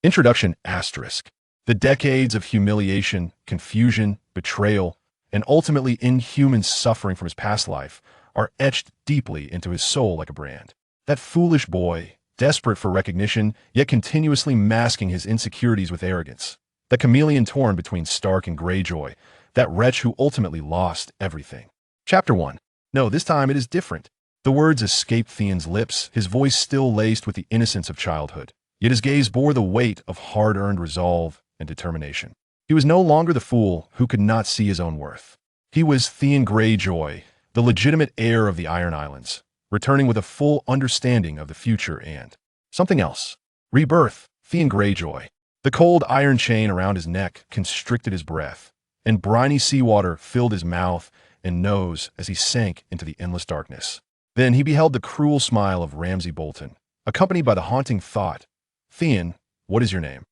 Introduction asterisk. The decades of humiliation, confusion, betrayal, and ultimately inhuman suffering from his past life are etched deeply into his soul like a brand. That foolish boy, desperate for recognition, yet continuously masking his insecurities with arrogance. The chameleon torn between Stark and Greyjoy, that wretch who ultimately lost everything. Chapter 1. No, this time it is different. The words escaped Theon's lips, his voice still laced with the innocence of childhood. Yet his gaze bore the weight of hard-earned resolve and determination. He was no longer the fool who could not see his own worth. He was Theon Greyjoy, the legitimate heir of the Iron Islands, returning with a full understanding of the future and something else. Rebirth, Theon Greyjoy. The cold iron chain around his neck constricted his breath, and briny seawater filled his mouth and nose as he sank into the endless darkness. Then he beheld the cruel smile of Ramsay Bolton, accompanied by the haunting thought, "Theon, what is your name?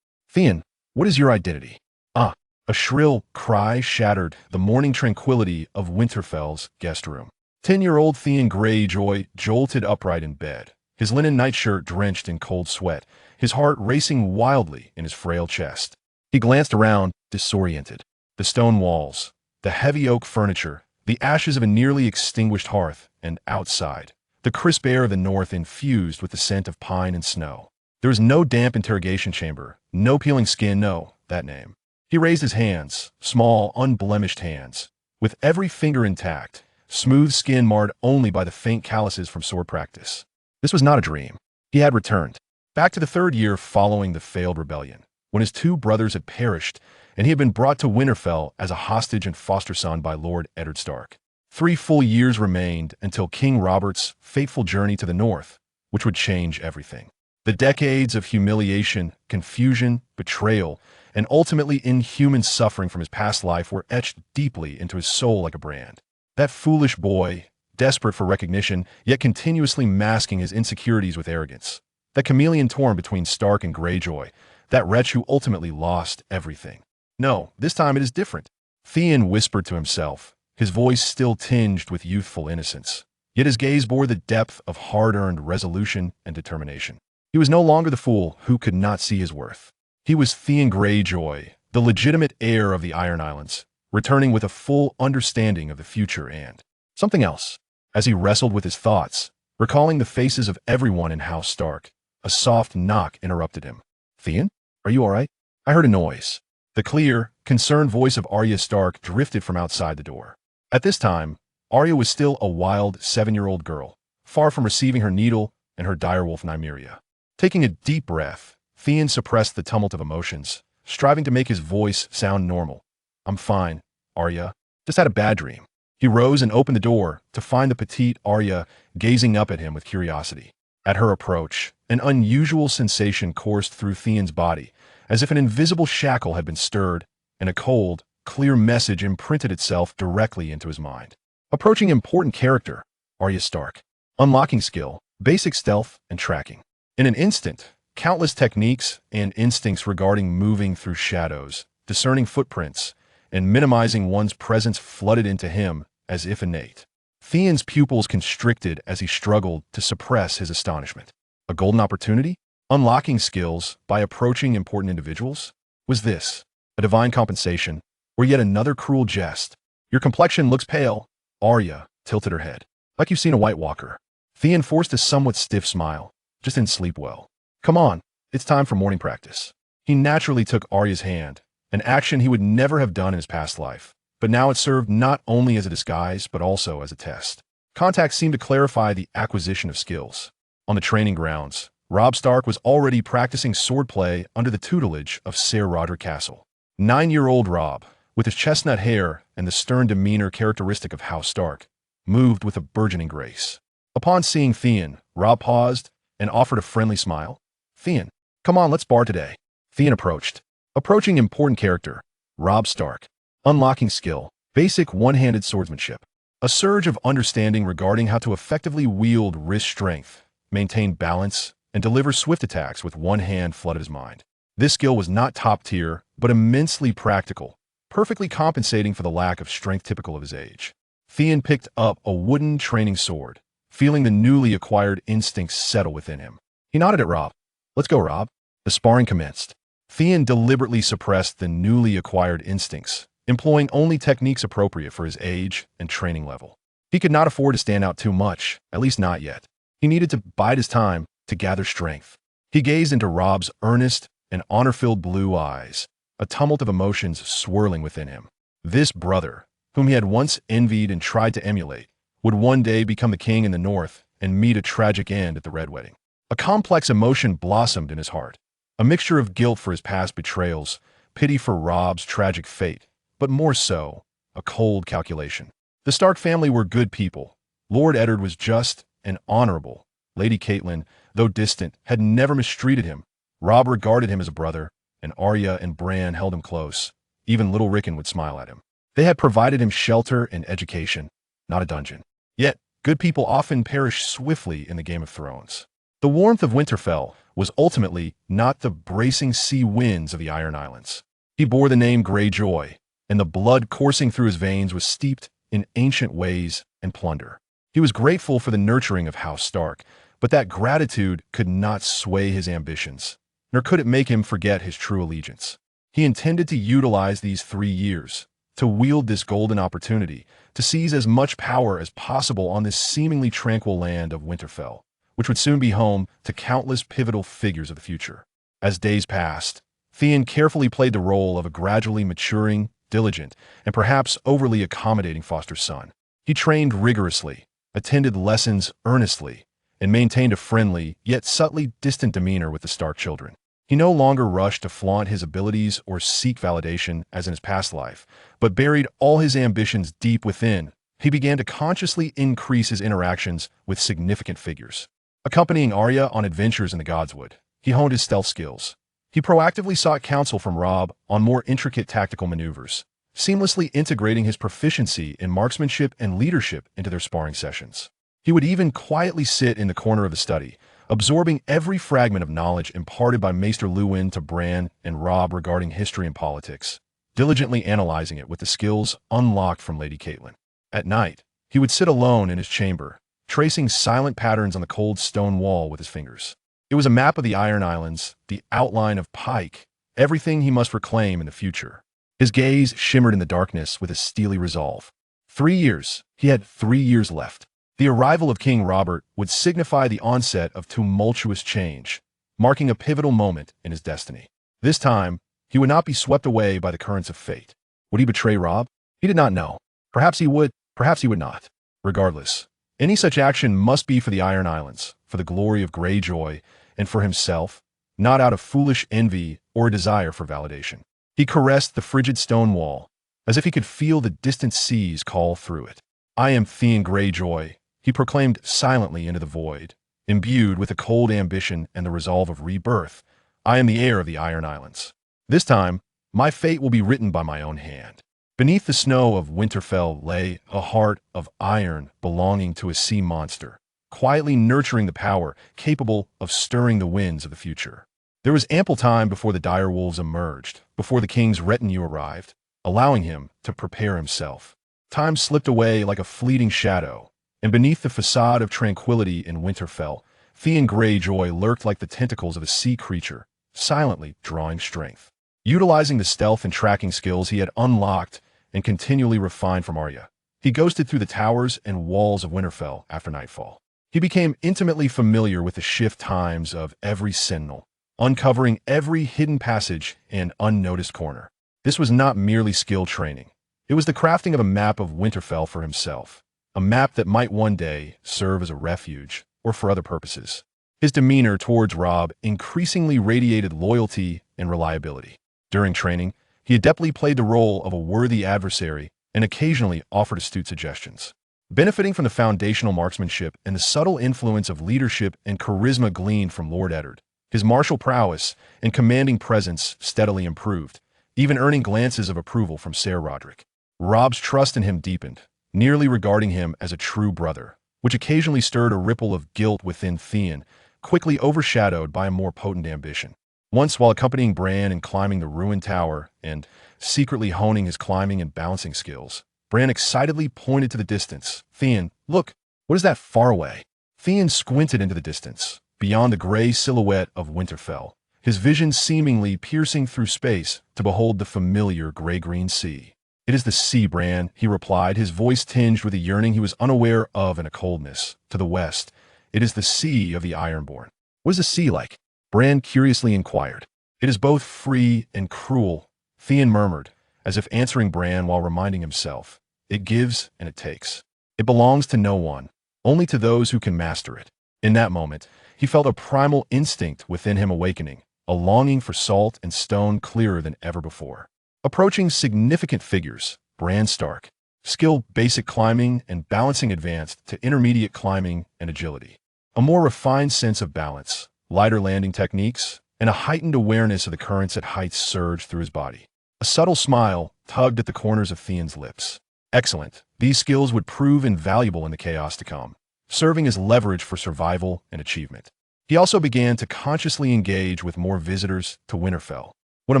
Theon, what is your identity?" Ah! A shrill cry shattered the morning tranquility of Winterfell's guest room. 10-year-old Theon Greyjoy jolted upright in bed, his linen nightshirt drenched in cold sweat, his heart racing wildly in his frail chest. He glanced around, disoriented. The stone walls, the heavy oak furniture, the ashes of a nearly extinguished hearth, and outside, the crisp air of the north infused with the scent of pine and snow. There was no damp interrogation chamber, no peeling skin, no, that name. He raised his hands, small, unblemished hands, with every finger intact, smooth skin marred only by the faint calluses from sword practice. This was not a dream. He had returned, back to the third year following the failed rebellion, when his two brothers had perished, and he had been brought to Winterfell as a hostage and foster son by Lord Eddard Stark. 3 full years remained until King Robert's fateful journey to the north, which would change everything. The decades of humiliation, confusion, betrayal, and ultimately inhuman suffering from his past life were etched deeply into his soul like a brand. That foolish boy, desperate for recognition, yet continuously masking his insecurities with arrogance. That chameleon torn between Stark and Greyjoy, that wretch who ultimately lost everything. No, this time it is different. Theon whispered to himself, his voice still tinged with youthful innocence. Yet his gaze bore the depth of hard-earned resolution and determination. He was no longer the fool who could not see his worth. He was Theon Greyjoy, the legitimate heir of the Iron Islands, returning with a full understanding of the future and something else. As he wrestled with his thoughts, recalling the faces of everyone in House Stark, a soft knock interrupted him. "Theon, are you all right?" I heard a noise. The clear, concerned voice of Arya Stark drifted from outside the door. At this time, Arya was still a wild 7-year-old girl, far from receiving her needle and her direwolf Nymeria. Taking a deep breath, Theon suppressed the tumult of emotions, striving to make his voice sound normal. "I'm fine, Arya. Just had a bad dream." He rose and opened the door to find the petite Arya gazing up at him with curiosity. At her approach, an unusual sensation coursed through Theon's body, as if an invisible shackle had been stirred, and a cold, clear message imprinted itself directly into his mind. Approaching important character, Arya Stark. Unlocking skill, basic stealth, and tracking. In an instant, countless techniques and instincts regarding moving through shadows, discerning footprints, and minimizing one's presence flooded into him as if innate. Theon's pupils constricted as he struggled to suppress his astonishment. A golden opportunity? Unlocking skills by approaching important individuals? Was this a divine compensation, or yet another cruel jest? "Your complexion looks pale." Arya tilted her head. "Like you've seen a White Walker." Theon forced a somewhat stiff smile. "Just didn't sleep well." "Come on, it's time for morning practice." He naturally took Arya's hand, an action he would never have done in his past life, but now it served not only as a disguise, but also as a test. Contact seemed to clarify the acquisition of skills. On the training grounds, Robb Stark was already practicing swordplay under the tutelage of Ser Roderick Castle. 9-year-old Robb, with his chestnut hair and the stern demeanor characteristic of House Stark, moved with a burgeoning grace. Upon seeing Theon, Robb paused and offered a friendly smile. "Theon, come on, let's bar today." Theon approached. Approaching important character, Robb Stark. Unlocking skill, basic one-handed swordsmanship. A surge of understanding regarding how to effectively wield wrist strength, maintain balance, and deliver swift attacks with one hand flooded his mind. This skill was not top tier, but immensely practical, perfectly compensating for the lack of strength typical of his age. Theon picked up a wooden training sword, feeling the newly acquired instincts settle within him. He nodded at Robb. "Let's go, Robb." The sparring commenced. Theon deliberately suppressed the newly acquired instincts, employing only techniques appropriate for his age and training level. He could not afford to stand out too much, at least not yet. He needed to bide his time to gather strength. He gazed into Robb's earnest and honor-filled blue eyes, a tumult of emotions swirling within him. This brother, whom he had once envied and tried to emulate, would one day become the king in the north and meet a tragic end at the Red Wedding. A complex emotion blossomed in his heart, a mixture of guilt for his past betrayals, pity for Robb's tragic fate, but more so, a cold calculation. The Stark family were good people. Lord Eddard was just and honorable. Lady Catelyn, though distant, had never mistreated him. Robb regarded him as a brother, and Arya and Bran held him close. Even little Rickon would smile at him. They had provided him shelter and education, not a dungeon. Yet, good people often perish swiftly in the Game of Thrones. The warmth of Winterfell was ultimately not the bracing sea winds of the Iron Islands. He bore the name Greyjoy, and the blood coursing through his veins was steeped in ancient ways and plunder. He was grateful for the nurturing of House Stark, but that gratitude could not sway his ambitions, nor could it make him forget his true allegiance. He intended to utilize these 3 years, to wield this golden opportunity, to seize as much power as possible on this seemingly tranquil land of Winterfell, which would soon be home to countless pivotal figures of the future. As days passed, Theon carefully played the role of a gradually maturing, diligent, and perhaps overly accommodating foster son. He trained rigorously, attended lessons earnestly, and maintained a friendly, yet subtly distant demeanor with the Stark children. He no longer rushed to flaunt his abilities or seek validation as in his past life, but buried all his ambitions deep within. He began to consciously increase his interactions with significant figures. Accompanying Arya on adventures in the Godswood, he honed his stealth skills. He proactively sought counsel from Robb on more intricate tactical maneuvers, seamlessly integrating his proficiency in marksmanship and leadership into their sparring sessions. He would even quietly sit in the corner of the study, absorbing every fragment of knowledge imparted by Maester Luwin to Bran and Robb regarding history and politics, diligently analyzing it with the skills unlocked from Lady Catelyn. At night, he would sit alone in his chamber, tracing silent patterns on the cold stone wall with his fingers. It was a map of the Iron Islands, the outline of Pyke, everything he must reclaim in the future. His gaze shimmered in the darkness with a steely resolve. 3 years. He had 3 years left. The arrival of King Robert would signify the onset of tumultuous change, marking a pivotal moment in his destiny. This time, he would not be swept away by the currents of fate. Would he betray Robb? He did not know. Perhaps he would, perhaps he would not. Regardless, any such action must be for the Iron Islands, for the glory of Greyjoy, and for himself, not out of foolish envy or a desire for validation. He caressed the frigid stone wall, as if he could feel the distant seas call through it. "I am Theon Greyjoy," he proclaimed silently into the void, imbued with a cold ambition and the resolve of rebirth. "I am the heir of the Iron Islands. This time, my fate will be written by my own hand." Beneath the snow of Winterfell lay a heart of iron belonging to a sea monster, quietly nurturing the power capable of stirring the winds of the future. There was ample time before the direwolves emerged, before the king's retinue arrived, allowing him to prepare himself. Time slipped away like a fleeting shadow, and beneath the facade of tranquility in Winterfell, Theon Greyjoy lurked like the tentacles of a sea creature, silently drawing strength. Utilizing the stealth and tracking skills he had unlocked and continually refined from Arya, he ghosted through the towers and walls of Winterfell after nightfall. He became intimately familiar with the shift times of every sentinel, uncovering every hidden passage and unnoticed corner. This was not merely skill training. It was the crafting of a map of Winterfell for himself, a map that might one day serve as a refuge or for other purposes. His demeanor towards Robb increasingly radiated loyalty and reliability. During training, he adeptly played the role of a worthy adversary and occasionally offered astute suggestions. Benefiting from the foundational marksmanship and the subtle influence of leadership and charisma gleaned from Lord Eddard, his martial prowess and commanding presence steadily improved, even earning glances of approval from Ser Roderick. Robb's trust in him deepened, nearly regarding him as a true brother, which occasionally stirred a ripple of guilt within Theon, quickly overshadowed by a more potent ambition. Once, while accompanying Bran in climbing the ruined tower and secretly honing his climbing and bouncing skills, Bran excitedly pointed to the distance. "Theon, look, what is that far away?" Theon squinted into the distance, beyond the gray silhouette of Winterfell, his vision seemingly piercing through space to behold the familiar gray-green sea. "It is the sea, Bran," he replied, his voice tinged with a yearning he was unaware of and a coldness. "To the west. It is the sea of the Ironborn." "What is the sea like?" Bran curiously inquired. "It is both free and cruel," Theon murmured, as if answering Bran while reminding himself. "It gives and it takes. It belongs to no one, only to those who can master it." In that moment, he felt a primal instinct within him awakening, a longing for salt and stone clearer than ever before. Approaching significant figures, Bran Stark. Skill basic climbing and balancing advanced to intermediate climbing and agility. A more refined sense of balance, lighter landing techniques, and a heightened awareness of the currents at heights surged through his body. A subtle smile tugged at the corners of Theon's lips. Excellent. These skills would prove invaluable in the chaos to come, serving as leverage for survival and achievement. He also began to consciously engage with more visitors to Winterfell. When a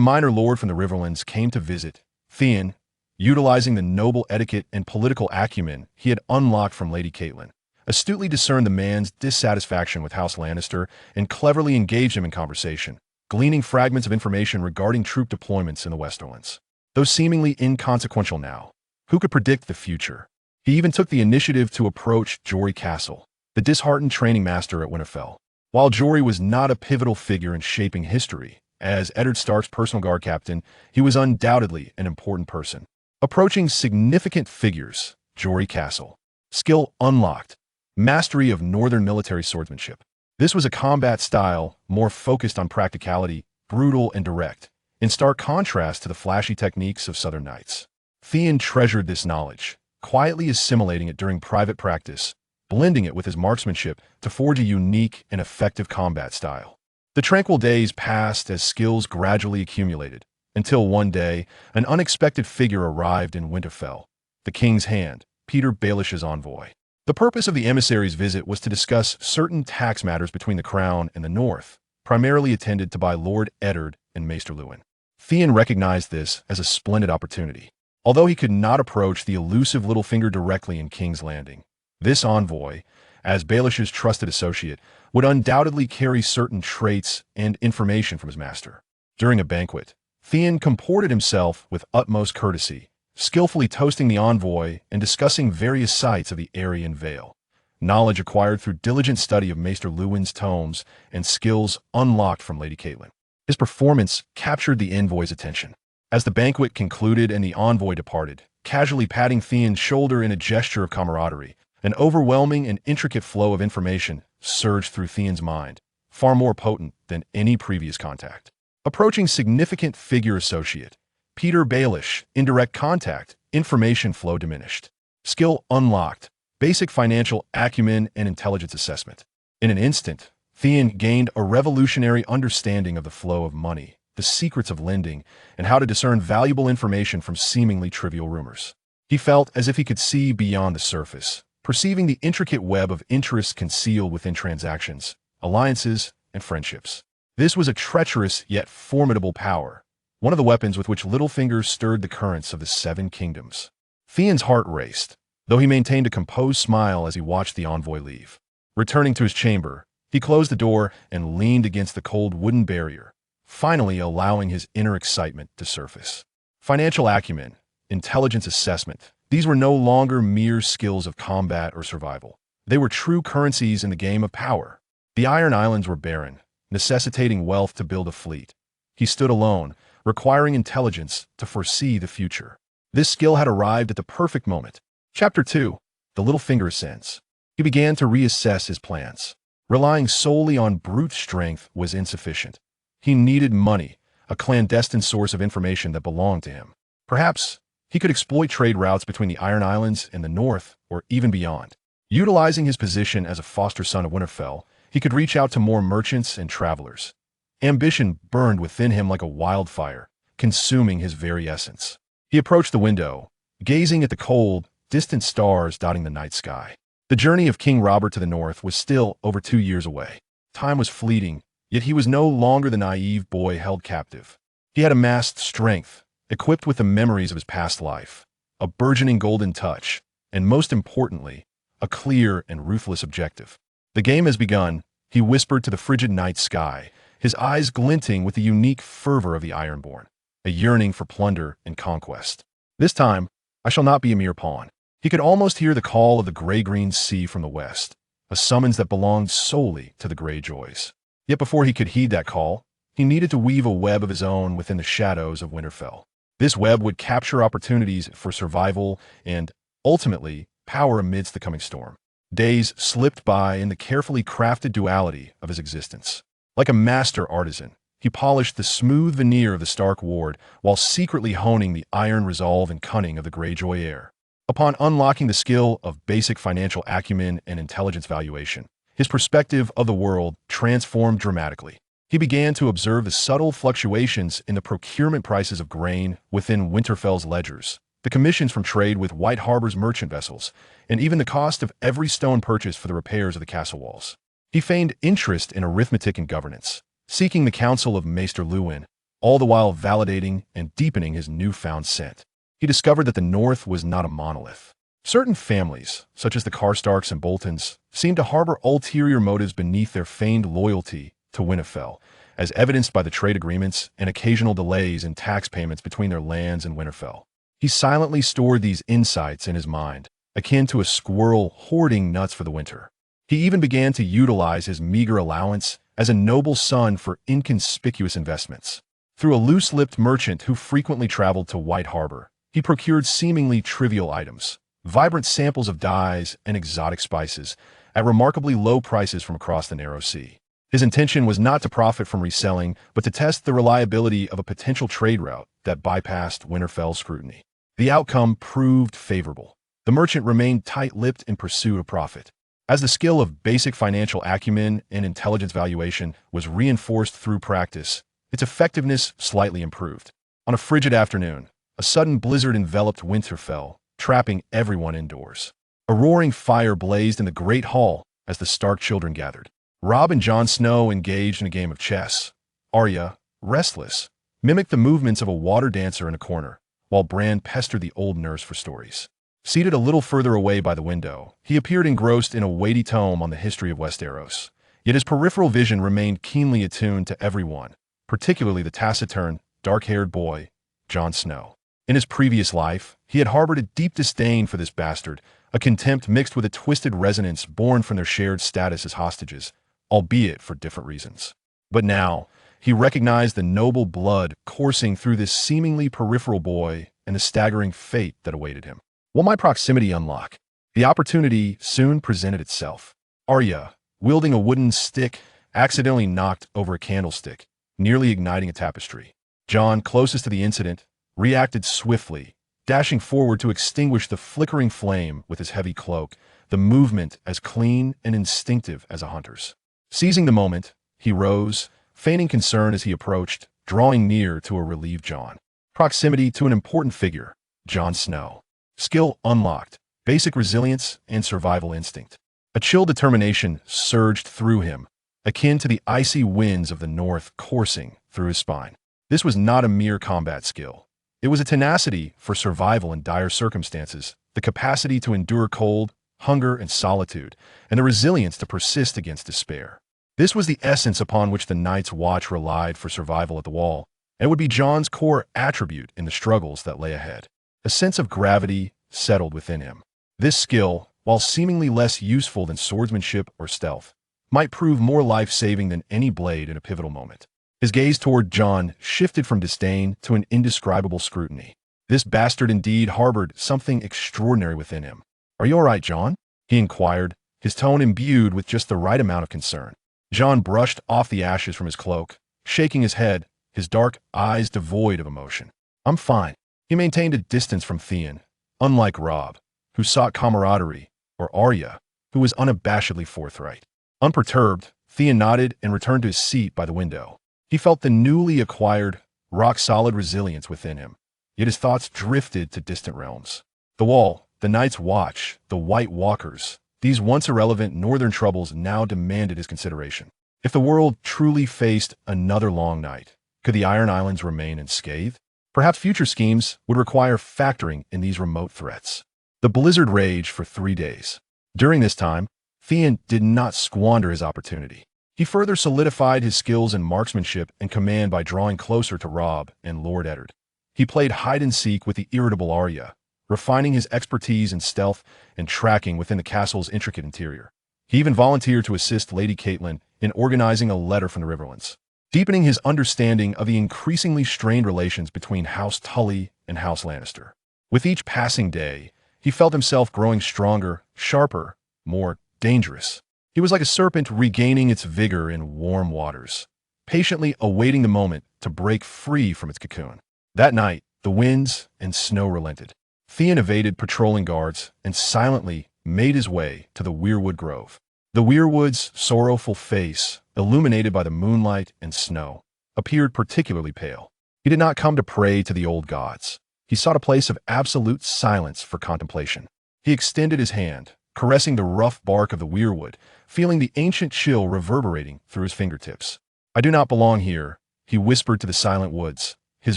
minor lord from the Riverlands came to visit, Theon, utilizing the noble etiquette and political acumen he had unlocked from Lady Catelyn, astutely discerned the man's dissatisfaction with House Lannister and cleverly engaged him in conversation, gleaning fragments of information regarding troop deployments in the Westerlands. Though seemingly inconsequential now, who could predict the future? He even took the initiative to approach Jory Castle, the disheartened training master at Winterfell. While Jory was not a pivotal figure in shaping history, as Eddard Stark's personal guard captain, he was undoubtedly an important person. Approaching significant figures, Jory Castle. Skill unlocked. Mastery of northern military swordsmanship. This was a combat style more focused on practicality, brutal and direct, in stark contrast to the flashy techniques of southern knights. Theon treasured this knowledge, quietly assimilating it during private practice, blending it with his marksmanship to forge a unique and effective combat style. The tranquil days passed as skills gradually accumulated, until one day, an unexpected figure arrived in Winterfell, the King's Hand, Peter Baelish's envoy. The purpose of the emissary's visit was to discuss certain tax matters between the Crown and the North, primarily attended to by Lord Eddard and Maester Luwin. Theon recognized this as a splendid opportunity. Although he could not approach the elusive Littlefinger directly in King's Landing, this envoy, as Baelish's trusted associate, would undoubtedly carry certain traits and information from his master. During a banquet, Theon comported himself with utmost courtesy, skillfully toasting the envoy and discussing various sites of the Aryan Vale, knowledge acquired through diligent study of Maester Luwin's tomes and skills unlocked from Lady Catelyn. His performance captured the envoy's attention. As the banquet concluded and the envoy departed, casually patting Theon's shoulder in a gesture of camaraderie, an overwhelming and intricate flow of information surged through Theon's mind, far more potent than any previous contact. Approaching significant figure associate, Peter Baelish, indirect contact, information flow diminished. Skill unlocked, basic financial acumen and intelligence assessment. In an instant, Theon gained a revolutionary understanding of the flow of money, the secrets of lending, and how to discern valuable information from seemingly trivial rumors. He felt as if he could see beyond the surface, perceiving the intricate web of interests concealed within transactions, alliances, and friendships. This was a treacherous yet formidable power, one of the weapons with which Littlefinger stirred the currents of the Seven Kingdoms. Theon's heart raced, though he maintained a composed smile as he watched the envoy leave. Returning to his chamber, he closed the door and leaned against the cold wooden barrier, finally allowing his inner excitement to surface. Financial acumen, intelligence assessment, these were no longer mere skills of combat or survival. They were true currencies in the game of power. The Iron Islands were barren, necessitating wealth to build a fleet. He stood alone, requiring intelligence to foresee the future. This skill had arrived at the perfect moment. Chapter 2. The Littlefinger Ascends. He began to reassess his plans. Relying solely on brute strength was insufficient. He needed money, a clandestine source of information that belonged to him. Perhaps he could exploit trade routes between the Iron Islands and the North, or even beyond. Utilizing his position as a foster son of Winterfell, he could reach out to more merchants and travelers. Ambition burned within him like a wildfire, consuming his very essence. He approached the window, gazing at the cold, distant stars dotting the night sky. The journey of King Robert to the north was still over 2 years away. Time was fleeting, yet he was no longer the naive boy held captive. He had amassed strength, equipped with the memories of his past life, a burgeoning golden touch, and most importantly, a clear and ruthless objective. The game has begun, he whispered to the frigid night sky, his eyes glinting with the unique fervor of the Ironborn, a yearning for plunder and conquest. This time, I shall not be a mere pawn. He could almost hear the call of the gray-green sea from the west, a summons that belonged solely to the Greyjoys. Yet before he could heed that call, he needed to weave a web of his own within the shadows of Winterfell. This web would capture opportunities for survival and, ultimately, power amidst the coming storm. Days slipped by in the carefully crafted duality of his existence. Like a master artisan, he polished the smooth veneer of the Stark ward while secretly honing the iron resolve and cunning of the Greyjoy heir. Upon unlocking the skill of basic financial acumen and intelligence valuation, his perspective of the world transformed dramatically. He began to observe the subtle fluctuations in the procurement prices of grain within Winterfell's ledgers, the commissions from trade with White Harbor's merchant vessels, and even the cost of every stone purchased for the repairs of the castle walls. He feigned interest in arithmetic and governance, seeking the counsel of Maester Luwin, all the while validating and deepening his newfound scent. He discovered that the North was not a monolith. Certain families, such as the Karstarks and Boltons, seemed to harbor ulterior motives beneath their feigned loyalty to Winterfell, as evidenced by the trade agreements and occasional delays in tax payments between their lands and Winterfell. He silently stored these insights in his mind, akin to a squirrel hoarding nuts for the winter. He even began to utilize his meager allowance as a noble son for inconspicuous investments. Through a loose-lipped merchant who frequently traveled to White Harbor, he procured seemingly trivial items, vibrant samples of dyes and exotic spices, at remarkably low prices from across the narrow sea. His intention was not to profit from reselling, but to test the reliability of a potential trade route that bypassed Winterfell's scrutiny. The outcome proved favorable. The merchant remained tight-lipped in pursuit of profit. As the skill of basic financial acumen and intelligence valuation was reinforced through practice, its effectiveness slightly improved. On a frigid afternoon, a sudden blizzard enveloped Winterfell, trapping everyone indoors. A roaring fire blazed in the great hall as the Stark children gathered. Robb and Jon Snow engaged in a game of chess. Arya, restless, mimicked the movements of a water dancer in a corner, while Bran pestered the old nurse for stories. Seated a little further away by the window, he appeared engrossed in a weighty tome on the history of Westeros. Yet his peripheral vision remained keenly attuned to everyone, particularly the taciturn, dark-haired boy, Jon Snow. In his previous life, he had harbored a deep disdain for this bastard, a contempt mixed with a twisted resonance born from their shared status as hostages, albeit for different reasons. But now, he recognized the noble blood coursing through this seemingly peripheral boy and the staggering fate that awaited him. Will my proximity unlock? The opportunity soon presented itself. Arya, wielding a wooden stick, accidentally knocked over a candlestick, nearly igniting a tapestry. Jon, closest to the incident, reacted swiftly, dashing forward to extinguish the flickering flame with his heavy cloak, the movement as clean and instinctive as a hunter's. Seizing the moment, he rose, feigning concern as he approached, drawing near to a relieved Jon. Proximity to an important figure, Jon Snow. Skill unlocked, basic resilience and survival instinct. A chill determination surged through him, akin to the icy winds of the north coursing through his spine. This was not a mere combat skill. It was a tenacity for survival in dire circumstances, the capacity to endure cold, hunger, and solitude, and the resilience to persist against despair. This was the essence upon which the Night's Watch relied for survival at the Wall, and would be Jon's core attribute in the struggles that lay ahead. A sense of gravity settled within him. This skill, while seemingly less useful than swordsmanship or stealth, might prove more life-saving than any blade in a pivotal moment. His gaze toward Jon shifted from disdain to an indescribable scrutiny. This bastard indeed harbored something extraordinary within him. "Are you all right, Jon?" he inquired, his tone imbued with just the right amount of concern. Jon brushed off the ashes from his cloak, shaking his head, his dark eyes devoid of emotion. "I'm fine." He maintained a distance from Theon, unlike Robb, who sought camaraderie, or Arya, who was unabashedly forthright. Unperturbed, Theon nodded and returned to his seat by the window. He felt the newly acquired, rock-solid resilience within him, yet his thoughts drifted to distant realms. The Wall, the Night's Watch, the White Walkers, these once irrelevant northern troubles now demanded his consideration. If the world truly faced another long night, could the Iron Islands remain unscathed? Perhaps future schemes would require factoring in these remote threats. The blizzard raged for 3 days. During this time, Theon did not squander his opportunity. He further solidified his skills in marksmanship and command by drawing closer to Robb and Lord Eddard. He played hide-and-seek with the irritable Arya, refining his expertise in stealth and tracking within the castle's intricate interior. He even volunteered to assist Lady Catelyn in organizing a letter from the Riverlands, deepening his understanding of the increasingly strained relations between House Tully and House Lannister. With each passing day, he felt himself growing stronger, sharper, more dangerous. He was like a serpent regaining its vigor in warm waters, patiently awaiting the moment to break free from its cocoon. That night, the winds and snow relented. Theon evaded patrolling guards and silently made his way to the Weirwood Grove. The Weirwood's sorrowful face, illuminated by the moonlight and snow, appeared particularly pale. He did not come to pray to the old gods. He sought a place of absolute silence for contemplation. He extended his hand, caressing the rough bark of the weirwood, feeling the ancient chill reverberating through his fingertips. "I do not belong here," he whispered to the silent woods, his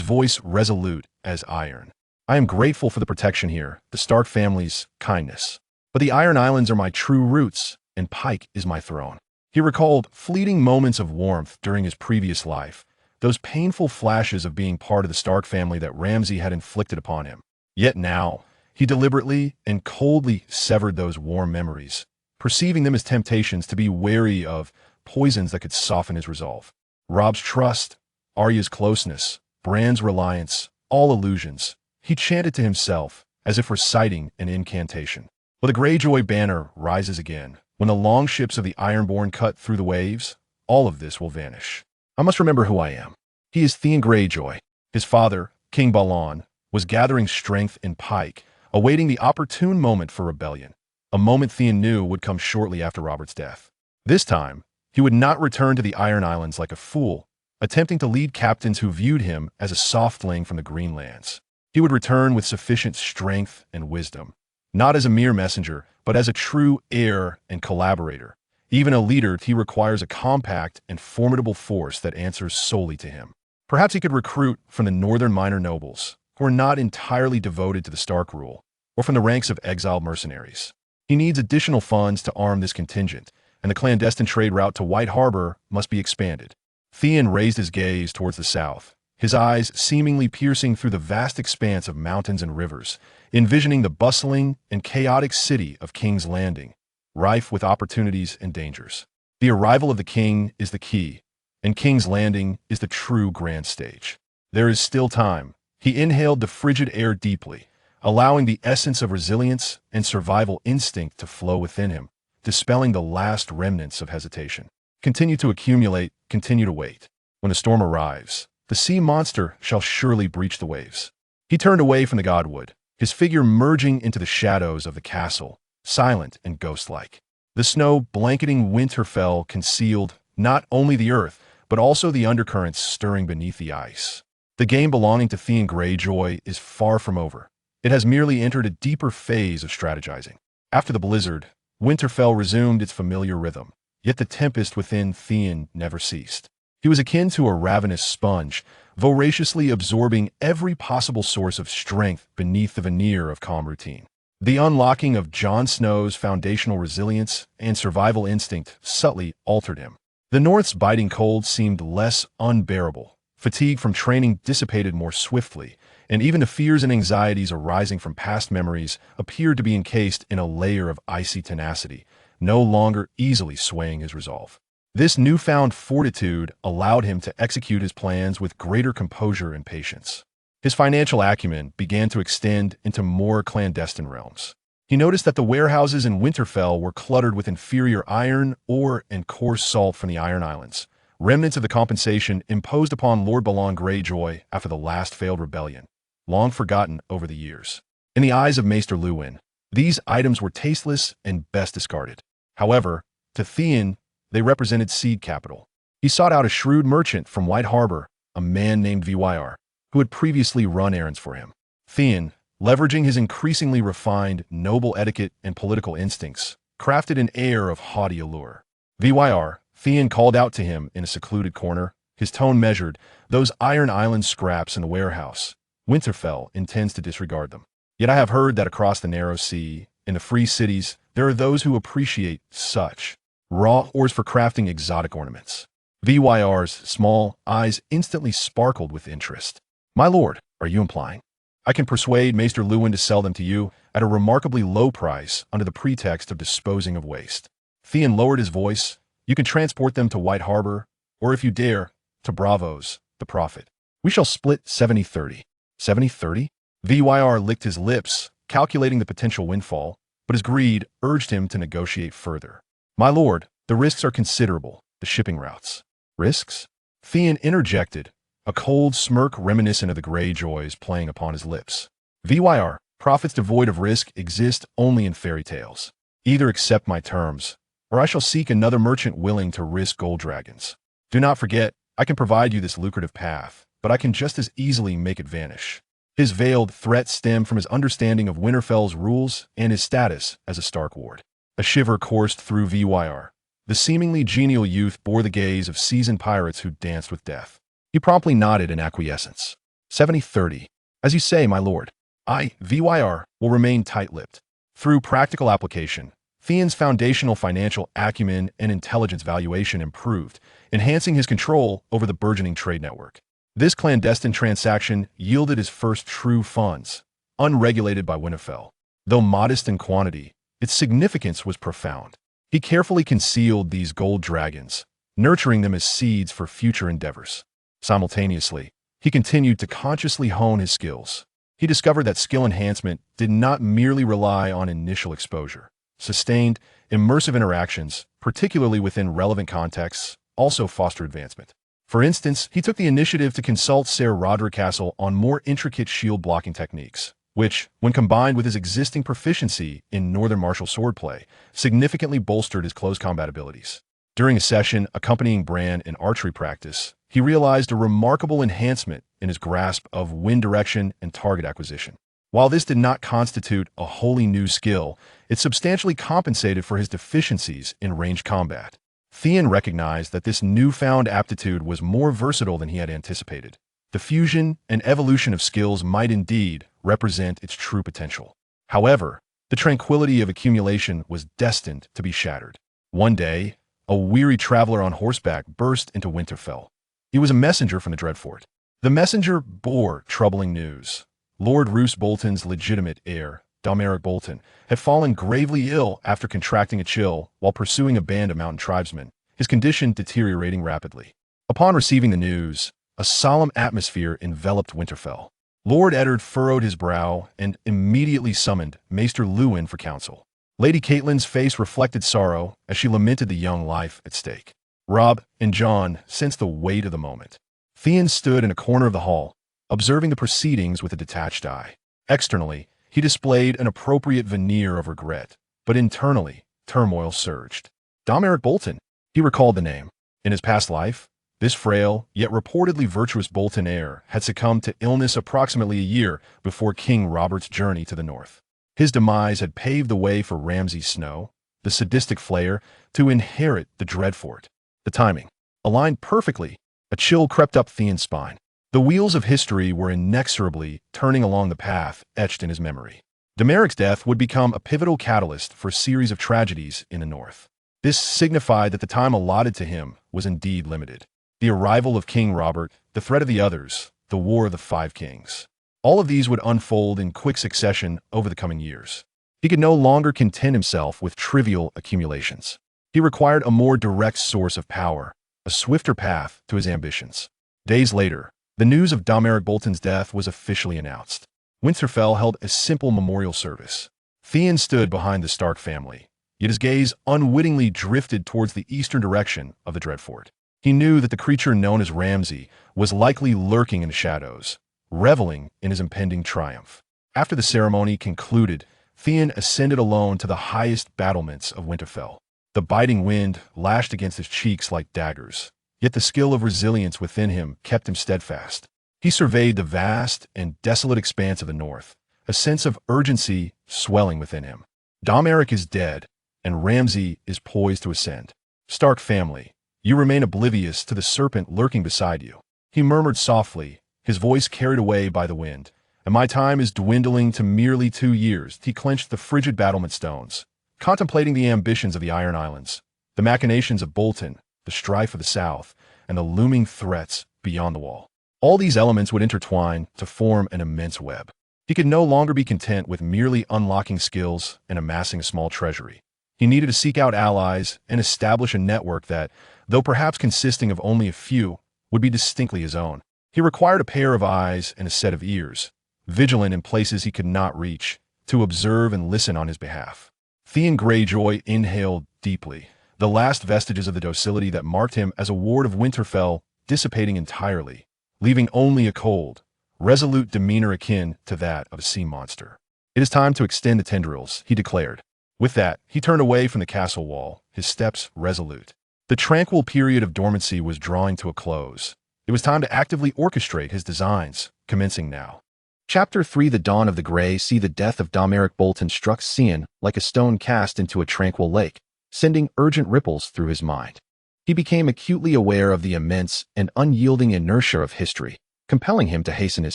voice resolute as iron. "I am grateful for the protection here, the Stark family's kindness. But the Iron Islands are my true roots, and Pyke is my throne." He recalled fleeting moments of warmth during his previous life, those painful flashes of being part of the Stark family that Ramsay had inflicted upon him. Yet now, he deliberately and coldly severed those warm memories, perceiving them as temptations to be wary of, poisons that could soften his resolve. Robb's trust, Arya's closeness, Bran's reliance, all illusions, he chanted to himself as if reciting an incantation. When the Greyjoy banner rises again, when the long ships of the Ironborn cut through the waves, all of this will vanish. I must remember who I am. He is Theon Greyjoy. His father, King Balon, was gathering strength in Pyke, awaiting the opportune moment for rebellion, a moment Theon knew would come shortly after Robert's death. This time, he would not return to the Iron Islands like a fool, attempting to lead captains who viewed him as a softling from the Greenlands. He would return with sufficient strength and wisdom, not as a mere messenger, but as a true heir and collaborator. Even a leader, he requires a compact and formidable force that answers solely to him. Perhaps he could recruit from the northern minor nobles, who are not entirely devoted to the Stark rule, or from the ranks of exiled mercenaries. He needs additional funds to arm this contingent, and the clandestine trade route to White Harbor must be expanded. Theon raised his gaze towards the south, his eyes seemingly piercing through the vast expanse of mountains and rivers, envisioning the bustling and chaotic city of King's Landing, rife with opportunities and dangers. The arrival of the king is the key, and King's Landing is the true grand stage. There is still time. He inhaled the frigid air deeply, allowing the essence of resilience and survival instinct to flow within him, dispelling the last remnants of hesitation. Continue to accumulate, continue to wait. When the storm arrives, the sea monster shall surely breach the waves. He turned away from the godwood, his figure merging into the shadows of the castle, silent and ghost-like. The snow blanketing Winterfell concealed not only the earth, but also the undercurrents stirring beneath the ice. The game belonging to Theon Greyjoy is far from over. It has merely entered a deeper phase of strategizing. After the blizzard, Winterfell resumed its familiar rhythm, yet the tempest within Theon never ceased. He was akin to a ravenous sponge, voraciously absorbing every possible source of strength beneath the veneer of calm routine. The unlocking of Jon Snow's foundational resilience and survival instinct subtly altered him. The North's biting cold seemed less unbearable. Fatigue from training dissipated more swiftly, and even the fears and anxieties arising from past memories appeared to be encased in a layer of icy tenacity, no longer easily swaying his resolve. This newfound fortitude allowed him to execute his plans with greater composure and patience. His financial acumen began to extend into more clandestine realms. He noticed that the warehouses in Winterfell were cluttered with inferior iron, ore, and coarse salt from the Iron Islands, remnants of the compensation imposed upon Lord Balon Greyjoy after the last failed rebellion, long forgotten over the years. In the eyes of Maester Luwin, these items were tasteless and best discarded. However, to Theon, they represented seed capital. He sought out a shrewd merchant from White Harbor, a man named Vyr, who had previously run errands for him. Theon, leveraging his increasingly refined, noble etiquette and political instincts, crafted an air of haughty allure. Vyr, Theon called out to him in a secluded corner, his tone measured, "Those Iron Island scraps in the warehouse. Winterfell intends to disregard them. Yet I have heard that across the narrow sea, in the free cities, there are those who appreciate such. raw ores for crafting exotic ornaments. VYR's small eyes instantly sparkled with interest. My lord, are you implying? I can persuade Maester Luwin to sell them to you at a remarkably low price under the pretext of disposing of waste. Theon lowered his voice. You can transport them to White Harbor, or if you dare, to Bravos, the Prophet. We shall split 70-30. 70-30? VYR licked his lips, calculating the potential windfall, but his greed urged him to negotiate further. My lord, the risks are considerable, the shipping routes. Risks? Theon interjected, a cold smirk reminiscent of the Greyjoys playing upon his lips. VYR, profits devoid of risk exist only in fairy tales. Either accept my terms, or I shall seek another merchant willing to risk gold dragons. Do not forget, I can provide you this lucrative path, but I can just as easily make it vanish. His veiled threat stemmed from his understanding of Winterfell's rules and his status as a Stark ward. A shiver coursed through VYR. The seemingly genial youth bore the gaze of seasoned pirates who danced with death. He promptly nodded in acquiescence. 70-30. As you say, my lord. I, VYR, will remain tight-lipped. Through practical application, Theon's foundational financial acumen and intelligence valuation improved, enhancing his control over the burgeoning trade network. This clandestine transaction yielded his first true funds, unregulated by Winterfell. Though modest in quantity, its significance was profound. He carefully concealed these gold dragons, nurturing them as seeds for future endeavors. Simultaneously, he continued to consciously hone his skills. He discovered that skill enhancement did not merely rely on initial exposure. Sustained, immersive interactions, particularly within relevant contexts, also foster advancement. For instance, he took the initiative to consult Ser Roderick on more intricate shield-blocking techniques, which, when combined with his existing proficiency in northern martial swordplay, significantly bolstered his close combat abilities. During a session accompanying Bran in archery practice, he realized a remarkable enhancement in his grasp of wind direction and target acquisition. While this did not constitute a wholly new skill, it substantially compensated for his deficiencies in ranged combat. Theon recognized that this newfound aptitude was more versatile than he had anticipated. The fusion and evolution of skills might indeed represent its true potential. However, the tranquility of accumulation was destined to be shattered. One day, a weary traveler on horseback burst into Winterfell. He was a messenger from the Dreadfort. The messenger bore troubling news. Lord Roose Bolton's legitimate heir, Domeric Bolton, had fallen gravely ill after contracting a chill while pursuing a band of mountain tribesmen, his condition deteriorating rapidly. Upon receiving the news, a solemn atmosphere enveloped Winterfell. Lord Eddard furrowed his brow and immediately summoned Maester Luwin for counsel. Lady Catelyn's face reflected sorrow as she lamented the young life at stake. Robb and Jon sensed the weight of the moment. Theon stood in a corner of the hall, observing the proceedings with a detached eye. Externally, he displayed an appropriate veneer of regret, but internally, turmoil surged. Domeric Bolton, he recalled the name. In his past life, this frail, yet reportedly virtuous Bolton heir had succumbed to illness approximately a year before King Robert's journey to the north. His demise had paved the way for Ramsay Snow, the sadistic flayer, to inherit the Dreadfort. The timing aligned perfectly. A chill crept up Theon's spine. The wheels of history were inexorably turning along the path etched in his memory. Domeric's death would become a pivotal catalyst for a series of tragedies in the north. This signified that the time allotted to him was indeed limited. The arrival of King Robert, the threat of the others, the War of the Five Kings. All of these would unfold in quick succession over the coming years. He could no longer content himself with trivial accumulations. He required a more direct source of power, a swifter path to his ambitions. Days later, the news of Domeric Bolton's death was officially announced. Winterfell held a simple memorial service. Theon stood behind the Stark family, yet his gaze unwittingly drifted towards the eastern direction of the Dreadfort. He knew that the creature known as Ramsay was likely lurking in the shadows, reveling in his impending triumph. After the ceremony concluded, Theon ascended alone to the highest battlements of Winterfell. The biting wind lashed against his cheeks like daggers, yet the skill of resilience within him kept him steadfast. He surveyed the vast and desolate expanse of the north, a sense of urgency swelling within him. Domeric is dead, and Ramsay is poised to ascend. Stark family, you remain oblivious to the serpent lurking beside you. He murmured softly, his voice carried away by the wind. And my time is dwindling to merely 2 years. He clenched the frigid battlement stones, contemplating the ambitions of the Iron Islands, The machinations of Bolton, the strife of the South, and the looming threats beyond the wall. All these elements would intertwine to form an immense web. He could no longer be content with merely unlocking skills and amassing a small treasury. He needed to seek out allies and establish a network that, though perhaps consisting of only a few, would be distinctly his own. He required a pair of eyes and a set of ears, vigilant in places he could not reach, to observe and listen on his behalf. Theon Greyjoy inhaled deeply, the last vestiges of the docility that marked him as a ward of Winterfell dissipating entirely, leaving only a cold, resolute demeanor akin to that of a sea monster. "It is time to extend the tendrils," he declared. With that, he turned away from the castle wall, his steps resolute. The tranquil period of dormancy was drawing to a close. It was time to actively orchestrate his designs, commencing now. Chapter 3: The Dawn of the Grey. See the death of Domeric Bolton struck Theon like a stone cast into a tranquil lake, sending urgent ripples through his mind. He became acutely aware of the immense and unyielding inertia of history, compelling him to hasten his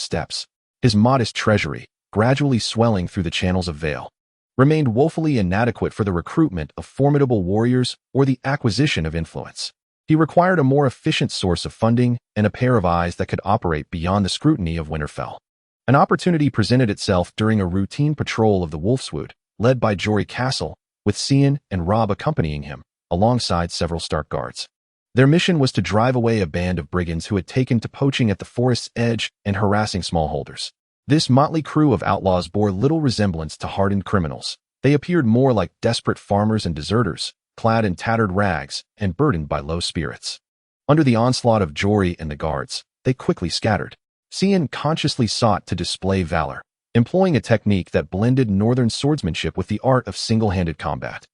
steps. His modest treasury, gradually swelling through the channels of Vale, remained woefully inadequate for the recruitment of formidable warriors or the acquisition of influence. He required a more efficient source of funding and a pair of eyes that could operate beyond the scrutiny of Winterfell. An opportunity presented itself during a routine patrol of the Wolfswood, led by Jory Castle, with Theon and Robb accompanying him, alongside several Stark guards. Their mission was to drive away a band of brigands who had taken to poaching at the forest's edge and harassing smallholders. This motley crew of outlaws bore little resemblance to hardened criminals. They appeared more like desperate farmers and deserters, clad in tattered rags and burdened by low spirits. Under the onslaught of Jory and the guards, they quickly scattered. Theon consciously sought to display valor, employing a technique that blended northern swordsmanship with the art of single-handed combat,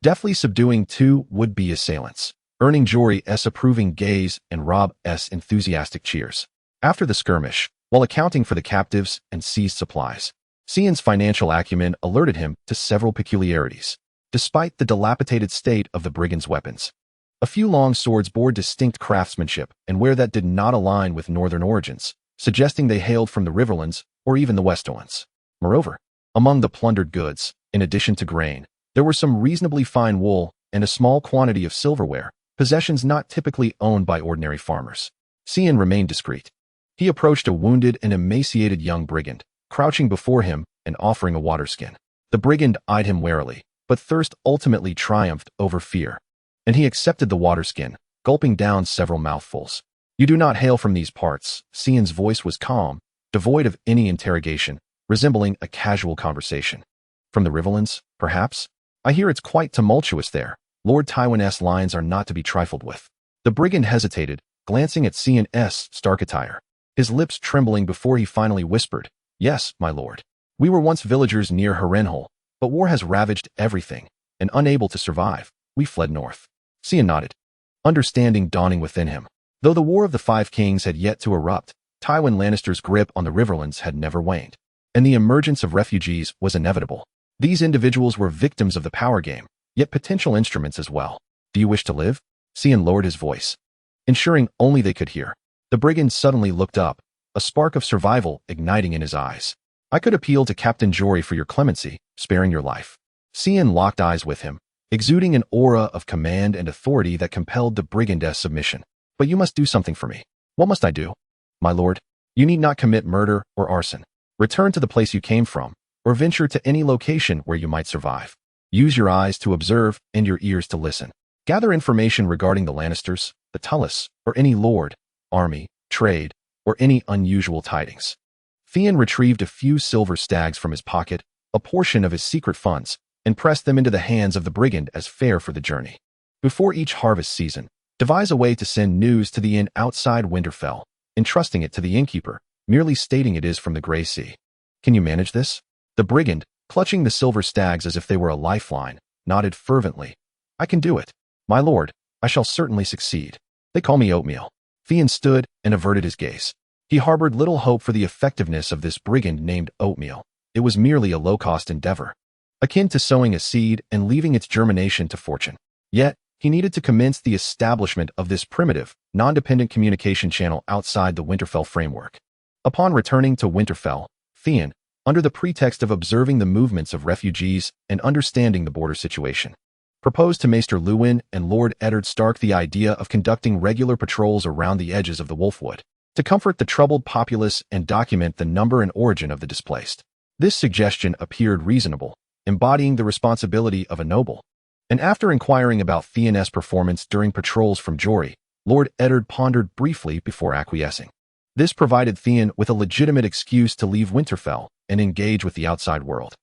deftly subduing two would-be assailants, earning Jory's approving gaze and Robb's enthusiastic cheers. After the skirmish, while accounting for the captives and seized supplies, Theon's financial acumen alerted him to several peculiarities. Despite the dilapidated state of the brigands' weapons, a few long swords bore distinct craftsmanship, and where that did not align with northern origins, suggesting they hailed from the Riverlands or even the Westeros. Moreover, among the plundered goods, in addition to grain, there were some reasonably fine wool and a small quantity of silverware, possessions not typically owned by ordinary farmers. Theon remained discreet. He approached a wounded and emaciated young brigand, crouching before him and offering a waterskin. The brigand eyed him warily, but thirst ultimately triumphed over fear, and he accepted the waterskin, gulping down several mouthfuls. "You do not hail from these parts." Theon's voice was calm, devoid of any interrogation, resembling a casual conversation. "From the Riverlands, perhaps? I hear it's quite tumultuous there. Lord Tywin's lines are not to be trifled with." The brigand hesitated, glancing at Theon's Stark attire, his lips trembling before he finally whispered, "Yes, my lord. We were once villagers near Harrenhal, but war has ravaged everything, and unable to survive, we fled north." Theon nodded, understanding dawning within him. Though the War of the Five Kings had yet to erupt, Tywin Lannister's grip on the Riverlands had never waned, and the emergence of refugees was inevitable. These individuals were victims of the power game, yet potential instruments as well. "Do you wish to live?" Theon lowered his voice, ensuring only they could hear. The brigand suddenly looked up, a spark of survival igniting in his eyes. "I could appeal to Captain Jory for your clemency, sparing your life." Theon locked eyes with him, exuding an aura of command and authority that compelled the brigand's submission. "But you must do something for me." "What must I do?" "My lord, you need not commit murder or arson. Return to the place you came from, or venture to any location where you might survive. Use your eyes to observe and your ears to listen. Gather information regarding the Lannisters, the Tullys, or any lord, army, trade, or any unusual tidings." Theon retrieved a few silver stags from his pocket, a portion of his secret funds, and pressed them into the hands of the brigand as fare for the journey. "Before each harvest season, devise a way to send news to the inn outside Winterfell, entrusting it to the innkeeper, merely stating it is from the Grey Sea. Can you manage this?" The brigand, clutching the silver stags as if they were a lifeline, nodded fervently. "I can do it. My lord, I shall certainly succeed. They call me Oatmeal." Theon stood and averted his gaze. He harbored little hope for the effectiveness of this brigand named Oatmeal. It was merely a low-cost endeavor, akin to sowing a seed and leaving its germination to fortune. Yet, he needed to commence the establishment of this primitive, non-dependent communication channel outside the Winterfell framework. Upon returning to Winterfell, Theon, under the pretext of observing the movements of refugees and understanding the border situation, proposed to Maester Luwin and Lord Eddard Stark the idea of conducting regular patrols around the edges of the Wolfwood, to comfort the troubled populace and document the number and origin of the displaced. This suggestion appeared reasonable, embodying the responsibility of a noble. And after inquiring about Theon's performance during patrols from Jory, Lord Eddard pondered briefly before acquiescing. This provided Theon with a legitimate excuse to leave Winterfell and engage with the outside world.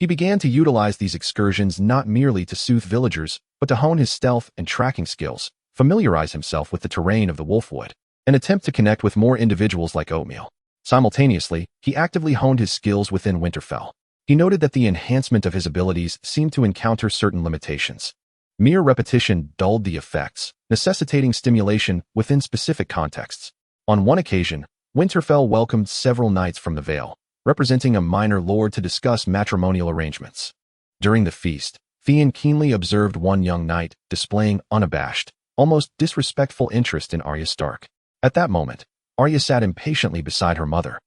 He began to utilize these excursions not merely to soothe villagers, but to hone his stealth and tracking skills, familiarize himself with the terrain of the Wolfwood, and attempt to connect with more individuals like Oatmeal. Simultaneously, he actively honed his skills within Winterfell. He noted that the enhancement of his abilities seemed to encounter certain limitations. Mere repetition dulled the effects, necessitating stimulation within specific contexts. On one occasion, Winterfell welcomed several knights from the Vale, representing a minor lord to discuss matrimonial arrangements. During the feast, Theon keenly observed one young knight displaying unabashed, almost disrespectful interest in Arya Stark. At that moment, Arya sat impatiently beside her mother,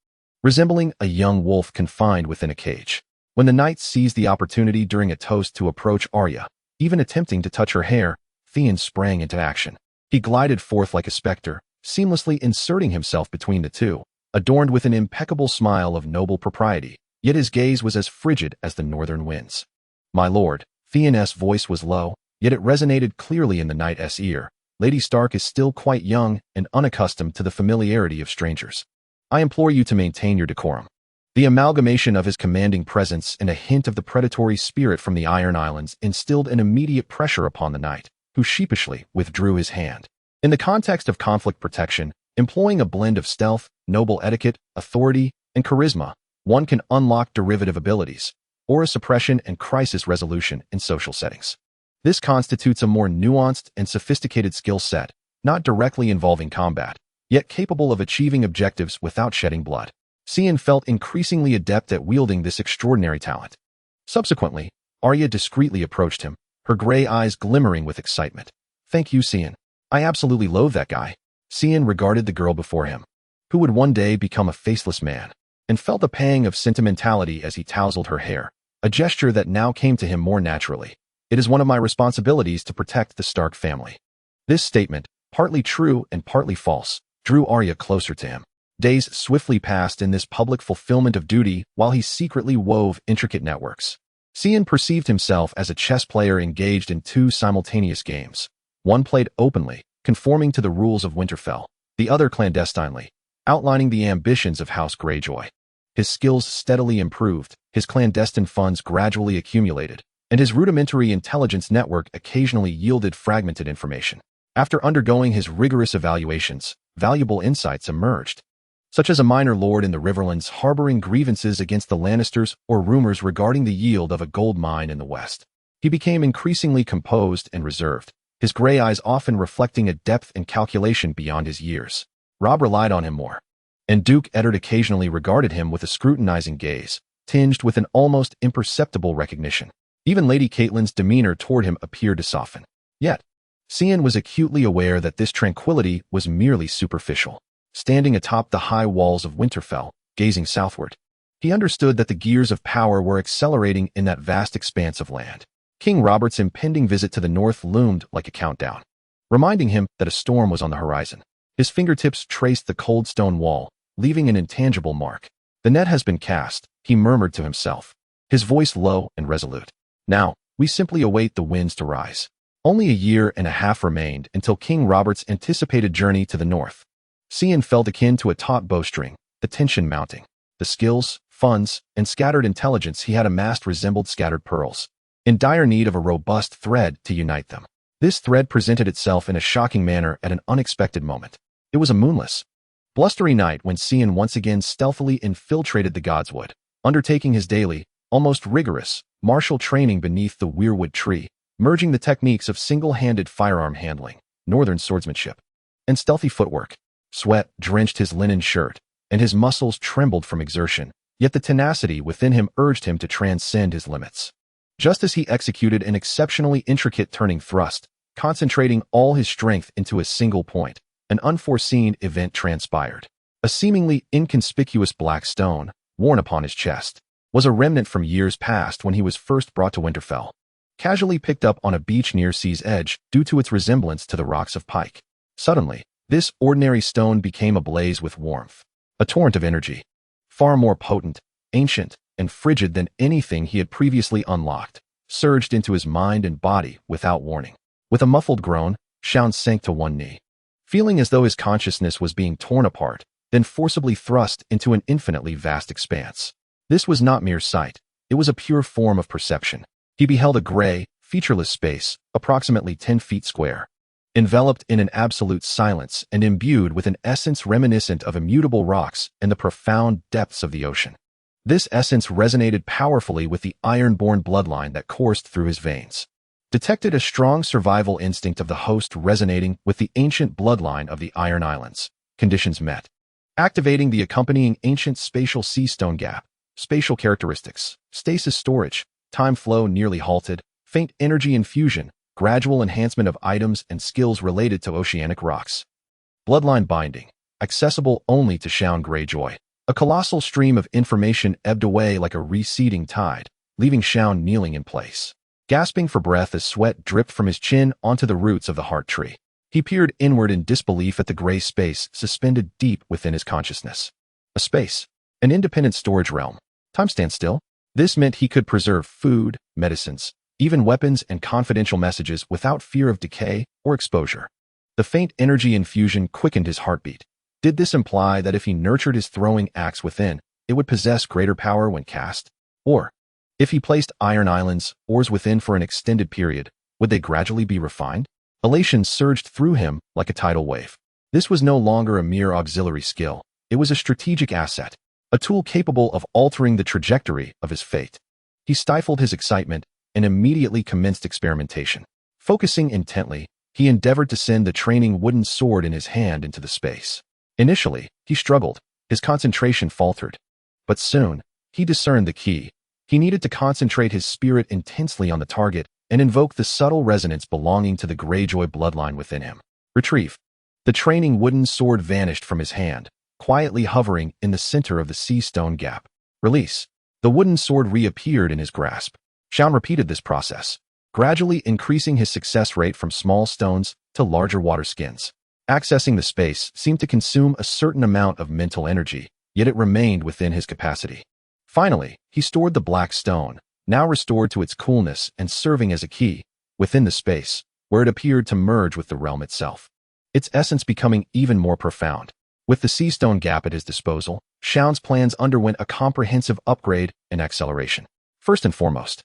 resembling a young wolf confined within a cage. When the knight seized the opportunity during a toast to approach Arya, even attempting to touch her hair, Theon sprang into action. He glided forth like a specter, seamlessly inserting himself between the two, adorned with an impeccable smile of noble propriety, yet his gaze was as frigid as the northern winds. "My lord," Theon's voice was low, yet it resonated clearly in the knight's ear. "Lady Stark is still quite young and unaccustomed to the familiarity of strangers. I implore you to maintain your decorum." The amalgamation of his commanding presence and a hint of the predatory spirit from the Iron Islands instilled an immediate pressure upon the knight, who sheepishly withdrew his hand. In the context of conflict protection, employing a blend of stealth, noble etiquette, authority, and charisma, one can unlock derivative abilities, aura suppression and crisis resolution in social settings. This constitutes a more nuanced and sophisticated skill set, not directly involving combat, yet capable of achieving objectives without shedding blood. Theon felt increasingly adept at wielding this extraordinary talent. Subsequently, Arya discreetly approached him, her gray eyes glimmering with excitement. "Thank you, Theon. I absolutely loathe that guy." Theon regarded the girl before him, who would one day become a faceless man, and felt a pang of sentimentality as he tousled her hair, a gesture that now came to him more naturally. "It is one of my responsibilities to protect the Stark family." This statement, partly true and partly false, drew Arya closer to him. Days swiftly passed in this public fulfillment of duty while he secretly wove intricate networks. Theon perceived himself as a chess player engaged in two simultaneous games. One played openly, conforming to the rules of Winterfell, the other clandestinely, outlining the ambitions of House Greyjoy. His skills steadily improved, his clandestine funds gradually accumulated, and his rudimentary intelligence network occasionally yielded fragmented information. After undergoing his rigorous evaluations, valuable insights emerged, such as a minor lord in the Riverlands harboring grievances against the Lannisters or rumors regarding the yield of a gold mine in the west. He became increasingly composed and reserved, his gray eyes often reflecting a depth and calculation beyond his years. Robb relied on him more, and Duke Eddard occasionally regarded him with a scrutinizing gaze, tinged with an almost imperceptible recognition. Even Lady Catelyn's demeanor toward him appeared to soften. Yet, Theon was acutely aware that this tranquility was merely superficial. Standing atop the high walls of Winterfell, gazing southward, he understood that the gears of power were accelerating in that vast expanse of land. King Robert's impending visit to the north loomed like a countdown, reminding him that a storm was on the horizon. His fingertips traced the cold stone wall, leaving an intangible mark. "The net has been cast," he murmured to himself, his voice low and resolute. "Now, we simply await the winds to rise." Only a year and a half remained until King Robert's anticipated journey to the north. Theon felt akin to a taut bowstring, the tension mounting. The skills, funds, and scattered intelligence he had amassed resembled scattered pearls, in dire need of a robust thread to unite them. This thread presented itself in a shocking manner at an unexpected moment. It was a moonless, blustery night when Theon once again stealthily infiltrated the Godswood, undertaking his daily, almost rigorous, martial training beneath the weirwood tree, merging the techniques of single-handed firearm handling, northern swordsmanship, and stealthy footwork. Sweat drenched his linen shirt, and his muscles trembled from exertion, yet the tenacity within him urged him to transcend his limits. Just as he executed an exceptionally intricate turning thrust, concentrating all his strength into a single point, an unforeseen event transpired. A seemingly inconspicuous black stone, worn upon his chest, was a remnant from years past when he was first brought to Winterfell. casually picked up on a beach near sea's edge due to its resemblance to the rocks of Pyke. Suddenly, this ordinary stone became ablaze with warmth. A torrent of energy, far more potent, ancient, and frigid than anything he had previously unlocked, surged into his mind and body without warning. With a muffled groan, Shaun sank to one knee, feeling as though his consciousness was being torn apart, then forcibly thrust into an infinitely vast expanse. This was not mere sight, it was a pure form of perception. He beheld a gray, featureless space, approximately 10 feet square, enveloped in an absolute silence and imbued with an essence reminiscent of immutable rocks and the profound depths of the ocean. This essence resonated powerfully with the iron-born bloodline that coursed through his veins. Detected a strong survival instinct of the host resonating with the ancient bloodline of the Iron Islands. Conditions met. Activating the accompanying ancient spatial sea stone gap. Spatial characteristics. Stasis storage. Time flow nearly halted. Faint energy infusion. Gradual enhancement of items and skills related to oceanic rocks. Bloodline binding. Accessible only to Shaun Greyjoy. A colossal stream of information ebbed away like a receding tide, leaving Shaun kneeling in place, gasping for breath as sweat dripped from his chin onto the roots of the heart tree. He peered inward in disbelief at the gray space suspended deep within his consciousness. A space, an independent storage realm. Time stand still. This meant he could preserve food, medicines, even weapons and confidential messages without fear of decay or exposure. The faint energy infusion quickened his heartbeat. Did this imply that if he nurtured his throwing axe within, it would possess greater power when cast? Or, if he placed Iron Islands ores within for an extended period, would they gradually be refined? Elation surged through him like a tidal wave. This was no longer a mere auxiliary skill. It was a strategic asset, a tool capable of altering the trajectory of his fate. He stifled his excitement and immediately commenced experimentation. Focusing intently, he endeavored to send the training wooden sword in his hand into the space. Initially, he struggled, his concentration faltered. But soon, he discerned the key. He needed to concentrate his spirit intensely on the target and invoke the subtle resonance belonging to the Greyjoy bloodline within him. Retrieve. The training wooden sword vanished from his hand, quietly hovering in the center of the sea stone gap. Release. The wooden sword reappeared in his grasp. Shaun repeated this process, gradually increasing his success rate from small stones to larger water skins. Accessing the space seemed to consume a certain amount of mental energy, yet it remained within his capacity. Finally, he stored the black stone, now restored to its coolness and serving as a key, within the space, where it appeared to merge with the realm itself, its essence becoming even more profound. With the sea stone gap at his disposal, Shaun's plans underwent a comprehensive upgrade and acceleration. First and foremost,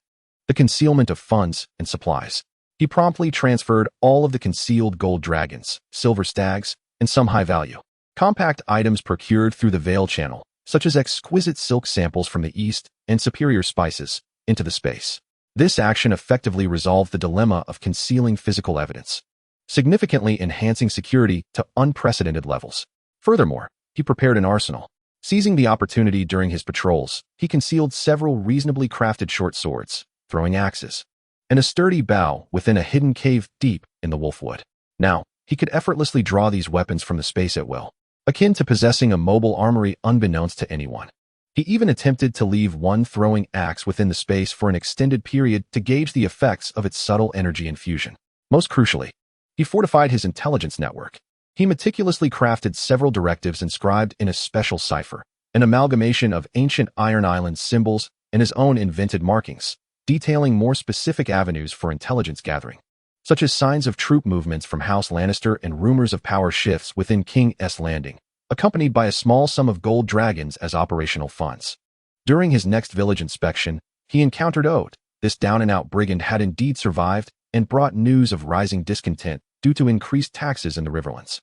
the concealment of funds and supplies. He promptly transferred all of the concealed gold dragons, silver stags, and some high-value, compact items procured through the Veil Channel, such as exquisite silk samples from the East and superior spices, into the space. This action effectively resolved the dilemma of concealing physical evidence, significantly enhancing security to unprecedented levels. Furthermore, he prepared an arsenal. Seizing the opportunity during his patrols, he concealed several reasonably crafted short swords, throwing axes, and a sturdy bow within a hidden cave deep in the wolfwood. Now, he could effortlessly draw these weapons from the space at will, akin to possessing a mobile armory unbeknownst to anyone. He even attempted to leave one throwing axe within the space for an extended period to gauge the effects of its subtle energy infusion. Most crucially, he fortified his intelligence network. He meticulously crafted several directives inscribed in a special cipher, an amalgamation of ancient Iron Island symbols and his own invented markings, detailing more specific avenues for intelligence gathering, such as signs of troop movements from House Lannister and rumors of power shifts within King's Landing, accompanied by a small sum of gold dragons as operational funds. During his next village inspection, he encountered Ode. This down-and-out brigand had indeed survived and brought news of rising discontent due to increased taxes in the Riverlands.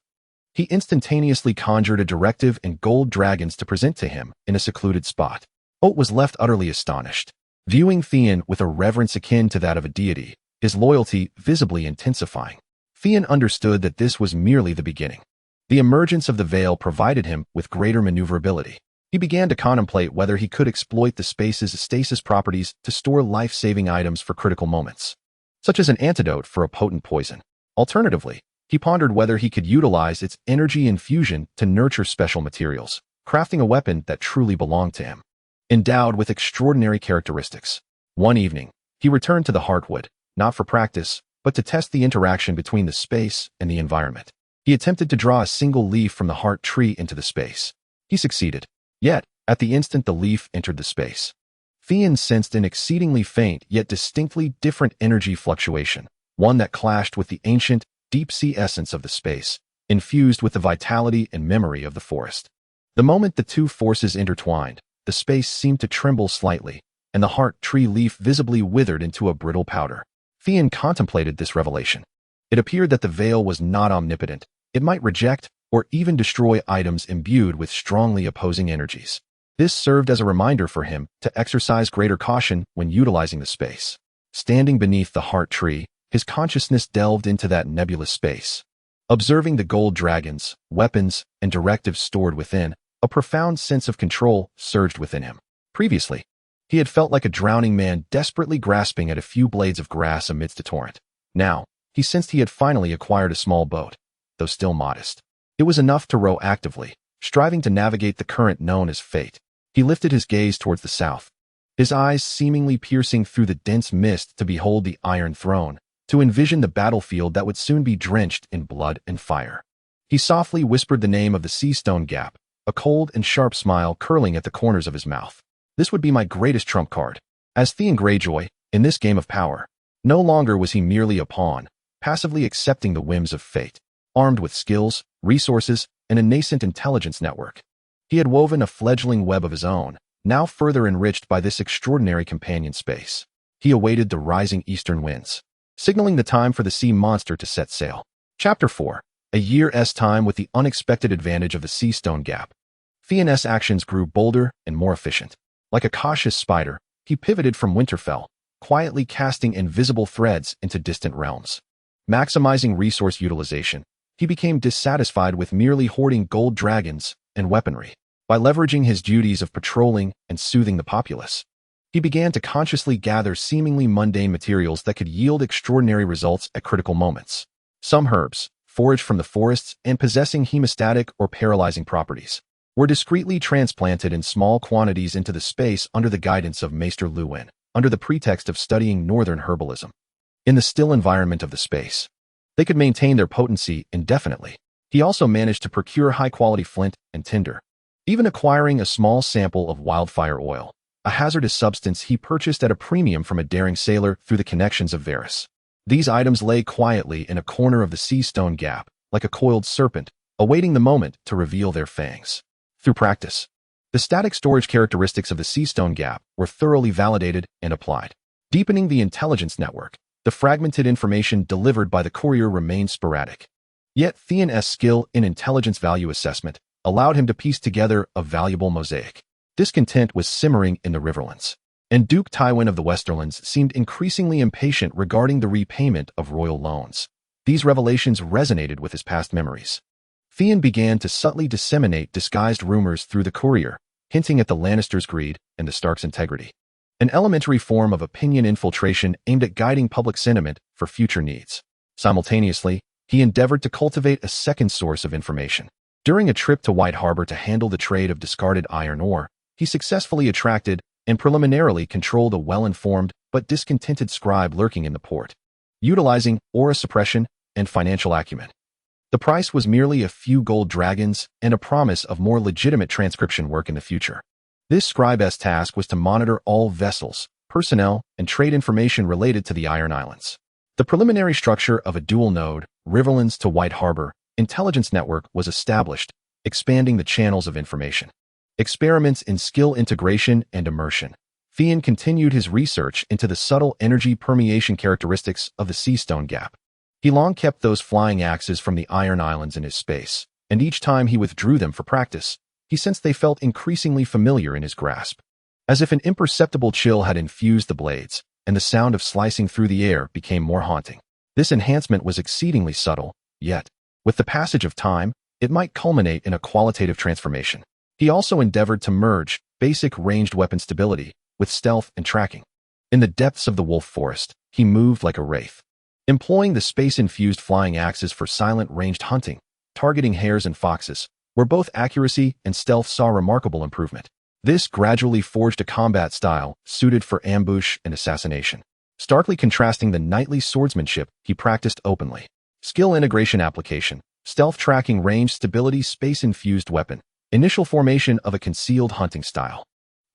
He instantaneously conjured a directive and gold dragons to present to him in a secluded spot. Ode was left utterly astonished. Viewing Theon with a reverence akin to that of a deity, his loyalty visibly intensifying, Theon understood that this was merely the beginning. The emergence of the Veil provided him with greater maneuverability. He began to contemplate whether he could exploit the space's stasis properties to store life-saving items for critical moments, such as an antidote for a potent poison. Alternatively, he pondered whether he could utilize its energy infusion to nurture special materials, crafting a weapon that truly belonged to him, endowed with extraordinary characteristics. One evening, he returned to the Heartwood, not for practice, but to test the interaction between the space and the environment. He attempted to draw a single leaf from the heart tree into the space. He succeeded. Yet, at the instant the leaf entered the space, Theon sensed an exceedingly faint yet distinctly different energy fluctuation, one that clashed with the ancient, deep-sea essence of the space, infused with the vitality and memory of the forest. The moment the two forces intertwined, the space seemed to tremble slightly, and the heart tree leaf visibly withered into a brittle powder. Theon contemplated this revelation. It appeared that the veil was not omnipotent. It might reject or even destroy items imbued with strongly opposing energies. This served as a reminder for him to exercise greater caution when utilizing the space. Standing beneath the heart tree, his consciousness delved into that nebulous space. Observing the gold dragons, weapons, and directives stored within, a profound sense of control surged within him. Previously, he had felt like a drowning man desperately grasping at a few blades of grass amidst a torrent. Now, he sensed he had finally acquired a small boat, though still modest. It was enough to row actively, striving to navigate the current known as fate. He lifted his gaze towards the south, his eyes seemingly piercing through the dense mist to behold the Iron Throne, to envision the battlefield that would soon be drenched in blood and fire. He softly whispered the name of the Seastone Gap, a cold and sharp smile curling at the corners of his mouth. This would be my greatest trump card. As Theon Greyjoy, in this game of power, no longer was he merely a pawn, passively accepting the whims of fate. Armed with skills, resources, and a nascent intelligence network, he had woven a fledgling web of his own, now further enriched by this extraordinary companion space. He awaited the rising eastern winds, signaling the time for the sea monster to set sail. Chapter 4. A year's time with the unexpected advantage of the Seastone Gap. Theon's actions grew bolder and more efficient. Like a cautious spider, he pivoted from Winterfell, quietly casting invisible threads into distant realms. Maximizing resource utilization, he became dissatisfied with merely hoarding gold dragons and weaponry. By leveraging his duties of patrolling and soothing the populace, he began to consciously gather seemingly mundane materials that could yield extraordinary results at critical moments. Some herbs, foraged from the forests and possessing hemostatic or paralyzing properties, were discreetly transplanted in small quantities into the space under the guidance of Maester Luwin, under the pretext of studying northern herbalism. In the still environment of the space, they could maintain their potency indefinitely. He also managed to procure high-quality flint and tinder, even acquiring a small sample of wildfire oil, a hazardous substance he purchased at a premium from a daring sailor through the connections of Varys. These items lay quietly in a corner of the Seastone Gap, like a coiled serpent, awaiting the moment to reveal their fangs. Through practice, the static storage characteristics of the Seastone Gap were thoroughly validated and applied. Deepening the intelligence network, the fragmented information delivered by the courier remained sporadic. Yet Theon's skill in intelligence value assessment allowed him to piece together a valuable mosaic. Discontent was simmering in the Riverlands, and Duke Tywin of the Westerlands seemed increasingly impatient regarding the repayment of royal loans. These revelations resonated with his past memories. Theon began to subtly disseminate disguised rumors through the courier, hinting at the Lannisters' greed and the Starks' integrity. An elementary form of opinion infiltration aimed at guiding public sentiment for future needs. Simultaneously, he endeavored to cultivate a second source of information. During a trip to White Harbor to handle the trade of discarded iron ore, he successfully attracted and preliminarily controlled a well-informed but discontented scribe lurking in the port. Utilizing aura suppression and financial acumen, the price was merely a few gold dragons and a promise of more legitimate transcription work in the future. This scribe's task was to monitor all vessels, personnel, and trade information related to the Iron Islands. The preliminary structure of a dual-node, Riverlands to White Harbor, intelligence network was established, expanding the channels of information. Experiments in skill integration and immersion. Theon continued his research into the subtle energy permeation characteristics of the Seastone Gap. He long kept those flying axes from the Iron Islands in his space, and each time he withdrew them for practice, he sensed they felt increasingly familiar in his grasp. As if an imperceptible chill had infused the blades, and the sound of slicing through the air became more haunting. This enhancement was exceedingly subtle, yet, with the passage of time, it might culminate in a qualitative transformation. He also endeavored to merge basic ranged weapon stability with stealth and tracking. In the depths of the wolf forest, he moved like a wraith, employing the space-infused flying axes for silent ranged hunting, targeting hares and foxes, where both accuracy and stealth saw remarkable improvement. This gradually forged a combat style suited for ambush and assassination. starkly contrasting the knightly swordsmanship he practiced openly. Skill integration application, stealth tracking, range stability, space-infused weapon, initial formation of a concealed hunting style.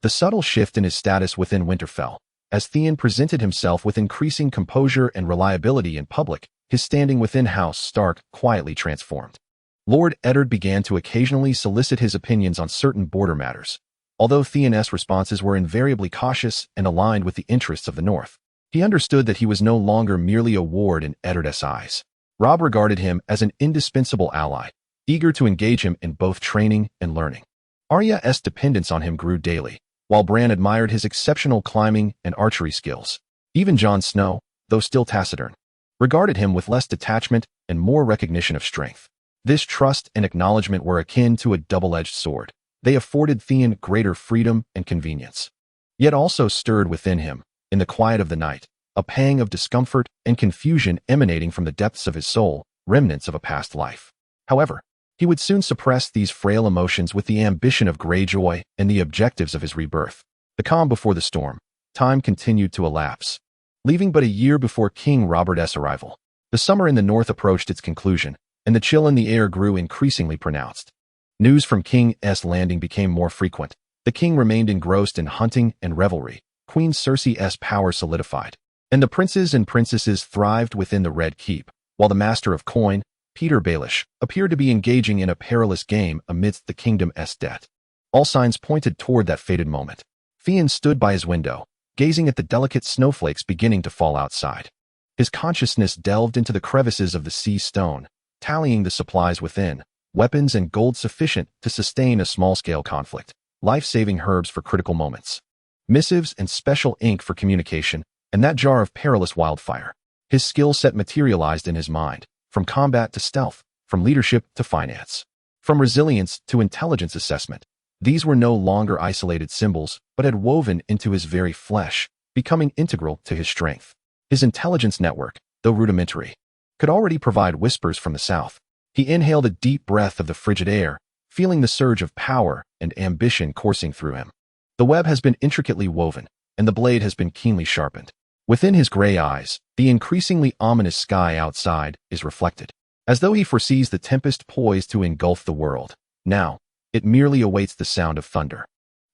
The subtle shift in his status within Winterfell, as Theon presented himself with increasing composure and reliability in public, his standing within House Stark quietly transformed. Lord Eddard began to occasionally solicit his opinions on certain border matters. Although Theon's responses were invariably cautious and aligned with the interests of the North, he understood that he was no longer merely a ward in Eddard's eyes. Robb regarded him as an indispensable ally, eager to engage him in both training and learning. Arya's dependence on him grew daily, while Bran admired his exceptional climbing and archery skills. Even Jon Snow, though still taciturn, regarded him with less detachment and more recognition of strength. This trust and acknowledgement were akin to a double-edged sword. They afforded Theon greater freedom and convenience, yet also stirred within him, in the quiet of the night, a pang of discomfort and confusion emanating from the depths of his soul, remnants of a past life. However, he would soon suppress these frail emotions with the ambition of Greyjoy and the objectives of his rebirth. The calm before the storm, time continued to elapse, leaving but a year before King Robert's arrival. The summer in the north approached its conclusion, and the chill in the air grew increasingly pronounced. News from King's Landing became more frequent. The king remained engrossed in hunting and revelry. Queen Cersei's power solidified, and the princes and princesses thrived within the Red Keep, while the Master of Coin, Peter Baelish, appeared to be engaging in a perilous game amidst the kingdom's debt. All signs pointed toward that fated moment. Theon stood by his window, gazing at the delicate snowflakes beginning to fall outside. His consciousness delved into the crevices of the sea stone, tallying the supplies within, weapons and gold sufficient to sustain a small-scale conflict, life-saving herbs for critical moments, missives and special ink for communication, and that jar of perilous wildfire. His skill set materialized in his mind, from combat to stealth, from leadership to finance, from resilience to intelligence assessment. These were no longer isolated symbols, but had woven into his very flesh, becoming integral to his strength. His intelligence network, though rudimentary, could already provide whispers from the south. He inhaled a deep breath of the frigid air, feeling the surge of power and ambition coursing through him. The web has been intricately woven, and the blade has been keenly sharpened. Within his gray eyes, the increasingly ominous sky outside is reflected, as though he foresees the tempest poised to engulf the world. Now, it merely awaits the sound of thunder.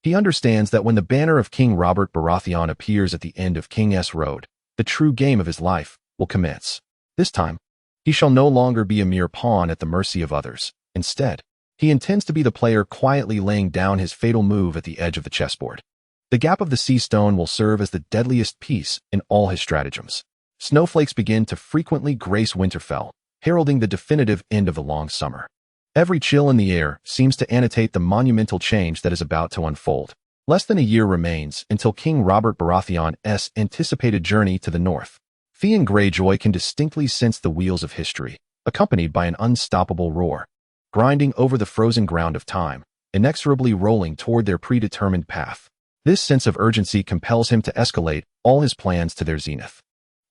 He understands that when the banner of King Robert Baratheon appears at the end of King's Road, the true game of his life will commence. This time, he shall no longer be a mere pawn at the mercy of others. Instead, he intends to be the player quietly laying down his fatal move at the edge of the chessboard. The gap of the sea stone will serve as the deadliest piece in all his stratagems. Snowflakes begin to frequently grace Winterfell, heralding the definitive end of the long summer. Every chill in the air seems to annotate the monumental change that is about to unfold. Less than a year remains until King Robert Baratheon's anticipated journey to the north. Theon Greyjoy can distinctly sense the wheels of history, accompanied by an unstoppable roar, grinding over the frozen ground of time, inexorably rolling toward their predetermined path. This sense of urgency compels him to escalate all his plans to their zenith.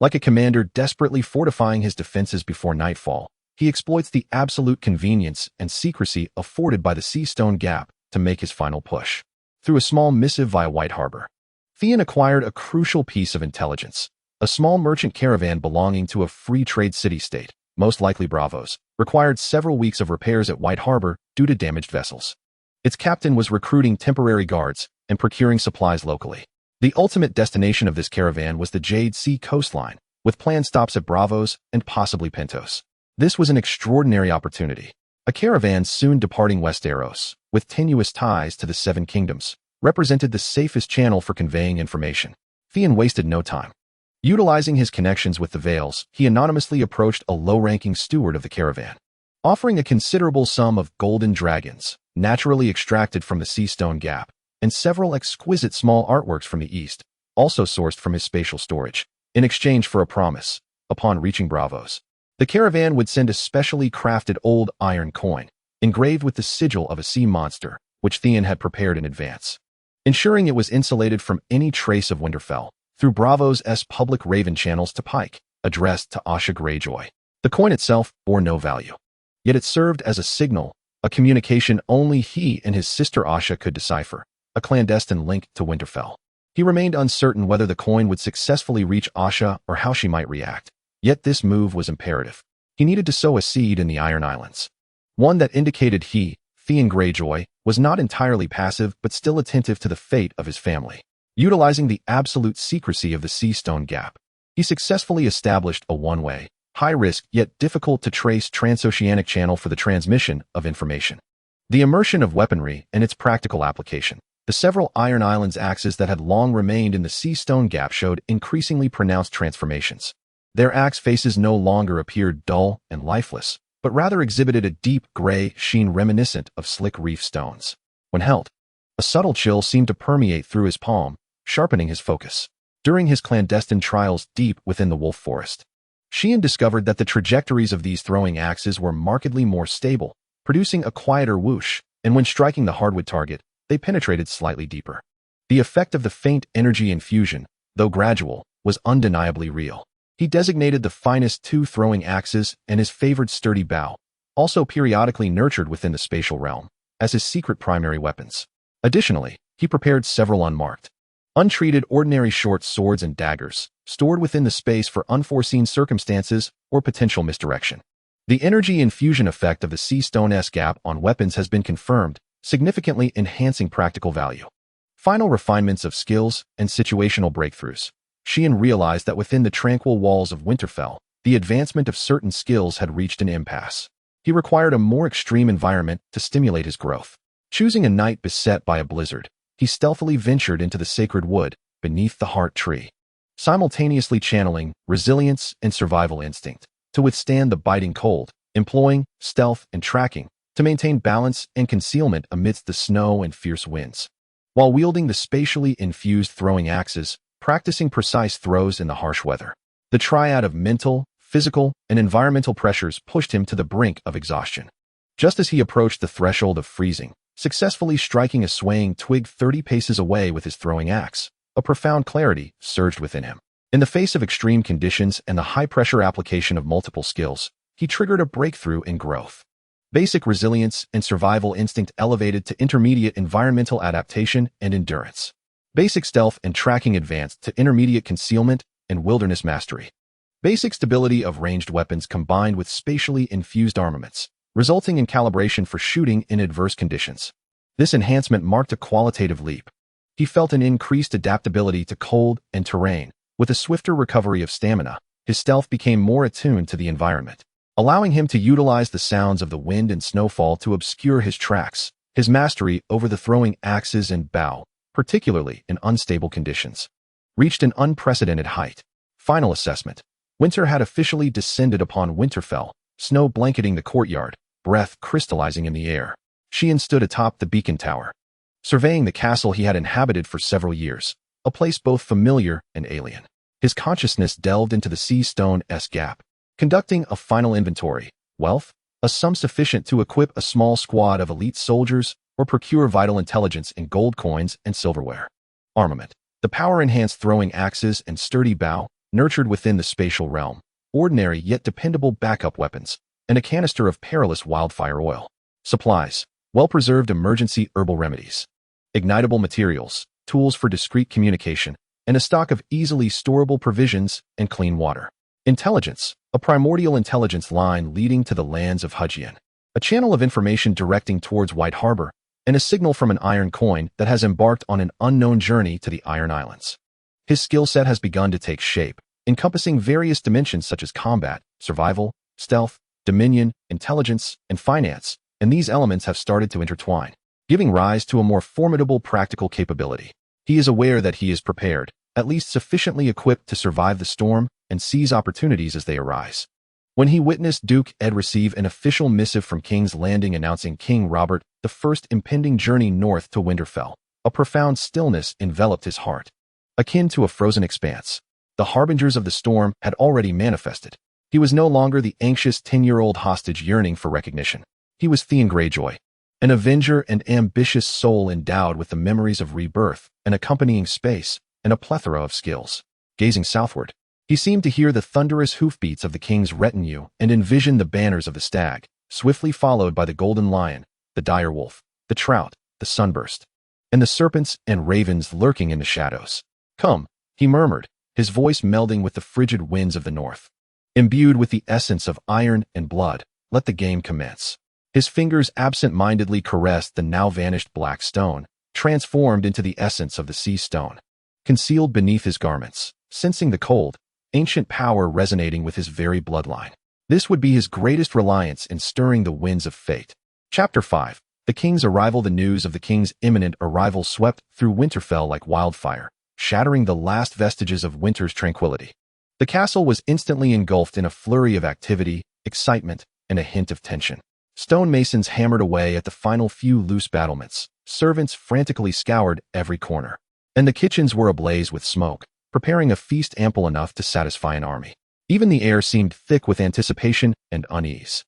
Like a commander desperately fortifying his defenses before nightfall, he exploits the absolute convenience and secrecy afforded by the sea stone gap to make his final push. Through a small missive via White Harbor, Theon acquired a crucial piece of intelligence. A small merchant caravan belonging to a free trade city-state, most likely Braavos, required several weeks of repairs at White Harbor due to damaged vessels. Its captain was recruiting temporary guards and procuring supplies locally. The ultimate destination of this caravan was the Jade Sea coastline, with planned stops at Braavos and possibly Pentos. This was an extraordinary opportunity. A caravan soon departing Westeros, with tenuous ties to the Seven Kingdoms, represented the safest channel for conveying information. Theon wasted no time. Utilizing his connections with the Vales, he anonymously approached a low-ranking steward of the caravan, offering a considerable sum of golden dragons, naturally extracted from the sea stone gap, and several exquisite small artworks from the east, also sourced from his spatial storage, in exchange for a promise. Upon reaching Braavos, the caravan would send a specially crafted old iron coin, engraved with the sigil of a sea monster, which Theon had prepared in advance, ensuring it was insulated from any trace of Winterfell. Through Braavos' public raven channels to Pyke, addressed to Asha Greyjoy. The coin itself bore no value, yet it served as a signal, a communication only he and his sister Asha could decipher, a clandestine link to Winterfell. He remained uncertain whether the coin would successfully reach Asha or how she might react. Yet this move was imperative. He needed to sow a seed in the Iron Islands. One that indicated he, Theon Greyjoy, was not entirely passive but still attentive to the fate of his family. Utilizing the absolute secrecy of the Sea Stone Gap, he successfully established a one-way, high-risk yet difficult-to-trace transoceanic channel for the transmission of information. The immersion of weaponry and its practical application. The several Iron Islands axes that had long remained in the Sea Stone Gap showed increasingly pronounced transformations. Their axe faces no longer appeared dull and lifeless, but rather exhibited a deep gray sheen reminiscent of slick reef stones. When held, a subtle chill seemed to permeate through his palm, sharpening his focus. During his clandestine trials deep within the wolf forest, Sheehan discovered that the trajectories of these throwing axes were markedly more stable, producing a quieter whoosh, and when striking the hardwood target, they penetrated slightly deeper. The effect of the faint energy infusion, though gradual, was undeniably real. He designated the finest two throwing axes and his favored sturdy bow, also periodically nurtured within the spatial realm, as his secret primary weapons. Additionally, he prepared several unmarked, untreated ordinary short swords and daggers, stored within the space for unforeseen circumstances or potential misdirection. The energy infusion effect of the Sea Stone's gap on weapons has been confirmed, significantly enhancing practical value. Final refinements of skills and situational breakthroughs. Sheehan realized that within the tranquil walls of Winterfell, the advancement of certain skills had reached an impasse. He required a more extreme environment to stimulate his growth. Choosing a night beset by a blizzard, he stealthily ventured into the sacred wood beneath the heart tree, simultaneously channeling resilience and survival instinct to withstand the biting cold, employing stealth and tracking to maintain balance and concealment amidst the snow and fierce winds. While wielding the spatially infused throwing axes, practicing precise throws in the harsh weather. The triad of mental, physical, and environmental pressures pushed him to the brink of exhaustion. Just as he approached the threshold of freezing, successfully striking a swaying twig 30 paces away with his throwing axe, a profound clarity surged within him. In the face of extreme conditions and the high-pressure application of multiple skills, he triggered a breakthrough in growth. Basic resilience and survival instinct elevated to intermediate environmental adaptation and endurance. Basic stealth and tracking advanced to intermediate concealment and wilderness mastery. Basic stability of ranged weapons combined with spatially infused armaments, resulting in calibration for shooting in adverse conditions. This enhancement marked a qualitative leap. He felt an increased adaptability to cold and terrain. With a swifter recovery of stamina, his stealth became more attuned to the environment, allowing him to utilize the sounds of the wind and snowfall to obscure his tracks. His mastery over the throwing axes and bow, particularly in unstable conditions, reached an unprecedented height. Final assessment. Winter had officially descended upon Winterfell, snow blanketing the courtyard, breath crystallizing in the air. Sheehan stood atop the beacon tower, surveying the castle he had inhabited for several years, a place both familiar and alien. His consciousness delved into the Sea Stone's gap, conducting a final inventory. Wealth, a sum sufficient to equip a small squad of elite soldiers or procure vital intelligence in gold coins and silverware. Armament, the power-enhanced throwing axes and sturdy bow, nurtured within the spatial realm, ordinary yet dependable backup weapons, and a canister of perilous wildfire oil. Supplies, well-preserved emergency herbal remedies, ignitable materials, tools for discreet communication, and a stock of easily storable provisions and clean water. Intelligence, a primordial intelligence line leading to the lands of Hudgian, a channel of information directing towards White Harbor, and a signal from an iron coin that has embarked on an unknown journey to the Iron Islands. His skill set has begun to take shape, encompassing various dimensions such as combat, survival, stealth, dominion, intelligence, and finance, and these elements have started to intertwine, giving rise to a more formidable practical capability. He is aware that he is prepared, at least sufficiently equipped to survive the storm and seize opportunities as they arise. When he witnessed Duke Ed receive an official missive from King's Landing announcing King Robert I's impending journey north to Winterfell, a profound stillness enveloped his heart. Akin to a frozen expanse, the harbingers of the storm had already manifested. He was no longer the anxious 10-year-old hostage yearning for recognition. He was Theon Greyjoy, an avenger and ambitious soul endowed with the memories of rebirth, an accompanying space, and a plethora of skills. Gazing southward, he seemed to hear the thunderous hoofbeats of the king's retinue and envision the banners of the stag, swiftly followed by the golden lion, the dire wolf, the trout, the sunburst. and the serpents and ravens lurking in the shadows. "Come," he murmured, his voice melding with the frigid winds of the north. Imbued with the essence of iron and blood, let the game commence. His fingers absent-mindedly caressed the now-vanished black stone, transformed into the essence of the sea stone. Concealed beneath his garments, sensing the cold, ancient power resonating with his very bloodline. This would be his greatest reliance in stirring the winds of fate. Chapter 5. The King's Arrival. The news of the King's imminent arrival swept through Winterfell like wildfire, shattering the last vestiges of winter's tranquility. The castle was instantly engulfed in a flurry of activity, excitement, and a hint of tension. Stonemasons hammered away at the final few loose battlements, servants frantically scoured every corner, and the kitchens were ablaze with smoke, preparing a feast ample enough to satisfy an army. Even the air seemed thick with anticipation and unease.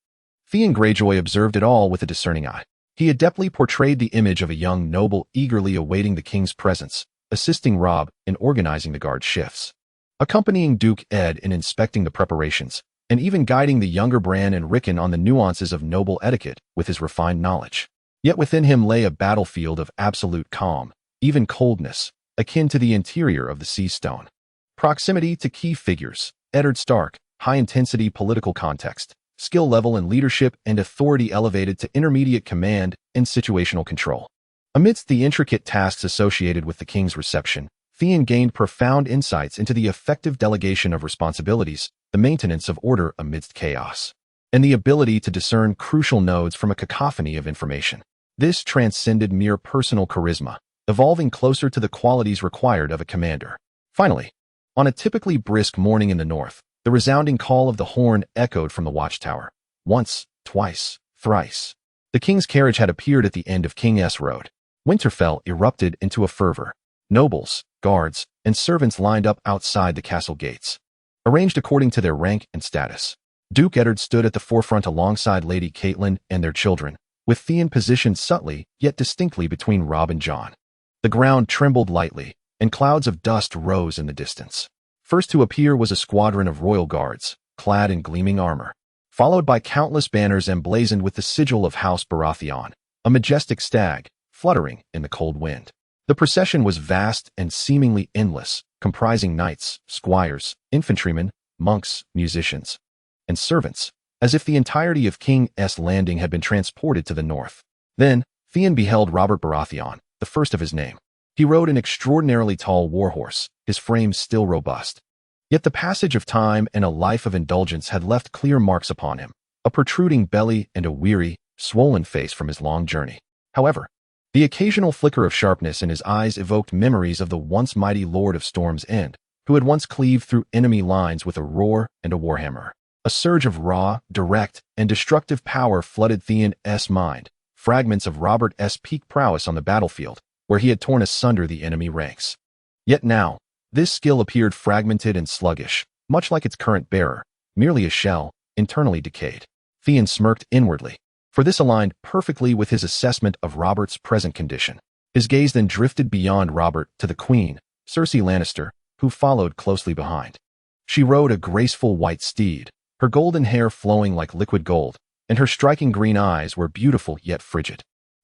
Theon Greyjoy observed it all with a discerning eye. He adeptly portrayed the image of a young noble eagerly awaiting the king's presence, assisting Robb in organizing the guard shifts, accompanying Duke Ed in inspecting the preparations, and even guiding the younger Bran and Rickon on the nuances of noble etiquette with his refined knowledge. Yet within him lay a battlefield of absolute calm, even coldness, akin to the interior of the sea stone. Proximity to key figures, Eddard Stark, high-intensity political context, skill level and leadership and authority elevated to intermediate command and situational control. Amidst the intricate tasks associated with the king's reception, Theon gained profound insights into the effective delegation of responsibilities, the maintenance of order amidst chaos, and the ability to discern crucial nodes from a cacophony of information. This transcended mere personal charisma, evolving closer to the qualities required of a commander. Finally, on a typically brisk morning in the north, the resounding call of the horn echoed from the watchtower. Once, twice, thrice. The king's carriage had appeared at the end of King S Road. Winterfell erupted into a fervor. Nobles, guards, and servants lined up outside the castle gates, arranged according to their rank and status. Duke Eddard stood at the forefront alongside Lady Catelyn and their children, with Theon positioned subtly yet distinctly between Robb and Jon. The ground trembled lightly, and clouds of dust rose in the distance. First to appear was a squadron of royal guards, clad in gleaming armor, followed by countless banners emblazoned with the sigil of House Baratheon, a majestic stag, fluttering in the cold wind. The procession was vast and seemingly endless, comprising knights, squires, infantrymen, monks, musicians, and servants, as if the entirety of King S Landing had been transported to the north. Then, Theon beheld Robert Baratheon, the first of his name. He rode an extraordinarily tall warhorse, his frame still robust. Yet the passage of time and a life of indulgence had left clear marks upon him, a protruding belly and a weary, swollen face from his long journey. However, the occasional flicker of sharpness in his eyes evoked memories of the once mighty Lord of Storm's End, who had once cleaved through enemy lines with a roar and a warhammer. A surge of raw, direct, and destructive power flooded Theon's mind, fragments of Robert's peak prowess on the battlefield, where he had torn asunder the enemy ranks. Yet now, this skill appeared fragmented and sluggish, much like its current bearer, merely a shell, internally decayed. Theon smirked inwardly, for this aligned perfectly with his assessment of Robert's present condition. His gaze then drifted beyond Robert to the Queen, Cersei Lannister, who followed closely behind. She rode a graceful white steed, her golden hair flowing like liquid gold, and her striking green eyes were beautiful yet frigid.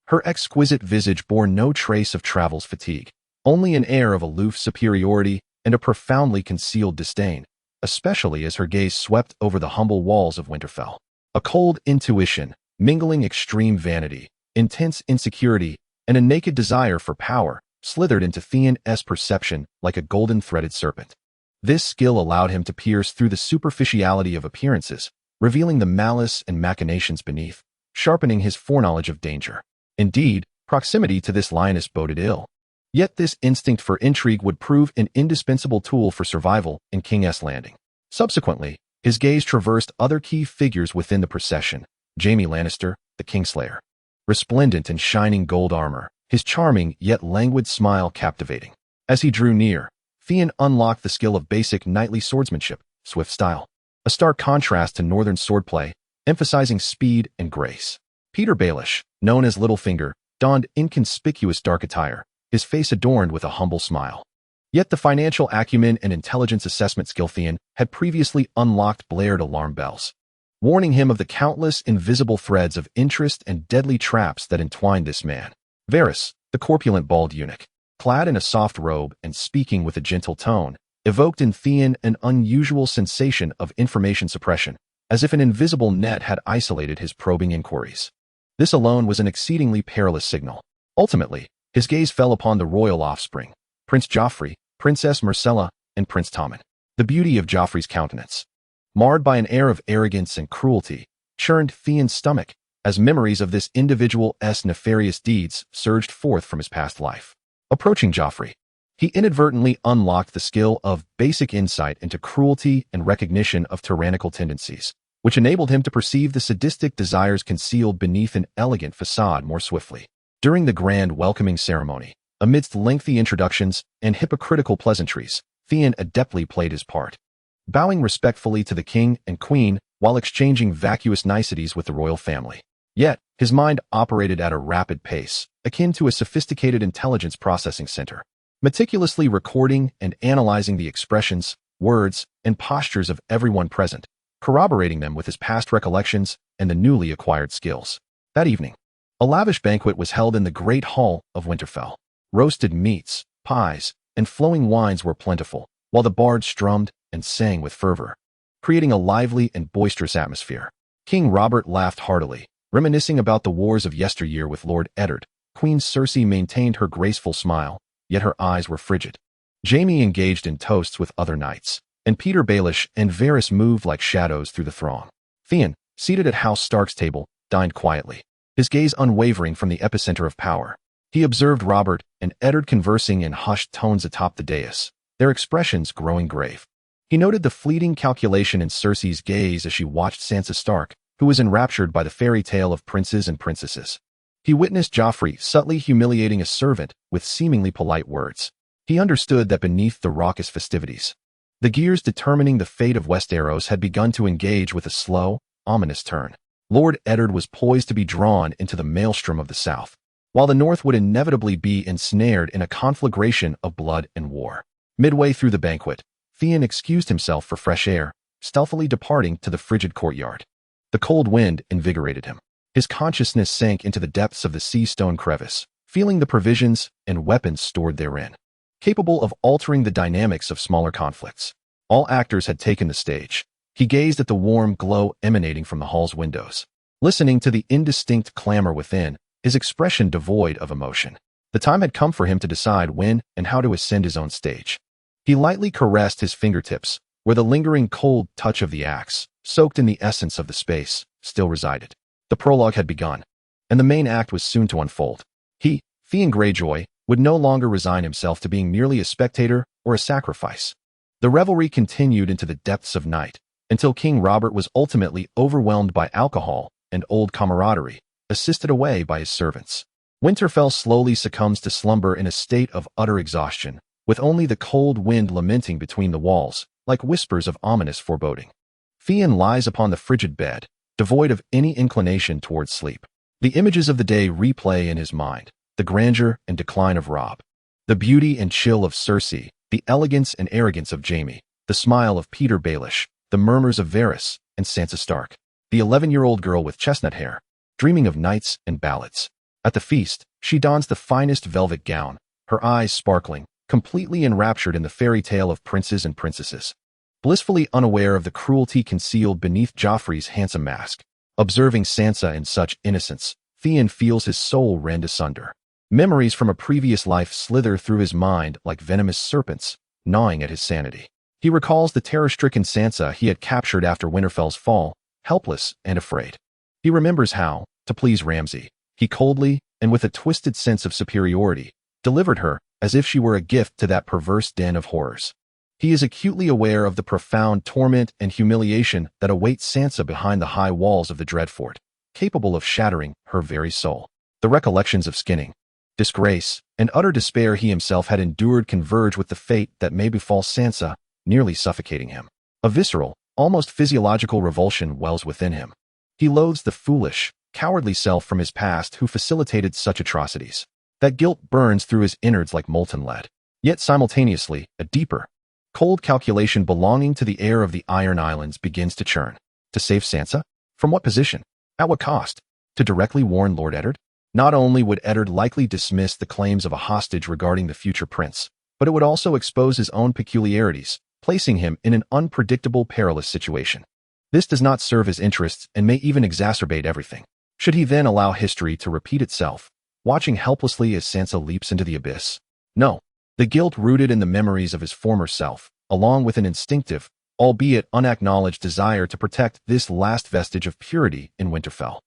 Her exquisite visage bore no trace of travel's fatigue, only an air of aloof superiority and a profoundly concealed disdain, especially as her gaze swept over the humble walls of Winterfell. A cold intuition, mingling extreme vanity, intense insecurity, and a naked desire for power, slithered into Theon's perception like a golden-threaded serpent. This skill allowed him to pierce through the superficiality of appearances, revealing the malice and machinations beneath, sharpening his foreknowledge of danger. Indeed, proximity to this lioness boded ill. Yet this instinct for intrigue would prove an indispensable tool for survival in King's Landing. Subsequently, his gaze traversed other key figures within the procession. Jaime Lannister, the Kingslayer. Resplendent in shining gold armor, his charming yet languid smile captivating. As he drew near, Theon unlocked the skill of basic knightly swordsmanship, swift style, a stark contrast to northern swordplay, emphasizing speed and grace. Peter Baelish, known as Littlefinger, donned inconspicuous dark attire, his face adorned with a humble smile. Yet the financial acumen and intelligence assessment skill Theon had previously unlocked blared alarm bells, warning him of the countless invisible threads of interest and deadly traps that entwined this man. Varys, The corpulent bald eunuch, clad in a soft robe and speaking with a gentle tone, evoked in Theon an unusual sensation of information suppression, as if an invisible net had isolated his probing inquiries. This alone was an exceedingly perilous signal. Ultimately, his gaze fell upon the royal offspring, Prince Joffrey, Princess Myrcella, and Prince Tommen. The beauty of Joffrey's countenance, marred by an air of arrogance and cruelty, churned Theon's stomach as memories of this individual's nefarious deeds surged forth from his past life. Approaching Joffrey, he inadvertently unlocked the skill of basic insight into cruelty and recognition of tyrannical tendencies, which enabled him to perceive the sadistic desires concealed beneath an elegant facade more swiftly. During the grand welcoming ceremony, amidst lengthy introductions and hypocritical pleasantries, Theon adeptly played his part, bowing respectfully to the king and queen while exchanging vacuous niceties with the royal family. Yet, his mind operated at a rapid pace, akin to a sophisticated intelligence processing center, meticulously recording and analyzing the expressions, words, and postures of everyone present, corroborating them with his past recollections and the newly acquired skills. That evening, a lavish banquet was held in the great hall of Winterfell. Roasted meats, pies, and flowing wines were plentiful, while the bards strummed and sang with fervor, creating a lively and boisterous atmosphere. King Robert laughed heartily, reminiscing about the wars of yesteryear with Lord Eddard. Queen Cersei maintained her graceful smile, yet her eyes were frigid. Jaime engaged in toasts with other knights, and Peter Baelish and Varys moved like shadows through the throng. Theon, seated at House Stark's table, dined quietly, his gaze unwavering from the epicenter of power. He observed Robert and Eddard conversing in hushed tones atop the dais, their expressions growing grave. He noted the fleeting calculation in Cersei's gaze as she watched Sansa Stark, who was enraptured by the fairy tale of princes and princesses. He witnessed Joffrey subtly humiliating a servant with seemingly polite words. He understood that beneath the raucous festivities, the gears determining the fate of Westeros had begun to engage with a slow, ominous turn. Lord Eddard was poised to be drawn into the maelstrom of the South, while the North would inevitably be ensnared in a conflagration of blood and war. Midway through the banquet, Theon excused himself for fresh air, stealthily departing to the frigid courtyard. The cold wind invigorated him. His consciousness sank into the depths of the sea-stone crevice, feeling the provisions and weapons stored therein, capable of altering the dynamics of smaller conflicts. All actors had taken the stage. He gazed at the warm glow emanating from the hall's windows, listening to the indistinct clamor within, his expression devoid of emotion. The time had come for him to decide when and how to ascend his own stage. He lightly caressed his fingertips, where the lingering cold touch of the axe, soaked in the essence of the space, still resided. The prologue had begun, and the main act was soon to unfold. He, Theon Greyjoy, would no longer resign himself to being merely a spectator or a sacrifice. The revelry continued into the depths of night, until King Robert was ultimately overwhelmed by alcohol and old camaraderie, assisted away by his servants. Winterfell slowly succumbs to slumber in a state of utter exhaustion, with only the cold wind lamenting between the walls, like whispers of ominous foreboding. Theon lies upon the frigid bed, devoid of any inclination towards sleep. The images of the day replay in his mind, the grandeur and decline of Robb, the beauty and chill of Cersei, the elegance and arrogance of Jaime, the smile of Peter Baelish, the murmurs of Varys and Sansa Stark, the 11-year-old girl with chestnut hair, dreaming of knights and ballads. At the feast, she dons the finest velvet gown, her eyes sparkling, completely enraptured in the fairy tale of princes and princesses. Blissfully unaware of the cruelty concealed beneath Joffrey's handsome mask, observing Sansa in such innocence, Theon feels his soul rend asunder. Memories from a previous life slither through his mind like venomous serpents, gnawing at his sanity. He recalls the terror-stricken Sansa he had captured after Winterfell's fall, helpless and afraid. He remembers how, to please Ramsay, he coldly, and with a twisted sense of superiority, delivered her as if she were a gift to that perverse den of horrors. He is acutely aware of the profound torment and humiliation that awaits Sansa behind the high walls of the Dreadfort, capable of shattering her very soul. The recollections of skinning, disgrace, and utter despair he himself had endured converge with the fate that may befall Sansa, nearly suffocating him. A visceral, almost physiological revulsion wells within him. He loathes the foolish, cowardly self from his past who facilitated such atrocities. That guilt burns through his innards like molten lead. Yet simultaneously, a deeper, cold calculation belonging to the heir of the Iron Islands begins to churn. To save Sansa? From what position? At what cost? To directly warn Lord Eddard? Not only would Eddard likely dismiss the claims of a hostage regarding the future prince, but it would also expose his own peculiarities, placing him in an unpredictable, perilous situation. This does not serve his interests and may even exacerbate everything. Should he then allow history to repeat itself, watching helplessly as Sansa leaps into the abyss? No. The guilt rooted in the memories of his former self, along with an instinctive, albeit unacknowledged desire to protect this last vestige of purity in Winterfell,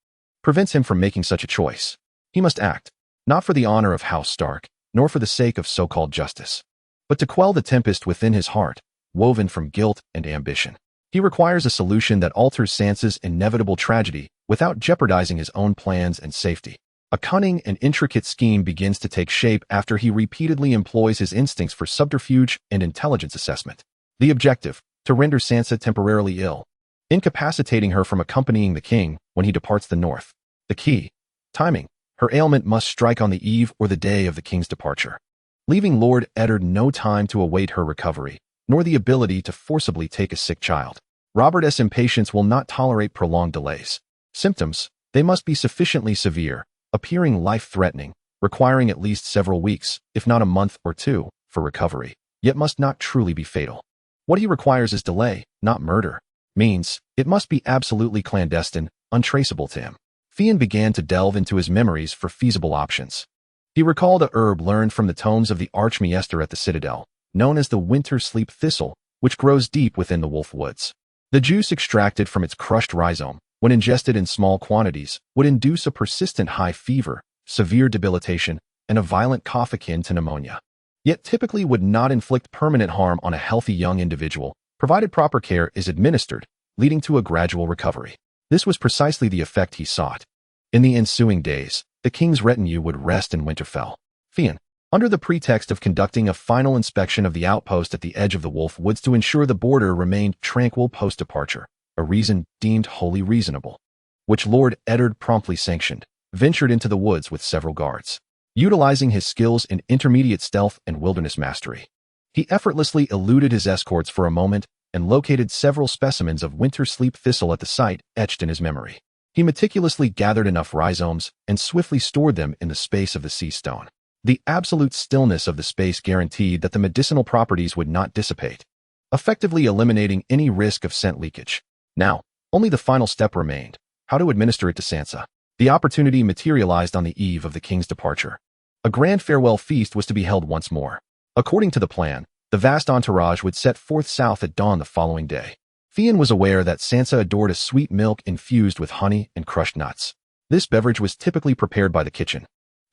prevents him from making such a choice. He must act, not for the honor of House Stark, nor for the sake of so-called justice, but to quell the tempest within his heart, woven from guilt and ambition. He requires a solution that alters Sansa's inevitable tragedy without jeopardizing his own plans and safety. A cunning and intricate scheme begins to take shape after he repeatedly employs his instincts for subterfuge and intelligence assessment. The objective: to render Sansa temporarily ill, incapacitating her from accompanying the king when he departs the north. The key: timing. Her ailment must strike on the eve or the day of the king's departure, leaving Lord Eddard no time to await her recovery, nor the ability to forcibly take a sick child. Robert's impatience will not tolerate prolonged delays. Symptoms: they must be sufficiently severe, appearing life-threatening, requiring at least several weeks, if not a month or two, for recovery, yet must not truly be fatal. What he requires is delay, not murder. Means: it must be absolutely clandestine, untraceable to him. Theon began to delve into his memories for feasible options. He recalled a herb learned from the tomes of the Archmaester at the Citadel, known as the winter sleep thistle, which grows deep within the wolf woods. The juice extracted from its crushed rhizome, when ingested in small quantities, would induce a persistent high fever, severe debilitation, and a violent cough akin to pneumonia. Yet typically would not inflict permanent harm on a healthy young individual, provided proper care is administered, leading to a gradual recovery. This was precisely the effect he sought. In the ensuing days, the king's retinue would rest in Winterfell. Theon, under the pretext of conducting a final inspection of the outpost at the edge of the Wolf Woods to ensure the border remained tranquil post-departure, a reason deemed wholly reasonable, which Lord Eddard promptly sanctioned, ventured into the woods with several guards. Utilizing his skills in intermediate stealth and wilderness mastery, he effortlessly eluded his escorts for a moment and located several specimens of winter sleep thistle at the site etched in his memory. He meticulously gathered enough rhizomes and swiftly stored them in the space of the sea stone. The absolute stillness of the space guaranteed that the medicinal properties would not dissipate, effectively eliminating any risk of scent leakage. Now, only the final step remained: how to administer it to Sansa. The opportunity materialized on the eve of the king's departure. A grand farewell feast was to be held once more. According to the plan, the vast entourage would set forth south at dawn the following day. Theon was aware that Sansa adored a sweet milk infused with honey and crushed nuts. This beverage was typically prepared by the kitchen.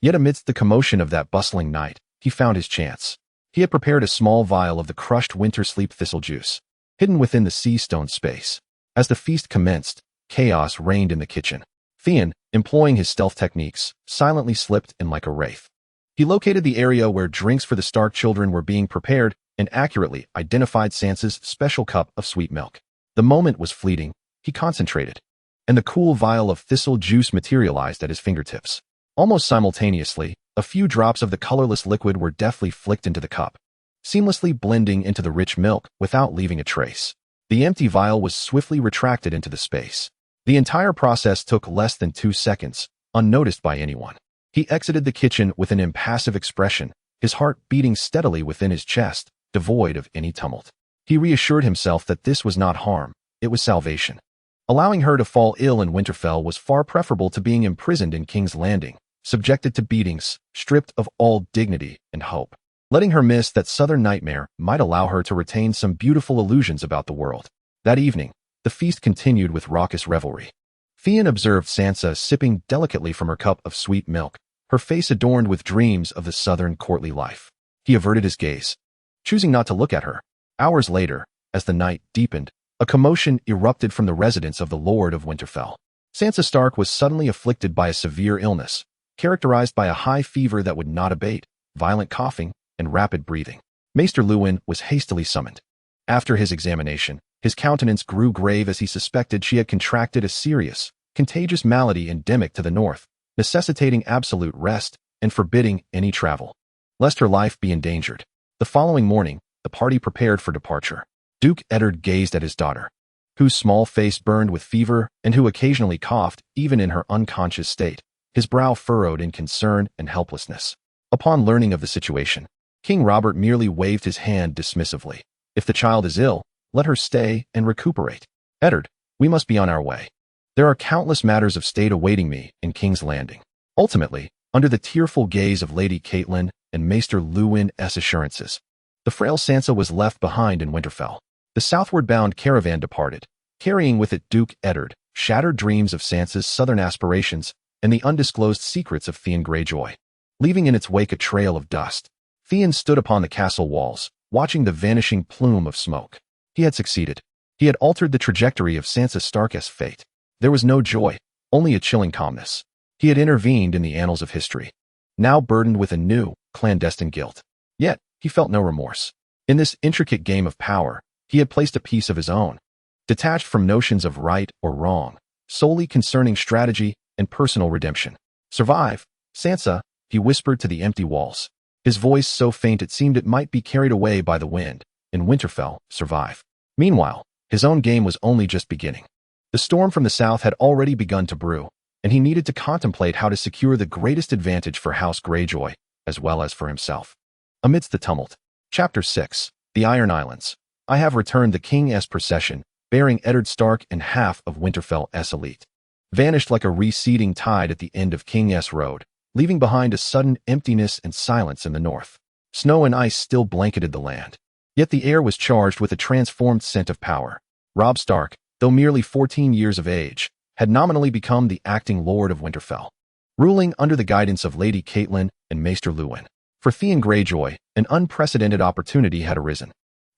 Yet amidst the commotion of that bustling night, he found his chance. He had prepared a small vial of the crushed winter sleep thistle juice, hidden within the sea stone space. As the feast commenced, chaos reigned in the kitchen. Theon, employing his stealth techniques, silently slipped in like a wraith. He located the area where drinks for the Stark children were being prepared and accurately identified Sansa's special cup of sweet milk. The moment was fleeting. He concentrated, and the cool vial of thistle juice materialized at his fingertips. Almost simultaneously, a few drops of the colorless liquid were deftly flicked into the cup, seamlessly blending into the rich milk without leaving a trace. The empty vial was swiftly retracted into the space. The entire process took less than 2 seconds, unnoticed by anyone. He exited the kitchen with an impassive expression, his heart beating steadily within his chest, devoid of any tumult. He reassured himself that this was not harm, it was salvation. Allowing her to fall ill in Winterfell was far preferable to being imprisoned in King's Landing, subjected to beatings, stripped of all dignity and hope. Letting her miss that southern nightmare might allow her to retain some beautiful illusions about the world. That evening, the feast continued with raucous revelry. Theon observed Sansa sipping delicately from her cup of sweet milk, her face adorned with dreams of the southern courtly life. He averted his gaze, choosing not to look at her. Hours later, as the night deepened, a commotion erupted from the residence of the Lord of Winterfell. Sansa Stark was suddenly afflicted by a severe illness, characterized by a high fever that would not abate, violent coughing, and rapid breathing. Maester Luwin was hastily summoned. After his examination, his countenance grew grave as he suspected she had contracted a serious, contagious malady endemic to the north, necessitating absolute rest and forbidding any travel, lest her life be endangered. The following morning, the party prepared for departure. Duke Eddard gazed at his daughter, whose small face burned with fever and who occasionally coughed even in her unconscious state. his brow furrowed in concern and helplessness. Upon learning of the situation, King Robert merely waved his hand dismissively. If the child is ill, let her stay and recuperate. Eddard, we must be on our way. There are countless matters of state awaiting me in King's Landing. Ultimately, under the tearful gaze of Lady Catelyn and Maester Luwin's assurances, the frail Sansa was left behind in Winterfell. The southward-bound caravan departed, carrying with it Duke Eddard, shattered dreams of Sansa's southern aspirations, and the undisclosed secrets of Theon Greyjoy. Leaving in its wake a trail of dust, Theon stood upon the castle walls, watching the vanishing plume of smoke. He had succeeded. He had altered the trajectory of Sansa Stark's fate. There was no joy, only a chilling calmness. He had intervened in the annals of history, now burdened with a new, clandestine guilt. Yet, he felt no remorse. In this intricate game of power, he had placed a piece of his own, detached from notions of right or wrong, solely concerning strategy and personal redemption. Survive, Sansa, he whispered to the empty walls. His voice so faint it seemed it might be carried away by the wind. In Winterfell, survive. Meanwhile, his own game was only just beginning. The storm from the south had already begun to brew, and he needed to contemplate how to secure the greatest advantage for House Greyjoy, as well as for himself. Amidst the tumult. Chapter 6. The Iron Islands. I have returned. The King's procession, bearing Eddard Stark and half of Winterfell's elite, vanished like a receding tide at the end of King's Road, leaving behind a sudden emptiness and silence in the north. Snow and ice still blanketed the land, yet the air was charged with a transformed scent of power. Robb Stark, though merely 14 years of age, had nominally become the acting Lord of Winterfell, ruling under the guidance of Lady Catelyn and Maester Luwin. For Theon Greyjoy, an unprecedented opportunity had arisen.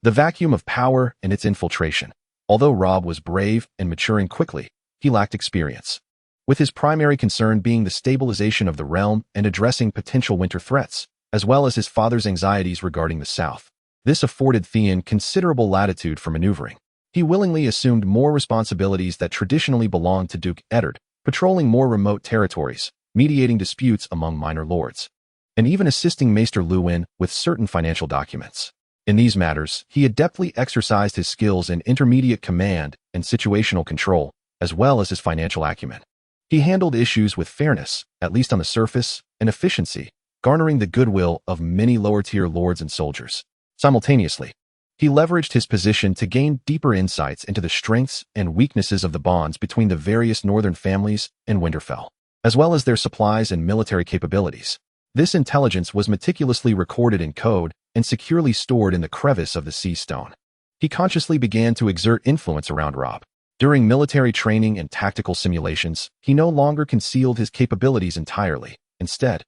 The vacuum of power and its infiltration. Although Robb was brave and maturing quickly, he lacked experience, with his primary concern being the stabilization of the realm and addressing potential winter threats, as well as his father's anxieties regarding the south. This afforded Theon considerable latitude for maneuvering. He willingly assumed more responsibilities that traditionally belonged to Duke Eddard, patrolling more remote territories, mediating disputes among minor lords, and even assisting Maester Luwin with certain financial documents. In these matters, he adeptly exercised his skills in intermediate command and situational control, as well as his financial acumen. He handled issues with fairness, at least on the surface, and efficiency, garnering the goodwill of many lower-tier lords and soldiers. Simultaneously, he leveraged his position to gain deeper insights into the strengths and weaknesses of the bonds between the various northern families in Winterfell, as well as their supplies and military capabilities. This intelligence was meticulously recorded in code and securely stored in the crevice of the sea stone. He consciously began to exert influence around Robb. During military training and tactical simulations, he no longer concealed his capabilities entirely. Instead,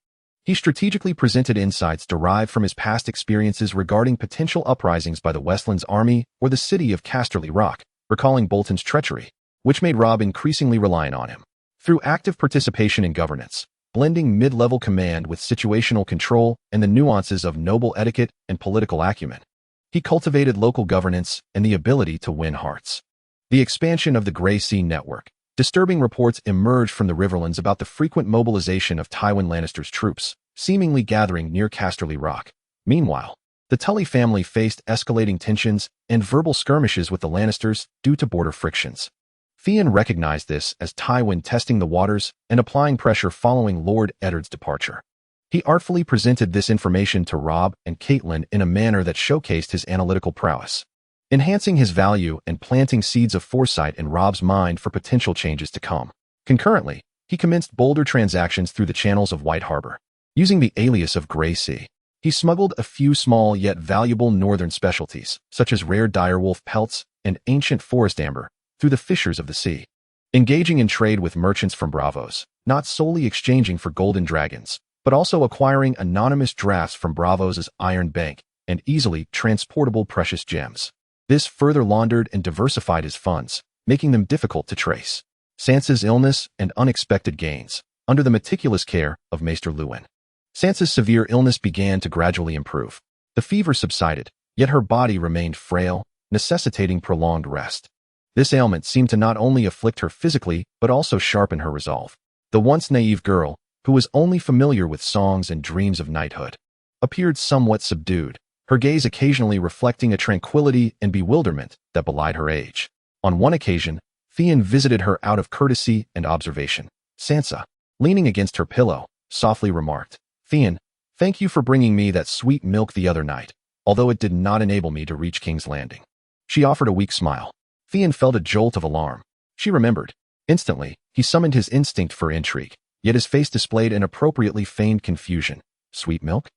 he strategically presented insights derived from his past experiences regarding potential uprisings by the Westland's army or the city of Casterly Rock, recalling Bolton's treachery, which made Robb increasingly reliant on him. Through active participation in governance, blending mid-level command with situational control and the nuances of noble etiquette and political acumen, he cultivated local governance and the ability to win hearts. The expansion of the Grey Sea network. Disturbing reports emerged from the Riverlands about the frequent mobilization of Tywin Lannister's troops, seemingly gathering near Casterly Rock. Meanwhile, the Tully family faced escalating tensions and verbal skirmishes with the Lannisters due to border frictions. Theon recognized this as Tywin testing the waters and applying pressure following Lord Eddard's departure. He artfully presented this information to Robb and Catelyn in a manner that showcased his analytical prowess, enhancing his value and planting seeds of foresight in Robb's mind for potential changes to come. Concurrently, he commenced bolder transactions through the channels of White Harbor. Using the alias of Grey Sea, he smuggled a few small yet valuable northern specialties, such as rare direwolf pelts and ancient forest amber, through the fissures of the sea. Engaging in trade with merchants from Braavos, not solely exchanging for golden dragons, but also acquiring anonymous drafts from Braavos' Iron Bank and easily transportable precious gems. This further laundered and diversified his funds, making them difficult to trace. Sansa's illness and unexpected gains, under the meticulous care of Maester Luwin. Sansa's severe illness began to gradually improve. The fever subsided, yet her body remained frail, necessitating prolonged rest. This ailment seemed to not only afflict her physically, but also sharpen her resolve. The once naive girl, who was only familiar with songs and dreams of knighthood, appeared somewhat subdued, her gaze occasionally reflecting a tranquility and bewilderment that belied her age. On one occasion, Theon visited her out of courtesy and observation. "Sansa, Leaning against her pillow, softly remarked, "Theon, thank you for bringing me that sweet milk the other night, although it did not enable me to reach King's Landing." She offered a weak smile. Theon felt a jolt of alarm. She remembered. Instantly, he summoned his instinct for intrigue, yet his face displayed an appropriately feigned confusion. "Sweet milk?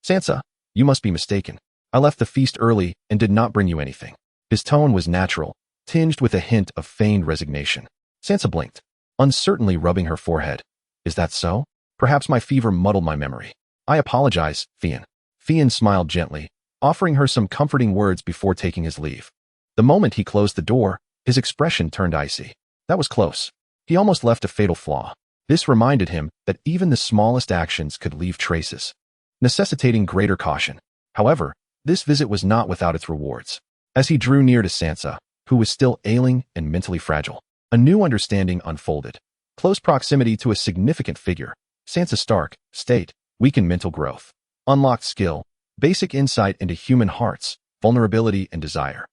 Sansa, you must be mistaken. I left the feast early and did not bring you anything." His tone was natural, tinged with a hint of feigned resignation. Sansa blinked, uncertainly rubbing her forehead. "Is that so? Perhaps my fever muddled my memory. I apologize, Theon." Theon smiled gently, offering her some comforting words before taking his leave. The moment he closed the door, his expression turned icy. That was close. He almost left a fatal flaw. This reminded him that even the smallest actions could leave traces, necessitating greater caution. However, this visit was not without its rewards. As he drew near to Sansa, who was still ailing and mentally fragile, a new understanding unfolded. Close proximity to a significant figure, Sansa Stark, state, weakened mental growth, unlocked skill, basic insight into human hearts, vulnerability and desire.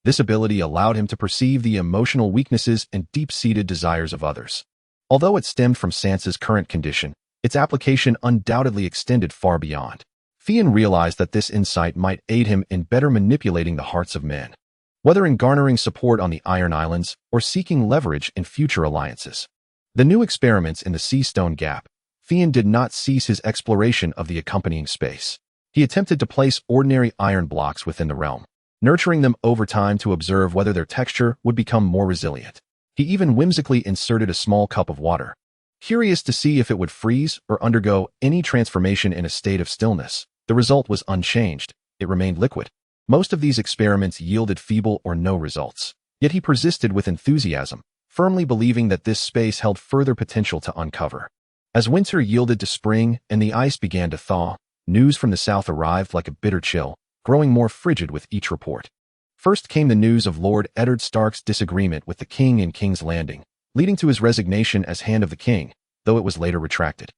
This ability allowed him to perceive the emotional weaknesses and deep-seated desires of others. Although it stemmed from Sansa's current condition, its application undoubtedly extended far beyond. Theon realized that this insight might aid him in better manipulating the hearts of men, whether in garnering support on the Iron Islands or seeking leverage in future alliances. The new experiments in the Seastone Gap, Theon did not cease his exploration of the accompanying space. He attempted to place ordinary iron blocks within the realm, nurturing them over time to observe whether their texture would become more resilient. He even whimsically inserted a small cup of water, curious to see if it would freeze or undergo any transformation in a state of stillness. The result was unchanged. It remained liquid. Most of these experiments yielded feeble or no results. Yet he persisted with enthusiasm, firmly believing that this space held further potential to uncover. As winter yielded to spring and the ice began to thaw, news from the south arrived like a bitter chill, growing more frigid with each report. First came the news of Lord Eddard Stark's disagreement with the king in King's Landing, leading to his resignation as Hand of the King, though it was later retracted.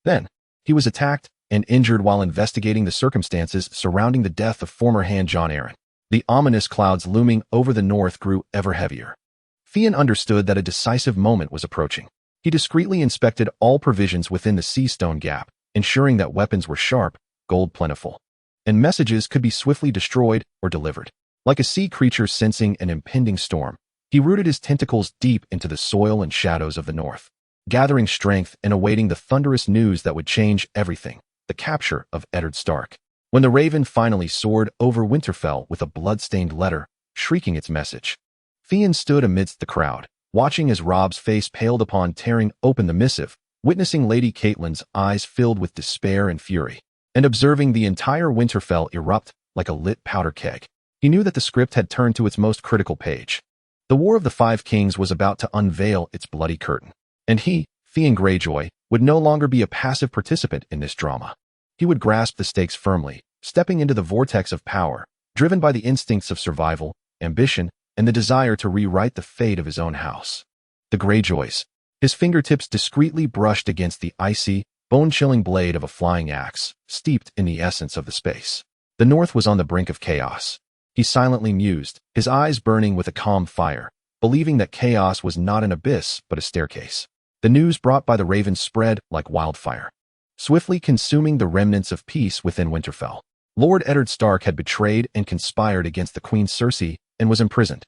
Then, he was attacked and injured while investigating the circumstances surrounding the death of former Hand Jon Arryn. The ominous clouds looming over the north grew ever heavier. Theon understood that a decisive moment was approaching. He discreetly inspected all provisions within the Seastone Gap, ensuring that weapons were sharp, gold plentiful, and messages could be swiftly destroyed or delivered. Like a sea creature sensing an impending storm, he rooted his tentacles deep into the soil and shadows of the north, gathering strength and awaiting the thunderous news that would change everything. The capture of Eddard Stark. When the raven finally soared over Winterfell with a blood-stained letter, shrieking its message, Theon stood amidst the crowd, watching as Robb's face paled upon tearing open the missive, witnessing Lady Catelyn's eyes filled with despair and fury, and observing the entire Winterfell erupt like a lit powder keg. He knew that the script had turned to its most critical page. The War of the Five Kings was about to unveil its bloody curtain, and he, Theon Greyjoy, would no longer be a passive participant in this drama. He would grasp the stakes firmly, stepping into the vortex of power, driven by the instincts of survival, ambition, and the desire to rewrite the fate of his own house. The Greyjoys. His fingertips discreetly brushed against the icy, bone-chilling blade of a flying axe, steeped in the essence of the space. The north was on the brink of chaos. He silently mused, his eyes burning with a calm fire, believing that chaos was not an abyss but a staircase. The news brought by the raven spread like wildfire, swiftly consuming the remnants of peace within Winterfell. Lord Eddard Stark had betrayed and conspired against the Queen Cersei and was imprisoned.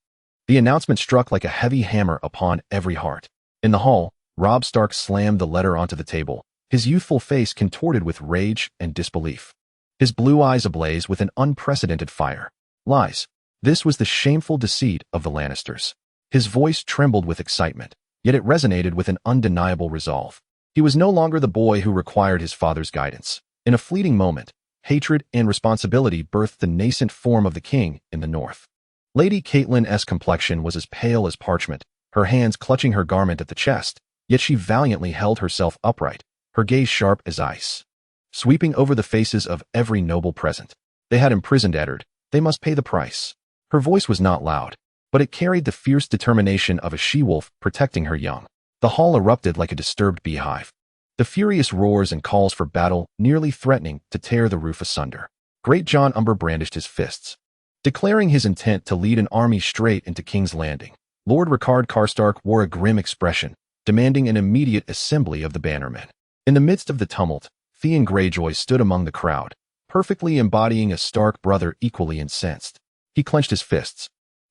The announcement struck like a heavy hammer upon every heart. In the hall, Robb Stark slammed the letter onto the table, his youthful face contorted with rage and disbelief, his blue eyes ablaze with an unprecedented fire. Lies. This was the shameful deceit of the Lannisters. His voice trembled with excitement, yet it resonated with an undeniable resolve. He was no longer the boy who required his father's guidance. In a fleeting moment, hatred and responsibility birthed the nascent form of the king in the north. Lady Catelyn's complexion was as pale as parchment, her hands clutching her garment at the chest, yet she valiantly held herself upright, her gaze sharp as ice, sweeping over the faces of every noble present. They had imprisoned Eddard. They must pay the price. Her voice was not loud, but it carried the fierce determination of a she-wolf protecting her young. The hall erupted like a disturbed beehive, the furious roars and calls for battle nearly threatening to tear the roof asunder. Great Jon Umber brandished his fists, declaring his intent to lead an army straight into King's Landing. Lord Rickard Karstark wore a grim expression, demanding an immediate assembly of the bannermen. In the midst of the tumult, Theon Greyjoy stood among the crowd, perfectly embodying a Stark brother equally incensed. He clenched his fists,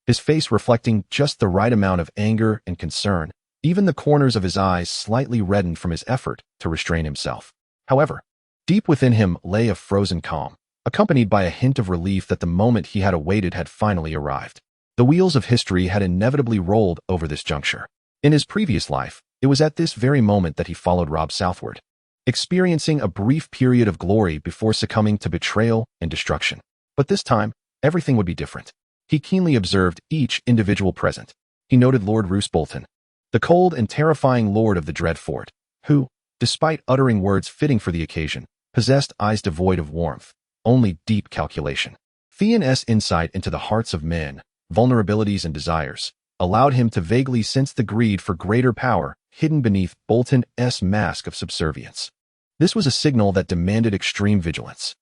his face reflecting just the right amount of anger and concern. Even the corners of his eyes slightly reddened from his effort to restrain himself. However, deep within him lay a frozen calm, accompanied by a hint of relief that the moment he had awaited had finally arrived. The wheels of history had inevitably rolled over this juncture. In his previous life, it was at this very moment that he followed Robb southward, experiencing a brief period of glory before succumbing to betrayal and destruction. But this time, everything would be different. He keenly observed each individual present. He noted Lord Roose Bolton, the cold and terrifying lord of the Dread Fort, who, despite uttering words fitting for the occasion, possessed eyes devoid of warmth, only deep calculation. Theon's insight into the hearts of men, vulnerabilities and desires, allowed him to vaguely sense the greed for greater power hidden beneath Bolton's mask of subservience. This was a signal that demanded extreme vigilance.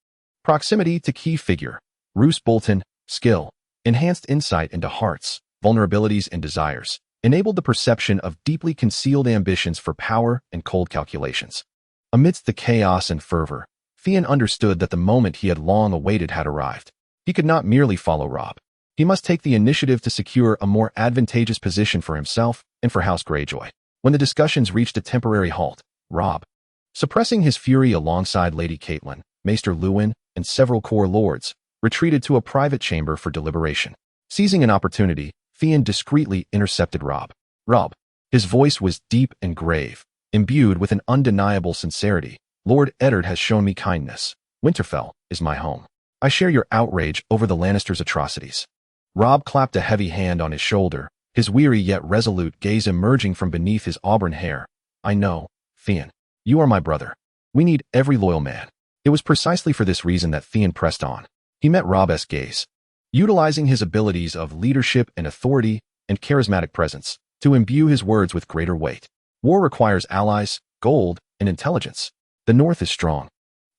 Proximity to key figure, Roose Bolton, skill, enhanced insight into hearts, vulnerabilities and desires, enabled the perception of deeply concealed ambitions for power and cold calculations. Amidst the chaos and fervor, Theon understood that the moment he had long awaited had arrived. He could not merely follow Robb. He must take the initiative to secure a more advantageous position for himself and for House Greyjoy. When the discussions reached a temporary halt, Robb, suppressing his fury alongside Lady Catelyn, Maester Luwin, and several core lords, retreated to a private chamber for deliberation. Seizing an opportunity, Theon discreetly intercepted Robb. Robb. His voice was deep and grave, imbued with an undeniable sincerity. Lord Eddard has shown me kindness. Winterfell is my home. I share your outrage over the Lannisters' atrocities. Robb clapped a heavy hand on his shoulder, his weary yet resolute gaze emerging from beneath his auburn hair. I know, Theon. You are my brother. We need every loyal man. It was precisely for this reason that Theon pressed on. He met Robb's gaze, utilizing his abilities of leadership and authority and charismatic presence to imbue his words with greater weight. War requires allies, gold, and intelligence. The North is strong.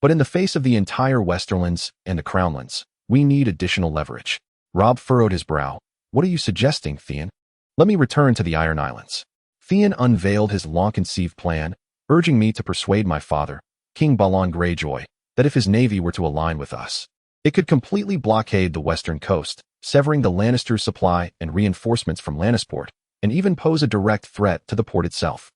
But in the face of the entire Westerlands and the Crownlands, we need additional leverage. Robb furrowed his brow. What are you suggesting, Theon? Let me return to the Iron Islands. Theon unveiled his long-conceived plan, urging me to persuade my father, King Balon Greyjoy, that if his navy were to align with us, it could completely blockade the western coast, severing the Lannisters' supply and reinforcements from Lannisport, and even pose a direct threat to the port itself.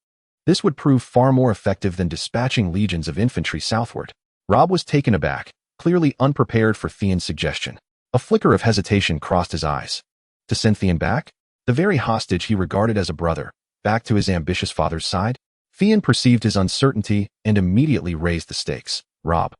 This would prove far more effective than dispatching legions of infantry southward. Robb was taken aback, clearly unprepared for Theon's suggestion. A flicker of hesitation crossed his eyes. To send Theon back? The very hostage he regarded as a brother, back to his ambitious father's side? Theon perceived his uncertainty and immediately raised the stakes. Robb.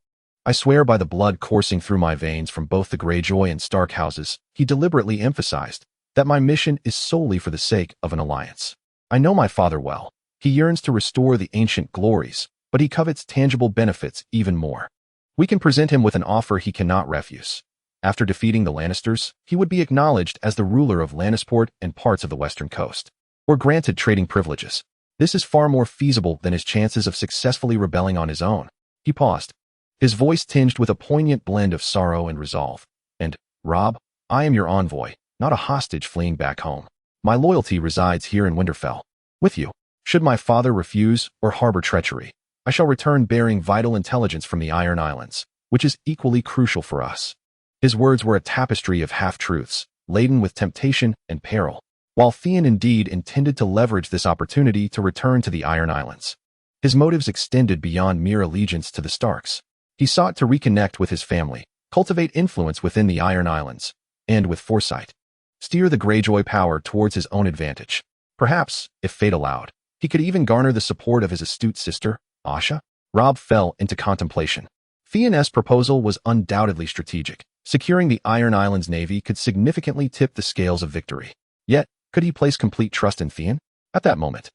I swear by the blood coursing through my veins from both the Greyjoy and Stark houses, he deliberately emphasized, that my mission is solely for the sake of an alliance. I know my father well. He yearns to restore the ancient glories, but he covets tangible benefits even more. We can present him with an offer he cannot refuse. After defeating the Lannisters, he would be acknowledged as the ruler of Lannisport and parts of the western coast, or granted trading privileges. This is far more feasible than his chances of successfully rebelling on his own. He paused, his voice tinged with a poignant blend of sorrow and resolve. And, Robb, I am your envoy, not a hostage fleeing back home. My loyalty resides here in Winterfell, with you. Should my father refuse or harbor treachery, I shall return bearing vital intelligence from the Iron Islands, which is equally crucial for us. His words were a tapestry of half-truths, laden with temptation and peril. While Theon indeed intended to leverage this opportunity to return to the Iron Islands, his motives extended beyond mere allegiance to the Starks. He sought to reconnect with his family, cultivate influence within the Iron Islands, and with foresight, steer the Greyjoy power towards his own advantage. Perhaps, if fate allowed, he could even garner the support of his astute sister, Asha. Robb fell into contemplation. Theon's proposal was undoubtedly strategic. Securing the Iron Islands navy could significantly tip the scales of victory. Yet, could he place complete trust in Theon? At that moment,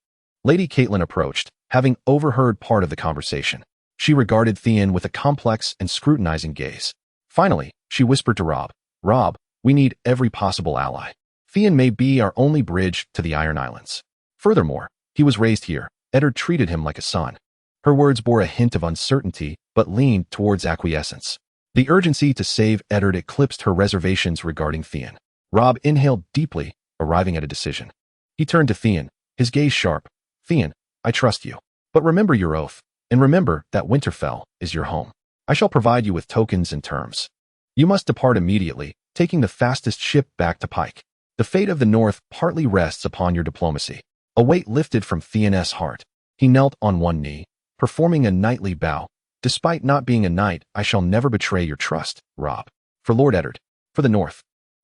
Lady Catelyn approached, having overheard part of the conversation. She regarded Theon with a complex and scrutinizing gaze. Finally, she whispered to Robb, Robb, we need every possible ally. Theon may be our only bridge to the Iron Islands. Furthermore, he was raised here. Eddard treated him like a son. Her words bore a hint of uncertainty, but leaned towards acquiescence. The urgency to save Eddard eclipsed her reservations regarding Theon. Robb inhaled deeply, arriving at a decision. He turned to Theon, his gaze sharp. Theon, I trust you. But remember your oath, and remember that Winterfell is your home. I shall provide you with tokens and terms. You must depart immediately, taking the fastest ship back to Pyke. The fate of the North partly rests upon your diplomacy. A weight lifted from Theon's heart. He knelt on one knee, performing a knightly bow. Despite not being a knight, I shall never betray your trust, Robb. For Lord Eddard. For the North.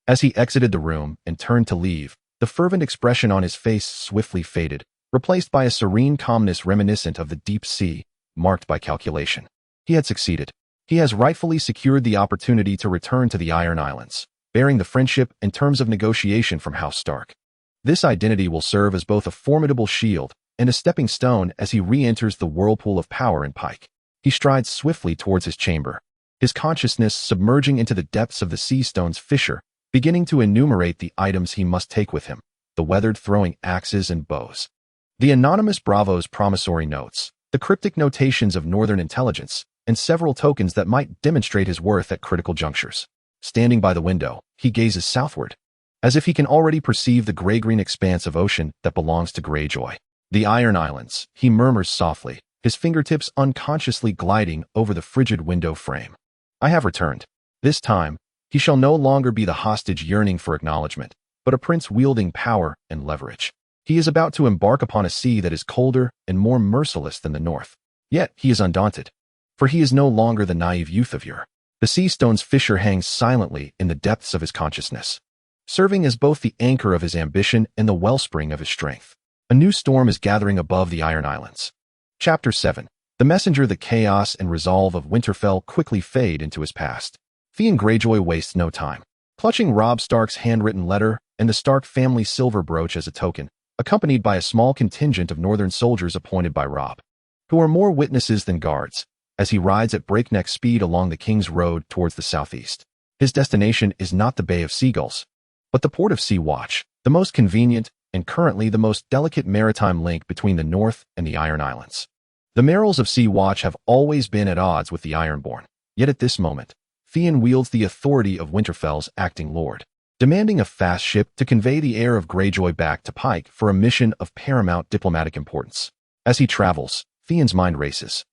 As he exited the room and turned to leave, the fervent expression on his face swiftly faded, replaced by a serene calmness reminiscent of the deep sea, marked by calculation. He had succeeded. He has rightfully secured the opportunity to return to the Iron Islands, bearing the friendship and terms of negotiation from House Stark. This identity will serve as both a formidable shield and a stepping stone as he re-enters the whirlpool of power in Pyke. He strides swiftly towards his chamber, his consciousness submerging into the depths of the sea stone's fissure, beginning to enumerate the items he must take with him, the weathered throwing axes and bows, the anonymous Bravo's promissory notes, the cryptic notations of Northern intelligence, and several tokens that might demonstrate his worth at critical junctures. Standing by the window, he gazes southward, as if he can already perceive the gray-green expanse of ocean that belongs to Greyjoy. The Iron Islands, he murmurs softly, his fingertips unconsciously gliding over the frigid window frame. I have returned. This time, he shall no longer be the hostage yearning for acknowledgement, but a prince wielding power and leverage. He is about to embark upon a sea that is colder and more merciless than the North. Yet he is undaunted, for he is no longer the naive youth of yore. The sea stone's fissure hangs silently in the depths of his consciousness, serving as both the anchor of his ambition and the wellspring of his strength. A new storm is gathering above the Iron Islands. Chapter 7. The messenger. The chaos and resolve of Winterfell quickly fade into his past. Theon Greyjoy wastes no time. Clutching Robb Stark's handwritten letter and the Stark family silver brooch as a token, accompanied by a small contingent of northern soldiers appointed by Robb, who are more witnesses than guards, as he rides at breakneck speed along the King's Road towards the southeast. His destination is not the Bay of Seagulls, but the port of Sea Watch, the most convenient and currently the most delicate maritime link between the North and the Iron Islands. The Merrills of Sea Watch have always been at odds with the Ironborn, yet at this moment, Theon wields the authority of Winterfell's acting lord, demanding a fast ship to convey the heir of Greyjoy back to Pyke for a mission of paramount diplomatic importance. As he travels, Theon's mind races,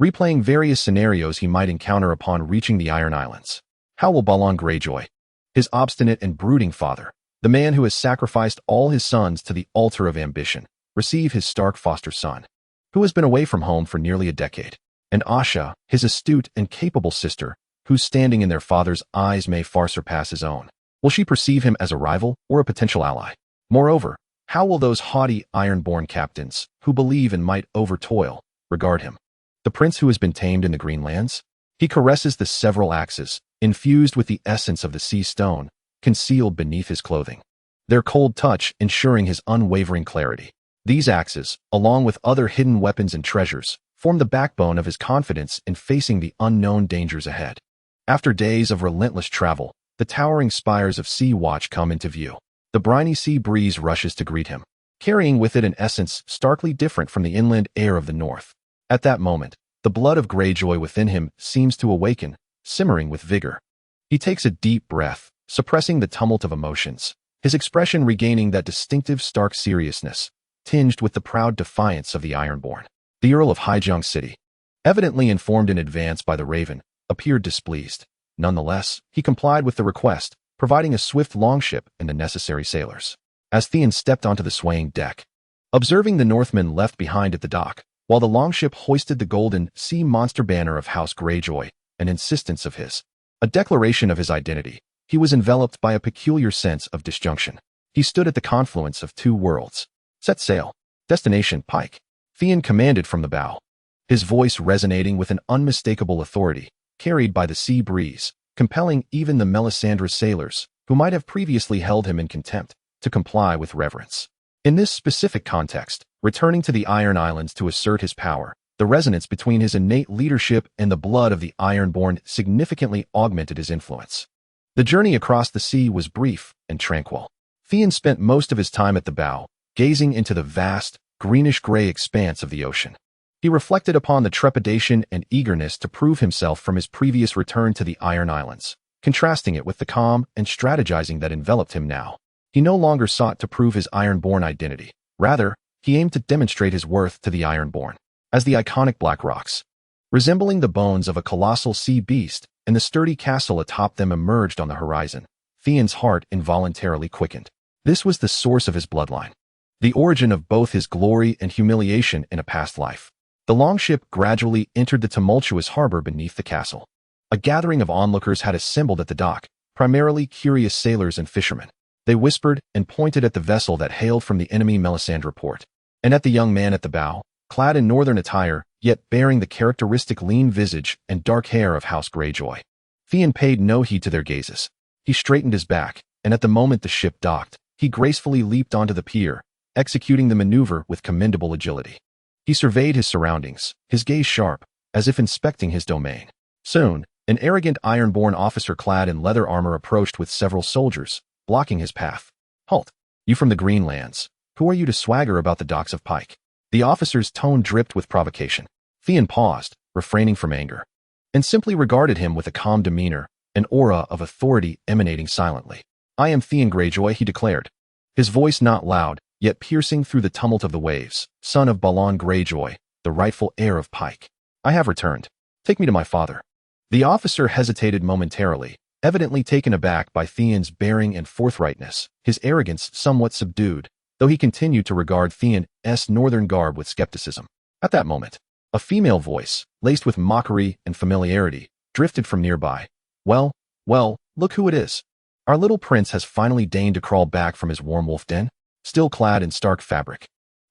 replaying various scenarios he might encounter upon reaching the Iron Islands. How will Balon Greyjoy, his obstinate and brooding father, the man who has sacrificed all his sons to the altar of ambition, receive his Stark foster son, who has been away from home for nearly a decade, and Asha, his astute and capable sister, whose standing in their father's eyes may far surpass his own? Will she perceive him as a rival or a potential ally? Moreover, how will those haughty Ironborn captains, who believe and might overtoil, regard him? The prince who has been tamed in the Greenlands? He caresses the several axes, infused with the essence of the sea stone, concealed beneath his clothing, their cold touch ensuring his unwavering clarity. These axes, along with other hidden weapons and treasures, form the backbone of his confidence in facing the unknown dangers ahead. After days of relentless travel, the towering spires of Sea Watch come into view. The briny sea breeze rushes to greet him, carrying with it an essence starkly different from the inland air of the North. At that moment, the blood of Greyjoy within him seems to awaken, simmering with vigor. He takes a deep breath, suppressing the tumult of emotions, his expression regaining that distinctive Stark seriousness, tinged with the proud defiance of the Ironborn. The Earl of Hyjong City, evidently informed in advance by the Raven, appeared displeased. Nonetheless, he complied with the request, providing a swift longship and the necessary sailors. As Theon stepped onto the swaying deck, observing the Northmen left behind at the dock, while the longship hoisted the golden sea monster banner of House Greyjoy, an insistence of his, a declaration of his identity, he was enveloped by a peculiar sense of disjunction. He stood at the confluence of two worlds. Set sail. Destination Pyke. Theon commanded from the bow, his voice resonating with an unmistakable authority, carried by the sea breeze, compelling even the Melisandre sailors, who might have previously held him in contempt, to comply with reverence. In this specific context, returning to the Iron Islands to assert his power, the resonance between his innate leadership and the blood of the Ironborn significantly augmented his influence. The journey across the sea was brief and tranquil. Theon spent most of his time at the bow, gazing into the vast, greenish-gray expanse of the ocean. He reflected upon the trepidation and eagerness to prove himself from his previous return to the Iron Islands, contrasting it with the calm and strategizing that enveloped him now. He no longer sought to prove his Ironborn identity. Rather, he aimed to demonstrate his worth to the Ironborn. As the iconic black rocks, resembling the bones of a colossal sea beast, and the sturdy castle atop them emerged on the horizon, Theon's heart involuntarily quickened. This was the source of his bloodline, the origin of both his glory and humiliation in a past life. The longship gradually entered the tumultuous harbor beneath the castle. A gathering of onlookers had assembled at the dock, primarily curious sailors and fishermen. They whispered and pointed at the vessel that hailed from the enemy Melisandre port, and at the young man at the bow, clad in northern attire, yet bearing the characteristic lean visage and dark hair of House Greyjoy. Theon paid no heed to their gazes. He straightened his back, and at the moment the ship docked, he gracefully leaped onto the pier, executing the maneuver with commendable agility. He surveyed his surroundings, his gaze sharp, as if inspecting his domain. Soon, an arrogant Ironborn officer clad in leather armor approached with several soldiers, blocking his path. "Halt! You from the Greenlands. Who are you to swagger about the docks of Pyke?" The officer's tone dripped with provocation. Theon paused, refraining from anger, and simply regarded him with a calm demeanor, an aura of authority emanating silently. "I am Theon Greyjoy," he declared, his voice not loud, yet piercing through the tumult of the waves, "son of Balon Greyjoy, the rightful heir of Pyke. I have returned. Take me to my father." The officer hesitated momentarily, evidently taken aback by Theon's bearing and forthrightness, his arrogance somewhat subdued, though he continued to regard Theon's northern garb with skepticism. At that moment, a female voice, laced with mockery and familiarity, drifted from nearby. Well, look who it is. Our little prince has finally deigned to crawl back from his warm wolf den, still clad in stark fabric.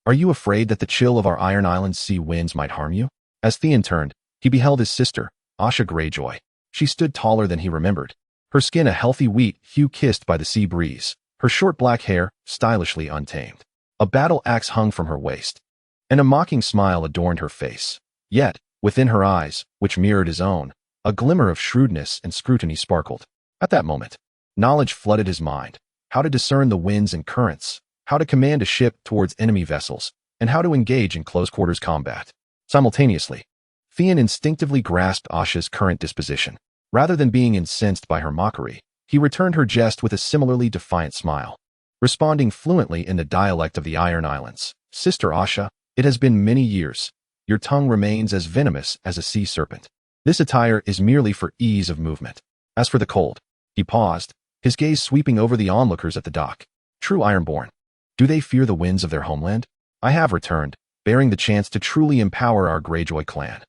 Are you afraid that the chill of our Iron Island's sea winds might harm you?" As Theon turned, he beheld his sister, Asha Greyjoy. She stood taller than he remembered, her skin a healthy wheat hue kissed by the sea breeze, her short black hair stylishly untamed. A battle axe hung from her waist, and a mocking smile adorned her face. Yet, within her eyes, which mirrored his own, a glimmer of shrewdness and scrutiny sparkled. At that moment, knowledge flooded his mind: how to discern the winds and currents, how to command a ship towards enemy vessels, and how to engage in close-quarters combat. Simultaneously, Theon instinctively grasped Asha's current disposition. Rather than being incensed by her mockery, he returned her jest with a similarly defiant smile. Responding fluently in the dialect of the Iron Islands, "Sister Asha, it has been many years. Your tongue remains as venomous as a sea serpent. This attire is merely for ease of movement. As for the cold," he paused, his gaze sweeping over the onlookers at the dock. "True Ironborn, do they fear the winds of their homeland? I have returned, bearing the chance to truly empower our Greyjoy clan.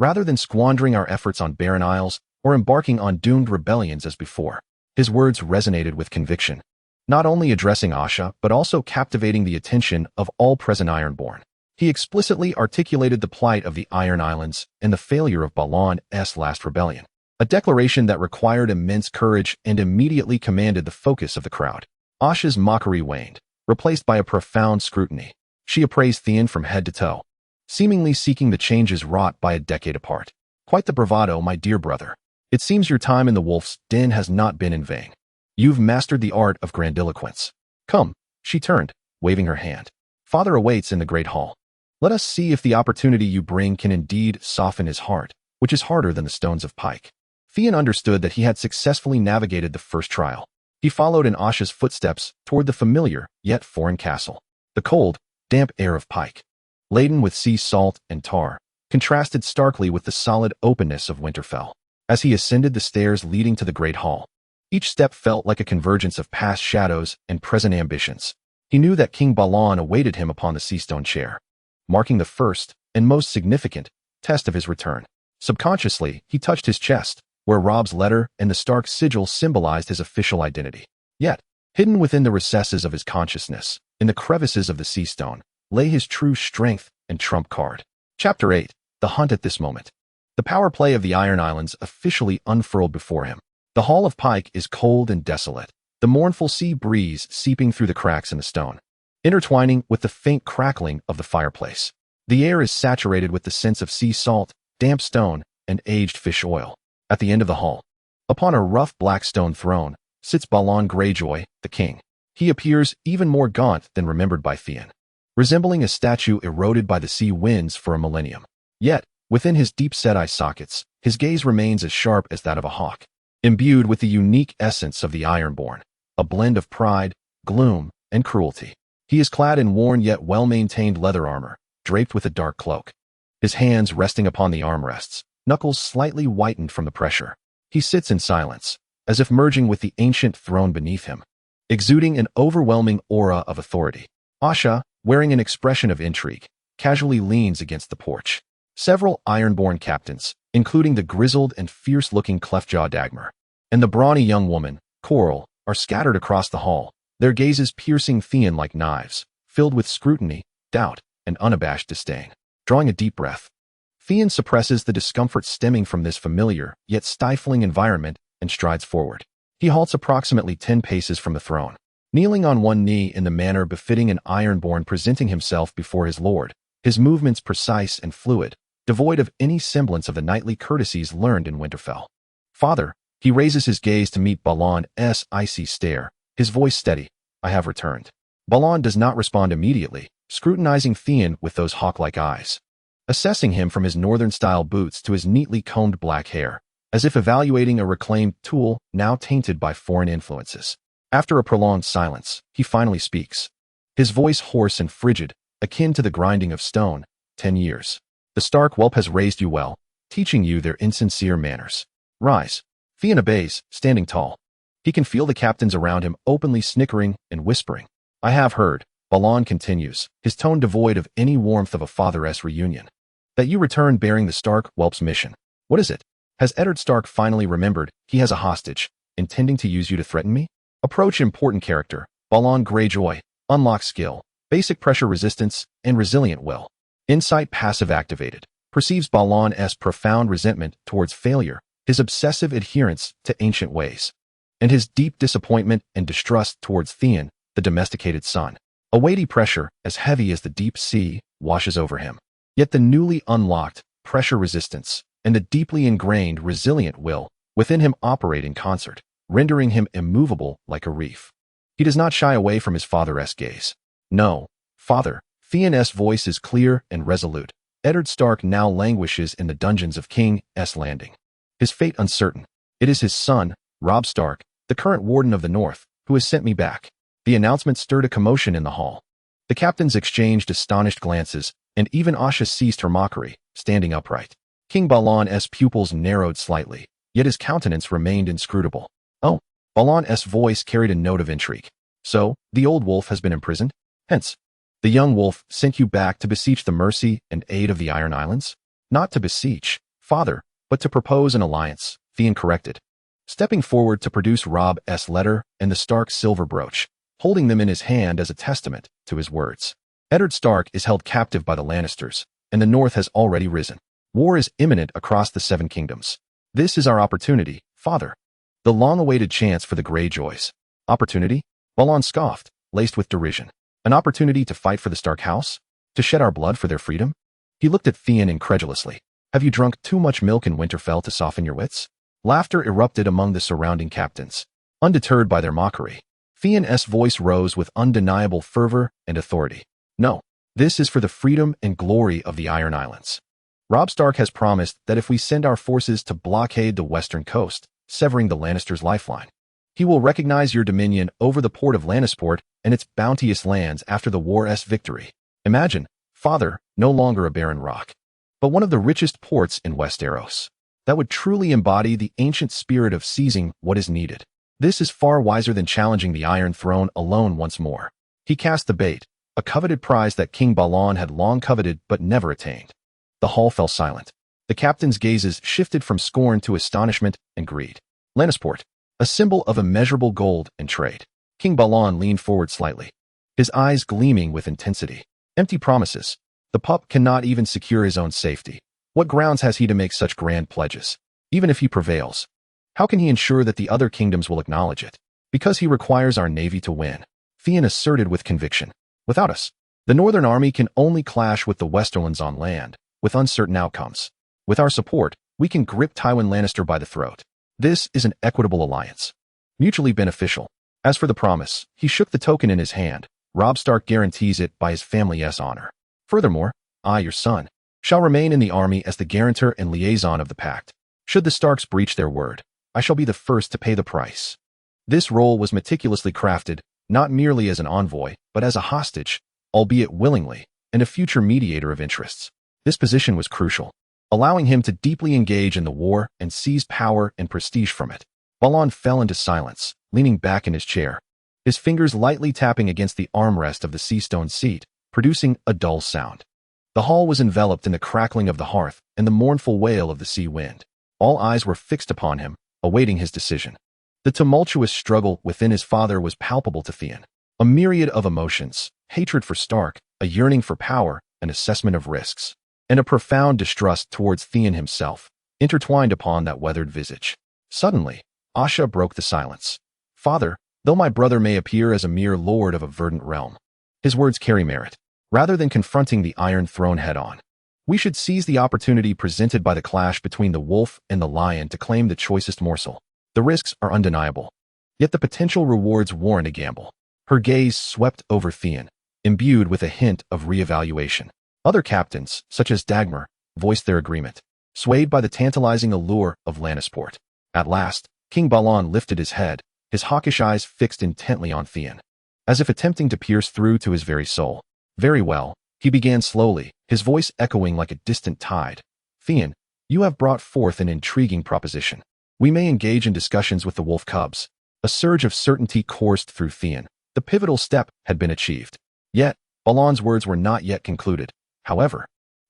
Rather than squandering our efforts on barren isles or embarking on doomed rebellions as before." His words resonated with conviction, not only addressing Asha but also captivating the attention of all present Ironborn. He explicitly articulated the plight of the Iron Islands and the failure of Balon's last rebellion, a declaration that required immense courage and immediately commanded the focus of the crowd. Asha's mockery waned, replaced by a profound scrutiny. She appraised Theon from head to toe, seemingly seeking the changes wrought by a decade apart. "Quite the bravado, my dear brother. It seems your time in the wolf's den has not been in vain. You've mastered the art of grandiloquence. Come," she turned, waving her hand. "Father awaits in the great hall. Let us see if the opportunity you bring can indeed soften his heart, which is harder than the stones of Pyke." Theon understood that he had successfully navigated the first trial. He followed in Asha's footsteps toward the familiar, yet foreign castle. The cold, damp air of Pyke, laden with sea salt and tar, contrasted starkly with the solid openness of Winterfell. As he ascended the stairs leading to the great hall, each step felt like a convergence of past shadows and present ambitions. He knew that King Balon awaited him upon the seastone chair, marking the first, and most significant, test of his return. Subconsciously, he touched his chest, where Robb's letter and the Stark sigil symbolized his official identity. Yet, hidden within the recesses of his consciousness, in the crevices of the sea stone, lay his true strength and trump card. Chapter 8. The Hunt. At this moment, the power play of the Iron Islands officially unfurled before him. The Hall of Pyke is cold and desolate, the mournful sea breeze seeping through the cracks in the stone, intertwining with the faint crackling of the fireplace. The air is saturated with the scents of sea salt, damp stone, and aged fish oil. At the end of the hall, upon a rough black stone throne, sits Balon Greyjoy, the king. He appears even more gaunt than remembered by Theon, resembling a statue eroded by the sea winds for a millennium. Yet, within his deep-set eye sockets, his gaze remains as sharp as that of a hawk, imbued with the unique essence of the Ironborn, a blend of pride, gloom, and cruelty. He is clad in worn yet well-maintained leather armor, draped with a dark cloak. His hands resting upon the armrests, knuckles slightly whitened from the pressure. He sits in silence, as if merging with the ancient throne beneath him, exuding an overwhelming aura of authority. Asha, wearing an expression of intrigue, casually leans against the porch. Several Ironborn captains, including the grizzled and fierce-looking Cleftjaw Dagmar, and the brawny young woman, Coral, are scattered across the hall, their gazes piercing Theon like knives, filled with scrutiny, doubt, and unabashed disdain. Drawing a deep breath, Theon suppresses the discomfort stemming from this familiar yet stifling environment and strides forward. He halts approximately 10 paces from the throne, kneeling on one knee in the manner befitting an Ironborn presenting himself before his lord, his movements precise and fluid, devoid of any semblance of the knightly courtesies learned in Winterfell. Father, he raises his gaze to meet Balon's icy stare, his voice steady. I have returned. Balon does not respond immediately, scrutinizing Theon with those hawk-like eyes, assessing him from his northern-style boots to his neatly combed black hair, as if evaluating a reclaimed tool now tainted by foreign influences. After a prolonged silence, he finally speaks, his voice hoarse and frigid, akin to the grinding of stone. 10 years. The Stark whelp has raised you well, teaching you their insincere manners. Rise. Theon obeys, standing tall. He can feel the captains around him openly snickering and whispering. I have heard, Balon continues, his tone devoid of any warmth of a father's reunion, that you return bearing the Stark whelp's mission. What is it? Has Eddard Stark finally remembered he has a hostage, intending to use you to threaten me? Approach important character, Balon Greyjoy, unlock skill, basic pressure resistance, and resilient will. Insight passive activated, perceives Balon's profound resentment towards failure, his obsessive adherence to ancient ways, and his deep disappointment and distrust towards Theon, the domesticated son. A weighty pressure, as heavy as the deep sea, washes over him. Yet the newly unlocked pressure resistance and the deeply ingrained resilient will within him operate in concert, rendering him immovable like a reef. He does not shy away from his father's gaze. No, father. Theon's voice is clear and resolute. Eddard Stark now languishes in the dungeons of King's Landing, his fate uncertain. It is his son, Robb Stark, the current warden of the North, who has sent me back. The announcement stirred a commotion in the hall. The captains exchanged astonished glances, and even Asha ceased her mockery, standing upright. King Balon's pupils narrowed slightly, yet his countenance remained inscrutable. Oh, Balon's voice carried a note of intrigue. So, the old wolf has been imprisoned? Hence, the young wolf sent you back to beseech the mercy and aid of the Iron Islands? Not to beseech, father, but to propose an alliance, Theon corrected, stepping forward to produce Robb's letter and the Stark silver brooch, holding them in his hand as a testament to his words. Eddard Stark is held captive by the Lannisters, and the North has already risen. War is imminent across the Seven Kingdoms. This is our opportunity, father. The long-awaited chance for the Greyjoys. Opportunity? Balon scoffed, laced with derision. An opportunity to fight for the Stark house? To shed our blood for their freedom? He looked at Theon incredulously. Have you drunk too much milk in Winterfell to soften your wits? Laughter erupted among the surrounding captains. Undeterred by their mockery, Theon's voice rose with undeniable fervor and authority. No, this is for the freedom and glory of the Iron Islands. Robb Stark has promised that if we send our forces to blockade the western coast, severing the Lannisters' lifeline, he will recognize your dominion over the port of Lannisport and its bounteous lands after the war's victory. Imagine, father, no longer a barren rock, but one of the richest ports in Westeros. That would truly embody the ancient spirit of seizing what is needed. This is far wiser than challenging the Iron Throne alone once more. He cast the bait, a coveted prize that King Balon had long coveted but never attained. The hall fell silent. The captain's gazes shifted from scorn to astonishment and greed. Lannisport, a symbol of immeasurable gold and trade. King Balon leaned forward slightly, his eyes gleaming with intensity. Empty promises. The pup cannot even secure his own safety. What grounds has he to make such grand pledges? Even if he prevails, how can he ensure that the other kingdoms will acknowledge it? Because he requires our navy to win, Theon asserted with conviction. Without us, the Northern Army can only clash with the Westerlands on land, with uncertain outcomes. With our support, we can grip Tywin Lannister by the throat. This is an equitable alliance, mutually beneficial. As for the promise, he shook the token in his hand. Robb Stark guarantees it by his family's honor. Furthermore, I, your son, shall remain in the army as the guarantor and liaison of the pact. Should the Starks breach their word, I shall be the first to pay the price. This role was meticulously crafted, not merely as an envoy, but as a hostage, albeit willingly, and a future mediator of interests. This position was crucial, allowing him to deeply engage in the war and seize power and prestige from it. Balon fell into silence, leaning back in his chair, his fingers lightly tapping against the armrest of the sea-stone seat, producing a dull sound. The hall was enveloped in the crackling of the hearth and the mournful wail of the sea wind. All eyes were fixed upon him, awaiting his decision. The tumultuous struggle within his father was palpable to Theon. A myriad of emotions, hatred for Stark, a yearning for power, an assessment of risks, and a profound distrust towards Theon himself, intertwined upon that weathered visage. Suddenly, Asha broke the silence. "Father, though my brother may appear as a mere lord of a verdant realm, his words carry merit. Rather than confronting the Iron Throne head-on, we should seize the opportunity presented by the clash between the wolf and the lion to claim the choicest morsel. The risks are undeniable, yet the potential rewards warrant a gamble." Her gaze swept over Theon, imbued with a hint of reevaluation. Other captains, such as Dagmar, voiced their agreement, swayed by the tantalizing allure of Lannisport. At last, King Balon lifted his head, his hawkish eyes fixed intently on Theon, as if attempting to pierce through to his very soul. "Very well," he began slowly, his voice echoing like a distant tide. "Theon, you have brought forth an intriguing proposition. We may engage in discussions with the wolf cubs." A surge of certainty coursed through Theon. The pivotal step had been achieved. Yet, Balon's words were not yet concluded. "However,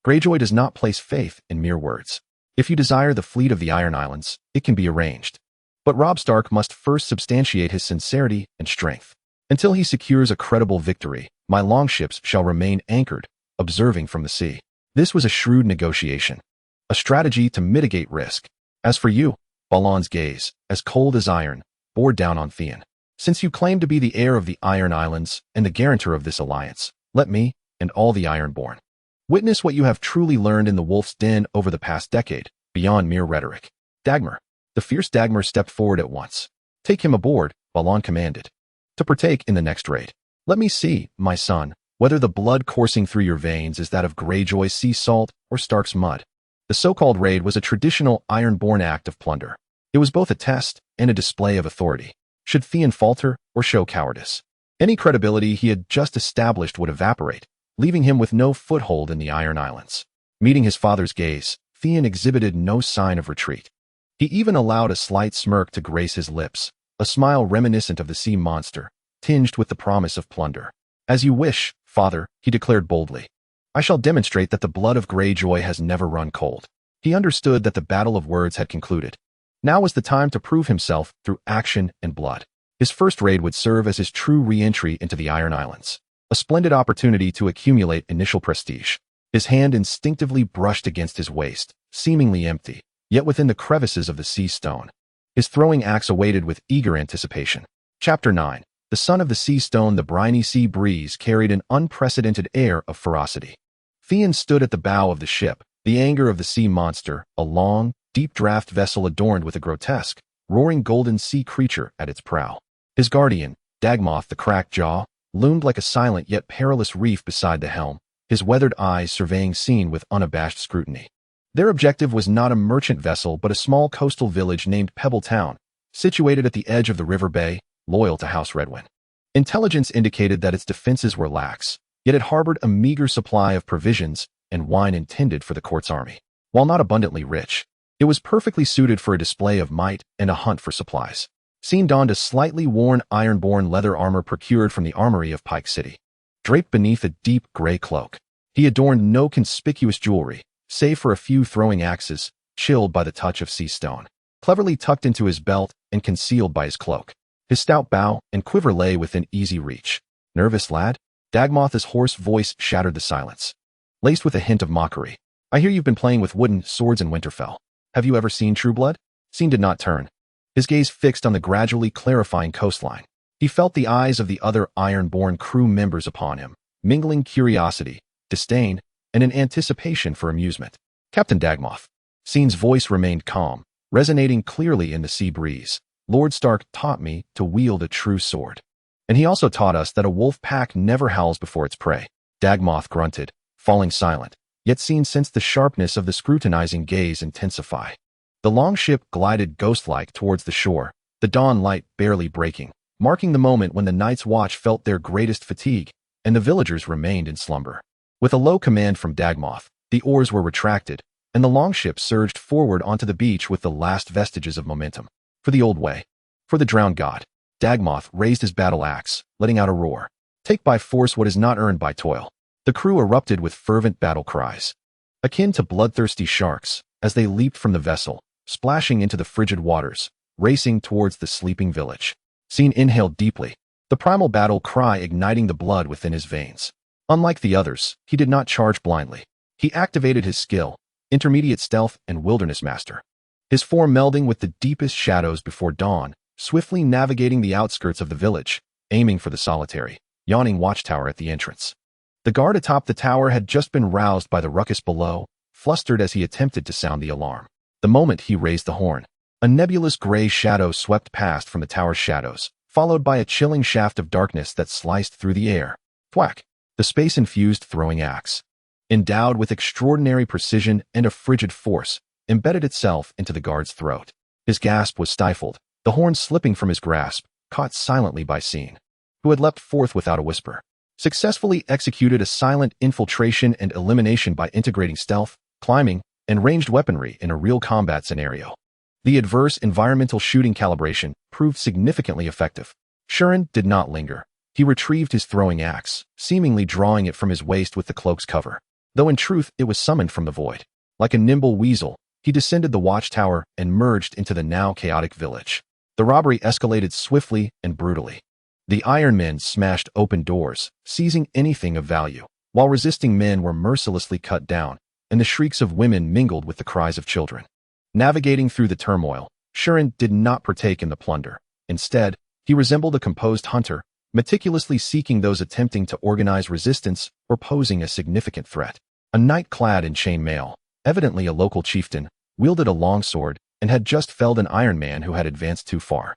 Greyjoy does not place faith in mere words. If you desire the fleet of the Iron Islands, it can be arranged. But Robb Stark must first substantiate his sincerity and strength. Until he secures a credible victory, my longships shall remain anchored, observing from the sea." This was a shrewd negotiation, a strategy to mitigate risk. "As for you," Balon's gaze, as cold as iron, bore down on Theon. "Since you claim to be the heir of the Iron Islands and the guarantor of this alliance, let me, and all the Ironborn, witness what you have truly learned in the Wolf's Den over the past decade, beyond mere rhetoric." Dagmar. The fierce Dagmar stepped forward at once. "Take him aboard," Balon commanded, "to partake in the next raid. Let me see, my son, whether the blood coursing through your veins is that of Greyjoy's sea salt or Stark's mud." The so-called raid was a traditional Ironborn act of plunder. It was both a test and a display of authority. Should Theon falter or show cowardice, any credibility he had just established would evaporate, leaving him with no foothold in the Iron Islands. Meeting his father's gaze, Theon exhibited no sign of retreat. He even allowed a slight smirk to grace his lips, a smile reminiscent of the sea monster, tinged with the promise of plunder. "As you wish, father," he declared boldly. "I shall demonstrate that the blood of Greyjoy has never run cold." He understood that the battle of words had concluded. Now was the time to prove himself through action and blood. His first raid would serve as his true re-entry into the Iron Islands, a splendid opportunity to accumulate initial prestige. His hand instinctively brushed against his waist, seemingly empty, yet within the crevices of the sea stone. His throwing axe awaited with eager anticipation. Chapter 9. The son of the sea stone. The briny sea breeze carried an unprecedented air of ferocity. Theon stood at the bow of the ship, the anger of the sea monster, a long, deep-draft vessel adorned with a grotesque, roaring golden sea creature at its prow. His guardian, Dagmoth the cracked jaw, loomed like a silent yet perilous reef beside the helm, his weathered eyes surveying scene with unabashed scrutiny. Their objective was not a merchant vessel but a small coastal village named Pebble Town, situated at the edge of the river bay, loyal to House Redwyn. Intelligence indicated that its defenses were lax, yet it harbored a meager supply of provisions and wine intended for the court's army. While not abundantly rich, it was perfectly suited for a display of might and a hunt for supplies. Scene donned a slightly worn Ironborn leather armor procured from the armory of Pyke City. Draped beneath a deep gray cloak, he adorned no conspicuous jewelry, save for a few throwing axes, chilled by the touch of sea stone, cleverly tucked into his belt and concealed by his cloak. His stout bow and quiver lay within easy reach. "Nervous, lad?" Dagmoth's hoarse voice shattered the silence, laced with a hint of mockery. "I hear you've been playing with wooden swords in Winterfell. Have you ever seen True Blood?" Scene did not turn, his gaze fixed on the gradually clarifying coastline. He felt the eyes of the other Ironborn crew members upon him, mingling curiosity, disdain, and an anticipation for amusement. "Captain Dagmoth." Scene's voice remained calm, resonating clearly in the sea breeze. "Lord Stark taught me to wield a true sword. And he also taught us that a wolf pack never howls before its prey." Dagmoth grunted, falling silent, yet Scene sensed the sharpness of the scrutinizing gaze intensify. The longship glided ghost-like towards the shore, the dawn light barely breaking, marking the moment when the Night's Watch felt their greatest fatigue, and the villagers remained in slumber. With a low command from Dagmoth, the oars were retracted, and the longship surged forward onto the beach with the last vestiges of momentum. For the old way. For the drowned god. Dagmoth raised his battle axe, letting out a roar. Take by force what is not earned by toil. The crew erupted with fervent battle cries, akin to bloodthirsty sharks, as they leaped from the vessel, splashing into the frigid waters, racing towards the sleeping village. Scene inhaled deeply, the primal battle cry igniting the blood within his veins. Unlike the others, he did not charge blindly. He activated his skill, intermediate stealth and wilderness master. His form melding with the deepest shadows before dawn, swiftly navigating the outskirts of the village, aiming for the solitary, yawning watchtower at the entrance. The guard atop the tower had just been roused by the ruckus below, flustered as he attempted to sound the alarm. The moment he raised the horn, a nebulous gray shadow swept past from the tower's shadows, followed by a chilling shaft of darkness that sliced through the air. Thwack! The space-infused throwing axe, endowed with extraordinary precision and a frigid force, embedded itself into the guard's throat. His gasp was stifled, the horn slipping from his grasp, caught silently by Scene, who had leapt forth without a whisper. Successfully executed a silent infiltration and elimination by integrating stealth, climbing, and ranged weaponry in a real combat scenario. The adverse environmental shooting calibration proved significantly effective. Shurin did not linger. He retrieved his throwing axe, seemingly drawing it from his waist with the cloak's cover, though in truth it was summoned from the void. Like a nimble weasel, he descended the watchtower and merged into the now chaotic village. The robbery escalated swiftly and brutally. The Iron Men smashed open doors, seizing anything of value, while resisting men were mercilessly cut down, and the shrieks of women mingled with the cries of children. Navigating through the turmoil, Shurin did not partake in the plunder. Instead, he resembled a composed hunter, meticulously seeking those attempting to organize resistance or posing a significant threat. A knight clad in chainmail, evidently a local chieftain, wielded a longsword and had just felled an Iron Man who had advanced too far.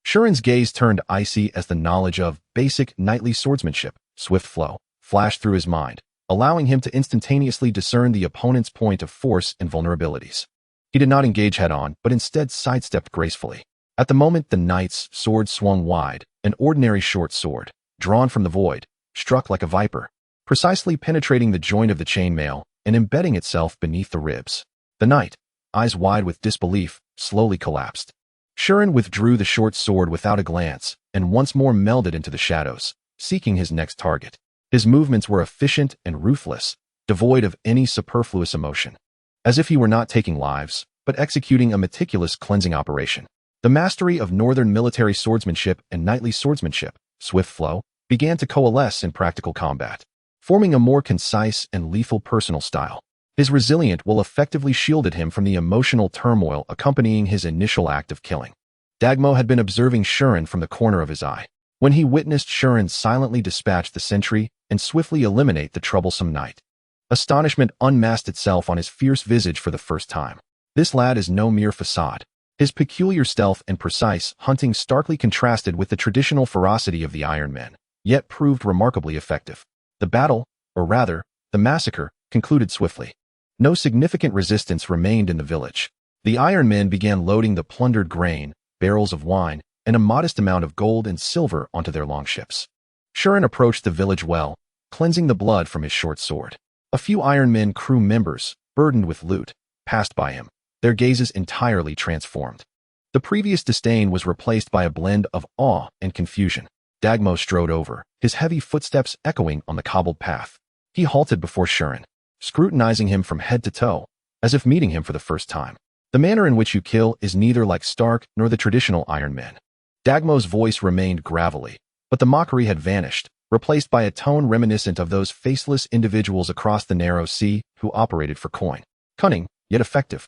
Shurin's gaze turned icy as the knowledge of basic knightly swordsmanship, swift flow, flashed through his mind, allowing him to instantaneously discern the opponent's point of force and vulnerabilities. He did not engage head-on, but instead sidestepped gracefully. At the moment the knight's sword swung wide, an ordinary short sword, drawn from the void, struck like a viper, precisely penetrating the joint of the chainmail and embedding itself beneath the ribs. The knight, eyes wide with disbelief, slowly collapsed. Shurin withdrew the short sword without a glance and once more melded into the shadows, seeking his next target. His movements were efficient and ruthless, devoid of any superfluous emotion. As if he were not taking lives, but executing a meticulous cleansing operation. The mastery of northern military swordsmanship and knightly swordsmanship, swift flow, began to coalesce in practical combat, forming a more concise and lethal personal style. His resilient will effectively shielded him from the emotional turmoil accompanying his initial act of killing. Dagmo had been observing Shurin from the corner of his eye. When he witnessed Shurin silently dispatch the sentry and swiftly eliminate the troublesome knight, astonishment unmasked itself on his fierce visage for the first time. This lad is no mere facade. His peculiar stealth and precise hunting starkly contrasted with the traditional ferocity of the Iron Men, yet proved remarkably effective. The battle, or rather, the massacre, concluded swiftly. No significant resistance remained in the village. The Iron Men began loading the plundered grain, barrels of wine, and a modest amount of gold and silver onto their longships. Shurin approached the village well, cleansing the blood from his short sword. A few Iron Men crew members, burdened with loot, passed by him, their gazes entirely transformed. The previous disdain was replaced by a blend of awe and confusion. Dagmo strode over, his heavy footsteps echoing on the cobbled path. He halted before Shurin, scrutinizing him from head to toe, as if meeting him for the first time. The manner in which you kill is neither like Stark nor the traditional Iron Men. Dagmo's voice remained gravelly, but the mockery had vanished, replaced by a tone reminiscent of those faceless individuals across the narrow sea who operated for coin. Cunning, yet effective.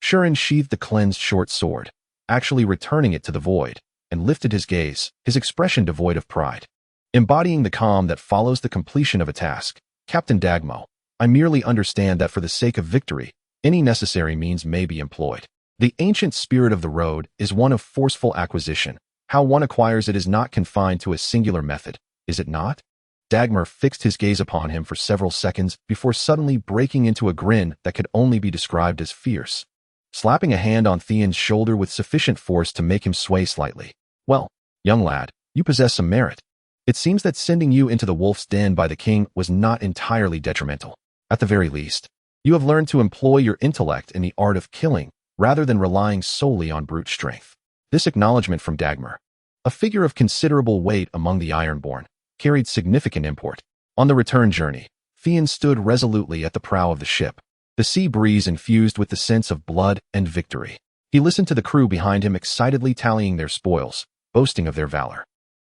Shurin sheathed the cleansed short sword, actually returning it to the void, and lifted his gaze, his expression devoid of pride. Embodying the calm that follows the completion of a task, Captain Dagmo, I merely understand that for the sake of victory, any necessary means may be employed. The ancient spirit of the road is one of forceful acquisition. How one acquires it is not confined to a singular method, is it not? Dagmar fixed his gaze upon him for several seconds before suddenly breaking into a grin that could only be described as fierce, slapping a hand on Theon's shoulder with sufficient force to make him sway slightly. Well, young lad, You possess some merit. It seems that sending you into the wolf's den by the king was not entirely detrimental. At the very least, you have learned to employ your intellect in the art of killing rather than relying solely on brute strength. This acknowledgement from Dagmar, a figure of considerable weight among the Ironborn, carried significant import. On the return journey, Theon stood resolutely at the prow of the ship, the sea breeze infused with the sense of blood and victory. He listened to the crew behind him excitedly tallying their spoils, boasting of their valor,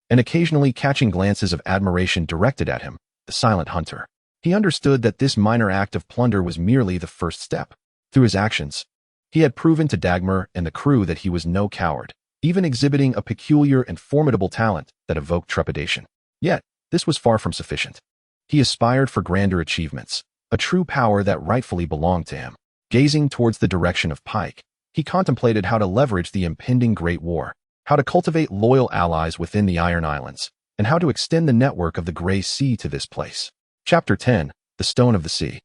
and occasionally catching glances of admiration directed at him, the silent hunter. He understood that this minor act of plunder was merely the first step. Through his actions, he had proven to Dagmar and the crew that he was no coward, even exhibiting a peculiar and formidable talent that evoked trepidation. Yet, this was far from sufficient. He aspired for grander achievements, a true power that rightfully belonged to him. Gazing towards the direction of Pyke, he contemplated how to leverage the impending Great War, how to cultivate loyal allies within the Iron Islands, and how to extend the network of the Grey Sea to this place. Chapter 10. The Stone of the Sea.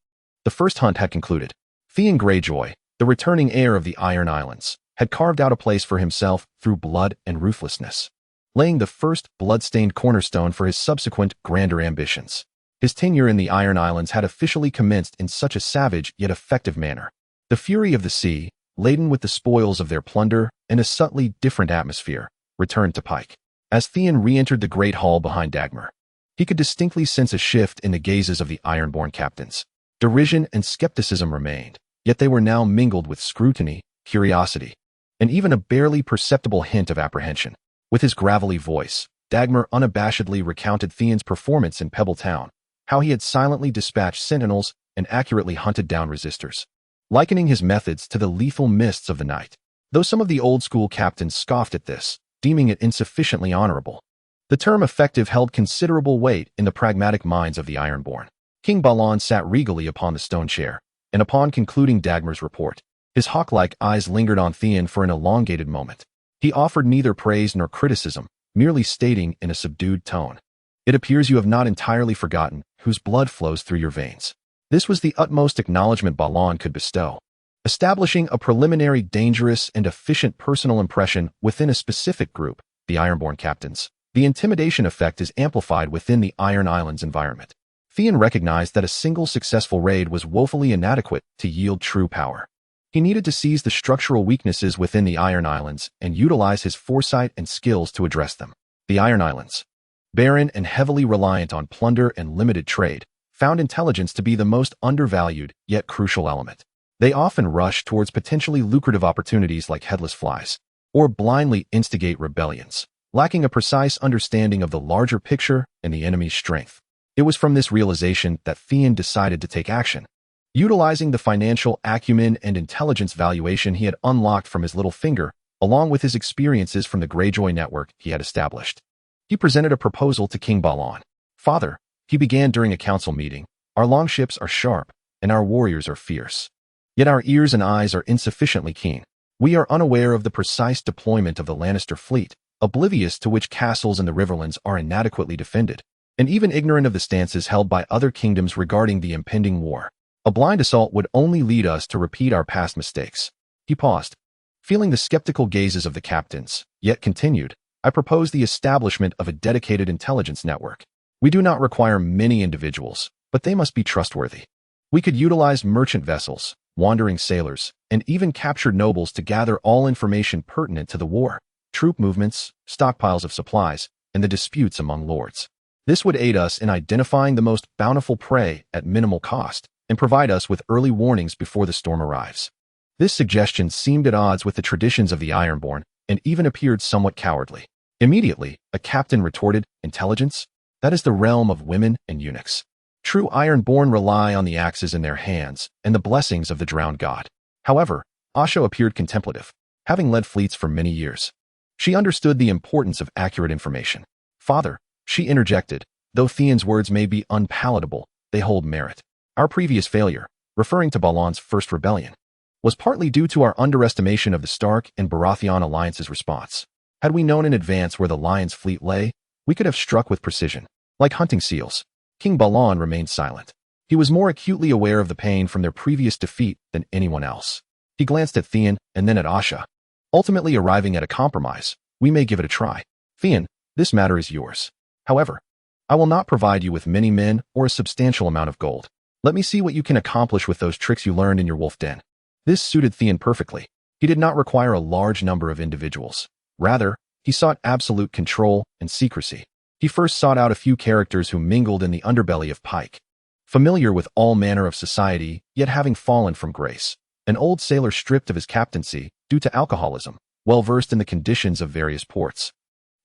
The first hunt had concluded. Theon Greyjoy, the returning heir of the Iron Islands, had carved out a place for himself through blood and ruthlessness, laying the first blood-stained cornerstone for his subsequent grander ambitions. His tenure in the Iron Islands had officially commenced in such a savage yet effective manner. The fury of the sea, laden with the spoils of their plunder and a subtly different atmosphere, returned to Pyke. As Theon re-entered the great hall behind Dagmar, he could distinctly sense a shift in the gazes of the Ironborn captains. Derision and skepticism remained, yet they were now mingled with scrutiny, curiosity, and even a barely perceptible hint of apprehension. With his gravelly voice, Dagmar unabashedly recounted Theon's performance in Pebble Town, how he had silently dispatched sentinels and accurately hunted down resistors, likening his methods to the lethal mists of the night. Though some of the old-school captains scoffed at this, deeming it insufficiently honorable, the term effective held considerable weight in the pragmatic minds of the Ironborn. King Balon sat regally upon the stone chair, and upon concluding Dagmar's report, his hawk-like eyes lingered on Theon for an elongated moment. He offered neither praise nor criticism, merely stating in a subdued tone, "It appears you have not entirely forgotten whose blood flows through your veins." This was the utmost acknowledgement Balon could bestow, establishing a preliminary dangerous and efficient personal impression within a specific group, the Ironborn captains. The intimidation effect is amplified within the Iron Islands environment. Theon recognized that a single successful raid was woefully inadequate to yield true power. He needed to seize the structural weaknesses within the Iron Islands and utilize his foresight and skills to address them. The Iron Islands, barren and heavily reliant on plunder and limited trade, found intelligence to be the most undervalued yet crucial element. They often rush towards potentially lucrative opportunities like headless flies, or blindly instigate rebellions, lacking a precise understanding of the larger picture and the enemy's strength. It was from this realization that Theon decided to take action. Utilizing the financial acumen and intelligence valuation he had unlocked from his Littlefinger, along with his experiences from the Greyjoy network he had established, he presented a proposal to King Balon. "Father," he began during a council meeting, "our longships are sharp, and our warriors are fierce. Yet our ears and eyes are insufficiently keen. We are unaware of the precise deployment of the Lannister fleet, oblivious to which castles in the Riverlands are inadequately defended, and even ignorant of the stances held by other kingdoms regarding the impending war. A blind assault would only lead us to repeat our past mistakes." He paused, feeling the skeptical gazes of the captains, yet continued, "I propose the establishment of a dedicated intelligence network. We do not require many individuals, but they must be trustworthy. We could utilize merchant vessels, wandering sailors, and even captured nobles to gather all information pertinent to the war, troop movements, stockpiles of supplies, and the disputes among lords. This would aid us in identifying the most bountiful prey at minimal cost, and provide us with early warnings before the storm arrives." This suggestion seemed at odds with the traditions of the Ironborn, and even appeared somewhat cowardly. Immediately, a captain retorted, "Intelligence? That is the realm of women and eunuchs. True Ironborn rely on the axes in their hands and the blessings of the drowned god." However, Asha appeared contemplative, having led fleets for many years. She understood the importance of accurate information. "Father," she interjected, "though Theon's words may be unpalatable, they hold merit. Our previous failure," referring to Balon's first rebellion, "was partly due to our underestimation of the Stark and Baratheon alliance's response. Had we known in advance where the Lion's fleet lay, we could have struck with precision, like hunting seals." King Balon remained silent. He was more acutely aware of the pain from their previous defeat than anyone else. He glanced at Theon and then at Asha, ultimately arriving at a compromise. "We may give it a try." "Theon," This matter is yours. However, I will not provide you with many men or a substantial amount of gold. Let me see what you can accomplish with those tricks you learned in your wolf den." This suited Theon perfectly. He did not require a large number of individuals. Rather, he sought absolute control and secrecy. He first sought out a few characters who mingled in the underbelly of Pyke. Familiar with all manner of society, yet having fallen from grace. An old sailor stripped of his captaincy due to alcoholism, well-versed in the conditions of various ports.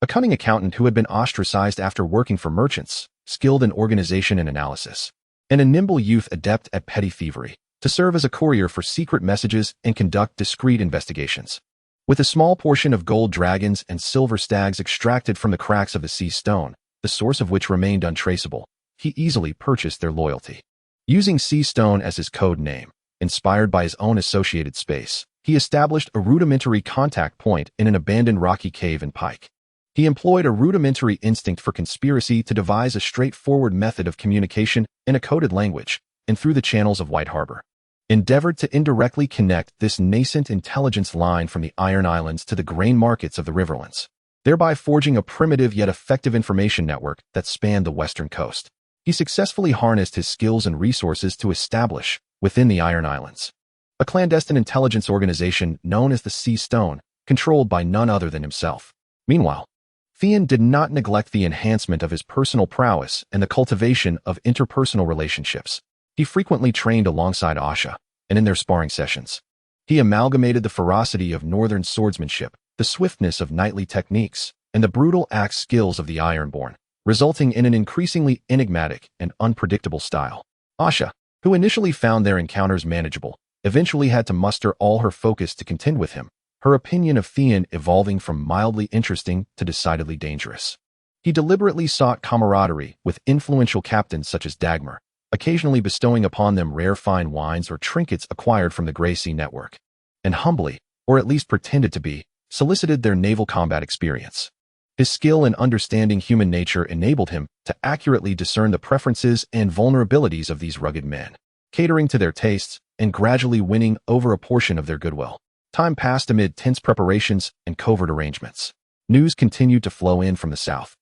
A cunning accountant who had been ostracized after working for merchants, skilled in organization and analysis. And a nimble youth adept at petty thievery, to serve as a courier for secret messages and conduct discreet investigations. With a small portion of gold dragons and silver stags extracted from the cracks of the sea stone, the source of which remained untraceable, he easily purchased their loyalty. Using sea stone as his code name, inspired by his own associated space, he established a rudimentary contact point in an abandoned rocky cave in Pyke. He employed a rudimentary instinct for conspiracy to devise a straightforward method of communication in a coded language and through the channels of White Harbor. Endeavored to indirectly connect this nascent intelligence line from the Iron Islands to the grain markets of the Riverlands, thereby forging a primitive yet effective information network that spanned the western coast. He successfully harnessed his skills and resources to establish, within the Iron Islands, a clandestine intelligence organization known as the Sea Stone, controlled by none other than himself. Meanwhile, Theon did not neglect the enhancement of his personal prowess and the cultivation of interpersonal relationships. He frequently trained alongside Asha, and in their sparring sessions, he amalgamated the ferocity of northern swordsmanship, the swiftness of knightly techniques, and the brutal axe skills of the Ironborn, resulting in an increasingly enigmatic and unpredictable style. Asha, who initially found their encounters manageable, eventually had to muster all her focus to contend with him, her opinion of Theon evolving from mildly interesting to decidedly dangerous. He deliberately sought camaraderie with influential captains such as Dagmar, occasionally bestowing upon them rare fine wines or trinkets acquired from the Grey Sea network, and humbly, or at least pretended to be, solicited their naval combat experience. His skill in understanding human nature enabled him to accurately discern the preferences and vulnerabilities of these rugged men, catering to their tastes and gradually winning over a portion of their goodwill. Time passed amid tense preparations and covert arrangements. News continued to flow in from the south.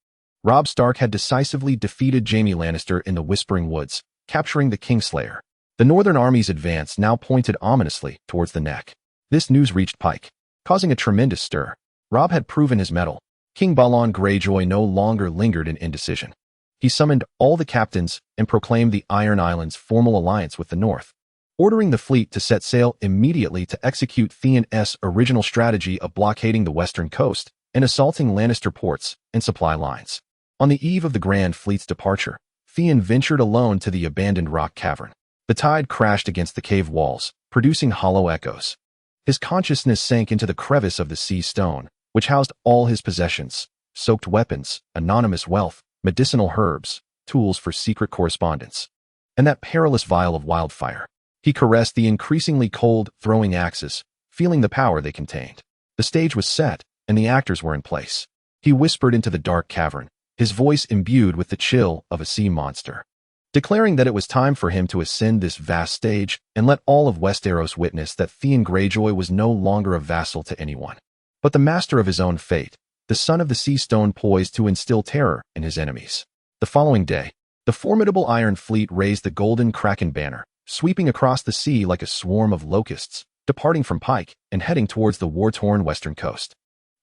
Robb Stark had decisively defeated Jaime Lannister in the Whispering Woods, capturing the Kingslayer. The northern army's advance now pointed ominously towards the neck. This news reached Pyke, causing a tremendous stir. Robb had proven his mettle. King Theon Greyjoy no longer lingered in indecision. He summoned all the captains and proclaimed the Iron Islands' formal alliance with the north, ordering the fleet to set sail immediately to execute Theon's original strategy of blockading the western coast and assaulting Lannister ports and supply lines. On the eve of the Grand Fleet's departure, Theon ventured alone to the abandoned rock cavern. The tide crashed against the cave walls, producing hollow echoes. His consciousness sank into the crevice of the sea stone, which housed all his possessions, soaked weapons, anonymous wealth, medicinal herbs, tools for secret correspondence, and that perilous vial of wildfire. He caressed the increasingly cold, throwing axes, feeling the power they contained. The stage was set, and the actors were in place. He whispered into the dark cavern, his voice imbued with the chill of a sea monster, declaring that it was time for him to ascend this vast stage and let all of Westeros witness that Theon Greyjoy was no longer a vassal to anyone, but the master of his own fate, the son of the Sea Stone poised to instill terror in his enemies. The following day, the formidable Iron Fleet raised the golden Kraken banner, sweeping across the sea like a swarm of locusts, departing from Pyke and heading towards the war-torn western coast.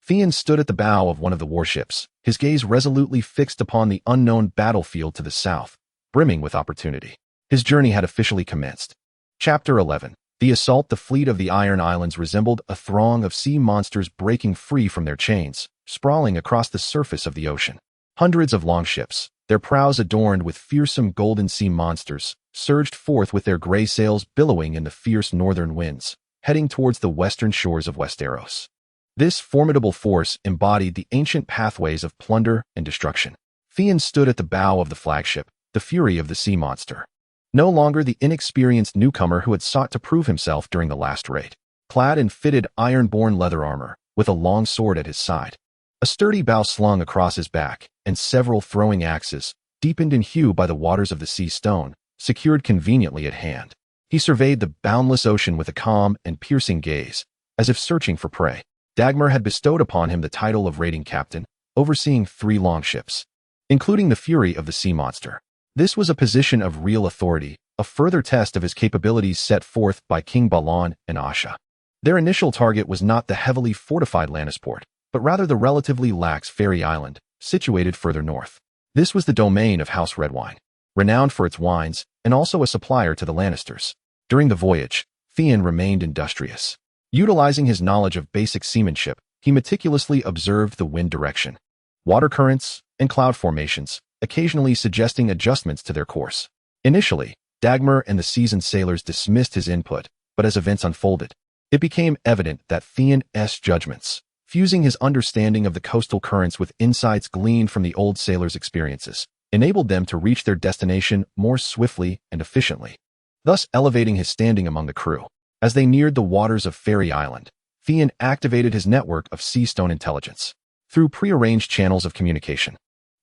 Theon stood at the bow of one of the warships, his gaze resolutely fixed upon the unknown battlefield to the south, brimming with opportunity. His journey had officially commenced. Chapter 11. The assault. The fleet of the Iron Islands resembled a throng of sea monsters breaking free from their chains, sprawling across the surface of the ocean. Hundreds of longships, their prows adorned with fearsome golden sea monsters, surged forth with their gray sails billowing in the fierce northern winds, heading towards the western shores of Westeros. This formidable force embodied the ancient pathways of plunder and destruction. Theon stood at the bow of the flagship, the fury of the sea monster. No longer the inexperienced newcomer who had sought to prove himself during the last raid. Clad in fitted iron-born leather armor, with a long sword at his side, a sturdy bow slung across his back, and several throwing axes, deepened in hue by the waters of the sea stone, secured conveniently at hand. He surveyed the boundless ocean with a calm and piercing gaze, as if searching for prey. Dagmar had bestowed upon him the title of raiding captain, overseeing 3 longships, including the Fury of the Sea Monster. This was a position of real authority, a further test of his capabilities set forth by King Balon and Asha. Their initial target was not the heavily fortified Lannisport, but rather the relatively lax Ferry Island, situated further north. This was the domain of House Redwine, renowned for its wines, and also a supplier to the Lannisters. During the voyage, Theon remained industrious. Utilizing his knowledge of basic seamanship, he meticulously observed the wind direction, water currents, and cloud formations, occasionally suggesting adjustments to their course. Initially, Dagmar and the seasoned sailors dismissed his input, but as events unfolded, it became evident that Theon's judgments, fusing his understanding of the coastal currents with insights gleaned from the old sailors' experiences, enabled them to reach their destination more swiftly and efficiently, thus elevating his standing among the crew. As they neared the waters of Ferry Island, Theon activated his network of Seastone intelligence. Through prearranged channels of communication,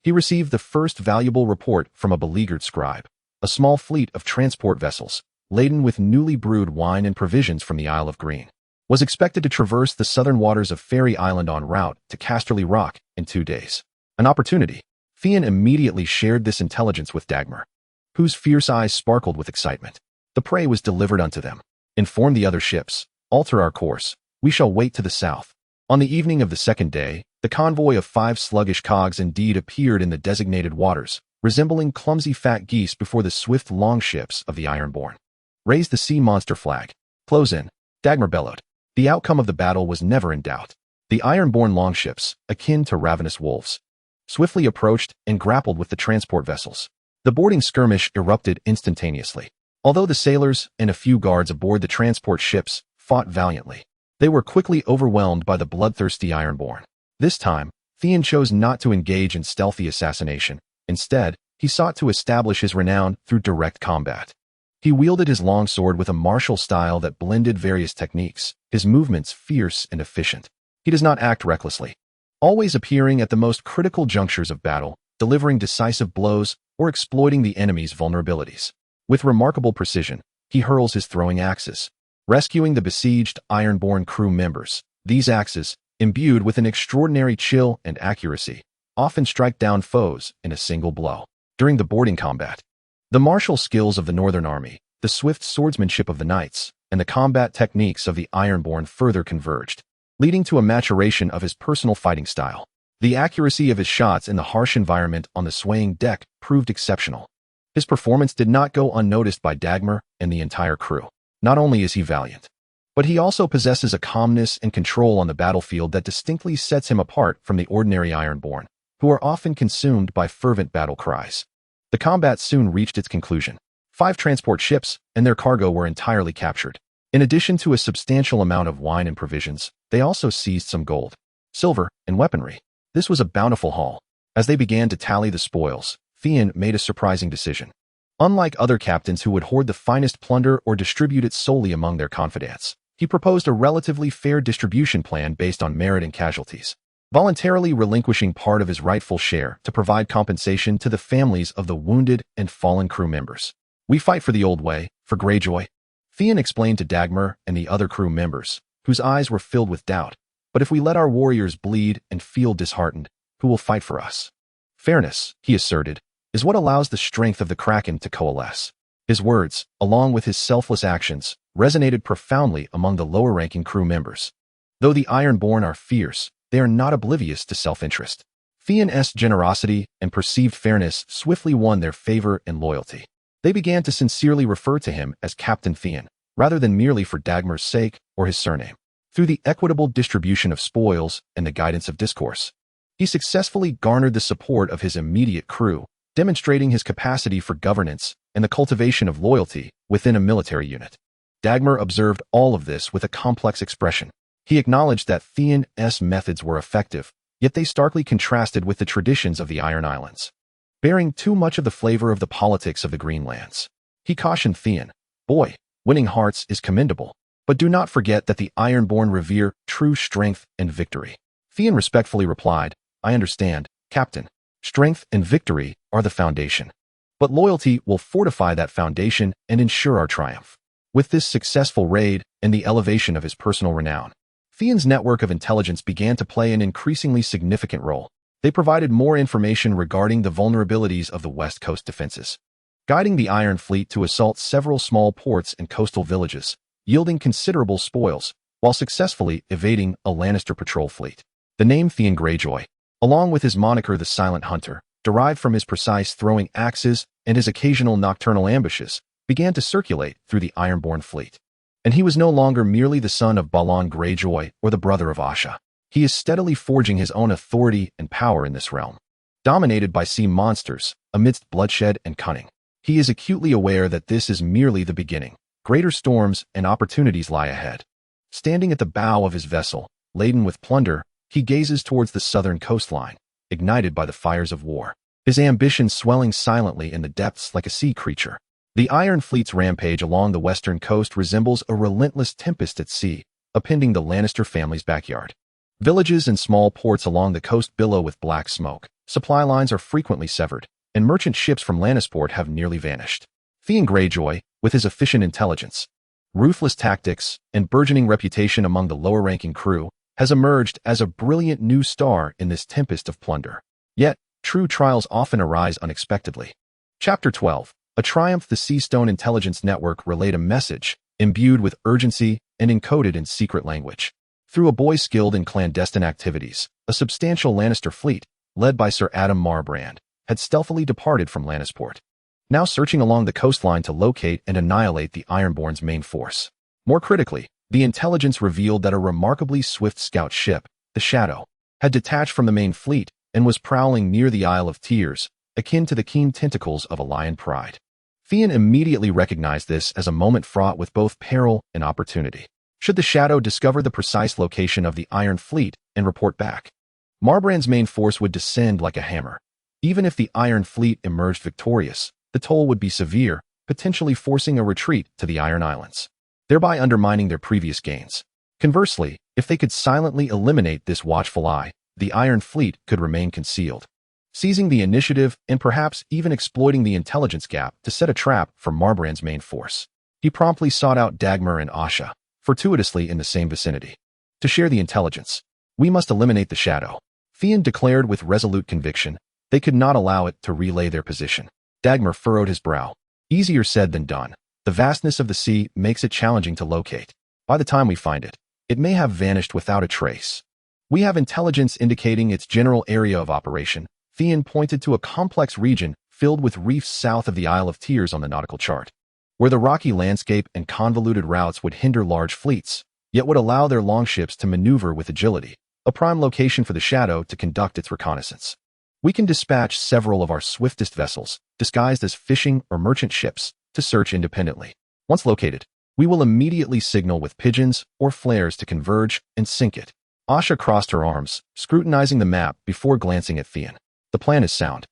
he received the first valuable report from a beleaguered scribe. A small fleet of transport vessels, laden with newly brewed wine and provisions from the Isle of Green, was expected to traverse the southern waters of Ferry Island en route to Casterly Rock in 2 days. An opportunity. Theon immediately shared this intelligence with Dagmar, whose fierce eyes sparkled with excitement. The prey was delivered unto them. Inform the other ships. Alter our course. We shall wait to the south. On the evening of the 2nd day, the convoy of 5 sluggish cogs indeed appeared in the designated waters, resembling clumsy fat geese before the swift longships of the Ironborn. Raise the sea monster flag. Close in, Dagmar bellowed. The outcome of the battle was never in doubt. The Ironborn longships, akin to ravenous wolves, swiftly approached and grappled with the transport vessels. The boarding skirmish erupted instantaneously. Although the sailors and a few guards aboard the transport ships fought valiantly, they were quickly overwhelmed by the bloodthirsty Ironborn. This time, Theon chose not to engage in stealthy assassination. Instead, he sought to establish his renown through direct combat. He wielded his longsword with a martial style that blended various techniques, his movements fierce and efficient. He does not act recklessly, always appearing at the most critical junctures of battle, delivering decisive blows or exploiting the enemy's vulnerabilities. With remarkable precision, he hurls his throwing axes, rescuing the besieged Ironborn crew members. These axes, imbued with an extraordinary chill and accuracy, often strike down foes in a single blow. During the boarding combat, the martial skills of the Northern Army, the swift swordsmanship of the knights, and the combat techniques of the Ironborn further converged, leading to a maturation of his personal fighting style. The accuracy of his shots in the harsh environment on the swaying deck proved exceptional. His performance did not go unnoticed by Dagmar and the entire crew. Not only is he valiant, but he also possesses a calmness and control on the battlefield that distinctly sets him apart from the ordinary Ironborn, who are often consumed by fervent battle cries. The combat soon reached its conclusion. 5 transport ships and their cargo were entirely captured. In addition to a substantial amount of wine and provisions, they also seized some gold, silver, and weaponry. This was a bountiful haul. As they began to tally the spoils, Theon made a surprising decision. Unlike other captains who would hoard the finest plunder or distribute it solely among their confidants, he proposed a relatively fair distribution plan based on merit and casualties, voluntarily relinquishing part of his rightful share to provide compensation to the families of the wounded and fallen crew members. We fight for the old way, for Greyjoy, Theon explained to Dagmar and the other crew members, whose eyes were filled with doubt. But if we let our warriors bleed and feel disheartened, who will fight for us? Fairness, he asserted, is what allows the strength of the Kraken to coalesce. His words, along with his selfless actions, resonated profoundly among the lower-ranking crew members. Though the Ironborn are fierce, they are not oblivious to self-interest. Theon's generosity and perceived fairness swiftly won their favor and loyalty. They began to sincerely refer to him as Captain Theon, rather than merely for Dagmar's sake or his surname. Through the equitable distribution of spoils and the guidance of discourse, he successfully garnered the support of his immediate crew, demonstrating his capacity for governance and the cultivation of loyalty within a military unit. Dagmar observed all of this with a complex expression. He acknowledged that Theon's methods were effective, yet they starkly contrasted with the traditions of the Iron Islands, bearing too much of the flavor of the politics of the Greenlands. He cautioned Theon, "Boy, winning hearts is commendable, but do not forget that the Ironborn revere true strength and victory." Theon respectfully replied, "I understand, Captain. Strength and victory are the foundation. But loyalty will fortify that foundation and ensure our triumph." With this successful raid and the elevation of his personal renown, Theon's network of intelligence began to play an increasingly significant role. They provided more information regarding the vulnerabilities of the West Coast defenses, guiding the Iron Fleet to assault several small ports and coastal villages, yielding considerable spoils, while successfully evading a Lannister patrol fleet. The name Theon Greyjoy, along with his moniker the Silent Hunter, derived from his precise throwing axes and his occasional nocturnal ambushes, began to circulate through the Ironborn fleet. And he was no longer merely the son of Balon Greyjoy or the brother of Asha. He is steadily forging his own authority and power in this realm. Dominated by sea monsters, amidst bloodshed and cunning, he is acutely aware that this is merely the beginning. Greater storms and opportunities lie ahead. Standing at the bow of his vessel, laden with plunder, he gazes towards the southern coastline, ignited by the fires of war, his ambition swelling silently in the depths like a sea creature. The Iron Fleet's rampage along the western coast resembles a relentless tempest at sea, upending the Lannister family's backyard. Villages and small ports along the coast billow with black smoke, supply lines are frequently severed, and merchant ships from Lannisport have nearly vanished. Theon Greyjoy, with his efficient intelligence, ruthless tactics, and burgeoning reputation among the lower-ranking crew, has emerged as a brilliant new star in this tempest of plunder. Yet, true trials often arise unexpectedly. Chapter 12. A Triumph. The Seastone Intelligence Network relayed a message, imbued with urgency and encoded in secret language. Through a boy skilled in clandestine activities, a substantial Lannister fleet, led by Sir Adam Marbrand, had stealthily departed from Lannisport, now searching along the coastline to locate and annihilate the Ironborn's main force. More critically, the intelligence revealed that a remarkably swift scout ship, the Shadow, had detached from the main fleet and was prowling near the Isle of Tears, akin to the keen tentacles of a lion pride. Theon immediately recognized this as a moment fraught with both peril and opportunity. Should the Shadow discover the precise location of the Iron Fleet and report back, Marbrand's main force would descend like a hammer. Even if the Iron Fleet emerged victorious, the toll would be severe, potentially forcing a retreat to the Iron Islands, thereby undermining their previous gains. Conversely, if they could silently eliminate this watchful eye, the Iron Fleet could remain concealed, seizing the initiative and perhaps even exploiting the intelligence gap to set a trap for Marbrand's main force. He promptly sought out Dagmar and Asha, fortuitously in the same vicinity, to share the intelligence. We must eliminate the Shadow, Theon declared with resolute conviction. They could not allow it to relay their position. Dagmar furrowed his brow. Easier said than done. The vastness of the sea makes it challenging to locate. By the time we find it, it may have vanished without a trace. We have intelligence indicating its general area of operation. Theon pointed to a complex region filled with reefs south of the Isle of Tears on the nautical chart, where the rocky landscape and convoluted routes would hinder large fleets, yet would allow their longships to maneuver with agility, a prime location for the Shadow to conduct its reconnaissance. We can dispatch several of our swiftest vessels, disguised as fishing or merchant ships, to search independently. Once located, we will immediately signal with pigeons or flares to converge and sink it. Asha crossed her arms, scrutinizing the map before glancing at Theon. The plan is sound,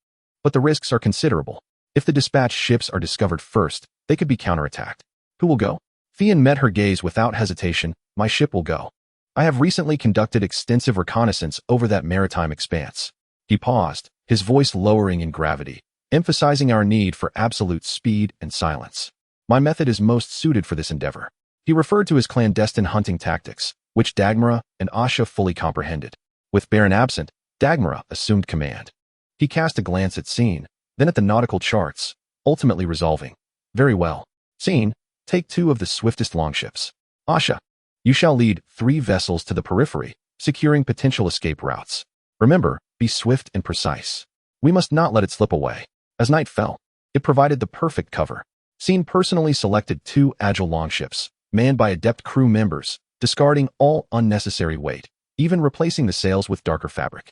but the risks are considerable. If the dispatched ships are discovered first, they could be counterattacked. Who will go? Theon met her gaze without hesitation. My ship will go. I have recently conducted extensive reconnaissance over that maritime expanse. He paused, his voice lowering in gravity, emphasizing our need for absolute speed and silence. My method is most suited for this endeavor. He referred to his clandestine hunting tactics, which Dagmar and Asha fully comprehended. With Baron absent, Dagmar assumed command. He cast a glance at Scene, then at the nautical charts, ultimately resolving. Very well. Scene, take 2 of the swiftest longships. Asha, you shall lead 3 vessels to the periphery, securing potential escape routes. Remember, be swift and precise. We must not let it slip away. As night fell, it provided the perfect cover. Scene personally selected 2 agile longships, manned by adept crew members, discarding all unnecessary weight, even replacing the sails with darker fabric.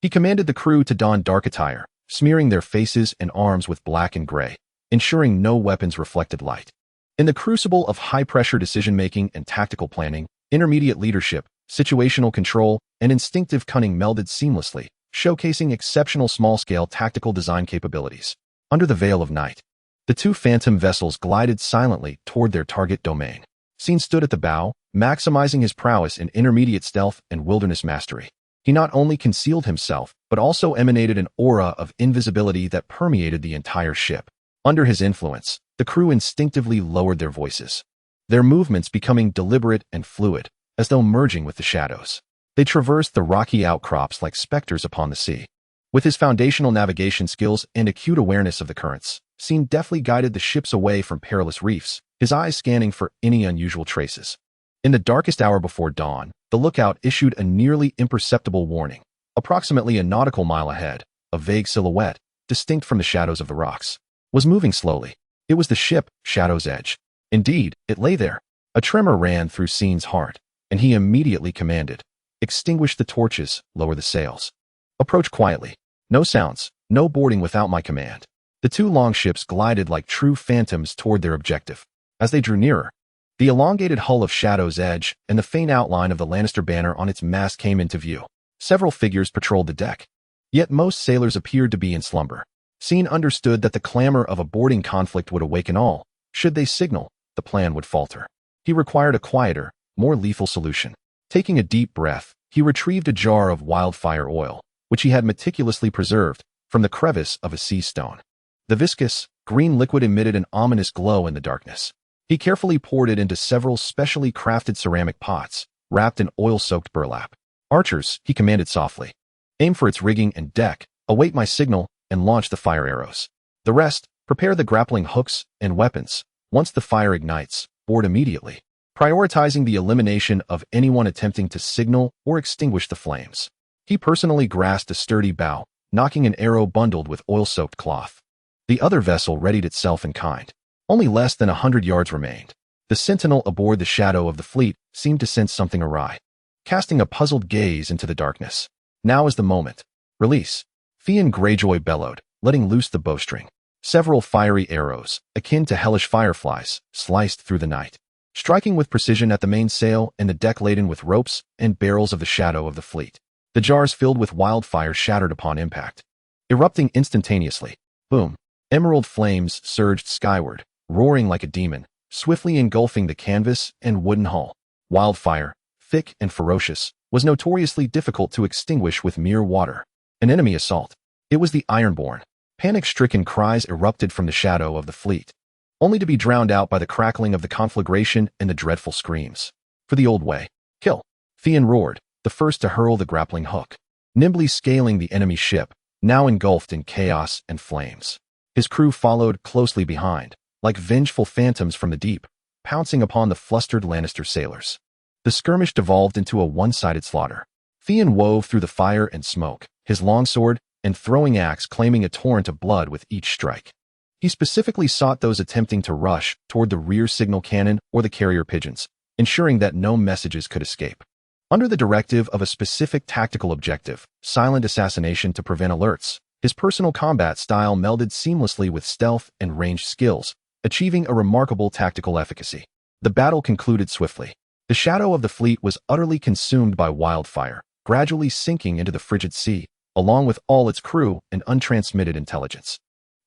He commanded the crew to don dark attire, smearing their faces and arms with black and gray, ensuring no weapons reflected light. In the crucible of high-pressure decision-making and tactical planning, intermediate leadership, situational control, and instinctive cunning melded seamlessly, showcasing exceptional small-scale tactical design capabilities. Under the veil of night, the 2 phantom vessels glided silently toward their target domain. Scene stood at the bow, maximizing his prowess in intermediate stealth and wilderness mastery. He not only concealed himself, but also emanated an aura of invisibility that permeated the entire ship. Under his influence, the crew instinctively lowered their voices, their movements becoming deliberate and fluid, as though merging with the shadows. They traversed the rocky outcrops like specters upon the sea, With his foundational navigation skills and acute awareness of the currents, Scene deftly guided the ships away from perilous reefs, his eyes scanning for any unusual traces. In the darkest hour before dawn, the lookout issued a nearly imperceptible warning. Approximately a nautical mile ahead, a vague silhouette, distinct from the shadows of the rocks, was moving slowly. It was the ship, Shadow's Edge. Indeed, it lay there. A tremor ran through Scene's heart, and he immediately commanded, "Extinguish the torches, lower the sails. Approach quietly. No sounds, no boarding without my command." The two longships glided like true phantoms toward their objective. As they drew nearer, the elongated hull of Shadow's Edge and the faint outline of the Lannister banner on its mast came into view. Several figures patrolled the deck. Yet most sailors appeared to be in slumber. Scene understood that the clamor of a boarding conflict would awaken all. Should they signal, the plan would falter. He required a quieter, more lethal solution. Taking a deep breath, he retrieved a jar of wildfire oil, which he had meticulously preserved, from the crevice of a sea stone. The viscous, green liquid emitted an ominous glow in the darkness. He carefully poured it into several specially crafted ceramic pots, wrapped in oil-soaked burlap. "Archers," he commanded softly. "Aim for its rigging and deck, await my signal, and launch the fire arrows. The rest, prepare the grappling hooks and weapons. Once the fire ignites, board immediately, prioritizing the elimination of anyone attempting to signal or extinguish the flames." He personally grasped a sturdy bow, knocking an arrow bundled with oil-soaked cloth. The other vessel readied itself in kind. Only less than 100 yards remained. The sentinel aboard the Shadow of the fleet seemed to sense something awry, casting a puzzled gaze into the darkness. "Now is the moment. Release." Theon Greyjoy bellowed, letting loose the bowstring. Several fiery arrows, akin to hellish fireflies, sliced through the night, striking with precision at the mainsail and the deck laden with ropes and barrels of the Shadow of the fleet. The jars filled with wildfire shattered upon impact, erupting instantaneously. Boom! Emerald flames surged skyward, roaring like a demon, swiftly engulfing the canvas and wooden hull. Wildfire, thick and ferocious, was notoriously difficult to extinguish with mere water. An enemy assault. It was the Ironborn. Panic-stricken cries erupted from the Shadow of the fleet, only to be drowned out by the crackling of the conflagration and the dreadful screams. "For the old way. Kill!" Theon roared, the first to hurl the grappling hook, nimbly scaling the enemy ship, now engulfed in chaos and flames. His crew followed closely behind, like vengeful phantoms from the deep, pouncing upon the flustered Lannister sailors. The skirmish devolved into a one-sided slaughter. Theon wove through the fire and smoke, his longsword and throwing axe claiming a torrent of blood with each strike. He specifically sought those attempting to rush toward the rear signal cannon or the carrier pigeons, ensuring that no messages could escape. Under the directive of a specific tactical objective, silent assassination to prevent alerts, his personal combat style melded seamlessly with stealth and ranged skills, achieving a remarkable tactical efficacy. The battle concluded swiftly. The Shadow of the fleet was utterly consumed by wildfire, gradually sinking into the frigid sea, along with all its crew and untransmitted intelligence.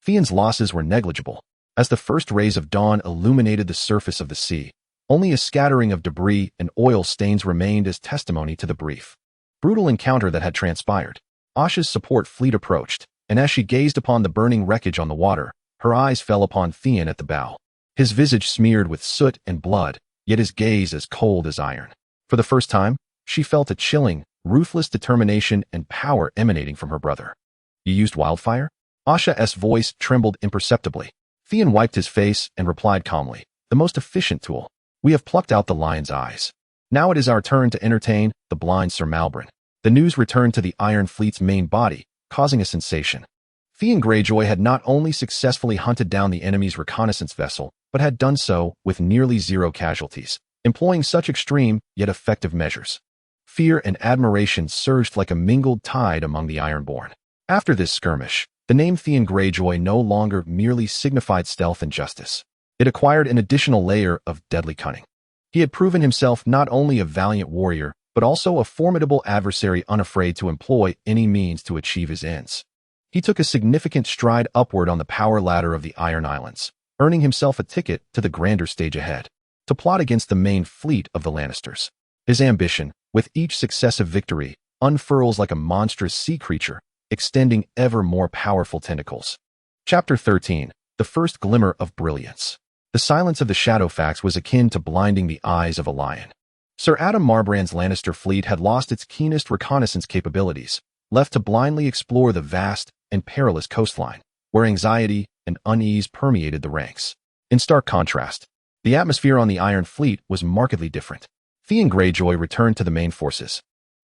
Theon's losses were negligible. As the first rays of dawn illuminated the surface of the sea, only a scattering of debris and oil stains remained as testimony to the brief, brutal encounter that had transpired. Asha's support fleet approached, and as she gazed upon the burning wreckage on the water, her eyes fell upon Theon at the bow. His visage smeared with soot and blood, yet his gaze as cold as iron. For the first time, she felt a chilling, ruthless determination and power emanating from her brother. "You used wildfire?" Asha's voice trembled imperceptibly. Theon wiped his face and replied calmly, "The most efficient tool. We have plucked out the lion's eyes. Now it is our turn to entertain the blind Sir Malbran." The news returned to the Iron Fleet's main body, causing a sensation. Theon Greyjoy had not only successfully hunted down the enemy's reconnaissance vessel, but had done so with nearly zero casualties, employing such extreme yet effective measures. Fear and admiration surged like a mingled tide among the Ironborn. After this skirmish, the name Theon Greyjoy no longer merely signified stealth and justice. It acquired an additional layer of deadly cunning. He had proven himself not only a valiant warrior, but also a formidable adversary unafraid to employ any means to achieve his ends. He took a significant stride upward on the power ladder of the Iron Islands, earning himself a ticket to the grander stage ahead, to plot against the main fleet of the Lannisters. His ambition, with each successive victory, unfurls like a monstrous sea creature, extending ever more powerful tentacles. Chapter 13. The First Glimmer of Brilliance. The silence of the Shadowfax was akin to blinding the eyes of a lion. Sir Adam Marbrand's Lannister fleet had lost its keenest reconnaissance capabilities, left to blindly explore the vast and perilous coastline, where anxiety and unease permeated the ranks. In stark contrast, the atmosphere on the Iron Fleet was markedly different. Theon Greyjoy returned to the main forces,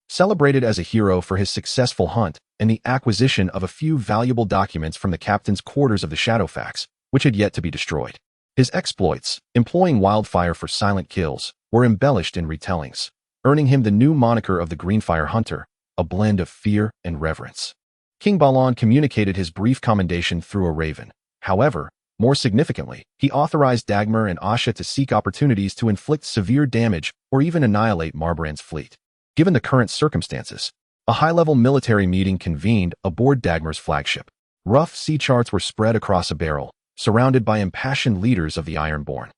celebrated as a hero for his successful hunt and the acquisition of a few valuable documents from the captain's quarters of the Shadowfax, which had yet to be destroyed. His exploits, employing wildfire for silent kills, were embellished in retellings, earning him the new moniker of the Greenfire Hunter, a blend of fear and reverence. King Balon communicated his brief commendation through a raven. However, more significantly, he authorized Dagmar and Asha to seek opportunities to inflict severe damage or even annihilate Marbrand's fleet. Given the current circumstances, a high-level military meeting convened aboard Dagmar's flagship. Rough sea charts were spread across a barrel, surrounded by impassioned leaders of the Ironborn.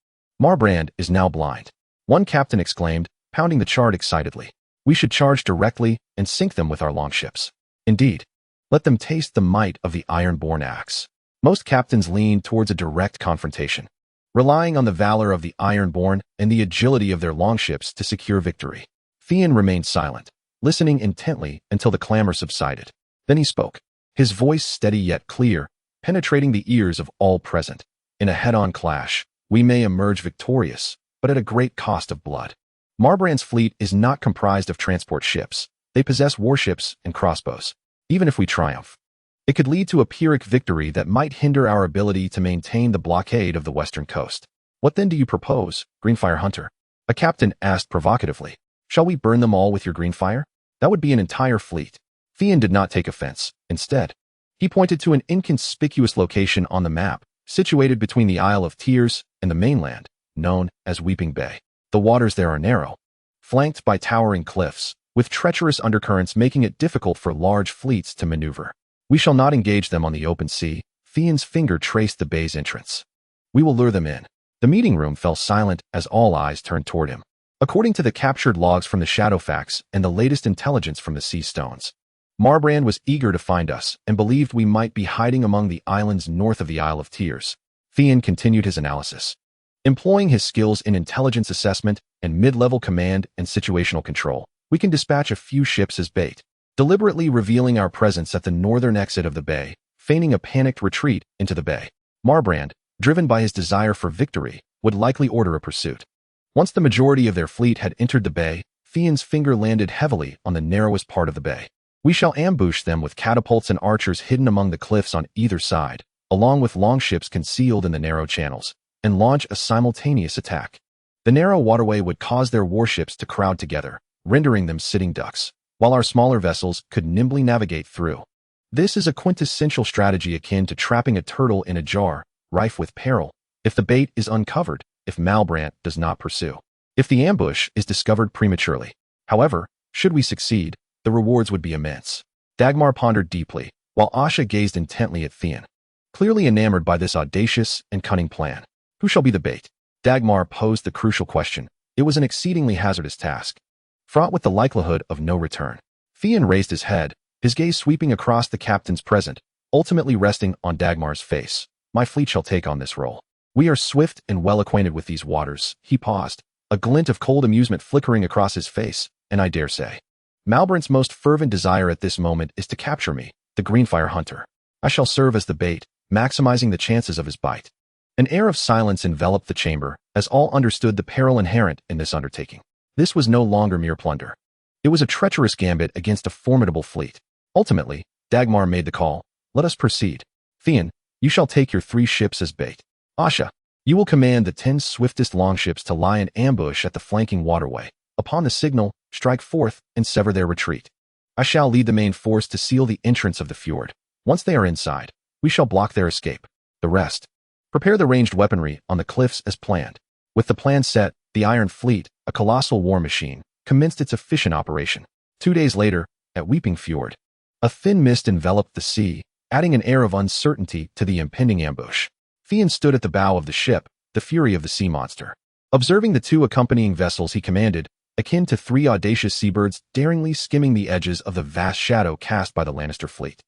Marbrand is now blind, one captain exclaimed, pounding the chart excitedly. We should charge directly and sink them with our longships. Indeed, let them taste the might of the Ironborn axe. Most captains leaned towards a direct confrontation, relying on the valor of the Ironborn and the agility of their longships to secure victory. Theon remained silent, listening intently until the clamor subsided. Then he spoke, his voice steady yet clear, penetrating the ears of all present. In a head-on clash, we may emerge victorious, but at a great cost of blood. Marbrand's fleet is not comprised of transport ships. They possess warships and crossbows. Even if we triumph, it could lead to a Pyrrhic victory that might hinder our ability to maintain the blockade of the western coast. What then do you propose, Greenfire Hunter? A captain asked provocatively. Shall we burn them all with your Greenfire? That would be an entire fleet. Theon did not take offense. Instead, he pointed to an inconspicuous location on the map, situated between the Isle of Tears and the mainland, known as Weeping Bay. The waters there are narrow, flanked by towering cliffs, with treacherous undercurrents making it difficult for large fleets to maneuver. We shall not engage them on the open sea. Theon's finger traced the bay's entrance. We will lure them in. The meeting room fell silent as all eyes turned toward him. According to the captured logs from the Shadowfax and the latest intelligence from the Sea Stones, Marbrand was eager to find us and believed we might be hiding among the islands north of the Isle of Tears. Theon continued his analysis, employing his skills in intelligence assessment and mid-level command and situational control. We can dispatch a few ships as bait, deliberately revealing our presence at the northern exit of the bay, feigning a panicked retreat into the bay. Marbrand, driven by his desire for victory, would likely order a pursuit. Once the majority of their fleet had entered the bay, Theon's finger landed heavily on the narrowest part of the bay. We shall ambush them with catapults and archers hidden among the cliffs on either side, along with longships concealed in the narrow channels, and launch a simultaneous attack. The narrow waterway would cause their warships to crowd together, rendering them sitting ducks, while our smaller vessels could nimbly navigate through. This is a quintessential strategy akin to trapping a turtle in a jar, rife with peril, if the bait is uncovered, if Marbrand does not pursue, if the ambush is discovered prematurely. However, should we succeed, the rewards would be immense. Dagmar pondered deeply, while Asha gazed intently at Theon, clearly enamored by this audacious and cunning plan. Who shall be the bait? Dagmar posed the crucial question. It was an exceedingly hazardous task, fraught with the likelihood of no return. Theon raised his head, his gaze sweeping across the captain's present, ultimately resting on Dagmar's face. My fleet shall take on this role. We are swift and well acquainted with these waters. He paused, a glint of cold amusement flickering across his face, and I dare say, Marbrand's most fervent desire at this moment is to capture me, the Greenfire Hunter. I shall serve as the bait, maximizing the chances of his bite. An air of silence enveloped the chamber, as all understood the peril inherent in this undertaking. This was no longer mere plunder. It was a treacherous gambit against a formidable fleet. Ultimately, Dagmar made the call. Let us proceed. Theon, you shall take your 3 ships as bait. Asha, you will command the 10 swiftest longships to lie in ambush at the flanking waterway. Upon the signal, strike forth and sever their retreat. I shall lead the main force to seal the entrance of the fjord. Once they are inside, we shall block their escape. The rest. Prepare the ranged weaponry on the cliffs as planned. With the plan set, the Iron Fleet, a colossal war machine, commenced its efficient operation. 2 days later, at Weeping Fjord, a thin mist enveloped the sea, adding an air of uncertainty to the impending ambush. Theon stood at the bow of the ship, the fury of the sea monster. Observing the 2 accompanying vessels he commanded, akin to 3 audacious seabirds daringly skimming the edges of the vast shadow cast by the Lannister fleet.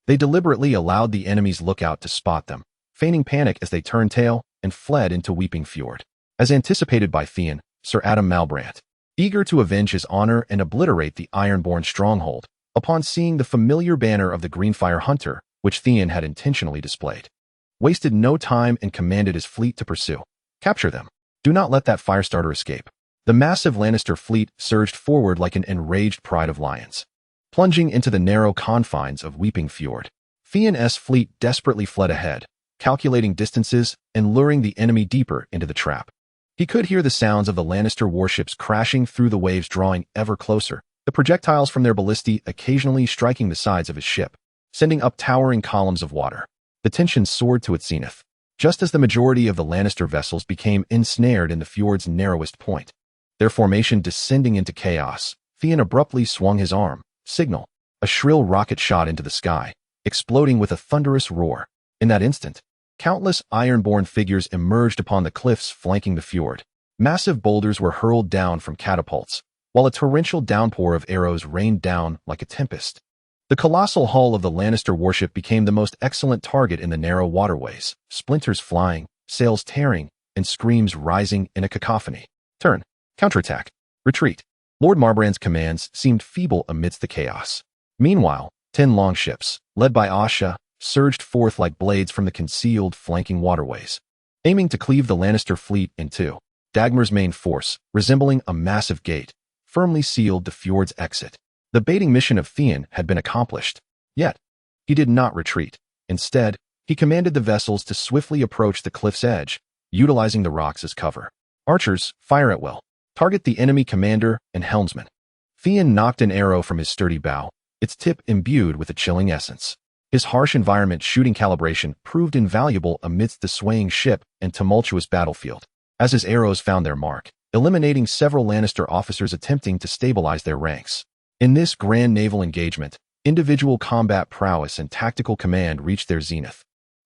They deliberately allowed the enemy's lookout to spot them, feigning panic as they turned tail and fled into Weeping Fjord. As anticipated by Theon, Sir Adam Marbrand, eager to avenge his honor and obliterate the Ironborn stronghold, upon seeing the familiar banner of the Greenfire Hunter, which Theon had intentionally displayed. Wasted no time and commanded his fleet to pursue. Capture them. Do not let that firestarter escape. The massive Lannister fleet surged forward like an enraged pride of lions, plunging into the narrow confines of Weeping Fjord. Theon's fleet desperately fled ahead, calculating distances and luring the enemy deeper into the trap. He could hear the sounds of the Lannister warships crashing through the waves, drawing ever closer, the projectiles from their ballistae occasionally striking the sides of his ship, sending up towering columns of water. The tension soared to its zenith, just as the majority of the Lannister vessels became ensnared in the fjord's narrowest point. Their formation descending into chaos, Theon abruptly swung his arm, signal. A shrill rocket shot into the sky, exploding with a thunderous roar. In that instant, countless ironborn figures emerged upon the cliffs flanking the fjord. Massive boulders were hurled down from catapults, while a torrential downpour of arrows rained down like a tempest. The colossal hull of the Lannister warship became the most excellent target in the narrow waterways, splinters flying, sails tearing, and screams rising in a cacophony. Turn. Counterattack. Retreat. Lord Marbrand's commands seemed feeble amidst the chaos. Meanwhile, 10 longships, led by Asha, surged forth like blades from the concealed flanking waterways, aiming to cleave the Lannister fleet in two. Dagmar's main force, resembling a massive gate, firmly sealed the fjord's exit. The baiting mission of Theon had been accomplished. Yet, he did not retreat. Instead, he commanded the vessels to swiftly approach the cliff's edge, utilizing the rocks as cover. Archers, fire at will. Target the enemy commander and helmsman. Theon knocked an arrow from his sturdy bow, its tip imbued with a chilling essence. His harsh environment shooting calibration proved invaluable amidst the swaying ship and tumultuous battlefield, as his arrows found their mark, eliminating several Lannister officers attempting to stabilize their ranks. In this grand naval engagement, individual combat prowess and tactical command reached their zenith.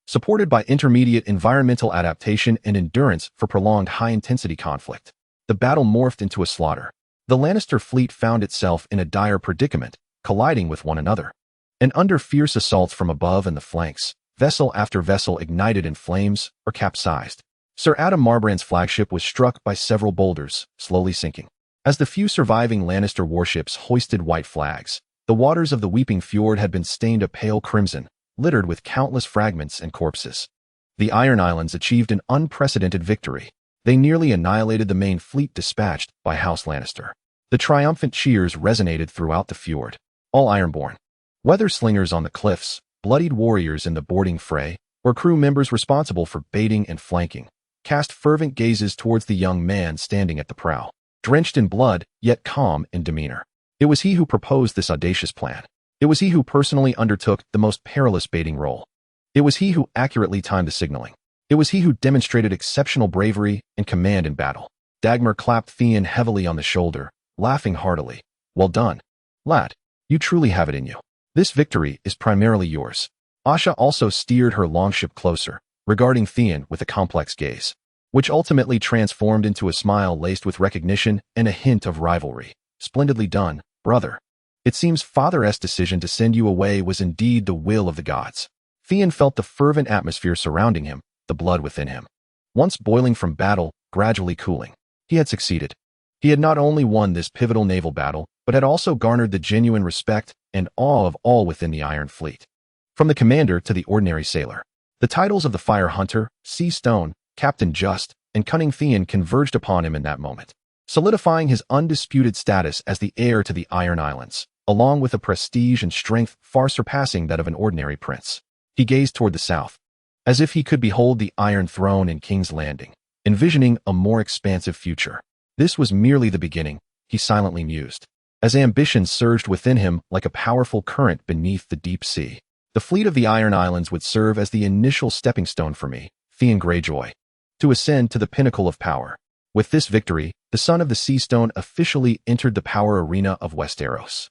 Supported by intermediate environmental adaptation and endurance for prolonged high-intensity conflict, the battle morphed into a slaughter. The Lannister fleet found itself in a dire predicament, colliding with one another. And under fierce assaults from above and the flanks, vessel after vessel ignited in flames or capsized. Sir Adam Marbrand's flagship was struck by several boulders, slowly sinking. As the few surviving Lannister warships hoisted white flags, the waters of the Weeping Fjord had been stained a pale crimson, littered with countless fragments and corpses. The Iron Islands achieved an unprecedented victory. They nearly annihilated the main fleet dispatched by House Lannister. The triumphant cheers resonated throughout the fjord. All ironborn, whether slingers on the cliffs, bloodied warriors in the boarding fray, or crew members responsible for baiting and flanking, cast fervent gazes towards the young man standing at the prow, drenched in blood, yet calm in demeanor. It was he who proposed this audacious plan. It was he who personally undertook the most perilous baiting role. It was he who accurately timed the signaling. It was he who demonstrated exceptional bravery and command in battle. Dagmar clapped Theon heavily on the shoulder, laughing heartily. Well done, lad. You truly have it in you. This victory is primarily yours. Asha also steered her longship closer, regarding Theon with a complex gaze, which ultimately transformed into a smile laced with recognition and a hint of rivalry. Splendidly done, brother. It seems Father's decision to send you away was indeed the will of the gods. Theon felt the fervent atmosphere surrounding him, the blood within him, once boiling from battle, gradually cooling. He had succeeded. He had not only won this pivotal naval battle, but had also garnered the genuine respect and awe of all within the Iron Fleet. From the commander to the ordinary sailor, the titles of the Fire Hunter, Sea Stone, Captain Just, and Cunning Theon converged upon him in that moment, solidifying his undisputed status as the heir to the Iron Islands, along with a prestige and strength far surpassing that of an ordinary prince. He gazed toward the south, as if he could behold the Iron Throne in King's Landing, envisioning a more expansive future. This was merely the beginning, he silently mused, as ambition surged within him like a powerful current beneath the deep sea. The fleet of the Iron Islands would serve as the initial stepping stone for me, Theon Greyjoy, to ascend to the pinnacle of power. With this victory, the son of the Sea Stone officially entered the power arena of Westeros.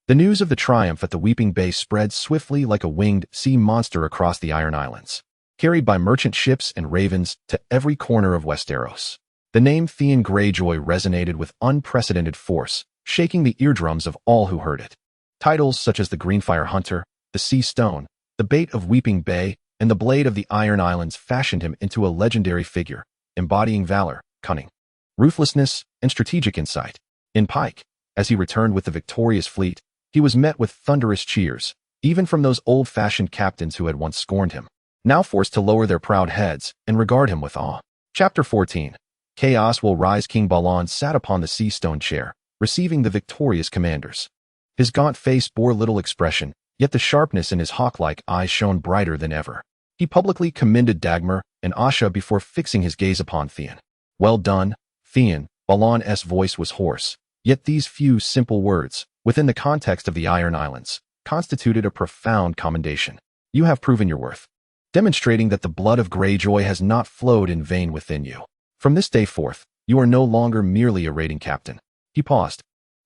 The news of the triumph at the Weeping Bay spread swiftly like a winged sea monster across the Iron Islands, carried by merchant ships and ravens to every corner of Westeros. The name Theon Greyjoy resonated with unprecedented force, shaking the eardrums of all who heard it. Titles such as the Greenfire Hunter, the Sea Stone, the Bait of Weeping Bay, and the Blade of the Iron Islands fashioned him into a legendary figure, embodying valor, cunning, ruthlessness, and strategic insight. In Pyke, as he returned with the victorious fleet, He was met with thunderous cheers, even from those old-fashioned captains who had once scorned him, now forced to lower their proud heads and regard him with awe. Chapter 14. Chaos will rise. King Balon sat upon the sea stone chair, receiving the victorious commanders. His gaunt face bore little expression, yet the sharpness in his hawk-like eyes shone brighter than ever. He publicly commended Dagmar and Asha before fixing his gaze upon Theon. "Well done, Theon." Balon's voice was hoarse, yet these few simple words, within the context of the Iron Islands, constituted a profound commendation. "You have proven your worth, demonstrating that the blood of Greyjoy has not flowed in vain within you. From this day forth, you are no longer merely a raiding captain." He paused,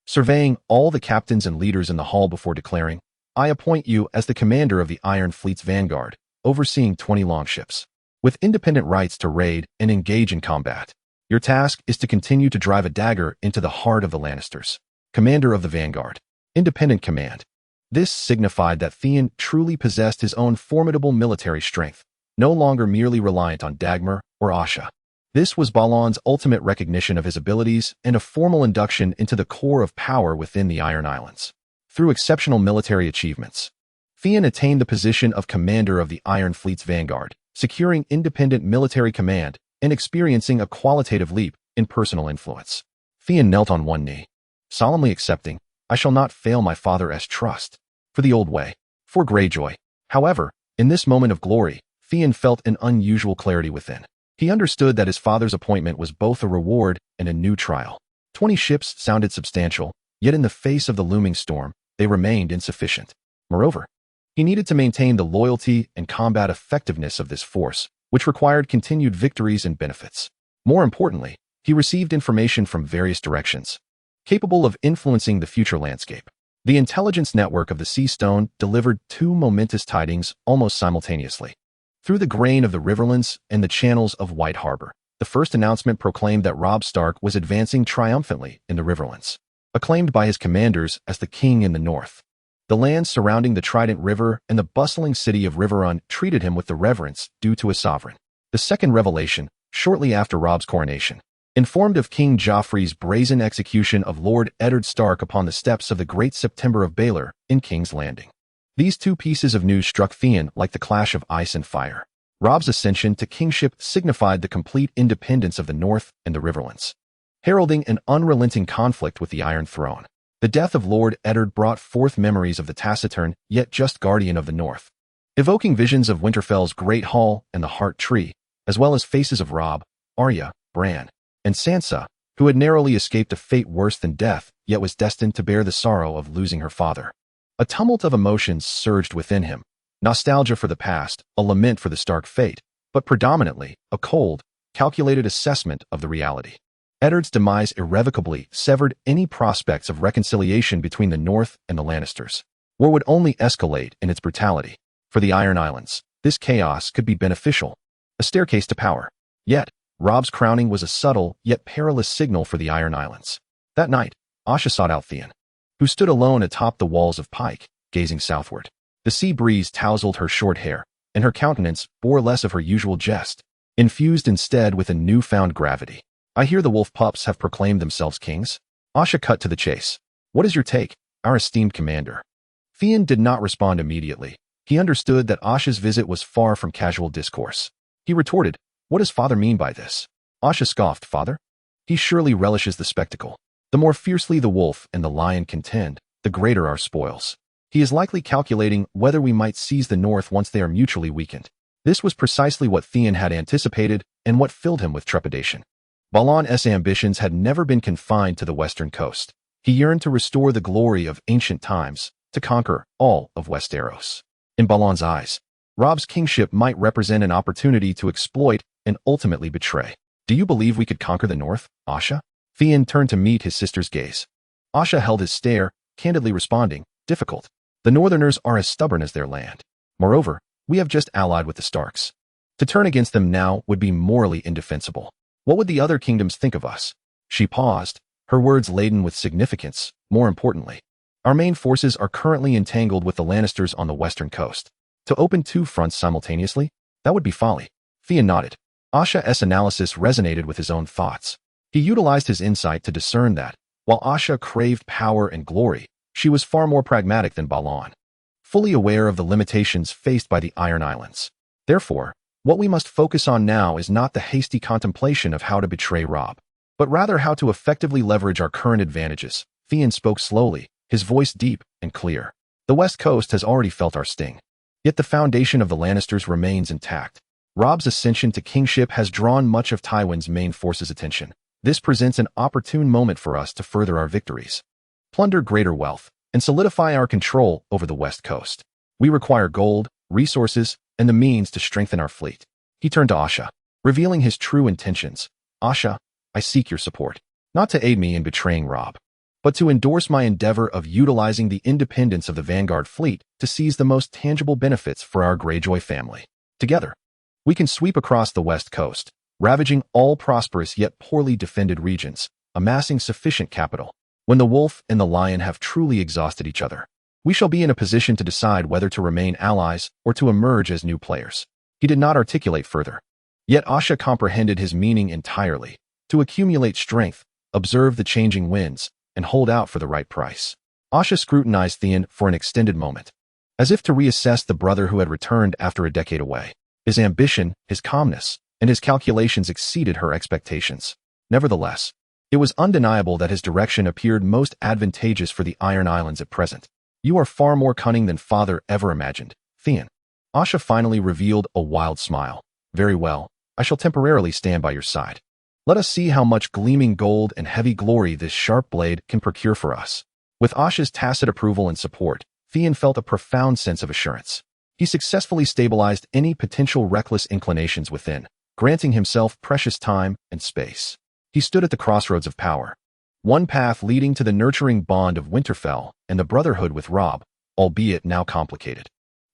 surveying all the captains and leaders in the hall before declaring, "I appoint you as the commander of the Iron Fleet's vanguard, overseeing 20 longships, with independent rights to raid and engage in combat. Your task is to continue to drive a dagger into the heart of the Lannisters. Commander of the vanguard. Independent command." This signified that Theon truly possessed his own formidable military strength, no longer merely reliant on Dagmar or Asha. This was Balon's ultimate recognition of his abilities and a formal induction into the core of power within the Iron Islands. Through exceptional military achievements, Theon attained the position of commander of the Iron Fleet's vanguard, securing independent military command and experiencing a qualitative leap in personal influence. Theon knelt on one knee, solemnly accepting, "I shall not fail my father's trust." For the old way. For Greyjoy. However, in this moment of glory, Theon felt an unusual clarity within. He understood that his father's appointment was both a reward and a new trial. 20 ships sounded substantial, yet in the face of the looming storm, they remained insufficient. Moreover, he needed to maintain the loyalty and combat effectiveness of this force, which required continued victories and benefits. More importantly, he received information from various directions, capable of influencing the future landscape. The intelligence network of the Sea Stone delivered two momentous tidings almost simultaneously. Through the grain of the riverlands and the channels of White Harbor, the first announcement proclaimed that Robb Stark was advancing triumphantly in the riverlands, acclaimed by his commanders as the king in the north. The lands surrounding the Trident River and the bustling city of Riverrun treated him with the reverence due to a sovereign. The second revelation, shortly after Robb's coronation, informed of King Joffrey's brazen execution of Lord Eddard Stark upon the steps of the Great September of Baelor in King's Landing. These two pieces of news struck Theon like the clash of ice and fire. Robb's ascension to kingship signified the complete independence of the North and the Riverlands, heralding an unrelenting conflict with the Iron Throne. The death of Lord Eddard brought forth memories of the taciturn yet just guardian of the North, evoking visions of Winterfell's Great Hall and the Heart Tree, as well as faces of Robb, Arya, Bran, and Sansa, who had narrowly escaped a fate worse than death, yet was destined to bear the sorrow of losing her father. A tumult of emotions surged within him, nostalgia for the past, a lament for the Stark fate, but predominantly a cold, calculated assessment of the reality. Eddard's demise irrevocably severed any prospects of reconciliation between the North and the Lannisters. War would only escalate in its brutality. For the Iron Islands, this chaos could be beneficial, a staircase to power. Yet, Robb's crowning was a subtle yet perilous signal for the Iron Islands. That night, Asha sought out Theon, who stood alone atop the walls of Pyke, gazing southward. The sea breeze tousled her short hair, and her countenance bore less of her usual jest, infused instead with a newfound gravity. "I hear the wolf pups have proclaimed themselves kings." Asha cut to the chase. "What is your take, our esteemed commander?" Theon did not respond immediately. He understood that Asha's visit was far from casual discourse. He retorted, "What does father mean by this?" Asha scoffed. "Father? He surely relishes the spectacle. The more fiercely the wolf and the lion contend, the greater our spoils. He is likely calculating whether we might seize the North once they are mutually weakened." This was precisely what Theon had anticipated and what filled him with trepidation. Balon's ambitions had never been confined to the western coast. He yearned to restore the glory of ancient times, to conquer all of Westeros. In Balon's eyes, Robb's kingship might represent an opportunity to exploit and ultimately betray. "Do you believe we could conquer the North, Asha?" Theon turned to meet his sister's gaze. Asha held his stare, candidly responding, "Difficult. The Northerners are as stubborn as their land. Moreover, we have just allied with the Starks. To turn against them now would be morally indefensible. What would the other kingdoms think of us?" She paused, her words laden with significance. "More importantly, our main forces are currently entangled with the Lannisters on the western coast. To open two fronts simultaneously? That would be folly." Theon nodded. Asha's analysis resonated with his own thoughts. He utilized his insight to discern that, while Asha craved power and glory, She was far more pragmatic than Balon, fully aware of the limitations faced by the Iron Islands. Therefore, what we must focus on now is not the hasty contemplation of how to betray Robb, but rather how to effectively leverage our current advantages. Theon spoke slowly, his voice deep and clear. The West Coast has already felt our sting. Yet the foundation of the Lannisters remains intact. Robb's ascension to kingship has drawn much of Tywin's main force's attention. This presents an opportune moment for us to further our victories, plunder greater wealth, and solidify our control over the West Coast. We require gold, resources, and the means to strengthen our fleet. He turned to Asha, revealing his true intentions. Asha, I seek your support, not to aid me in betraying Robb, but to endorse my endeavor of utilizing the independence of the Vanguard fleet to seize the most tangible benefits for our Greyjoy family. Together, we can sweep across the West Coast, ravaging all prosperous yet poorly defended regions, amassing sufficient capital. When the wolf and the lion have truly exhausted each other, we shall be in a position to decide whether to remain allies or to emerge as new players. He did not articulate further. Yet Asha comprehended his meaning entirely. To accumulate strength, observe the changing winds, and hold out for the right price. Asha scrutinized Theon for an extended moment, as if to reassess the brother who had returned after a decade away. His ambition, his calmness, and his calculations exceeded her expectations. Nevertheless, it was undeniable that his direction appeared most advantageous for the Iron Islands at present. You are far more cunning than father ever imagined, Theon. Asha finally revealed a wild smile. Very well, I shall temporarily stand by your side. Let us see how much gleaming gold and heavy glory this sharp blade can procure for us. With Asha's tacit approval and support, Theon felt a profound sense of assurance. He successfully stabilized any potential reckless inclinations within, granting himself precious time and space. He stood at the crossroads of power. One path leading to the nurturing bond of Winterfell and the brotherhood with Robb, albeit now complicated,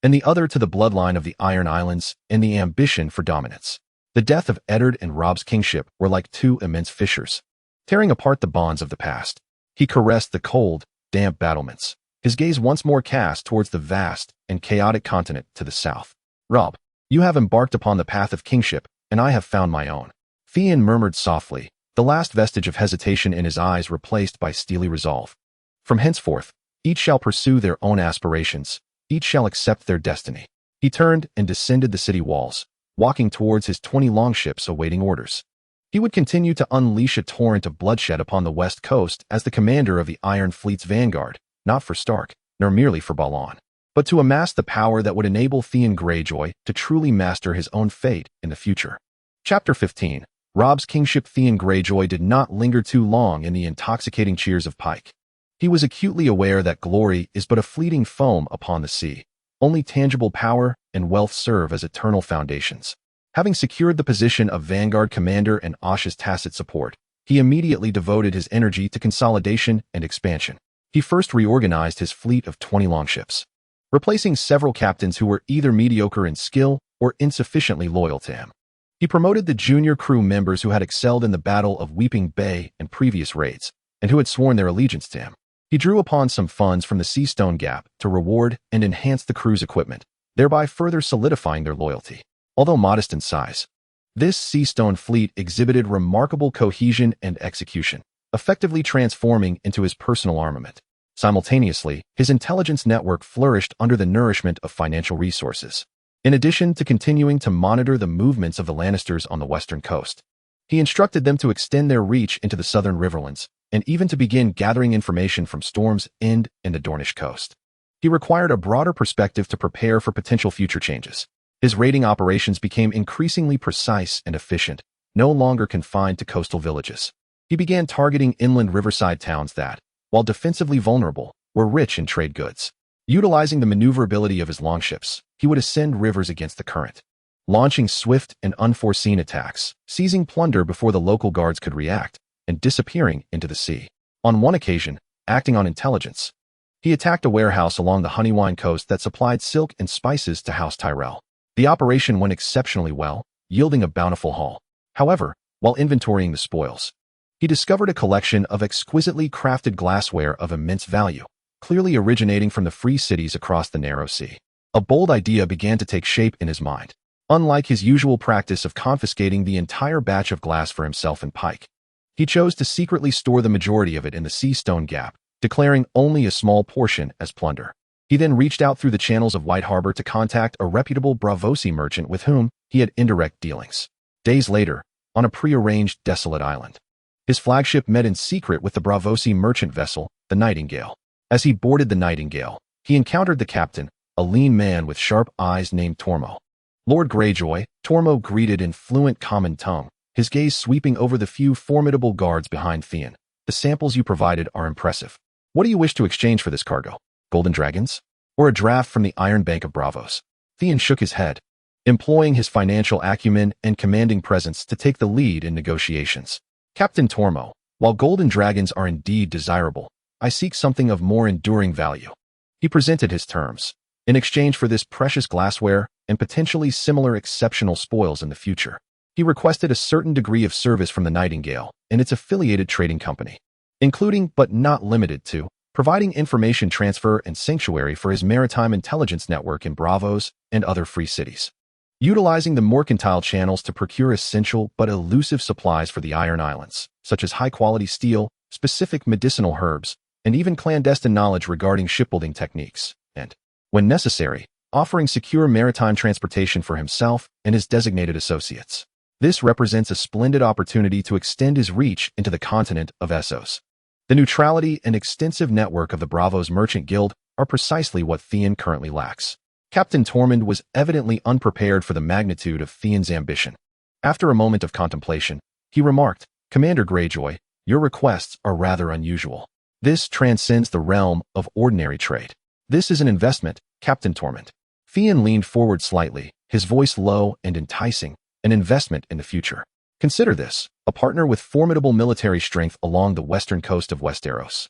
and the other to the bloodline of the Iron Islands and the ambition for dominance. The death of Eddard and Robb's kingship were like two immense fissures, tearing apart the bonds of the past. He caressed the cold, damp battlements, his gaze once more cast towards the vast and chaotic continent to the south. Robb, you have embarked upon the path of kingship, and I have found my own. Theon murmured softly, the last vestige of hesitation in his eyes replaced by steely resolve. From henceforth, each shall pursue their own aspirations, each shall accept their destiny. He turned and descended the city walls, walking towards his 20 longships awaiting orders. He would continue to unleash a torrent of bloodshed upon the West Coast as the commander of the Iron Fleet's vanguard, not for Stark, nor merely for Balon, but to amass the power that would enable Theon Greyjoy to truly master his own fate in the future. Chapter 15. Robb's kingship. Theon Greyjoy did not linger too long in the intoxicating cheers of Pyke. He was acutely aware that glory is but a fleeting foam upon the sea. Only tangible power and wealth serve as eternal foundations. Having secured the position of Vanguard commander and Asha's tacit support, he immediately devoted his energy to consolidation and expansion. He first reorganized his fleet of 20 longships, replacing several captains who were either mediocre in skill or insufficiently loyal to him. He promoted the junior crew members who had excelled in the Battle of Weeping Bay and previous raids, and who had sworn their allegiance to him. He drew upon some funds from the Seastone Gap to reward and enhance the crew's equipment, thereby further solidifying their loyalty. Although modest in size, this Seastone fleet exhibited remarkable cohesion and execution, effectively transforming into his personal armament. Simultaneously, his intelligence network flourished under the nourishment of financial resources. In addition to continuing to monitor the movements of the Lannisters on the western coast, he instructed them to extend their reach into the southern riverlands, and even to begin gathering information from Storm's End and the Dornish coast. He required a broader perspective to prepare for potential future changes. His raiding operations became increasingly precise and efficient, no longer confined to coastal villages. He began targeting inland riverside towns that, while defensively vulnerable, were rich in trade goods. Utilizing the maneuverability of his longships, he would ascend rivers against the current, launching swift and unforeseen attacks, seizing plunder before the local guards could react, and disappearing into the sea. On one occasion, acting on intelligence, he attacked a warehouse along the Honeywine coast that supplied silk and spices to House Tyrell. The operation went exceptionally well, yielding a bountiful haul. However, while inventorying the spoils, he discovered a collection of exquisitely crafted glassware of immense value, clearly originating from the free cities across the narrow sea. A bold idea began to take shape in his mind. Unlike his usual practice of confiscating the entire batch of glass for himself and Pyke, he chose to secretly store the majority of it in the Seastone Gap, declaring only a small portion as plunder. He then reached out through the channels of White Harbor to contact a reputable Braavosi merchant with whom he had indirect dealings. Days later, on a prearranged desolate island, his flagship met in secret with the Braavosi merchant vessel, the Nightingale. As he boarded the Nightingale, he encountered the captain, a lean man with sharp eyes named Tormo. Lord Greyjoy, Tormo greeted in fluent common tongue, his gaze sweeping over the few formidable guards behind Theon. The samples you provided are impressive. What do you wish to exchange for this cargo? Golden dragons? Or a draft from the Iron Bank of Braavos? Theon shook his head, employing his financial acumen and commanding presence to take the lead in negotiations. Captain Tormo, while golden dragons are indeed desirable, I seek something of more enduring value. He presented his terms. In exchange for this precious glassware and potentially similar exceptional spoils in the future, he requested a certain degree of service from the Nightingale and its affiliated trading company, including but not limited to providing information transfer and sanctuary for his maritime intelligence network in Braavos and other free cities, utilizing the mercantile channels to procure essential but elusive supplies for the Iron Islands, such as high-quality steel, specific medicinal herbs, and even clandestine knowledge regarding shipbuilding techniques, and, when necessary, offering secure maritime transportation for himself and his designated associates. This represents a splendid opportunity to extend his reach into the continent of Essos. The neutrality and extensive network of the Braavos Merchant Guild are precisely what Theon currently lacks. Captain Tormund was evidently unprepared for the magnitude of Theon's ambition. After a moment of contemplation, he remarked, "Commander Greyjoy, your requests are rather unusual. This transcends the realm of ordinary trade. This is an investment, Captain Tormund." Theon leaned forward slightly, his voice low and enticing, an investment in the future. Consider this, a partner with formidable military strength along the western coast of Westeros,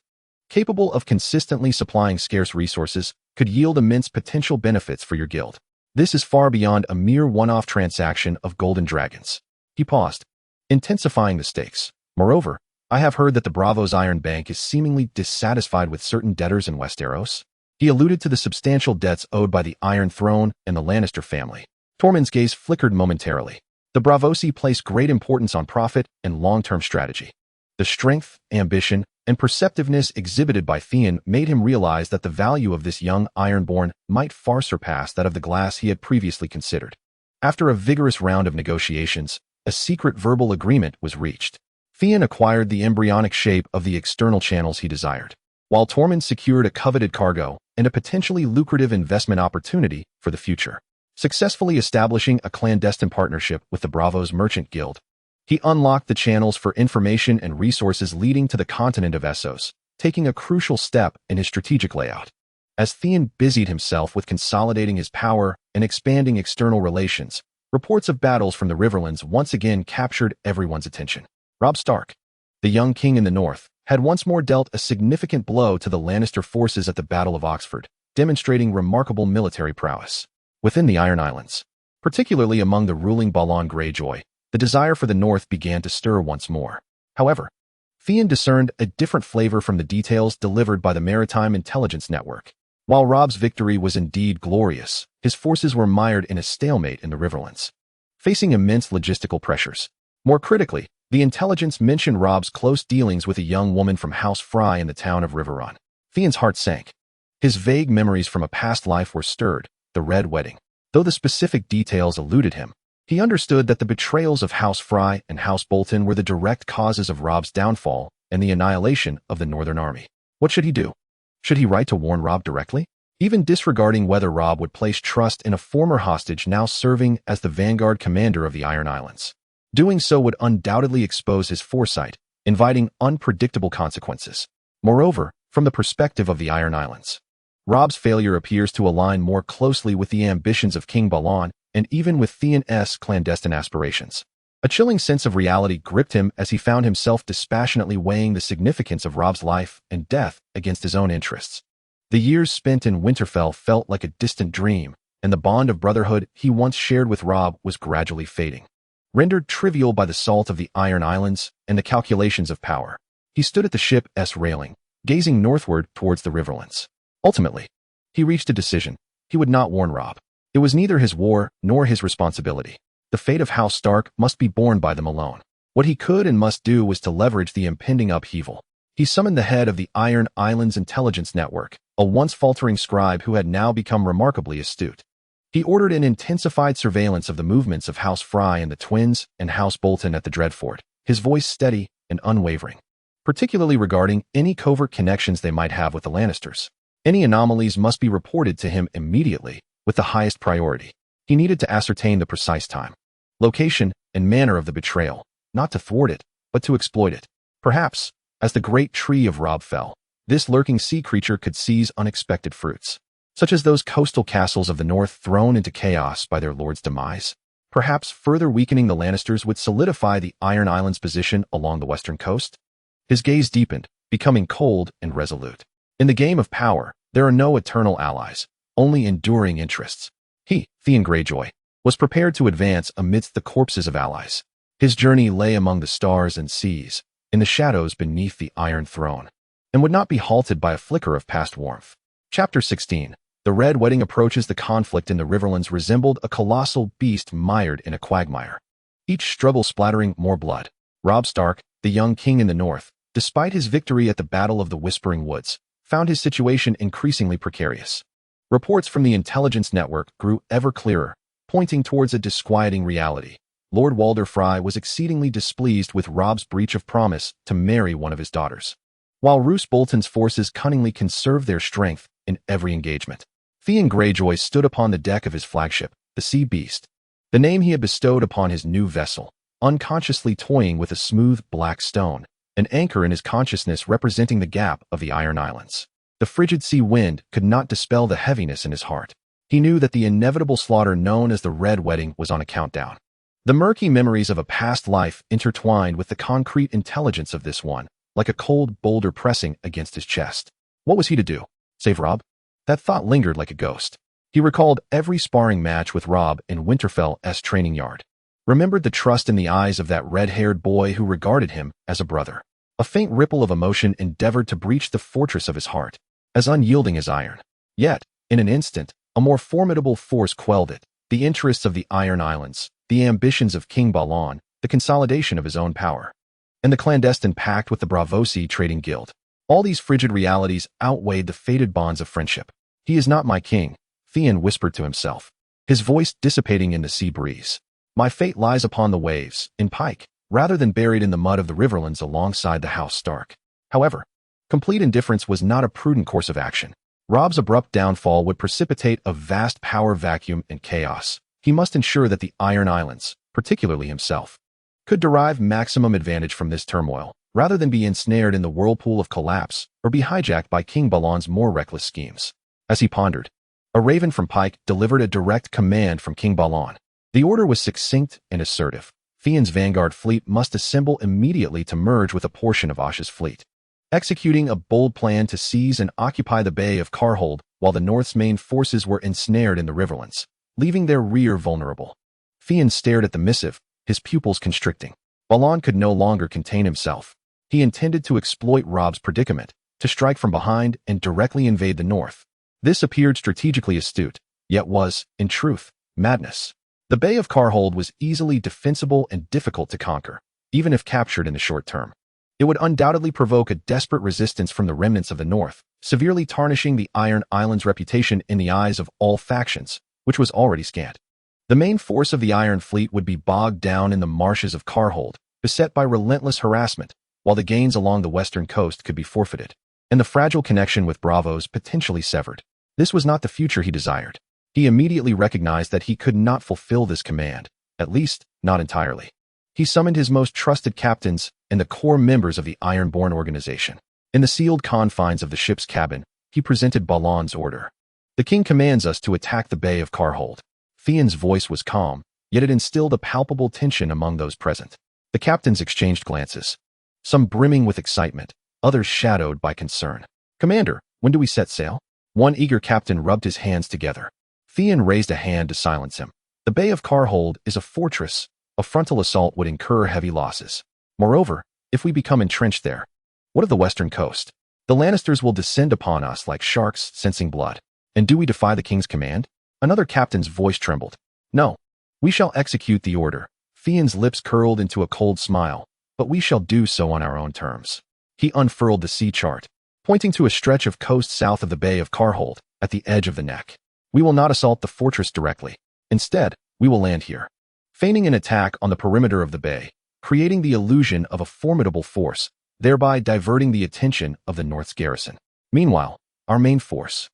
capable of consistently supplying scarce resources, could yield immense potential benefits for your guild. This is far beyond a mere one-off transaction of golden dragons. He paused, intensifying the stakes. Moreover, I have heard that the Braavos Iron Bank is seemingly dissatisfied with certain debtors in Westeros. He alluded to the substantial debts owed by the Iron Throne and the Lannister family. Tormund's gaze flickered momentarily. The Braavosi place great importance on profit and long-term strategy. The strength, ambition, and perceptiveness exhibited by Theon made him realize that the value of this young Ironborn might far surpass that of the glass he had previously considered. After a vigorous round of negotiations, a secret verbal agreement was reached. Theon acquired the embryonic shape of the external channels he desired, while Tormund secured a coveted cargo and a potentially lucrative investment opportunity for the future. Successfully establishing a clandestine partnership with the Braavos Merchant Guild, he unlocked the channels for information and resources leading to the continent of Essos, taking a crucial step in his strategic layout. As Theon busied himself with consolidating his power and expanding external relations, reports of battles from the Riverlands once again captured everyone's attention. Robb Stark, the young king in the north, had once more dealt a significant blow to the Lannister forces at the Battle of Oxford, demonstrating remarkable military prowess. Within the Iron Islands, particularly among the ruling Balon Greyjoy, the desire for the North began to stir once more. However, Theon discerned a different flavor from the details delivered by the Maritime Intelligence Network. While Robb's victory was indeed glorious, his forces were mired in a stalemate in the Riverlands, facing immense logistical pressures. More critically, the intelligence mentioned Robb's close dealings with a young woman from House Fry in the town of Riverrun. Theon's heart sank. His vague memories from a past life were stirred. The Red Wedding. Though the specific details eluded him, he understood that the betrayals of House Fry and House Bolton were the direct causes of Robb's downfall and the annihilation of the Northern Army. What should he do? Should he write to warn Robb directly? Even disregarding whether Robb would place trust in a former hostage now serving as the vanguard commander of the Iron Islands. Doing so would undoubtedly expose his foresight, inviting unpredictable consequences. Moreover, from the perspective of the Iron Islands, Robb's failure appears to align more closely with the ambitions of King Balon and even with Theon's clandestine aspirations. A chilling sense of reality gripped him as he found himself dispassionately weighing the significance of Robb's life and death against his own interests. The years spent in Winterfell felt like a distant dream, and the bond of brotherhood he once shared with Robb was gradually fading. Rendered trivial by the salt of the Iron Islands and the calculations of power, he stood at the ship's railing, gazing northward towards the Riverlands. Ultimately, he reached a decision. He would not warn Robb. It was neither his war nor his responsibility. The fate of House Stark must be borne by them alone. What he could and must do was to leverage the impending upheaval. He summoned the head of the Iron Islands Intelligence Network, a once faltering scribe who had now become remarkably astute. He ordered an intensified surveillance of the movements of House Frye and the twins and House Bolton at the Dreadfort, his voice steady and unwavering, particularly regarding any covert connections they might have with the Lannisters. Any anomalies must be reported to him immediately, with the highest priority. He needed to ascertain the precise time, location, and manner of the betrayal, not to thwart it, but to exploit it. Perhaps, as the great tree of Robb fell, this lurking sea creature could seize unexpected fruits, such as those coastal castles of the north thrown into chaos by their lord's demise. Perhaps further weakening the Lannisters would solidify the Iron Islands' position along the western coast. His gaze deepened, becoming cold and resolute. In the game of power, there are no eternal allies, only enduring interests. He, Theon Greyjoy, was prepared to advance amidst the corpses of allies. His journey lay among the stars and seas, in the shadows beneath the Iron Throne, and would not be halted by a flicker of past warmth. Chapter 16. The Red Wedding approaches. The conflict in the Riverlands resembled a colossal beast mired in a quagmire, each struggle splattering more blood. Robb Stark, the young king in the north, despite his victory at the Battle of the Whispering Woods, found his situation increasingly precarious. Reports from the intelligence network grew ever clearer, pointing towards a disquieting reality. Lord Walder Frye was exceedingly displeased with Robb's breach of promise to marry one of his daughters, while Roose Bolton's forces cunningly conserved their strength in every engagement. Theon Greyjoy stood upon the deck of his flagship, the Sea Beast, the name he had bestowed upon his new vessel, unconsciously toying with a smooth black stone, an anchor in his consciousness representing the gap of the Iron Islands. The frigid sea wind could not dispel the heaviness in his heart. He knew that the inevitable slaughter known as the Red Wedding was on a countdown. The murky memories of a past life intertwined with the concrete intelligence of this one, like a cold boulder pressing against his chest. What was he to do? Save Robb? That thought lingered like a ghost. He recalled every sparring match with Robb in Winterfell's training yard, remembered the trust in the eyes of that red-haired boy who regarded him as a brother. A faint ripple of emotion endeavored to breach the fortress of his heart, as unyielding as iron. Yet, in an instant, a more formidable force quelled it: the interests of the Iron Islands, the ambitions of King Balon, the consolidation of his own power, and the clandestine pact with the Braavosi trading guild. All these frigid realities outweighed the fated bonds of friendship. "He is not my king," Theon whispered to himself, his voice dissipating in the sea breeze. "My fate lies upon the waves, in Pyke, rather than buried in the mud of the Riverlands alongside the House Stark." However, complete indifference was not a prudent course of action. Robb's abrupt downfall would precipitate a vast power vacuum and chaos. He must ensure that the Iron Islands, particularly himself, could derive maximum advantage from this turmoil, rather than be ensnared in the whirlpool of collapse or be hijacked by King Balon's more reckless schemes. As he pondered, a raven from Pyke delivered a direct command from King Balon. The order was succinct and assertive. Theon's vanguard fleet must assemble immediately to merge with a portion of Asha's fleet, executing a bold plan to seize and occupy the Bay of Carhold while the North's main forces were ensnared in the Riverlands, leaving their rear vulnerable. Theon stared at the missive, his pupils constricting. Balon could no longer contain himself. He intended to exploit Robb's predicament, to strike from behind and directly invade the North. This appeared strategically astute, yet was, in truth, madness. The Bay of Carhold was easily defensible and difficult to conquer, even if captured in the short term. It would undoubtedly provoke a desperate resistance from the remnants of the North, severely tarnishing the Iron Islands' reputation in the eyes of all factions, which was already scant. The main force of the Iron Fleet would be bogged down in the marshes of Carhold, beset by relentless harassment, while the gains along the western coast could be forfeited, and the fragile connection with Braavos potentially severed. This was not the future he desired. He immediately recognized that he could not fulfill this command, at least, not entirely. He summoned his most trusted captains and the core members of the Ironborn organization. In the sealed confines of the ship's cabin, he presented Balon's order. "The king commands us to attack the Bay of Carhold." Theon's voice was calm, yet it instilled a palpable tension among those present. The captains exchanged glances, some brimming with excitement, others shadowed by concern. "Commander, when do we set sail?" One eager captain rubbed his hands together. Theon raised a hand to silence him. "The Bay of Carhold is a fortress. A frontal assault would incur heavy losses. Moreover, if we become entrenched there, what of the western coast? The Lannisters will descend upon us like sharks sensing blood. And do we defy the king's command?" Another captain's voice trembled. "No. We shall execute the order." Theon's lips curled into a cold smile. "But we shall do so on our own terms. He unfurled the sea chart, pointing to a stretch of coast south of the Bay of Carhold, at the edge of the neck. We will not assault the fortress directly. Instead, we will land here, feigning an attack on the perimeter of the bay, creating the illusion of a formidable force, thereby diverting the attention of the North's garrison. Meanwhile, our main force.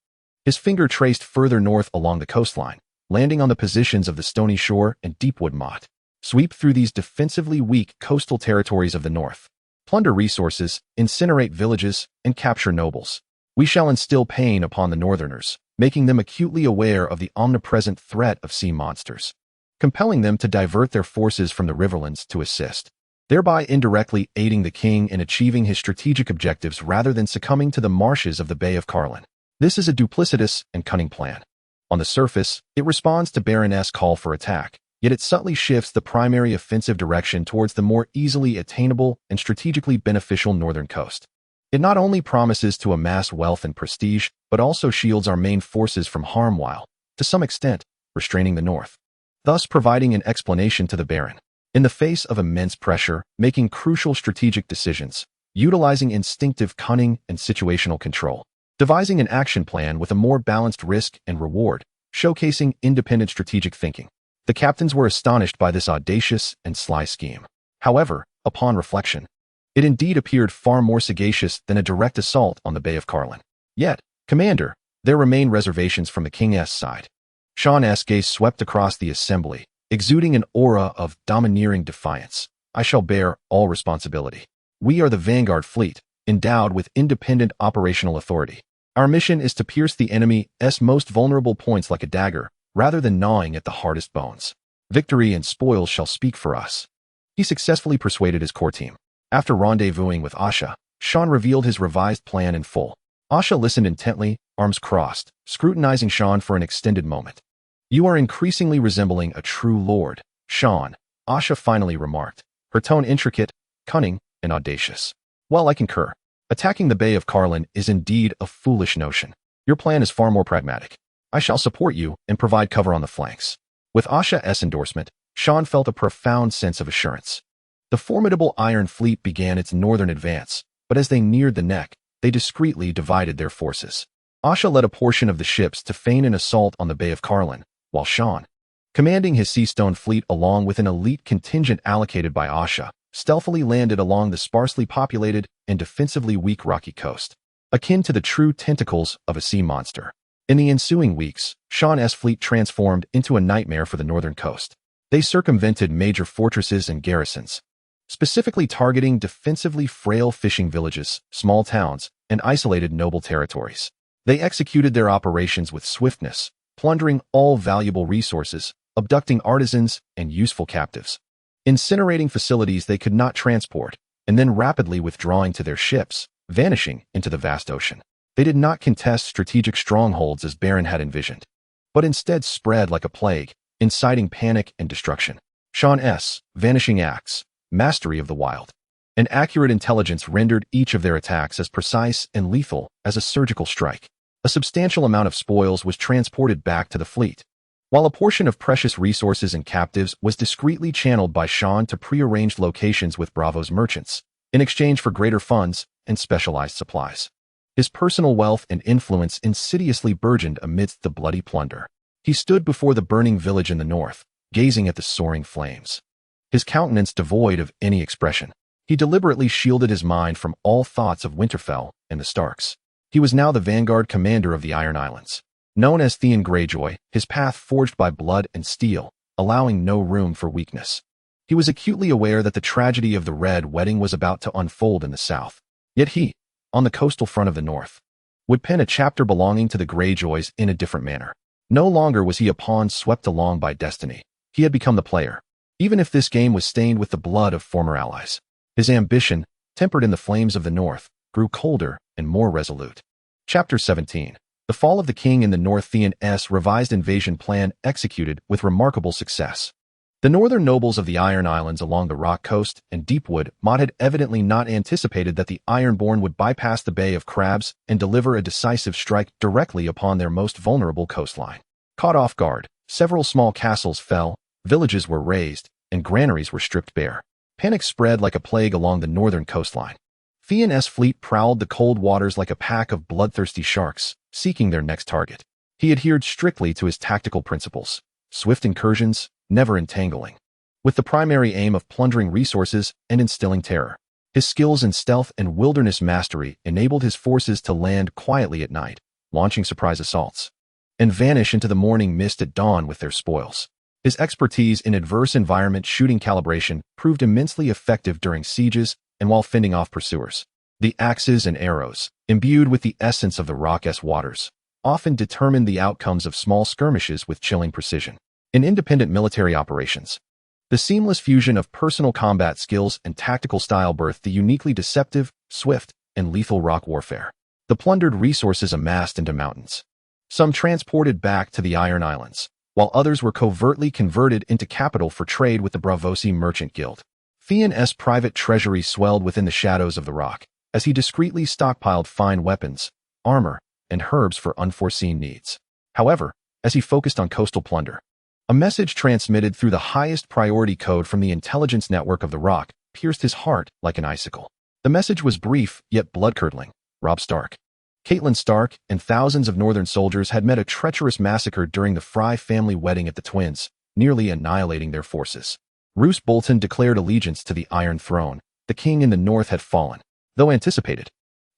His finger traced further north along the coastline, landing on the positions of the Stony Shore and Deepwood Motte. Sweep through these defensively weak coastal territories of the North. Plunder resources, incinerate villages, and capture nobles. We shall instill pain upon the Northerners, making them acutely aware of the omnipresent threat of sea monsters, compelling them to divert their forces from the Riverlands to assist, thereby indirectly aiding the king in achieving his strategic objectives rather than succumbing to the marshes of the Bay of Carlin. This is a duplicitous and cunning plan. On the surface, it responds to Baroness' call for attack, yet it subtly shifts the primary offensive direction towards the more easily attainable and strategically beneficial northern coast. It not only promises to amass wealth and prestige, but also shields our main forces from harm while, to some extent, restraining the North, thus providing an explanation to the Baron. In the face of immense pressure, making crucial strategic decisions, utilizing instinctive cunning and situational control, devising an action plan with a more balanced risk and reward, showcasing independent strategic thinking. The captains were astonished by this audacious and sly scheme. However, upon reflection, it indeed appeared far more sagacious than a direct assault on the Bay of Carlin. Yet, Commander, there remain reservations from the King's side. Sean's gaze swept across the assembly, exuding an aura of domineering defiance. I shall bear all responsibility. We are the vanguard fleet, endowed with independent operational authority. Our mission is to pierce the enemy's most vulnerable points like a dagger, rather than gnawing at the hardest bones. Victory and spoils shall speak for us. He successfully persuaded his core team. After rendezvousing with Asha, Sean revealed his revised plan in full. Asha listened intently, arms crossed, scrutinizing Sean for an extended moment. You are increasingly resembling a true lord, Sean, Asha finally remarked, her tone intricate, cunning, and audacious. Well, I concur. Attacking the Bay of Carlin is indeed a foolish notion. Your plan is far more pragmatic. I shall support you and provide cover on the flanks. With Asha's endorsement, Sean felt a profound sense of assurance. The formidable Iron Fleet began its northern advance, but as they neared the neck, they discreetly divided their forces. Asha led a portion of the ships to feign an assault on the Bay of Carlin, while Sean, commanding his Seastone fleet along with an elite contingent allocated by Asha, stealthily landed along the sparsely populated and defensively weak rocky coast, akin to the true tentacles of a sea monster. In the ensuing weeks, Sean's fleet transformed into a nightmare for the northern coast. They circumvented major fortresses and garrisons, specifically targeting defensively frail fishing villages, small towns, and isolated noble territories. They executed their operations with swiftness, plundering all valuable resources, abducting artisans and useful captives, incinerating facilities they could not transport, and then rapidly withdrawing to their ships, vanishing into the vast ocean. They did not contest strategic strongholds as Baron had envisioned, but instead spread like a plague, inciting panic and destruction. Sean's vanishing acts, mastery of the wild, and accurate intelligence rendered each of their attacks as precise and lethal as a surgical strike. A substantial amount of spoils was transported back to the fleet, while a portion of precious resources and captives was discreetly channeled by Sean to prearranged locations with Bravo's merchants, in exchange for greater funds and specialized supplies. His personal wealth and influence insidiously burgeoned amidst the bloody plunder. He stood before the burning village in the north, gazing at the soaring flames, his countenance devoid of any expression. He deliberately shielded his mind from all thoughts of Winterfell and the Starks. He was now the vanguard commander of the Iron Islands. Known as Theon Greyjoy, his path forged by blood and steel, allowing no room for weakness. He was acutely aware that the tragedy of the Red Wedding was about to unfold in the south. Yet he, on the coastal front of the north, would pen a chapter belonging to the Greyjoys in a different manner. No longer was he a pawn swept along by destiny. He had become the player, even if this game was stained with the blood of former allies. His ambition, tempered in the flames of the north, grew colder and more resolute. Chapter 17. The Fall of the King in the North. Theon's revised invasion plan executed with remarkable success. The northern nobles of the Iron Islands along the Rock Coast and Deepwood Motte had evidently not anticipated that the Ironborn would bypass the Bay of Crabs and deliver a decisive strike directly upon their most vulnerable coastline. Caught off guard, several small castles fell, villages were razed, and granaries were stripped bare. Panic spread like a plague along the northern coastline. Theon's fleet prowled the cold waters like a pack of bloodthirsty sharks, seeking their next target. He adhered strictly to his tactical principles: swift incursions, never entangling, with the primary aim of plundering resources and instilling terror. His skills in stealth and wilderness mastery enabled his forces to land quietly at night, launching surprise assaults, and vanish into the morning mist at dawn with their spoils. His expertise in adverse environment shooting calibration proved immensely effective during sieges and while fending off pursuers. The axes and arrows, imbued with the essence of the Rock's waters, often determined the outcomes of small skirmishes with chilling precision. In independent military operations, the seamless fusion of personal combat skills and tactical style birthed the uniquely deceptive, swift, and lethal rock warfare. The plundered resources amassed into mountains, some transported back to the Iron Islands, while others were covertly converted into capital for trade with the Braavosi Merchant Guild. Theon's private treasury swelled within the shadows of the rock, as he discreetly stockpiled fine weapons, armor, and herbs for unforeseen needs. However, as he focused on coastal plunder, a message transmitted through the highest priority code from the intelligence network of the rock pierced his heart like an icicle. The message was brief, yet blood-curdling. Robb Stark, Catelyn Stark, and thousands of northern soldiers had met a treacherous massacre during the Fry family wedding at the Twins, nearly annihilating their forces. Roose Bolton declared allegiance to the Iron Throne. The king in the north had fallen, though anticipated.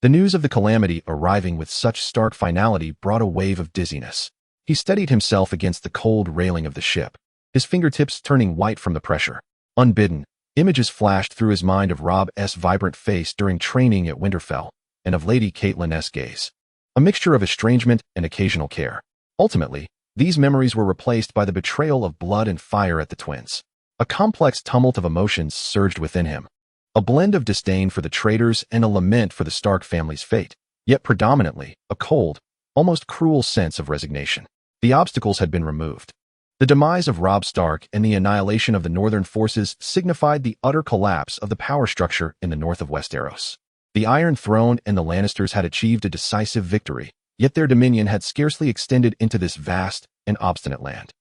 The news of the calamity arriving with such stark finality brought a wave of dizziness. He steadied himself against the cold railing of the ship, his fingertips turning white from the pressure. Unbidden, images flashed through his mind of Robb's vibrant face during training at Winterfell, and of Lady Catelyn's gaze, a mixture of estrangement and occasional care. Ultimately, these memories were replaced by the betrayal of blood and fire at the Twins. A complex tumult of emotions surged within him, a blend of disdain for the traitors and a lament for the Stark family's fate, yet predominantly a cold, almost cruel sense of resignation. The obstacles had been removed. The demise of Robb Stark and the annihilation of the northern forces signified the utter collapse of the power structure in the north of Westeros. The Iron Throne and the Lannisters had achieved a decisive victory, yet their dominion had scarcely extended into this vast and obstinate land.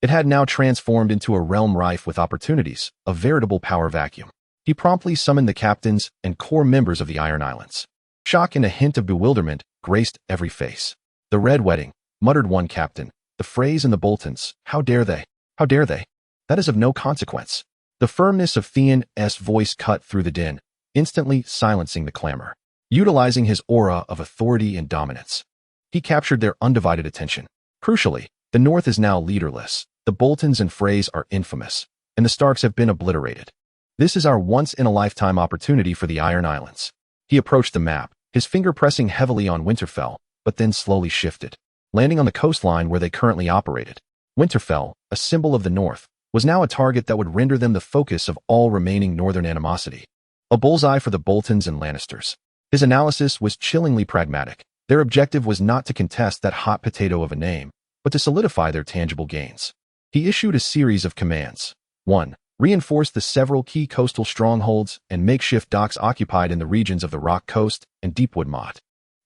It had now transformed into a realm rife with opportunities, a veritable power vacuum. He promptly summoned the captains and core members of the Iron Islands. Shock and a hint of bewilderment graced every face. "The Red Wedding," muttered one captain. "The Freys and the Boltons, how dare they? How dare they? That is of no consequence." The firmness of Theon's voice cut through the din, instantly silencing the clamor. Utilizing his aura of authority and dominance, he captured their undivided attention. Crucially, the North is now leaderless. The Boltons and Freys are infamous, and the Starks have been obliterated. This is our once-in-a-lifetime opportunity for the Iron Islands. He approached the map, his finger pressing heavily on Winterfell, but then slowly shifted, landing on the coastline where they currently operated. Winterfell, a symbol of the North, was now a target that would render them the focus of all remaining northern animosity. A bullseye for the Boltons and Lannisters. His analysis was chillingly pragmatic. Their objective was not to contest that hot potato of a name, but to solidify their tangible gains. He issued a series of commands. 1. Reinforce the several key coastal strongholds and makeshift docks occupied in the regions of the Rock Coast and Deepwood Motte,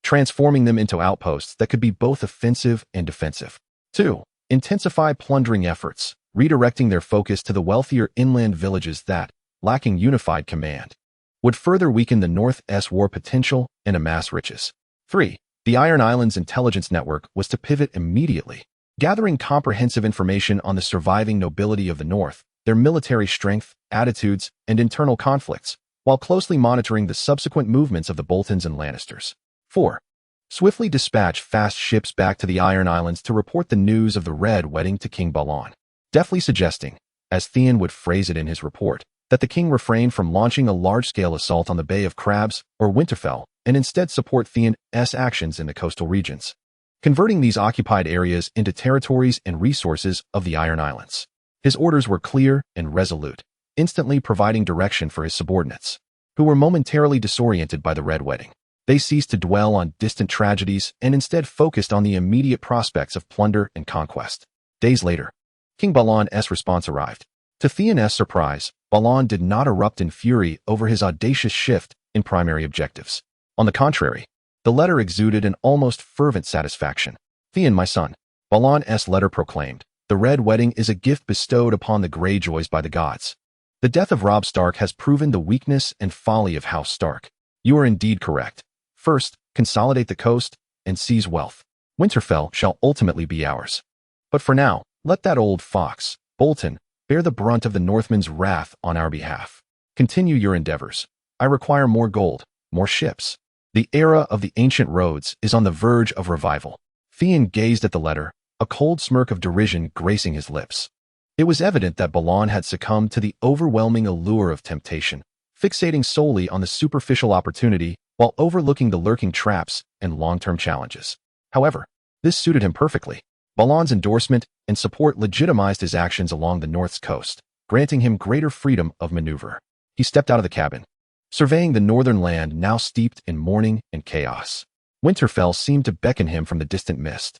transforming them into outposts that could be both offensive and defensive. 2. Intensify plundering efforts, redirecting their focus to the wealthier inland villages that, lacking unified command, would further weaken the North's war potential and amass riches. 3. The Iron Islands intelligence network was to pivot immediately, gathering comprehensive information on the surviving nobility of the North, their military strength, attitudes, and internal conflicts, while closely monitoring the subsequent movements of the Boltons and Lannisters. 4. Swiftly dispatch fast ships back to the Iron Islands to report the news of the Red Wedding to King Balon, deftly suggesting, as Theon would phrase it in his report, that the king refrain from launching a large-scale assault on the Bay of Crabs or Winterfell and instead support Theon's actions in the coastal regions, converting these occupied areas into territories and resources of the Iron Islands. His orders were clear and resolute, instantly providing direction for his subordinates, who were momentarily disoriented by the Red Wedding. They ceased to dwell on distant tragedies and instead focused on the immediate prospects of plunder and conquest. Days later, King Balon's response arrived. To Theon's surprise, Balon did not erupt in fury over his audacious shift in primary objectives. On the contrary, the letter exuded an almost fervent satisfaction. "Theon, my son," Balon's letter proclaimed, "the Red Wedding is a gift bestowed upon the Greyjoys by the gods. The death of Robb Stark has proven the weakness and folly of House Stark. You are indeed correct. First, consolidate the coast and seize wealth. Winterfell shall ultimately be ours. But for now, let that old fox, Bolton, bear the brunt of the Northmen's wrath on our behalf. Continue your endeavors. I require more gold, more ships. The era of the ancient roads is on the verge of revival. Theon gazed at the letter, a cold smirk of derision gracing his lips. It was evident that Balon had succumbed to the overwhelming allure of temptation, fixating solely on the superficial opportunity while overlooking the lurking traps and long-term challenges. However, this suited him perfectly. Balon's endorsement and support legitimized his actions along the North's coast, granting him greater freedom of maneuver. He stepped out of the cabin, surveying the northern land now steeped in mourning and chaos. Winterfell seemed to beckon him from the distant mist,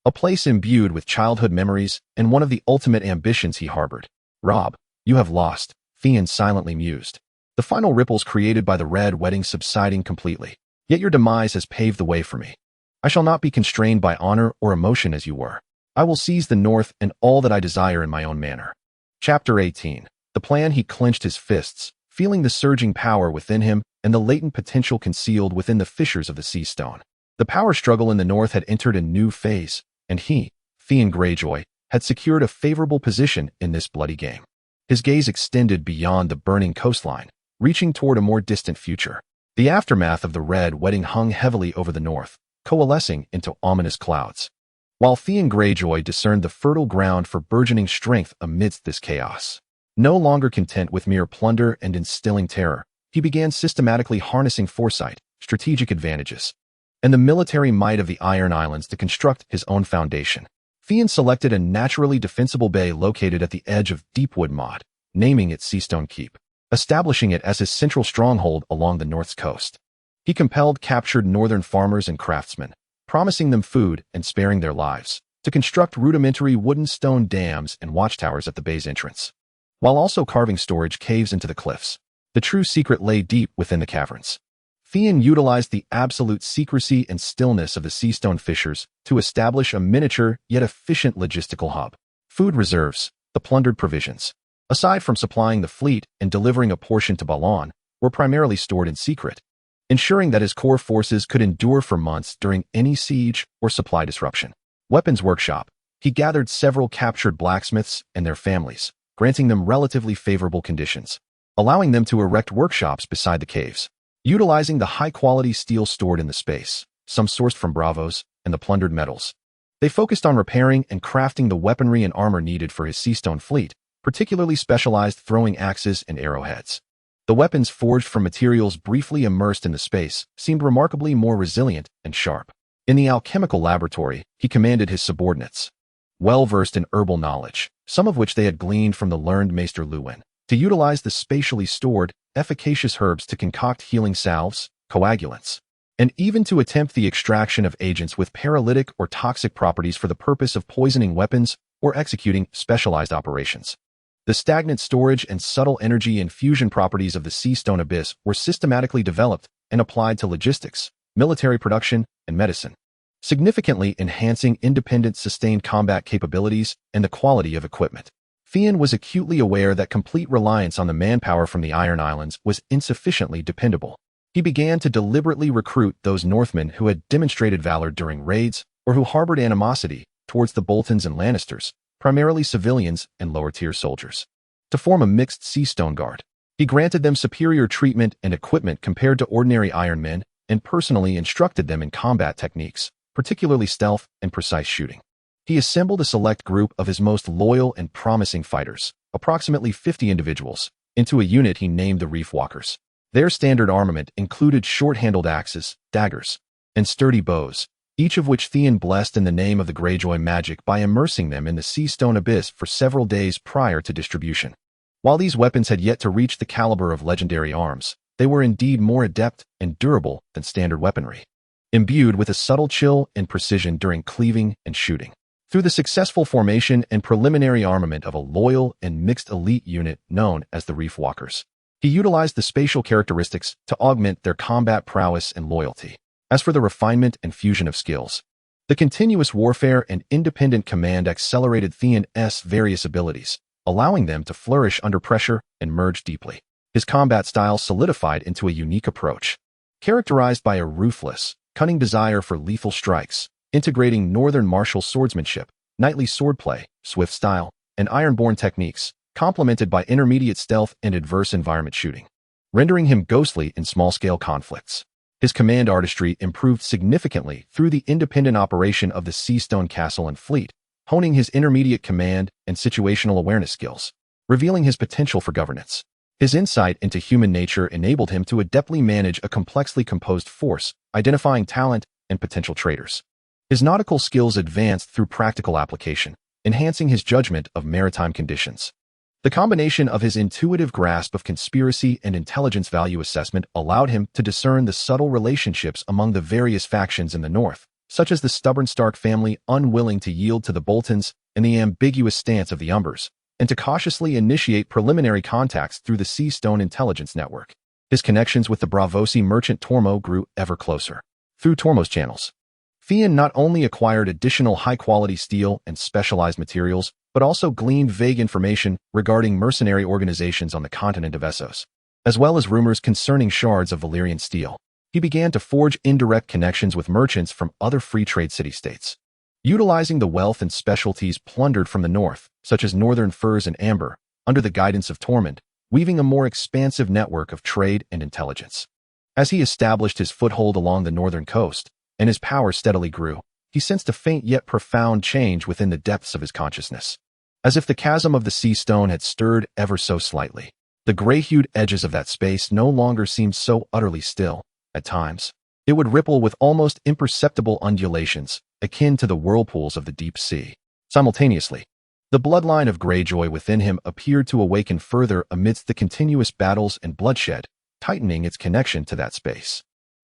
a place imbued with childhood memories and one of the ultimate ambitions he harbored. Robb, you have lost, Theon silently mused, the final ripples created by the Red Wedding subsiding completely. Yet your demise has paved the way for me. I shall not be constrained by honor or emotion as you were. I will seize the North and all that I desire in my own manner. Chapter 18. The plan. He clenched his fists, feeling the surging power within him and the latent potential concealed within the fissures of the sea stone. The power struggle in the North had entered a new phase, and he, Theon Greyjoy, had secured a favorable position in this bloody game. His gaze extended beyond the burning coastline, reaching toward a more distant future. The aftermath of the Red Wedding hung heavily over the North, coalescing into ominous clouds, while Theon Greyjoy discerned the fertile ground for burgeoning strength amidst this chaos. No longer content with mere plunder and instilling terror, he began systematically harnessing foresight, strategic advantages, and the military might of the Iron Islands to construct his own foundation. Theon selected a naturally defensible bay located at the edge of Deepwood Moat, naming it Seastone Keep, establishing it as his central stronghold along the North's coast. He compelled captured northern farmers and craftsmen, promising them food and sparing their lives, to construct rudimentary wooden stone dams and watchtowers at the bay's entrance, while also carving storage caves into the cliffs. The true secret lay deep within the caverns. Theon utilized the absolute secrecy and stillness of the Seastone fissures to establish a miniature yet efficient logistical hub. Food reserves, the plundered provisions, aside from supplying the fleet and delivering a portion to Balon, were primarily stored in secret, ensuring that his core forces could endure for months during any siege or supply disruption. Weapons workshop. He gathered several captured blacksmiths and their families, granting them relatively favorable conditions, allowing them to erect workshops beside the caves. Utilizing the high-quality steel stored in the space, some sourced from Bravos, and the plundered metals, they focused on repairing and crafting the weaponry and armor needed for his Seastone fleet, particularly specialized throwing axes and arrowheads. The weapons forged from materials briefly immersed in the space seemed remarkably more resilient and sharp. In the alchemical laboratory, he commanded his subordinates, well-versed in herbal knowledge, some of which they had gleaned from the learned Maester Luwin, to utilize the spatially stored, efficacious herbs to concoct healing salves, coagulants, and even to attempt the extraction of agents with paralytic or toxic properties for the purpose of poisoning weapons or executing specialized operations. The stagnant storage and subtle energy infusion properties of the Seastone Abyss were systematically developed and applied to logistics, military production, and medicine, significantly enhancing independent sustained combat capabilities and the quality of equipment. Theon was acutely aware that complete reliance on the manpower from the Iron Islands was insufficiently dependable. He began to deliberately recruit those Northmen who had demonstrated valor during raids or who harbored animosity towards the Boltons and Lannisters, primarily civilians and lower-tier soldiers, to form a mixed Seastone Guard. He granted them superior treatment and equipment compared to ordinary Iron Men and personally instructed them in combat techniques, particularly stealth and precise shooting. He assembled a select group of his most loyal and promising fighters, approximately 50 individuals, into a unit he named the Reef Walkers. Their standard armament included short-handled axes, daggers, and sturdy bows, each of which Theon blessed in the name of the Greyjoy magic by immersing them in the Seastone Abyss for several days prior to distribution. While these weapons had yet to reach the caliber of legendary arms, they were indeed more adept and durable than standard weaponry, imbued with a subtle chill and precision during cleaving and shooting. Through the successful formation and preliminary armament of a loyal and mixed elite unit known as the Reef Walkers, he utilized the spatial characteristics to augment their combat prowess and loyalty. As for the refinement and fusion of skills, the continuous warfare and independent command accelerated Theon's various abilities, allowing them to flourish under pressure and merge deeply. His combat style solidified into a unique approach, characterized by a ruthless, cunning desire for lethal strikes, integrating northern martial swordsmanship, knightly swordplay, swift style, and ironborn techniques, complemented by intermediate stealth and adverse environment shooting, rendering him ghostly in small-scale conflicts. His command artistry improved significantly through the independent operation of the Seastone Castle and fleet, honing his intermediate command and situational awareness skills, revealing his potential for governance. His insight into human nature enabled him to adeptly manage a complexly composed force, identifying talent and potential traitors. His nautical skills advanced through practical application, enhancing his judgment of maritime conditions. The combination of his intuitive grasp of conspiracy and intelligence value assessment allowed him to discern the subtle relationships among the various factions in the north, such as the stubborn Stark family unwilling to yield to the Boltons and the ambiguous stance of the Umbers, and to cautiously initiate preliminary contacts through the Seastone Intelligence Network. His connections with the Braavosi merchant Tormo grew ever closer. Through Tormo's channels, Theon not only acquired additional high-quality steel and specialized materials, but also gleaned vague information regarding mercenary organizations on the continent of Essos, as well as rumors concerning shards of Valyrian steel. He began to forge indirect connections with merchants from other free trade city-states. Utilizing the wealth and specialties plundered from the north, such as northern furs and amber, under the guidance of Torment, weaving a more expansive network of trade and intelligence. As he established his foothold along the northern coast, and his power steadily grew, he sensed a faint yet profound change within the depths of his consciousness. As if the chasm of the sea stone had stirred ever so slightly, the gray-hued edges of that space no longer seemed so utterly still. At times, it would ripple with almost imperceptible undulations, akin to the whirlpools of the deep sea. Simultaneously, the bloodline of Greyjoy within him appeared to awaken further amidst the continuous battles and bloodshed, tightening its connection to that space.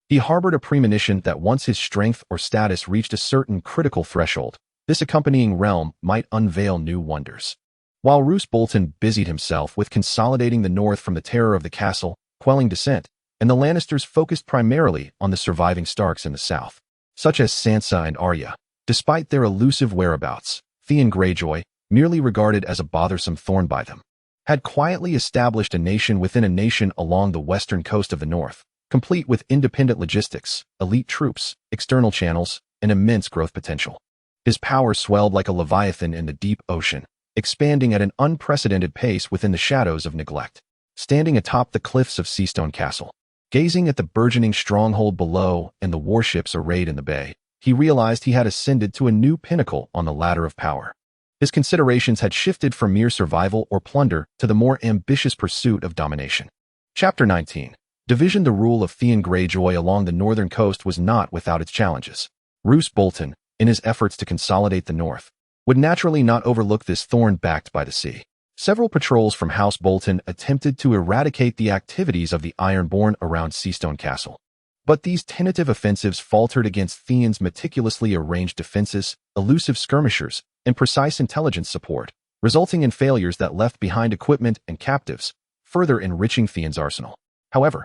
He harbored a premonition that once his strength or status reached a certain critical threshold, this accompanying realm might unveil new wonders. While Roose Bolton busied himself with consolidating the north from the terror of the castle, quelling dissent, and the Lannisters focused primarily on the surviving Starks in the south, such as Sansa and Arya. Despite their elusive whereabouts, Theon Greyjoy, merely regarded as a bothersome thorn by them, had quietly established a nation within a nation along the western coast of the north, complete with independent logistics, elite troops, external channels, and immense growth potential. His power swelled like a leviathan in the deep ocean, expanding at an unprecedented pace within the shadows of neglect. Standing atop the cliffs of Seastone Castle, gazing at the burgeoning stronghold below and the warships arrayed in the bay, he realized he had ascended to a new pinnacle on the ladder of power. His considerations had shifted from mere survival or plunder to the more ambitious pursuit of domination. Chapter 19. Division. The rule of Theon Greyjoy along the northern coast was not without its challenges. Roose Bolton, in his efforts to consolidate the north, would naturally not overlook this thorn backed by the sea. Several patrols from House Bolton attempted to eradicate the activities of the Ironborn around Seastone Castle. But these tentative offensives faltered against Theon's meticulously arranged defenses, elusive skirmishers, and precise intelligence support, resulting in failures that left behind equipment and captives, further enriching Theon's arsenal. However,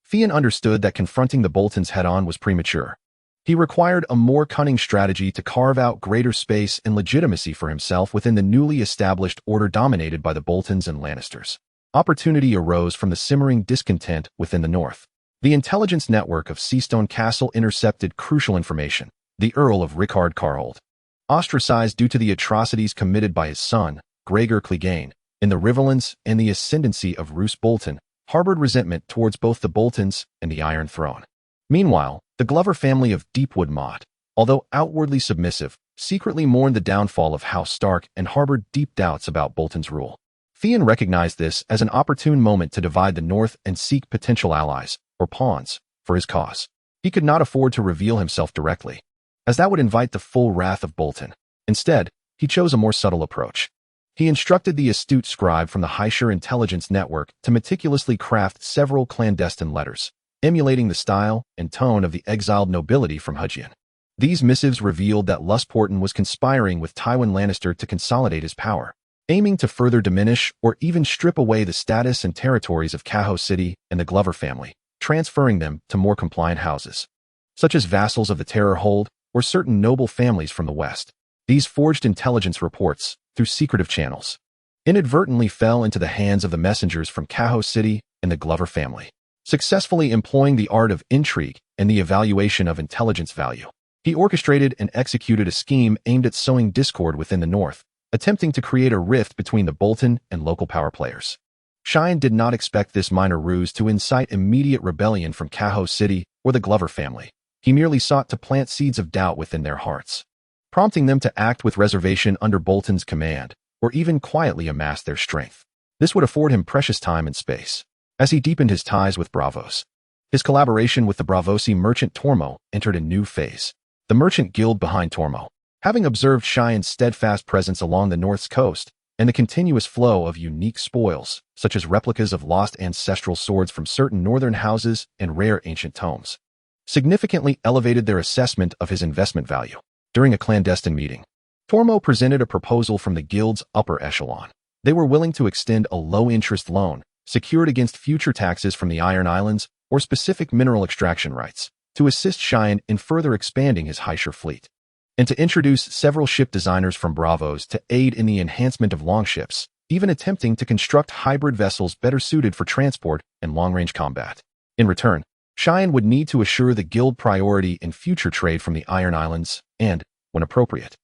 Theon understood that confronting the Boltons head-on was premature. He required a more cunning strategy to carve out greater space and legitimacy for himself within the newly established order dominated by the Boltons and Lannisters. Opportunity arose from the simmering discontent within the north. The intelligence network of Seastone Castle intercepted crucial information. The Earl of Rickard Carhold, ostracized due to the atrocities committed by his son, Gregor Clegane, in the Riverlands and the ascendancy of Roose Bolton, harbored resentment towards both the Boltons and the Iron Throne. Meanwhile, the Glover family of Deepwood Motte, although outwardly submissive, secretly mourned the downfall of House Stark and harbored deep doubts about Bolton's rule. Theon recognized this as an opportune moment to divide the north and seek potential allies, or pawns, for his cause. He could not afford to reveal himself directly, as that would invite the full wrath of Bolton. Instead, he chose a more subtle approach. He instructed the astute scribe from the Heir intelligence network to meticulously craft several clandestine letters, emulating the style and tone of the exiled nobility from Huggian. These missives revealed that Lustporten was conspiring with Tywin Lannister to consolidate his power, aiming to further diminish or even strip away the status and territories of Caho City and the Glover family, transferring them to more compliant houses, such as vassals of the Terror Hold or certain noble families from the west. These forged intelligence reports, through secretive channels, inadvertently fell into the hands of the messengers from Caho City and the Glover family. successfully employing the art of intrigue and the evaluation of intelligence value. He orchestrated and executed a scheme aimed at sowing discord within the North, attempting to create a rift between the Bolton and local power players. Cheyenne did not expect this minor ruse to incite immediate rebellion from Cajo City or the Glover family. He merely sought to plant seeds of doubt within their hearts, prompting them to act with reservation under Bolton's command, or even quietly amass their strength. This would afford him precious time and space. As he deepened his ties with Bravos, his collaboration with the Bravosi merchant Tormo entered a new phase. The merchant guild behind Tormo, having observed Cheyenne's steadfast presence along the North's coast and the continuous flow of unique spoils, such as replicas of lost ancestral swords from certain northern houses and rare ancient tomes, significantly elevated their assessment of his investment value. During a clandestine meeting, Tormo presented a proposal from the guild's upper echelon. They were willing to extend a low-interest loan, secured against future taxes from the Iron Islands or specific mineral extraction rights, to assist Cheyenne in further expanding his Heisher fleet, and to introduce several ship designers from Bravos to aid in the enhancement of longships, even attempting to construct hybrid vessels better suited for transport and long-range combat. In return, Cheyenne would need to assure the guild priority in future trade from the Iron Islands and, when appropriate,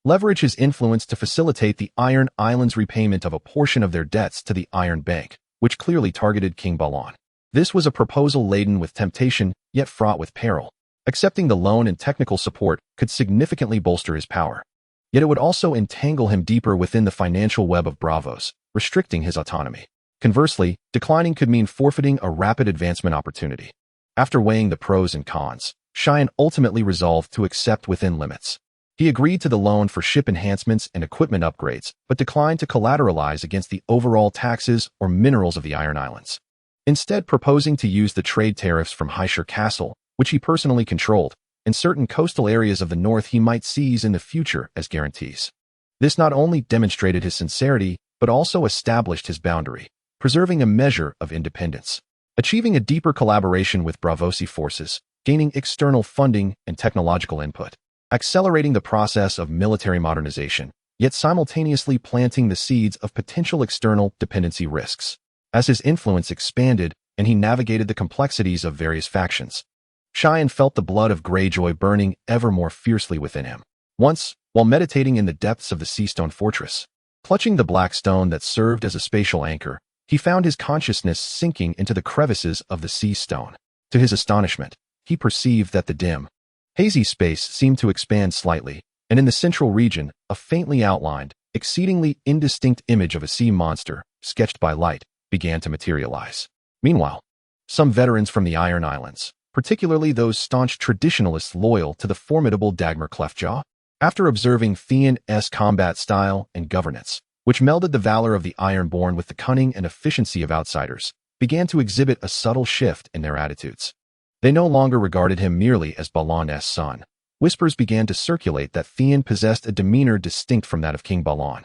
leverage his influence to facilitate the Iron Islands' repayment of a portion of their debts to the Iron Bank, which clearly targeted King Balon. This was a proposal laden with temptation, yet fraught with peril. Accepting the loan and technical support could significantly bolster his power. Yet it would also entangle him deeper within the financial web of Bravos, restricting his autonomy. Conversely, declining could mean forfeiting a rapid advancement opportunity. After weighing the pros and cons, Cheyenne ultimately resolved to accept within limits. He agreed to the loan for ship enhancements and equipment upgrades, but declined to collateralize against the overall taxes or minerals of the Iron Islands, instead proposing to use the trade tariffs from Heisher Castle, which he personally controlled, and certain coastal areas of the North he might seize in the future as guarantees. This not only demonstrated his sincerity, but also established his boundary, preserving a measure of independence. Achieving a deeper collaboration with Bravosi forces, gaining external funding and technological input, accelerating the process of military modernization, yet simultaneously planting the seeds of potential external dependency risks. As his influence expanded and he navigated the complexities of various factions, Cheyenne felt the blood of Greyjoy burning ever more fiercely within him. Once, while meditating in the depths of the Seastone Fortress, clutching the black stone that served as a spatial anchor, he found his consciousness sinking into the crevices of the sea stone. To his astonishment, he perceived that the dim, hazy space seemed to expand slightly, and in the central region, a faintly outlined, exceedingly indistinct image of a sea monster, sketched by light, began to materialize. Meanwhile, some veterans from the Iron Islands, particularly those staunch traditionalists loyal to the formidable Dagmar Cleftjaw, after observing Theon's combat style and governance, which melded the valor of the Ironborn with the cunning and efficiency of outsiders, began to exhibit a subtle shift in their attitudes. They no longer regarded him merely as Balon's son. Whispers began to circulate that Theon possessed a demeanor distinct from that of King Balon,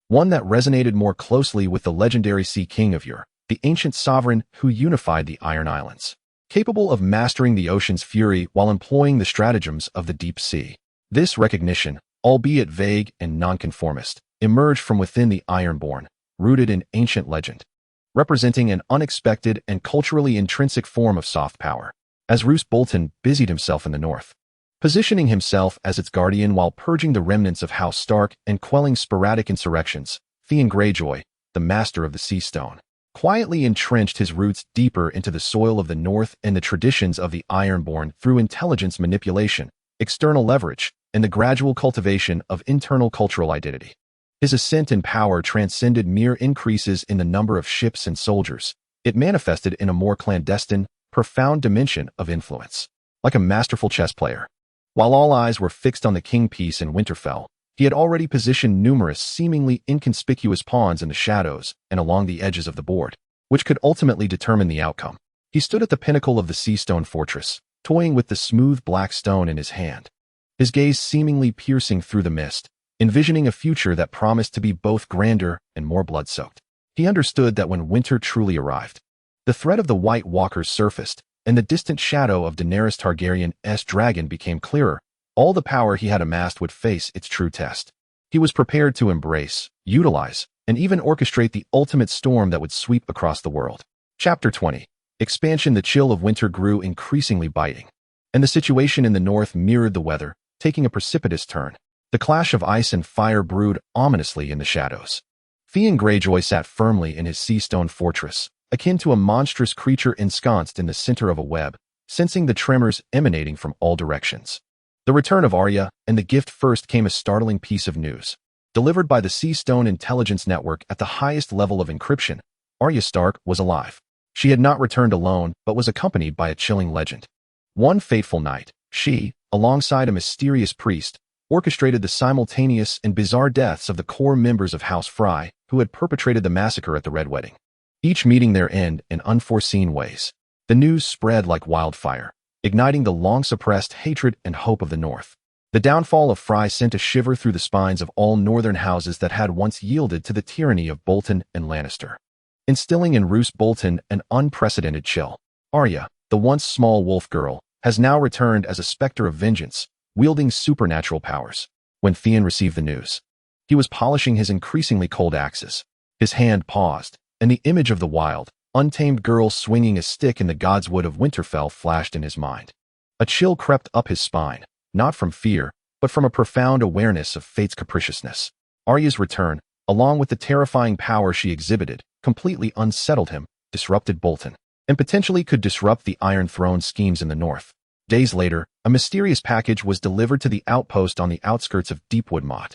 one that resonated more closely with the legendary Sea King of Ur, the ancient sovereign who unified the Iron Islands, capable of mastering the ocean's fury while employing the stratagems of the deep sea. This recognition, albeit vague and nonconformist, emerged from within the Ironborn, rooted in ancient legend, representing an unexpected and culturally intrinsic form of soft power. As Roose Bolton busied himself in the north, positioning himself as its guardian while purging the remnants of House Stark and quelling sporadic insurrections, Theon Greyjoy, the master of the Sea Stone, quietly entrenched his roots deeper into the soil of the North and the traditions of the Ironborn through intelligence manipulation, external leverage, and the gradual cultivation of internal cultural identity. His ascent in power transcended mere increases in the number of ships and soldiers. It manifested in a more clandestine, profound dimension of influence. Like a masterful chess player, while all eyes were fixed on the king piece in Winterfell, he had already positioned numerous seemingly inconspicuous pawns in the shadows and along the edges of the board, which could ultimately determine the outcome. He stood at the pinnacle of the Seastone Fortress, toying with the smooth black stone in his hand, his gaze seemingly piercing through the mist, envisioning a future that promised to be both grander and more blood-soaked. He understood that when winter truly arrived, the threat of the White Walkers surfaced, and the distant shadow of Daenerys Targaryen's dragon became clearer. All the power he had amassed would face its true test. He was prepared to embrace, utilize, and even orchestrate the ultimate storm that would sweep across the world. Chapter 20. expansion. The chill of winter grew increasingly biting, and the situation in the north mirrored the weather, taking a precipitous turn. The clash of ice and fire brewed ominously in the shadows. Theon Greyjoy sat firmly in his sea-stone fortress, akin to a monstrous creature ensconced in the center of a web, sensing the tremors emanating from all directions. The return of Arya and the gift first came a startling piece of news. Delivered by the Sea-Stone Intelligence Network at the highest level of encryption, Arya Stark was alive. She had not returned alone, but was accompanied by a chilling legend. One fateful night, she, alongside a mysterious priest, orchestrated the simultaneous and bizarre deaths of the core members of House Frey who had perpetrated the massacre at the Red Wedding, each meeting their end in unforeseen ways. The news spread like wildfire, igniting the long-suppressed hatred and hope of the North. The downfall of Frey sent a shiver through the spines of all northern houses that had once yielded to the tyranny of Bolton and Lannister, instilling in Roose Bolton an unprecedented chill. Arya, the once small wolf girl, has now returned as a specter of vengeance, wielding supernatural powers. When Theon received the news, he was polishing his increasingly cold axes. His hand paused, and the image of the wild, untamed girl swinging a stick in the godswood of Winterfell flashed in his mind. A chill crept up his spine, not from fear, but from a profound awareness of fate's capriciousness. Arya's return, along with the terrifying power she exhibited, completely unsettled him, disrupted Bolton, and potentially could disrupt the Iron Throne schemes in the north. Days later, a mysterious package was delivered to the outpost on the outskirts of Deepwood Motte,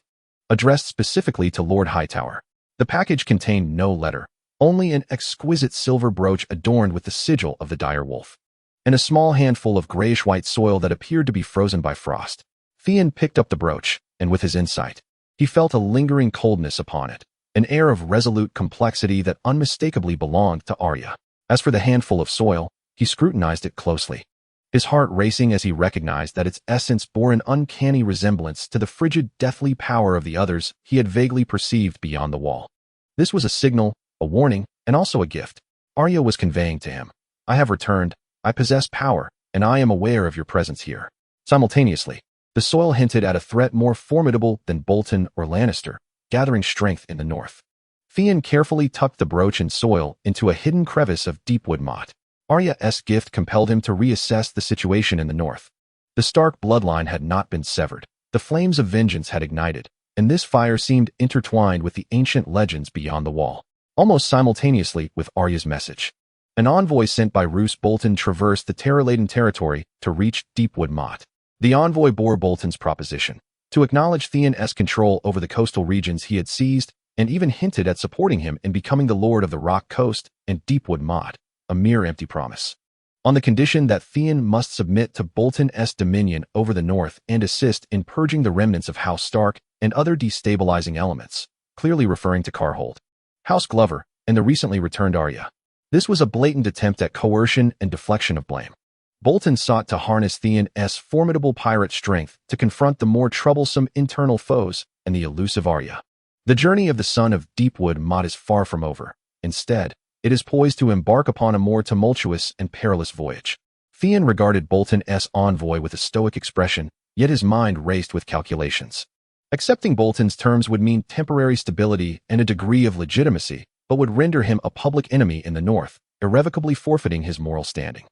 addressed specifically to Lord Hightower. The package contained no letter, only an exquisite silver brooch adorned with the sigil of the dire wolf, and a small handful of grayish-white soil that appeared to be frozen by frost. Theon picked up the brooch, and with his insight, he felt a lingering coldness upon it, an air of resolute complexity that unmistakably belonged to Arya. As for the handful of soil, he scrutinized it closely, his heart racing as he recognized that its essence bore an uncanny resemblance to the frigid, deathly power of the others he had vaguely perceived beyond the wall. This was a signal, a warning, and also a gift. Arya was conveying to him, "I have returned, I possess power, and I am aware of your presence here." Simultaneously, the soil hinted at a threat more formidable than Bolton or Lannister, gathering strength in the north. Theon carefully tucked the brooch and soil into a hidden crevice of Deepwood Motte. Arya's gift compelled him to reassess the situation in the north. The Stark bloodline had not been severed. The flames of vengeance had ignited, and this fire seemed intertwined with the ancient legends beyond the wall. Almost simultaneously with Arya's message, an envoy sent by Roose Bolton traversed the terror-laden territory to reach Deepwood Motte. The envoy bore Bolton's proposition to acknowledge Theon's control over the coastal regions he had seized, and even hinted at supporting him in becoming the Lord of the Rock Coast and Deepwood Motte, a mere empty promise, on the condition that Theon must submit to Bolton's dominion over the north and assist in purging the remnants of House Stark and other destabilizing elements, clearly referring to Carhold, House Glover, and the recently returned Arya. This was a blatant attempt at coercion and deflection of blame. Bolton sought to harness Theon's formidable pirate strength to confront the more troublesome internal foes and the elusive Arya. The journey of the son of Deepwood Motte is far from over. Instead, it is poised to embark upon a more tumultuous and perilous voyage. Theon regarded Bolton's envoy with a stoic expression, yet his mind raced with calculations. Accepting Bolton's terms would mean temporary stability and a degree of legitimacy, but would render him a public enemy in the north, irrevocably forfeiting his moral standing,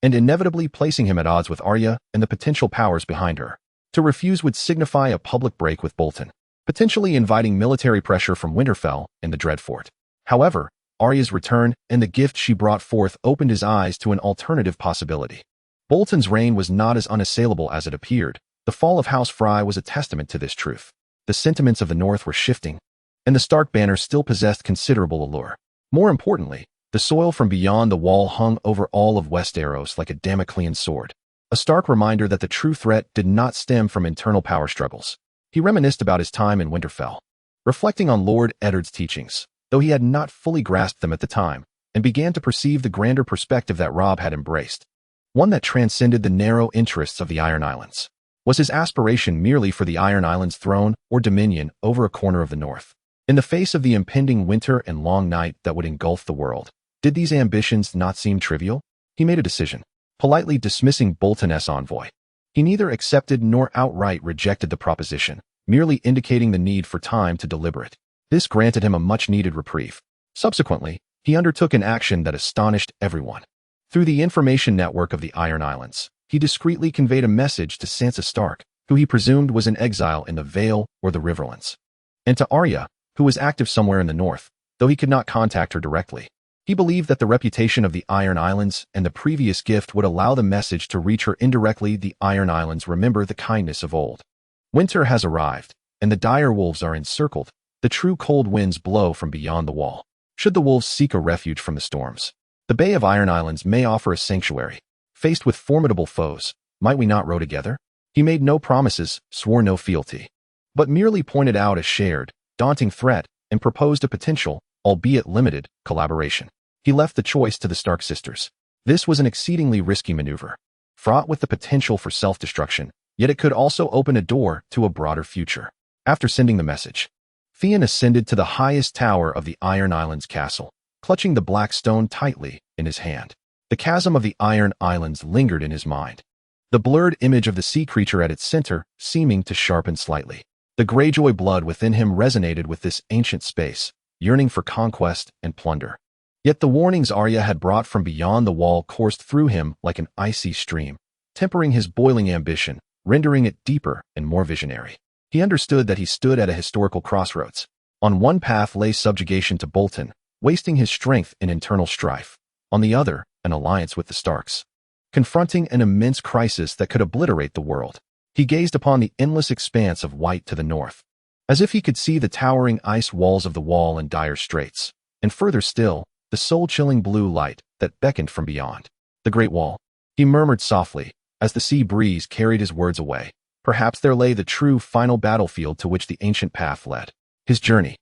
and inevitably placing him at odds with Arya and the potential powers behind her. To refuse would signify a public break with Bolton, potentially inviting military pressure from Winterfell and the Dreadfort. However, Arya's return and the gift she brought forth opened his eyes to an alternative possibility. Bolton's reign was not as unassailable as it appeared. The fall of House Frey was a testament to this truth. The sentiments of the north were shifting, and the Stark banner still possessed considerable allure. More importantly, the soil from beyond the wall hung over all of Westeros like a Damoclean sword, a stark reminder that the true threat did not stem from internal power struggles. He reminisced about his time in Winterfell, reflecting on Lord Eddard's teachings, though he had not fully grasped them at the time, and began to perceive the grander perspective that Robb had embraced, one that transcended the narrow interests of the Iron Islands. Was his aspiration merely for the Iron Islands' throne or dominion over a corner of the north? In the face of the impending winter and long night that would engulf the world, did these ambitions not seem trivial? He made a decision, politely dismissing Bolton's envoy. He neither accepted nor outright rejected the proposition, merely indicating the need for time to deliberate. This granted him a much-needed reprieve. Subsequently, he undertook an action that astonished everyone. Through the information network of the Iron Islands, he discreetly conveyed a message to Sansa Stark, who he presumed was in exile in the Vale or the Riverlands, and to Arya, who was active somewhere in the north, though he could not contact her directly. He believed that the reputation of the Iron Islands and the previous gift would allow the message to reach her indirectly. The Iron Islands remember the kindness of old. Winter has arrived, and the dire wolves are encircled. The true cold winds blow from beyond the wall. Should the wolves seek a refuge from the storms, the Bay of Iron Islands may offer a sanctuary. Faced with formidable foes, might we not row together? He made no promises, swore no fealty, but merely pointed out a shared, daunting threat and proposed a potential, albeit limited, collaboration. He left the choice to the Stark sisters. This was an exceedingly risky maneuver, fraught with the potential for self-destruction, yet it could also open a door to a broader future. After sending the message, Theon ascended to the highest tower of the Iron Islands castle, clutching the black stone tightly in his hand. The chasm of the Iron Islands lingered in his mind, the blurred image of the sea creature at its center seeming to sharpen slightly. The Greyjoy blood within him resonated with this ancient space, yearning for conquest and plunder. Yet the warnings Arya had brought from beyond the wall coursed through him like an icy stream, tempering his boiling ambition, rendering it deeper and more visionary. He understood that he stood at a historical crossroads. On one path lay subjugation to Bolton, wasting his strength in internal strife. On the other, an alliance with the Starks, confronting an immense crisis that could obliterate the world. He gazed upon the endless expanse of white to the north, as if he could see the towering ice walls of the wall and dire straits, and further still, the soul-chilling blue light that beckoned from beyond. The Great Wall, he murmured softly, as the sea breeze carried his words away. Perhaps there lay the true final battlefield to which the ancient path led. His journey,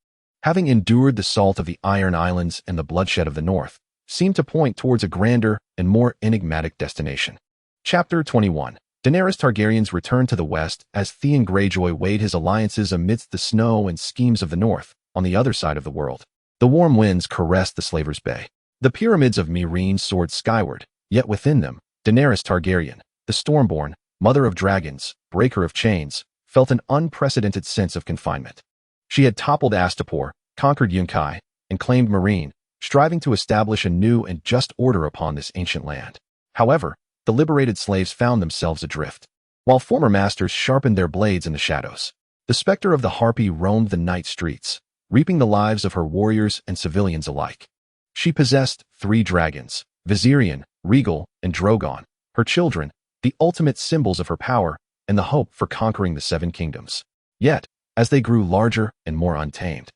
having endured the salt of the Iron Islands and the bloodshed of the north, seemed to point towards a grander and more enigmatic destination. Chapter 21. Daenerys Targaryen's return to the west as Theon Greyjoy weighed his alliances amidst the snow and schemes of the north, on the other side of the world. The warm winds caressed the Slaver's Bay. The pyramids of Meereen soared skyward, yet within them, Daenerys Targaryen, the Stormborn, mother of dragons, breaker of chains, felt an unprecedented sense of confinement. She had toppled Astapor, conquered Yunkai, and claimed Meereen, striving to establish a new and just order upon this ancient land. However, the liberated slaves found themselves adrift. While former masters sharpened their blades in the shadows, the specter of the Harpy roamed the night streets, reaping the lives of her warriors and civilians alike. She possessed 3 dragons, Viserion, Regal, and Drogon, her children, the ultimate symbols of her power and the hope for conquering the 7 kingdoms. Yet, as they grew larger and more untamed,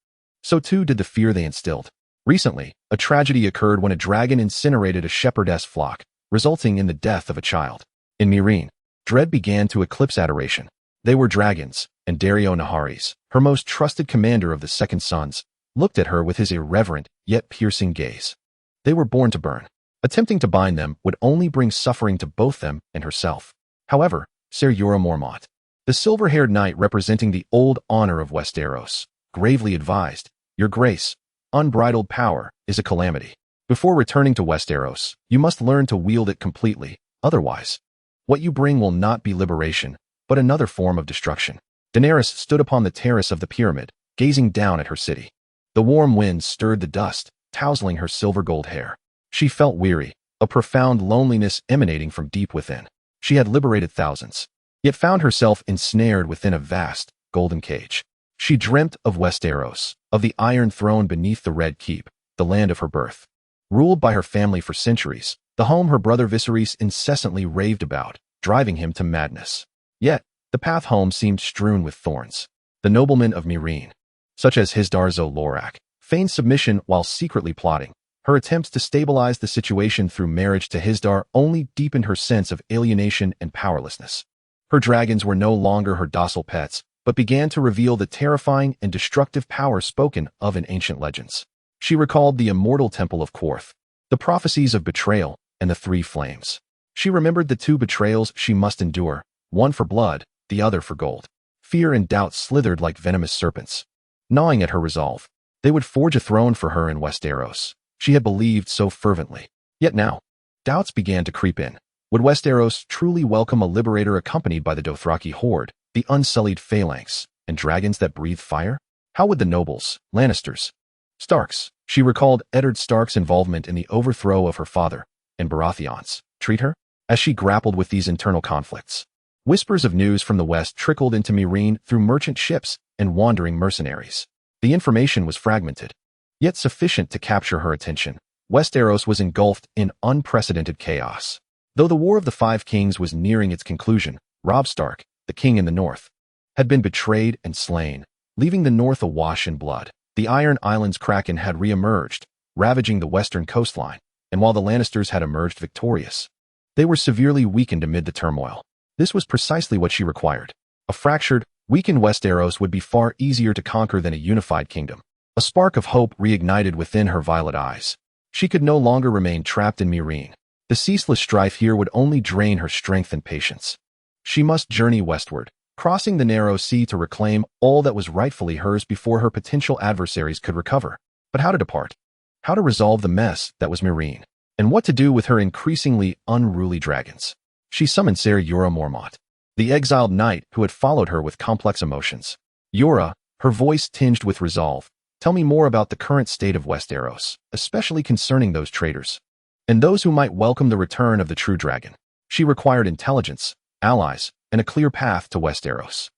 so too did the fear they instilled. Recently, a tragedy occurred when a dragon incinerated a shepherdess flock, resulting in the death of a child. In Meereen, dread began to eclipse adoration. They were dragons, and Dario Naharis, her most trusted commander of the Second Sons, looked at her with his irreverent yet piercing gaze. They were born to burn. Attempting to bind them would only bring suffering to both them and herself. However, Ser Jorah Mormont, the silver-haired knight representing the old honor of Westeros, gravely advised, "Your grace, unbridled power is a calamity. Before returning to Westeros, you must learn to wield it completely, otherwise, what you bring will not be liberation, but another form of destruction." Daenerys stood upon the terrace of the pyramid, gazing down at her city. The warm winds stirred the dust, tousling her silver-gold hair. She felt weary, a profound loneliness emanating from deep within. She had liberated thousands, yet found herself ensnared within a vast, golden cage. She dreamt of Westeros, of the Iron Throne beneath the Red Keep, the land of her birth. Ruled by her family for centuries, the home her brother Viserys incessantly raved about, driving him to madness. Yet, the path home seemed strewn with thorns. The noblemen of Meereen, such as Hisdar zo Lorak, feigned submission while secretly plotting. Her attempts to stabilize the situation through marriage to Hisdar only deepened her sense of alienation and powerlessness. Her dragons were no longer her docile pets, but began to reveal the terrifying and destructive power spoken of in ancient legends. She recalled the immortal Temple of Quarth, the prophecies of betrayal, and the 3 flames. She remembered the 2 betrayals she must endure, one for blood, the other for gold. Fear and doubt slithered like venomous serpents, gnawing at her resolve. They would forge a throne for her in Westeros. She had believed so fervently. Yet now, doubts began to creep in. Would Westeros truly welcome a liberator accompanied by the Dothraki horde, the unsullied phalanx, and dragons that breathe fire? How would the nobles, Lannisters, Starks? She recalled Eddard Stark's involvement in the overthrow of her father, and Baratheons treat her? As she grappled with these internal conflicts, whispers of news from the west trickled into Meereen through merchant ships and wandering mercenaries. The information was fragmented, yet sufficient to capture her attention. Westeros was engulfed in unprecedented chaos. Though the War of the Five Kings was nearing its conclusion, Robb Stark, the king in the north, had been betrayed and slain, leaving the north awash in blood. The Iron Islands Kraken had re-emerged, ravaging the western coastline, and while the Lannisters had emerged victorious, they were severely weakened amid the turmoil. This was precisely what she required. A fractured, weakened Westeros would be far easier to conquer than a unified kingdom. A spark of hope reignited within her violet eyes. She could no longer remain trapped in Meereen. The ceaseless strife here would only drain her strength and patience. She must journey westward, crossing the narrow sea to reclaim all that was rightfully hers before her potential adversaries could recover. But how to depart? How to resolve the mess that was Meereen? And what to do with her increasingly unruly dragons? She summoned Ser Jorah Mormont, the exiled knight who had followed her with complex emotions. Jorah, her voice tinged with resolve, tell me more about the current state of Westeros, especially concerning those traitors, and those who might welcome the return of the true dragon. She required intelligence, allies, and a clear path to Westeros.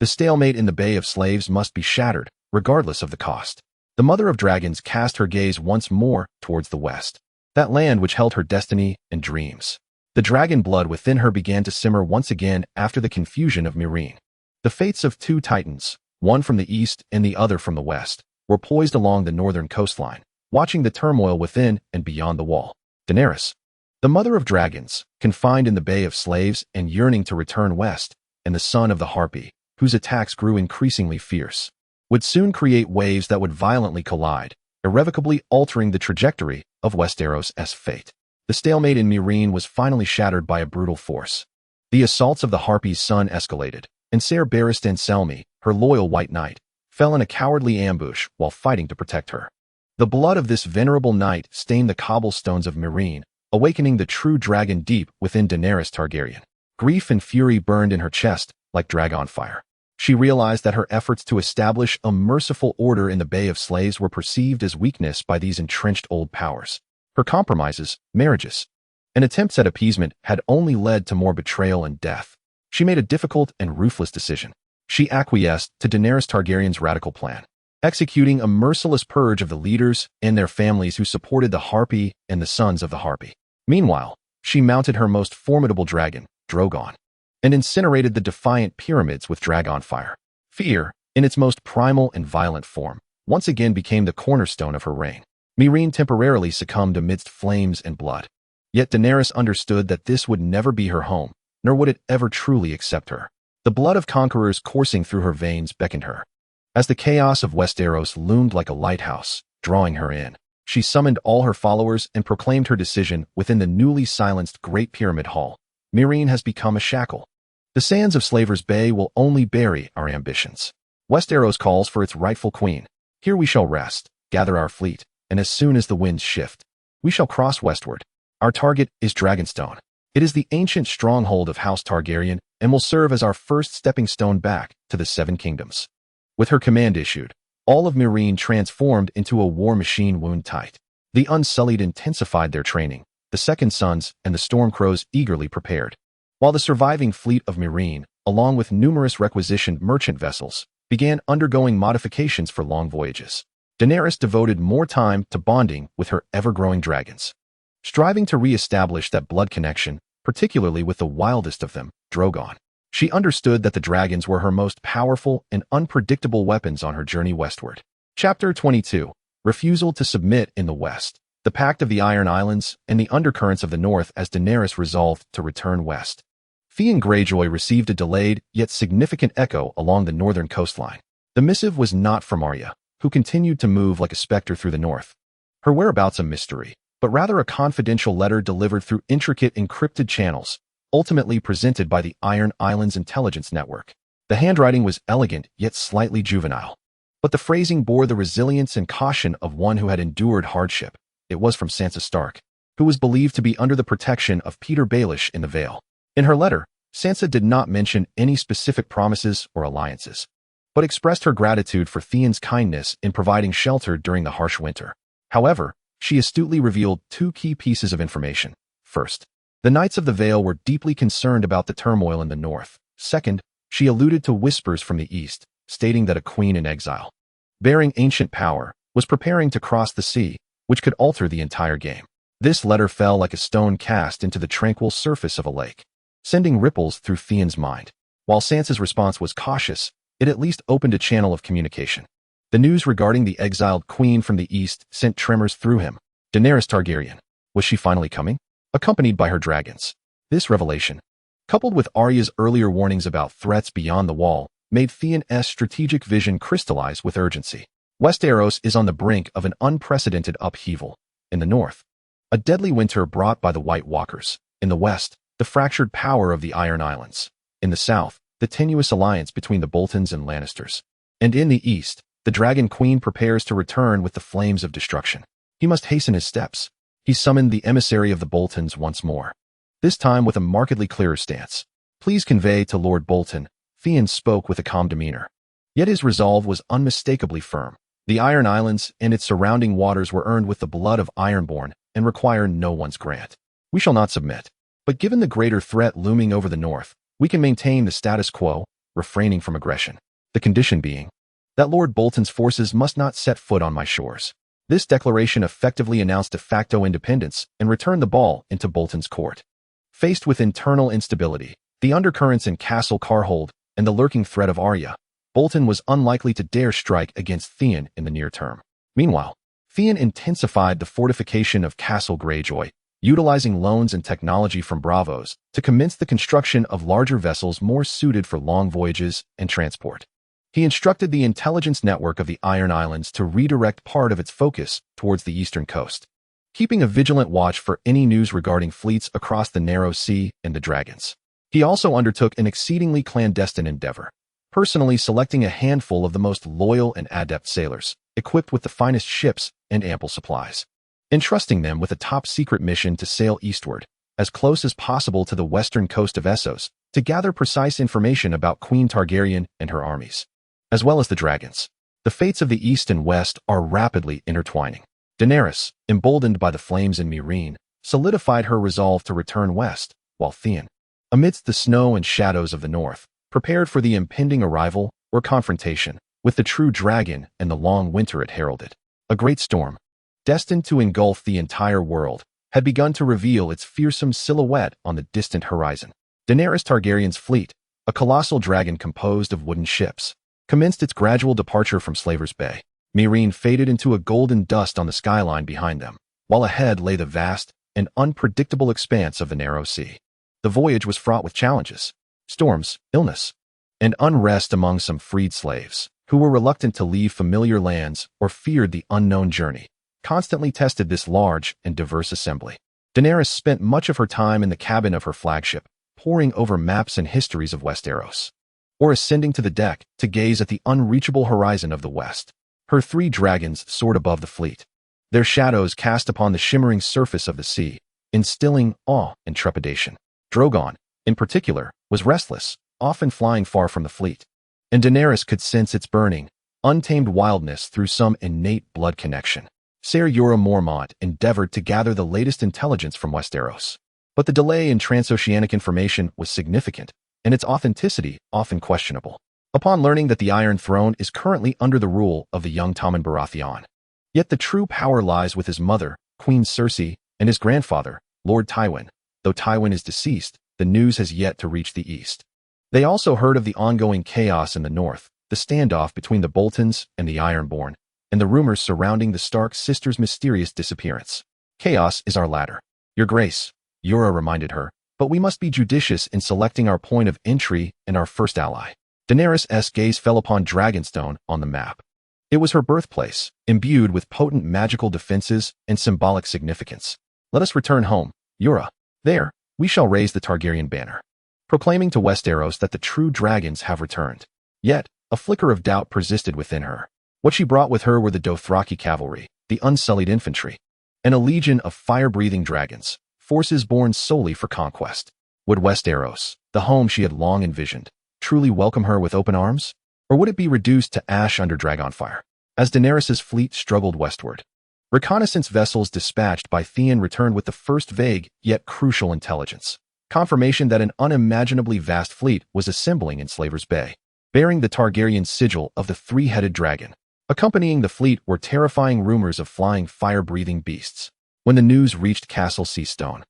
The stalemate in the Bay of Slaves must be shattered, regardless of the cost. The Mother of Dragons cast her gaze once more towards the west, that land which held her destiny and dreams. The dragon blood within her began to simmer once again after the confusion of Meereen. The fates of two titans, one from the east and the other from the west, were poised along the northern coastline, watching the turmoil within and beyond the wall. Daenerys, the Mother of Dragons, confined in the Bay of Slaves and yearning to return west, and the son of the Harpy, whose attacks grew increasingly fierce, would soon create waves that would violently collide, irrevocably altering the trajectory of Westeros' fate. The stalemate in Meereen was finally shattered by a brutal force. The assaults of the Harpy's son escalated, and Ser Barristan Selmy, her loyal White Knight, fell in a cowardly ambush while fighting to protect her. The blood of this venerable knight stained the cobblestones of Meereen, awakening the true dragon deep within Daenerys Targaryen. Grief and fury burned in her chest like dragon fire. She realized that her efforts to establish a merciful order in the Bay of Slaves were perceived as weakness by these entrenched old powers. Her compromises, marriages, and attempts at appeasement had only led to more betrayal and death. She made a difficult and ruthless decision. She acquiesced to Daenerys Targaryen's radical plan, executing a merciless purge of the leaders and their families who supported the Harpy and the sons of the Harpy. Meanwhile, she mounted her most formidable dragon, Drogon, and incinerated the defiant pyramids with dragon fire. Fear, in its most primal and violent form, once again became the cornerstone of her reign. Meereen temporarily succumbed amidst flames and blood. Yet Daenerys understood that this would never be her home, nor would it ever truly accept her. The blood of conquerors coursing through her veins beckoned her. As the chaos of Westeros loomed like a lighthouse, drawing her in, she summoned all her followers and proclaimed her decision within the newly silenced Great Pyramid Hall. Meereen has become a shackle. The sands of Slaver's Bay will only bury our ambitions. Westeros calls for its rightful queen. Here we shall rest, gather our fleet, and as soon as the winds shift, we shall cross westward. Our target is Dragonstone. It is the ancient stronghold of House Targaryen and will serve as our first stepping stone back to the Seven Kingdoms. With her command issued, all of Meereen transformed into a war machine wound tight. The Unsullied intensified their training. The Second Sons and the Stormcrows eagerly prepared, while the surviving fleet of Meereen, along with numerous requisitioned merchant vessels, began undergoing modifications for long voyages. Daenerys devoted more time to bonding with her ever-growing dragons, striving to re-establish that blood connection, particularly with the wildest of them, Drogon. She understood that the dragons were her most powerful and unpredictable weapons on her journey westward. Chapter 22. Refusal to submit in the West. The Pact of the Iron Islands and the undercurrents of the North as Daenerys resolved to return west. Theon Greyjoy received a delayed yet significant echo along the northern coastline. The missive was not from Arya, who continued to move like a specter through the north. Her whereabouts a mystery, but rather a confidential letter delivered through intricate encrypted channels, ultimately presented by the Iron Islands Intelligence Network. The handwriting was elegant yet slightly juvenile, but the phrasing bore the resilience and caution of one who had endured hardship. It was from Sansa Stark, who was believed to be under the protection of Peter Baelish in the Vale. In her letter, Sansa did not mention any specific promises or alliances, but expressed her gratitude for Theon's kindness in providing shelter during the harsh winter. However, she astutely revealed two key pieces of information. First, the Knights of the Vale were deeply concerned about the turmoil in the north. Second, she alluded to whispers from the east, stating that a queen in exile, bearing ancient power, was preparing to cross the sea, which could alter the entire game. This letter fell like a stone cast into the tranquil surface of a lake, sending ripples through Theon's mind. While Sansa's response was cautious, it at least opened a channel of communication. The news regarding the exiled queen from the east sent tremors through him. Daenerys Targaryen. Was she finally coming? Accompanied by her dragons. This revelation, coupled with Arya's earlier warnings about threats beyond the wall, made Theon's strategic vision crystallize with urgency. Westeros is on the brink of an unprecedented upheaval. In the north, a deadly winter brought by the White Walkers. In the west, the fractured power of the Iron Islands. In the south, the tenuous alliance between the Boltons and Lannisters. And in the east, the Dragon Queen prepares to return with the flames of destruction. He must hasten his steps. He summoned the emissary of the Boltons once more, this time with a markedly clearer stance. Please convey to Lord Bolton, Theon spoke with a calm demeanor. Yet his resolve was unmistakably firm. The Iron Islands and its surrounding waters were earned with the blood of Ironborn and require no one's grant. We shall not submit. But given the greater threat looming over the north, we can maintain the status quo, refraining from aggression. The condition being that Lord Bolton's forces must not set foot on my shores. This declaration effectively announced de facto independence and returned the ball into Bolton's court. Faced with internal instability, the undercurrents in Castle Carhold, and the lurking threat of Arya, Bolton was unlikely to dare strike against Theon in the near term. Meanwhile, Theon intensified the fortification of Castle Greyjoy, utilizing loans and technology from Bravos to commence the construction of larger vessels more suited for long voyages and transport. He instructed the intelligence network of the Iron Islands to redirect part of its focus towards the eastern coast, keeping a vigilant watch for any news regarding fleets across the Narrow Sea and the Dragons. He also undertook an exceedingly clandestine endeavor, personally selecting a handful of the most loyal and adept sailors, equipped with the finest ships and ample supplies, entrusting them with a top-secret mission to sail eastward, as close as possible to the western coast of Essos, to gather precise information about Queen Targaryen and her armies, as well as the dragons. The fates of the east and west are rapidly intertwining. Daenerys, emboldened by the flames in Meereen, solidified her resolve to return west, while Theon, amidst the snow and shadows of the north, prepared for the impending arrival or confrontation with the true dragon and the long winter it heralded. A great storm, destined to engulf the entire world, had begun to reveal its fearsome silhouette on the distant horizon. Daenerys Targaryen's fleet, a colossal dragon composed of wooden ships, commenced its gradual departure from Slaver's Bay. Meereen faded into a golden dust on the skyline behind them, while ahead lay the vast and unpredictable expanse of the Narrow Sea. The voyage was fraught with challenges, storms, illness, and unrest among some freed slaves, who were reluctant to leave familiar lands or feared the unknown journey, constantly tested this large and diverse assembly. Daenerys spent much of her time in the cabin of her flagship, poring over maps and histories of Westeros, or ascending to the deck to gaze at the unreachable horizon of the west. Her 3 dragons soared above the fleet, their shadows cast upon the shimmering surface of the sea, instilling awe and trepidation. Drogon, in particular, was restless, often flying far from the fleet, and Daenerys could sense its burning, untamed wildness through some innate blood connection. Ser Jorah Mormont endeavored to gather the latest intelligence from Westeros, but the delay in transoceanic information was significant, and its authenticity often questionable. Upon learning that the Iron Throne is currently under the rule of the young Tommen Baratheon, yet the true power lies with his mother, Queen Cersei, and his grandfather, Lord Tywin. Though Tywin is deceased, the news has yet to reach the east. They also heard of the ongoing chaos in the north, the standoff between the Boltons and the Ironborn, and the rumors surrounding the Stark sisters' mysterious disappearance. Chaos is our ladder, Your Grace, Jorah reminded her, but we must be judicious in selecting our point of entry and our first ally. Daenerys' gaze fell upon Dragonstone on the map. It was her birthplace, imbued with potent magical defenses and symbolic significance. Let us return home, Jorah. There, we shall raise the Targaryen banner, proclaiming to Westeros that the true dragons have returned. Yet, a flicker of doubt persisted within her. What she brought with her were the Dothraki cavalry, the unsullied infantry, and a legion of fire-breathing dragons, forces born solely for conquest. Would Westeros, the home she had long envisioned, truly welcome her with open arms? Or would it be reduced to ash under dragonfire? As Daenerys' fleet struggled westward, Reconnaissance vessels dispatched by Theon returned with the first vague yet crucial intelligence. Confirmation that an unimaginably vast fleet was assembling in Slaver's Bay, bearing the Targaryen sigil of the three-headed dragon. Accompanying the fleet were terrifying rumors of flying fire-breathing beasts. When the news reached Castle Seastone,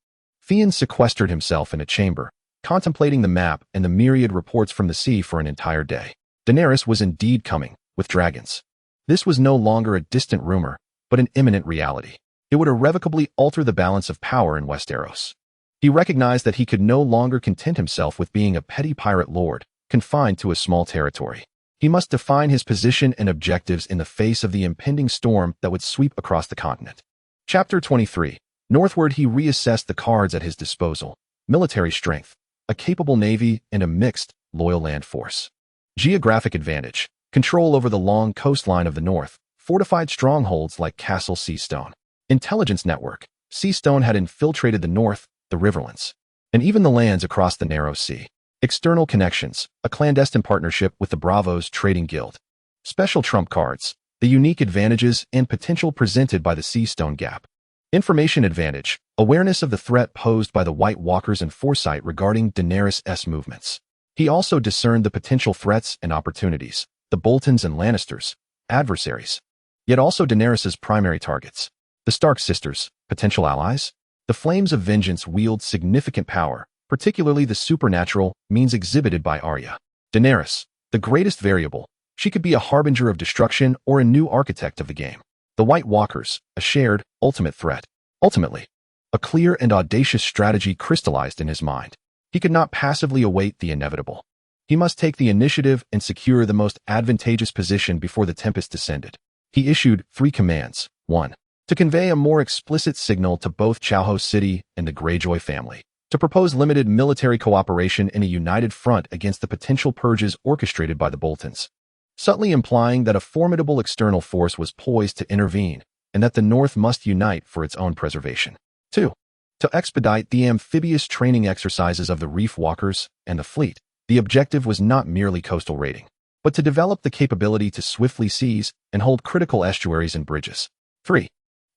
Theon sequestered himself in a chamber, contemplating the map and the myriad reports from the sea for an entire day. Daenerys was indeed coming, with dragons. This was no longer a distant rumor, but an imminent reality. It would irrevocably alter the balance of power in Westeros. He recognized that he could no longer content himself with being a petty pirate lord, confined to a small territory. He must define his position and objectives in the face of the impending storm that would sweep across the continent. Chapter 23. Northward, he reassessed the cards at his disposal: military strength, a capable navy, and a mixed, loyal land force. Geographic advantage: control over the long coastline of the north, fortified strongholds like Castle Seastone. Intelligence network: Seastone had infiltrated the north, the riverlands, and even the lands across the narrow sea. External connections: a clandestine partnership with the Bravos Trading Guild. Special trump cards: the unique advantages and potential presented by the Seastone Gap. Information advantage: awareness of the threat posed by the White Walkers and foresight regarding Daenerys' movements. He also discerned the potential threats and opportunities: the Boltons and Lannisters, adversaries, yet also Daenerys' primary targets. The Stark sisters, potential allies. The Flames of Vengeance wield significant power, particularly the supernatural means exhibited by Arya. Daenerys, the greatest variable. She could be a harbinger of destruction or a new architect of the game. The White Walkers, a shared, ultimate threat. Ultimately, a clear and audacious strategy crystallized in his mind. He could not passively await the inevitable. He must take the initiative and secure the most advantageous position before the tempest descended. He issued 3 commands. 1. To convey a more explicit signal to both Chowho City and the Greyjoy family. To propose limited military cooperation in a united front against the potential purges orchestrated by the Boltons, subtly implying that a formidable external force was poised to intervene and that the North must unite for its own preservation. 2. To expedite the amphibious training exercises of the Reef Walkers and the fleet. The objective was not merely coastal raiding, but to develop the capability to swiftly seize and hold critical estuaries and bridges. 3.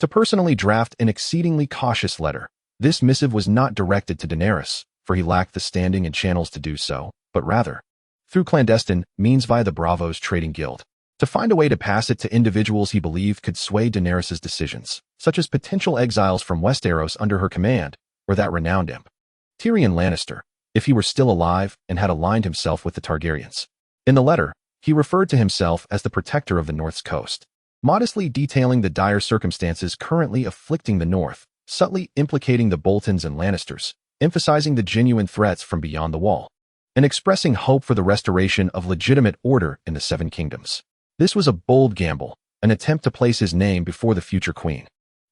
To personally draft an exceedingly cautious letter. This missive was not directed to Daenerys, for he lacked the standing and channels to do so, but rather through clandestine means via the Bravos Trading Guild, to find a way to pass it to individuals he believed could sway Daenerys' decisions, such as potential exiles from Westeros under her command, or that renowned imp, Tyrion Lannister, if he were still alive and had aligned himself with the Targaryens. In the letter, he referred to himself as the protector of the North's coast, modestly detailing the dire circumstances currently afflicting the North, subtly implicating the Boltons and Lannisters, emphasizing the genuine threats from beyond the wall, and expressing hope for the restoration of legitimate order in the Seven Kingdoms. This was a bold gamble, an attempt to place his name before the future queen.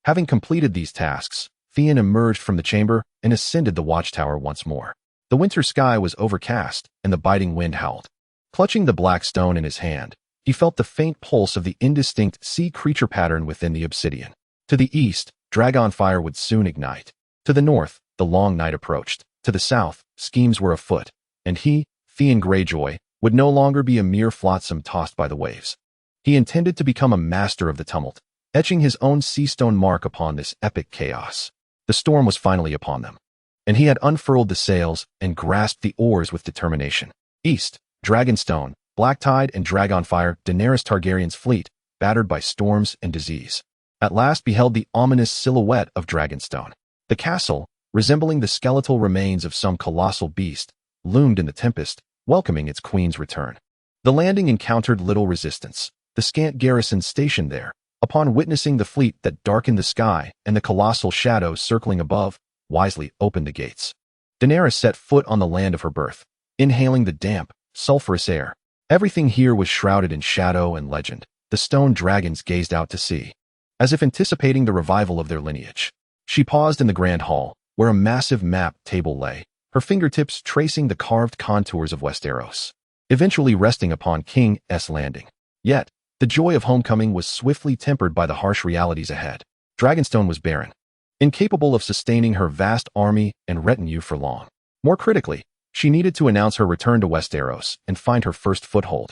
Having completed these tasks, Theon emerged from the chamber and ascended the watchtower once more. The winter sky was overcast, and the biting wind howled. Clutching the black stone in his hand, he felt the faint pulse of the indistinct sea creature pattern within the obsidian. To the east, dragon fire would soon ignite. To the north, the long night approached. To the south, schemes were afoot, and he, Theon Greyjoy, would no longer be a mere flotsam tossed by the waves. He intended to become a master of the tumult, etching his own seastone mark upon this epic chaos. The storm was finally upon them, and he had unfurled the sails and grasped the oars with determination. East, Dragonstone, Blacktide, and Dragonfire, Daenerys Targaryen's fleet, battered by storms and disease, at last beheld the ominous silhouette of Dragonstone. The castle, resembling the skeletal remains of some colossal beast, loomed in the tempest, welcoming its queen's return. The landing encountered little resistance. The scant garrison stationed there, upon witnessing the fleet that darkened the sky and the colossal shadows circling above, wisely opened the gates. Daenerys set foot on the land of her birth, inhaling the damp, sulphurous air. Everything here was shrouded in shadow and legend. The stone dragons gazed out to sea, as if anticipating the revival of their lineage. She paused in the grand hall, where a massive map table lay, her fingertips tracing the carved contours of Westeros, eventually resting upon King's Landing. Yet, the joy of homecoming was swiftly tempered by the harsh realities ahead. Dragonstone was barren, incapable of sustaining her vast army and retinue for long. More critically, she needed to announce her return to Westeros and find her first foothold.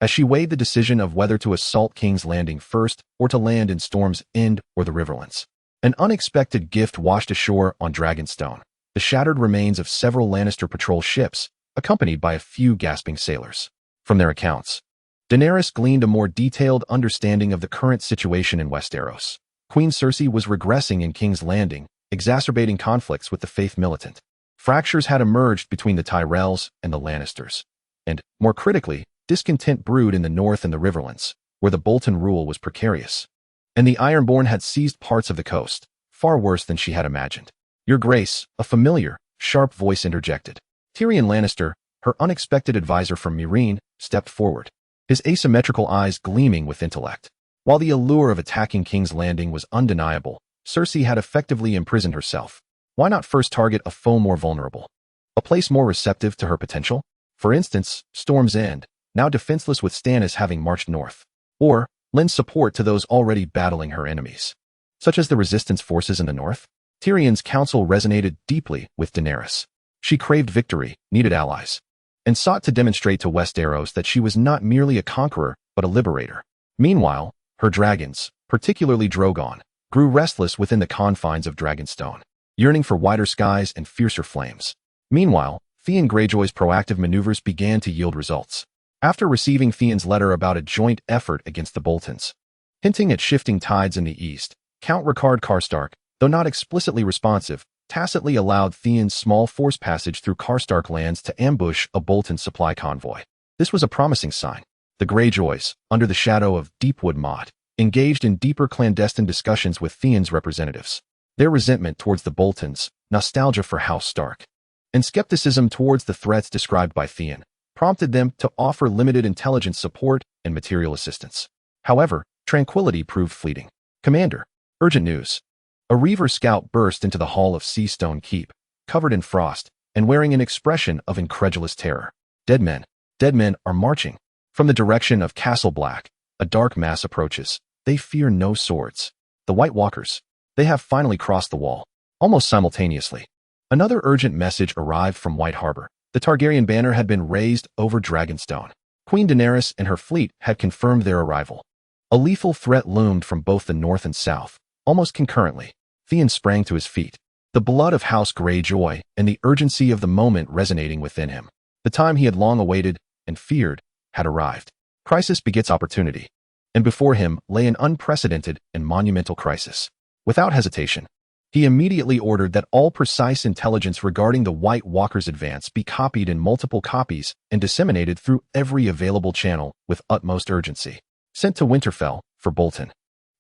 as she weighed the decision of whether to assault King's Landing first or to land in Storm's End or the Riverlands. An unexpected gift washed ashore on Dragonstone, the shattered remains of several Lannister patrol ships, accompanied by a few gasping sailors. From their accounts, Daenerys gleaned a more detailed understanding of the current situation in Westeros. Queen Cersei was regressing in King's Landing, exacerbating conflicts with the Faith militant. Fractures had emerged between the Tyrells and the Lannisters. And, more critically, discontent brewed in the north and the Riverlands, where the Bolton rule was precarious. And the Ironborn had seized parts of the coast, far worse than she had imagined. "Your Grace," a familiar, sharp voice interjected. Tyrion Lannister, her unexpected advisor from Meereen, stepped forward, his asymmetrical eyes gleaming with intellect. While the allure of attacking King's Landing was undeniable, Cersei had effectively imprisoned herself. Why not first target a foe more vulnerable? A place more receptive to her potential? For instance, Storm's End, now defenseless with Stannis having marched north. Or, lend support to those already battling her enemies, such as the resistance forces in the north. Tyrion's counsel resonated deeply with Daenerys. She craved victory, needed allies, and sought to demonstrate to Westeros that she was not merely a conqueror, but a liberator. Meanwhile, her dragons, particularly Drogon, grew restless within the confines of Dragonstone, yearning for wider skies and fiercer flames. Meanwhile, Theon Greyjoy's proactive maneuvers began to yield results. After receiving Theon's letter about a joint effort against the Boltons, hinting at shifting tides in the east, Count Ricard Karstark, though not explicitly responsive, tacitly allowed Theon's small force passage through Karstark lands to ambush a Bolton supply convoy. This was a promising sign. The Greyjoys, under the shadow of Deepwood Motte, engaged in deeper clandestine discussions with Theon's representatives. Their resentment towards the Boltons, nostalgia for House Stark, and skepticism towards the threats described by Theon prompted them to offer limited intelligence support and material assistance. However, tranquility proved fleeting. "Commander, urgent news." A Reaver scout burst into the hall of Seastone Keep, covered in frost and wearing an expression of incredulous terror. Dead men are marching. From the direction of Castle Black, a dark mass approaches. They fear no swords. The White Walkers. They have finally crossed the wall." Almost simultaneously, another urgent message arrived from White Harbor. The Targaryen banner had been raised over Dragonstone. Queen Daenerys and her fleet had confirmed their arrival. A lethal threat loomed from both the north and south, almost concurrently. Theon sprang to his feet, the blood of House Greyjoy and the urgency of the moment resonating within him. The time he had long awaited and feared had arrived. Crisis begets opportunity, and before him lay an unprecedented and monumental crisis. Without hesitation, he immediately ordered that all precise intelligence regarding the White Walkers' advance be copied in multiple copies and disseminated through every available channel with utmost urgency. Sent to Winterfell for Bolton.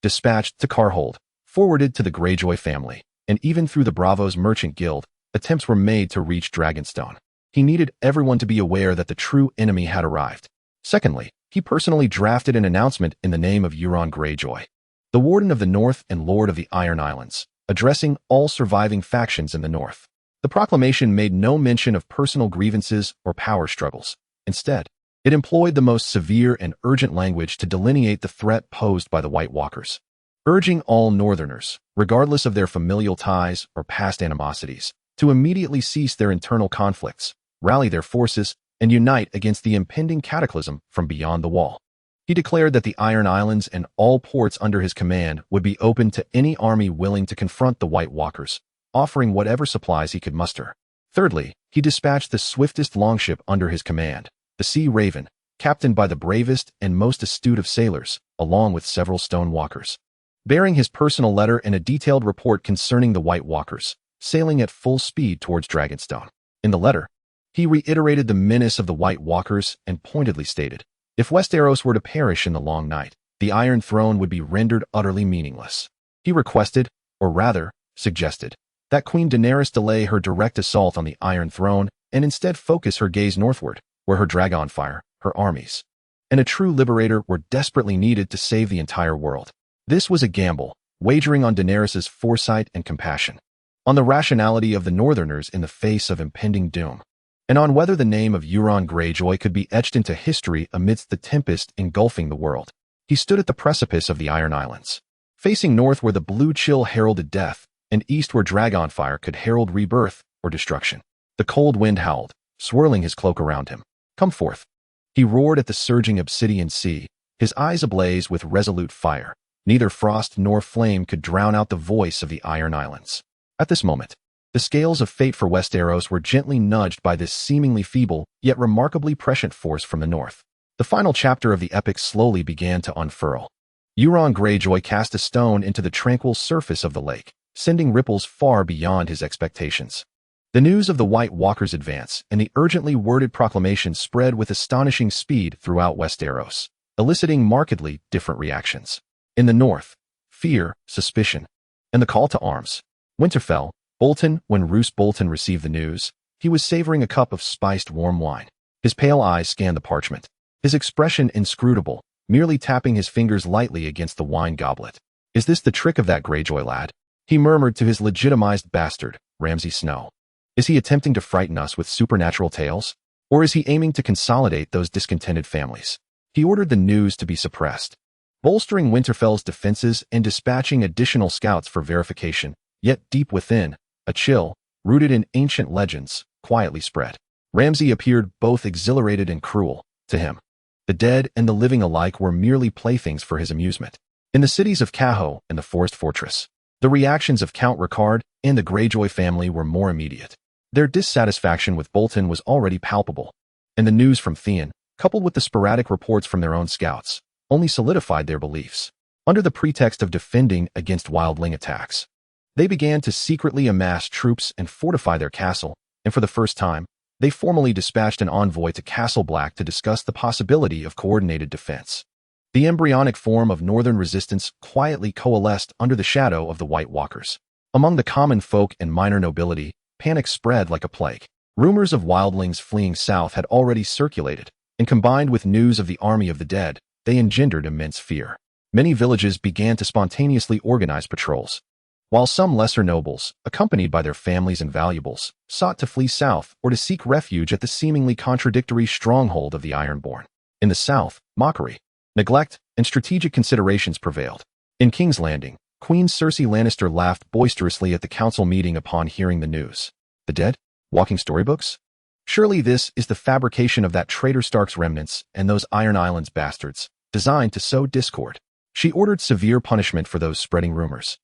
Dispatched to Carhold, forwarded to the Greyjoy family, and even through the Bravos Merchant Guild, attempts were made to reach Dragonstone. He needed everyone to be aware that the true enemy had arrived. Secondly, he personally drafted an announcement in the name of Euron Greyjoy, the Warden of the North and Lord of the Iron Islands, addressing all surviving factions in the North. The proclamation made no mention of personal grievances or power struggles. Instead, it employed the most severe and urgent language to delineate the threat posed by the White Walkers, urging all Northerners, regardless of their familial ties or past animosities, to immediately cease their internal conflicts, rally their forces, and unite against the impending cataclysm from beyond the wall. He declared that the Iron Islands and all ports under his command would be open to any army willing to confront the White Walkers, offering whatever supplies he could muster. Thirdly, he dispatched the swiftest longship under his command, the Sea Raven, captained by the bravest and most astute of sailors, along with several stone walkers, bearing his personal letter and a detailed report concerning the White Walkers, sailing at full speed towards Dragonstone. In the letter, he reiterated the menace of the White Walkers and pointedly stated, if Westeros were to perish in the long night, the Iron Throne would be rendered utterly meaningless. He requested, or rather, suggested, that Queen Daenerys delay her direct assault on the Iron Throne and instead focus her gaze northward, where her Dragonfire, her armies, and a true liberator were desperately needed to save the entire world. This was a gamble, wagering on Daenerys' foresight and compassion, on the rationality of the Northerners in the face of impending doom, and on whether the name of Euron Greyjoy could be etched into history amidst the tempest engulfing the world. He stood at the precipice of the Iron Islands, facing north where the blue chill heralded death, and east where Dragonfire could herald rebirth or destruction. The cold wind howled, swirling his cloak around him. Come forth. He roared at the surging obsidian sea, his eyes ablaze with resolute fire. Neither frost nor flame could drown out the voice of the Iron Islands. At this moment, the scales of fate for Westeros were gently nudged by this seemingly feeble, yet remarkably prescient force from the north. The final chapter of the epic slowly began to unfurl. Euron Greyjoy cast a stone into the tranquil surface of the lake, sending ripples far beyond his expectations. The news of the White Walkers' advance and the urgently worded proclamation spread with astonishing speed throughout Westeros, eliciting markedly different reactions. In the north, fear, suspicion, and the call to arms. Winterfell, Bolton. When Roose Bolton received the news, he was savoring a cup of spiced warm wine. His pale eyes scanned the parchment, his expression inscrutable, merely tapping his fingers lightly against the wine goblet. "Is this the trick of that Greyjoy lad?" he murmured to his legitimized bastard, Ramsay Snow. "Is he attempting to frighten us with supernatural tales? Or is he aiming to consolidate those discontented families?" He ordered the news to be suppressed, bolstering Winterfell's defenses and dispatching additional scouts for verification. Yet deep within, a chill, rooted in ancient legends, quietly spread. Ramsay appeared both exhilarated and cruel. To him, the dead and the living alike were merely playthings for his amusement. In the cities of Caho and the Forest Fortress, the reactions of Count Ricard and the Greyjoy family were more immediate. Their dissatisfaction with Bolton was already palpable, and the news from Theon, coupled with the sporadic reports from their own scouts, only solidified their beliefs. Under the pretext of defending against wildling attacks, they began to secretly amass troops and fortify their castle, and for the first time, they formally dispatched an envoy to Castle Black to discuss the possibility of coordinated defense. The embryonic form of northern resistance quietly coalesced under the shadow of the White Walkers. Among the common folk and minor nobility, panic spread like a plague. Rumors of wildlings fleeing south had already circulated, and combined with news of the army of the dead, they engendered immense fear. Many villages began to spontaneously organize patrols, while some lesser nobles, accompanied by their families and valuables, sought to flee south or to seek refuge at the seemingly contradictory stronghold of the Ironborn. In the south, mockery, neglect, and strategic considerations prevailed. In King's Landing, Queen Cersei Lannister laughed boisterously at the council meeting upon hearing the news. The dead? Walking storybooks? Surely this is the fabrication of that traitor Stark's remnants and those Iron Islands bastards, designed to sow discord. She ordered severe punishment for those spreading rumors,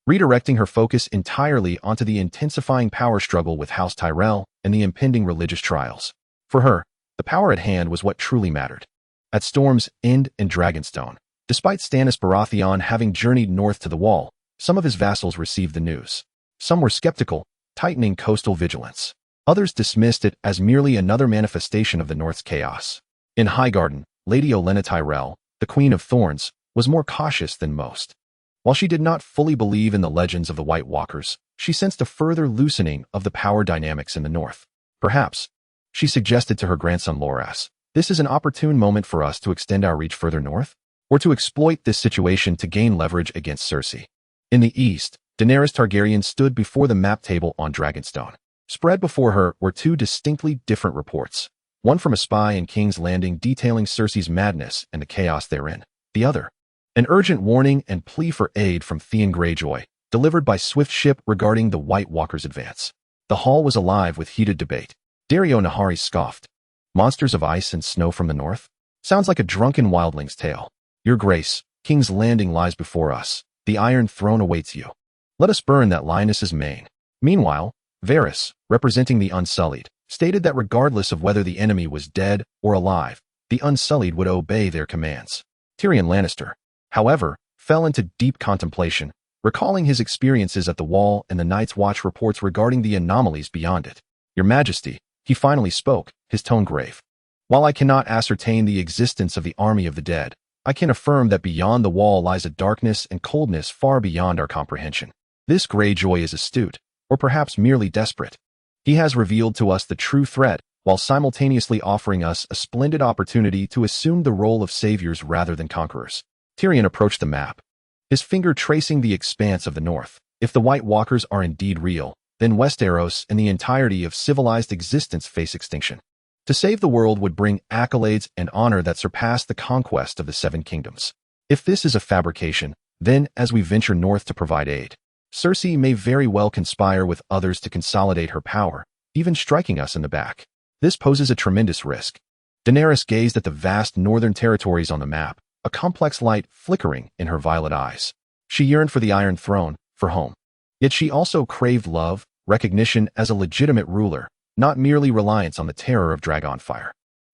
redirecting her focus entirely onto the intensifying power struggle with House Tyrell and the impending religious trials. For her, the power at hand was what truly mattered. At Storm's End and Dragonstone, despite Stannis Baratheon having journeyed north to the Wall, some of his vassals received the news. Some were skeptical, tightening coastal vigilance. Others dismissed it as merely another manifestation of the North's chaos. In Highgarden, Lady Olenna Tyrell, the Queen of Thorns, was more cautious than most. While she did not fully believe in the legends of the White Walkers, she sensed a further loosening of the power dynamics in the north. Perhaps, she suggested to her grandson Loras, this is an opportune moment for us to extend our reach further north, or to exploit this situation to gain leverage against Cersei. In the east, Daenerys Targaryen stood before the map table on Dragonstone. Spread before her were two distinctly different reports, one from a spy in King's Landing detailing Cersei's madness and the chaos therein, the other, an urgent warning and plea for aid from Theon Greyjoy, delivered by swift ship regarding the White Walkers' advance. The hall was alive with heated debate. Dario Nahari scoffed. Monsters of ice and snow from the north? Sounds like a drunken wildling's tale. Your Grace, King's Landing lies before us. The Iron Throne awaits you. Let us burn that lioness's mane. Meanwhile, Varys, representing the Unsullied, stated that regardless of whether the enemy was dead or alive, the Unsullied would obey their commands. Tyrion Lannister, however, fell into deep contemplation, recalling his experiences at the Wall and the Night's Watch reports regarding the anomalies beyond it. Your Majesty, he finally spoke, his tone grave. While I cannot ascertain the existence of the army of the dead, I can affirm that beyond the Wall lies a darkness and coldness far beyond our comprehension. This Greyjoy is astute, or perhaps merely desperate. He has revealed to us the true threat, while simultaneously offering us a splendid opportunity to assume the role of saviors rather than conquerors. Tyrion approached the map, his finger tracing the expanse of the north. If the White Walkers are indeed real, then Westeros and the entirety of civilized existence face extinction. To save the world would bring accolades and honor that surpass the conquest of the Seven Kingdoms. If this is a fabrication, then, as we venture north to provide aid, Cersei may very well conspire with others to consolidate her power, even striking us in the back. This poses a tremendous risk. Daenerys gazed at the vast northern territories on the map, a complex light flickering in her violet eyes. She yearned for the Iron Throne, for home. Yet she also craved love, recognition as a legitimate ruler, not merely reliance on the terror of Dragonfire.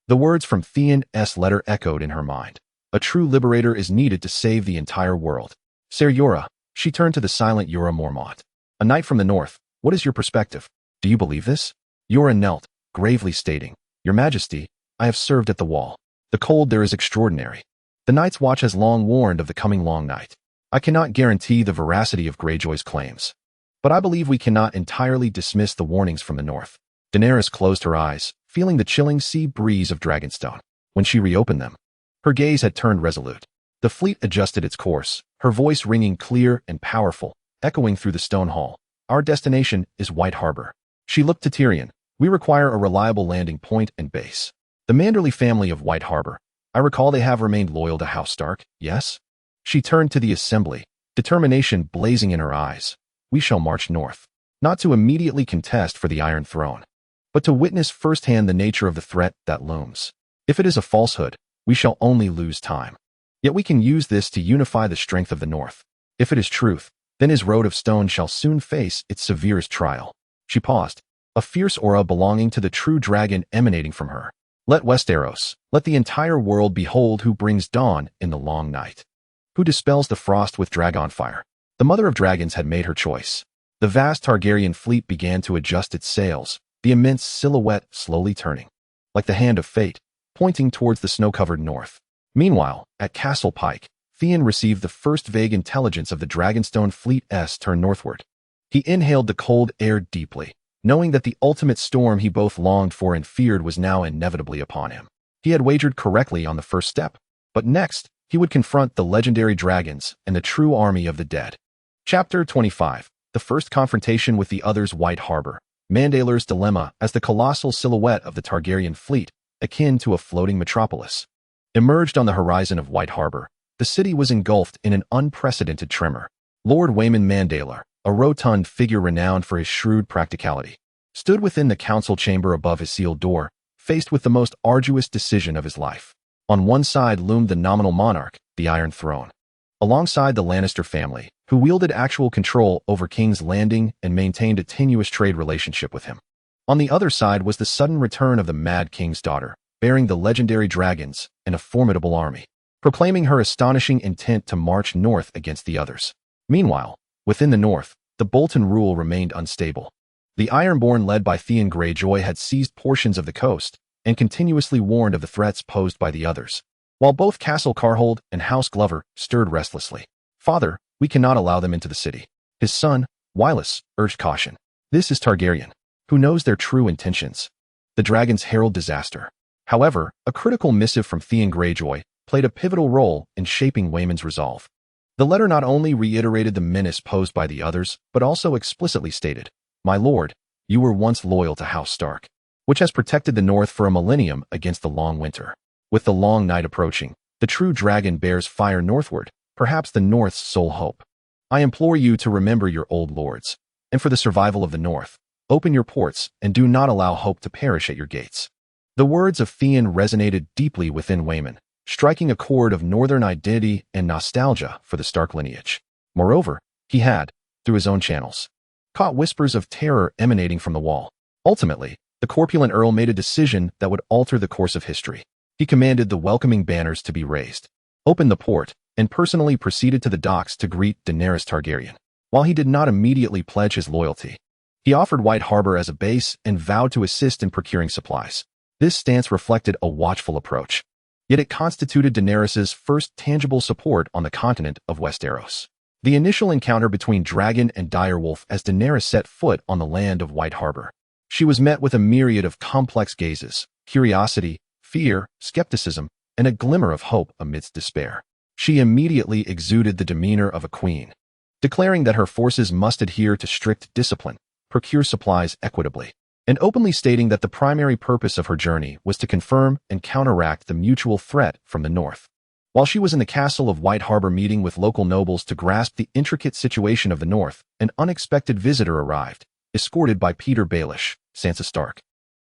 The words from Theon's letter echoed in her mind. A true liberator is needed to save the entire world. Ser Jorah, she turned to the silent Jorah Mormont. A knight from the north, what is your perspective? Do you believe this? Jorah knelt, gravely stating, Your Majesty, I have served at the wall. The cold there is extraordinary. The Night's Watch has long warned of the coming long night. I cannot guarantee the veracity of Greyjoy's claims. But I believe we cannot entirely dismiss the warnings from the north. Daenerys closed her eyes, feeling the chilling sea breeze of Dragonstone. When she reopened them, her gaze had turned resolute. The fleet adjusted its course, her voice ringing clear and powerful, echoing through the stone hall. Our destination is White Harbor. She looked to Tyrion. We require a reliable landing point and base. The Manderly family of White Harbor. I recall they have remained loyal to House Stark, yes? She turned to the assembly, determination blazing in her eyes. We shall march north, not to immediately contest for the Iron Throne, but to witness firsthand the nature of the threat that looms. If it is a falsehood, we shall only lose time. Yet we can use this to unify the strength of the North. If it is truth, then his road of stone shall soon face its severest trial. She paused, a fierce aura belonging to the true dragon emanating from her. Let Westeros, let the entire world behold who brings dawn in the long night, who dispels the frost with Dragonfire. The Mother of Dragons had made her choice. The vast Targaryen fleet began to adjust its sails, the immense silhouette slowly turning, like the hand of fate, pointing towards the snow-covered north. Meanwhile, at Castle Pyke, Theon received the first vague intelligence of the Dragonstone fleet's turn northward. He inhaled the cold air deeply, knowing that the ultimate storm he both longed for and feared was now inevitably upon him. He had wagered correctly on the first step, but next, he would confront the legendary dragons and the true army of the dead. Chapter 25. The first confrontation with the others. White Harbor. Mandalar's dilemma as the colossal silhouette of the Targaryen fleet, akin to a floating metropolis, emerged on the horizon of White Harbor. The city was engulfed in an unprecedented tremor. Lord Waymon Mandalar, a rotund figure renowned for his shrewd practicality, stood within the council chamber above his sealed door, faced with the most arduous decision of his life. On one side loomed the nominal monarch, the Iron Throne, alongside the Lannister family, who wielded actual control over King's Landing and maintained a tenuous trade relationship with him. On the other side was the sudden return of the Mad King's daughter, bearing the legendary dragons and a formidable army, proclaiming her astonishing intent to march north against the others. Meanwhile, within the north, the Bolton rule remained unstable. The Ironborn led by Theon Greyjoy had seized portions of the coast and continuously warned of the threats posed by the others, while both Castle Carhold and House Glover stirred restlessly. Father, we cannot allow them into the city. His son, Wylis, urged caution. This is Targaryen. Who knows their true intentions? The dragons herald disaster. However, a critical missive from Theon Greyjoy played a pivotal role in shaping Waymon's resolve. The letter not only reiterated the menace posed by the others, but also explicitly stated, My lord, you were once loyal to House Stark, which has protected the North for a millennium against the long winter. With the long night approaching, the true dragon bears fire northward, perhaps the North's sole hope. I implore you to remember your old lords, and for the survival of the North, open your ports and do not allow hope to perish at your gates. The words of Theon resonated deeply within Waymon, striking a chord of northern identity and nostalgia for the Stark lineage. Moreover, he had, through his own channels, caught whispers of terror emanating from the wall. Ultimately, the corpulent earl made a decision that would alter the course of history. He commanded the welcoming banners to be raised, opened the port, and personally proceeded to the docks to greet Daenerys Targaryen. While he did not immediately pledge his loyalty, he offered White Harbor as a base and vowed to assist in procuring supplies. This stance reflected a watchful approach, yet it constituted Daenerys's first tangible support on the continent of Westeros. The initial encounter between dragon and direwolf as Daenerys set foot on the land of White Harbor. She was met with a myriad of complex gazes, curiosity, fear, skepticism, and a glimmer of hope amidst despair. She immediately exuded the demeanor of a queen, declaring that her forces must adhere to strict discipline, procure supplies equitably, and openly stating that the primary purpose of her journey was to confirm and counteract the mutual threat from the north. While she was in the castle of White Harbor meeting with local nobles to grasp the intricate situation of the north, an unexpected visitor arrived, escorted by Peter Baelish, Sansa Stark.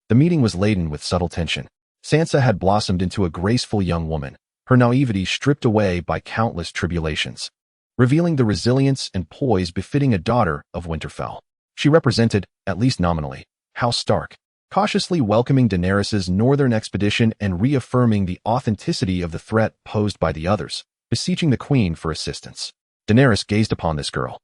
The meeting was laden with subtle tension. Sansa had blossomed into a graceful young woman, her naivety stripped away by countless tribulations, revealing the resilience and poise befitting a daughter of Winterfell. She represented, at least nominally, House Stark, cautiously welcoming Daenerys's northern expedition and reaffirming the authenticity of the threat posed by the others, beseeching the queen for assistance. Daenerys gazed upon this girl,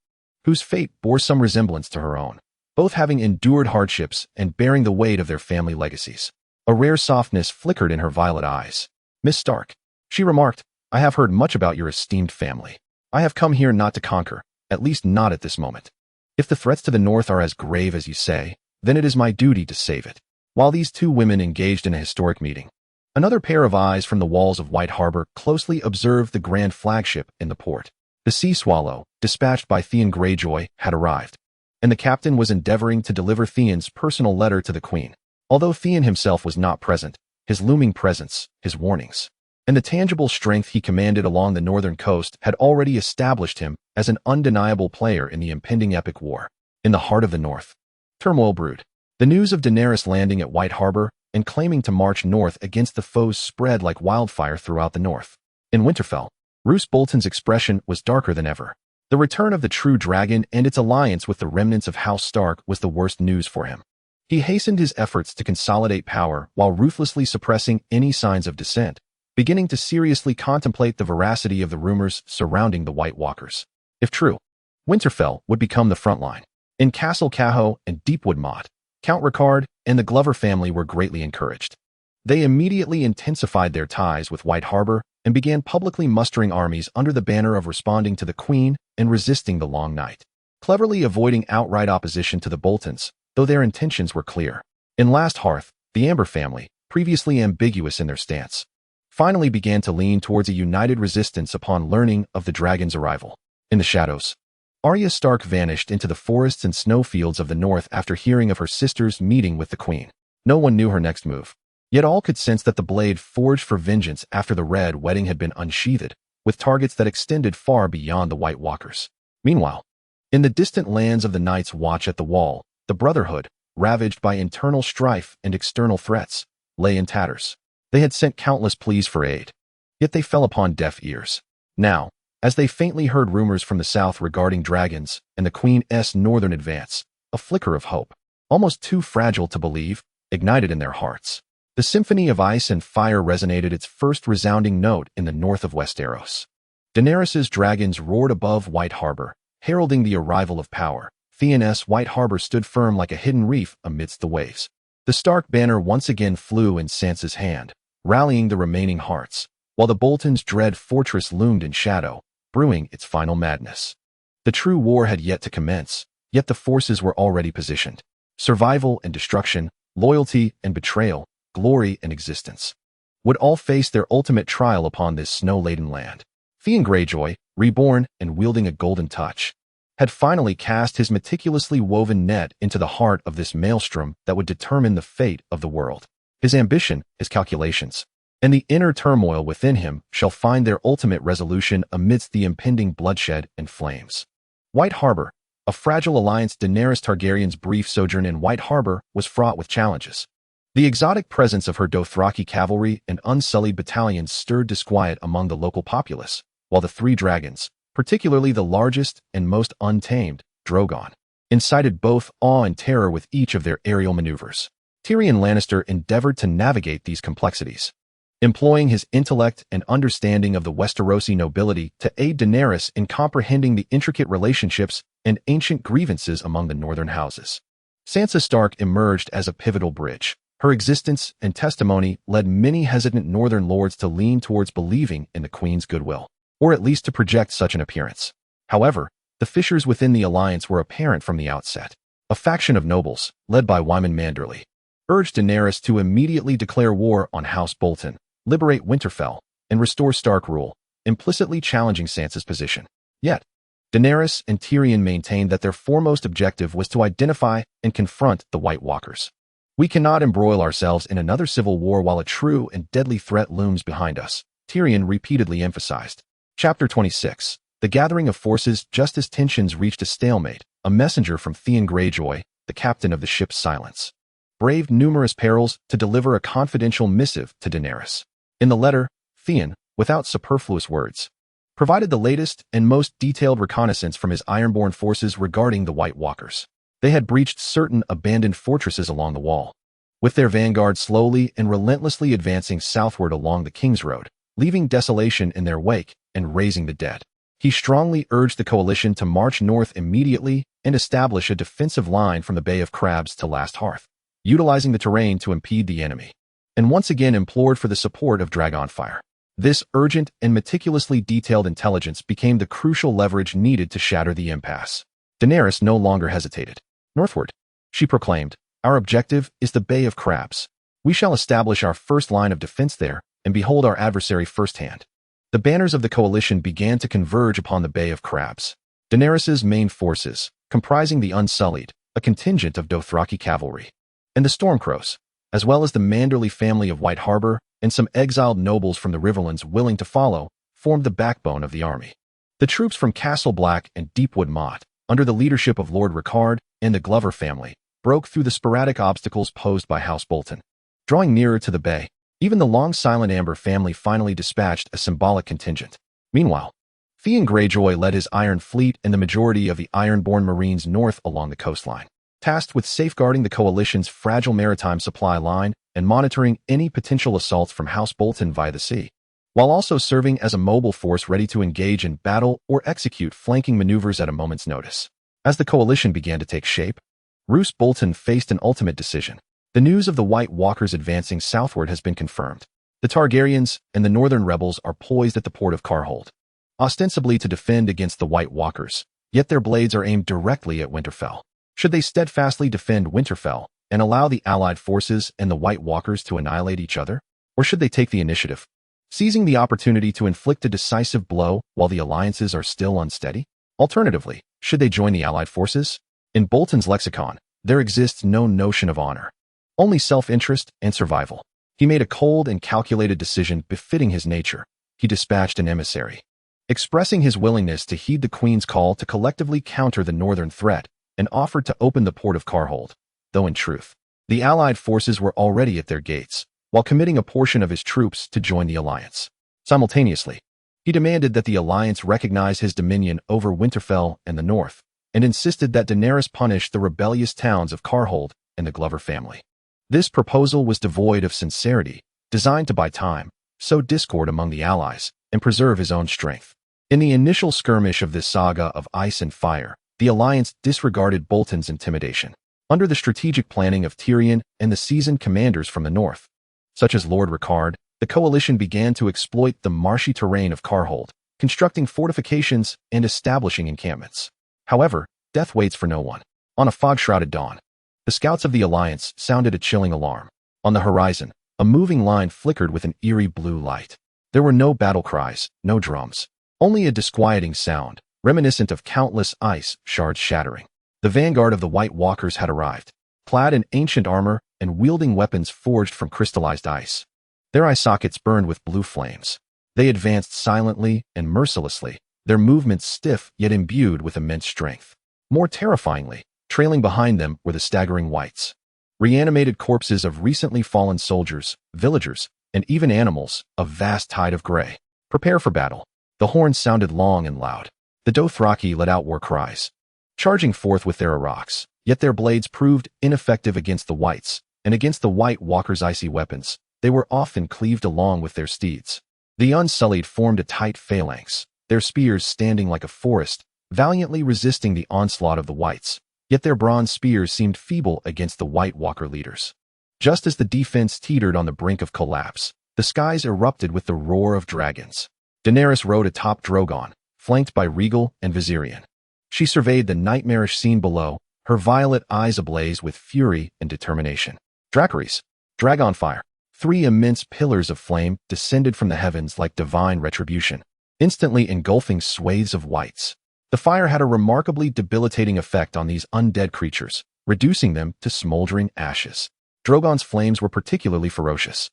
whose fate bore some resemblance to her own, both having endured hardships and bearing the weight of their family legacies. A rare softness flickered in her violet eyes. "Miss Stark," she remarked, "I have heard much about your esteemed family. I have come here not to conquer, at least not at this moment. If the threats to the north are as grave as you say, then it is my duty to save it." While these two women engaged in a historic meeting, another pair of eyes from the walls of White Harbor closely observed the grand flagship in the port. The Sea Swallow, dispatched by Theon Greyjoy, had arrived, and the captain was endeavoring to deliver Theon's personal letter to the queen. Although Theon himself was not present, his looming presence, his warnings, and the tangible strength he commanded along the northern coast had already established him as an undeniable player in the impending epic war. In the heart of the north, turmoil brewed. The news of Daenerys landing at White Harbor and claiming to march north against the foes spread like wildfire throughout the north. In Winterfell, Roose Bolton's expression was darker than ever. The return of the true dragon and its alliance with the remnants of House Stark was the worst news for him. He hastened his efforts to consolidate power while ruthlessly suppressing any signs of dissent, beginning to seriously contemplate the veracity of the rumors surrounding the White Walkers. If true, Winterfell would become the front line. In Castle Caho and Deepwood Motte, Count Ricard and the Glover family were greatly encouraged. They immediately intensified their ties with White Harbor and began publicly mustering armies under the banner of responding to the Queen and resisting the Long Night, cleverly avoiding outright opposition to the Boltons, though their intentions were clear. In Last Hearth, the Amber family, previously ambiguous in their stance, finally began to lean towards a united resistance upon learning of the dragon's arrival. In the shadows, Arya Stark vanished into the forests and snowfields of the north after hearing of her sister's meeting with the queen. No one knew her next move, yet all could sense that the blade forged for vengeance after the Red Wedding had been unsheathed, with targets that extended far beyond the White Walkers. Meanwhile, in the distant lands of the Night's Watch at the Wall, the Brotherhood, ravaged by internal strife and external threats, lay in tatters. They had sent countless pleas for aid, yet they fell upon deaf ears. Now, as they faintly heard rumors from the south regarding dragons and the Queen's northern advance, a flicker of hope, almost too fragile to believe, ignited in their hearts. The symphony of ice and fire resonated its first resounding note in the north of Westeros. Daenerys's dragons roared above White Harbor, heralding the arrival of power. Theon's White Harbor stood firm like a hidden reef amidst the waves. The Stark banner once again flew in Sansa's hand, rallying the remaining hearts, while the Boltons' dread fortress loomed in shadow, brewing its final madness. The true war had yet to commence, yet the forces were already positioned. Survival and destruction, loyalty and betrayal, glory and existence would all face their ultimate trial upon this snow-laden land. Theon Greyjoy, reborn and wielding a golden touch, had finally cast his meticulously woven net into the heart of this maelstrom that would determine the fate of the world. His ambition, his calculations, and the inner turmoil within him shall find their ultimate resolution amidst the impending bloodshed and flames. White Harbor, a fragile alliance. Daenerys Targaryen's brief sojourn in White Harbor was fraught with challenges. The exotic presence of her Dothraki cavalry and unsullied battalions stirred disquiet among the local populace, while the three dragons, particularly the largest and most untamed, Drogon, incited both awe and terror with each of their aerial maneuvers. Tyrion Lannister endeavored to navigate these complexities, employing his intellect and understanding of the Westerosi nobility to aid Daenerys in comprehending the intricate relationships and ancient grievances among the northern houses. Sansa Stark emerged as a pivotal bridge. Her existence and testimony led many hesitant northern lords to lean towards believing in the Queen's goodwill, or at least to project such an appearance. However, the fissures within the alliance were apparent from the outset. A faction of nobles, led by Wyman Manderly, urged Daenerys to immediately declare war on House Bolton, liberate Winterfell, and restore Stark rule, implicitly challenging Sansa's position. Yet, Daenerys and Tyrion maintained that their foremost objective was to identify and confront the White Walkers. "We cannot embroil ourselves in another civil war while a true and deadly threat looms behind us," Tyrion repeatedly emphasized. Chapter 26. The gathering of forces. Just as tensions reached a stalemate, a messenger from Theon Greyjoy, the captain of the ship Silence, braved numerous perils to deliver a confidential missive to Daenerys. In the letter, Theon, without superfluous words, provided the latest and most detailed reconnaissance from his Ironborn forces regarding the White Walkers. They had breached certain abandoned fortresses along the wall, with their vanguard slowly and relentlessly advancing southward along the King's Road, leaving desolation in their wake and raising the dead. He strongly urged the coalition to march north immediately and establish a defensive line from the Bay of Crabs to Last Hearth, utilizing the terrain to impede the enemy, and once again implored for the support of Dragonfire. This urgent and meticulously detailed intelligence became the crucial leverage needed to shatter the impasse. Daenerys no longer hesitated. Northward, she proclaimed, our objective is the Bay of Crabs. We shall establish our first line of defense there and behold our adversary firsthand. The banners of the coalition began to converge upon the Bay of Crabs. Daenerys's main forces, comprising the Unsullied, a contingent of Dothraki cavalry, and the Stormcrows, as well as the Manderly family of White Harbor and some exiled nobles from the Riverlands willing to follow, formed the backbone of the army. The troops from Castle Black and Deepwood Motte, under the leadership of Lord Rickard and the Glover family, broke through the sporadic obstacles posed by House Bolton. Drawing nearer to the bay, even the long-silent Amber family finally dispatched a symbolic contingent. Meanwhile, Theon Greyjoy led his Iron Fleet and the majority of the Ironborn Marines north along the coastline, tasked with safeguarding the coalition's fragile maritime supply line and monitoring any potential assaults from House Bolton via the sea, while also serving as a mobile force ready to engage in battle or execute flanking maneuvers at a moment's notice. As the coalition began to take shape, Roose Bolton faced an ultimate decision. The news of the White Walkers advancing southward has been confirmed. The Targaryens and the northern rebels are poised at the port of Carhold, ostensibly to defend against the White Walkers, yet their blades are aimed directly at Winterfell. Should they steadfastly defend Winterfell and allow the allied forces and the White Walkers to annihilate each other? Or should they take the initiative, seizing the opportunity to inflict a decisive blow while the alliances are still unsteady? Alternatively, should they join the allied forces? In Bolton's lexicon, there exists no notion of honor, only self-interest and survival. He made a cold and calculated decision befitting his nature. He dispatched an emissary, expressing his willingness to heed the Queen's call to collectively counter the northern threat, and offered to open the port of Carhold, though in truth, the allied forces were already at their gates, while committing a portion of his troops to join the alliance. Simultaneously, he demanded that the alliance recognize his dominion over Winterfell and the north, and insisted that Daenerys punish the rebellious towns of Carhold and the Glover family. This proposal was devoid of sincerity, designed to buy time, sow discord among the allies, and preserve his own strength. In the initial skirmish of this saga of ice and fire, the alliance disregarded Bolton's intimidation. Under the strategic planning of Tyrion and the seasoned commanders from the north, such as Lord Rickard, the coalition began to exploit the marshy terrain of Carhold, constructing fortifications and establishing encampments. However, death waits for no one. On a fog-shrouded dawn, the scouts of the alliance sounded a chilling alarm. On the horizon, a moving line flickered with an eerie blue light. There were no battle cries, no drums, only a disquieting sound, reminiscent of countless ice shards shattering. The vanguard of the White Walkers had arrived, clad in ancient armor and wielding weapons forged from crystallized ice. Their eye sockets burned with blue flames. They advanced silently and mercilessly, their movements stiff yet imbued with immense strength. More terrifyingly, trailing behind them were the staggering whites, reanimated corpses of recently fallen soldiers, villagers, and even animals, a vast tide of gray. Prepare for battle. The horns sounded long and loud. The Dothraki let out war cries, charging forth with their arrows, yet their blades proved ineffective against the whites, and against the White Walkers' icy weapons, they were often cleaved along with their steeds. The Unsullied formed a tight phalanx, their spears standing like a forest, valiantly resisting the onslaught of the whites, yet their bronze spears seemed feeble against the White Walker leaders. Just as the defense teetered on the brink of collapse, the skies erupted with the roar of dragons. Daenerys rode atop Drogon, flanked by Regal and Viserion. She surveyed the nightmarish scene below, her violet eyes ablaze with fury and determination. Dracarys, Dragonfire, three immense pillars of flame descended from the heavens like divine retribution, instantly engulfing swathes of whites. The fire had a remarkably debilitating effect on these undead creatures, reducing them to smoldering ashes. Drogon's flames were particularly ferocious,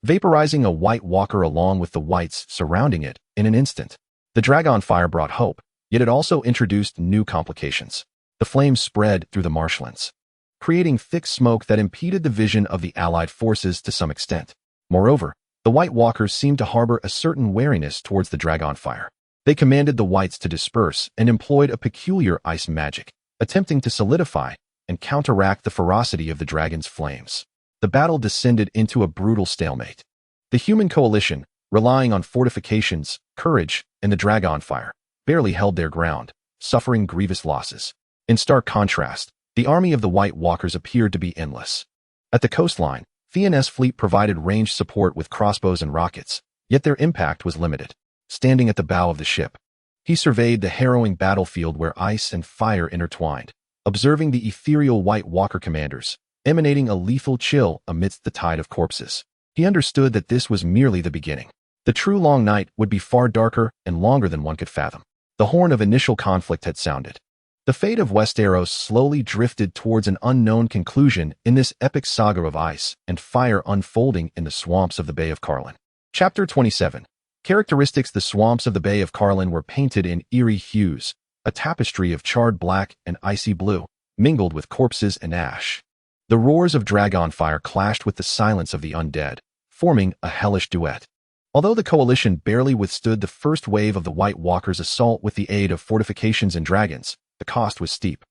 vaporizing a White Walker along with the whites surrounding it in an instant. The Dragonfire brought hope, yet it also introduced new complications. The flames spread through the marshlands, creating thick smoke that impeded the vision of the allied forces to some extent. Moreover, the White Walkers seemed to harbor a certain wariness towards the dragonfire. They commanded the Whites to disperse and employed a peculiar ice magic, attempting to solidify and counteract the ferocity of the dragon's flames. The battle descended into a brutal stalemate. The human coalition, relying on fortifications, courage, and the dragonfire, barely held their ground, suffering grievous losses. In stark contrast, the army of the White Walkers appeared to be endless. At the coastline, Theon's fleet provided ranged support with crossbows and rockets, yet their impact was limited. Standing at the bow of the ship, he surveyed the harrowing battlefield where ice and fire intertwined, observing the ethereal White Walker commanders, emanating a lethal chill amidst the tide of corpses. He understood that this was merely the beginning. The true long night would be far darker and longer than one could fathom. The horn of initial conflict had sounded. The fate of Westeros slowly drifted towards an unknown conclusion in this epic saga of ice and fire unfolding in the swamps of the Bay of Carlin. Chapter 27. Characteristics. The swamps of the Bay of Carlin were painted in eerie hues, a tapestry of charred black and icy blue, mingled with corpses and ash. The roars of dragonfire clashed with the silence of the undead, forming a hellish duet. Although the coalition barely withstood the first wave of the White Walkers' assault with the aid of fortifications and dragons, the cost was steep.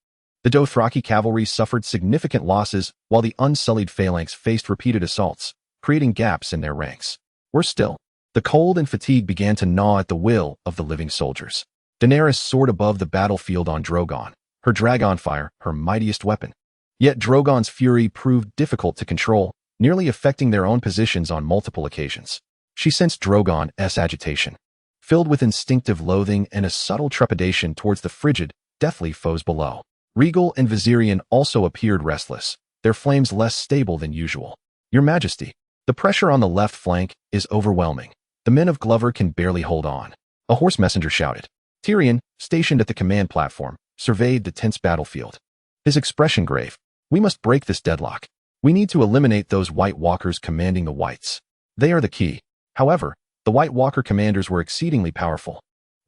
The Dothraki cavalry suffered significant losses while the unsullied phalanx faced repeated assaults, creating gaps in their ranks. Worse still, the cold and fatigue began to gnaw at the will of the living soldiers. Daenerys soared above the battlefield on Drogon, her dragonfire her mightiest weapon. Yet Drogon's fury proved difficult to control, nearly affecting their own positions on multiple occasions. She sensed Drogon's agitation, filled with instinctive loathing and a subtle trepidation towards the frigid, deathly foes below. Regal and Viserion also appeared restless, their flames less stable than usual. Your Majesty, the pressure on the left flank is overwhelming. The men of Glover can barely hold on. A horse messenger shouted. Tyrion, stationed at the command platform, surveyed the tense battlefield. His expression grave. We must break this deadlock. We need to eliminate those White Walkers commanding the Whites. They are the key. However, the White Walker commanders were exceedingly powerful.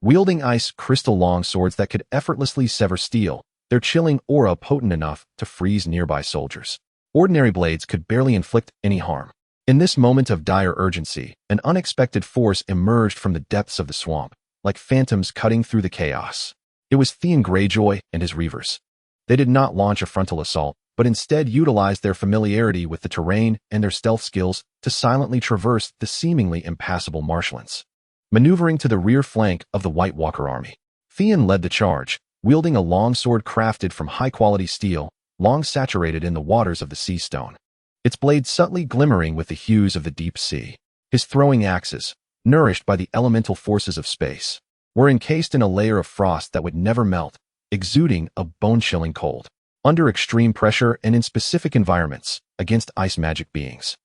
Wielding ice crystal longswords that could effortlessly sever steel, their chilling aura potent enough to freeze nearby soldiers. Ordinary blades could barely inflict any harm. In this moment of dire urgency, an unexpected force emerged from the depths of the swamp, like phantoms cutting through the chaos. It was Theon Greyjoy and his reavers. They did not launch a frontal assault, but instead utilized their familiarity with the terrain and their stealth skills to silently traverse the seemingly impassable marshlands. Maneuvering to the rear flank of the White Walker army, Theon led the charge, wielding a longsword crafted from high-quality steel, long saturated in the waters of the sea stone. Its blade subtly glimmering with the hues of the deep sea. His throwing axes, nourished by the elemental forces of space, were encased in a layer of frost that would never melt, exuding a bone-chilling cold. Under extreme pressure and in specific environments, against ice magic beings.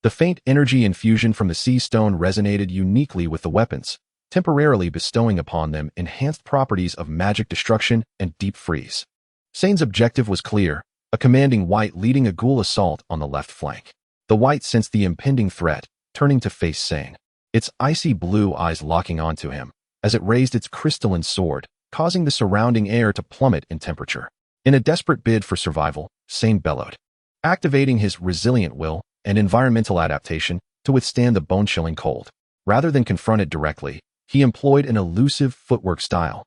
The faint energy infusion from the sea stone resonated uniquely with the weapons, temporarily bestowing upon them enhanced properties of magic destruction and deep freeze. Sane's objective was clear, a commanding White leading a ghoul assault on the left flank. The White sensed the impending threat, turning to face Sane, its icy blue eyes locking onto him, as it raised its crystalline sword, causing the surrounding air to plummet in temperature. In a desperate bid for survival, Sane bellowed, activating his resilient will and environmental adaptation to withstand the bone-chilling cold. Rather than confront it directly, he employed an elusive footwork style,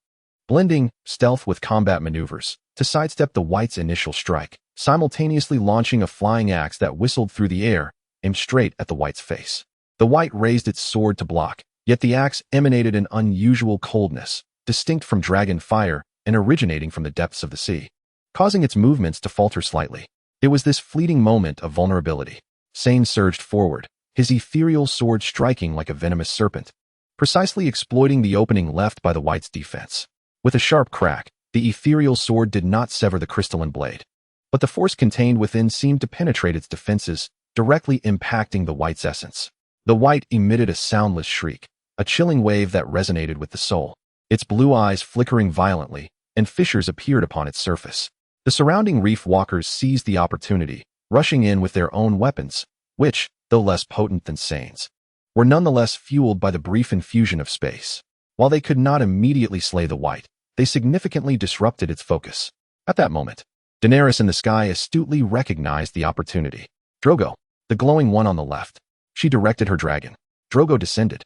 blending stealth with combat maneuvers to sidestep the White's initial strike, simultaneously launching a flying axe that whistled through the air, aimed straight at the White's face. The White raised its sword to block, yet the axe emanated an unusual coldness, distinct from dragon fire and originating from the depths of the sea, causing its movements to falter slightly. It was this fleeting moment of vulnerability. Sane surged forward, his ethereal sword striking like a venomous serpent, precisely exploiting the opening left by the White's defense. With a sharp crack, the ethereal sword did not sever the crystalline blade, but the force contained within seemed to penetrate its defenses, directly impacting the White's essence. The White emitted a soundless shriek, a chilling wave that resonated with the soul, its blue eyes flickering violently, and fissures appeared upon its surface. The surrounding reef walkers seized the opportunity, rushing in with their own weapons, which, though less potent than Sane's, were nonetheless fueled by the brief infusion of space. While they could not immediately slay the White, they significantly disrupted its focus. At that moment, Daenerys in the sky astutely recognized the opportunity. Drogo, the glowing one on the left. She directed her dragon. Drogo descended,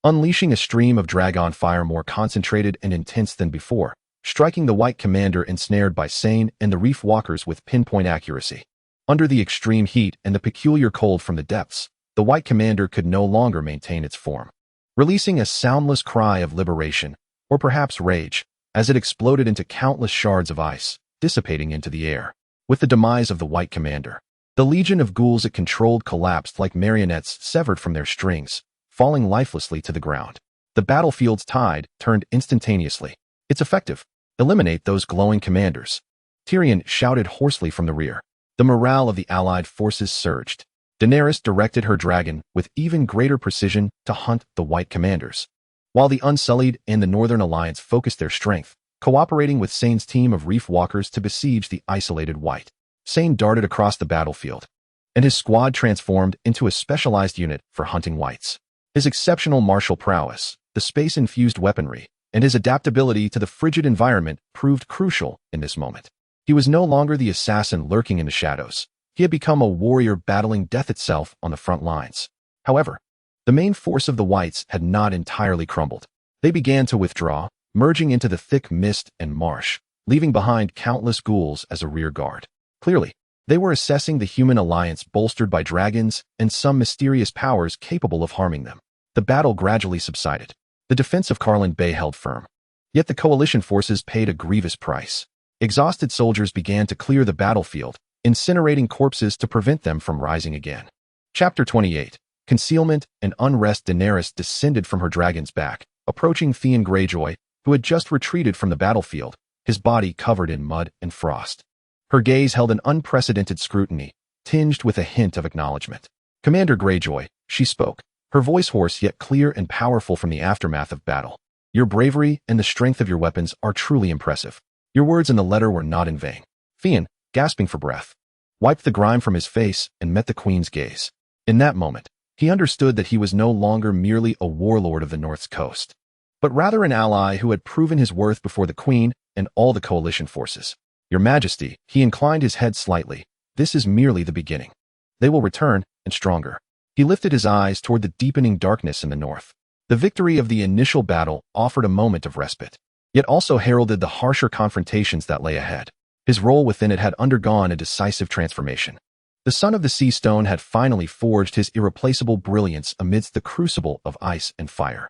unleashing a stream of dragon fire more concentrated and intense than before, striking the White Commander ensnared by Sane and the Reef Walkers with pinpoint accuracy. Under the extreme heat and the peculiar cold from the depths, the White Commander could no longer maintain its form, releasing a soundless cry of liberation, or perhaps rage, as it exploded into countless shards of ice, dissipating into the air. With the demise of the White Commander, the legion of ghouls it controlled collapsed like marionettes severed from their strings, falling lifelessly to the ground. The battlefield's tide turned instantaneously. It's effective. Eliminate those glowing commanders. Tyrion shouted hoarsely from the rear. The morale of the allied forces surged. Daenerys directed her dragon with even greater precision to hunt the White Commanders, while the Unsullied and the Northern Alliance focused their strength, cooperating with Sane's team of Reef Walkers to besiege the isolated White. Sane darted across the battlefield, and his squad transformed into a specialized unit for hunting Whites. His exceptional martial prowess, the space-infused weaponry, and his adaptability to the frigid environment proved crucial in this moment. He was no longer the assassin lurking in the shadows. He had become a warrior battling death itself on the front lines. However, the main force of the Whites had not entirely crumbled. They began to withdraw, merging into the thick mist and marsh, leaving behind countless ghouls as a rear guard. Clearly, they were assessing the human alliance bolstered by dragons and some mysterious powers capable of harming them. The battle gradually subsided. The defense of Carlin Bay held firm. Yet the coalition forces paid a grievous price. Exhausted soldiers began to clear the battlefield, incinerating corpses to prevent them from rising again. Chapter 28. Concealment and Unrest. Daenerys descended from her dragon's back, approaching Theon Greyjoy, who had just retreated from the battlefield, his body covered in mud and frost. Her gaze held an unprecedented scrutiny, tinged with a hint of acknowledgement. Commander Greyjoy, she spoke, her voice hoarse yet clear and powerful from the aftermath of battle. Your bravery and the strength of your weapons are truly impressive. Your words in the letter were not in vain. Theon, gasping for breath, wiped the grime from his face and met the Queen's gaze. In that moment, he understood that he was no longer merely a warlord of the North's coast, but rather an ally who had proven his worth before the Queen and all the coalition forces. Your Majesty, he inclined his head slightly, this is merely the beginning. They will return, and stronger. He lifted his eyes toward the deepening darkness in the north. The victory of the initial battle offered a moment of respite, yet also heralded the harsher confrontations that lay ahead. His role within it had undergone a decisive transformation. The son of the Sea Stone had finally forged his irreplaceable brilliance amidst the crucible of ice and fire.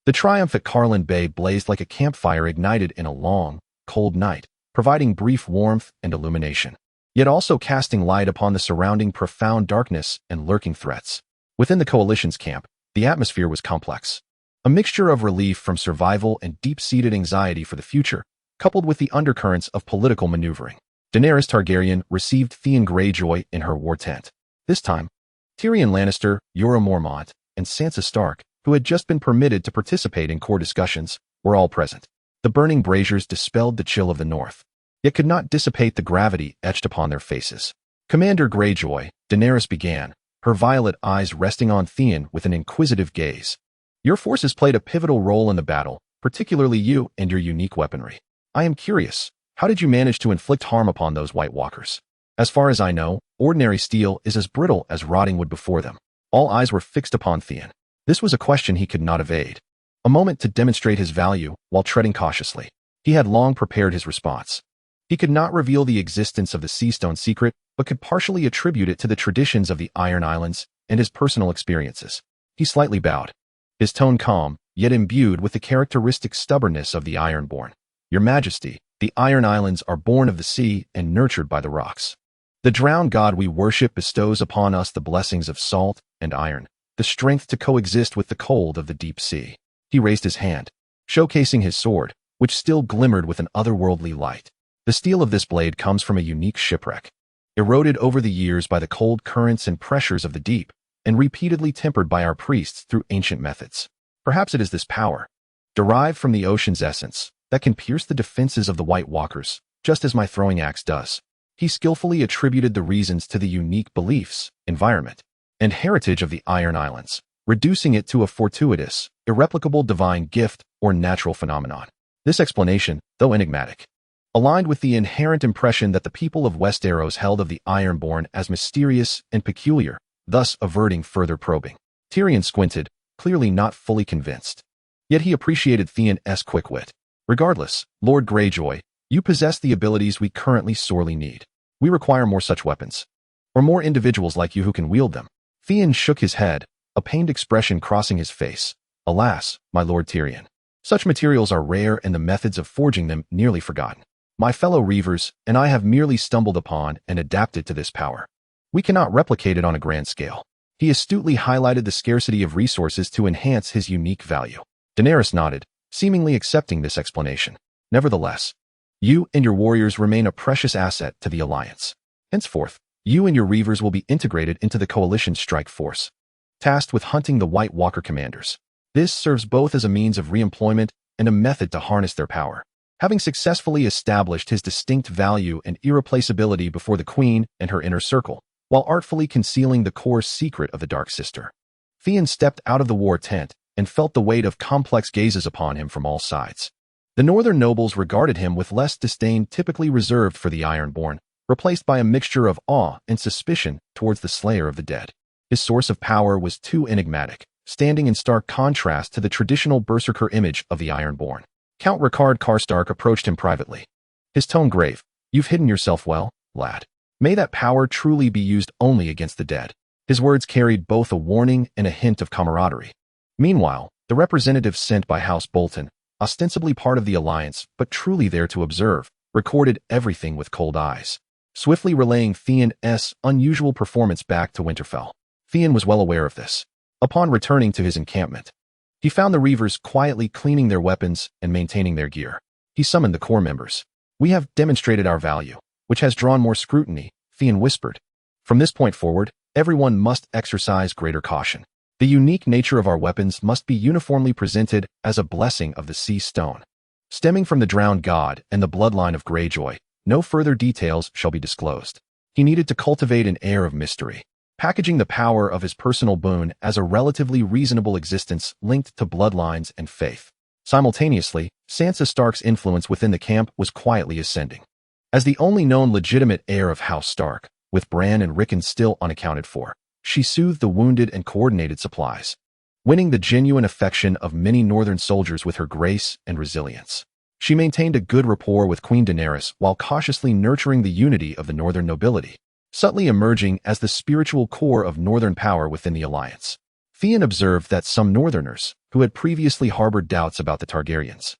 The triumph at Carlin Bay blazed like a campfire ignited in a long, cold night, providing brief warmth and illumination, yet also casting light upon the surrounding profound darkness and lurking threats. Within the coalition's camp, the atmosphere was complex. A mixture of relief from survival and deep-seated anxiety for the future, coupled with the undercurrents of political maneuvering. Daenerys Targaryen received Theon Greyjoy in her war tent. This time, Tyrion Lannister, Jorah Mormont, and Sansa Stark, who had just been permitted to participate in core discussions, were all present. The burning braziers dispelled the chill of the north, yet could not dissipate the gravity etched upon their faces. Commander Greyjoy, Daenerys began, her violet eyes resting on Theon with an inquisitive gaze. Your forces played a pivotal role in the battle, particularly you and your unique weaponry. I am curious, how did you manage to inflict harm upon those White Walkers? As far as I know, ordinary steel is as brittle as rotting wood before them. All eyes were fixed upon Theon. This was a question he could not evade. A moment to demonstrate his value while treading cautiously. He had long prepared his response. He could not reveal the existence of the Seastone secret, but could partially attribute it to the traditions of the Iron Islands and his personal experiences. He slightly bowed, his tone calm, yet imbued with the characteristic stubbornness of the Ironborn. Your Majesty, the Iron Islands are born of the sea and nurtured by the rocks. The drowned god we worship bestows upon us the blessings of salt and iron, the strength to coexist with the cold of the deep sea. He raised his hand, showcasing his sword, which still glimmered with an otherworldly light. The steel of this blade comes from a unique shipwreck, eroded over the years by the cold currents and pressures of the deep, and repeatedly tempered by our priests through ancient methods. Perhaps it is this power, derived from the ocean's essence, that can pierce the defenses of the White Walkers, just as my throwing axe does. He skillfully attributed the reasons to the unique beliefs, environment, and heritage of the Iron Islands, reducing it to a fortuitous, irreplicable divine gift or natural phenomenon. This explanation, though enigmatic, aligned with the inherent impression that the people of Westeros held of the Ironborn as mysterious and peculiar, thus averting further probing. Tyrion squinted, clearly not fully convinced. Yet he appreciated Theon's quick wit. Regardless, Lord Greyjoy, you possess the abilities we currently sorely need. We require more such weapons. Or more individuals like you who can wield them. Theon shook his head, a pained expression crossing his face. Alas, my Lord Tyrion. Such materials are rare and the methods of forging them nearly forgotten. My fellow Reavers and I have merely stumbled upon and adapted to this power. We cannot replicate it on a grand scale. He astutely highlighted the scarcity of resources to enhance his unique value. Daenerys nodded, seemingly accepting this explanation. Nevertheless, you and your warriors remain a precious asset to the Alliance. Henceforth, you and your Reavers will be integrated into the Coalition's strike force, tasked with hunting the White Walker commanders. This serves both as a means of re-employment and a method to harness their power. Having successfully established his distinct value and irreplaceability before the Queen and her inner circle, while artfully concealing the core secret of the Dark Sister, Theon stepped out of the war tent and felt the weight of complex gazes upon him from all sides. The northern nobles regarded him with less disdain typically reserved for the Ironborn, replaced by a mixture of awe and suspicion towards the Slayer of the Dead. His source of power was too enigmatic, standing in stark contrast to the traditional berserker image of the Ironborn. Count Ricard Karstark approached him privately. His tone grave. You've hidden yourself well, lad. May that power truly be used only against the dead. His words carried both a warning and a hint of camaraderie. Meanwhile, the representative sent by House Bolton, ostensibly part of the Alliance but truly there to observe, recorded everything with cold eyes, swiftly relaying Theon's unusual performance back to Winterfell. Theon was well aware of this. Upon returning to his encampment, he found the Reavers quietly cleaning their weapons and maintaining their gear. He summoned the core members. We have demonstrated our value, which has drawn more scrutiny, Theon whispered. From this point forward, everyone must exercise greater caution. The unique nature of our weapons must be uniformly presented as a blessing of the Sea Stone. Stemming from the drowned god and the bloodline of Greyjoy, no further details shall be disclosed. He needed to cultivate an air of mystery, packaging the power of his personal boon as a relatively reasonable existence linked to bloodlines and faith. Simultaneously, Sansa Stark's influence within the camp was quietly ascending. As the only known legitimate heir of House Stark, with Bran and Rickon still unaccounted for, she soothed the wounded and coordinated supplies, winning the genuine affection of many northern soldiers with her grace and resilience. She maintained a good rapport with Queen Daenerys while cautiously nurturing the unity of the northern nobility, subtly emerging as the spiritual core of northern power within the Alliance. Theon observed that some northerners, who had previously harbored doubts about the Targaryens,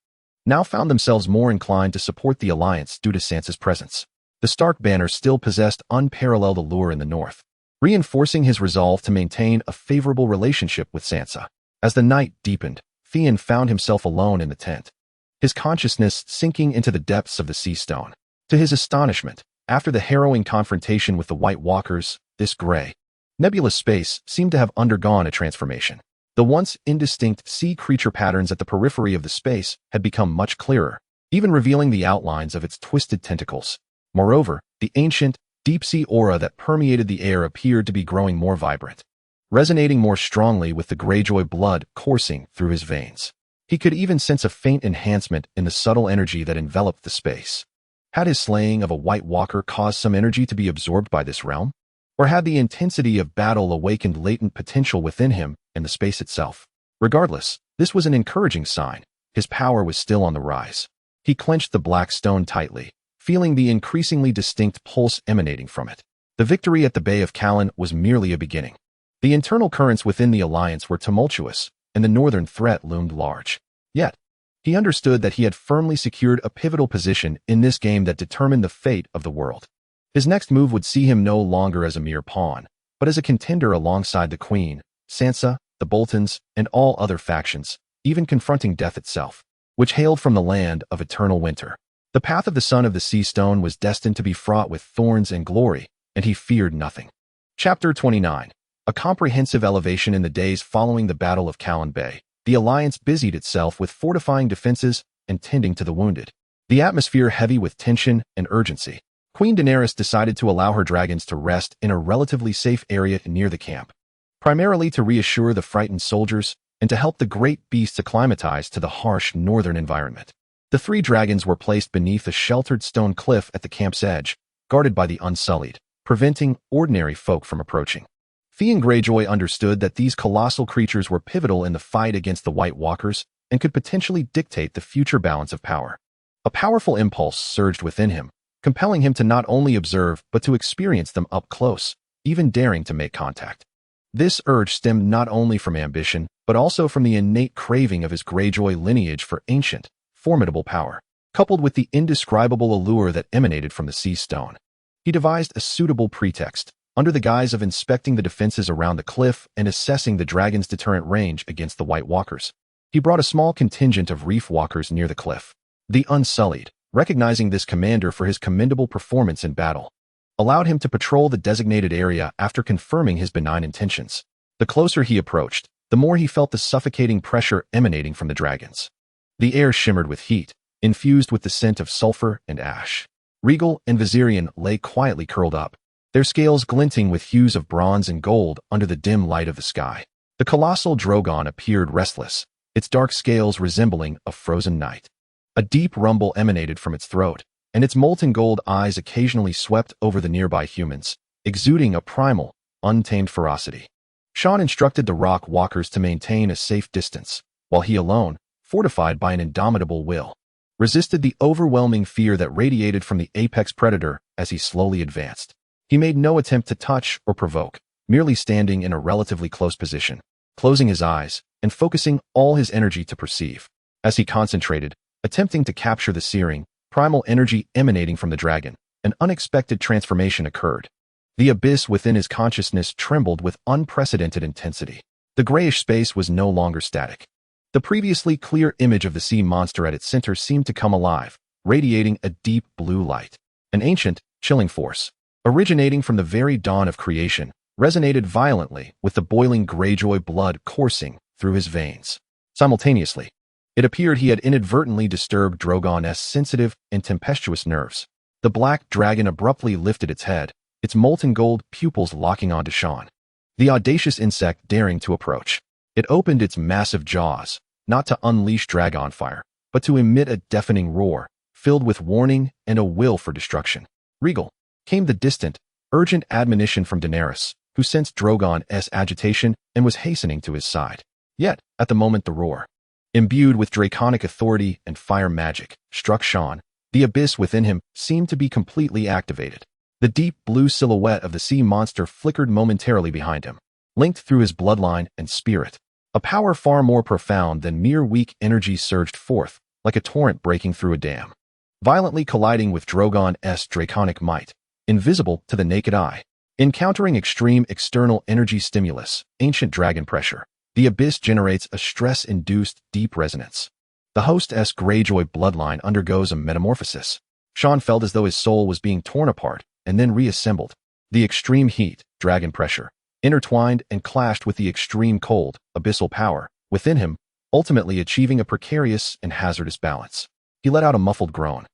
now found themselves more inclined to support the Alliance due to Sansa's presence. The Stark banner still possessed unparalleled allure in the north, reinforcing his resolve to maintain a favorable relationship with Sansa. As the night deepened, Theon found himself alone in the tent, his consciousness sinking into the depths of the Sea Stone. To his astonishment, after the harrowing confrontation with the White Walkers, this gray, nebulous space seemed to have undergone a transformation. The once indistinct sea creature patterns at the periphery of the space had become much clearer, even revealing the outlines of its twisted tentacles. Moreover, the ancient, deep-sea aura that permeated the air appeared to be growing more vibrant, resonating more strongly with the Greyjoy blood coursing through his veins. He could even sense a faint enhancement in the subtle energy that enveloped the space. Had his slaying of a White Walker caused some energy to be absorbed by this realm? Or had the intensity of battle awakened latent potential within him and the space itself? Regardless, this was an encouraging sign. His power was still on the rise. He clenched the black stone tightly, feeling the increasingly distinct pulse emanating from it. The victory at the Bay of Callan was merely a beginning. The internal currents within the Alliance were tumultuous, and the northern threat loomed large. Yet, he understood that he had firmly secured a pivotal position in this game that determined the fate of the world. His next move would see him no longer as a mere pawn, but as a contender alongside the Queen, Sansa, the Boltons, and all other factions, even confronting death itself, which hailed from the land of eternal winter. The path of the son of the Sea Stone was destined to be fraught with thorns and glory, and he feared nothing. Chapter 29. A comprehensive elevation. In the days following the Battle of Callan Bay, the Alliance busied itself with fortifying defenses and tending to the wounded. The atmosphere heavy with tension and urgency. Queen Daenerys decided to allow her dragons to rest in a relatively safe area near the camp, primarily to reassure the frightened soldiers and to help the great beasts acclimatize to the harsh northern environment. The 3 dragons were placed beneath a sheltered stone cliff at the camp's edge, guarded by the Unsullied, preventing ordinary folk from approaching. Theon Greyjoy understood that these colossal creatures were pivotal in the fight against the White Walkers and could potentially dictate the future balance of power. A powerful impulse surged within him, compelling him to not only observe but to experience them up close, even daring to make contact. This urge stemmed not only from ambition, but also from the innate craving of his Greyjoy lineage for ancient, formidable power, coupled with the indescribable allure that emanated from the sea stone. He devised a suitable pretext, under the guise of inspecting the defenses around the cliff and assessing the dragon's deterrent range against the White Walkers. He brought a small contingent of reef walkers near the cliff. The Unsullied, recognizing this commander for his commendable performance in battle, allowed him to patrol the designated area after confirming his benign intentions. The closer he approached, the more he felt the suffocating pressure emanating from the dragons. The air shimmered with heat, infused with the scent of sulfur and ash. Regal and Viserion lay quietly curled up, their scales glinting with hues of bronze and gold under the dim light of the sky. The colossal Drogon appeared restless, its dark scales resembling a frozen night. A deep rumble emanated from its throat, and its molten gold eyes occasionally swept over the nearby humans, exuding a primal, untamed ferocity. Jon instructed the rock walkers to maintain a safe distance, while he alone, fortified by an indomitable will, resisted the overwhelming fear that radiated from the apex predator as he slowly advanced. He made no attempt to touch or provoke, merely standing in a relatively close position, closing his eyes and focusing all his energy to perceive. As he concentrated, attempting to capture the searing, primal energy emanating from the dragon, an unexpected transformation occurred. The abyss within his consciousness trembled with unprecedented intensity. The grayish space was no longer static. The previously clear image of the sea monster at its center seemed to come alive, radiating a deep blue light. An ancient, chilling force, originating from the very dawn of creation, resonated violently with the boiling Greyjoy blood coursing through his veins. Simultaneously, it appeared he had inadvertently disturbed Drogon's sensitive and tempestuous nerves. The black dragon abruptly lifted its head, its molten gold pupils locking onto Jon. The audacious insect daring to approach. It opened its massive jaws, not to unleash dragon fire, but to emit a deafening roar, filled with warning and a will for destruction. Regal, came the distant, urgent admonition from Daenerys, who sensed Drogon's agitation and was hastening to his side. Yet, at the moment the roar, imbued with draconic authority and fire magic, struck Jon, the abyss within him seemed to be completely activated. The deep blue silhouette of the sea monster flickered momentarily behind him, linked through his bloodline and spirit. A power far more profound than mere weak energy surged forth, like a torrent breaking through a dam, violently colliding with Drogon's draconic might, invisible to the naked eye. Encountering extreme external energy stimulus, ancient dragon pressure, the abyss generates a stress-induced deep resonance. The hostess Greyjoy bloodline undergoes a metamorphosis. Jon felt as though his soul was being torn apart and then reassembled. The extreme heat, dragon pressure, intertwined and clashed with the extreme cold, abyssal power, within him, ultimately achieving a precarious and hazardous balance. He let out a muffled groan.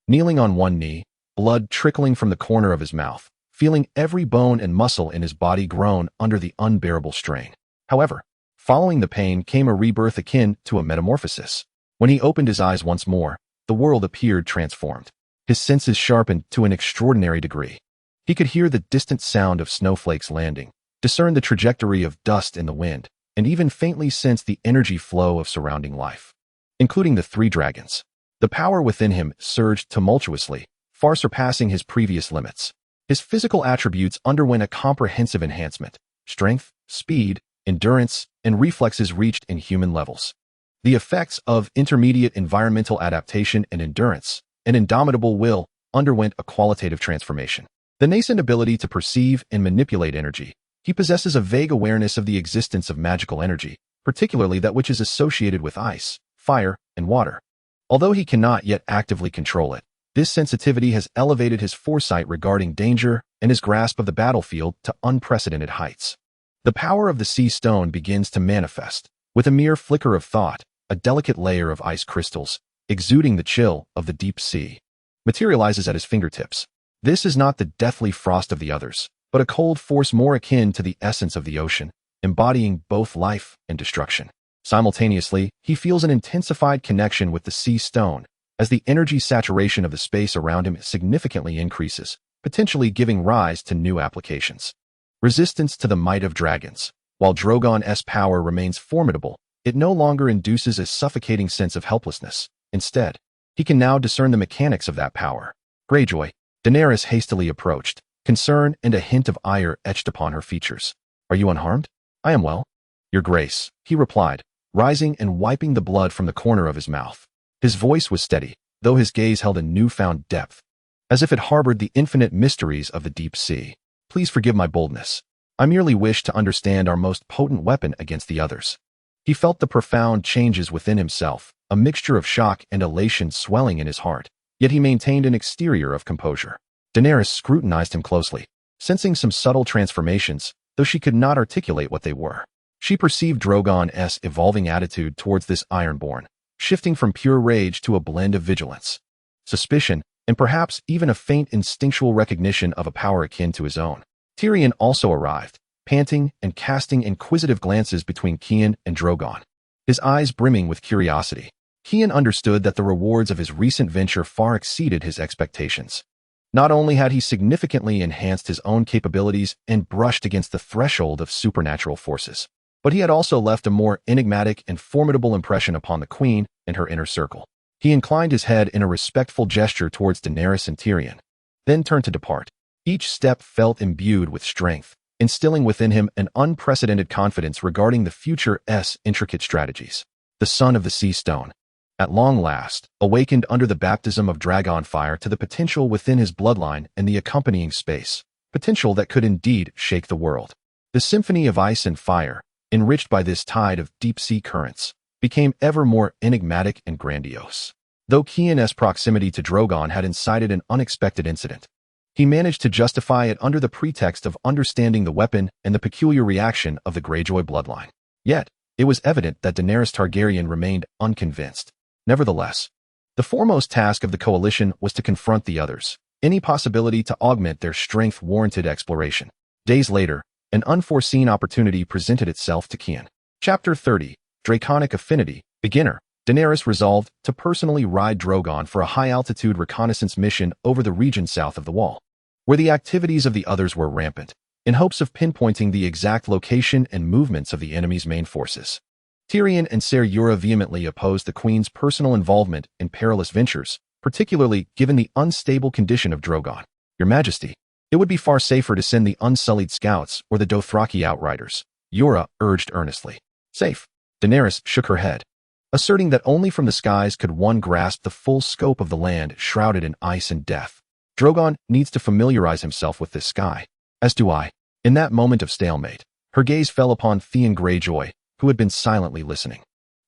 Kneeling on one knee, blood trickling from the corner of his mouth, feeling every bone and muscle in his body groan under the unbearable strain. However, following the pain came a rebirth akin to a metamorphosis. When he opened his eyes once more, the world appeared transformed. His senses sharpened to an extraordinary degree. He could hear the distant sound of snowflakes landing, discern the trajectory of dust in the wind, and even faintly sense the energy flow of surrounding life, including the 3 dragons. The power within him surged tumultuously, far surpassing his previous limits. His physical attributes underwent a comprehensive enhancement. Strength, speed, endurance, and reflexes reached inhuman levels. The effects of intermediate environmental adaptation and endurance, an indomitable will, underwent a qualitative transformation. The nascent ability to perceive and manipulate energy. He possesses a vague awareness of the existence of magical energy, particularly that which is associated with ice, fire, and water. Although he cannot yet actively control it, this sensitivity has elevated his foresight regarding danger and his grasp of the battlefield to unprecedented heights. The power of the sea stone begins to manifest. With a mere flicker of thought, a delicate layer of ice crystals, exuding the chill of the deep sea, materializes at his fingertips. This is not the deathly frost of the others, but a cold force more akin to the essence of the ocean, embodying both life and destruction. Simultaneously, he feels an intensified connection with the sea stone, as the energy saturation of the space around him significantly increases, potentially giving rise to new applications. Resistance to the might of dragons. While Drogon's power remains formidable, it no longer induces a suffocating sense of helplessness. Instead, he can now discern the mechanics of that power. Greyjoy, Daenerys hastily approached, concern and a hint of ire etched upon her features. Are you unharmed? I am well. Your Grace, he replied, rising and wiping the blood from the corner of his mouth. His voice was steady, though his gaze held a newfound depth, as if it harbored the infinite mysteries of the deep sea. Please forgive my boldness. I merely wish to understand our most potent weapon against the others. He felt the profound changes within himself, a mixture of shock and elation swelling in his heart, yet he maintained an exterior of composure. Daenerys scrutinized him closely, sensing some subtle transformations, though she could not articulate what they were. She perceived Drogon's evolving attitude towards this Ironborn, shifting from pure rage to a blend of vigilance, suspicion, and perhaps even a faint instinctual recognition of a power akin to his own. Tyrion also arrived, panting and casting inquisitive glances between Kian and Drogon, his eyes brimming with curiosity. Kian understood that the rewards of his recent venture far exceeded his expectations. Not only had he significantly enhanced his own capabilities and brushed against the threshold of supernatural forces, but he had also left a more enigmatic and formidable impression upon the Queen and her inner circle. He inclined his head in a respectful gesture towards Daenerys and Tyrion, then turned to depart. Each step felt imbued with strength, instilling within him an unprecedented confidence regarding the future's intricate strategies. The son of the Sea Stone, at long last, awakened under the baptism of dragon fire to the potential within his bloodline and the accompanying space, potential that could indeed shake the world. The symphony of ice and fire, enriched by this tide of deep-sea currents, became ever more enigmatic and grandiose. Though Kian's proximity to Drogon had incited an unexpected incident, he managed to justify it under the pretext of understanding the weapon and the peculiar reaction of the Greyjoy bloodline. Yet, it was evident that Daenerys Targaryen remained unconvinced. Nevertheless, the foremost task of the coalition was to confront the others. Any possibility to augment their strength warranted exploration. Days later, an unforeseen opportunity presented itself to Kian. Chapter 30, Draconic Affinity. Beginner. Daenerys resolved to personally ride Drogon for a high-altitude reconnaissance mission over the region south of the Wall, where the activities of the others were rampant, in hopes of pinpointing the exact location and movements of the enemy's main forces. Tyrion and Ser Ura vehemently opposed the Queen's personal involvement in perilous ventures, particularly given the unstable condition of Drogon. Your Majesty, it would be far safer to send the unsullied scouts or the Dothraki outriders, Ura urged earnestly. Safe. Daenerys shook her head, asserting that only from the skies could one grasp the full scope of the land shrouded in ice and death. Drogon needs to familiarize himself with this sky, as do I. In that moment of stalemate, her gaze fell upon Theon Greyjoy, who had been silently listening.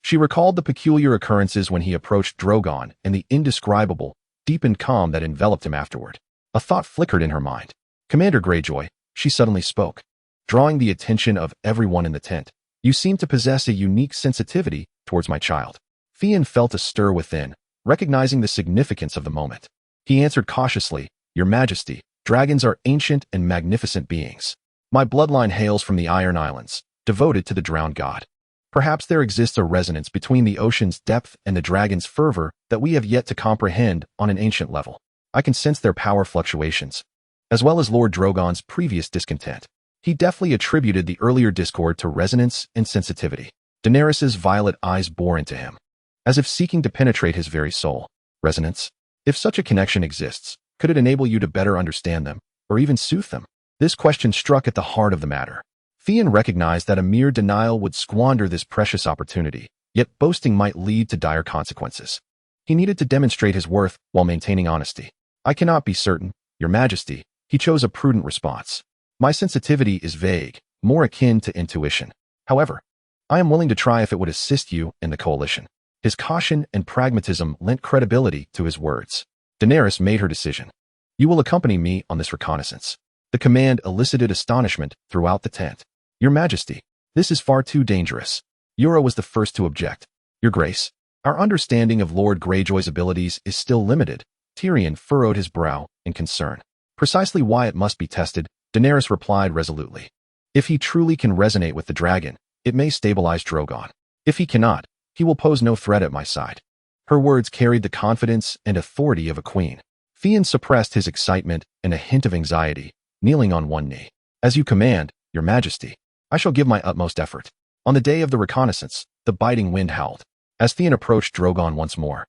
She recalled the peculiar occurrences when he approached Drogon and the indescribable, deepened calm that enveloped him afterward. A thought flickered in her mind. Commander Greyjoy, she suddenly spoke, drawing the attention of everyone in the tent. You seem to possess a unique sensitivity towards my child. Theon felt a stir within, recognizing the significance of the moment. He answered cautiously, Your Majesty, dragons are ancient and magnificent beings. My bloodline hails from the Iron Islands, devoted to the drowned god. Perhaps there exists a resonance between the ocean's depth and the dragon's fervor that we have yet to comprehend on an ancient level. I can sense their power fluctuations, as well as Lord Drogon's previous discontent. He deftly attributed the earlier discord to resonance and sensitivity. Daenerys's violet eyes bore into him, as if seeking to penetrate his very soul. Resonance? If such a connection exists, could it enable you to better understand them, or even soothe them? This question struck at the heart of the matter. Theon recognized that a mere denial would squander this precious opportunity, yet boasting might lead to dire consequences. He needed to demonstrate his worth while maintaining honesty. I cannot be certain, Your Majesty. He chose a prudent response. My sensitivity is vague, more akin to intuition. However, I am willing to try if it would assist you in the coalition. His caution and pragmatism lent credibility to his words. Daenerys made her decision. You will accompany me on this reconnaissance. The command elicited astonishment throughout the tent. Your Majesty, this is far too dangerous. Ura was the first to object. Your Grace, our understanding of Lord Greyjoy's abilities is still limited. Tyrion furrowed his brow in concern. Precisely why it must be tested, Daenerys replied resolutely. If he truly can resonate with the dragon, it may stabilize Drogon. If he cannot, he will pose no threat at my side. Her words carried the confidence and authority of a queen. Theon suppressed his excitement and a hint of anxiety, kneeling on one knee. "As you command, your majesty. I shall give my utmost effort." On the day of the reconnaissance, the biting wind howled. As Theon approached Drogon once more,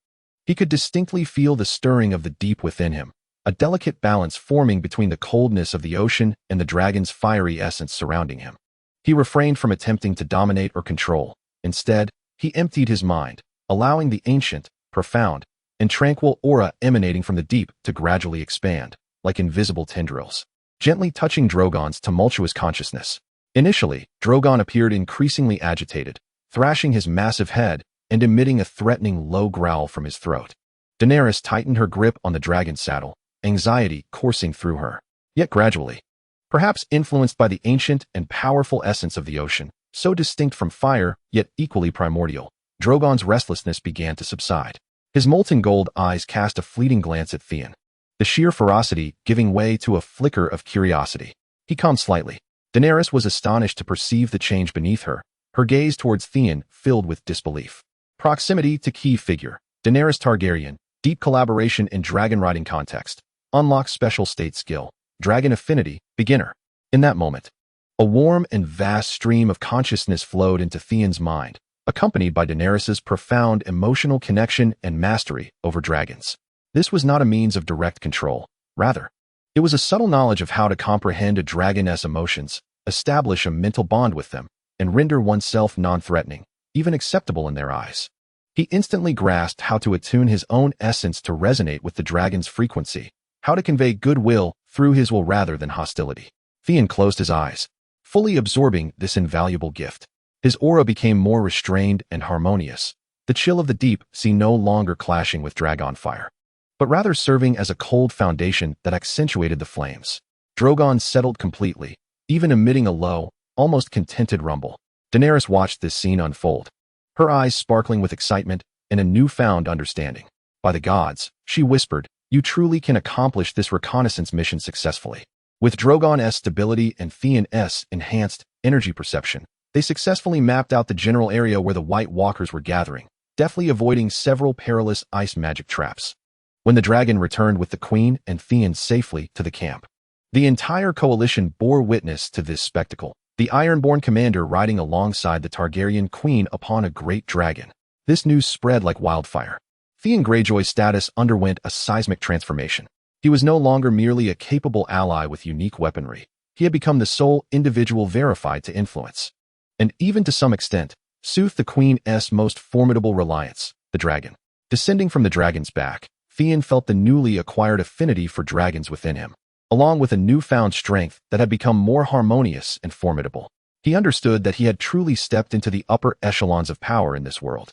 he could distinctly feel the stirring of the deep within him, a delicate balance forming between the coldness of the ocean and the dragon's fiery essence surrounding him. He refrained from attempting to dominate or control. Instead, he emptied his mind, allowing the ancient, profound, and tranquil aura emanating from the deep to gradually expand, like invisible tendrils, gently touching Drogon's tumultuous consciousness. Initially, Drogon appeared increasingly agitated, thrashing his massive head and emitting a threatening low growl from his throat. Daenerys tightened her grip on the dragon's saddle, anxiety coursing through her. Yet gradually, perhaps influenced by the ancient and powerful essence of the ocean, so distinct from fire yet equally primordial, Drogon's restlessness began to subside. His molten gold eyes cast a fleeting glance at Theon, the sheer ferocity giving way to a flicker of curiosity. He calmed slightly. Daenerys was astonished to perceive the change beneath her, her gaze towards Theon filled with disbelief. Proximity to key figure. Daenerys Targaryen, deep collaboration in dragon riding context. Unlock special state skill. Dragon affinity, beginner. In that moment, a warm and vast stream of consciousness flowed into Theon's mind, accompanied by Daenerys's profound emotional connection and mastery over dragons. This was not a means of direct control. Rather, it was a subtle knowledge of how to comprehend a dragoness emotions, establish a mental bond with them, and render oneself non-threatening, even acceptable in their eyes. He instantly grasped how to attune his own essence to resonate with the dragon's frequency, how to convey goodwill through his will rather than hostility. Theon closed his eyes, fully absorbing this invaluable gift. His aura became more restrained and harmonious, the chill of the deep sea no longer clashing with dragon fire, but rather serving as a cold foundation that accentuated the flames. Drogon settled completely, even emitting a low, almost contented rumble. Daenerys watched this scene unfold, her eyes sparkling with excitement and a newfound understanding. "By the gods," she whispered, "you truly can accomplish this reconnaissance mission successfully." With Drogon's stability and Theon's enhanced energy perception, they successfully mapped out the general area where the White Walkers were gathering, deftly avoiding several perilous ice magic traps. When the dragon returned with the Queen and Theon safely to the camp, the entire coalition bore witness to this spectacle, the Ironborn commander riding alongside the Targaryen queen upon a great dragon. This news spread like wildfire. Theon Greyjoy's status underwent a seismic transformation. He was no longer merely a capable ally with unique weaponry. He had become the sole individual verified to influence, and even to some extent, soothe the Queen's most formidable reliance, the dragon. Descending from the dragon's back, Theon felt the newly acquired affinity for dragons within him, along with a newfound strength that had become more harmonious and formidable. He understood that he had truly stepped into the upper echelons of power in this world,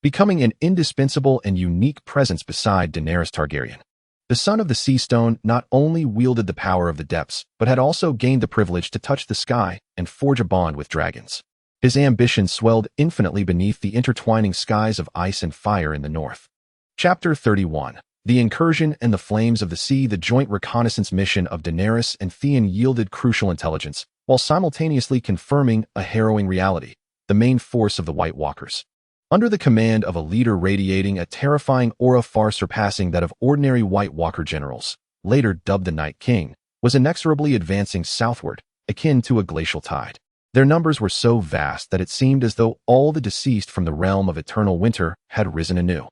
becoming an indispensable and unique presence beside Daenerys Targaryen. The son of the Sea Stone not only wielded the power of the depths, but had also gained the privilege to touch the sky and forge a bond with dragons. His ambition swelled infinitely beneath the intertwining skies of ice and fire in the north. Chapter 31. The Incursion and the Flames of the Sea. The joint reconnaissance mission of Daenerys and Theon yielded crucial intelligence, while simultaneously confirming a harrowing reality: the main force of the White Walkers, under the command of a leader radiating a terrifying aura far surpassing that of ordinary White Walker generals, later dubbed the Night King, was inexorably advancing southward, akin to a glacial tide. Their numbers were so vast that it seemed as though all the deceased from the realm of eternal winter had risen anew.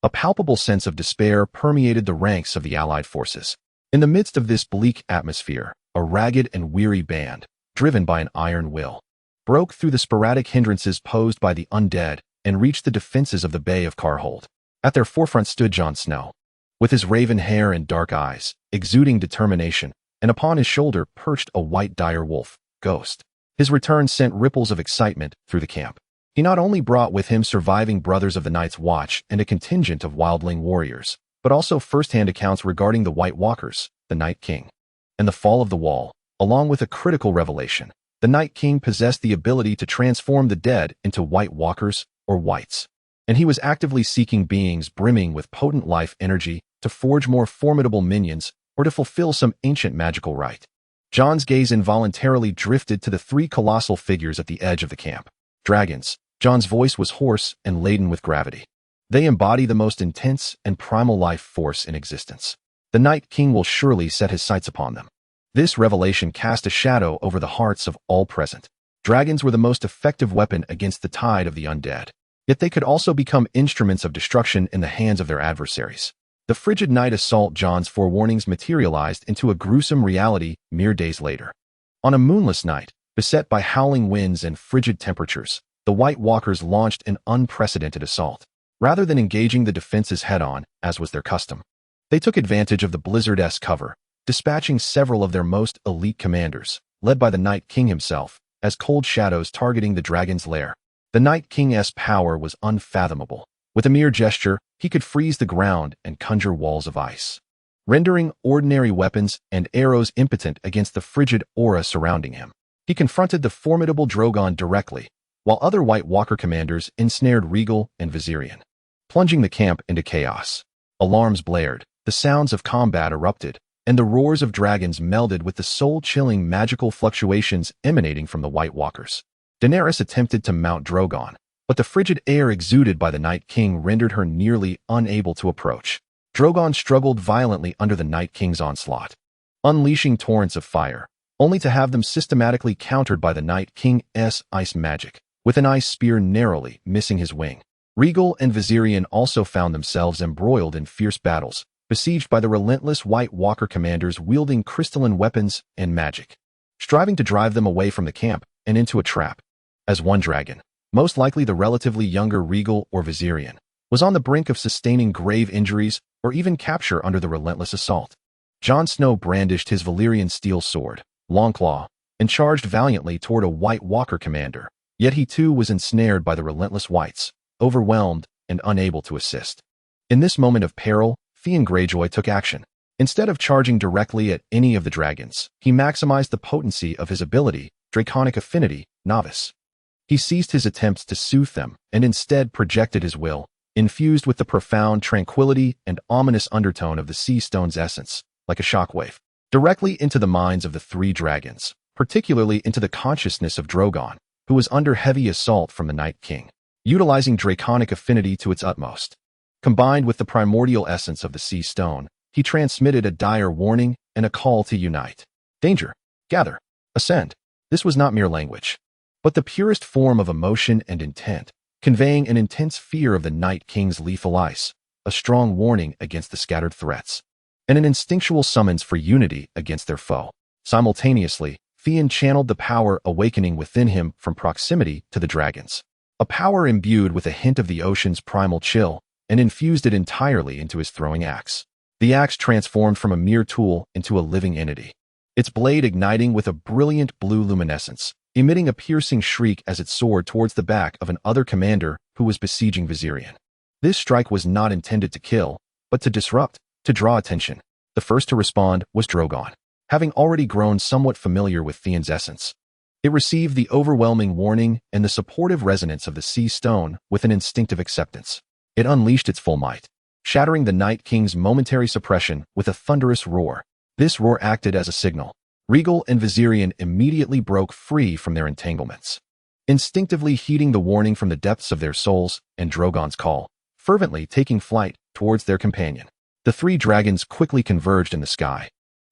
A palpable sense of despair permeated the ranks of the allied forces. In the midst of this bleak atmosphere, a ragged and weary band, driven by an iron will, broke through the sporadic hindrances posed by the undead and reached the defenses of the Bay of Carhold. At their forefront stood Jon Snow, with his raven hair and dark eyes, exuding determination, and upon his shoulder perched a white dire wolf, Ghost. His return sent ripples of excitement through the camp. He not only brought with him surviving brothers of the Night's Watch and a contingent of wildling warriors, but also first-hand accounts regarding the White Walkers, the Night King, and the fall of the Wall, along with a critical revelation. The Night King possessed the ability to transform the dead into White Walkers, or Whites, and he was actively seeking beings brimming with potent life energy to forge more formidable minions or to fulfill some ancient magical rite. Jon's gaze involuntarily drifted to the three colossal figures at the edge of the camp. Dragons. Jon's voice was hoarse and laden with gravity. They embody the most intense and primal life force in existence. The Night King will surely set his sights upon them. This revelation cast a shadow over the hearts of all present. Dragons were the most effective weapon against the tide of the undead. Yet they could also become instruments of destruction in the hands of their adversaries. The frigid night assault Jon's forewarnings materialized into a gruesome reality mere days later. On a moonless night, beset by howling winds and frigid temperatures, the White Walkers launched an unprecedented assault. Rather than engaging the defenses head-on, as was their custom, they took advantage of the blizzard-esque cover, dispatching several of their most elite commanders, led by the Night King himself, as cold shadows targeting the dragon's lair. The Night King's power was unfathomable. With a mere gesture, he could freeze the ground and conjure walls of ice, rendering ordinary weapons and arrows impotent against the frigid aura surrounding him. He confronted the formidable Drogon directly, while other White Walker commanders ensnared Regal and Viserion, plunging the camp into chaos. Alarms blared, the sounds of combat erupted, and the roars of dragons melded with the soul-chilling magical fluctuations emanating from the White Walkers. Daenerys attempted to mount Drogon, but the frigid air exuded by the Night King rendered her nearly unable to approach. Drogon struggled violently under the Night King's onslaught, unleashing torrents of fire, only to have them systematically countered by the Night King's ice magic, with an ice spear narrowly missing his wing. Regal and Viserion also found themselves embroiled in fierce battles, besieged by the relentless White Walker commanders wielding crystalline weapons and magic, striving to drive them away from the camp and into a trap. As one dragon, most likely the relatively younger Regal or Viserion, was on the brink of sustaining grave injuries or even capture under the relentless assault, Jon Snow brandished his Valyrian steel sword, Longclaw, and charged valiantly toward a White Walker commander. Yet he too was ensnared by the relentless Whites, overwhelmed and unable to assist. In this moment of peril, Theon Greyjoy took action. Instead of charging directly at any of the dragons, he maximized the potency of his ability, Draconic Affinity, Novice. He ceased his attempts to soothe them and instead projected his will, infused with the profound tranquility and ominous undertone of the sea stone's essence, like a shockwave, directly into the minds of the three dragons, particularly into the consciousness of Drogon, who was under heavy assault from the Night King. Utilizing Draconic Affinity to its utmost, combined with the primordial essence of the sea stone, he transmitted a dire warning and a call to unite. Danger! Gather! Ascend! This was not mere language, but the purest form of emotion and intent, conveying an intense fear of the Night King's lethal ice, a strong warning against the scattered threats, and an instinctual summons for unity against their foe. Simultaneously, Theon channeled the power awakening within him from proximity to the dragons, a power imbued with a hint of the ocean's primal chill, and infused it entirely into his throwing axe. The axe transformed from a mere tool into a living entity, its blade igniting with a brilliant blue luminescence, emitting a piercing shriek as it soared towards the back of an other commander who was besieging Viserion. This strike was not intended to kill, but to disrupt, to draw attention. The first to respond was Drogon, having already grown somewhat familiar with Theon's essence. It received the overwhelming warning and the supportive resonance of the sea stone with an instinctive acceptance. It unleashed its full might, shattering the Night King's momentary suppression with a thunderous roar. This roar acted as a signal. Regal and Viserion immediately broke free from their entanglements, instinctively heeding the warning from the depths of their souls and Drogon's call, fervently taking flight towards their companion. The three dragons quickly converged in the sky,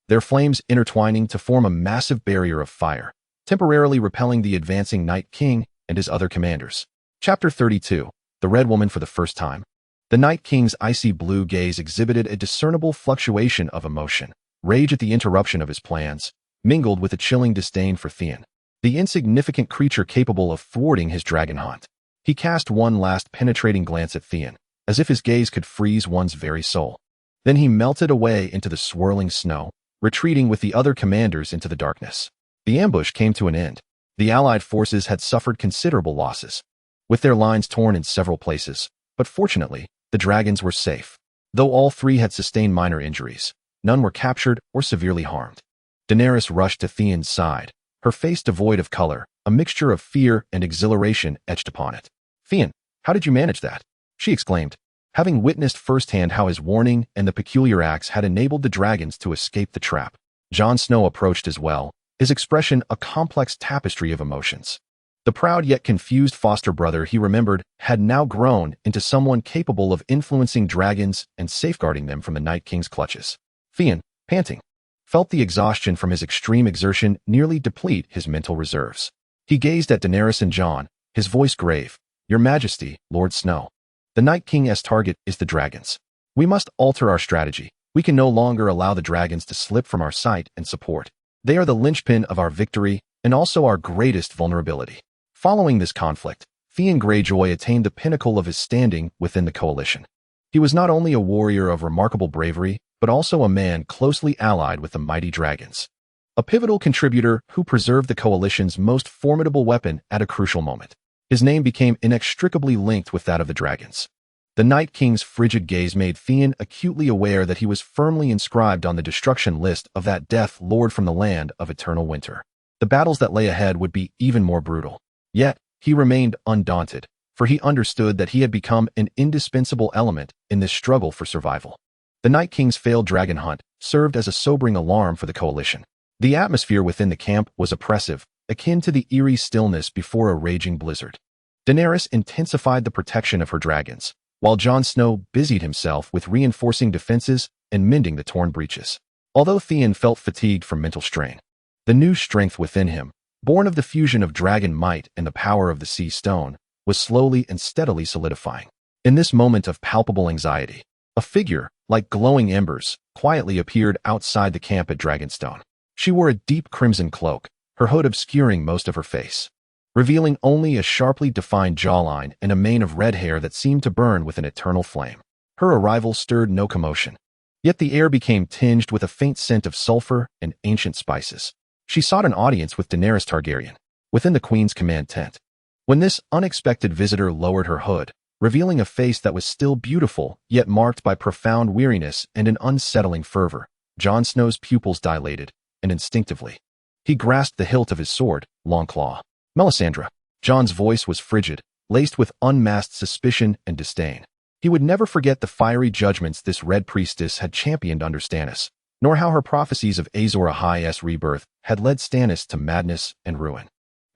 their flames intertwining to form a massive barrier of fire, temporarily repelling the advancing Night King and his other commanders. Chapter 32. The Red Woman for the first time. The Night King's icy blue gaze exhibited a discernible fluctuation of emotion, rage at the interruption of his plans, mingled with a chilling disdain for Theon, the insignificant creature capable of thwarting his dragon hunt. He cast one last penetrating glance at Theon, as if his gaze could freeze one's very soul. Then he melted away into the swirling snow, retreating with the other commanders into the darkness. The ambush came to an end. The Allied forces had suffered considerable losses, with their lines torn in several places, but fortunately, the dragons were safe. Though all three had sustained minor injuries, none were captured or severely harmed. Daenerys rushed to Theon's side, her face devoid of color, a mixture of fear and exhilaration etched upon it. "Theon, how did you manage that?" she exclaimed, having witnessed firsthand how his warning and the peculiar axe had enabled the dragons to escape the trap. Jon Snow approached as well, his expression a complex tapestry of emotions. The proud yet confused foster brother he remembered had now grown into someone capable of influencing dragons and safeguarding them from the Night King's clutches. Theon, panting, felt the exhaustion from his extreme exertion nearly deplete his mental reserves. He gazed at Daenerys and Jon, his voice grave. "Your Majesty, Lord Snow. The Night King's target is the dragons. We must alter our strategy. We can no longer allow the dragons to slip from our sight and support. They are the linchpin of our victory and also our greatest vulnerability." Following this conflict, Theon Greyjoy attained the pinnacle of his standing within the coalition. He was not only a warrior of remarkable bravery, but also a man closely allied with the mighty dragons. A pivotal contributor who preserved the coalition's most formidable weapon at a crucial moment. His name became inextricably linked with that of the dragons. The Night King's frigid gaze made Theon acutely aware that he was firmly inscribed on the destruction list of that Death Lord from the land of eternal winter. The battles that lay ahead would be even more brutal. Yet, he remained undaunted, for he understood that he had become an indispensable element in this struggle for survival. The Night King's failed dragon hunt served as a sobering alarm for the coalition. The atmosphere within the camp was oppressive, akin to the eerie stillness before a raging blizzard. Daenerys intensified the protection of her dragons, while Jon Snow busied himself with reinforcing defenses and mending the torn breaches. Although Theon felt fatigued from mental strain, the new strength within him, born of the fusion of dragon might and the power of the sea stone, was slowly and steadily solidifying. In this moment of palpable anxiety, a figure, like glowing embers, quietly appeared outside the camp at Dragonstone. She wore a deep crimson cloak, her hood obscuring most of her face, revealing only a sharply defined jawline and a mane of red hair that seemed to burn with an eternal flame. Her arrival stirred no commotion, yet the air became tinged with a faint scent of sulfur and ancient spices. She sought an audience with Daenerys Targaryen, within the Queen's command tent. When this unexpected visitor lowered her hood, revealing a face that was still beautiful, yet marked by profound weariness and an unsettling fervor, Jon Snow's pupils dilated, and instinctively, he grasped the hilt of his sword, Longclaw. "Melisandre." Jon's voice was frigid, laced with unmasked suspicion and disdain. He would never forget the fiery judgments this Red Priestess had championed under Stannis, nor how her prophecies of Azor Ahai's rebirth had led Stannis to madness and ruin.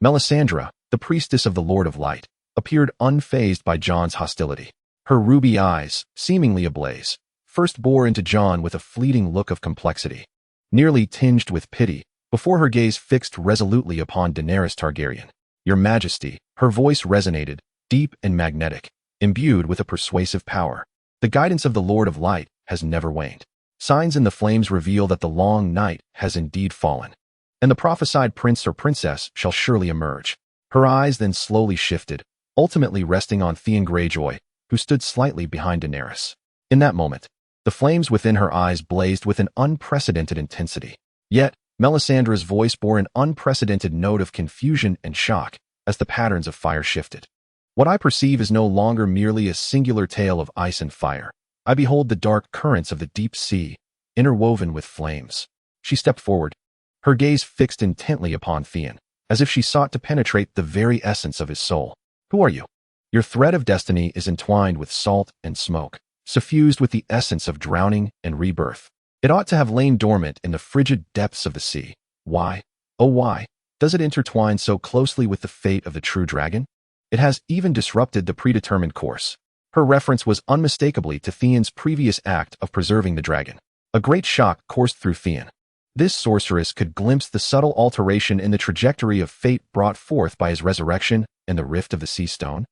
Melisandre, the priestess of the Lord of Light, appeared unfazed by Jon's hostility. Her ruby eyes, seemingly ablaze, first bore into Jon with a fleeting look of complexity, nearly tinged with pity, before her gaze fixed resolutely upon Daenerys Targaryen. "Your Majesty," her voice resonated, deep and magnetic, imbued with a persuasive power. "The guidance of the Lord of Light has never waned. Signs in the flames reveal that the long night has indeed fallen, and the prophesied prince or princess shall surely emerge." Her eyes then slowly shifted, ultimately resting on Theon Greyjoy, who stood slightly behind Daenerys. In that moment, the flames within her eyes blazed with an unprecedented intensity. Yet, Melisandre's voice bore an unprecedented note of confusion and shock as the patterns of fire shifted. "What I perceive is no longer merely a singular tale of ice and fire. I behold the dark currents of the deep sea, interwoven with flames." She stepped forward, her gaze fixed intently upon Theon, as if she sought to penetrate the very essence of his soul. "Who are you? Your thread of destiny is entwined with salt and smoke, suffused with the essence of drowning and rebirth. It ought to have lain dormant in the frigid depths of the sea. Why, oh why, does it intertwine so closely with the fate of the true dragon? It has even disrupted the predetermined course." Her reference was unmistakably to Theon's previous act of preserving the dragon. A great shock coursed through Theon. This sorceress could glimpse the subtle alteration in the trajectory of fate brought forth by his resurrection and the rift of the sea stone.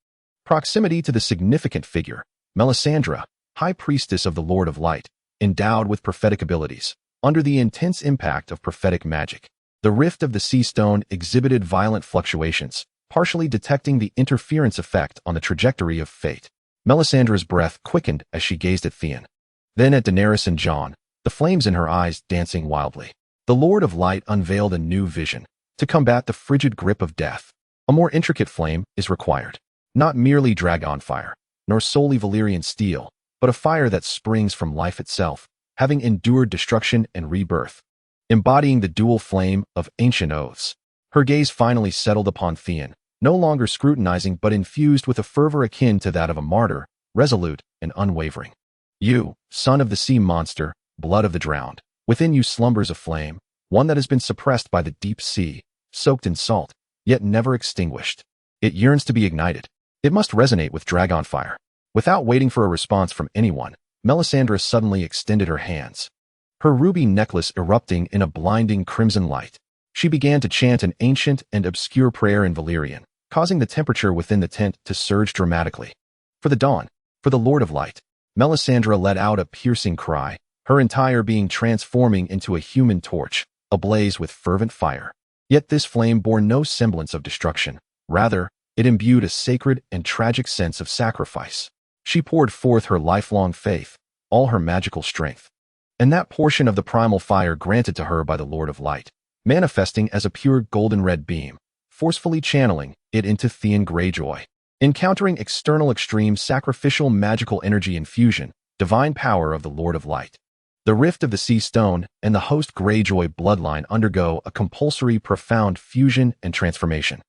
Proximity to the significant figure, Melisandre, high priestess of the Lord of Light, endowed with prophetic abilities, under the intense impact of prophetic magic. The rift of the sea stone exhibited violent fluctuations, partially detecting the interference effect on the trajectory of fate. Melisandre's breath quickened as she gazed at Theon, then at Daenerys and Jon, the flames in her eyes dancing wildly. The Lord of Light unveiled a new vision. To combat the frigid grip of death, a more intricate flame is required. Not merely dragon fire, nor solely Valyrian steel, but a fire that springs from life itself, having endured destruction and rebirth. Embodying the dual flame of ancient oaths, her gaze finally settled upon Theon, no longer scrutinizing but infused with a fervor akin to that of a martyr, resolute and unwavering. "You, son of the sea monster, blood of the drowned, within you slumbers a flame, one that has been suppressed by the deep sea, soaked in salt, yet never extinguished. It yearns to be ignited. It must resonate with dragon fire. Without waiting for a response from anyone, Melisandre suddenly extended her hands, her ruby necklace erupting in a blinding crimson light. She began to chant an ancient and obscure prayer in Valyrian, causing the temperature within the tent to surge dramatically. For the dawn, for the Lord of Light, Melisandre let out a piercing cry, her entire being transforming into a human torch, ablaze with fervent fire. Yet this flame bore no semblance of destruction. Rather, it imbued a sacred and tragic sense of sacrifice. She poured forth her lifelong faith, all her magical strength, and that portion of the primal fire granted to her by the Lord of Light, manifesting as a pure golden-red beam, forcefully channeling it into Theon Greyjoy. Encountering external extreme sacrificial magical energy infusion, divine power of the Lord of Light. The rift of the sea stone and the host Greyjoy bloodline undergo a compulsory profound fusion and transformation.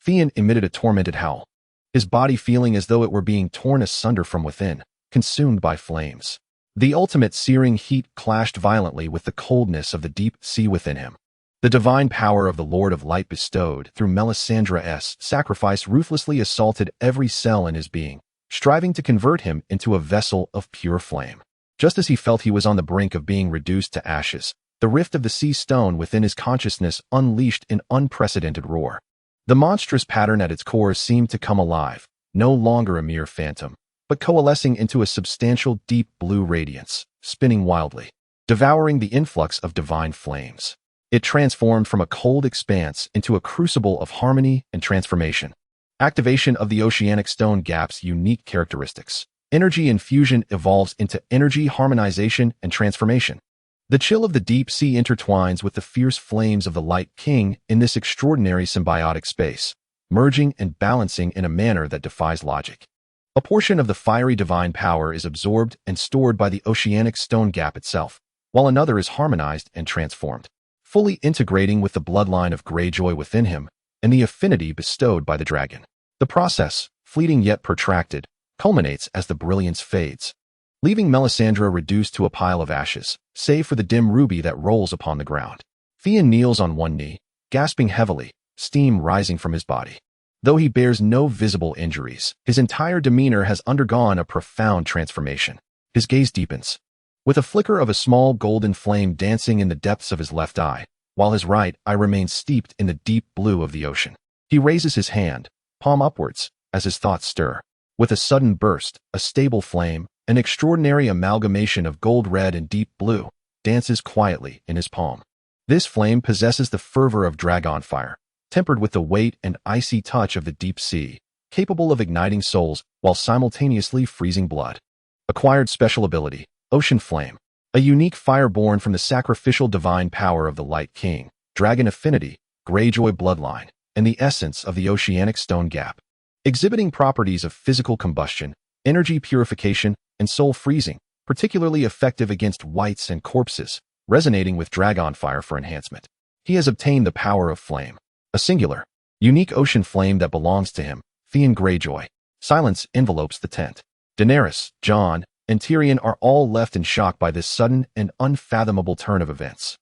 Theon emitted a tormented howl, his body feeling as though it were being torn asunder from within, consumed by flames. The ultimate searing heat clashed violently with the coldness of the deep sea within him. The divine power of the Lord of Light bestowed through Melisandre's sacrifice ruthlessly assaulted every cell in his being, striving to convert him into a vessel of pure flame. Just as he felt he was on the brink of being reduced to ashes, the rift of the sea stone within his consciousness unleashed an unprecedented roar. The monstrous pattern at its core seemed to come alive, no longer a mere phantom, but coalescing into a substantial deep blue radiance, spinning wildly, devouring the influx of divine flames. It transformed from a cold expanse into a crucible of harmony and transformation. Activation of the oceanic stone gap's unique characteristics. Energy infusion evolves into energy harmonization and transformation. The chill of the deep sea intertwines with the fierce flames of the Light King in this extraordinary symbiotic space, merging and balancing in a manner that defies logic. A portion of the fiery divine power is absorbed and stored by the oceanic stone gap itself, while another is harmonized and transformed, fully integrating with the bloodline of Greyjoy within him and the affinity bestowed by the dragon. The process, fleeting yet protracted, culminates as the brilliance fades, leaving Melisandre reduced to a pile of ashes, save for the dim ruby that rolls upon the ground. Theon kneels on one knee, gasping heavily, steam rising from his body. Though he bears no visible injuries, his entire demeanor has undergone a profound transformation. His gaze deepens, with a flicker of a small golden flame dancing in the depths of his left eye, while his right eye remains steeped in the deep blue of the ocean. He raises his hand, palm upwards, as his thoughts stir. With a sudden burst, a stable flame, an extraordinary amalgamation of gold red and deep blue, dances quietly in his palm. This flame possesses the fervor of dragon fire, tempered with the weight and icy touch of the deep sea, capable of igniting souls while simultaneously freezing blood. Acquired special ability, Ocean Flame, a unique fire born from the sacrificial divine power of the Light King, dragon affinity, Greyjoy bloodline, and the essence of the oceanic stone gap. Exhibiting properties of physical combustion, energy purification, and soul freezing, particularly effective against wights and corpses, resonating with dragon fire for enhancement. He has obtained the power of flame, a singular, unique ocean flame that belongs to him, Theon Greyjoy. Silence envelopes the tent. Daenerys, Jon, and Tyrion are all left in shock by this sudden and unfathomable turn of events.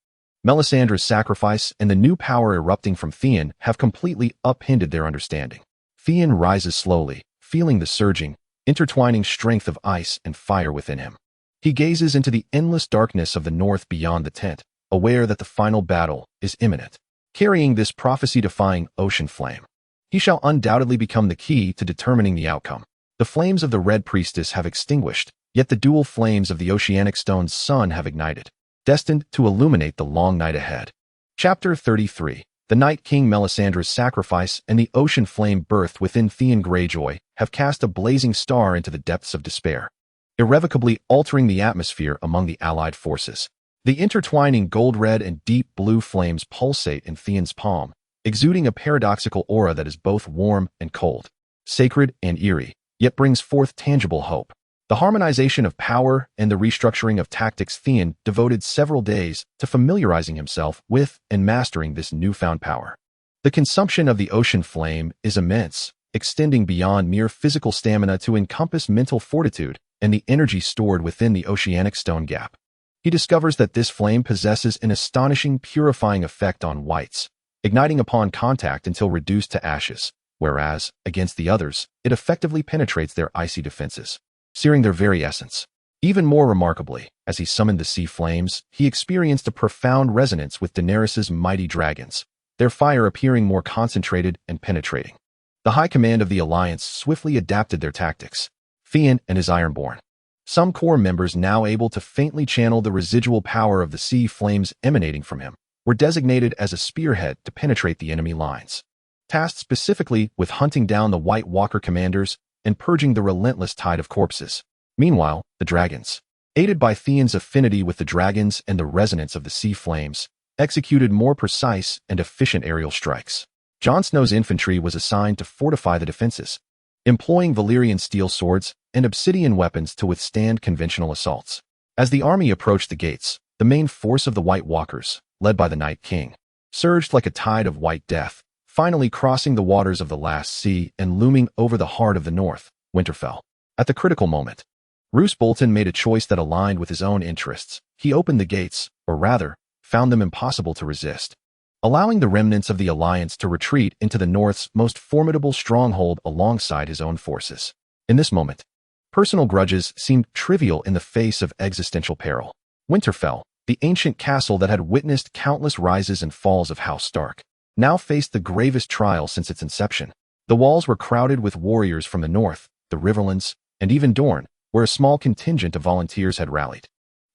Melisandre's sacrifice and the new power erupting from Theon have completely upended their understanding. Theon rises slowly, feeling the surging, intertwining strength of ice and fire within him. He gazes into the endless darkness of the north beyond the tent, aware that the final battle is imminent. Carrying this prophecy-defying ocean flame, he shall undoubtedly become the key to determining the outcome. The flames of the Red Priestess have extinguished, yet the dual flames of the oceanic stone's sun have ignited, destined to illuminate the long night ahead. Chapter 33. The Night King. Melisandre's sacrifice and the ocean flame birthed within Theon Greyjoy have cast a blazing star into the depths of despair, irrevocably altering the atmosphere among the allied forces. The intertwining gold-red and deep blue flames pulsate in Theon's palm, exuding a paradoxical aura that is both warm and cold, sacred and eerie, yet brings forth tangible hope. The harmonization of power and the restructuring of tactics. Theon devoted several days to familiarizing himself with and mastering this newfound power. The consumption of the ocean flame is immense, extending beyond mere physical stamina to encompass mental fortitude and the energy stored within the oceanic stone gap. He discovers that this flame possesses an astonishing purifying effect on wights, igniting upon contact until reduced to ashes, whereas, against the others, it effectively penetrates their icy defenses, searing their very essence. Even more remarkably, as he summoned the sea flames, he experienced a profound resonance with Daenerys's mighty dragons, their fire appearing more concentrated and penetrating. The high command of the Alliance swiftly adapted their tactics. Theon and his Ironborn, some core members now able to faintly channel the residual power of the sea flames emanating from him, were designated as a spearhead to penetrate the enemy lines, tasked specifically with hunting down the White Walker commanders and purging the relentless tide of corpses. Meanwhile, the dragons, aided by Theon's affinity with the dragons and the resonance of the sea flames, executed more precise and efficient aerial strikes. Jon Snow's infantry was assigned to fortify the defenses, employing Valyrian steel swords and obsidian weapons to withstand conventional assaults. As the army approached the gates, the main force of the White Walkers, led by the Night King, surged like a tide of white death, finally crossing the waters of the last sea and looming over the heart of the north, Winterfell. At the critical moment, Roose Bolton made a choice that aligned with his own interests. He opened the gates, or rather, found them impossible to resist, allowing the remnants of the Alliance to retreat into the North's most formidable stronghold alongside his own forces. In this moment, personal grudges seemed trivial in the face of existential peril. Winterfell, the ancient castle that had witnessed countless rises and falls of House Stark, now faced the gravest trial since its inception. The walls were crowded with warriors from the north, the Riverlands, and even Dorne, where a small contingent of volunteers had rallied.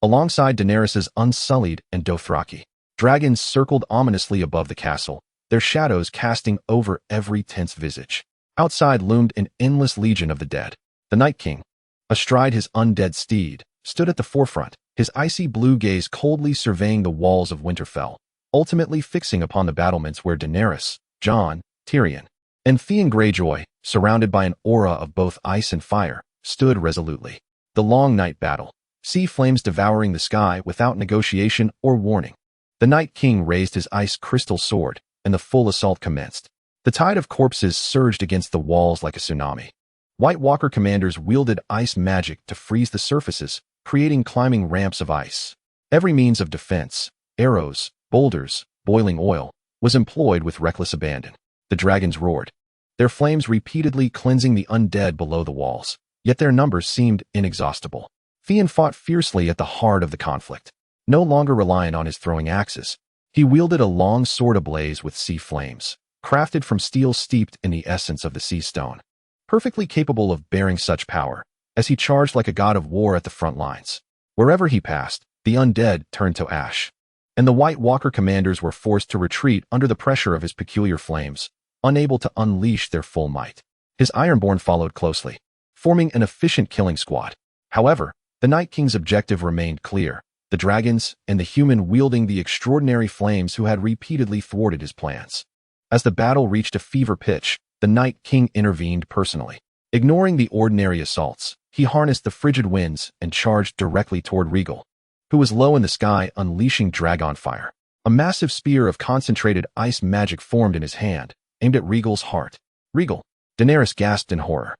Alongside Daenerys's Unsullied and Dothraki, dragons circled ominously above the castle, their shadows casting over every tense visage. Outside loomed an endless legion of the dead. The Night King, astride his undead steed, stood at the forefront, his icy blue gaze coldly surveying the walls of Winterfell, ultimately fixing upon the battlements where Daenerys, Jon, Tyrion, and Theon Greyjoy, surrounded by an aura of both ice and fire, stood resolutely. The long night battle, sea flames devouring the sky without negotiation or warning. The Night King raised his ice crystal sword, and the full assault commenced. The tide of corpses surged against the walls like a tsunami. White Walker commanders wielded ice magic to freeze the surfaces, creating climbing ramps of ice. Every means of defense, arrows, boulders, boiling oil, was employed with reckless abandon. The dragons roared, their flames repeatedly cleansing the undead below the walls, yet their numbers seemed inexhaustible. Theon fought fiercely at the heart of the conflict. No longer reliant on his throwing axes, he wielded a long sword ablaze with sea flames, crafted from steel steeped in the essence of the sea stone, perfectly capable of bearing such power, as he charged like a god of war at the front lines. Wherever he passed, the undead turned to ash, and the White Walker commanders were forced to retreat under the pressure of his peculiar flames, unable to unleash their full might. His Ironborn followed closely, forming an efficient killing squad. However, the Night King's objective remained clear: the dragons and the human wielding the extraordinary flames who had repeatedly thwarted his plans. As the battle reached a fever pitch, the Night King intervened personally. Ignoring the ordinary assaults, he harnessed the frigid winds and charged directly toward Regal, who was low in the sky unleashing dragon fire. A massive spear of concentrated ice magic formed in his hand, aimed at Regal's heart. Regal, Daenerys gasped in horror.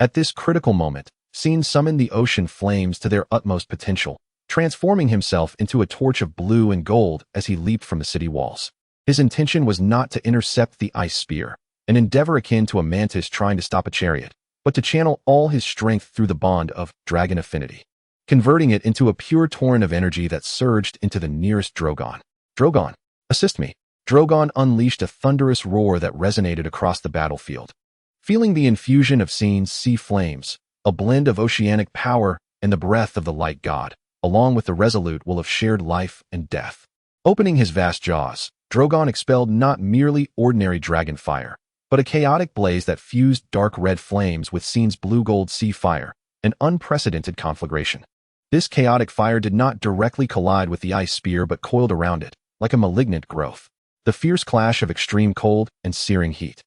At this critical moment, Scene summoned the ocean flames to their utmost potential, transforming himself into a torch of blue and gold as he leaped from the city walls. His intention was not to intercept the ice spear, an endeavor akin to a mantis trying to stop a chariot, but to channel all his strength through the bond of dragon affinity, converting it into a pure torrent of energy that surged into the nearest Drogon. Drogon, assist me. Drogon unleashed a thunderous roar that resonated across the battlefield. Feeling the infusion of Scene's sea flames, a blend of oceanic power and the breath of the light god, along with the resolute will of shared life and death. Opening his vast jaws, Drogon expelled not merely ordinary dragon fire, but a chaotic blaze that fused dark red flames with Scene's blue-gold sea fire, an unprecedented conflagration. This chaotic fire did not directly collide with the ice spear but coiled around it, like a malignant growth. The fierce clash of extreme cold and searing heat,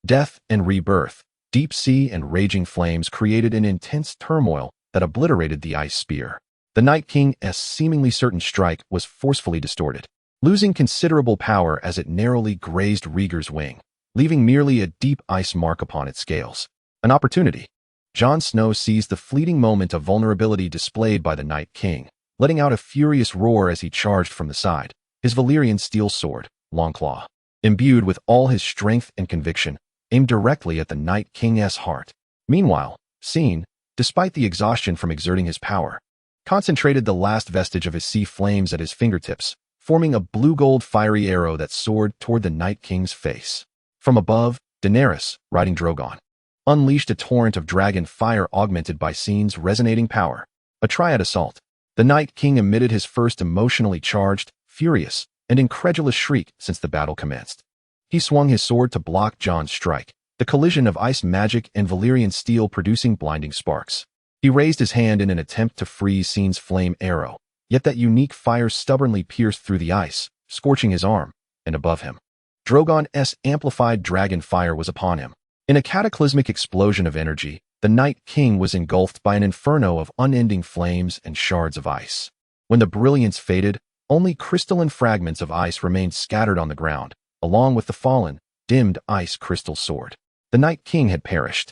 death and rebirth, deep sea and raging flames created an intense turmoil that obliterated the ice spear. The Night King's seemingly certain strike was forcefully distorted, losing considerable power as it narrowly grazed Rhaegar's wing, leaving merely a deep ice mark upon its scales. An opportunity. Jon Snow seized the fleeting moment of vulnerability displayed by the Night King, letting out a furious roar as he charged from the side, his Valyrian steel sword, Longclaw, imbued with all his strength and conviction, aimed directly at the Night King's heart. Meanwhile, Scene, despite the exhaustion from exerting his power, concentrated the last vestige of his sea flames at his fingertips, forming a blue-gold fiery arrow that soared toward the Night King's face. From above, Daenerys, riding Drogon, unleashed a torrent of dragon fire augmented by Scene's resonating power. A triad assault. The Night King emitted his first emotionally charged, furious, and incredulous shriek since the battle commenced. He swung his sword to block Jon's strike, the collision of ice magic and Valyrian steel producing blinding sparks. He raised his hand in an attempt to freeze Scene's flame arrow, yet that unique fire stubbornly pierced through the ice, scorching his arm, and above him, Drogon's amplified dragon fire was upon him. In a cataclysmic explosion of energy, the Night King was engulfed by an inferno of unending flames and shards of ice. When the brilliance faded, only crystalline fragments of ice remained scattered on the ground, along with the fallen, dimmed ice crystal sword. The Night King had perished.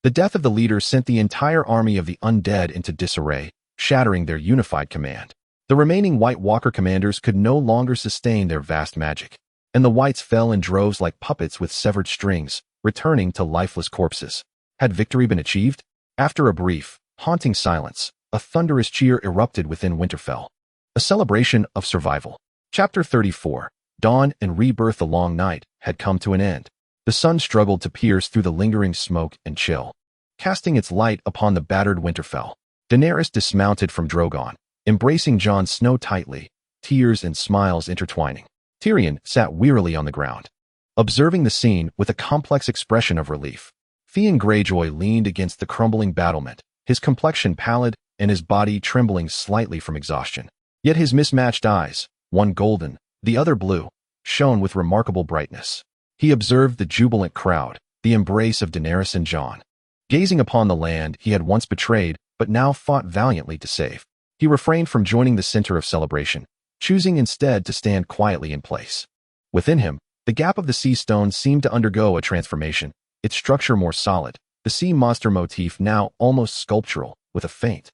The death of the leader sent the entire army of the undead into disarray, shattering their unified command. The remaining White Walker commanders could no longer sustain their vast magic, and the Whites fell in droves like puppets with severed strings, returning to lifeless corpses. Had victory been achieved? After a brief, haunting silence, a thunderous cheer erupted within Winterfell. A celebration of survival. Chapter 34. Dawn and rebirth. The long night had come to an end. The sun struggled to pierce through the lingering smoke and chill, casting its light upon the battered Winterfell. Daenerys dismounted from Drogon, embracing Jon Snow tightly, tears and smiles intertwining. Tyrion sat wearily on the ground, observing the scene with a complex expression of relief. Theon Greyjoy leaned against the crumbling battlement, his complexion pallid and his body trembling slightly from exhaustion. Yet his mismatched eyes, one golden, the other blue, shone with remarkable brightness. He observed the jubilant crowd, the embrace of Daenerys and Jon. Gazing upon the land he had once betrayed but now fought valiantly to save, he refrained from joining the center of celebration, choosing instead to stand quietly in place. Within him, the gap of the sea stone seemed to undergo a transformation, its structure more solid, the sea monster motif now almost sculptural, with a faint,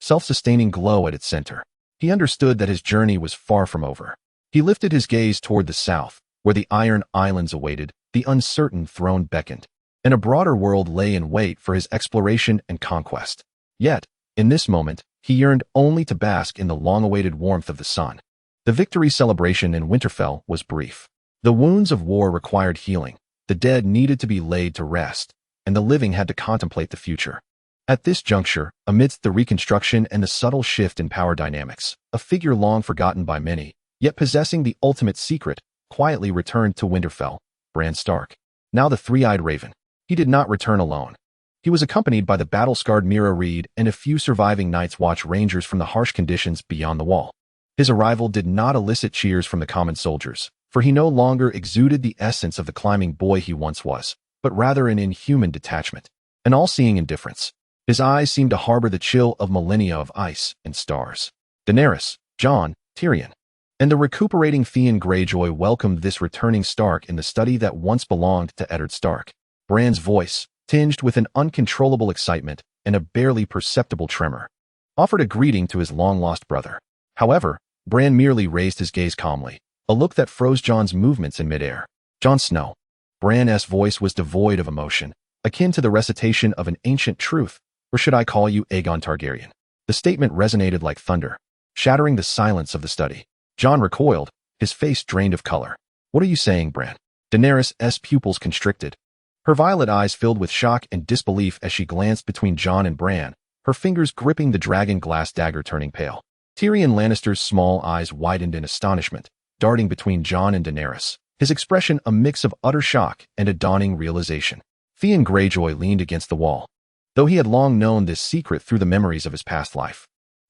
self-sustaining glow at its center. He understood that his journey was far from over. He lifted his gaze toward the south, where the Iron Islands awaited, the uncertain throne beckoned, and a broader world lay in wait for his exploration and conquest. Yet, in this moment, he yearned only to bask in the long-awaited warmth of the sun. The victory celebration in Winterfell was brief. The wounds of war required healing, the dead needed to be laid to rest, and the living had to contemplate the future. At this juncture, amidst the reconstruction and the subtle shift in power dynamics, a figure long forgotten by many, yet possessing the ultimate secret, quietly returned to Winterfell, Bran Stark. Now the three-eyed raven. He did not return alone. He was accompanied by the battle-scarred Mira Reed and a few surviving Night's Watch Rangers from the harsh conditions beyond the wall. His arrival did not elicit cheers from the common soldiers, for he no longer exuded the essence of the climbing boy he once was, but rather an inhuman detachment, an all-seeing indifference. His eyes seemed to harbor the chill of millennia of ice and stars. Daenerys, Jon, Tyrion, and the recuperating Theon Greyjoy welcomed this returning Stark in the study that once belonged to Eddard Stark. Bran's voice, tinged with an uncontrollable excitement and a barely perceptible tremor, offered a greeting to his long-lost brother. However, Bran merely raised his gaze calmly, a look that froze Jon's movements in midair. Jon Snow. Bran's voice was devoid of emotion, akin to the recitation of an ancient truth, or should I call you Aegon Targaryen? The statement resonated like thunder, shattering the silence of the study. Jon recoiled, his face drained of color. What are you saying, Bran? Daenerys' pupils constricted. Her violet eyes filled with shock and disbelief as she glanced between Jon and Bran, her fingers gripping the dragon glass dagger turning pale. Tyrion Lannister's small eyes widened in astonishment, darting between Jon and Daenerys, his expression a mix of utter shock and a dawning realization. Theon Greyjoy leaned against the wall, though he had long known this secret through the memories of his past life.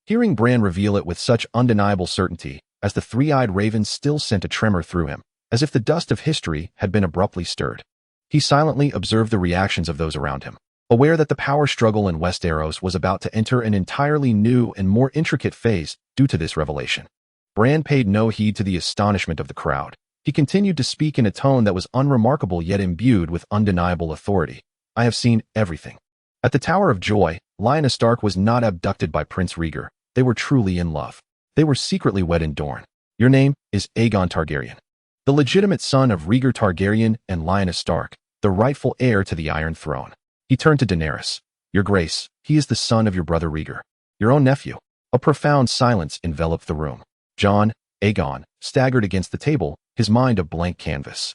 Hearing Bran reveal it with such undeniable certainty, as the three-eyed raven still sent a tremor through him, as if the dust of history had been abruptly stirred. He silently observed the reactions of those around him, aware that the power struggle in Westeros was about to enter an entirely new and more intricate phase due to this revelation. Bran paid no heed to the astonishment of the crowd. He continued to speak in a tone that was unremarkable yet imbued with undeniable authority. I have seen everything. At the Tower of Joy, Lyanna Stark was not abducted by Prince Rhaegar. They were truly in love. They were secretly wed in Dorne. Your name is Aegon Targaryen. the legitimate son of Rhaegar Targaryen and Lyanna Stark, the rightful heir to the Iron Throne. He turned to Daenerys. Your Grace, he is the son of your brother Rhaegar, your own nephew. A profound silence enveloped the room. Jon, Aegon, staggered against the table, his mind a blank canvas.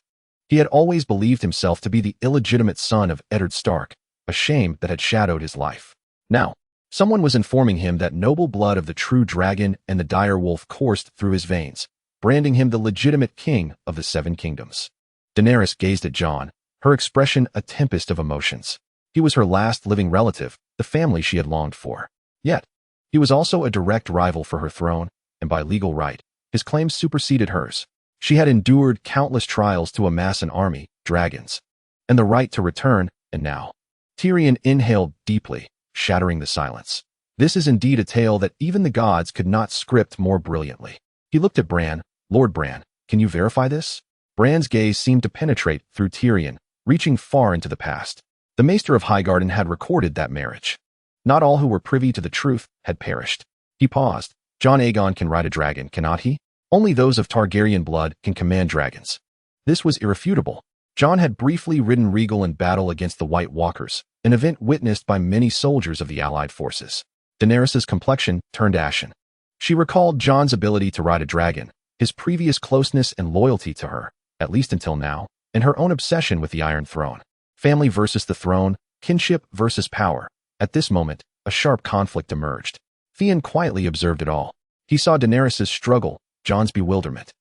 He had always believed himself to be the illegitimate son of Eddard Stark, a shame that had shadowed his life. Now, someone was informing him that noble blood of the true dragon and the dire wolf coursed through his veins, branding him the legitimate king of the Seven Kingdoms. Daenerys gazed at Jon, her expression a tempest of emotions. He was her last living relative, the family she had longed for. Yet, he was also a direct rival for her throne, and by legal right, his claims superseded hers. She had endured countless trials to amass an army, dragons, and the right to return, and now. Tyrion inhaled deeply, shattering the silence. This is indeed a tale that even the gods could not script more brilliantly. He looked at Bran. Lord Bran, can you verify this? Bran's gaze seemed to penetrate through Tyrion, reaching far into the past. The Maester of Highgarden had recorded that marriage. Not all who were privy to the truth had perished. He paused. Jon Aegon can ride a dragon, cannot he? Only those of Targaryen blood can command dragons. This was irrefutable. Jon had briefly ridden Regal in battle against the White Walkers, an event witnessed by many soldiers of the allied forces. Daenerys's complexion turned ashen. She recalled Jon's ability to ride a dragon, his previous closeness and loyalty to her, at least until now, and her own obsession with the Iron Throne. Family versus the throne, kinship versus power. At this moment, a sharp conflict emerged. Theon quietly observed it all. He saw Daenerys's struggle, Jon's bewilderment,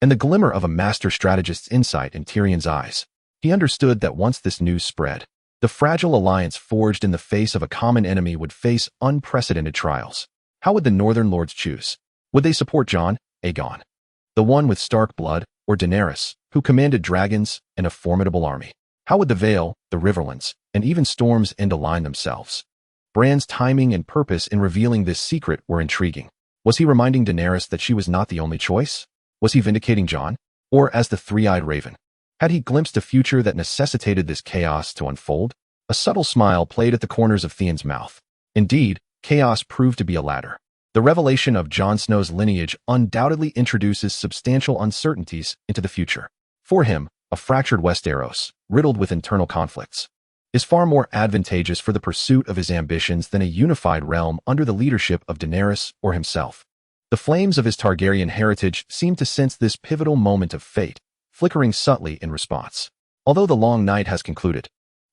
and the glimmer of a master strategist's insight in Tyrion's eyes. He understood that once this news spread, the fragile alliance forged in the face of a common enemy would face unprecedented trials. How would the Northern Lords choose? Would they support Jon, Aegon, the one with Stark blood, or Daenerys, who commanded dragons and a formidable army? How would the Vale, the Riverlands, and even Storm's End align themselves? Bran's timing and purpose in revealing this secret were intriguing. Was he reminding Daenerys that she was not the only choice? Was he vindicating Jon? Or as the three-eyed raven? Had he glimpsed a future that necessitated this chaos to unfold? A subtle smile played at the corners of Theon's mouth. Indeed, chaos proved to be a ladder. The revelation of Jon Snow's lineage undoubtedly introduces substantial uncertainties into the future. For him, a fractured Westeros, riddled with internal conflicts, is far more advantageous for the pursuit of his ambitions than a unified realm under the leadership of Daenerys or himself. The flames of his Targaryen heritage seemed to sense this pivotal moment of fate, flickering subtly in response. Although the long night has concluded,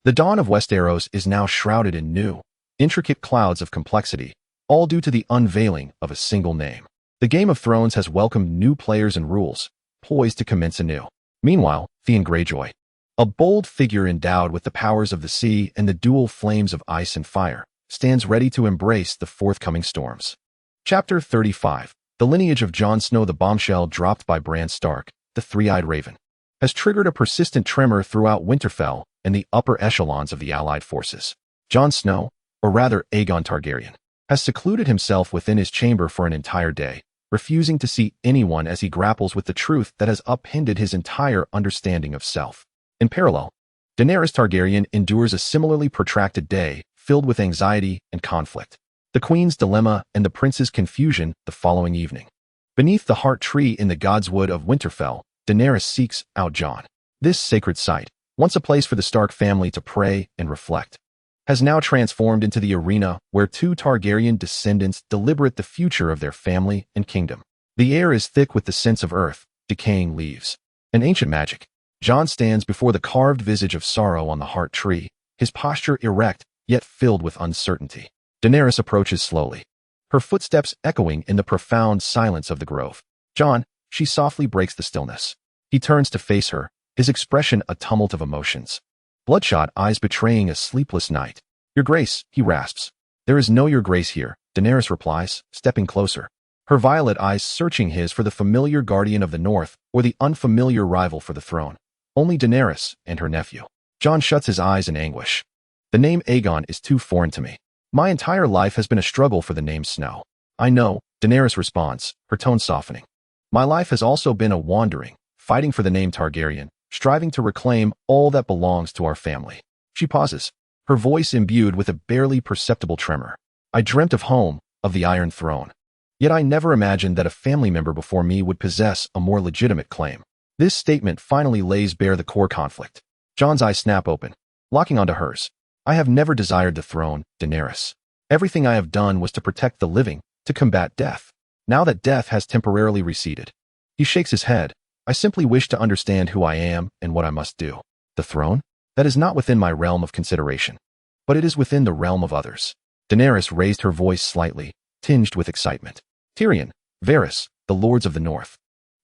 the dawn of Westeros is now shrouded in new, intricate clouds of complexity, all due to the unveiling of a single name. The Game of Thrones has welcomed new players and rules, poised to commence anew. Meanwhile, Theon Greyjoy, a bold figure endowed with the powers of the sea and the dual flames of ice and fire, stands ready to embrace the forthcoming storms. Chapter 35. The lineage of Jon Snow. The bombshell dropped by Bran Stark, the three-eyed raven, has triggered a persistent tremor throughout Winterfell and the upper echelons of the allied forces. Jon Snow, or rather Aegon Targaryen, has secluded himself within his chamber for an entire day, refusing to see anyone as he grapples with the truth that has upended his entire understanding of self. In parallel, Daenerys Targaryen endures a similarly protracted day filled with anxiety and conflict. The Queen's dilemma and the Prince's confusion the following evening. Beneath the heart tree in the Godswood of Winterfell, Daenerys seeks out Jon. This sacred site, once a place for the Stark family to pray and reflect, has now transformed into the arena where two Targaryen descendants deliberate the future of their family and kingdom. The air is thick with the scents of earth, decaying leaves, and ancient magic. Jon stands before the carved visage of sorrow on the heart tree, his posture erect, yet filled with uncertainty. Daenerys approaches slowly, her footsteps echoing in the profound silence of the grove. Jon, she softly breaks the stillness. He turns to face her, his expression a tumult of emotions. Bloodshot eyes betraying a sleepless night. Your Grace, he rasps. There is no Your Grace here, Daenerys replies, stepping closer, her violet eyes searching his for the familiar guardian of the north or the unfamiliar rival for the throne. Only Daenerys and her nephew. Jon shuts his eyes in anguish. The name Aegon is too foreign to me. My entire life has been a struggle for the name Snow. I know, Daenerys responds, her tone softening. My life has also been a wandering, fighting for the name Targaryen, striving to reclaim all that belongs to our family. She pauses, her voice imbued with a barely perceptible tremor. I dreamt of home, of the Iron Throne. Yet I never imagined that a family member before me would possess a more legitimate claim. This statement finally lays bare the core conflict. Jon's eyes snap open, locking onto hers. I have never desired the throne, Daenerys. Everything I have done was to protect the living, to combat death. Now that death has temporarily receded. He shakes his head. I simply wish to understand who I am and what I must do. The throne? That is not within my realm of consideration. But it is within the realm of others. Daenerys raised her voice slightly, tinged with excitement. Tyrion, Varys, the lords of the north,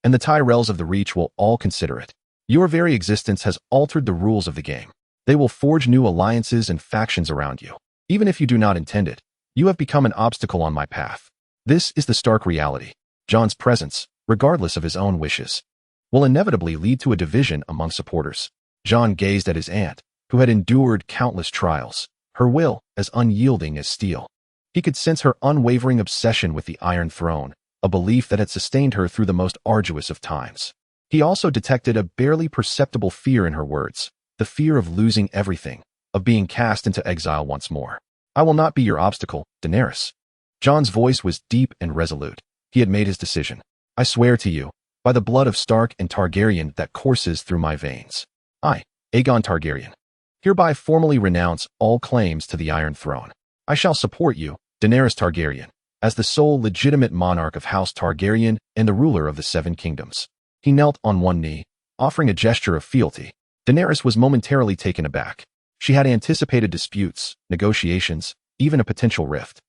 and the Tyrells of the Reach will all consider it. Your very existence has altered the rules of the game. They will forge new alliances and factions around you. Even if you do not intend it, you have become an obstacle on my path. This is the stark reality. Jon's presence, regardless of his own wishes, will inevitably lead to a division among supporters. Jon gazed at his aunt, who had endured countless trials, her will as unyielding as steel. He could sense her unwavering obsession with the Iron Throne, a belief that had sustained her through the most arduous of times. He also detected a barely perceptible fear in her words, the fear of losing everything, of being cast into exile once more. I will not be your obstacle, Daenerys. Jon's voice was deep and resolute. He had made his decision. I swear to you, by the blood of Stark and Targaryen that courses through my veins. I, Aegon Targaryen, hereby formally renounce all claims to the Iron Throne. I shall support you, Daenerys Targaryen, as the sole legitimate monarch of House Targaryen and the ruler of the Seven Kingdoms. He knelt on one knee, offering a gesture of fealty. Daenerys was momentarily taken aback. She had anticipated disputes, negotiations, even a potential rift.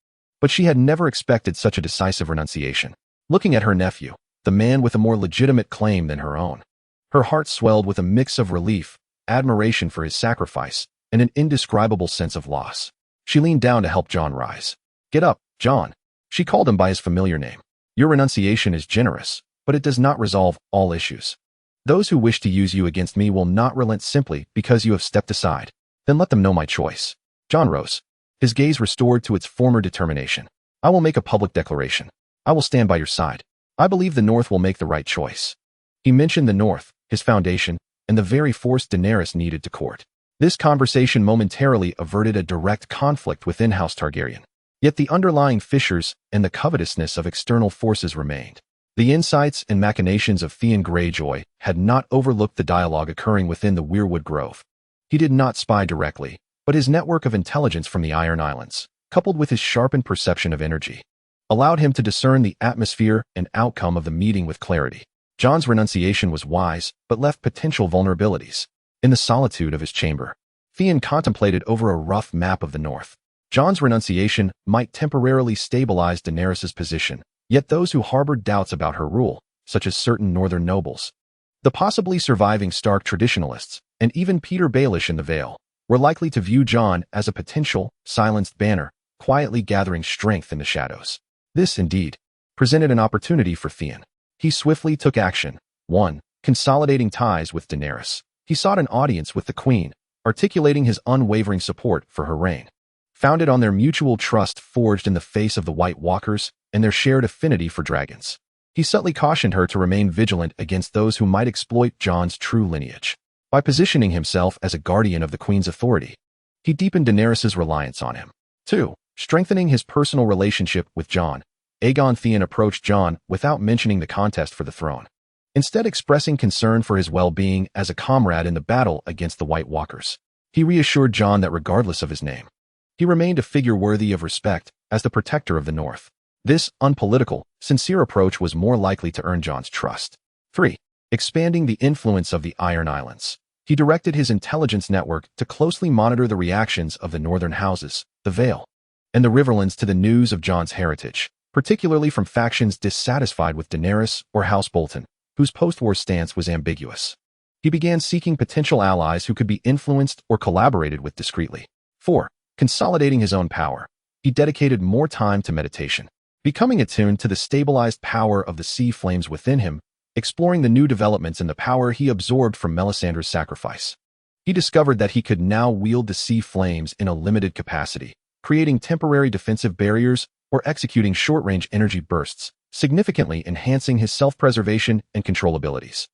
But she had never expected such a decisive renunciation. Looking at her nephew, the man with a more legitimate claim than her own, her heart swelled with a mix of relief, admiration for his sacrifice, and an indescribable sense of loss. She leaned down to help Jon rise. Get up, Jon. She called him by his familiar name. Your renunciation is generous, but it does not resolve all issues. Those who wish to use you against me will not relent simply because you have stepped aside. Then let them know my choice. Jon rose, his gaze restored to its former determination. I will make a public declaration. I will stand by your side. I believe the North will make the right choice. He mentioned the North, his foundation, and the very force Daenerys needed to court. This conversation momentarily averted a direct conflict within House Targaryen. Yet the underlying fissures and the covetousness of external forces remained. The insights and machinations of Theon Greyjoy had not overlooked the dialogue occurring within the Weirwood Grove. He did not spy directly, but his network of intelligence from the Iron Islands, coupled with his sharpened perception of energy, allowed him to discern the atmosphere and outcome of the meeting with clarity. Jon's renunciation was wise, but left potential vulnerabilities. In the solitude of his chamber, Theon contemplated over a rough map of the North. Jon's renunciation might temporarily stabilize Daenerys' position, yet those who harbored doubts about her rule, such as certain northern nobles, the possibly surviving Stark traditionalists, and even Peter Baelish in the Vale, were likely to view Jon as a potential, silenced banner, quietly gathering strength in the shadows. This, indeed, presented an opportunity for Theon. He swiftly took action. 1. Consolidating ties with Daenerys. He sought an audience with the Queen, articulating his unwavering support for her reign. Founded on their mutual trust forged in the face of the White Walkers and their shared affinity for dragons, he subtly cautioned her to remain vigilant against those who might exploit Jon's true lineage. By positioning himself as a guardian of the Queen's authority, he deepened Daenerys' reliance on him. 2. Strengthening his personal relationship with Jon. Aegon Theon approached Jon without mentioning the contest for the throne, instead expressing concern for his well-being as a comrade in the battle against the White Walkers. He reassured Jon that regardless of his name, he remained a figure worthy of respect as the protector of the North. This unpolitical, sincere approach was more likely to earn Jon's trust. 3. Expanding the influence of the Iron Islands. He directed his intelligence network to closely monitor the reactions of the northern houses, the Vale, and the Riverlands to the news of Jon's heritage, particularly from factions dissatisfied with Daenerys or House Bolton, whose post-war stance was ambiguous. He began seeking potential allies who could be influenced or collaborated with discreetly. 4. Consolidating his own power. He dedicated more time to meditation, becoming attuned to the stabilized power of the sea flames within him, exploring the new developments in the power he absorbed from Melisandre's sacrifice. He discovered that he could now wield the sea flames in a limited capacity, creating temporary defensive barriers or executing short-range energy bursts, significantly enhancing his self-preservation and control abilities.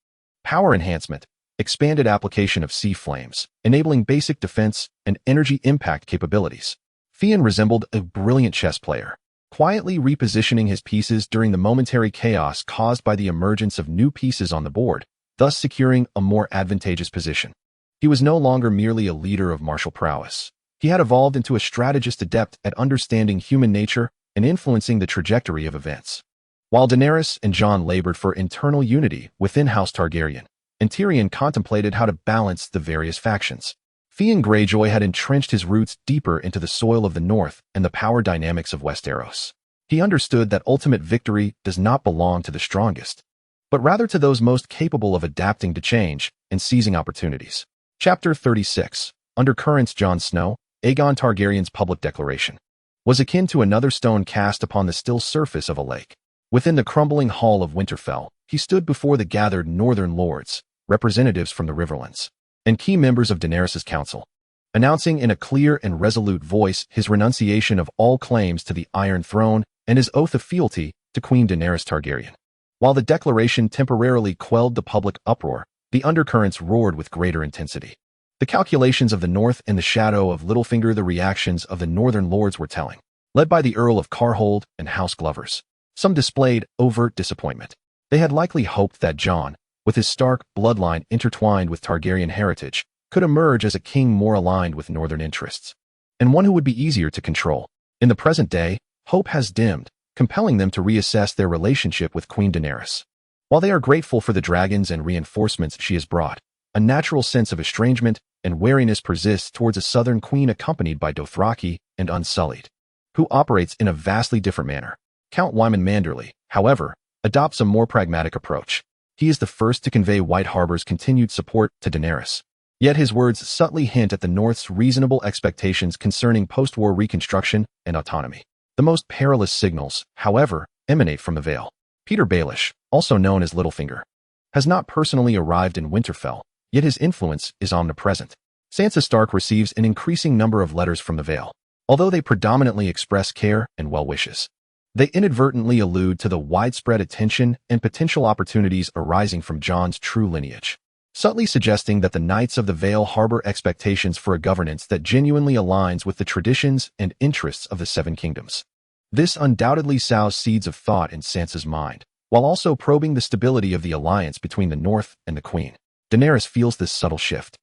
Power enhancement. Expanded application of sea flames, enabling basic defense and energy impact capabilities. Theon resembled a brilliant chess player, quietly repositioning his pieces during the momentary chaos caused by the emergence of new pieces on the board, thus securing a more advantageous position. He was no longer merely a leader of martial prowess. He had evolved into a strategist adept at understanding human nature and influencing the trajectory of events. While Daenerys and Jon labored for internal unity within House Targaryen, and Tyrion contemplated how to balance the various factions, Theon Greyjoy had entrenched his roots deeper into the soil of the North and the power dynamics of Westeros. He understood that ultimate victory does not belong to the strongest, but rather to those most capable of adapting to change and seizing opportunities. Chapter 36. Undercurrents. Jon Snow, Aegon Targaryen's public declaration, was akin to another stone cast upon the still surface of a lake. Within the crumbling hall of Winterfell, he stood before the gathered northern lords, representatives from the Riverlands, and key members of Daenerys' council, announcing in a clear and resolute voice his renunciation of all claims to the Iron Throne and his oath of fealty to Queen Daenerys Targaryen. While the declaration temporarily quelled the public uproar, the undercurrents roared with greater intensity. The calculations of the North in the shadow of Littlefinger, the reactions of the northern lords were telling, led by the Earl of Carhold and House Glovers. Some displayed overt disappointment. They had likely hoped that Jon, with his Stark bloodline intertwined with Targaryen heritage, could emerge as a king more aligned with northern interests, and one who would be easier to control. In the present day, hope has dimmed, compelling them to reassess their relationship with Queen Daenerys. While they are grateful for the dragons and reinforcements she has brought, a natural sense of estrangement and wariness persists towards a southern queen accompanied by Dothraki and Unsullied, who operates in a vastly different manner. Count Wyman Manderly, however, adopts a more pragmatic approach. He is the first to convey White Harbor's continued support to Daenerys. Yet his words subtly hint at the North's reasonable expectations concerning post-war reconstruction and autonomy. The most perilous signals, however, emanate from the Vale. Peter Baelish, also known as Littlefinger, has not personally arrived in Winterfell, yet his influence is omnipresent. Sansa Stark receives an increasing number of letters from the Vale, although they predominantly express care and well wishes. They inadvertently allude to the widespread attention and potential opportunities arising from Jon's true lineage, subtly suggesting that the Knights of the Vale harbor expectations for a governance that genuinely aligns with the traditions and interests of the Seven Kingdoms. This undoubtedly sows seeds of thought in Sansa's mind, while also probing the stability of the alliance between the North and the Queen. Daenerys feels this subtle shift.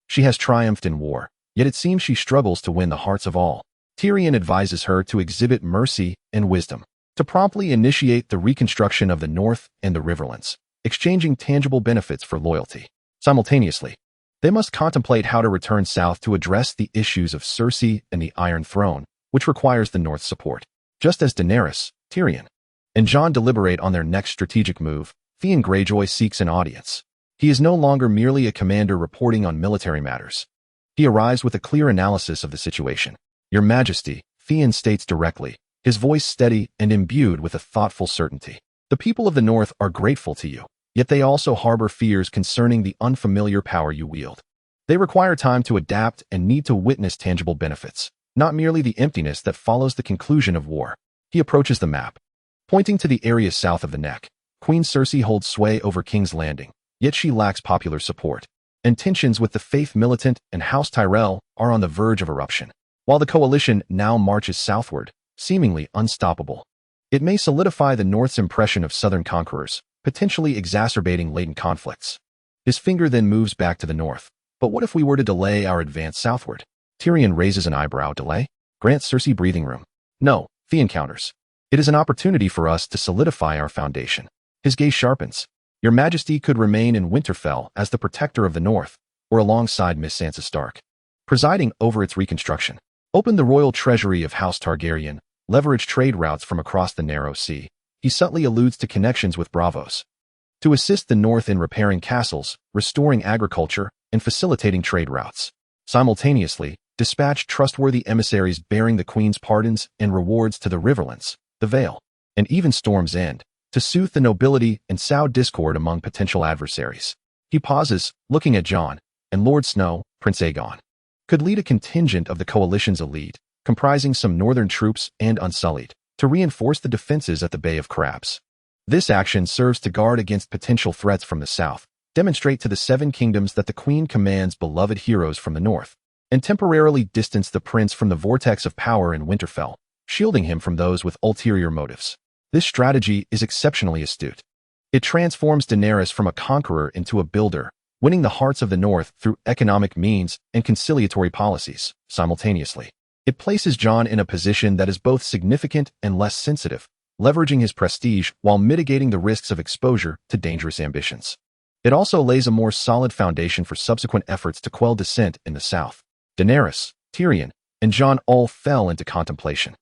She has triumphed in war, yet it seems she struggles to win the hearts of all. Tyrion advises her to exhibit mercy and wisdom, to promptly initiate the reconstruction of the North and the Riverlands, exchanging tangible benefits for loyalty. Simultaneously, they must contemplate how to return south to address the issues of Cersei and the Iron Throne, which requires the North's support. Just as Daenerys, Tyrion, and Jon deliberate on their next strategic move, Theon Greyjoy seeks an audience. He is no longer merely a commander reporting on military matters. He arrives with a clear analysis of the situation. "Your Majesty," Theon states directly, his voice steady and imbued with a thoughtful certainty. "The people of the North are grateful to you, yet they also harbor fears concerning the unfamiliar power you wield. They require time to adapt and need to witness tangible benefits, not merely the emptiness that follows the conclusion of war." He approaches the map, pointing to the area south of the Neck. Queen Cersei holds sway over King's Landing, yet she lacks popular support, and tensions with the Faith Militant and House Tyrell are on the verge of eruption. While the coalition now marches southward, seemingly unstoppable, it may solidify the North's impression of southern conquerors, potentially exacerbating latent conflicts. His finger then moves back to the north. "But what if we were to delay our advance southward?" Tyrion raises an eyebrow. "Delay? Grant Cersei breathing room." "No," Theon counters. "It is an opportunity for us to solidify our foundation." His gaze sharpens. "Your Majesty could remain in Winterfell as the protector of the North, or alongside Miss Sansa Stark, presiding over its reconstruction. Open the royal treasury of House Targaryen, leverage trade routes from across the narrow sea." He subtly alludes to connections with Braavos, to assist the North in repairing castles, restoring agriculture, and facilitating trade routes. Simultaneously, dispatch trustworthy emissaries bearing the Queen's pardons and rewards to the Riverlands, the Vale, and even Storm's End, to soothe the nobility and sow discord among potential adversaries. He pauses, looking at Jon, and Lord Snow, Prince Aegon, could lead a contingent of the coalition's elite, comprising some northern troops and Unsullied, to reinforce the defenses at the Bay of Crabs. This action serves to guard against potential threats from the south, demonstrate to the Seven Kingdoms that the Queen commands beloved heroes from the north, and temporarily distance the prince from the vortex of power in Winterfell, shielding him from those with ulterior motives. This strategy is exceptionally astute. It transforms Daenerys from a conqueror into a builder, winning the hearts of the North through economic means and conciliatory policies. Simultaneously, it places Jon in a position that is both significant and less sensitive, leveraging his prestige while mitigating the risks of exposure to dangerous ambitions. It also lays a more solid foundation for subsequent efforts to quell dissent in the South. Daenerys, Tyrion, and Jon all fell into contemplation.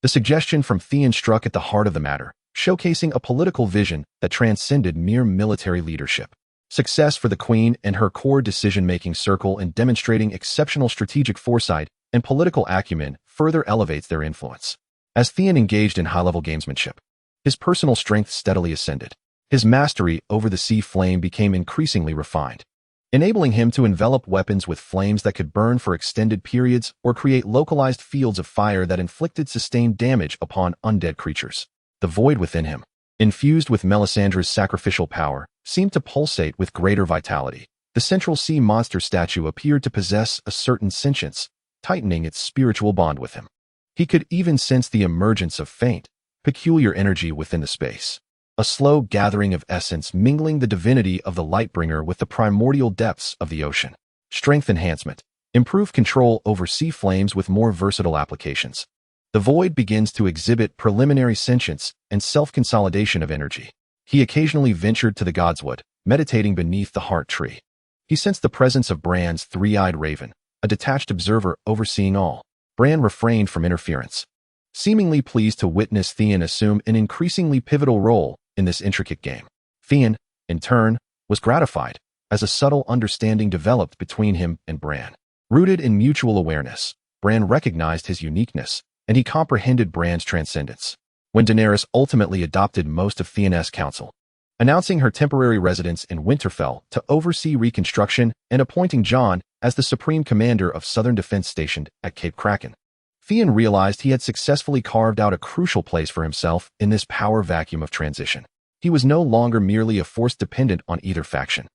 The suggestion from Theon struck at the heart of the matter, showcasing a political vision that transcended mere military leadership. Success for the Queen and her core decision-making circle in demonstrating exceptional strategic foresight and political acumen further elevates their influence. As Theon engaged in high-level gamesmanship, his personal strength steadily ascended. His mastery over the sea flame became increasingly refined, enabling him to envelop weapons with flames that could burn for extended periods or create localized fields of fire that inflicted sustained damage upon undead creatures. The void within him, infused with Melisandre's sacrificial power, seemed to pulsate with greater vitality. The central sea monster statue appeared to possess a certain sentience, tightening its spiritual bond with him. He could even sense the emergence of faint, peculiar energy within the space. A slow gathering of essence mingling the divinity of the Lightbringer with the primordial depths of the ocean. Strength enhancement. Improved control over sea flames with more versatile applications. The void begins to exhibit preliminary sentience and self-consolidation of energy. He occasionally ventured to the Godswood, meditating beneath the heart tree. He sensed the presence of Bran's three-eyed raven, a detached observer overseeing all. Bran refrained from interference, seemingly pleased to witness Theon assume an increasingly pivotal role in this intricate game. Theon, in turn, was gratified, as a subtle understanding developed between him and Bran. Rooted in mutual awareness, Bran recognized his uniqueness, and he comprehended Bran's transcendence. When Daenerys ultimately adopted most of Theon's counsel, announcing her temporary residence in Winterfell to oversee reconstruction and appointing Jon as the supreme commander of Southern Defense stationed at Cape Kraken, Theon realized he had successfully carved out a crucial place for himself in this power vacuum of transition. He was no longer merely a force dependent on either faction.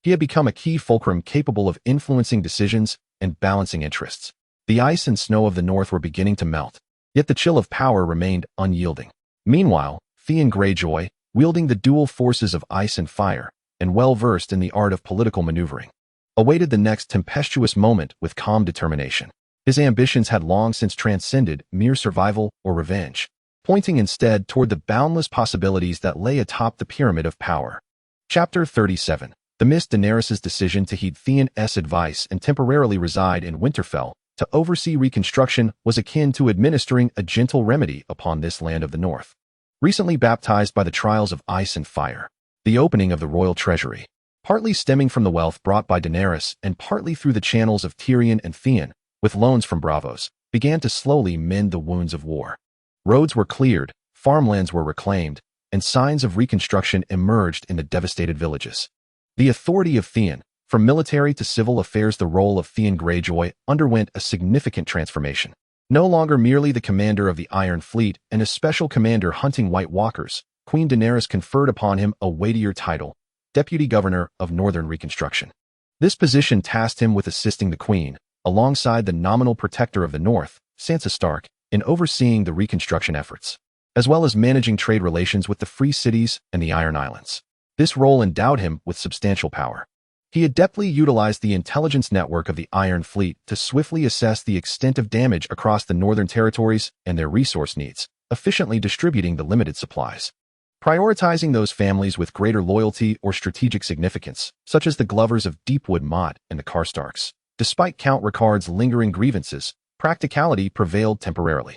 He had become a key fulcrum capable of influencing decisions and balancing interests. The ice and snow of the North were beginning to melt, yet the chill of power remained unyielding. Meanwhile, Theon Greyjoy, wielding the dual forces of ice and fire, and well-versed in the art of political maneuvering, awaited the next tempestuous moment with calm determination. His ambitions had long since transcended mere survival or revenge, pointing instead toward the boundless possibilities that lay atop the pyramid of power. Chapter 37. The Mist. Daenerys' decision to heed Theon's advice and temporarily reside in Winterfell to oversee reconstruction was akin to administering a gentle remedy upon this land of the North, recently baptized by the trials of ice and fire. The opening of the royal treasury, partly stemming from the wealth brought by Daenerys and partly through the channels of Tyrion and Theon, with loans from Bravos, began to slowly mend the wounds of war. Roads were cleared, farmlands were reclaimed, and signs of reconstruction emerged in the devastated villages. The authority of Theon, from military to civil affairs, the role of Theon Greyjoy underwent a significant transformation. No longer merely the commander of the Iron Fleet and a special commander hunting White Walkers, Queen Daenerys conferred upon him a weightier title, Deputy Governor of Northern Reconstruction. This position tasked him with assisting the Queen, alongside the nominal protector of the North, Sansa Stark, in overseeing the reconstruction efforts, as well as managing trade relations with the Free Cities and the Iron Islands. This role endowed him with substantial power. He adeptly utilized the intelligence network of the Iron Fleet to swiftly assess the extent of damage across the northern territories and their resource needs, efficiently distributing the limited supplies. Prioritizing those families with greater loyalty or strategic significance, such as the Glovers of Deepwood Motte and the Karstarks. Despite Count Ricard's lingering grievances, practicality prevailed temporarily.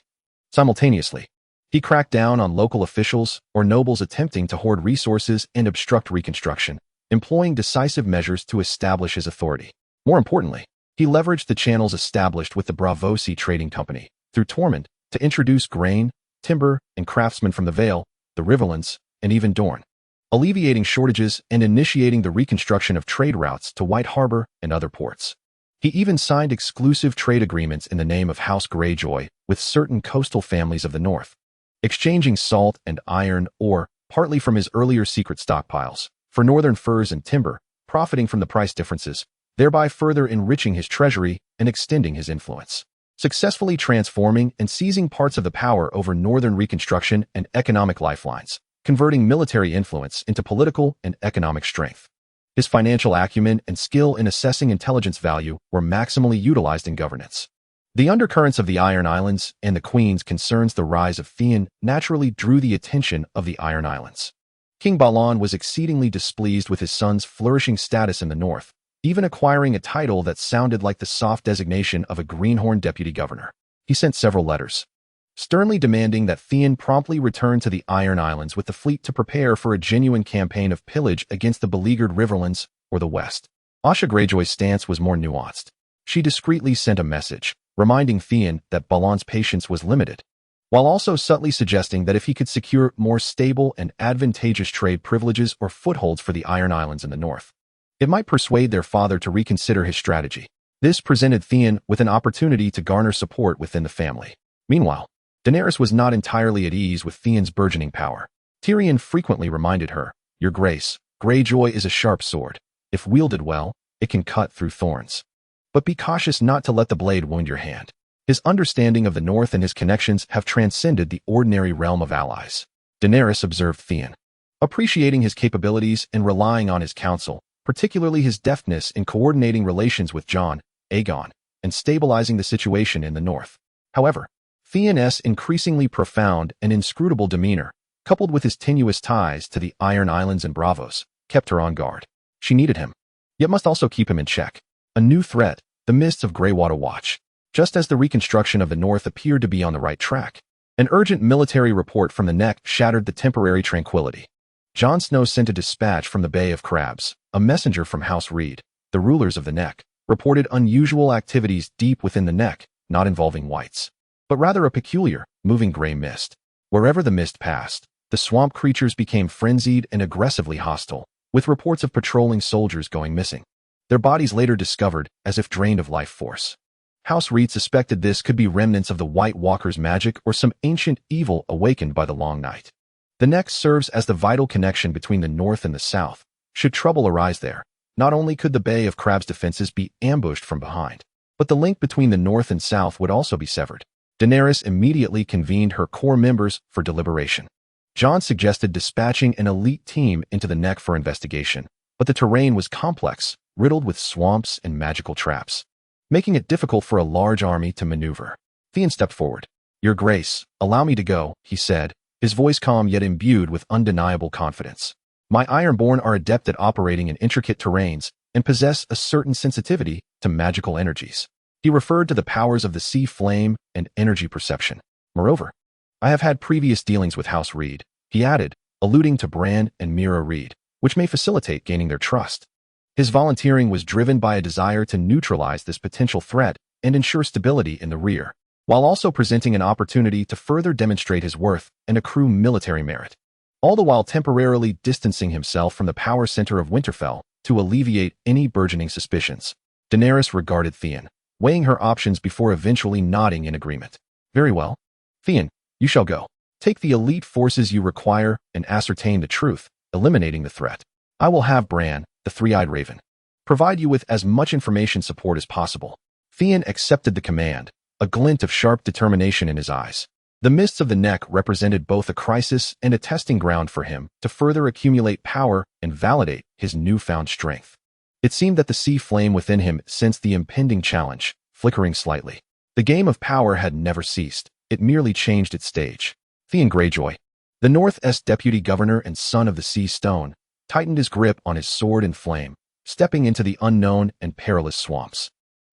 Simultaneously, he cracked down on local officials or nobles attempting to hoard resources and obstruct reconstruction, employing decisive measures to establish his authority. More importantly, he leveraged the channels established with the Bravosi Trading Company, through Torment, to introduce grain, timber, and craftsmen from the Vale, the Riverlands, and even Dorne, alleviating shortages and initiating the reconstruction of trade routes to White Harbor and other ports. He even signed exclusive trade agreements in the name of House Greyjoy with certain coastal families of the North, exchanging salt and iron ore, partly from his earlier secret stockpiles, for northern furs and timber, profiting from the price differences, thereby further enriching his treasury and extending his influence. Successfully transforming and seizing parts of the power over northern reconstruction and economic lifelines, converting military influence into political and economic strength. His financial acumen and skill in assessing intelligence value were maximally utilized in governance. The undercurrents of the Iron Islands and the Queen's concerns the rise of Theon naturally drew the attention of the Iron Islands. King Balon was exceedingly displeased with his son's flourishing status in the north, even acquiring a title that sounded like the soft designation of a greenhorn deputy governor. He sent several letters, sternly demanding that Theon promptly return to the Iron Islands with the fleet to prepare for a genuine campaign of pillage against the beleaguered Riverlands or the West. Asha Greyjoy's stance was more nuanced. She discreetly sent a message, reminding Theon that Balon's patience was limited, while also subtly suggesting that if he could secure more stable and advantageous trade privileges or footholds for the Iron Islands in the north, it might persuade their father to reconsider his strategy. This presented Theon with an opportunity to garner support within the family. Meanwhile, Daenerys was not entirely at ease with Theon's burgeoning power. Tyrion frequently reminded her, "Your Grace, Greyjoy is a sharp sword. If wielded well, it can cut through thorns. But be cautious not to let the blade wound your hand." His understanding of the North and his connections have transcended the ordinary realm of allies. Daenerys observed Theon, appreciating his capabilities and relying on his counsel, particularly his deftness in coordinating relations with Jon, Aegon, and stabilizing the situation in the North. However, Theon's increasingly profound and inscrutable demeanor, coupled with his tenuous ties to the Iron Islands and Bravos, kept her on guard. She needed him, yet must also keep him in check. A new threat, the mists of Greywater Watch. Just as the reconstruction of the North appeared to be on the right track, an urgent military report from the Neck shattered the temporary tranquility. Jon Snow sent a dispatch from the Bay of Crabs. A messenger from House Reed, the rulers of the Neck, reported unusual activities deep within the Neck, not involving whites, but rather a peculiar, moving gray mist. Wherever the mist passed, the swamp creatures became frenzied and aggressively hostile, with reports of patrolling soldiers going missing, their bodies later discovered as if drained of life force. House Reed suspected this could be remnants of the White Walker's magic or some ancient evil awakened by the long night. The Neck serves as the vital connection between the North and the South. Should trouble arise there, not only could the Bay of Crabs defenses be ambushed from behind, but the link between the North and South would also be severed. Daenerys immediately convened her core members for deliberation. Jon suggested dispatching an elite team into the Neck for investigation, but the terrain was complex, riddled with swamps and magical traps, making it difficult for a large army to maneuver. Theon stepped forward. "Your Grace, allow me to go," he said, his voice calm yet imbued with undeniable confidence. "My Ironborn are adept at operating in intricate terrains and possess a certain sensitivity to magical energies." He referred to the powers of the sea flame and energy perception. "Moreover, I have had previous dealings with House Reed," he added, alluding to Bran and Mira Reed, which may facilitate gaining their trust. His volunteering was driven by a desire to neutralize this potential threat and ensure stability in the rear, while also presenting an opportunity to further demonstrate his worth and accrue military merit, all the while temporarily distancing himself from the power center of Winterfell to alleviate any burgeoning suspicions. Daenerys regarded Theon, weighing her options before eventually nodding in agreement. "Very well. Theon, you shall go. Take the elite forces you require and ascertain the truth, eliminating the threat. I will have Bran, the three-eyed raven, provide you with as much information support as possible." Theon accepted the command, a glint of sharp determination in his eyes. The mists of the Neck represented both a crisis and a testing ground for him to further accumulate power and validate his newfound strength. It seemed that the sea flame within him sensed the impending challenge, flickering slightly. The game of power had never ceased, it merely changed its stage. Theon Greyjoy, the North's deputy governor and son of the Sea Stone, tightened his grip on his sword in flame, stepping into the unknown and perilous swamps.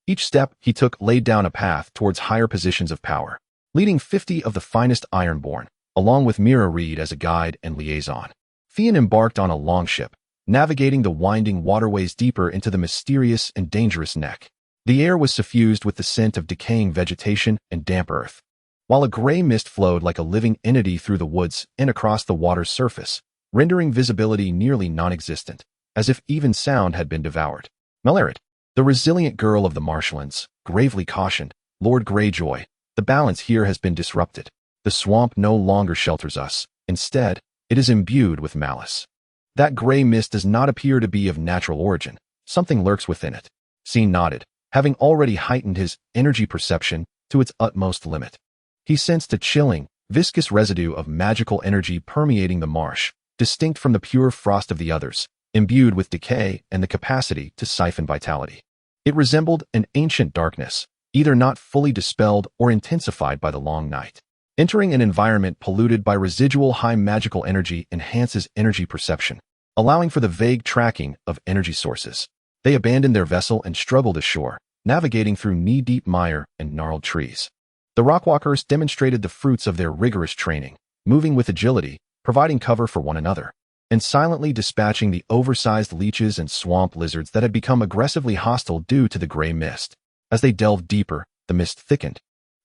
Each step he took laid down a path towards higher positions of power, leading 50 of the finest Ironborn, along with Mira Reed as a guide and liaison. Theon embarked on a longship, navigating the winding waterways deeper into the mysterious and dangerous Neck. The air was suffused with the scent of decaying vegetation and damp earth, while a gray mist flowed like a living entity through the woods and across the water's surface, rendering visibility nearly non-existent, as if even sound had been devoured. Melerit, the resilient girl of the marshlands, gravely cautioned, "Lord Greyjoy, the balance here has been disrupted. The swamp no longer shelters us. Instead, it is imbued with malice. That gray mist does not appear to be of natural origin. Something lurks within it." Scene nodded, having already heightened his energy perception to its utmost limit. He sensed a chilling, viscous residue of magical energy permeating the marsh, distinct from the pure frost of the others, imbued with decay and the capacity to siphon vitality. It resembled an ancient darkness, either not fully dispelled or intensified by the long night. Entering an environment polluted by residual high magical energy enhances energy perception, allowing for the vague tracking of energy sources. They abandoned their vessel and struggled ashore, navigating through knee-deep mire and gnarled trees. The Rockwalkers demonstrated the fruits of their rigorous training, moving with agility, providing cover for one another, and silently dispatching the oversized leeches and swamp lizards that had become aggressively hostile due to the gray mist. As they delved deeper, the mist thickened,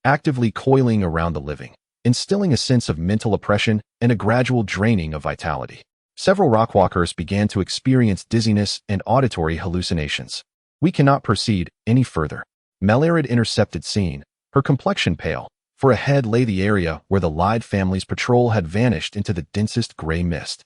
actively coiling around the living, instilling a sense of mental oppression and a gradual draining of vitality. Several Rockwalkers began to experience dizziness and auditory hallucinations. "We cannot proceed any further." Melarid intercepted scene, her complexion pale, for ahead lay the area where the Lyde family's patrol had vanished into the densest gray mist.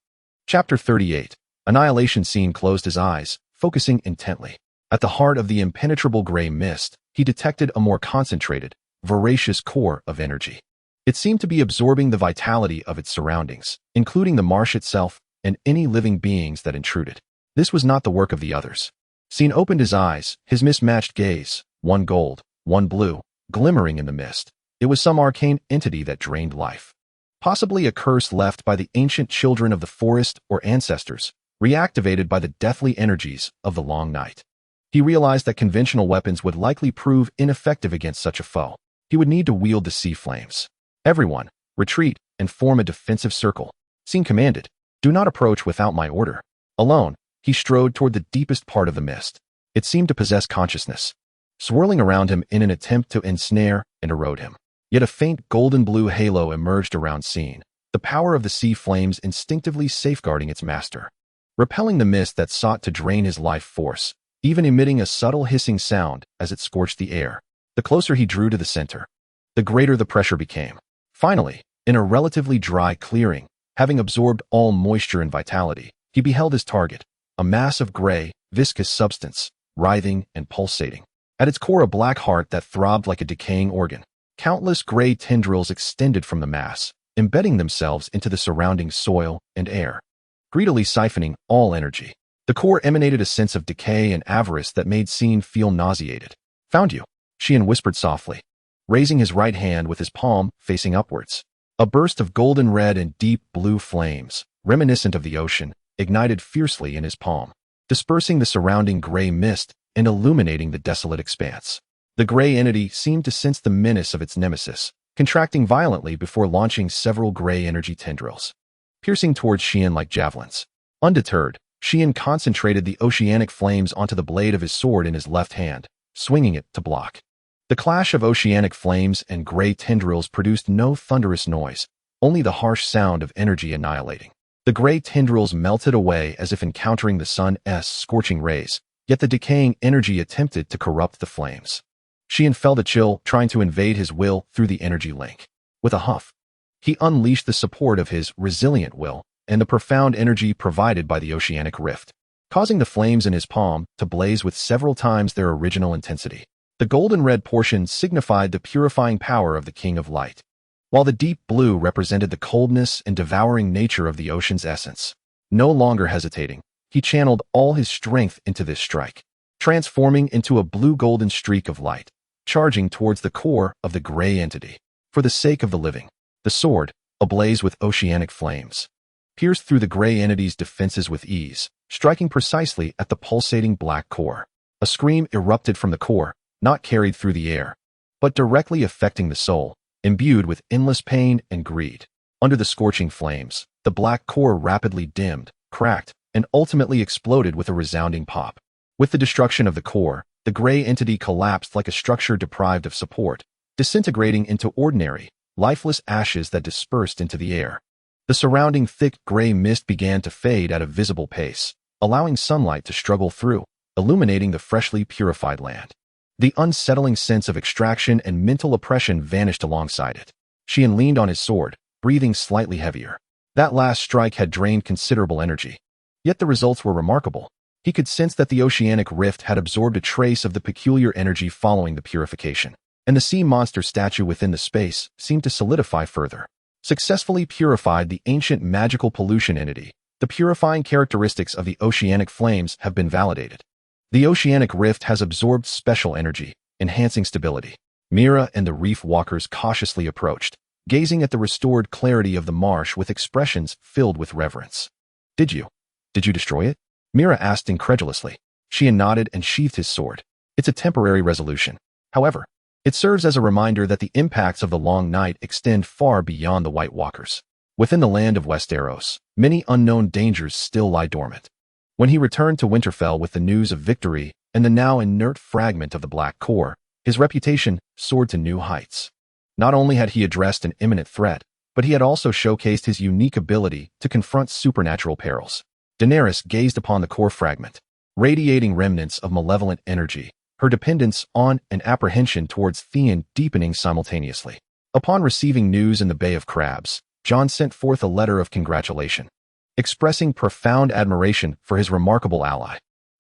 Chapter 38. Annihilation Scene closed his eyes, focusing intently. At the heart of the impenetrable gray mist, he detected a more concentrated, voracious core of energy. It seemed to be absorbing the vitality of its surroundings, including the marsh itself and any living beings that intruded. This was not the work of the others. Scene opened his eyes, his mismatched gaze, one gold, one blue, glimmering in the mist. It was some arcane entity that drained life. Possibly a curse left by the ancient children of the forest or ancestors, reactivated by the deathly energies of the long night. He realized that conventional weapons would likely prove ineffective against such a foe. He would need to wield the sea flames. "Everyone, retreat and form a defensive circle." Scene commanded. "Do not approach without my order." Alone, he strode toward the deepest part of the mist. It seemed to possess consciousness, swirling around him in an attempt to ensnare and erode him. Yet a faint golden blue halo emerged around Scene, the power of the sea flames instinctively safeguarding its master. Repelling the mist that sought to drain his life force, even emitting a subtle hissing sound as it scorched the air. The closer he drew to the center, the greater the pressure became. Finally, in a relatively dry clearing, having absorbed all moisture and vitality, he beheld his target, a mass of gray, viscous substance, writhing and pulsating. At its core, a black heart that throbbed like a decaying organ. Countless gray tendrils extended from the mass, embedding themselves into the surrounding soil and air, greedily siphoning all energy. The core emanated a sense of decay and avarice that made Scene feel nauseated. "Found you," Sheehan whispered softly, raising his right hand with his palm facing upwards. A burst of golden red and deep blue flames, reminiscent of the ocean, ignited fiercely in his palm, dispersing the surrounding gray mist and illuminating the desolate expanse. The gray entity seemed to sense the menace of its nemesis, contracting violently before launching several gray energy tendrils, piercing towards Sheehan like javelins. Undeterred, Sheehan concentrated the oceanic flames onto the blade of his sword in his left hand, swinging it to block. The clash of oceanic flames and gray tendrils produced no thunderous noise, only the harsh sound of energy annihilating. The gray tendrils melted away as if encountering the sun's scorching rays, yet the decaying energy attempted to corrupt the flames. Sheehan felt a chill trying to invade his will through the energy link. With a huff, he unleashed the support of his resilient will and the profound energy provided by the oceanic rift, causing the flames in his palm to blaze with several times their original intensity. The golden red portion signified the purifying power of the King of Light, while the deep blue represented the coldness and devouring nature of the ocean's essence. No longer hesitating, he channeled all his strength into this strike, transforming into a blue-golden streak of light, charging towards the core of the gray entity. For the sake of the living, the sword, ablaze with oceanic flames, pierced through the gray entity's defenses with ease, striking precisely at the pulsating black core. A scream erupted from the core, not carried through the air, but directly affecting the soul, imbued with endless pain and greed. Under the scorching flames, the black core rapidly dimmed, cracked, and ultimately exploded with a resounding pop. With the destruction of the core, the gray entity collapsed like a structure deprived of support, disintegrating into ordinary, lifeless ashes that dispersed into the air. The surrounding thick gray mist began to fade at a visible pace, allowing sunlight to struggle through, illuminating the freshly purified land. The unsettling sense of extraction and mental oppression vanished alongside it. Sheehan leaned on his sword, breathing slightly heavier. That last strike had drained considerable energy. Yet the results were remarkable. He could sense that the oceanic rift had absorbed a trace of the peculiar energy following the purification, and the sea monster statue within the space seemed to solidify further. successfully purified the ancient magical pollution entity. The purifying characteristics of the oceanic flames have been validated. The oceanic rift has absorbed special energy, enhancing stability. Mira and the reef walkers cautiously approached, gazing at the restored clarity of the marsh with expressions filled with reverence. Did you destroy it? Mira asked incredulously. Sheehan nodded and sheathed his sword. It's a temporary resolution. However, it serves as a reminder that the impacts of the long night extend far beyond the White Walkers. Within the land of Westeros, many unknown dangers still lie dormant. When he returned to Winterfell with the news of victory and the now inert fragment of the Black Core, his reputation soared to new heights. Not only had he addressed an imminent threat, but he had also showcased his unique ability to confront supernatural perils. Daenerys gazed upon the core fragment, radiating remnants of malevolent energy, her dependence on and apprehension towards Theon deepening simultaneously. Upon receiving news in the Bay of Crabs, Jon sent forth a letter of congratulation, expressing profound admiration for his remarkable ally.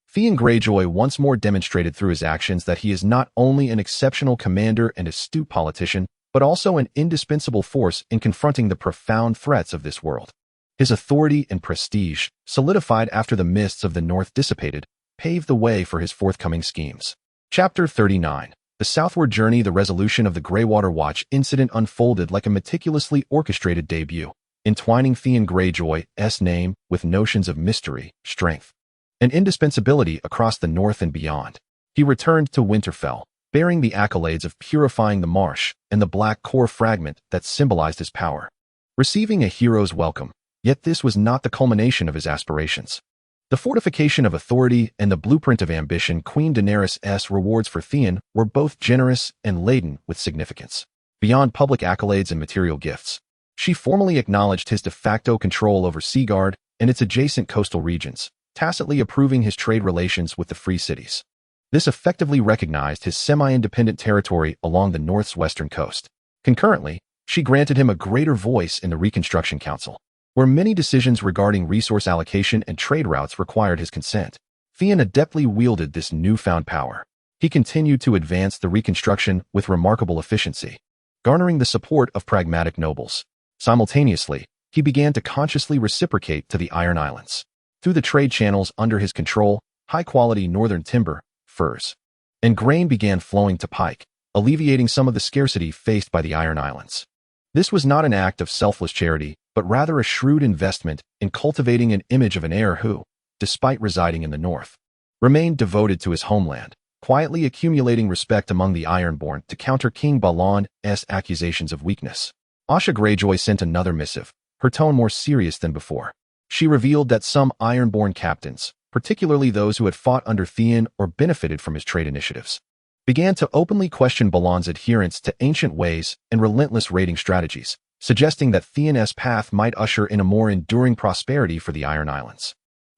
Theon Greyjoy once more demonstrated through his actions that he is not only an exceptional commander and astute politician, but also an indispensable force in confronting the profound threats of this world. His authority and prestige, solidified after the mists of the North dissipated, paved the way for his forthcoming schemes. Chapter 39. The southward journey. The resolution of the Greywater Watch incident unfolded like a meticulously orchestrated debut, entwining Theon Greyjoy's name with notions of mystery, strength, and indispensability across the North and beyond. He returned to Winterfell, bearing the accolades of purifying the marsh and the Black Core fragment that symbolized his power. Receiving a hero's welcome, yet this was not the culmination of his aspirations. The fortification of authority and the blueprint of ambition. Queen Daenerys' rewards for Theon were both generous and laden with significance. Beyond public accolades and material gifts, she formally acknowledged his de facto control over Seaguard and its adjacent coastal regions, tacitly approving his trade relations with the free cities. This effectively recognized his semi-independent territory along the North's western coast. Concurrently, she granted him a greater voice in the Reconstruction Council, where many decisions regarding resource allocation and trade routes required his consent. Theon adeptly wielded this newfound power. He continued to advance the Reconstruction with remarkable efficiency, garnering the support of pragmatic nobles. Simultaneously, he began to consciously reciprocate to the Iron Islands. Through the trade channels under his control, high-quality northern timber, furs, and grain began flowing to Pyke, alleviating some of the scarcity faced by the Iron Islands. This was not an act of selfless charity, but rather a shrewd investment in cultivating an image of an heir who, despite residing in the North, remained devoted to his homeland, quietly accumulating respect among the Ironborn to counter King Balon's accusations of weakness. Asha Greyjoy sent another missive, her tone more serious than before. She revealed that some Ironborn captains, particularly those who had fought under Theon or benefited from his trade initiatives, began to openly question Balon's adherence to ancient ways and relentless raiding strategies, suggesting that Theon's path might usher in a more enduring prosperity for the Iron Islands.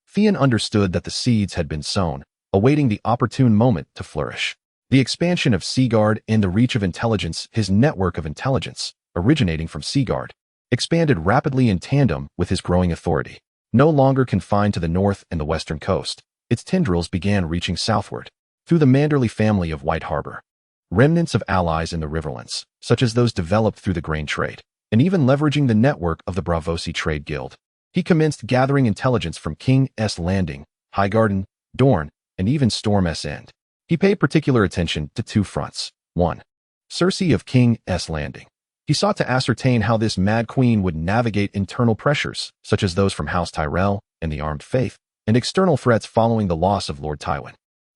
Theon understood that the seeds had been sown, awaiting the opportune moment to flourish. The expansion of Seaguard and the reach of intelligence, his network of intelligence, originating from Seaguard, expanded rapidly in tandem with his growing authority. No longer confined to the north and the western coast, its tendrils began reaching southward, through the Manderley family of White Harbor. Remnants of allies in the Riverlands, such as those developed through the grain trade, and even leveraging the network of the Braavosi Trade Guild. He commenced gathering intelligence from King's Landing, Highgarden, Dorne, and even Storm's End. He paid particular attention to two fronts. 1. Cersei of King's Landing. He sought to ascertain how this Mad Queen would navigate internal pressures, such as those from House Tyrell and the Armed Faith, and external threats following the loss of Lord Tywin.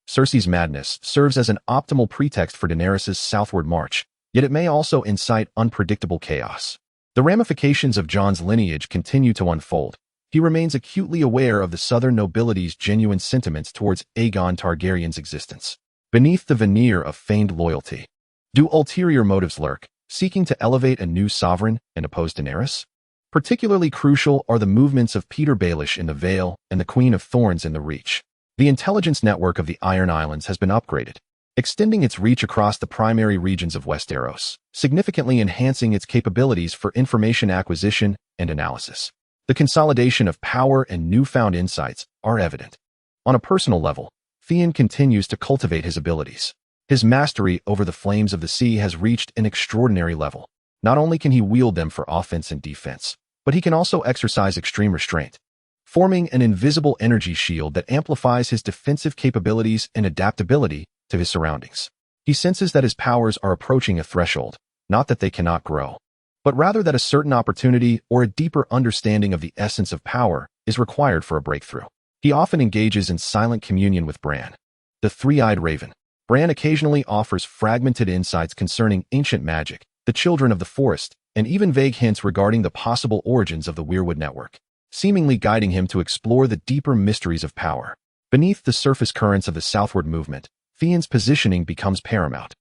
Cersei's madness serves as an optimal pretext for Daenerys' southward march, yet it may also incite unpredictable chaos. The ramifications of Jon's lineage continue to unfold. He remains acutely aware of the southern nobility's genuine sentiments towards Aegon Targaryen's existence. Beneath the veneer of feigned loyalty, do ulterior motives lurk, seeking to elevate a new sovereign and oppose Daenerys? Particularly crucial are the movements of Peter Baelish in the Vale and the Queen of Thorns in the Reach. The intelligence network of the Iron Islands has been upgraded, extending its reach across the primary regions of Westeros, significantly enhancing its capabilities for information acquisition and analysis. The consolidation of power and newfound insights are evident. On a personal level, Theon continues to cultivate his abilities. His mastery over the flames of the sea has reached an extraordinary level. Not only can he wield them for offense and defense, but he can also exercise extreme restraint, forming an invisible energy shield that amplifies his defensive capabilities and adaptability to his surroundings. He senses that his powers are approaching a threshold, not that they cannot grow, but rather that a certain opportunity or a deeper understanding of the essence of power is required for a breakthrough. He often engages in silent communion with Bran, the three-eyed raven. Bran occasionally offers fragmented insights concerning ancient magic, the children of the forest, and even vague hints regarding the possible origins of the Weirwood network, seemingly guiding him to explore the deeper mysteries of power. Beneath the surface currents of the southward movement, Theon's positioning becomes paramount.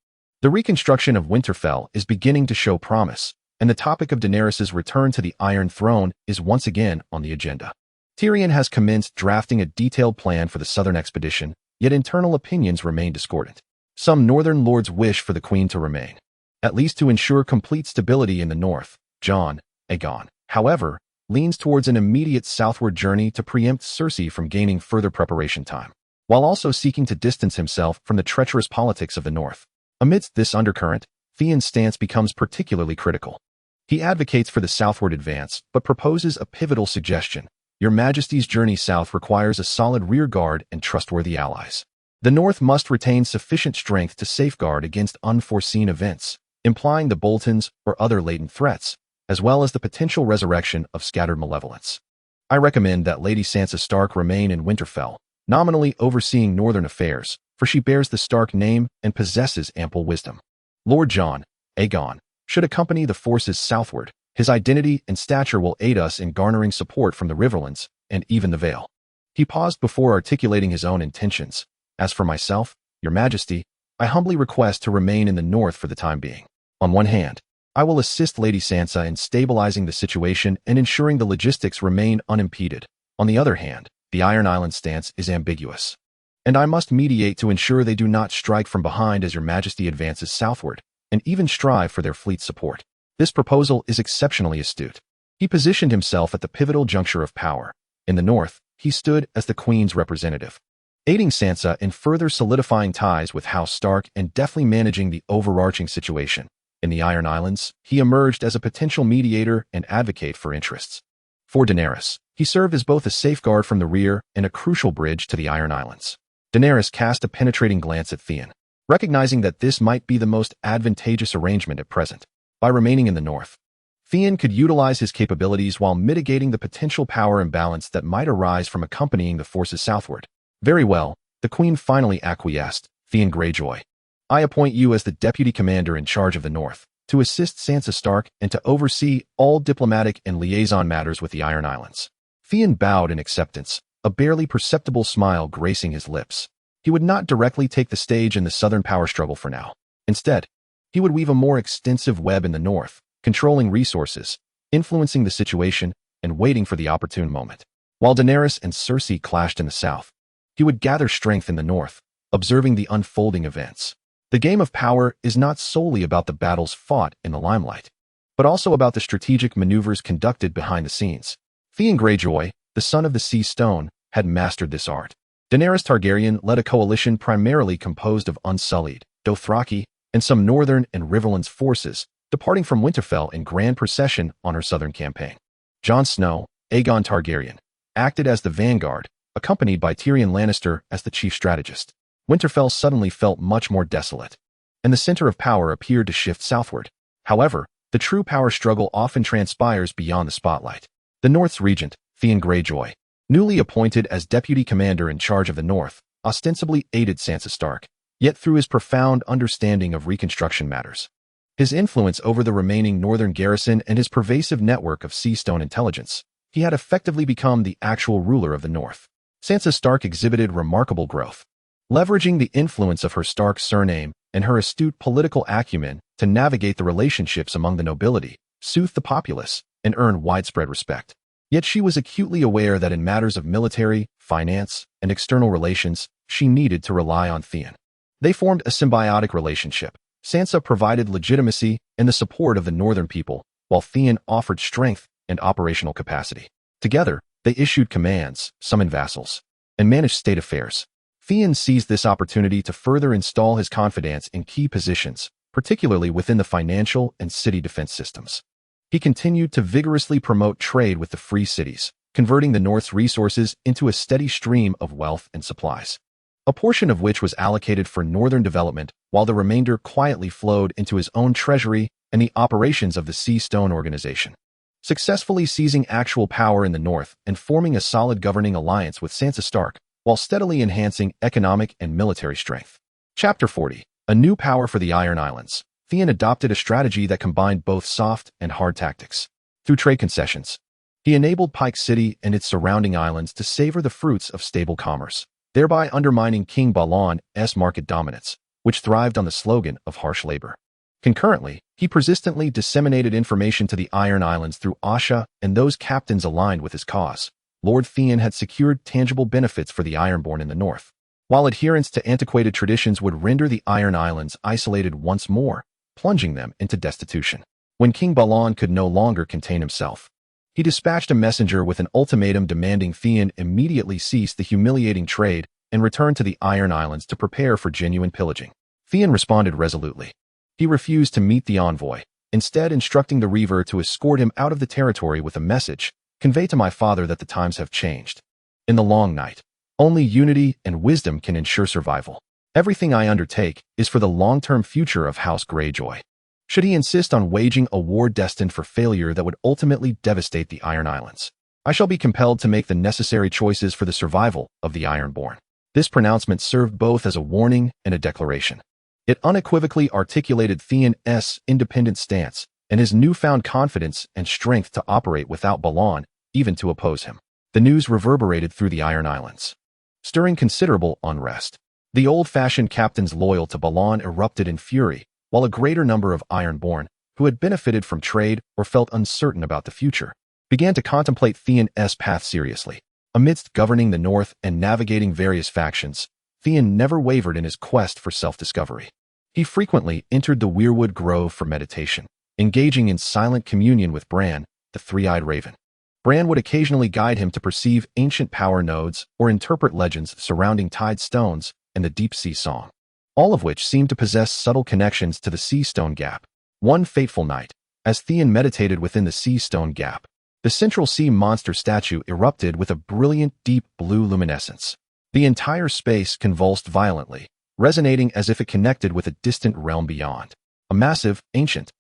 The reconstruction of Winterfell is beginning to show promise, and the topic of Daenerys' return to the Iron Throne is once again on the agenda. Tyrion has commenced drafting a detailed plan for the southern expedition, yet internal opinions remain discordant. Some northern lords wish for the queen to remain, at least to ensure complete stability in the north. Jon, Aegon, however, leans towards an immediate southward journey to preempt Cersei from gaining further preparation time, while also seeking to distance himself from the treacherous politics of the north. Amidst this undercurrent, Theon's stance becomes particularly critical. He advocates for the southward advance, but proposes a pivotal suggestion. Your Majesty's journey south requires a solid rear guard and trustworthy allies. The North must retain sufficient strength to safeguard against unforeseen events, implying the Boltons or other latent threats, as well as the potential resurrection of scattered malevolence. I recommend that Lady Sansa Stark remain in Winterfell, nominally overseeing northern affairs, for she bears the Stark name and possesses ample wisdom. Lord Jon, Aegon, should accompany the forces southward. His identity and stature will aid us in garnering support from the Riverlands and even the Vale. He paused before articulating his own intentions. As for myself, Your Majesty, I humbly request to remain in the north for the time being. On one hand, I will assist Lady Sansa in stabilizing the situation and ensuring the logistics remain unimpeded. On the other hand, the Iron Island stance is ambiguous, and I must mediate to ensure they do not strike from behind as Your Majesty advances southward, and even strive for their fleet support. This proposal is exceptionally astute. He positioned himself at the pivotal juncture of power. In the north, he stood as the Queen's representative, aiding Sansa in further solidifying ties with House Stark and deftly managing the overarching situation. In the Iron Islands, he emerged as a potential mediator and advocate for interests. For Daenerys, he served as both a safeguard from the rear and a crucial bridge to the Iron Islands. Daenerys cast a penetrating glance at Theon, recognizing that this might be the most advantageous arrangement at present. By remaining in the north, Theon could utilize his capabilities while mitigating the potential power imbalance that might arise from accompanying the forces southward. Very well, the Queen finally acquiesced. Theon Greyjoy, I appoint you as the deputy commander in charge of the north, to assist Sansa Stark and to oversee all diplomatic and liaison matters with the Iron Islands. Theon bowed in acceptance, a barely perceptible smile gracing his lips. He would not directly take the stage in the southern power struggle for now. Instead, he would weave a more extensive web in the north, controlling resources, influencing the situation, and waiting for the opportune moment. While Daenerys and Cersei clashed in the south, he would gather strength in the north, observing the unfolding events. The game of power is not solely about the battles fought in the limelight, but also about the strategic maneuvers conducted behind the scenes. Theon Greyjoy, the son of the Sea Stone, had mastered this art. Daenerys Targaryen led a coalition primarily composed of unsullied Dothraki and some northern and Riverlands forces, departing from Winterfell in grand procession on her southern campaign. Jon Snow, Aegon Targaryen, acted as the vanguard, accompanied by Tyrion Lannister as the chief strategist. Winterfell suddenly felt much more desolate, and the center of power appeared to shift southward. However, the true power struggle often transpires beyond the spotlight. The North's regent, Theon Greyjoy, newly appointed as deputy commander in charge of the North, ostensibly aided Sansa Stark, yet through his profound understanding of reconstruction matters, his influence over the remaining northern garrison and his pervasive network of Sea Stone intelligence, he had effectively become the actual ruler of the North. Sansa Stark exhibited remarkable growth, leveraging the influence of her Stark surname and her astute political acumen to navigate the relationships among the nobility, soothe the populace, and earn widespread respect. Yet she was acutely aware that in matters of military, finance, and external relations, she needed to rely on Theon. They formed a symbiotic relationship. Sansa provided legitimacy and the support of the northern people, while Theon offered strength and operational capacity. Together, they issued commands, summoned vassals, and managed state affairs. Theon seized this opportunity to further install his confidence in key positions, particularly within the financial and city defense systems. He continued to vigorously promote trade with the free cities, converting the North's resources into a steady stream of wealth and supplies, a portion of which was allocated for northern development, while the remainder quietly flowed into his own treasury and the operations of the Sea Stone organization, successfully seizing actual power in the north and forming a solid governing alliance with Sansa Stark, while steadily enhancing economic and military strength. Chapter 40. A new power for the Iron Islands. Theon adopted a strategy that combined both soft and hard tactics. Through trade concessions, he enabled Pyke City and its surrounding islands to savor the fruits of stable commerce, thereby undermining King Balon's market dominance, which thrived on the slogan of harsh labor. Concurrently, he persistently disseminated information to the Iron Islands through Asha and those captains aligned with his cause. Lord Theon had secured tangible benefits for the Ironborn in the north, while adherence to antiquated traditions would render the Iron Islands isolated once more, plunging them into destitution. When King Balon could no longer contain himself, he dispatched a messenger with an ultimatum demanding Theon immediately cease the humiliating trade and return to the Iron Islands to prepare for genuine pillaging. Theon responded resolutely. He refused to meet the envoy, instead instructing the Reaver to escort him out of the territory with a message: "Convey to my father that the times have changed. In the long night, only unity and wisdom can ensure survival. Everything I undertake is for the long-term future of House Greyjoy." Should he insist on waging a war destined for failure that would ultimately devastate the Iron Islands, I shall be compelled to make the necessary choices for the survival of the Ironborn. This pronouncement served both as a warning and a declaration. It unequivocally articulated Theon's independent stance and his newfound confidence and strength to operate without Balon, even to oppose him. The news reverberated through the Iron Islands, stirring considerable unrest. The old-fashioned captains loyal to Balon erupted in fury, while a greater number of Ironborn, who had benefited from trade or felt uncertain about the future, began to contemplate Theon's path seriously. Amidst governing the north and navigating various factions, Theon never wavered in his quest for self-discovery. He frequently entered the Weirwood Grove for meditation, engaging in silent communion with Bran, the three-eyed raven. Bran would occasionally guide him to perceive ancient power nodes or interpret legends surrounding tide stones and the deep-sea song, all of which seemed to possess subtle connections to the Sea Stone Gap. One fateful night, as Theon meditated within the Sea Stone Gap, the central sea monster statue erupted with a brilliant deep blue luminescence. The entire space convulsed violently, resonating as if it connected with a distant realm beyond. A massive, ancient,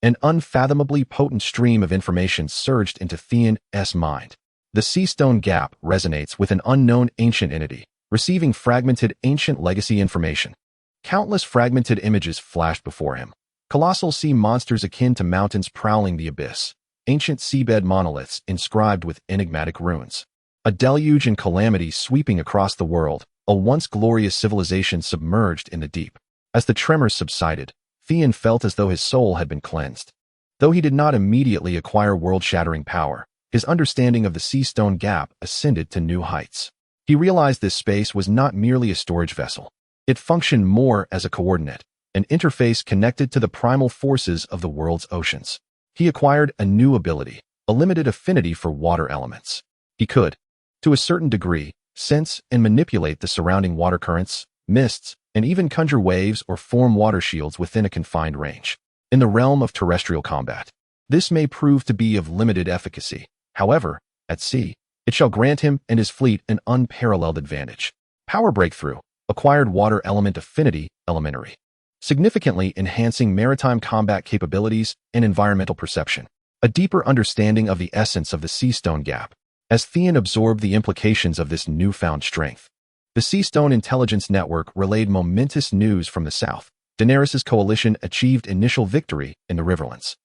and unfathomably potent stream of information surged into Theon's mind. The Sea Stone Gap resonates with an unknown ancient entity, receiving fragmented ancient legacy information. Countless fragmented images flashed before him. Colossal sea monsters akin to mountains prowling the abyss. Ancient seabed monoliths inscribed with enigmatic runes. A deluge and calamity sweeping across the world, a once glorious civilization submerged in the deep. As the tremors subsided, Theon felt as though his soul had been cleansed. Though he did not immediately acquire world-shattering power, his understanding of the Sea Stone Gap ascended to new heights. He realized this space was not merely a storage vessel. It functioned more as a coordinate, an interface connected to the primal forces of the world's oceans. He acquired a new ability, a limited affinity for water elements. He could, to a certain degree, sense and manipulate the surrounding water currents, mists, and even conjure waves or form water shields within a confined range. In the realm of terrestrial combat, this may prove to be of limited efficacy. However, at sea, it shall grant him and his fleet an unparalleled advantage. Power breakthrough, acquired water element affinity, elementary, significantly enhancing maritime combat capabilities and environmental perception. A deeper understanding of the essence of the Sea Stone Gap. As Theon absorbed the implications of this newfound strength, the Sea Stone Intelligence Network relayed momentous news from the south. Daenerys' coalition achieved initial victory in the Riverlands.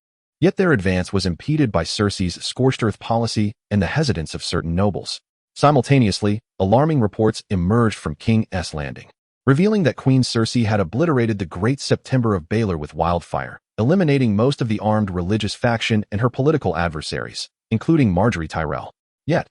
Yet their advance was impeded by Cersei's scorched earth policy and the hesitance of certain nobles. Simultaneously, alarming reports emerged from King's Landing, revealing that Queen Cersei had obliterated the Great September of Baelor with wildfire, eliminating most of the armed religious faction and her political adversaries, including Margaery Tyrell. Yet,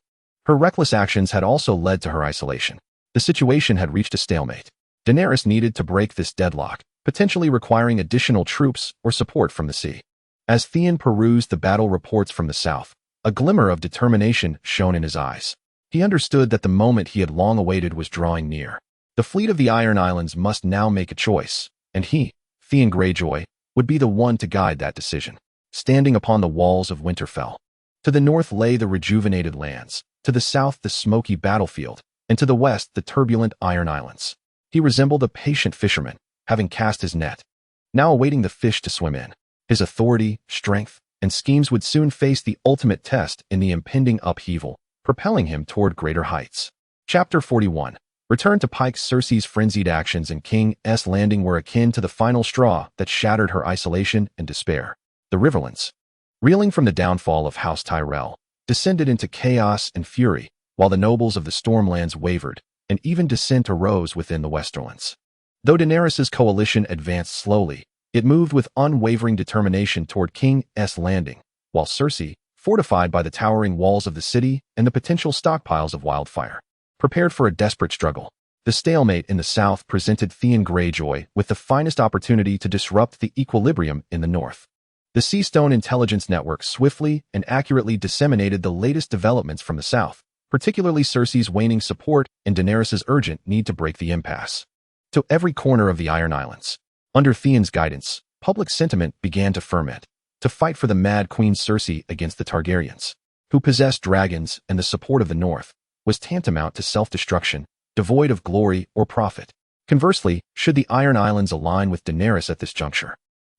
her reckless actions had also led to her isolation. The situation had reached a stalemate. Daenerys needed to break this deadlock, potentially requiring additional troops or support from the sea. As Theon perused the battle reports from the south, a glimmer of determination shone in his eyes. He understood that the moment he had long awaited was drawing near. The fleet of the Iron Islands must now make a choice, and he, Theon Greyjoy, would be the one to guide that decision. Standing upon the walls of Winterfell. To the north lay the rejuvenated lands, to the south the smoky battlefield, and to the west the turbulent Iron Islands. He resembled a patient fisherman, having cast his net, now awaiting the fish to swim in. His authority, strength, and schemes would soon face the ultimate test in the impending upheaval, propelling him toward greater heights. Chapter 41. Return to Pyke. Cersei's frenzied actions in King's Landing were akin to the final straw that shattered her isolation and despair. The Riverlands, reeling from the downfall of House Tyrell, descended into chaos and fury, while the nobles of the Stormlands wavered, and even dissent arose within the Westerlands. Though Daenerys's coalition advanced slowly, it moved with unwavering determination toward King's Landing, while Cersei, fortified by the towering walls of the city and the potential stockpiles of wildfire, prepared for a desperate struggle. The stalemate in the south presented Theon Greyjoy with the finest opportunity to disrupt the equilibrium in the north. The Seastone Intelligence Network swiftly and accurately disseminated the latest developments from the south, particularly Cersei's waning support and Daenerys's urgent need to break the impasse. To every corner of the Iron Islands, under Theon's guidance, public sentiment began to ferment. To fight for the Mad Queen Cersei against the Targaryens, who possessed dragons and the support of the North, was tantamount to self-destruction, devoid of glory or profit. Conversely, should the Iron Islands align with Daenerys at this juncture,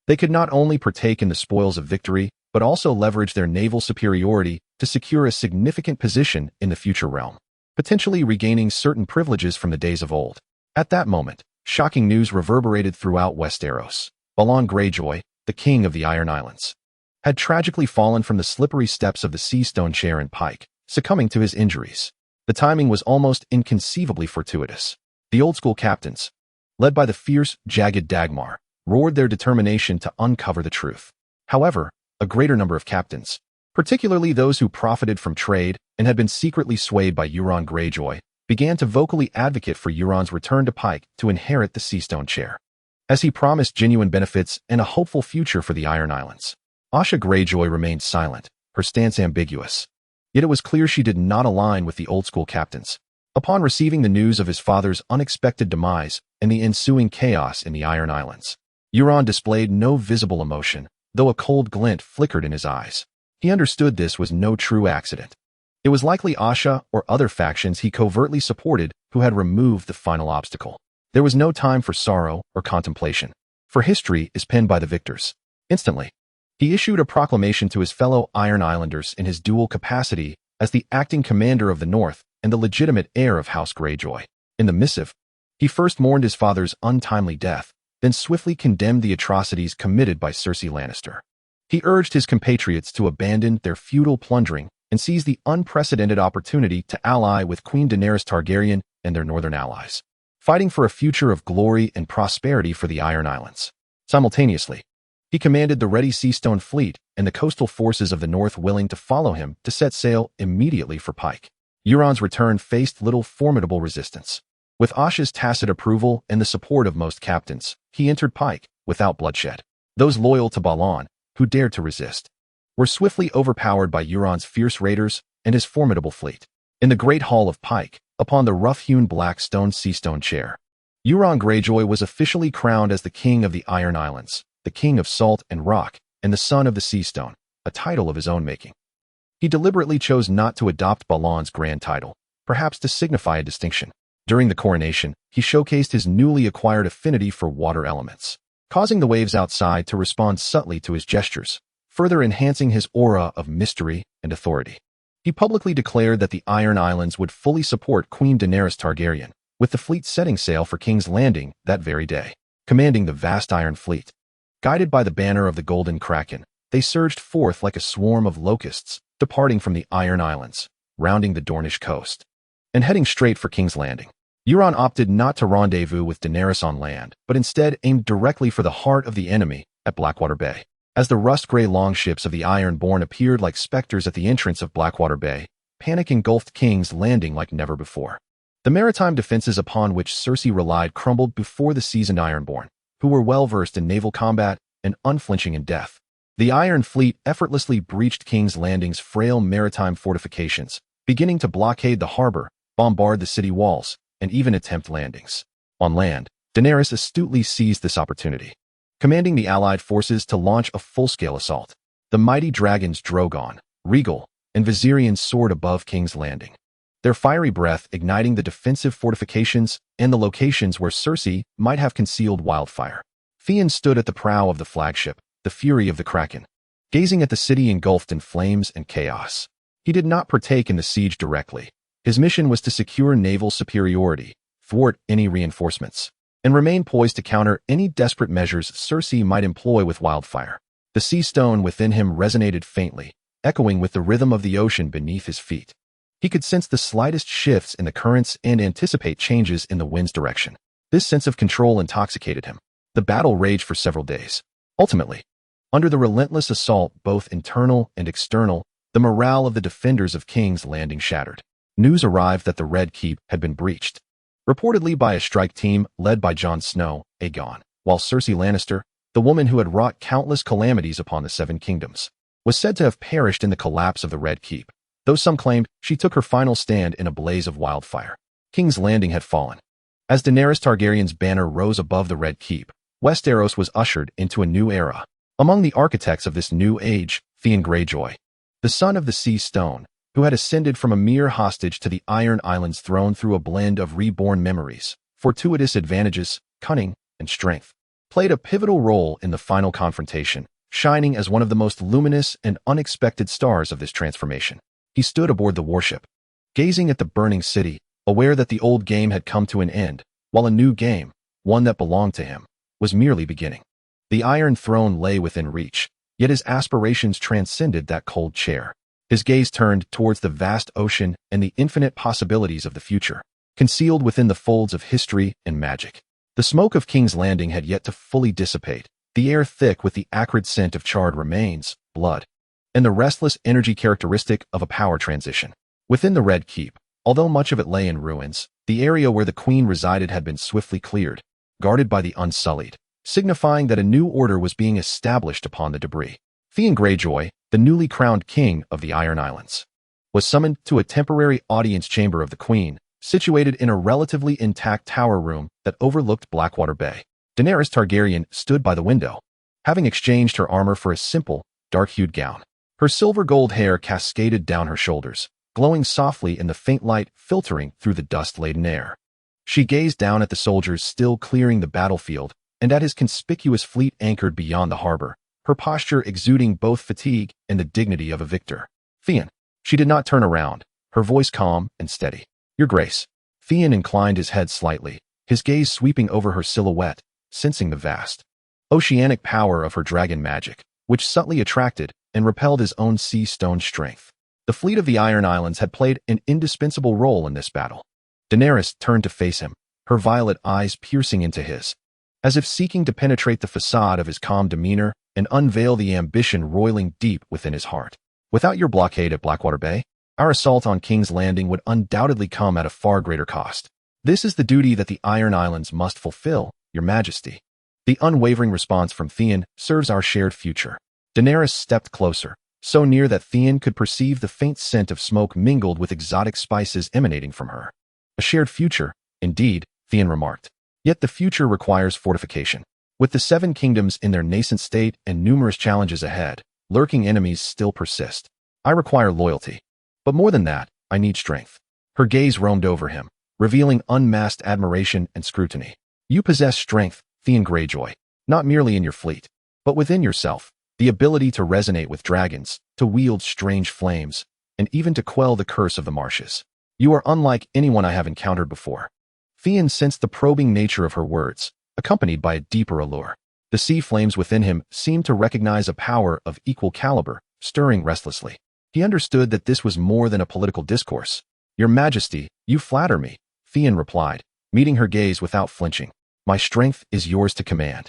they could not only partake in the spoils of victory, but also leverage their naval superiority to secure a significant position in the future realm, potentially regaining certain privileges from the days of old. At that moment, shocking news reverberated throughout Westeros. Balon Greyjoy, the king of the Iron Islands, had tragically fallen from the slippery steps of the Seastone chair in Pyke, succumbing to his injuries. The timing was almost inconceivably fortuitous. The old-school captains, led by the fierce, jagged Dagmar, roared their determination to uncover the truth. However, a greater number of captains, particularly those who profited from trade and had been secretly swayed by Euron Greyjoy, began to vocally advocate for Euron's return to Pyke to inherit the Seastone chair, as he promised genuine benefits and a hopeful future for the Iron Islands. Asha Greyjoy remained silent, her stance ambiguous. Yet it was clear she did not align with the old-school captains. Upon receiving the news of his father's unexpected demise and the ensuing chaos in the Iron Islands, Euron displayed no visible emotion, though a cold glint flickered in his eyes. He understood this was no true accident. It was likely Asha or other factions he covertly supported who had removed the final obstacle. There was no time for sorrow or contemplation, for history is penned by the victors. Instantly, he issued a proclamation to his fellow Iron Islanders in his dual capacity as the acting commander of the North and the legitimate heir of House Greyjoy. In the missive, he first mourned his father's untimely death, then swiftly condemned the atrocities committed by Cersei Lannister. He urged his compatriots to abandon their feudal plundering and seize the unprecedented opportunity to ally with Queen Daenerys Targaryen and their northern allies, fighting for a future of glory and prosperity for the Iron Islands. Simultaneously, he commanded the ready Seastone fleet and the coastal forces of the North willing to follow him to set sail immediately for Pyke. Euron's return faced little formidable resistance. With Asha's tacit approval and the support of most captains, he entered Pyke without bloodshed. Those loyal to Balon, who dared to resist, were swiftly overpowered by Euron's fierce raiders and his formidable fleet. In the great hall of Pyke, upon the rough-hewn black stone Seastone chair, Euron Greyjoy was officially crowned as the king of the Iron Islands, the king of salt and rock, and the son of the Seastone, a title of his own making. He deliberately chose not to adopt Balon's grand title, perhaps to signify a distinction. During the coronation, he showcased his newly acquired affinity for water elements, causing the waves outside to respond subtly to his gestures, further enhancing his aura of mystery and authority. He publicly declared that the Iron Islands would fully support Queen Daenerys Targaryen, with the fleet setting sail for King's Landing that very day. Commanding the vast Iron Fleet, guided by the banner of the Golden Kraken, they surged forth like a swarm of locusts, departing from the Iron Islands, rounding the Dornish coast, and heading straight for King's Landing. Euron opted not to rendezvous with Daenerys on land, but instead aimed directly for the heart of the enemy at Blackwater Bay. As the rust-gray longships of the Ironborn appeared like specters at the entrance of Blackwater Bay, panic engulfed King's Landing like never before. The maritime defenses upon which Cersei relied crumbled before the seasoned Ironborn, who were well-versed in naval combat and unflinching in death. The Iron Fleet effortlessly breached King's Landing's frail maritime fortifications, beginning to blockade the harbor, bombard the city walls, and even attempt landings. On land, Daenerys astutely seized this opportunity. commanding the allied forces to launch a full-scale assault. The mighty dragons Drogon, Regal, and Viserion soared above King's Landing, their fiery breath igniting the defensive fortifications and the locations where Cersei might have concealed wildfire. Theon stood at the prow of the flagship, the fury of the Kraken, gazing at the city engulfed in flames and chaos. He did not partake in the siege directly. His mission was to secure naval superiority, thwart any reinforcements, and remain poised to counter any desperate measures Cersei might employ with wildfire. The sea stone within him resonated faintly, echoing with the rhythm of the ocean beneath his feet. He could sense the slightest shifts in the currents and anticipate changes in the wind's direction. This sense of control intoxicated him. The battle raged for several days. Ultimately, under the relentless assault, both internal and external, the morale of the defenders of King's Landing shattered. News arrived that the Red Keep had been breached, reportedly by a strike team led by Jon Snow Awaken, while Cersei Lannister, the woman who had wrought countless calamities upon the Seven Kingdoms, was said to have perished in the collapse of the Red Keep, though some claimed she took her final stand in a blaze of wildfire. King's Landing had fallen. As Daenerys Targaryen's banner rose above the Red Keep, Westeros was ushered into a new era. Among the architects of this new age, Theon Greyjoy, the son of the Sea Stone, who had ascended from a mere hostage to the Iron Islands throne through a blend of reborn memories, fortuitous advantages, cunning, and strength, played a pivotal role in the final confrontation, shining as one of the most luminous and unexpected stars of this transformation. He stood aboard the warship, gazing at the burning city, aware that the old game had come to an end, while a new game, one that belonged to him, was merely beginning. The Iron Throne lay within reach, yet his aspirations transcended that cold chair. His gaze turned towards the vast ocean and the infinite possibilities of the future, concealed within the folds of history and magic. The smoke of King's Landing had yet to fully dissipate, the air thick with the acrid scent of charred remains, blood, and the restless energy characteristic of a power transition. Within the Red Keep, although much of it lay in ruins, the area where the Queen resided had been swiftly cleared, guarded by the Unsullied, signifying that a new order was being established upon the debris. Theon Greyjoy, the newly crowned king of the Iron Islands, was summoned to a temporary audience chamber of the Queen, situated in a relatively intact tower room that overlooked Blackwater Bay. Daenerys Targaryen stood by the window, having exchanged her armor for a simple, dark-hued gown. Her silver-gold hair cascaded down her shoulders, glowing softly in the faint light filtering through the dust-laden air. She gazed down at the soldiers still clearing the battlefield and at his conspicuous fleet anchored beyond the harbor, her posture exuding both fatigue and the dignity of a victor. Theon. She did not turn around, her voice calm and steady. Your Grace. Theon inclined his head slightly, his gaze sweeping over her silhouette, sensing the vast, oceanic power of her dragon magic, which subtly attracted and repelled his own sea stone strength. The fleet of the Iron Islands had played an indispensable role in this battle. Daenerys turned to face him, her violet eyes piercing into his, as if seeking to penetrate the facade of his calm demeanor and unveil the ambition roiling deep within his heart. Without your blockade at Blackwater Bay, our assault on King's Landing would undoubtedly come at a far greater cost. This is the duty that the Iron Islands must fulfill, Your Majesty. The unwavering response from Theon serves our shared future. Daenerys stepped closer, so near that Theon could perceive the faint scent of smoke mingled with exotic spices emanating from her. A shared future, indeed, Theon remarked. Yet the future requires fortification. With the Seven Kingdoms in their nascent state and numerous challenges ahead, lurking enemies still persist. I require loyalty. But more than that, I need strength. Her gaze roamed over him, revealing unmasked admiration and scrutiny. You possess strength, Theon Greyjoy, not merely in your fleet, but within yourself, the ability to resonate with dragons, to wield strange flames, and even to quell the curse of the marshes. You are unlike anyone I have encountered before. Theon sensed the probing nature of her words, accompanied by a deeper allure. The sea flames within him seemed to recognize a power of equal caliber, stirring restlessly. He understood that this was more than a political discourse. Your Majesty, you flatter me, Theon replied, meeting her gaze without flinching. My strength is yours to command.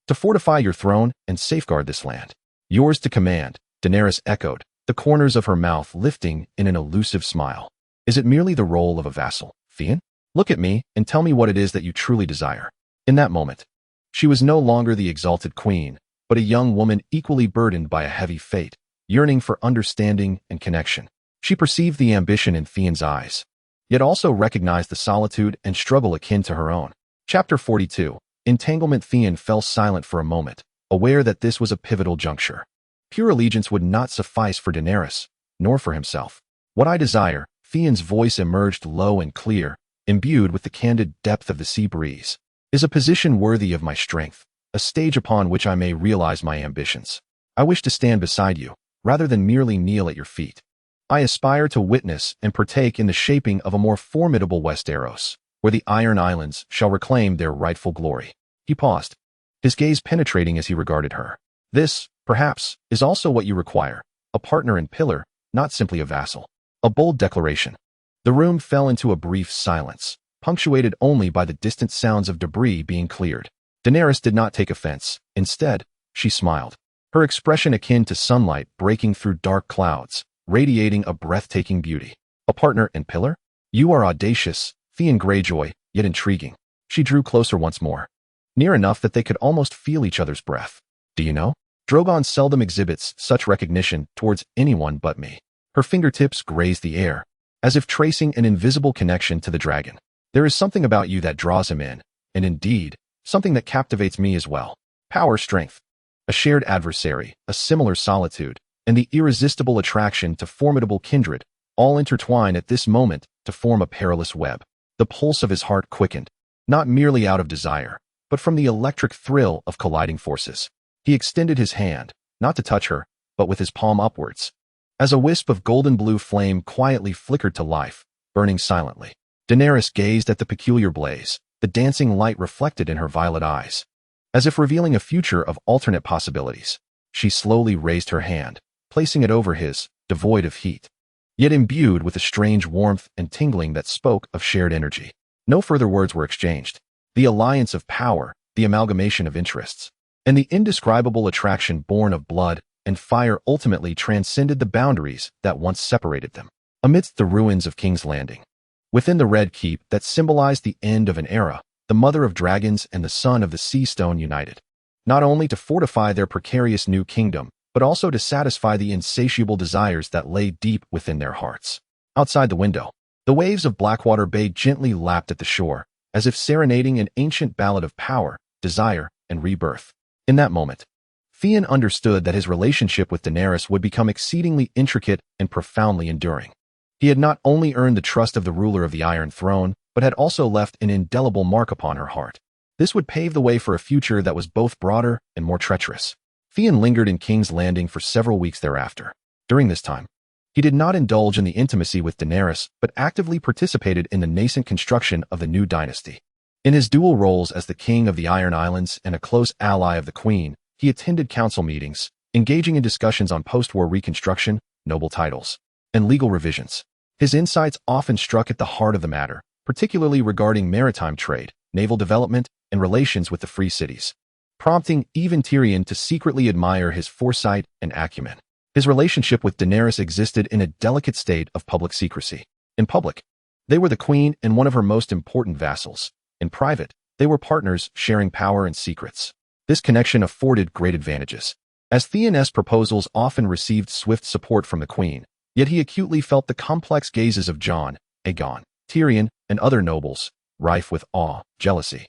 To fortify your throne and safeguard this land. Yours to command, Daenerys echoed, the corners of her mouth lifting in an elusive smile. Is it merely the role of a vassal, Theon? Look at me and tell me what it is that you truly desire. In that moment, she was no longer the exalted queen, but a young woman equally burdened by a heavy fate, yearning for understanding and connection. She perceived the ambition in Theon's eyes, yet also recognized the solitude and struggle akin to her own. Chapter 42. entanglement. Theon fell silent for a moment, aware that this was a pivotal juncture. Pure allegiance would not suffice for Daenerys, nor for himself. What I desire, Theon's voice emerged low and clear, imbued with the candid depth of the sea breeze, is a position worthy of my strength, a stage upon which I may realize my ambitions. I wish to stand beside you, rather than merely kneel at your feet. I aspire to witness and partake in the shaping of a more formidable Westeros, where the Iron Islands shall reclaim their rightful glory. He paused, his gaze penetrating as he regarded her. This, perhaps, is also what you require, a partner and pillar, not simply a vassal. A bold declaration. The room fell into a brief silence, punctuated only by the distant sounds of debris being cleared. Daenerys did not take offense. Instead, she smiled, her expression akin to sunlight breaking through dark clouds, radiating a breathtaking beauty. A partner and pillar? You are audacious, Theon Greyjoy, yet intriguing. She drew closer once more, near enough that they could almost feel each other's breath. Do you know? Drogon seldom exhibits such recognition towards anyone but me. Her fingertips grazed the air, as if tracing an invisible connection to the dragon. There is something about you that draws him in, and indeed, something that captivates me as well. Power, strength, a shared adversary, a similar solitude, and the irresistible attraction to formidable kindred, all intertwine at this moment to form a perilous web. The pulse of his heart quickened, not merely out of desire, but from the electric thrill of colliding forces. He extended his hand, not to touch her, but with his palm upwards. As a wisp of golden blue flame quietly flickered to life, burning silently, Daenerys gazed at the peculiar blaze, the dancing light reflected in her violet eyes. As if revealing a future of alternate possibilities, she slowly raised her hand, placing it over his, devoid of heat, yet imbued with a strange warmth and tingling that spoke of shared energy. No further words were exchanged. The alliance of power, the amalgamation of interests, and the indescribable attraction born of blood and fire ultimately transcended the boundaries that once separated them. Amidst the ruins of King's Landing, within the Red Keep that symbolized the end of an era, the Mother of Dragons and the Son of the Sea Stone united, not only to fortify their precarious new kingdom, but also to satisfy the insatiable desires that lay deep within their hearts. Outside the window, the waves of Blackwater Bay gently lapped at the shore, as if serenading an ancient ballad of power, desire, and rebirth. In that moment, Theon understood that his relationship with Daenerys would become exceedingly intricate and profoundly enduring. He had not only earned the trust of the ruler of the Iron Throne, but had also left an indelible mark upon her heart. This would pave the way for a future that was both broader and more treacherous. Theon lingered in King's Landing for several weeks thereafter. During this time, he did not indulge in the intimacy with Daenerys, but actively participated in the nascent construction of the new dynasty. In his dual roles as the King of the Iron Islands and a close ally of the Queen, he attended council meetings, engaging in discussions on post-war reconstruction, noble titles, and legal revisions. His insights often struck at the heart of the matter, particularly regarding maritime trade, naval development, and relations with the free cities, prompting even Tyrion to secretly admire his foresight and acumen. His relationship with Daenerys existed in a delicate state of public secrecy. In public, they were the queen and one of her most important vassals. In private, they were partners sharing power and secrets. This connection afforded great advantages, as Theon's proposals often received swift support from the queen, yet he acutely felt the complex gazes of Jon, Aegon, Tyrion, and other nobles, rife with awe, jealousy,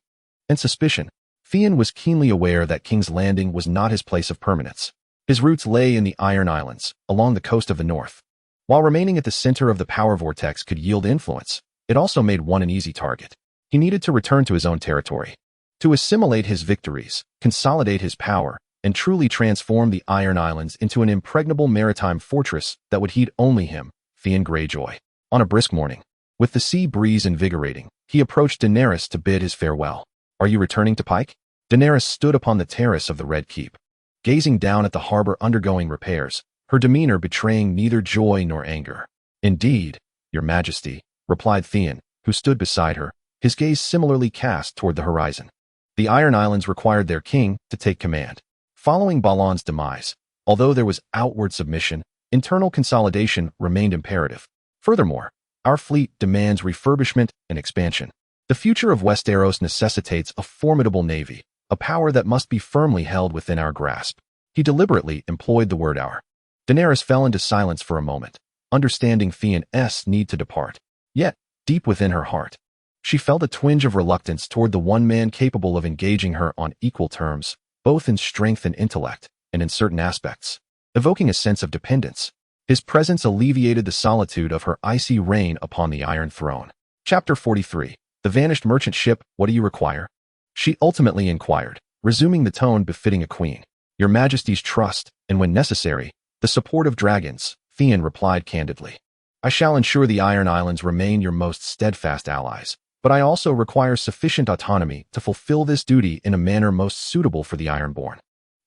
and suspicion. Theon was keenly aware that King's Landing was not his place of permanence. His roots lay in the Iron Islands, along the coast of the north. While remaining at the center of the power vortex could yield influence, it also made one an easy target. He needed to return to his own territory, to assimilate his victories, consolidate his power, and truly transform the Iron Islands into an impregnable maritime fortress that would heed only him, Theon Greyjoy. On a brisk morning, with the sea breeze invigorating, he approached Daenerys to bid his farewell. "Are you returning to Pyke?" Daenerys stood upon the terrace of the Red Keep, gazing down at the harbor undergoing repairs, her demeanor betraying neither joy nor anger. "Indeed, your majesty," replied Theon, who stood beside her, his gaze similarly cast toward the horizon. The Iron Islands required their king to take command. Following Balon's demise, although there was outward submission, internal consolidation remained imperative. Furthermore, our fleet demands refurbishment and expansion. The future of Westeros necessitates a formidable navy, a power that must be firmly held within our grasp. He deliberately employed the word our. Daenerys fell into silence for a moment, understanding Theon's need to depart. Yet, deep within her heart, She felt a twinge of reluctance toward the one man capable of engaging her on equal terms, both in strength and intellect, and in certain aspects, evoking a sense of dependence. His presence alleviated the solitude of her icy reign upon the Iron Throne. Chapter 43. The Vanished Merchant Ship, What do you require? She ultimately inquired, resuming the tone befitting a queen. Your Majesty's trust, and when necessary, the support of dragons, Theon replied candidly. I shall ensure the Iron Islands remain your most steadfast allies, but I also require sufficient autonomy to fulfill this duty in a manner most suitable for the Ironborn.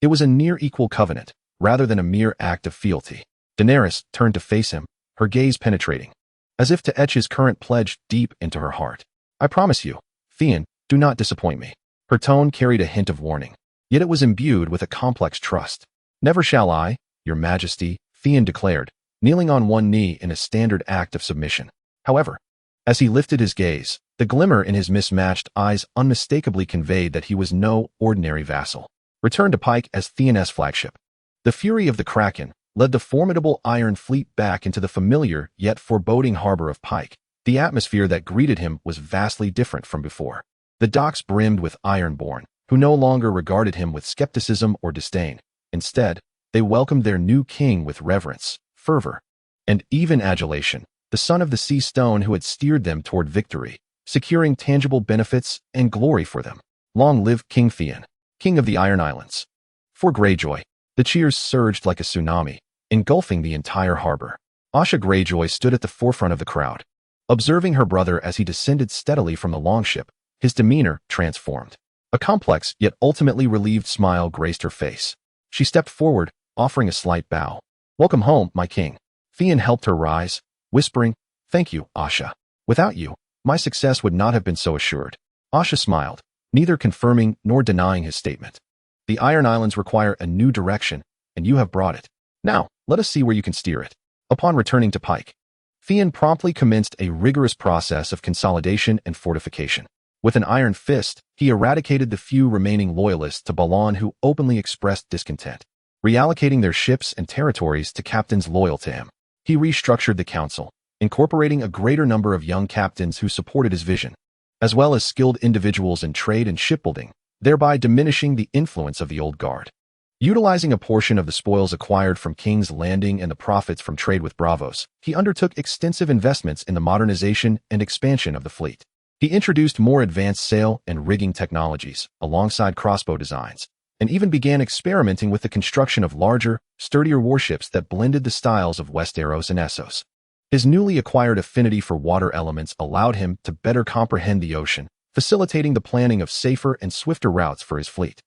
It was a near-equal covenant, rather than a mere act of fealty. Daenerys turned to face him, her gaze penetrating, as if to etch his current pledge deep into her heart. I promise you, Theon, do not disappoint me. Her tone carried a hint of warning, yet it was imbued with a complex trust. Never shall I, Your Majesty, Theon declared, kneeling on one knee in a standard act of submission. However, as he lifted his gaze, the glimmer in his mismatched eyes unmistakably conveyed that he was no ordinary vassal. Return to Pyke as Theon's flagship. The fury of the Kraken led the formidable Iron Fleet back into the familiar yet foreboding harbor of Pyke. The atmosphere that greeted him was vastly different from before. The docks brimmed with Ironborn, who no longer regarded him with skepticism or disdain. Instead, they welcomed their new king with reverence, fervor, and even adulation, the son of the Sea Stone who had steered them toward victory, securing tangible benefits and glory for them. Long live King Theon, King of the Iron Islands. For Greyjoy, the cheers surged like a tsunami, engulfing the entire harbor. Asha Greyjoy stood at the forefront of the crowd. Observing her brother as he descended steadily from the longship, his demeanor transformed. A complex yet ultimately relieved smile graced her face. She stepped forward, offering a slight bow. Welcome home, my king. Theon helped her rise, whispering, Thank you, Asha. Without you, my success would not have been so assured. Asha smiled, neither confirming nor denying his statement. The Iron Islands require a new direction, and you have brought it. Now, let us see where you can steer it. Upon returning to Pyke, Theon promptly commenced a rigorous process of consolidation and fortification. With an iron fist, he eradicated the few remaining loyalists to Balon who openly expressed discontent, reallocating their ships and territories to captains loyal to him. He restructured the council, incorporating a greater number of young captains who supported his vision, as well as skilled individuals in trade and shipbuilding, thereby diminishing the influence of the old guard. Utilizing a portion of the spoils acquired from King's Landing and the profits from trade with Bravos, he undertook extensive investments in the modernization and expansion of the fleet. He introduced more advanced sail and rigging technologies, alongside crossbow designs, and even began experimenting with the construction of larger, sturdier warships that blended the styles of Westeros and Essos. His newly acquired affinity for water elements allowed him to better comprehend the ocean, facilitating the planning of safer and swifter routes for his fleet.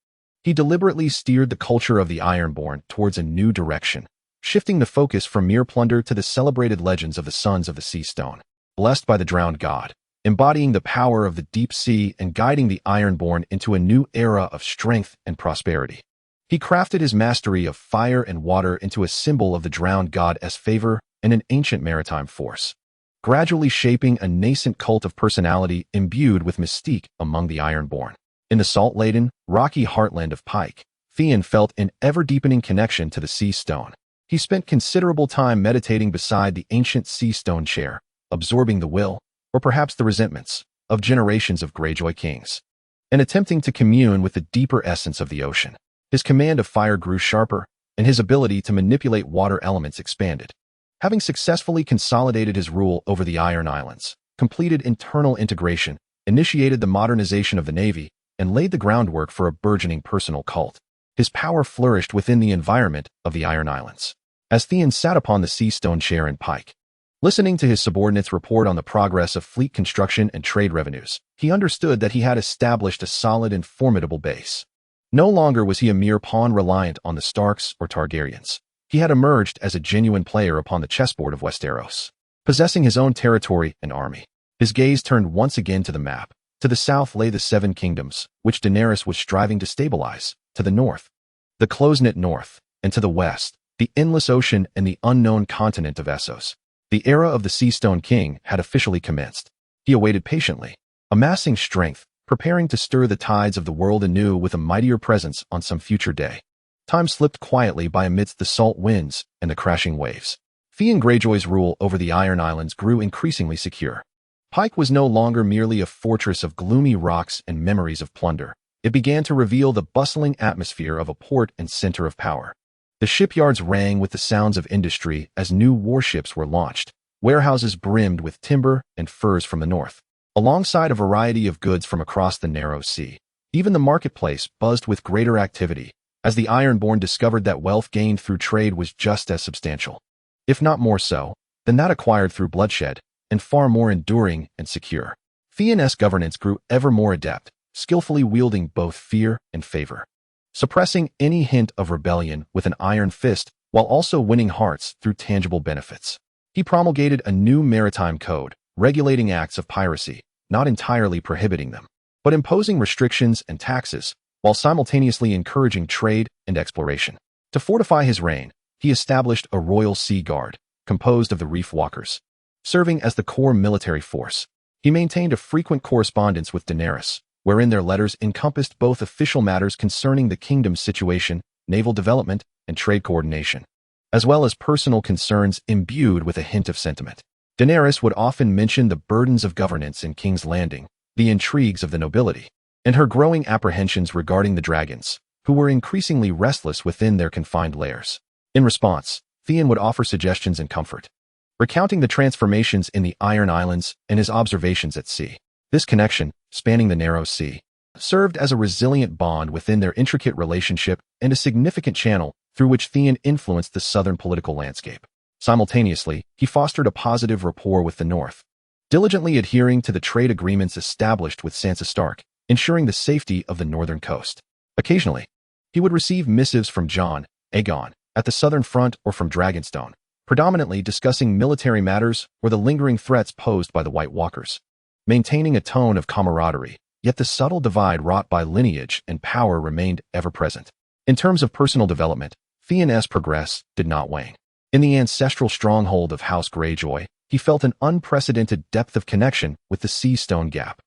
He deliberately steered the culture of the Ironborn towards a new direction, shifting the focus from mere plunder to the celebrated legends of the Sons of the Sea Stone, blessed by the drowned god, embodying the power of the deep sea and guiding the Ironborn into a new era of strength and prosperity. He crafted his mastery of fire and water into a symbol of the drowned god's favor and an ancient maritime force, gradually shaping a nascent cult of personality imbued with mystique among the Ironborn. In the salt-laden, rocky heartland of Pyke, Theon felt an ever-deepening connection to the Sea Stone. He spent considerable time meditating beside the ancient Sea Stone chair, absorbing the will, or perhaps the resentments, of generations of Greyjoy kings, and attempting to commune with the deeper essence of the ocean. His command of fire grew sharper, and his ability to manipulate water elements expanded. Having successfully consolidated his rule over the Iron Islands, completed internal integration, initiated the modernization of the Navy, and laid the groundwork for a burgeoning personal cult, his power flourished within the environment of the Iron Islands. As Theon sat upon the Sea Stone chair in Pyke, listening to his subordinates report on the progress of fleet construction and trade revenues, he understood that he had established a solid and formidable base. No longer was he a mere pawn reliant on the Starks or Targaryens. He had emerged as a genuine player upon the chessboard of Westeros, possessing his own territory and army. His gaze turned once again to the map. To the south lay the Seven Kingdoms, which Daenerys was striving to stabilize. To the north, the close-knit north, and to the west, the endless ocean and the unknown continent of Essos. The era of the Sea Stone King had officially commenced. He awaited patiently, amassing strength, preparing to stir the tides of the world anew with a mightier presence on some future day. Time slipped quietly by amidst the salt winds and the crashing waves. Theon Greyjoy's rule over the Iron Islands grew increasingly secure. Pyke was no longer merely a fortress of gloomy rocks and memories of plunder. It began to reveal the bustling atmosphere of a port and center of power. The shipyards rang with the sounds of industry as new warships were launched. Warehouses brimmed with timber and furs from the north, alongside a variety of goods from across the narrow sea. Even the marketplace buzzed with greater activity, as the Ironborn discovered that wealth gained through trade was just as substantial, if not more so, than that acquired through bloodshed, and far more enduring and secure. Theon's governance grew ever more adept, skillfully wielding both fear and favor, suppressing any hint of rebellion with an iron fist while also winning hearts through tangible benefits. He promulgated a new maritime code, regulating acts of piracy, not entirely prohibiting them, but imposing restrictions and taxes, while simultaneously encouraging trade and exploration. To fortify his reign, he established a royal sea guard, composed of the reef walkers, serving as the core military force. He maintained a frequent correspondence with Daenerys, wherein their letters encompassed both official matters concerning the kingdom's situation, naval development, and trade coordination, as well as personal concerns imbued with a hint of sentiment. Daenerys would often mention the burdens of governance in King's Landing, the intrigues of the nobility, and her growing apprehensions regarding the dragons, who were increasingly restless within their confined lairs. In response, Theon would offer suggestions and comfort, recounting the transformations in the Iron Islands and his observations at sea. This connection, spanning the narrow sea, served as a resilient bond within their intricate relationship and a significant channel through which Theon influenced the southern political landscape. Simultaneously, he fostered a positive rapport with the North, diligently adhering to the trade agreements established with Sansa Stark, ensuring the safety of the northern coast. Occasionally, he would receive missives from Jon, Aegon, at the southern front or from Dragonstone, predominantly discussing military matters or the lingering threats posed by the White Walkers, maintaining a tone of camaraderie, yet the subtle divide wrought by lineage and power remained ever present. In terms of personal development, Theon's progress did not wane. In the ancestral stronghold of House Greyjoy, he felt an unprecedented depth of connection with the Sea Stone Gap.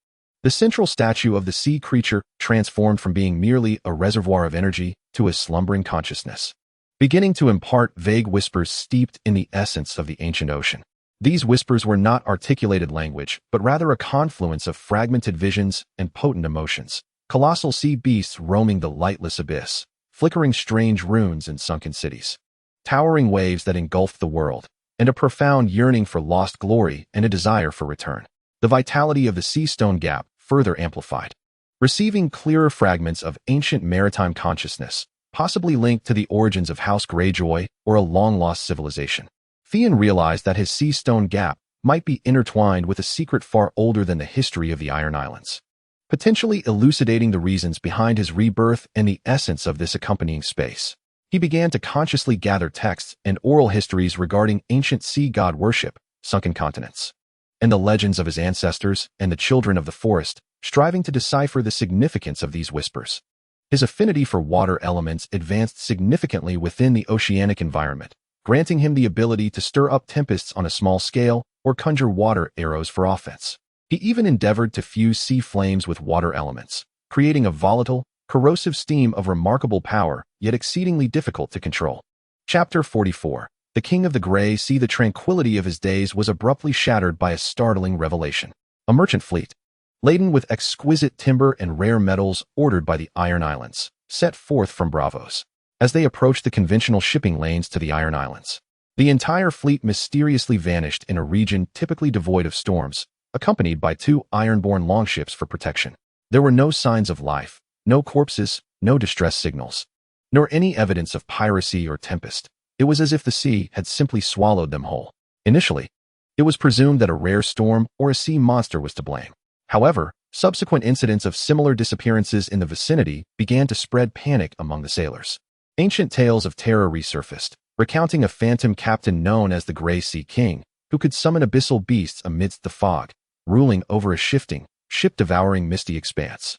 The central statue of the sea creature transformed from being merely a reservoir of energy to a slumbering consciousness, beginning to impart vague whispers steeped in the essence of the ancient ocean. These whispers were not articulated language, but rather a confluence of fragmented visions and potent emotions. Colossal sea beasts roaming the lightless abyss, flickering strange runes in sunken cities, towering waves that engulfed the world, and a profound yearning for lost glory and a desire for return. The vitality of the Sea Stone Gap further amplified, receiving clearer fragments of ancient maritime consciousness, possibly linked to the origins of House Greyjoy or a long-lost civilization. Theon realized that his Sea Stone Gap might be intertwined with a secret far older than the history of the Iron Islands, potentially elucidating the reasons behind his rebirth and the essence of this accompanying space. He began to consciously gather texts and oral histories regarding ancient sea god worship, sunken continents, and the legends of his ancestors and the children of the forest, striving to decipher the significance of these whispers. His affinity for water elements advanced significantly within the oceanic environment, granting him the ability to stir up tempests on a small scale or conjure water arrows for offense. He even endeavored to fuse sea flames with water elements, creating a volatile, corrosive steam of remarkable power, yet exceedingly difficult to control. Chapter 44. The King of the Grey Sea. The tranquility of his days was abruptly shattered by a startling revelation. A merchant fleet, laden with exquisite timber and rare metals ordered by the Iron Islands, set forth from Braavos. As they approached the conventional shipping lanes to the Iron Islands, the entire fleet mysteriously vanished in a region typically devoid of storms, accompanied by 2 Ironborn longships for protection. There were no signs of life, no corpses, no distress signals, nor any evidence of piracy or tempest. It was as if the sea had simply swallowed them whole. Initially, it was presumed that a rare storm or a sea monster was to blame. However, subsequent incidents of similar disappearances in the vicinity began to spread panic among the sailors. Ancient tales of terror resurfaced, recounting a phantom captain known as the Grey Sea King, who could summon abyssal beasts amidst the fog, ruling over a shifting, ship-devouring misty expanse.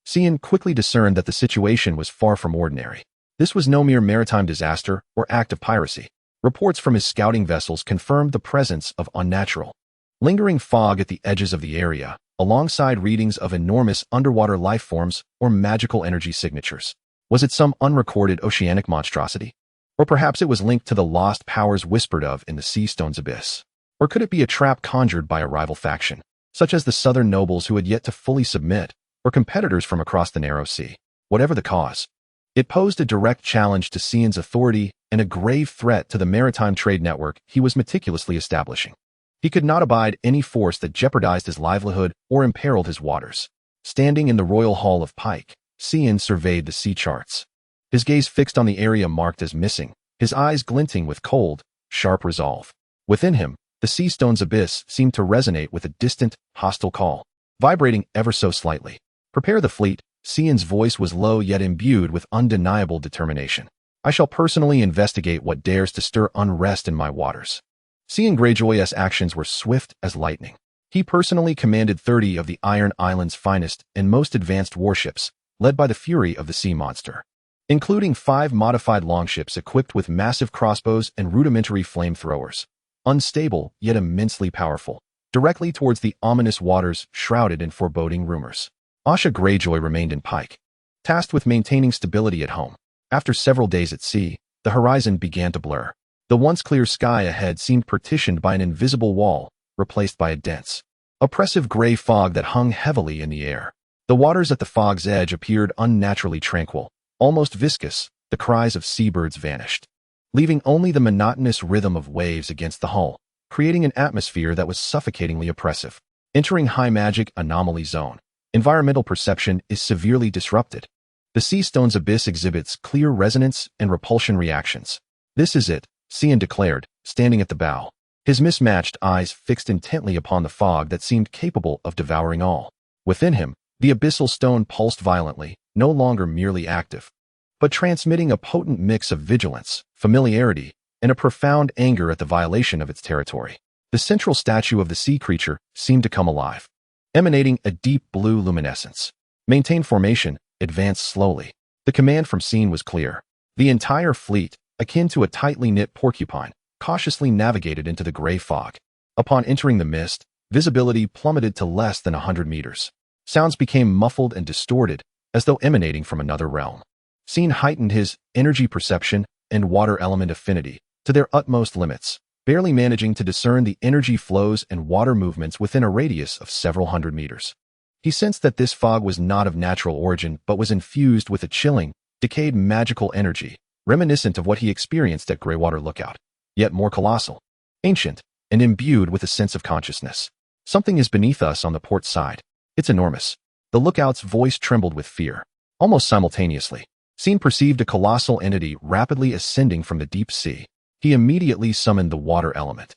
Theon quickly discerned that the situation was far from ordinary. This was no mere maritime disaster or act of piracy. Reports from his scouting vessels confirmed the presence of unnatural, lingering fog at the edges of the area, alongside readings of enormous underwater life forms or magical energy signatures. Was it some unrecorded oceanic monstrosity? Or perhaps it was linked to the lost powers whispered of in the Sea Stone's abyss? Or could it be a trap conjured by a rival faction? such as the southern nobles who had yet to fully submit, or competitors from across the narrow sea. Whatever the cause, it posed a direct challenge to Theon's authority and a grave threat to the maritime trade network he was meticulously establishing. He could not abide any force that jeopardized his livelihood or imperiled his waters. Standing in the royal hall of Pyke, Theon surveyed the sea charts. His gaze fixed on the area marked as missing, his eyes glinting with cold, sharp resolve. Within him, the sea stone's abyss seemed to resonate with a distant, hostile call, vibrating ever so slightly. "Prepare the fleet." Theon's voice was low yet imbued with undeniable determination. "I shall personally investigate what dares to stir unrest in my waters." Theon Greyjoy's actions were swift as lightning. He personally commanded 30 of the Iron Island's finest and most advanced warships, led by the fury of the sea monster, including 5 modified longships equipped with massive crossbows and rudimentary flamethrowers, unstable yet immensely powerful, directly towards the ominous waters shrouded in foreboding rumors. Arya Greyjoy remained in Pyke, tasked with maintaining stability at home. After several days at sea, the horizon began to blur. The once clear sky ahead seemed partitioned by an invisible wall, replaced by a dense, oppressive gray fog that hung heavily in the air. The waters at the fog's edge appeared unnaturally tranquil, almost viscous. The cries of seabirds vanished, leaving only the monotonous rhythm of waves against the hull, creating an atmosphere that was suffocatingly oppressive. Entering high magic anomaly zone, environmental perception is severely disrupted. The sea stone's abyss exhibits clear resonance and repulsion reactions. "This is it," Theon declared, standing at the bow, his mismatched eyes fixed intently upon the fog that seemed capable of devouring all. Within him, the abyssal stone pulsed violently, no longer merely active, but transmitting a potent mix of vigilance, familiarity, and a profound anger at the violation of its territory. The central statue of the sea creature seemed to come alive, emanating a deep blue luminescence. "Maintain formation, advance slowly." The command from Theon was clear. The entire fleet, akin to a tightly knit porcupine, cautiously navigated into the gray fog. Upon entering the mist, visibility plummeted to less than 100 meters. Sounds became muffled and distorted, as though emanating from another realm. Theon heightened his energy perception and water element affinity to their utmost limits, barely managing to discern the energy flows and water movements within a radius of several hundred meters. He sensed that this fog was not of natural origin but was infused with a chilling, decayed magical energy, reminiscent of what he experienced at Greywater Lookout, yet more colossal, ancient, and imbued with a sense of consciousness. "Something is beneath us on the port side. It's enormous." The lookout's voice trembled with fear. Almost simultaneously, Theon perceived a colossal entity rapidly ascending from the deep sea. He immediately summoned the water element,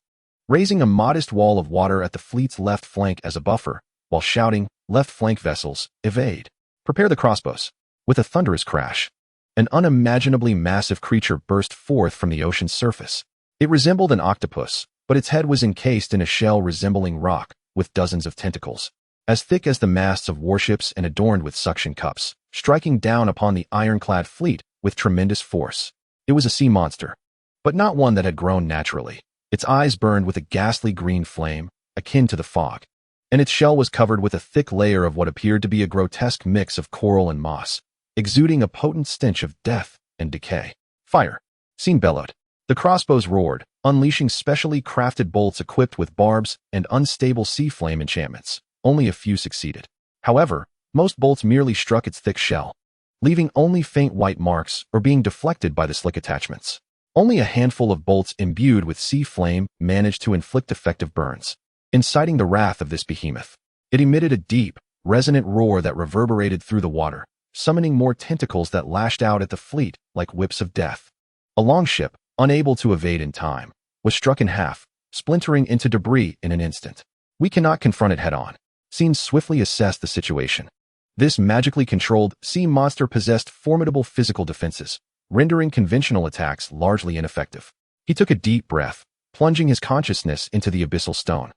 raising a modest wall of water at the fleet's left flank as a buffer, while shouting, "Left flank vessels, evade. Prepare the crossbows." With a thunderous crash, an unimaginably massive creature burst forth from the ocean's surface. It resembled an octopus, but its head was encased in a shell resembling rock, with dozens of tentacles, as thick as the masts of warships and adorned with suction cups, striking down upon the ironclad fleet with tremendous force. It was a sea monster, but not one that had grown naturally. Its eyes burned with a ghastly green flame, akin to the fog, and its shell was covered with a thick layer of what appeared to be a grotesque mix of coral and moss, exuding a potent stench of death and decay. "Fire!" Theon bellowed. The crossbows roared, unleashing specially crafted bolts equipped with barbs and unstable sea flame enchantments. Only a few succeeded. However, most bolts merely struck its thick shell, leaving only faint white marks or being deflected by the slick attachments. Only a handful of bolts imbued with sea flame managed to inflict effective burns. Inciting the wrath of this behemoth, it emitted a deep, resonant roar that reverberated through the water, summoning more tentacles that lashed out at the fleet like whips of death. A longship, unable to evade in time, was struck in half, splintering into debris in an instant. "We cannot confront it head-on." Theon swiftly assessed the situation. This magically controlled sea monster possessed formidable physical defenses, rendering conventional attacks largely ineffective. He took a deep breath, plunging his consciousness into the abyssal stone,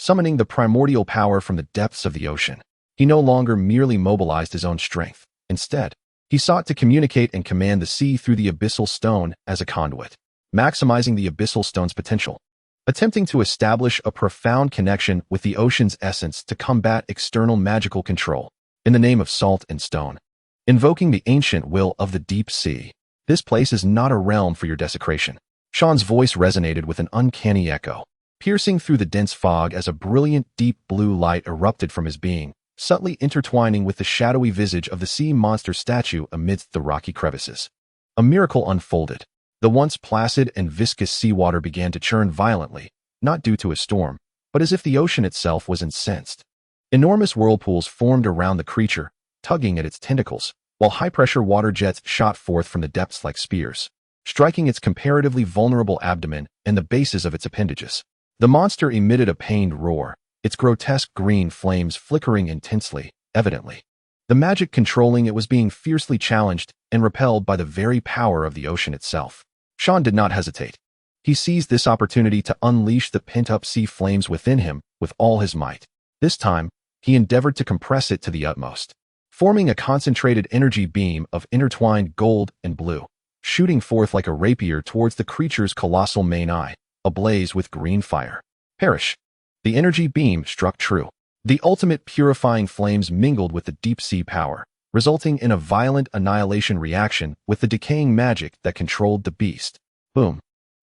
summoning the primordial power from the depths of the ocean. He no longer merely mobilized his own strength. Instead, he sought to communicate and command the sea through the abyssal stone as a conduit, maximizing the abyssal stone's potential, attempting to establish a profound connection with the ocean's essence to combat external magical control, in the name of salt and stone, invoking the ancient will of the deep sea. "This place is not a realm for your desecration." Sean's voice resonated with an uncanny echo. piercing through the dense fog as a brilliant deep blue light erupted from his being, subtly intertwining with the shadowy visage of the sea monster statue amidst the rocky crevices. A miracle unfolded. The once placid and viscous seawater began to churn violently, not due to a storm, but as if the ocean itself was incensed. Enormous whirlpools formed around the creature, tugging at its tentacles, while high-pressure water jets shot forth from the depths like spears, striking its comparatively vulnerable abdomen and the bases of its appendages. The monster emitted a pained roar, its grotesque green flames flickering intensely, evidently. The magic controlling it was being fiercely challenged and repelled by the very power of the ocean itself. Jon did not hesitate. He seized this opportunity to unleash the pent-up sea flames within him with all his might. This time, he endeavored to compress it to the utmost, forming a concentrated energy beam of intertwined gold and blue, shooting forth like a rapier towards the creature's colossal main eye, ablaze with green fire. Perish! The energy beam struck true. The ultimate purifying flames mingled with the deep-sea power, resulting in a violent annihilation reaction with the decaying magic that controlled the beast. Boom!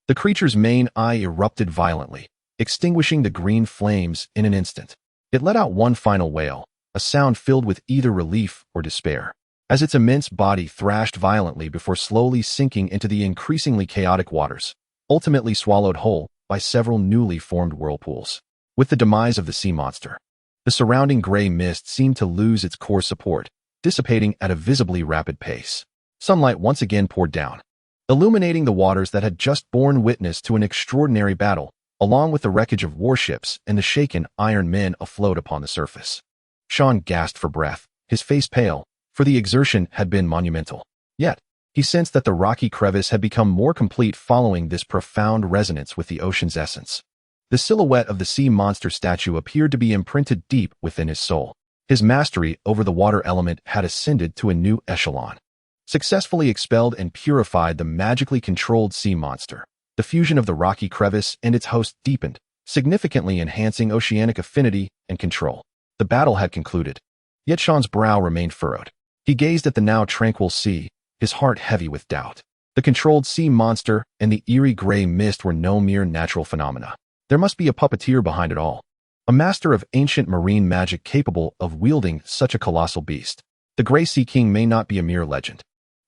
The creature's main eye erupted violently, extinguishing the green flames in an instant. It let out one final wail, a sound filled with either relief or despair, as its immense body thrashed violently before slowly sinking into the increasingly chaotic waters, ultimately swallowed whole by several newly formed whirlpools. With the demise of the sea monster, the surrounding gray mist seemed to lose its core support, dissipating at a visibly rapid pace. Sunlight once again poured down, illuminating the waters that had just borne witness to an extraordinary battle, along with the wreckage of warships and the shaken iron men afloat upon the surface. Jon gasped for breath, his face pale, for the exertion had been monumental. Yet, he sensed that the rocky crevice had become more complete following this profound resonance with the ocean's essence. The silhouette of the sea monster statue appeared to be imprinted deep within his soul. His mastery over the water element had ascended to a new echelon. Successfully expelled and purified the magically controlled sea monster. The fusion of the rocky crevice and its host deepened, significantly enhancing oceanic affinity and control. The battle had concluded. Yet Jon's brow remained furrowed. He gazed at the now tranquil sea, his heart heavy with doubt. The controlled sea monster and the eerie gray mist were no mere natural phenomena. There must be a puppeteer behind it all. A master of ancient marine magic capable of wielding such a colossal beast. The Grey Sea King may not be a mere legend.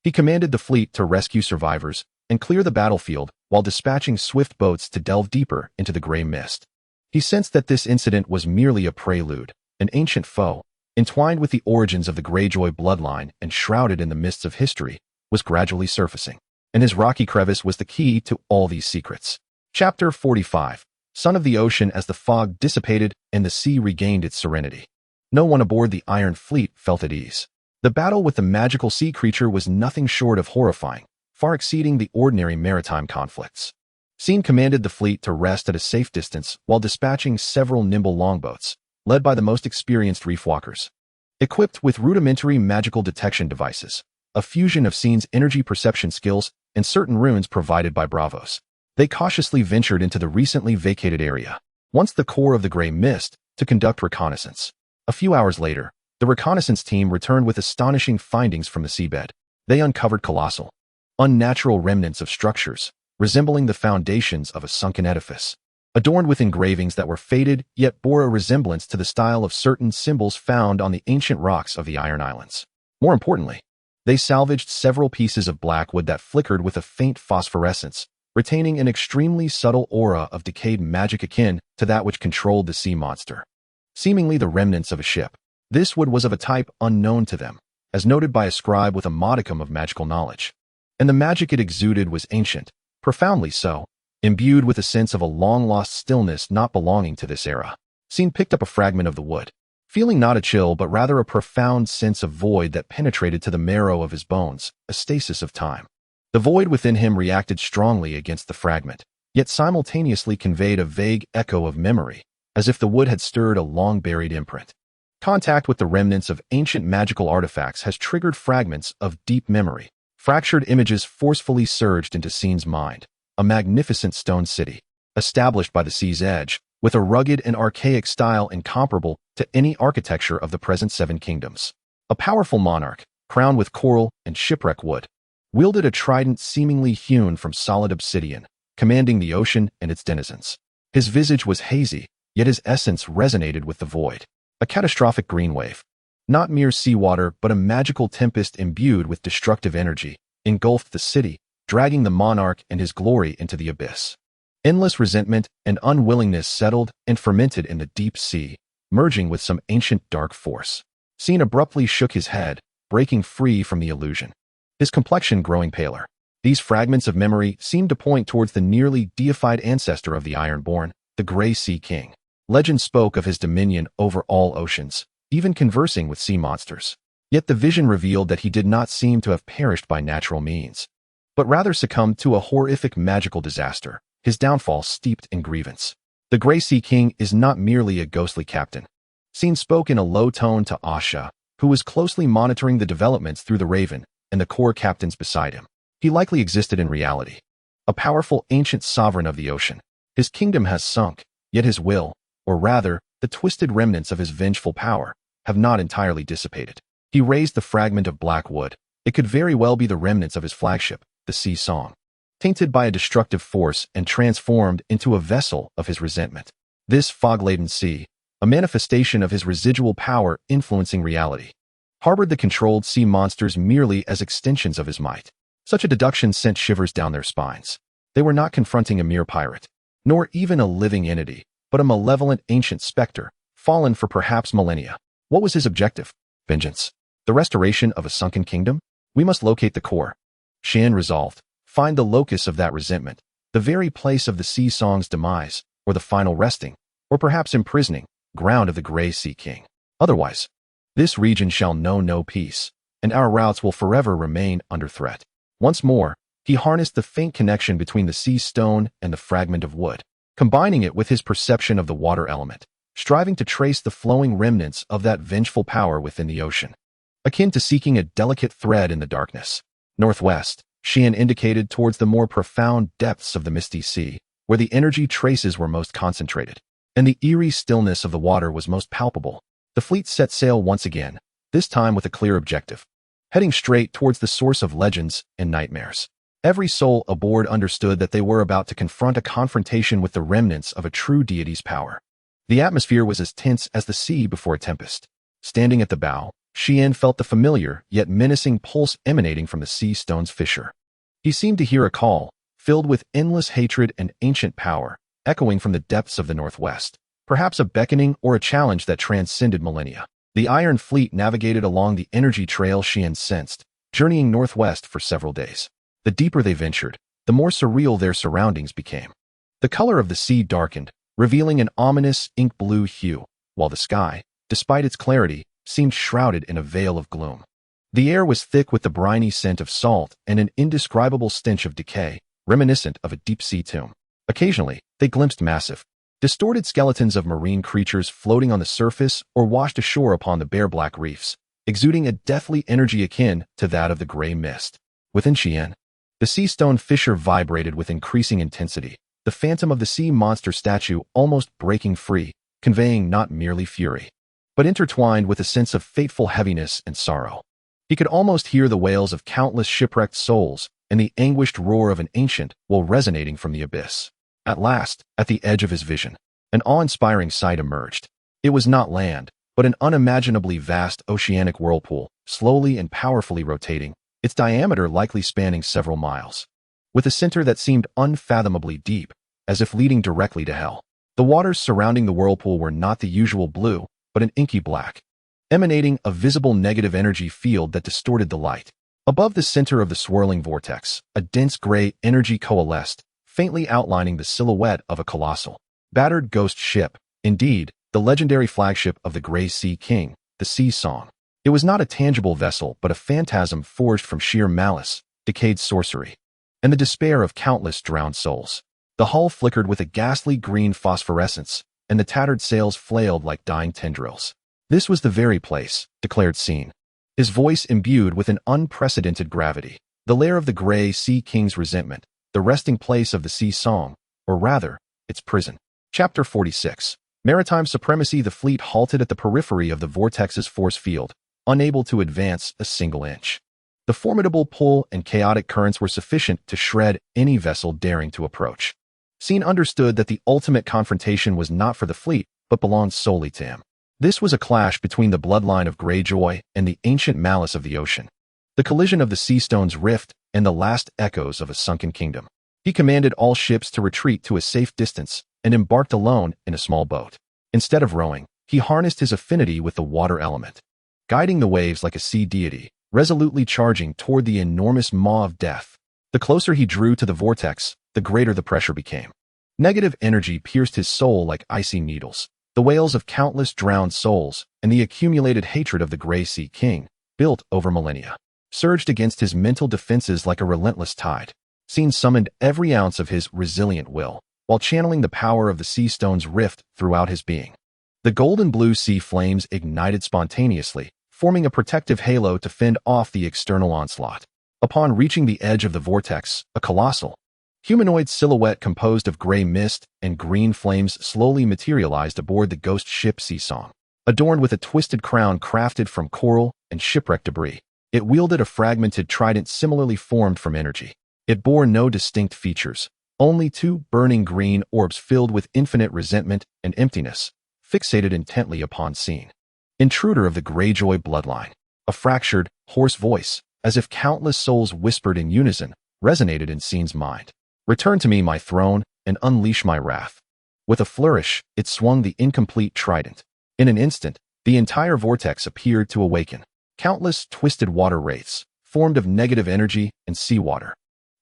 He commanded the fleet to rescue survivors and clear the battlefield while dispatching swift boats to delve deeper into the gray mist. He sensed that this incident was merely a prelude, an ancient foe, entwined with the origins of the Greyjoy bloodline and shrouded in the mists of history, was gradually surfacing. And his rocky crevice was the key to all these secrets. Chapter 45. Son of the Ocean. As the fog dissipated and the sea regained its serenity, no one aboard the Iron Fleet felt at ease. The battle with the magical sea creature was nothing short of horrifying, far exceeding the ordinary maritime conflicts. Scene commanded the fleet to rest at a safe distance while dispatching several nimble longboats, led by the most experienced reef walkers. Equipped with rudimentary magical detection devices, a fusion of Scene's energy perception skills and certain runes provided by Bravos, they cautiously ventured into the recently vacated area, once the core of the gray mist, to conduct reconnaissance. A few hours later, the reconnaissance team returned with astonishing findings from the seabed. They uncovered colossal, unnatural remnants of structures, resembling the foundations of a sunken edifice, adorned with engravings that were faded yet bore a resemblance to the style of certain symbols found on the ancient rocks of the Iron Islands. More importantly, they salvaged several pieces of black wood that flickered with a faint phosphorescence, retaining an extremely subtle aura of decayed magic akin to that which controlled the sea monster. Seemingly the remnants of a ship, this wood was of a type unknown to them, as noted by a scribe with a modicum of magical knowledge. And the magic it exuded was ancient, profoundly so, imbued with a sense of a long-lost stillness not belonging to this era. Scene picked up a fragment of the wood, feeling not a chill but rather a profound sense of void that penetrated to the marrow of his bones, a stasis of time. The void within him reacted strongly against the fragment, yet simultaneously conveyed a vague echo of memory, as if the wood had stirred a long-buried imprint. Contact with the remnants of ancient magical artifacts has triggered fragments of deep memory. Fractured images forcefully surged into Scene's mind. A magnificent stone city, established by the sea's edge, with a rugged and archaic style incomparable to any architecture of the present Seven Kingdoms. A powerful monarch, crowned with coral and shipwreck wood, wielded a trident seemingly hewn from solid obsidian, commanding the ocean and its denizens. His visage was hazy, yet his essence resonated with the void. A catastrophic green wave. Not mere seawater, but a magical tempest imbued with destructive energy, engulfed the city, dragging the monarch and his glory into the abyss. Endless resentment and unwillingness settled and fermented in the deep sea, merging with some ancient dark force. Theon abruptly shook his head, breaking free from the illusion, his complexion growing paler. These fragments of memory seemed to point towards the nearly deified ancestor of the Ironborn, the Grey Sea King. Legend spoke of his dominion over all oceans, even conversing with sea monsters. Yet the vision revealed that he did not seem to have perished by natural means, but rather succumbed to a horrific magical disaster, his downfall steeped in grievance. The Grey Sea King is not merely a ghostly captain. Theon spoke in a low tone to Asha, who was closely monitoring the developments through the Raven and the core captains beside him. He likely existed in reality, a powerful ancient sovereign of the ocean. His kingdom has sunk, yet his will, or rather, the twisted remnants of his vengeful power, have not entirely dissipated. He raised the fragment of black wood. It could very well be the remnants of his flagship, the Sea Song, tainted by a destructive force and transformed into a vessel of his resentment. This fog-laden sea, a manifestation of his residual power influencing reality, harbored the controlled sea monsters merely as extensions of his might. Such a deduction sent shivers down their spines. They were not confronting a mere pirate, nor even a living entity, but a malevolent ancient specter, fallen for perhaps millennia. What was his objective? Vengeance? The restoration of a sunken kingdom? We must locate the core. Theon resolved. Find the locus of that resentment, the very place of the Sea Song's demise, or the final resting, or perhaps imprisoning, ground of the Grey Sea King. Otherwise, this region shall know no peace, and our routes will forever remain under threat. Once more, he harnessed the faint connection between the sea stone and the fragment of wood, combining it with his perception of the water element, striving to trace the flowing remnants of that vengeful power within the ocean, akin to seeking a delicate thread in the darkness. Northwest, Theon indicated towards the more profound depths of the misty sea, where the energy traces were most concentrated, and the eerie stillness of the water was most palpable. The fleet set sail once again, this time with a clear objective, heading straight towards the source of legends and nightmares. Every soul aboard understood that they were about to confront a confrontation with the remnants of a true deity's power. The atmosphere was as tense as the sea before a tempest. Standing at the bow, Theon felt the familiar yet menacing pulse emanating from the sea stone's fissure. He seemed to hear a call, filled with endless hatred and ancient power, echoing from the depths of the northwest, perhaps a beckoning or a challenge that transcended millennia. The Iron Fleet navigated along the energy trail Theon sensed, journeying northwest for several days. The deeper they ventured, the more surreal their surroundings became. The color of the sea darkened, revealing an ominous ink-blue hue, while the sky, despite its clarity, seemed shrouded in a veil of gloom. The air was thick with the briny scent of salt and an indescribable stench of decay, reminiscent of a deep-sea tomb. Occasionally, they glimpsed massive, distorted skeletons of marine creatures floating on the surface or washed ashore upon the bare black reefs, exuding a deathly energy akin to that of the gray mist. Within Theon, the sea stone fissure vibrated with increasing intensity, the phantom of the sea monster statue almost breaking free, conveying not merely fury, but intertwined with a sense of fateful heaviness and sorrow. He could almost hear the wails of countless shipwrecked souls and the anguished roar of an ancient while resonating from the abyss. At last, at the edge of his vision, an awe-inspiring sight emerged. It was not land, but an unimaginably vast oceanic whirlpool, slowly and powerfully rotating, its diameter likely spanning several miles, with a center that seemed unfathomably deep, as if leading directly to hell. The waters surrounding the whirlpool were not the usual blue, but an inky black, emanating a visible negative energy field that distorted the light. Above the center of the swirling vortex, a dense gray energy coalesced, faintly outlining the silhouette of a colossal, battered ghost ship, indeed, the legendary flagship of the Grey Sea King, the Sea Song. It was not a tangible vessel but a phantasm forged from sheer malice, decayed sorcery, and the despair of countless drowned souls. The hull flickered with a ghastly green phosphorescence, and the tattered sails flailed like dying tendrils. This was the very place, declared Theon, his voice imbued with an unprecedented gravity, the lair of the Grey Sea King's resentment, the resting place of the Sea Song, or rather, its prison. Chapter 46. Maritime Supremacy. The fleet halted at the periphery of the vortex's force field, unable to advance a single inch. The formidable pull and chaotic currents were sufficient to shred any vessel daring to approach. Scene understood that the ultimate confrontation was not for the fleet, but belonged solely to him. This was a clash between the bloodline of Greyjoy and the ancient malice of the ocean. The collision of the sea stone's rift and the last echoes of a sunken kingdom. He commanded all ships to retreat to a safe distance and embarked alone in a small boat. Instead of rowing, he harnessed his affinity with the water element, guiding the waves like a sea deity, resolutely charging toward the enormous maw of death. The closer he drew to the vortex, the greater the pressure became. Negative energy pierced his soul like icy needles. The wails of countless drowned souls and the accumulated hatred of the Grey Sea King, built over millennia, surged against his mental defenses like a relentless tide. Scene summoned every ounce of his resilient will, while channeling the power of the sea stone's rift throughout his being. The golden blue sea flames ignited spontaneously, forming a protective halo to fend off the external onslaught. Upon reaching the edge of the vortex, a colossal, humanoid silhouette composed of gray mist and green flames slowly materialized aboard the ghost ship Sea Song. Adorned with a twisted crown crafted from coral and shipwreck debris, it wielded a fragmented trident similarly formed from energy. It bore no distinct features, only two burning green orbs filled with infinite resentment and emptiness, fixated intently upon Scene. Intruder of the Greyjoy bloodline. A fractured, hoarse voice, as if countless souls whispered in unison, resonated in Scene's mind. Return to me my throne, and unleash my wrath. With a flourish, it swung the incomplete trident. In an instant, the entire vortex appeared to awaken. Countless twisted water wraiths, formed of negative energy and seawater,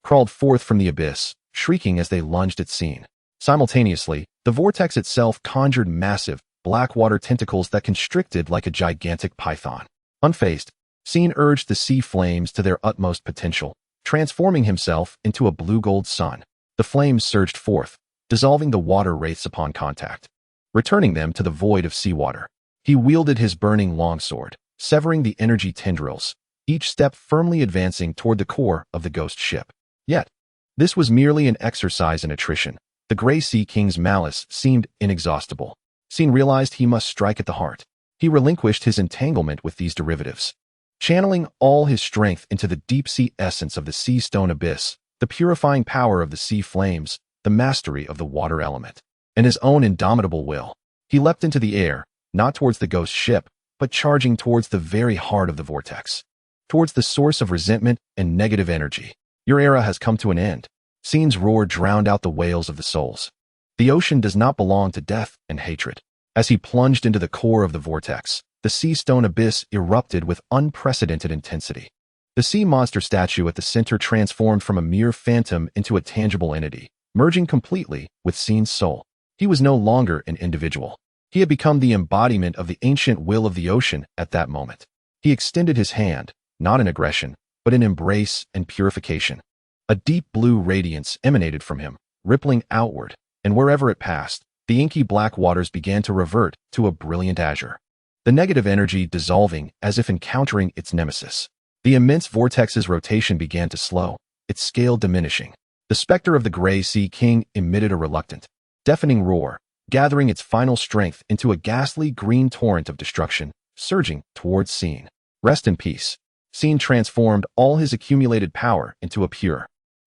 crawled forth from the abyss, shrieking as they lunged at Scene. Simultaneously, the vortex itself conjured massive, black water tentacles that constricted like a gigantic python. Unfazed, Scene urged the sea flames to their utmost potential, transforming himself into a blue-gold sun. The flames surged forth, dissolving the water wraiths upon contact, returning them to the void of seawater. He wielded his burning longsword, severing the energy tendrils, each step firmly advancing toward the core of the ghost ship. Yet, this was merely an exercise in attrition. The Grey Sea King's malice seemed inexhaustible. Scene realized he must strike at the heart. He relinquished his entanglement with these derivatives, channeling all his strength into the deep-sea essence of the sea stone abyss, the purifying power of the sea flames, the mastery of the water element, and his own indomitable will. He leapt into the air, not towards the ghost ship, but charging towards the very heart of the vortex, towards the source of resentment and negative energy. Your era has come to an end. Scene's roar drowned out the wails of the souls. The ocean does not belong to death and hatred. As he plunged into the core of the vortex, the sea stone abyss erupted with unprecedented intensity. The sea monster statue at the center transformed from a mere phantom into a tangible entity, merging completely with Scene's soul. He was no longer an individual. He had become the embodiment of the ancient will of the ocean at that moment. He extended his hand, not in aggression, but in embrace and purification. A deep blue radiance emanated from him, rippling outward, and wherever it passed, the inky black waters began to revert to a brilliant azure. The negative energy dissolving as if encountering its nemesis. The immense vortex's rotation began to slow, its scale diminishing. The specter of the Grey Sea King emitted a reluctant, deafening roar, gathering its final strength into a ghastly green torrent of destruction, surging towards Scene. Rest in peace. Scene transformed all his accumulated power into a pure,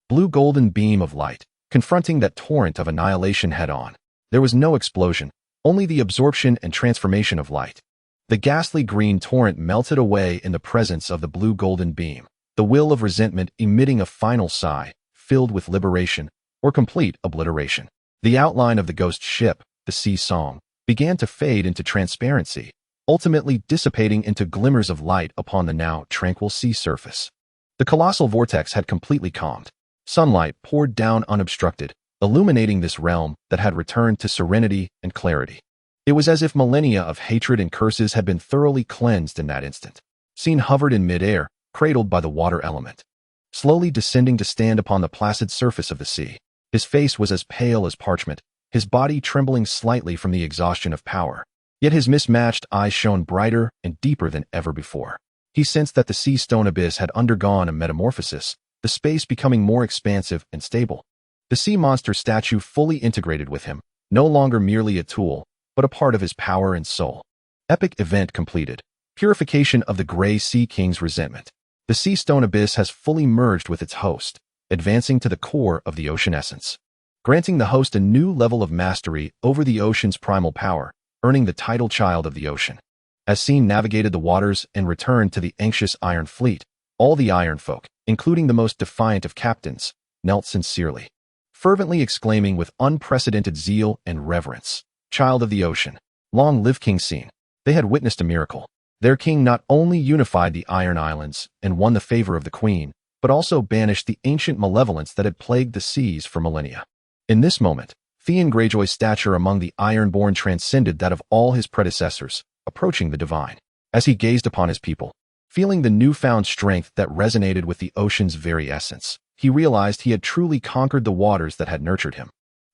blue-golden beam of light, confronting that torrent of annihilation head-on. There was no explosion, only the absorption and transformation of light. The ghastly green torrent melted away in the presence of the blue-golden beam, the will of resentment emitting a final sigh, filled with liberation or complete obliteration. The outline of the ghost ship, the Sea Song, began to fade into transparency, ultimately dissipating into glimmers of light upon the now tranquil sea surface. The colossal vortex had completely calmed. Sunlight poured down unobstructed, illuminating this realm that had returned to serenity and clarity. It was as if millennia of hatred and curses had been thoroughly cleansed in that instant. Scene hovered in midair, cradled by the water element, slowly descending to stand upon the placid surface of the sea. His face was as pale as parchment, his body trembling slightly from the exhaustion of power. Yet his mismatched eyes shone brighter and deeper than ever before. He sensed that the sea stone abyss had undergone a metamorphosis, the space becoming more expansive and stable. The sea monster statue fully integrated with him, no longer merely a tool, but a part of his power and soul. Epic event completed. Purification of the Grey Sea King's resentment. The sea stone abyss has fully merged with its host, advancing to the core of the ocean essence. granting the host a new level of mastery over the ocean's primal power, earning the title Child of the Ocean. As Theon navigated the waters and returned to the anxious Iron Fleet, all the Iron Folk, including the most defiant of captains, knelt sincerely, fervently exclaiming with unprecedented zeal and reverence, "Child of the Ocean, long live King Theon." They had witnessed a miracle. Their king not only unified the Iron Islands and won the favor of the Queen, but also banished the ancient malevolence that had plagued the seas for millennia. In this moment, Theon Greyjoy's stature among the Ironborn transcended that of all his predecessors, approaching the divine. As he gazed upon his people, feeling the newfound strength that resonated with the ocean's very essence, he realized he had truly conquered the waters that had nurtured him.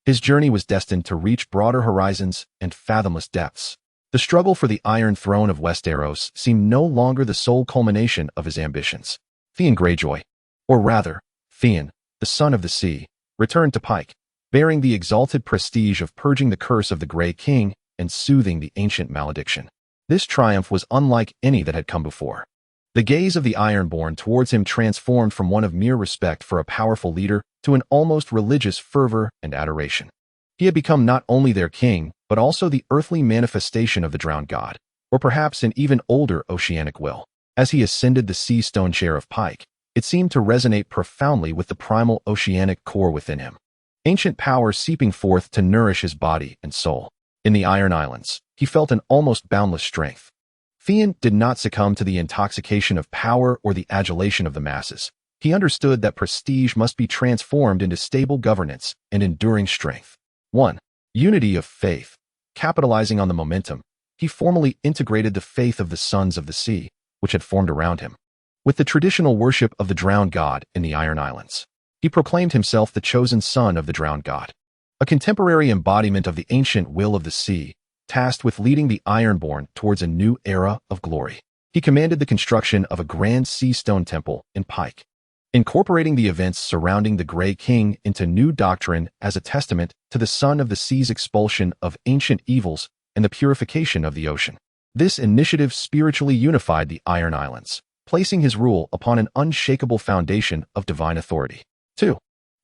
His journey was destined to reach broader horizons and fathomless depths. The struggle for the Iron Throne of Westeros seemed no longer the sole culmination of his ambitions. Theon Greyjoy, or rather, Theon, the son of the sea, returned to Pyke, bearing the exalted prestige of purging the curse of the Grey King and soothing the ancient malediction. This triumph was unlike any that had come before. The gaze of the Ironborn towards him transformed from one of mere respect for a powerful leader to an almost religious fervor and adoration. He had become not only their king, but also the earthly manifestation of the drowned god, or perhaps an even older oceanic will. As he ascended the sea stone chair of Pyke, it seemed to resonate profoundly with the primal oceanic core within him, ancient power seeping forth to nourish his body and soul. In the Iron Islands, he felt an almost boundless strength. Theon did not succumb to the intoxication of power or the adulation of the masses. He understood that prestige must be transformed into stable governance and enduring strength. 1. Unity of faith. Capitalizing on the momentum, he formally integrated the faith of the Sons of the Sea, which had formed around him, with the traditional worship of the drowned god in the Iron Islands. He proclaimed himself the chosen son of the drowned god, a contemporary embodiment of the ancient will of the sea, tasked with leading the Ironborn towards a new era of glory. He commanded the construction of a grand sea stone temple in Pyke, incorporating the events surrounding the Grey King into new doctrine as a testament to the Son of the Sea's expulsion of ancient evils and the purification of the ocean. This initiative spiritually unified the Iron Islands, placing his rule upon an unshakable foundation of divine authority. 2.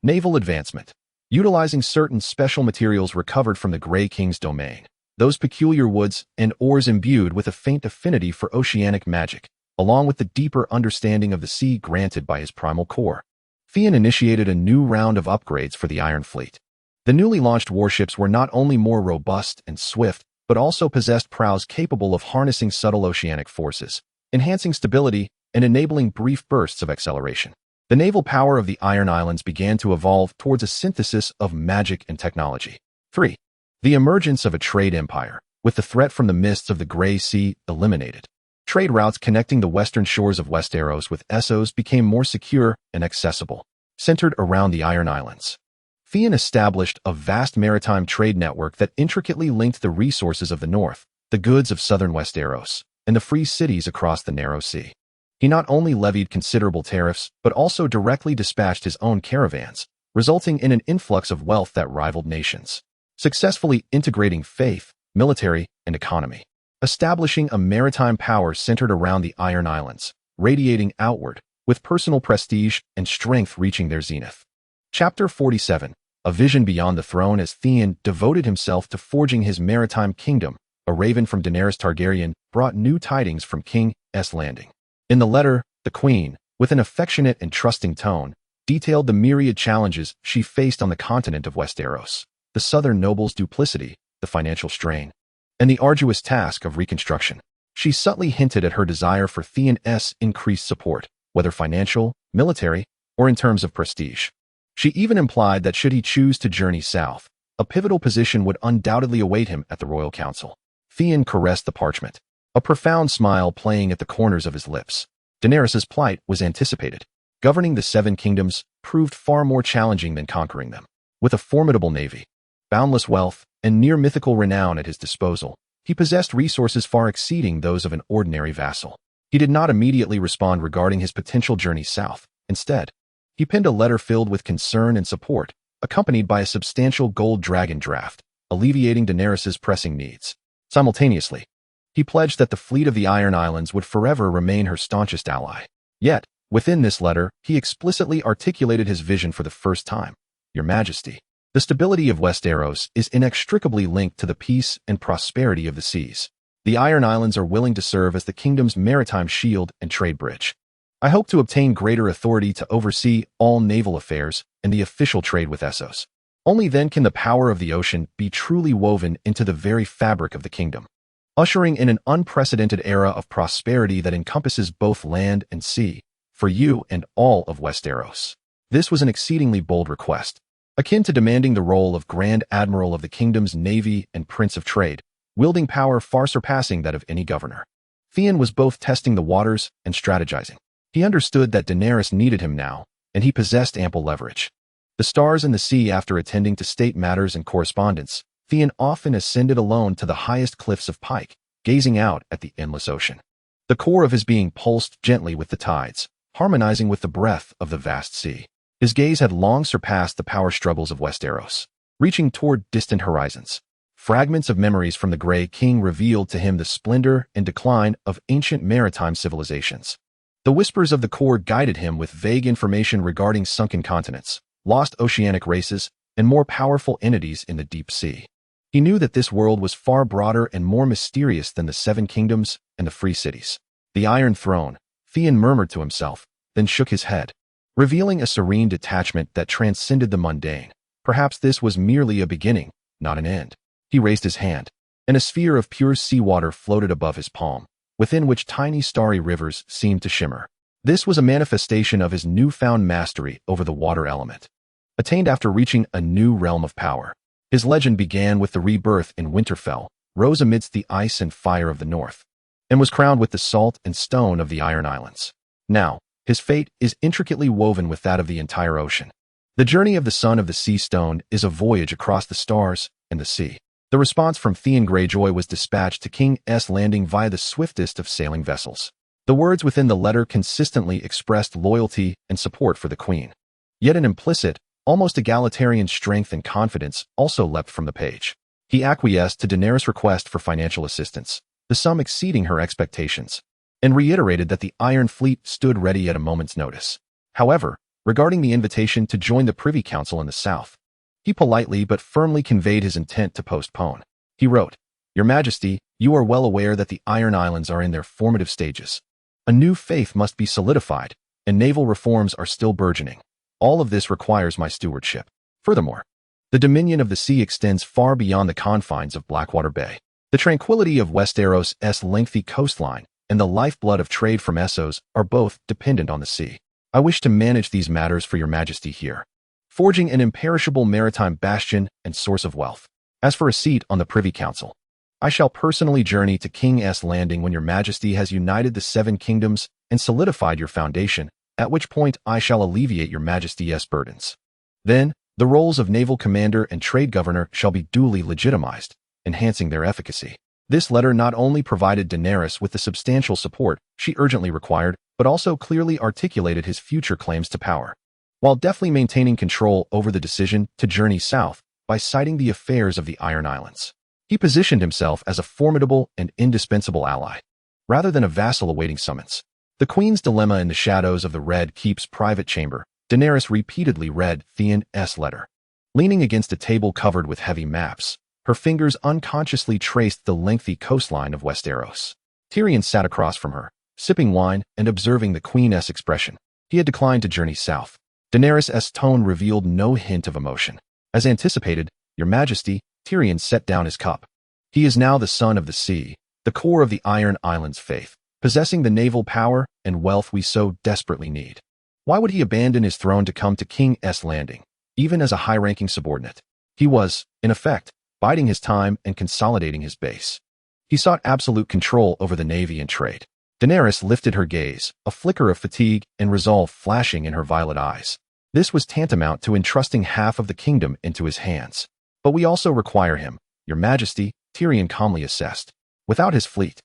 Naval advancement. Utilizing certain special materials recovered from the Grey King's domain, those peculiar woods and ores imbued with a faint affinity for oceanic magic, along with the deeper understanding of the sea granted by his primal core, Theon initiated a new round of upgrades for the Iron Fleet. The newly launched warships were not only more robust and swift, but also possessed prows capable of harnessing subtle oceanic forces, enhancing stability and enabling brief bursts of acceleration. The naval power of the Iron Islands began to evolve towards a synthesis of magic and technology. 3. The emergence of a trade empire, with the threat from the mists of the Grey Sea eliminated. Trade routes connecting the western shores of Westeros with Essos became more secure and accessible, centered around the Iron Islands. Theon established a vast maritime trade network that intricately linked the resources of the north, the goods of southern Westeros, and the free cities across the narrow sea. He not only levied considerable tariffs, but also directly dispatched his own caravans, resulting in an influx of wealth that rivaled nations, successfully integrating faith, military, and economy, establishing a maritime power centered around the Iron Islands, radiating outward, with personal prestige and strength reaching their zenith. Chapter 47. A vision beyond the throne. As Theon devoted himself to forging his maritime kingdom, a raven from Daenerys Targaryen brought new tidings from King S. Landing. In the letter, the Queen, with an affectionate and trusting tone, detailed the myriad challenges she faced on the continent of Westeros, the southern nobles' duplicity, the financial strain, and the arduous task of reconstruction. She subtly hinted at her desire for Theon's increased support, whether financial, military, or in terms of prestige. She even implied that should he choose to journey south, a pivotal position would undoubtedly await him at the royal council. Theon caressed the parchment, a profound smile playing at the corners of his lips. Daenerys' plight was anticipated. Governing the Seven Kingdoms proved far more challenging than conquering them. With a formidable navy, boundless wealth, and near-mythical renown at his disposal, he possessed resources far exceeding those of an ordinary vassal. He did not immediately respond regarding his potential journey south. Instead, he penned a letter filled with concern and support, accompanied by a substantial gold dragon draft, alleviating Daenerys' pressing needs. Simultaneously, he pledged that the fleet of the Iron Islands would forever remain her staunchest ally. Yet, within this letter, he explicitly articulated his vision for the first time. Your Majesty, The stability of Westeros is inextricably linked to the peace and prosperity of the seas. The Iron Islands are willing to serve as the kingdom's maritime shield and trade bridge. I hope to obtain greater authority to oversee all naval affairs and the official trade with Essos. Only then can the power of the ocean be truly woven into the very fabric of the kingdom, ushering in an unprecedented era of prosperity that encompasses both land and sea, for you and all of Westeros. This was an exceedingly bold request, akin to demanding the role of Grand Admiral of the kingdom's navy and Prince of Trade, wielding power far surpassing that of any governor. Theon was both testing the waters and strategizing. He understood that Daenerys needed him now, and he possessed ample leverage. The stars and the sea. After attending to state matters and correspondence, Theon often ascended alone to the highest cliffs of Pyke, gazing out at the endless ocean. The core of his being pulsed gently with the tides, harmonizing with the breath of the vast sea. His gaze had long surpassed the power struggles of Westeros, reaching toward distant horizons. Fragments of memories from the Grey King revealed to him the splendor and decline of ancient maritime civilizations. The whispers of the core guided him with vague information regarding sunken continents, lost oceanic races, and more powerful entities in the deep sea. He knew that this world was far broader and more mysterious than the Seven Kingdoms and the Free Cities. The Iron Throne, Theon murmured to himself, then shook his head, revealing a serene detachment that transcended the mundane. Perhaps this was merely a beginning, not an end. He raised his hand, and a sphere of pure seawater floated above his palm, within which tiny starry rivers seemed to shimmer. This was a manifestation of his newfound mastery over the water element, attained after reaching a new realm of power. His legend began with the rebirth in Winterfell, rose amidst the ice and fire of the north, and was crowned with the salt and stone of the Iron Islands. Now, his fate is intricately woven with that of the entire ocean. The journey of the Son of the Sea Stone is a voyage across the stars and the sea. The response from Theon Greyjoy was dispatched to King's Landing via the swiftest of sailing vessels. The words within the letter consistently expressed loyalty and support for the Queen. Yet an implicit, almost egalitarian strength and confidence also leapt from the page. He acquiesced to Daenerys' request for financial assistance, the sum exceeding her expectations, and reiterated that the Iron Fleet stood ready at a moment's notice. However, regarding the invitation to join the Privy Council in the south, he politely but firmly conveyed his intent to postpone. He wrote, "Your Majesty, you are well aware that the Iron Islands are in their formative stages. A new faith must be solidified, and naval reforms are still burgeoning. All of this requires my stewardship. Furthermore, the dominion of the sea extends far beyond the confines of Blackwater Bay. The tranquility of Westeros' lengthy coastline and the lifeblood of trade from Essos are both dependent on the sea. I wish to manage these matters for your Majesty here, forging an imperishable maritime bastion and source of wealth. As for a seat on the Privy Council, I shall personally journey to King's Landing when your Majesty has united the Seven Kingdoms and solidified your foundation, at which point I shall alleviate your Majesty's burdens. Then, the roles of naval commander and trade governor shall be duly legitimized, enhancing their efficacy." This letter not only provided Daenerys with the substantial support she urgently required, but also clearly articulated his future claims to power, while deftly maintaining control over the decision to journey south by citing the affairs of the Iron Islands. He positioned himself as a formidable and indispensable ally, rather than a vassal awaiting summons. The Queen's dilemma in the shadows of the Red Keep's private chamber, Daenerys repeatedly read Theon's letter. Leaning against a table covered with heavy maps, her fingers unconsciously traced the lengthy coastline of Westeros. Tyrion sat across from her, sipping wine and observing the Queen's expression. He had declined to journey south. Daenerys' tone revealed no hint of emotion. As anticipated, your Majesty, Tyrion set down his cup. He is now the Son of the Sea, the core of the Iron Islands faith, possessing the naval power and wealth we so desperately need. Why would he abandon his throne to come to King's Landing, even as a high-ranking subordinate? He was, in effect, biding his time and consolidating his base. He sought absolute control over the navy and trade. Daenerys lifted her gaze, a flicker of fatigue and resolve flashing in her violet eyes. This was tantamount to entrusting half of the kingdom into his hands. But we also require him, your Majesty, Tyrion calmly assessed. Without his fleet,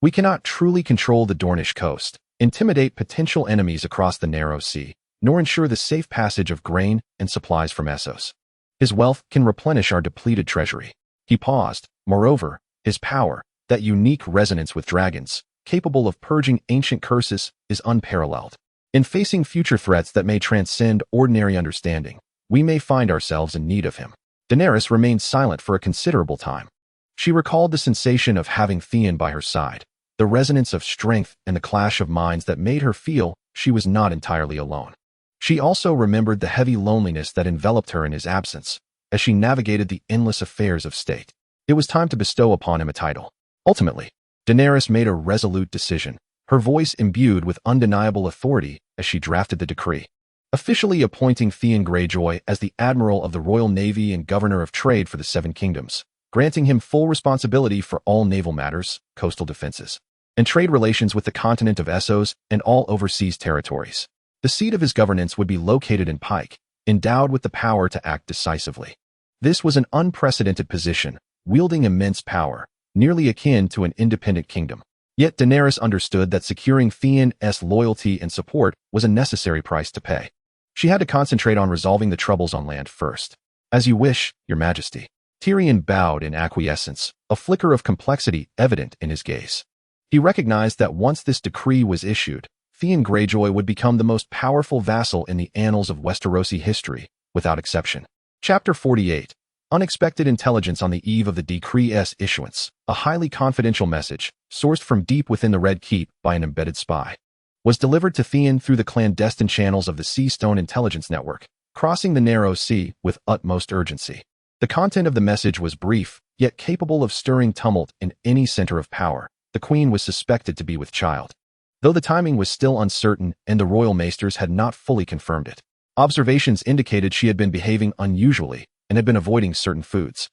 we cannot truly control the Dornish coast, intimidate potential enemies across the narrow sea, nor ensure the safe passage of grain and supplies from Essos. His wealth can replenish our depleted treasury. He paused. Moreover, his power, that unique resonance with dragons, capable of purging ancient curses, is unparalleled. In facing future threats that may transcend ordinary understanding, we may find ourselves in need of him." Daenerys remained silent for a considerable time. She recalled the sensation of having Theon by her side, the resonance of strength and the clash of minds that made her feel she was not entirely alone. She also remembered the heavy loneliness that enveloped her in his absence as she navigated the endless affairs of state. It was time to bestow upon him a title. Ultimately, Daenerys made a resolute decision, her voice imbued with undeniable authority as she drafted the decree, officially appointing Theon Greyjoy as the Admiral of the Royal Navy and Governor of Trade for the Seven Kingdoms, granting him full responsibility for all naval matters, coastal defenses, and trade relations with the continent of Essos and all overseas territories. The seat of his governance would be located in Pyke, endowed with the power to act decisively. This was an unprecedented position, wielding immense power, nearly akin to an independent kingdom. Yet Daenerys understood that securing Theon's loyalty and support was a necessary price to pay. She had to concentrate on resolving the troubles on land first. "As you wish, Your Majesty." Tyrion bowed in acquiescence, a flicker of complexity evident in his gaze. He recognized that once this decree was issued, Theon Greyjoy would become the most powerful vassal in the annals of Westerosi history, without exception. Chapter 48. Unexpected intelligence on the eve of the decree's issuance. A highly confidential message, sourced from deep within the Red Keep by an embedded spy, was delivered to Theon through the clandestine channels of the Seastone Intelligence Network, crossing the narrow sea with utmost urgency. The content of the message was brief, yet capable of stirring tumult in any center of power. The Queen was suspected to be with child, though the timing was still uncertain and the royal maesters had not fully confirmed it. Observations indicated she had been behaving unusually and had been avoiding certain foods.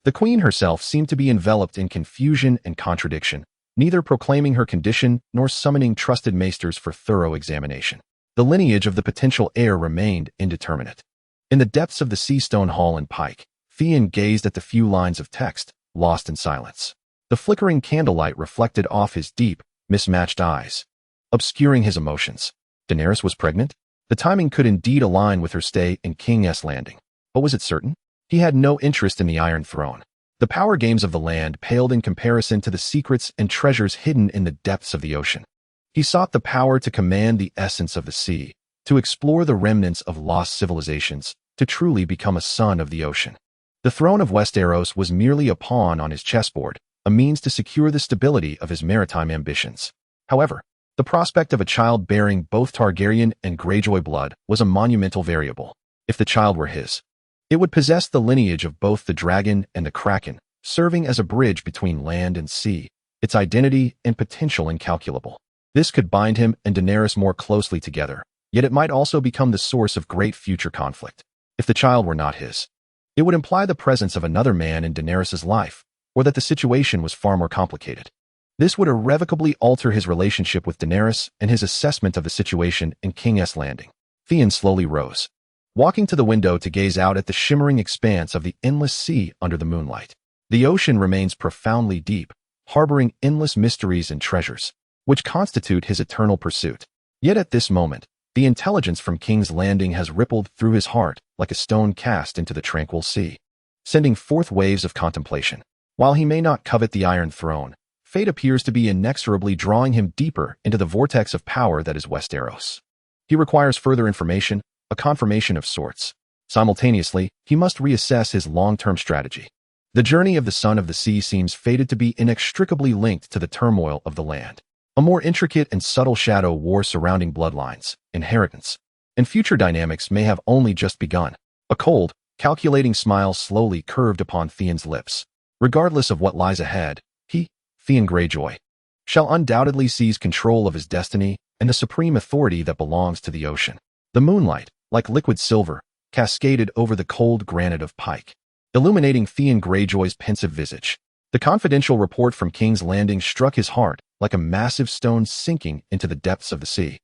The Queen herself seemed to be enveloped in confusion and contradiction, neither proclaiming her condition nor summoning trusted maesters for thorough examination. The lineage of the potential heir remained indeterminate. In the depths of the Seastone Hall in Pyke, Theon gazed at the few lines of text, lost in silence. The flickering candlelight reflected off his deep, mismatched eyes, obscuring his emotions. Daenerys was pregnant? The timing could indeed align with her stay in King's Landing. But was it certain? He had no interest in the Iron Throne. The power games of the land paled in comparison to the secrets and treasures hidden in the depths of the ocean. He sought the power to command the essence of the sea, to explore the remnants of lost civilizations, to truly become a son of the ocean. The throne of Westeros was merely a pawn on his chessboard, a means to secure the stability of his maritime ambitions. However, the prospect of a child bearing both Targaryen and Greyjoy blood was a monumental variable. If the child were his, it would possess the lineage of both the dragon and the kraken, serving as a bridge between land and sea, its identity and potential incalculable. This could bind him and Daenerys more closely together, yet it might also become the source of great future conflict. If the child were not his, it would imply the presence of another man in Daenerys' life, or that the situation was far more complicated. This would irrevocably alter his relationship with Daenerys and his assessment of the situation in King's Landing. Theon slowly rose, walking to the window to gaze out at the shimmering expanse of the endless sea under the moonlight. The ocean remains profoundly deep, harboring endless mysteries and treasures, which constitute his eternal pursuit. Yet at this moment, the intelligence from King's Landing has rippled through his heart like a stone cast into the tranquil sea, sending forth waves of contemplation. While he may not covet the Iron Throne, fate appears to be inexorably drawing him deeper into the vortex of power that is Westeros. He requires further information, a confirmation of sorts. Simultaneously, he must reassess his long-term strategy. The journey of the Son of the Sea seems fated to be inextricably linked to the turmoil of the land. A more intricate and subtle shadow war surrounding bloodlines, inheritance, and future dynamics may have only just begun. A cold, calculating smile slowly curved upon Theon's lips. Regardless of what lies ahead, he, Theon Greyjoy, shall undoubtedly seize control of his destiny and the supreme authority that belongs to the ocean. The moonlight, like liquid silver, cascaded over the cold granite of Pyke, illuminating Theon Greyjoy's pensive visage. The confidential report from King's Landing struck his heart like a massive stone sinking into the depths of the sea,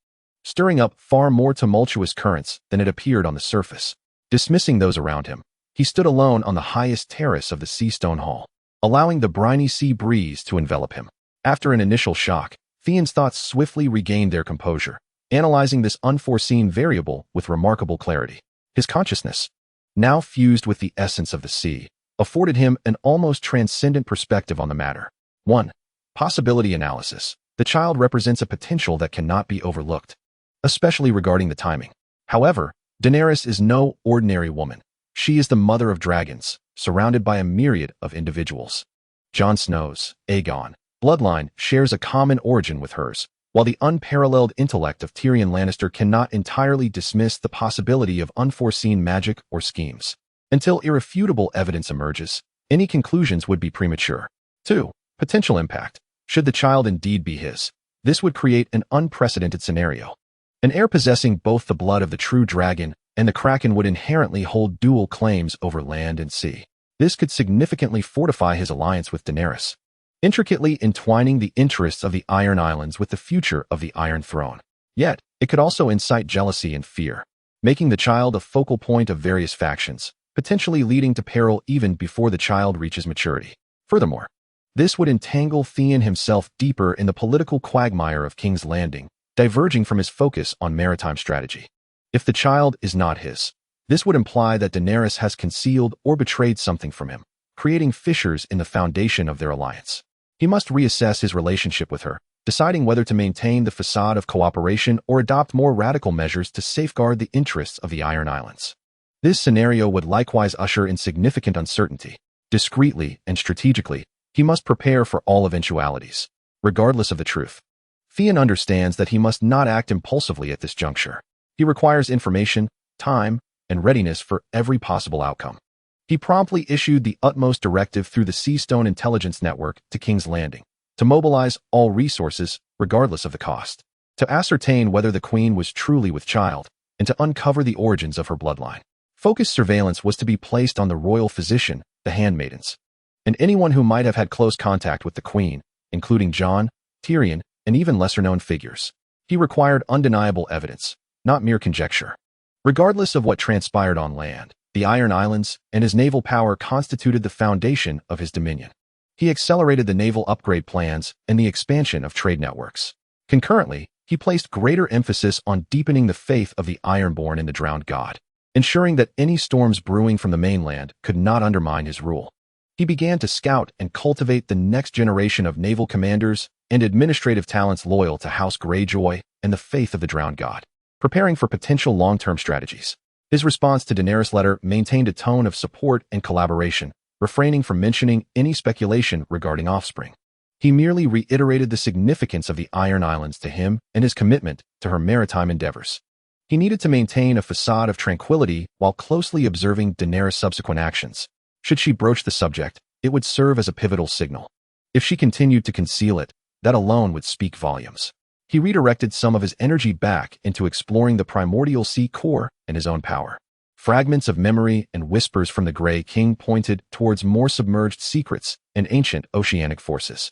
stirring up far more tumultuous currents than it appeared on the surface. Dismissing those around him, he stood alone on the highest terrace of the Seastone Hall, allowing the briny sea breeze to envelop him. After an initial shock, Theon's thoughts swiftly regained their composure, analyzing this unforeseen variable with remarkable clarity. His consciousness, now fused with the essence of the sea, afforded him an almost transcendent perspective on the matter. 1. Possibility analysis. The child represents a potential that cannot be overlooked, especially regarding the timing. However, Daenerys is no ordinary woman. She is the mother of dragons, surrounded by a myriad of individuals. Jon Snow's Aegon bloodline shares a common origin with hers, while the unparalleled intellect of Tyrion Lannister cannot entirely dismiss the possibility of unforeseen magic or schemes. Until irrefutable evidence emerges, any conclusions would be premature. 2. Potential impact. Should the child indeed be his, this would create an unprecedented scenario. An heir possessing both the blood of the true dragon and the Kraken would inherently hold dual claims over land and sea. This could significantly fortify his alliance with Daenerys, intricately entwining the interests of the Iron Islands with the future of the Iron Throne. Yet, it could also incite jealousy and fear, making the child a focal point of various factions, potentially leading to peril even before the child reaches maturity. Furthermore, this would entangle Theon himself deeper in the political quagmire of King's Landing, diverging from his focus on maritime strategy. If the child is not his, this would imply that Daenerys has concealed or betrayed something from him, creating fissures in the foundation of their alliance. He must reassess his relationship with her, deciding whether to maintain the facade of cooperation or adopt more radical measures to safeguard the interests of the Iron Islands. This scenario would likewise usher in significant uncertainty. Discreetly and strategically, he must prepare for all eventualities, regardless of the truth. Theon understands that he must not act impulsively at this juncture. He requires information, time, and readiness for every possible outcome. He promptly issued the utmost directive through the Seastone Intelligence Network to King's Landing, to mobilize all resources, regardless of the cost, to ascertain whether the Queen was truly with child, and to uncover the origins of her bloodline. Focused surveillance was to be placed on the royal physician, the handmaidens, and anyone who might have had close contact with the Queen, including Jon, Tyrion, and even lesser-known figures. He required undeniable evidence, not mere conjecture. Regardless of what transpired on land, the Iron Islands and his naval power constituted the foundation of his dominion. He accelerated the naval upgrade plans and the expansion of trade networks. Concurrently, he placed greater emphasis on deepening the faith of the Ironborn in the drowned god, ensuring that any storms brewing from the mainland could not undermine his rule. He began to scout and cultivate the next generation of naval commanders and administrative talents loyal to House Greyjoy and the faith of the drowned god, preparing for potential long-term strategies. His response to Daenerys' letter maintained a tone of support and collaboration, refraining from mentioning any speculation regarding offspring. He merely reiterated the significance of the Iron Islands to him and his commitment to her maritime endeavors. He needed to maintain a facade of tranquility while closely observing Daenerys' subsequent actions. Should she broach the subject, it would serve as a pivotal signal. If she continued to conceal it, that alone would speak volumes. He redirected some of his energy back into exploring the primordial sea core and his own power. Fragments of memory and whispers from the Grey King pointed towards more submerged secrets and ancient oceanic forces.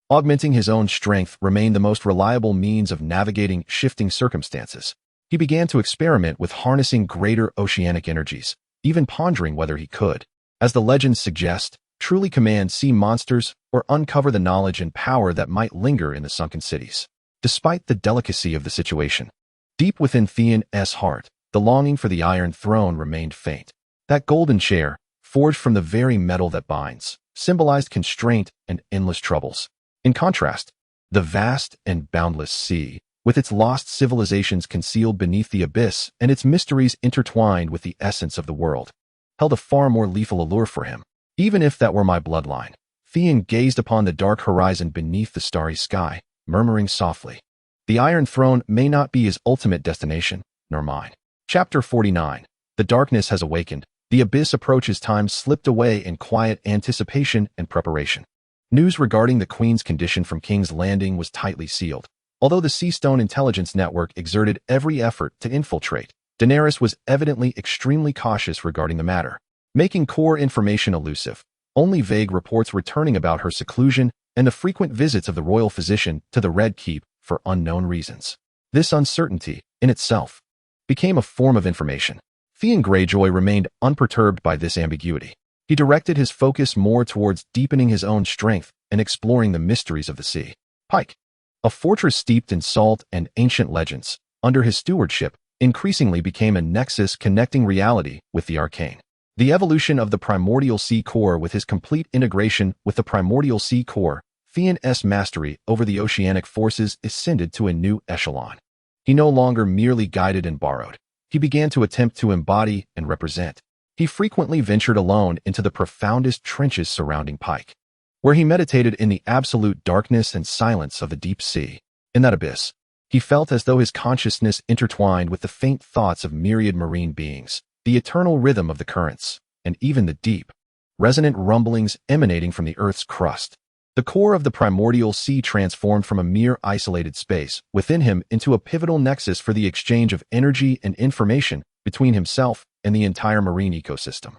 Augmenting his own strength remained the most reliable means of navigating shifting circumstances. He began to experiment with harnessing greater oceanic energies, even pondering whether he could, as the legends suggest, truly command sea monsters or uncover the knowledge and power that might linger in the sunken cities. Despite the delicacy of the situation, deep within Theon's heart, the longing for the Iron Throne remained faint. That golden chair, forged from the very metal that binds, symbolized constraint and endless troubles. In contrast, the vast and boundless sea, with its lost civilizations concealed beneath the abyss and its mysteries intertwined with the essence of the world, held a far more lethal allure for him. Even if that were my bloodline, Theon gazed upon the dark horizon beneath the starry sky, murmuring softly, "The Iron Throne may not be his ultimate destination, nor mine." Chapter 49. The darkness has awakened. The abyss approaches. Time slipped away in quiet anticipation and preparation. News regarding the Queen's condition from King's Landing was tightly sealed. Although the Seastone Intelligence Network exerted every effort to infiltrate, Daenerys was evidently extremely cautious regarding the matter, making core information elusive. Only vague reports returning about her seclusion and the frequent visits of the royal physician to the Red Keep for unknown reasons. This uncertainty, in itself, became a form of information. Theon Greyjoy remained unperturbed by this ambiguity. He directed his focus more towards deepening his own strength and exploring the mysteries of the sea. Pyke, a fortress steeped in salt and ancient legends, under his stewardship, increasingly became a nexus connecting reality with the arcane. The evolution of the primordial sea core with his complete integration with the primordial sea core, Theon's mastery over the oceanic forces ascended to a new echelon. He no longer merely guided and borrowed. he began to attempt to embody and represent. He frequently ventured alone into the profoundest trenches surrounding Pyke, where he meditated in the absolute darkness and silence of the deep sea. In that abyss, he felt as though his consciousness intertwined with the faint thoughts of myriad marine beings, the eternal rhythm of the currents, and even the deep, resonant rumblings emanating from the Earth's crust. The core of the primordial sea transformed from a mere isolated space within him into a pivotal nexus for the exchange of energy and information between himself and the entire marine ecosystem.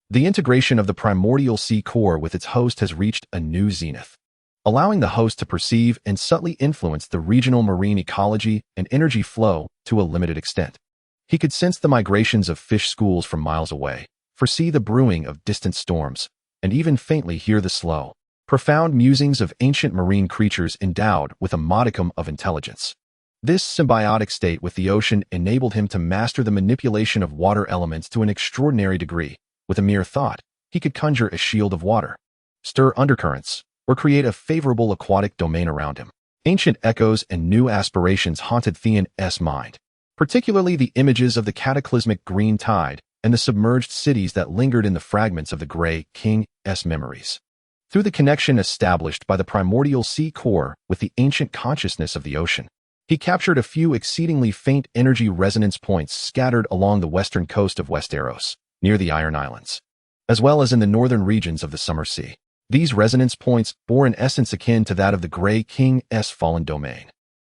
The integration of the primordial sea core with its host has reached a new zenith, allowing the host to perceive and subtly influence the regional marine ecology and energy flow to a limited extent. He could sense the migrations of fish schools from miles away, foresee the brewing of distant storms, and even faintly hear the slow, profound musings of ancient marine creatures endowed with a modicum of intelligence. This symbiotic state with the ocean enabled him to master the manipulation of water elements to an extraordinary degree. With a mere thought, he could conjure a shield of water, stir undercurrents, or create a favorable aquatic domain around him. Ancient echoes and new aspirations haunted Theon's mind, particularly the images of the cataclysmic green tide and the submerged cities that lingered in the fragments of the Grey King's memories. Through the connection established by the primordial sea core with the ancient consciousness of the ocean, he captured a few exceedingly faint energy resonance points scattered along the western coast of Westeros, near the Iron Islands, as well as in the northern regions of the Summer Sea. These resonance points bore an essence akin to that of the Grey King's fallen domain,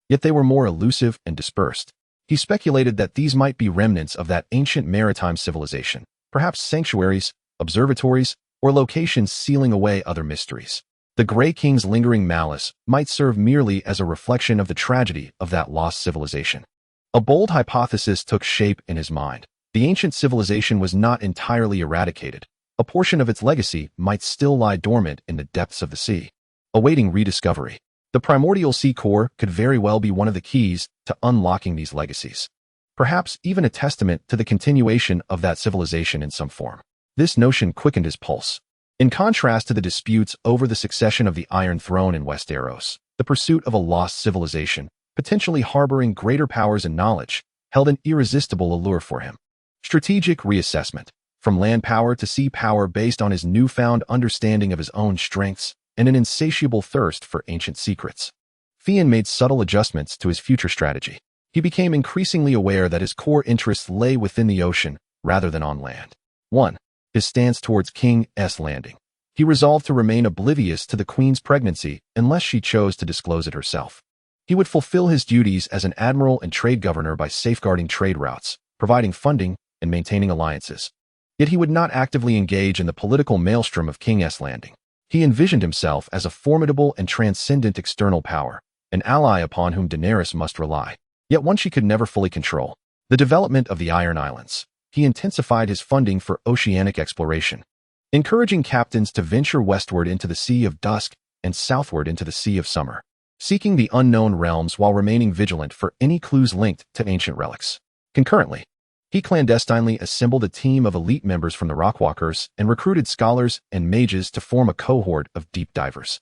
yet they were more elusive and dispersed. He speculated that these might be remnants of that ancient maritime civilization, perhaps sanctuaries, observatories, or locations sealing away other mysteries. The Grey King's lingering malice might serve merely as a reflection of the tragedy of that lost civilization. A bold hypothesis took shape in his mind. The ancient civilization was not entirely eradicated. A portion of its legacy might still lie dormant in the depths of the sea, awaiting rediscovery. The primordial sea core could very well be one of the keys to unlocking these legacies, perhaps even a testament to the continuation of that civilization in some form. This notion quickened his pulse. In contrast to the disputes over the succession of the Iron Throne in Westeros, the pursuit of a lost civilization, potentially harboring greater powers and knowledge, held an irresistible allure for him. Strategic reassessment, from land power to sea power based on his newfound understanding of his own strengths and an insatiable thirst for ancient secrets. Theon made subtle adjustments to his future strategy. He became increasingly aware that his core interests lay within the ocean rather than on land. 1. His stance towards King's Landing. He resolved to remain oblivious to the Queen's pregnancy unless she chose to disclose it herself. He would fulfill his duties as an admiral and trade governor by safeguarding trade routes, providing funding, and maintaining alliances. Yet he would not actively engage in the political maelstrom of King's Landing. He envisioned himself as a formidable and transcendent external power, an ally upon whom Daenerys must rely, yet one she could never fully control. The development of the Iron Islands. He intensified his funding for oceanic exploration, encouraging captains to venture westward into the Sea of Dusk and southward into the Sea of Summer, seeking the unknown realms while remaining vigilant for any clues linked to ancient relics. Concurrently, he clandestinely assembled a team of elite members from the Rockwalkers and recruited scholars and mages to form a cohort of deep divers,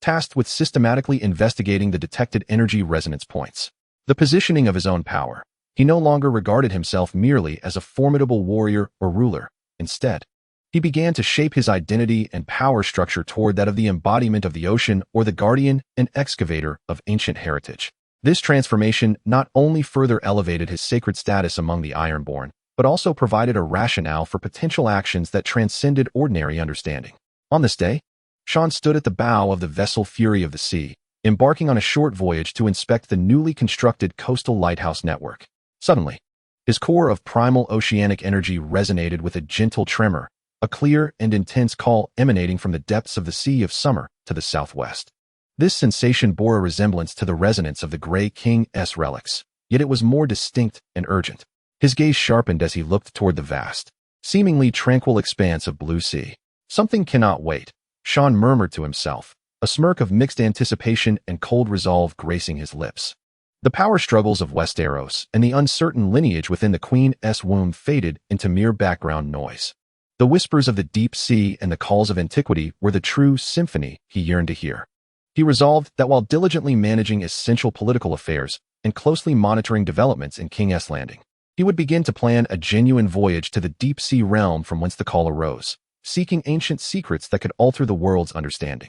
tasked with systematically investigating the detected energy resonance points. The positioning of his own power. He no longer regarded himself merely as a formidable warrior or ruler. Instead, he began to shape his identity and power structure toward that of the embodiment of the ocean or the guardian and excavator of ancient heritage. This transformation not only further elevated his sacred status among the Ironborn, but also provided a rationale for potential actions that transcended ordinary understanding. On this day, Jon stood at the bow of the vessel Fury of the Sea, embarking on a short voyage to inspect the newly constructed coastal lighthouse network. Suddenly, his core of primal oceanic energy resonated with a gentle tremor, a clear and intense call emanating from the depths of the Sea of Summer to the southwest. This sensation bore a resemblance to the resonance of the Grey King's relics, yet it was more distinct and urgent. His gaze sharpened as he looked toward the vast, seemingly tranquil expanse of blue sea. Something cannot wait, Jon murmured to himself, a smirk of mixed anticipation and cold resolve gracing his lips. The power struggles of Westeros and the uncertain lineage within the Queen's womb faded into mere background noise. The whispers of the deep sea and the calls of antiquity were the true symphony he yearned to hear. He resolved that while diligently managing essential political affairs and closely monitoring developments in King's Landing, He would begin to plan a genuine voyage to the deep-sea realm from whence the call arose, seeking ancient secrets that could alter the world's understanding.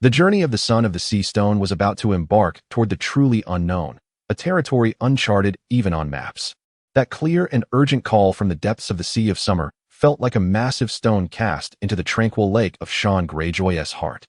The journey of the Son of the Sea Stone was about to embark toward the truly unknown, a territory uncharted even on maps. That clear and urgent call from the depths of the Sea of Summer felt like a massive stone cast into the tranquil lake of Theon Greyjoy's heart.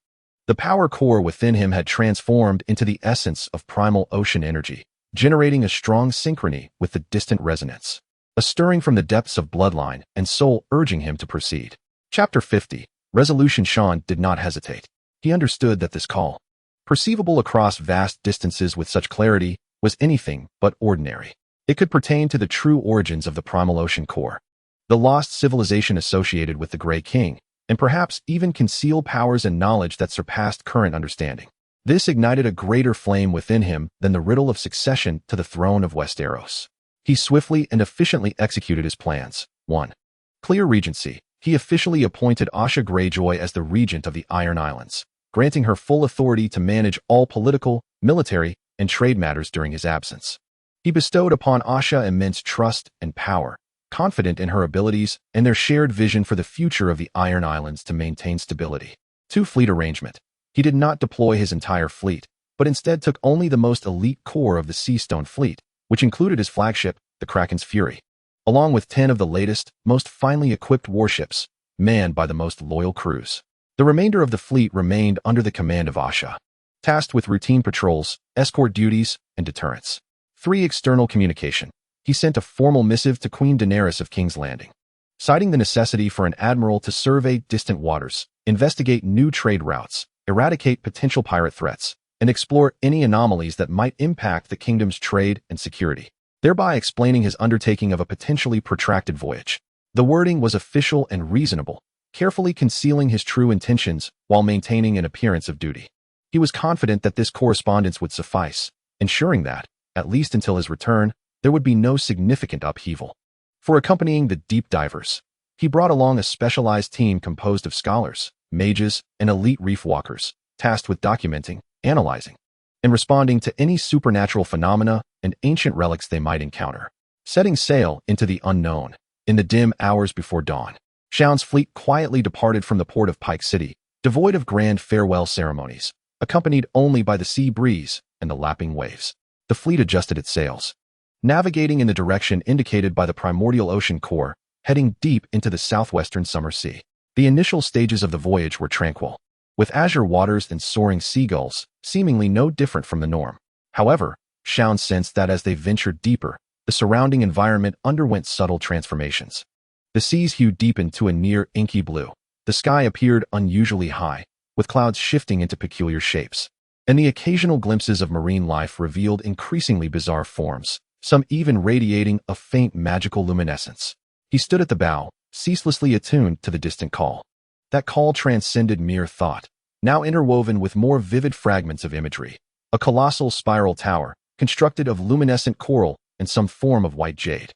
The power core within him had transformed into the essence of primal ocean energy, generating a strong synchrony with the distant resonance, a stirring from the depths of bloodline and soul urging him to proceed. Chapter 50. Resolution. Jon did not hesitate. He understood that this call, perceivable across vast distances with such clarity, was anything but ordinary. It could pertain to the true origins of the primal ocean core, the lost civilization associated with the Grey King, and perhaps even conceal powers and knowledge that surpassed current understanding. This ignited a greater flame within him than the riddle of succession to the throne of Westeros. He swiftly and efficiently executed his plans. 1. Clear regency. He officially appointed Arya Greyjoy as the regent of the Iron Islands, granting her full authority to manage all political, military, and trade matters during his absence. He bestowed upon Arya immense trust and power, confident in her abilities and their shared vision for the future of the Iron Islands to maintain stability. 2. Fleet arrangement. He did not deploy his entire fleet, but instead took only the most elite core of the Seastone fleet, which included his flagship, the Kraken's Fury, along with 10 of the latest, most finely equipped warships, manned by the most loyal crews. The remainder of the fleet remained under the command of Arya, tasked with routine patrols, escort duties, and deterrence. 3. External communication. He sent a formal missive to Queen Daenerys of King's Landing, citing the necessity for an admiral to survey distant waters, investigate new trade routes, eradicate potential pirate threats, and explore any anomalies that might impact the kingdom's trade and security, thereby explaining his undertaking of a potentially protracted voyage. The wording was official and reasonable, carefully concealing his true intentions while maintaining an appearance of duty. He was confident that this correspondence would suffice, ensuring that, at least until his return, there would be no significant upheaval. For accompanying the deep divers, he brought along a specialized team composed of scholars, mages, and elite reef walkers, tasked with documenting, analyzing, and responding to any supernatural phenomena and ancient relics they might encounter. Setting sail into the unknown, in the dim hours before dawn, Jon's fleet quietly departed from the port of Pyke City, devoid of grand farewell ceremonies, accompanied only by the sea breeze and the lapping waves. The fleet adjusted its sails, navigating in the direction indicated by the primordial ocean core, heading deep into the southwestern summer sea. The initial stages of the voyage were tranquil, with azure waters and soaring seagulls, seemingly no different from the norm. However, Jon sensed that as they ventured deeper, the surrounding environment underwent subtle transformations. The sea's hue deepened to a near inky blue. The sky appeared unusually high, with clouds shifting into peculiar shapes, and the occasional glimpses of marine life revealed increasingly bizarre forms, some even radiating a faint magical luminescence. He stood at the bow, ceaselessly attuned to the distant call. That call transcended mere thought, now interwoven with more vivid fragments of imagery. A colossal spiral tower, constructed of luminescent coral and some form of white jade,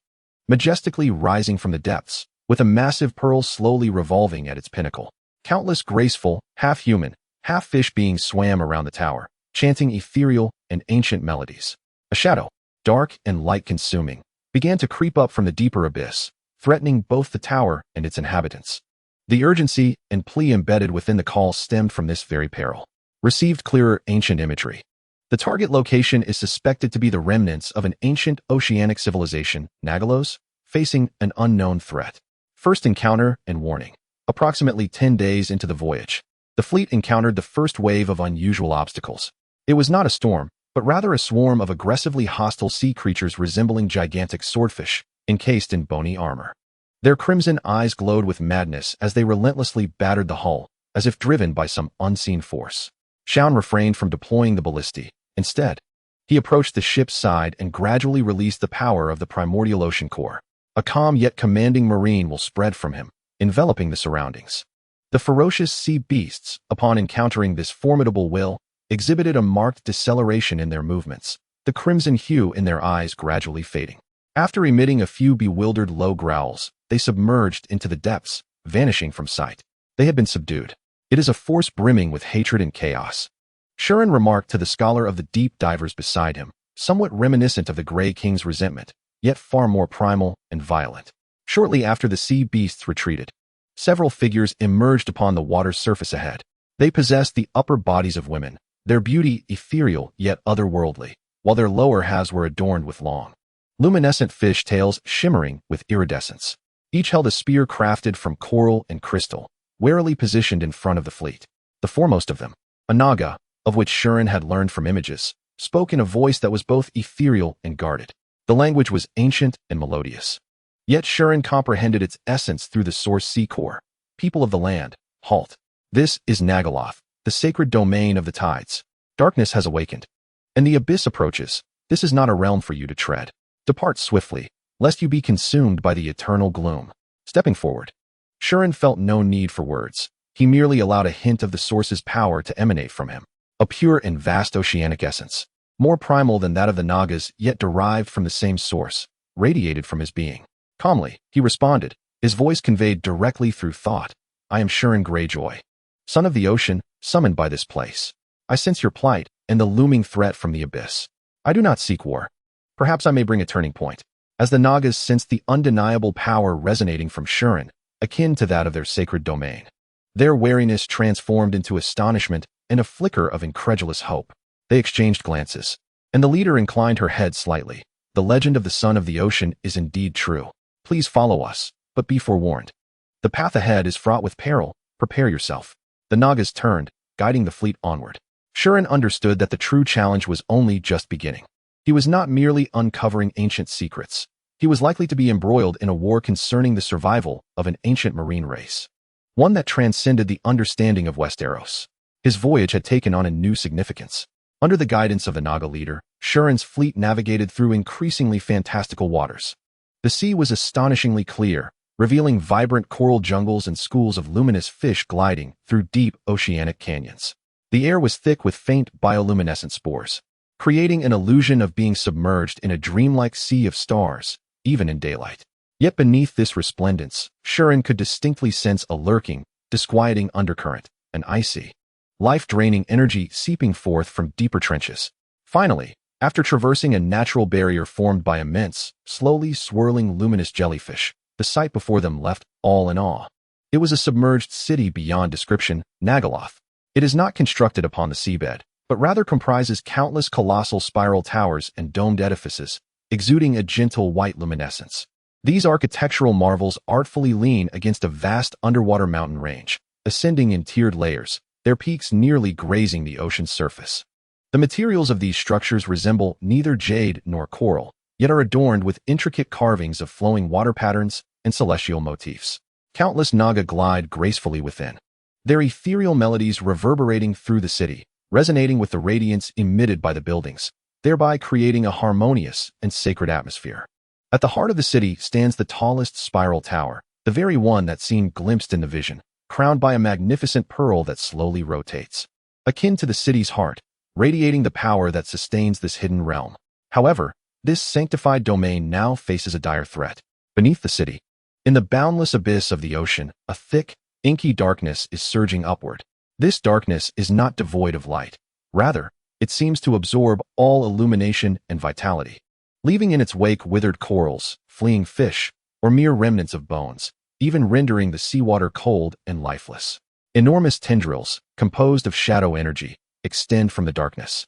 majestically rising from the depths, with a massive pearl slowly revolving at its pinnacle. Countless graceful, half-human, half-fish beings swam around the tower, chanting ethereal and ancient melodies. A shadow, dark and light-consuming, began to creep up from the deeper abyss, threatening both the tower and its inhabitants. The urgency and plea embedded within the call stemmed from this very peril. Received clearer ancient imagery. The target location is suspected to be the remnants of an ancient oceanic civilization, Nagalos, facing an unknown threat. First encounter and warning. Approximately 10 days into the voyage, the fleet encountered the first wave of unusual obstacles. It was not a storm, but rather a swarm of aggressively hostile sea creatures resembling gigantic swordfish, encased in bony armor. Their crimson eyes glowed with madness as they relentlessly battered the hull, as if driven by some unseen force. Jon refrained from deploying the ballistae. Instead, he approached the ship's side and gradually released the power of the primordial ocean core. A calm yet commanding marine will spread from him, enveloping the surroundings. The ferocious sea beasts, upon encountering this formidable will, exhibited a marked deceleration in their movements, the crimson hue in their eyes gradually fading. After emitting a few bewildered low growls, they submerged into the depths, vanishing from sight. They had been subdued. It is a force brimming with hatred and chaos. Shurin remarked to the scholar of the deep divers beside him, somewhat reminiscent of the Grey King's resentment, yet far more primal and violent. Shortly after the sea beasts retreated, several figures emerged upon the water's surface ahead. They possessed the upper bodies of women, their beauty ethereal yet otherworldly, while their lower halves were adorned with long, luminescent fish tails shimmering with iridescence. Each held a spear crafted from coral and crystal, warily positioned in front of the fleet. The foremost of them, a Naga, of which Shurin had learned from images, spoke in a voice that was both ethereal and guarded. The language was ancient and melodious. Yet Shurin comprehended its essence through the source sea core. People of the land, halt. This is Nagaloth, the sacred domain of the tides. Darkness has awakened, and the abyss approaches. This is not a realm for you to tread. Depart swiftly, lest you be consumed by the eternal gloom. Stepping forward, Shurin felt no need for words. He merely allowed a hint of the source's power to emanate from him. A pure and vast oceanic essence, more primal than that of the Nagas, yet derived from the same source, radiated from his being. Calmly, he responded, his voice conveyed directly through thought. I am Theon Greyjoy, son of the ocean, summoned by this place. I sense your plight and the looming threat from the abyss. I do not seek war. Perhaps I may bring a turning point. As the Nagas sensed the undeniable power resonating from Shurin, akin to that of their sacred domain, their wariness transformed into astonishment and a flicker of incredulous hope. They exchanged glances, and the leader inclined her head slightly. The legend of the son of the ocean is indeed true. Please follow us, but be forewarned. The path ahead is fraught with peril. Prepare yourself. The Nagas turned, guiding the fleet onward. Shurin understood that the true challenge was only just beginning. He was not merely uncovering ancient secrets. He was likely to be embroiled in a war concerning the survival of an ancient marine race, one that transcended the understanding of Westeros. His voyage had taken on a new significance. Under the guidance of the Naga leader, Shurin's fleet navigated through increasingly fantastical waters. The sea was astonishingly clear, revealing vibrant coral jungles and schools of luminous fish gliding through deep oceanic canyons. The air was thick with faint bioluminescent spores, creating an illusion of being submerged in a dreamlike sea of stars, even in daylight. Yet beneath this resplendence, Shurin could distinctly sense a lurking, disquieting undercurrent, an icy, life-draining energy seeping forth from deeper trenches. Finally, after traversing a natural barrier formed by immense, slowly swirling luminous jellyfish, the sight before them left all in awe. It was a submerged city beyond description, Nagaloth. It is not constructed upon the seabed, but rather comprises countless colossal spiral towers and domed edifices, exuding a gentle white luminescence. These architectural marvels artfully lean against a vast underwater mountain range, ascending in tiered layers, their peaks nearly grazing the ocean's surface. The materials of these structures resemble neither jade nor coral, yet are adorned with intricate carvings of flowing water patterns and celestial motifs. Countless Naga glide gracefully within, their ethereal melodies reverberating through the city, resonating with the radiance emitted by the buildings, thereby creating a harmonious and sacred atmosphere. At the heart of the city stands the tallest spiral tower, the very one that seemed glimpsed in the vision, crowned by a magnificent pearl that slowly rotates, akin to the city's heart, radiating the power that sustains this hidden realm. However, this sanctified domain now faces a dire threat. Beneath the city, in the boundless abyss of the ocean, a thick, inky darkness is surging upward. This darkness is not devoid of light. Rather, it seems to absorb all illumination and vitality, leaving in its wake withered corals, fleeing fish, or mere remnants of bones, even rendering the seawater cold and lifeless. Enormous tendrils, composed of shadow energy, extend from the darkness,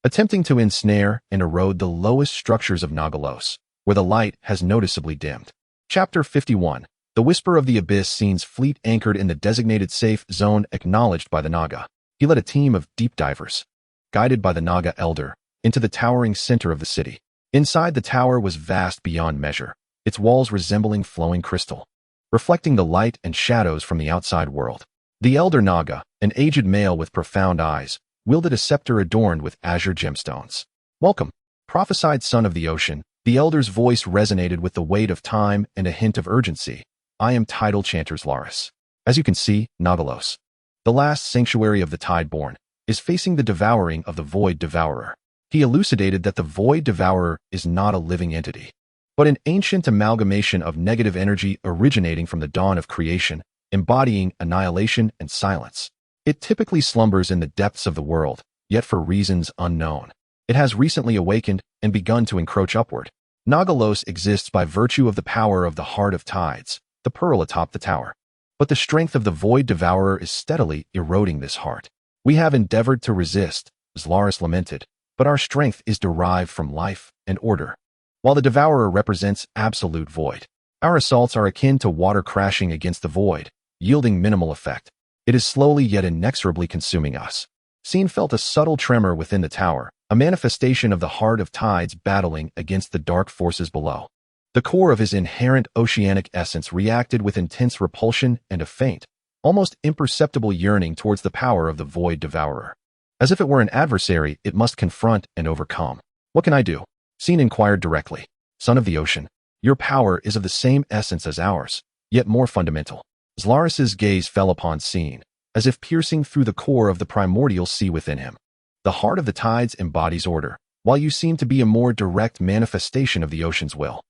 attempting to ensnare and erode the lowest structures of Nagalos, where the light has noticeably dimmed. Chapter 51. The Whisper of the Abyss. Scene's fleet anchored in the designated safe zone acknowledged by the Naga. He led a team of deep divers, guided by the Naga elder, into the towering center of the city. Inside the tower was vast beyond measure, its walls resembling flowing crystal, reflecting the light and shadows from the outside world. The elder Naga, an aged male with profound eyes, wielded a scepter adorned with azure gemstones. Welcome, prophesied son of the ocean. The elder's voice resonated with the weight of time and a hint of urgency. I am Tidal Chanter's Laris. As you can see, Nagalos, the last sanctuary of the Tideborn, is facing the devouring of the Void Devourer. He elucidated that the Void Devourer is not a living entity, but an ancient amalgamation of negative energy originating from the dawn of creation, embodying annihilation and silence. It typically slumbers in the depths of the world, yet for reasons unknown, it has recently awakened and begun to encroach upward. Nagalos exists by virtue of the power of the Heart of Tides, the pearl atop the tower. But the strength of the Void Devourer is steadily eroding this heart. We have endeavored to resist, Zlaris lamented, but our strength is derived from life and order. While the Devourer represents absolute void, our assaults are akin to water crashing against the void, yielding minimal effect. It is slowly yet inexorably consuming us. Scene felt a subtle tremor within the tower, a manifestation of the Heart of Tides battling against the dark forces below. The core of his inherent oceanic essence reacted with intense repulsion and a faint, almost imperceptible yearning towards the power of the Void Devourer. As if it were an adversary it must confront and overcome. What can I do? Scene inquired directly. Son of the ocean, your power is of the same essence as ours, yet more fundamental. Zlaris's gaze fell upon Scene, as if piercing through the core of the primordial sea within him. The Heart of the Tides embodies order, while you seem to be a more direct manifestation of the ocean's will.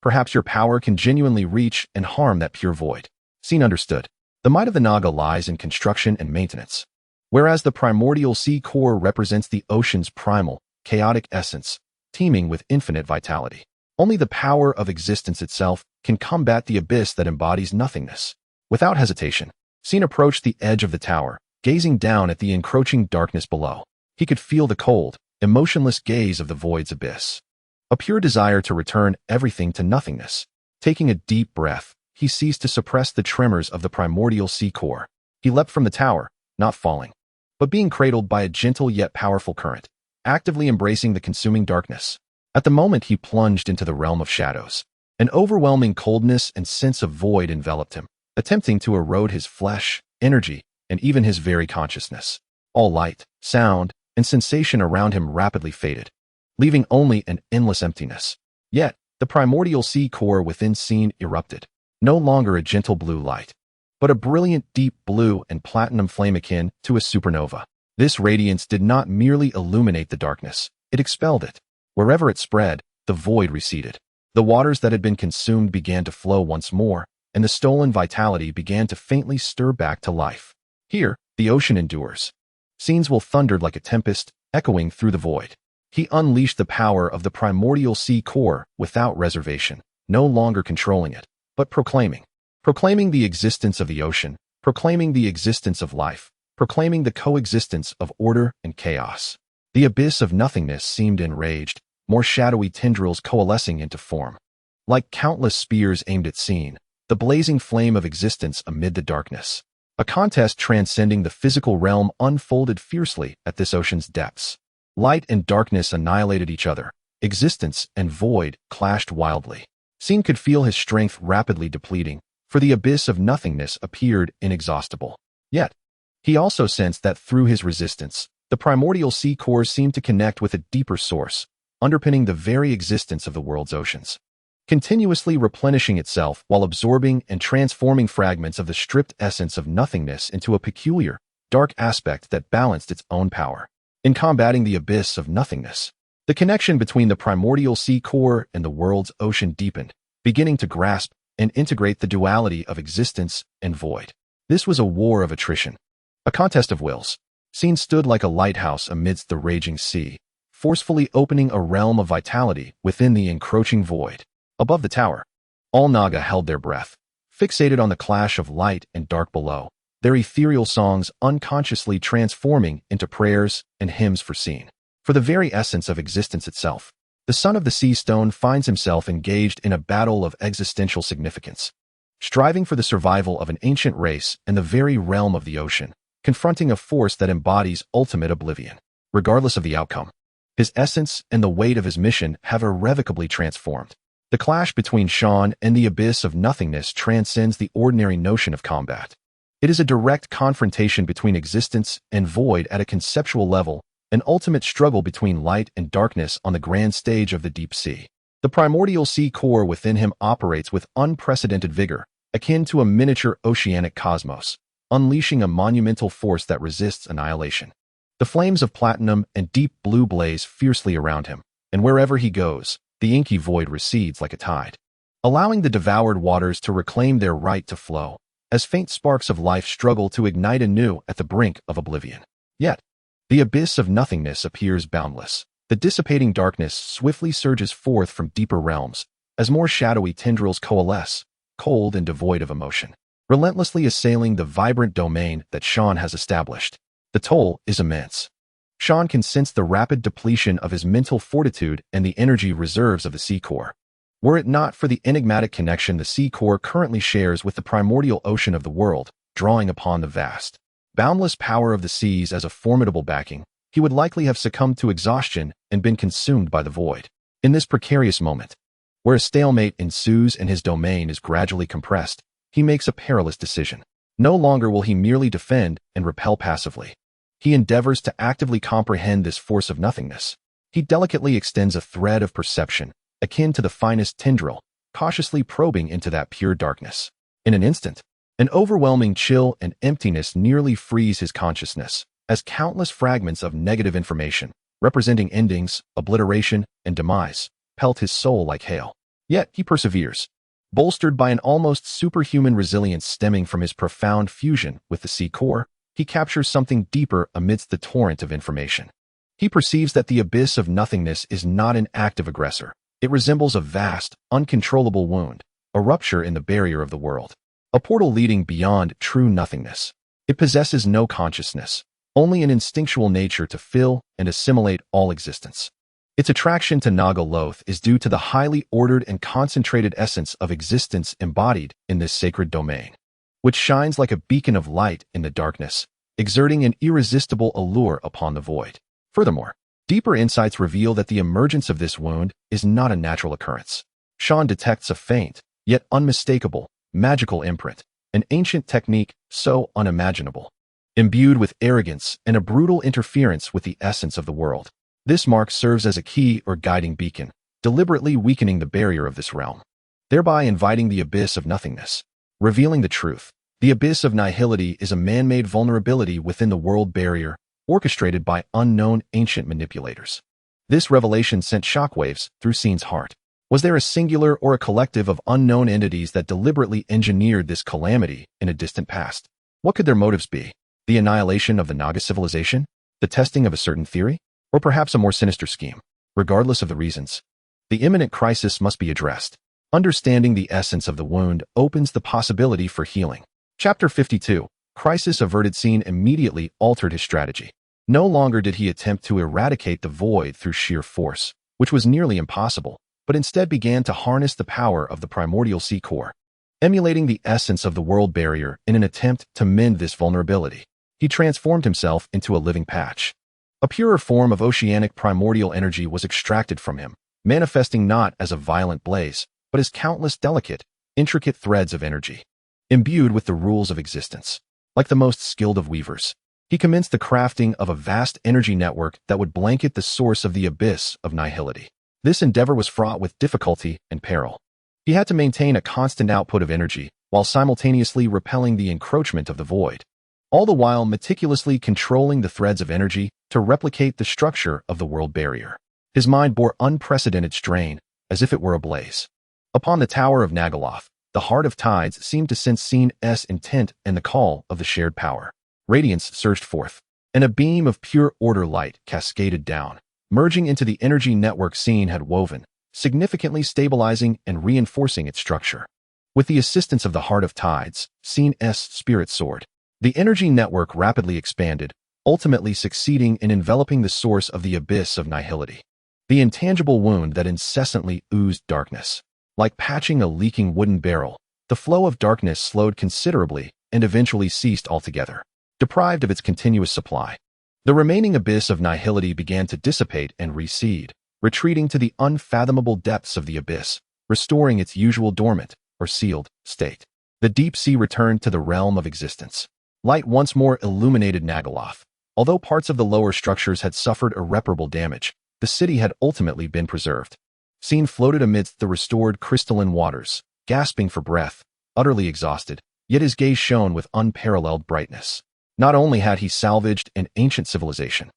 Perhaps your power can genuinely reach and harm that pure void. Scene understood. The might of the Naga lies in construction and maintenance. Whereas the primordial sea core represents the ocean's primal, chaotic essence, teeming with infinite vitality. Only the power of existence itself can combat the abyss that embodies nothingness. Without hesitation, Scene approached the edge of the tower, gazing down at the encroaching darkness below. He could feel the cold, emotionless gaze of the void's abyss. A pure desire to return everything to nothingness. Taking a deep breath, he ceased to suppress the tremors of the primordial sea core. He leapt from the tower, not falling, but being cradled by a gentle yet powerful current, actively embracing the consuming darkness. At the moment he plunged into the realm of shadows. An overwhelming coldness and sense of void enveloped him, attempting to erode his flesh, energy, and even his very consciousness. All light, sound, and sensation around him rapidly faded, leaving only an endless emptiness. Yet, the primordial sea core within Scene erupted, no longer a gentle blue light, but a brilliant deep blue and platinum flame akin to a supernova. This radiance did not merely illuminate the darkness, it expelled it. Wherever it spread, the void receded. The waters that had been consumed began to flow once more, and the stolen vitality began to faintly stir back to life. Here, the ocean endures. Scene's will thundered like a tempest, echoing through the void. He unleashed the power of the primordial sea core without reservation, no longer controlling it, but proclaiming the existence of the ocean, proclaiming the existence of life, proclaiming the coexistence of order and chaos. The abyss of nothingness seemed enraged, more shadowy tendrils coalescing into form. Like countless spears aimed at Scene, the blazing flame of existence amid the darkness. A contest transcending the physical realm unfolded fiercely at this ocean's depths. Light and darkness annihilated each other. Existence and void clashed wildly. Scene could feel his strength rapidly depleting, for the abyss of nothingness appeared inexhaustible. Yet, he also sensed that through his resistance, the primordial sea core seemed to connect with a deeper source, underpinning the very existence of the world's oceans, continuously replenishing itself while absorbing and transforming fragments of the stripped essence of nothingness into a peculiar, dark aspect that balanced its own power. In combating the abyss of nothingness, the connection between the primordial sea core and the world's ocean deepened, beginning to grasp and integrate the duality of existence and void. This was a war of attrition, a contest of wills. Scene stood like a lighthouse amidst the raging sea, forcefully opening a realm of vitality within the encroaching void. Above the tower, all Naga held their breath, fixated on the clash of light and dark below, their ethereal songs unconsciously transforming into prayers and hymns for Scene. For the very essence of existence itself, the son of the sea stone finds himself engaged in a battle of existential significance, striving for the survival of an ancient race and the very realm of the ocean, confronting a force that embodies ultimate oblivion. Regardless of the outcome, his essence and the weight of his mission have irrevocably transformed. The clash between Sean and the abyss of nothingness transcends the ordinary notion of combat. It is a direct confrontation between existence and void at a conceptual level, an ultimate struggle between light and darkness on the grand stage of the deep sea. The primordial sea core within him operates with unprecedented vigor, akin to a miniature oceanic cosmos, unleashing a monumental force that resists annihilation. The flames of platinum and deep blue blaze fiercely around him, and wherever he goes, the inky void recedes like a tide, allowing the devoured waters to reclaim their right to flow, as faint sparks of life struggle to ignite anew at the brink of oblivion. Yet, the abyss of nothingness appears boundless. The dissipating darkness swiftly surges forth from deeper realms, as more shadowy tendrils coalesce, cold and devoid of emotion, relentlessly assailing the vibrant domain that Jon has established. The toll is immense. Jon can sense the rapid depletion of his mental fortitude and the energy reserves of the sea core. Were it not for the enigmatic connection the sea core currently shares with the primordial ocean of the world, drawing upon the vast, boundless power of the seas as a formidable backing, he would likely have succumbed to exhaustion and been consumed by the void. In this precarious moment, where a stalemate ensues and his domain is gradually compressed, he makes a perilous decision. No longer will he merely defend and repel passively. He endeavors to actively comprehend this force of nothingness. He delicately extends a thread of perception, akin to the finest tendril, cautiously probing into that pure darkness. In an instant, an overwhelming chill and emptiness nearly frees his consciousness, as countless fragments of negative information, representing endings, obliteration, and demise, pelt his soul like hail. Yet he perseveres, bolstered by an almost superhuman resilience stemming from his profound fusion with the sea core. He captures something deeper amidst the torrent of information. He perceives that the abyss of nothingness is not an active aggressor. It resembles a vast, uncontrollable wound, a rupture in the barrier of the world, a portal leading beyond true nothingness. It possesses no consciousness, only an instinctual nature to fill and assimilate all existence. Its attraction to Naga Loth is due to the highly ordered and concentrated essence of existence embodied in this sacred domain, which shines like a beacon of light in the darkness, exerting an irresistible allure upon the void. Furthermore, deeper insights reveal that the emergence of this wound is not a natural occurrence. Jon detects a faint, yet unmistakable, magical imprint, an ancient technique so unimaginable, imbued with arrogance and a brutal interference with the essence of the world. This mark serves as a key or guiding beacon, deliberately weakening the barrier of this realm, thereby inviting the abyss of nothingness. Revealing the truth, the abyss of nihility is a man-made vulnerability within the world barrier, orchestrated by unknown ancient manipulators. This revelation sent shockwaves through Scene's heart. Was there a singular or a collective of unknown entities that deliberately engineered this calamity in a distant past? What could their motives be? The annihilation of the Naga civilization? The testing of a certain theory? Or perhaps a more sinister scheme? Regardless of the reasons, the imminent crisis must be addressed. Understanding the essence of the wound opens the possibility for healing. Chapter 52. Crisis averted. Scene immediately altered his strategy. No longer did he attempt to eradicate the void through sheer force, which was nearly impossible, but instead began to harness the power of the primordial sea core, emulating the essence of the world barrier in an attempt to mend this vulnerability. He transformed himself into a living patch. A purer form of oceanic primordial energy was extracted from him, manifesting not as a violent blaze, but as countless delicate, intricate threads of energy, imbued with the rules of existence. Like the most skilled of weavers, he commenced the crafting of a vast energy network that would blanket the source of the abyss of nihility. This endeavor was fraught with difficulty and peril. He had to maintain a constant output of energy, while simultaneously repelling the encroachment of the void, all the while meticulously controlling the threads of energy to replicate the structure of the world barrier. His mind bore unprecedented strain, as if it were ablaze. Upon the tower of Nagaloth, the heart of tides seemed to sense Scene's intent and the call of the shared power. Radiance surged forth, and a beam of pure order light cascaded down, merging into the energy network Scene had woven, significantly stabilizing and reinforcing its structure. With the assistance of the heart of tides, Scene's spirit soared. The energy network rapidly expanded, ultimately succeeding in enveloping the source of the abyss of nihility, the intangible wound that incessantly oozed darkness. Like patching a leaking wooden barrel, the flow of darkness slowed considerably and eventually ceased altogether, deprived of its continuous supply. The remaining abyss of nihility began to dissipate and recede, retreating to the unfathomable depths of the abyss, restoring its usual dormant, or sealed, state. The deep sea returned to the realm of existence. Light once more illuminated Nagaloth. Although parts of the lower structures had suffered irreparable damage, the city had ultimately been preserved. Scene floated amidst the restored crystalline waters, gasping for breath, utterly exhausted, yet his gaze shone with unparalleled brightness. Not only had he salvaged an ancient civilization,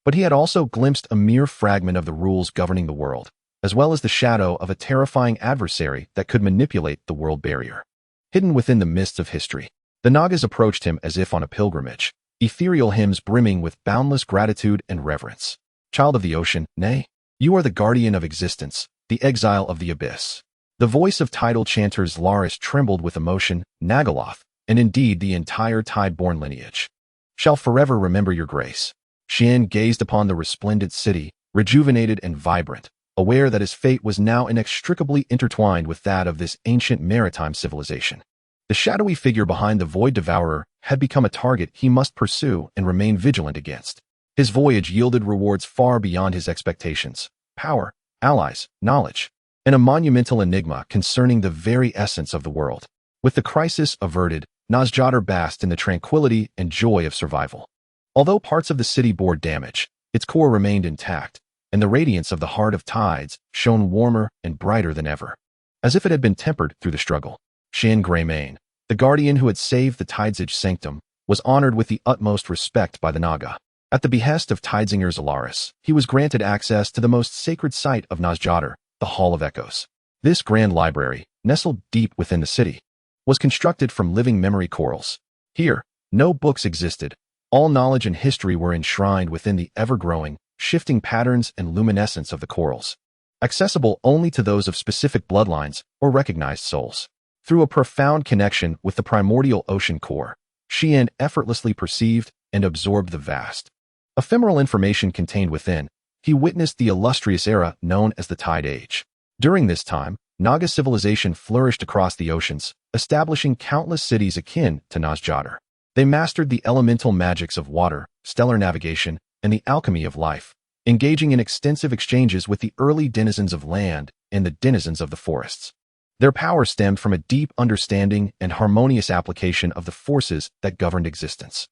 but he had also glimpsed a mere fragment of the rules governing the world, as well as the shadow of a terrifying adversary that could manipulate the world barrier. Hidden within the mists of history, the Nagas approached him as if on a pilgrimage, ethereal hymns brimming with boundless gratitude and reverence. Child of the ocean, nay, you are the guardian of existence, the exile of the abyss. The voice of tidal chanters Larys trembled with emotion. Nagaloth, and indeed the entire Tideborn lineage, shall forever remember your grace. Shian gazed upon the resplendent city, rejuvenated and vibrant, aware that his fate was now inextricably intertwined with that of this ancient maritime civilization. The shadowy figure behind the Void Devourer had become a target he must pursue and remain vigilant against. His voyage yielded rewards far beyond his expectations: power, allies, knowledge, and a monumental enigma concerning the very essence of the world. With the crisis averted, Nosjadar basked in the tranquility and joy of survival. Although parts of the city bore damage, its core remained intact, and the radiance of the Heart of Tides shone warmer and brighter than ever, as if it had been tempered through the struggle. Shan Greymane, the guardian who had saved the Tide's sanctum, was honored with the utmost respect by the Naga. At the behest of Tidesinger's Alaris, he was granted access to the most sacred site of Nosjadar, the Hall of Echoes. This grand library, nestled deep within the city, was constructed from living memory corals. Here, no books existed. All knowledge and history were enshrined within the ever-growing, shifting patterns and luminescence of the corals, accessible only to those of specific bloodlines or recognized souls. Through a profound connection with the primordial ocean core, Shian effortlessly perceived and absorbed the vast, ephemeral information contained within. He witnessed the illustrious era known as the Tide Age. During this time, Naga civilization flourished across the oceans, establishing countless cities akin to Nosjadar. They mastered the elemental magics of water, stellar navigation, and the alchemy of life, engaging in extensive exchanges with the early denizens of land and the denizens of the forests. Their power stemmed from a deep understanding and harmonious application of the forces that governed existence.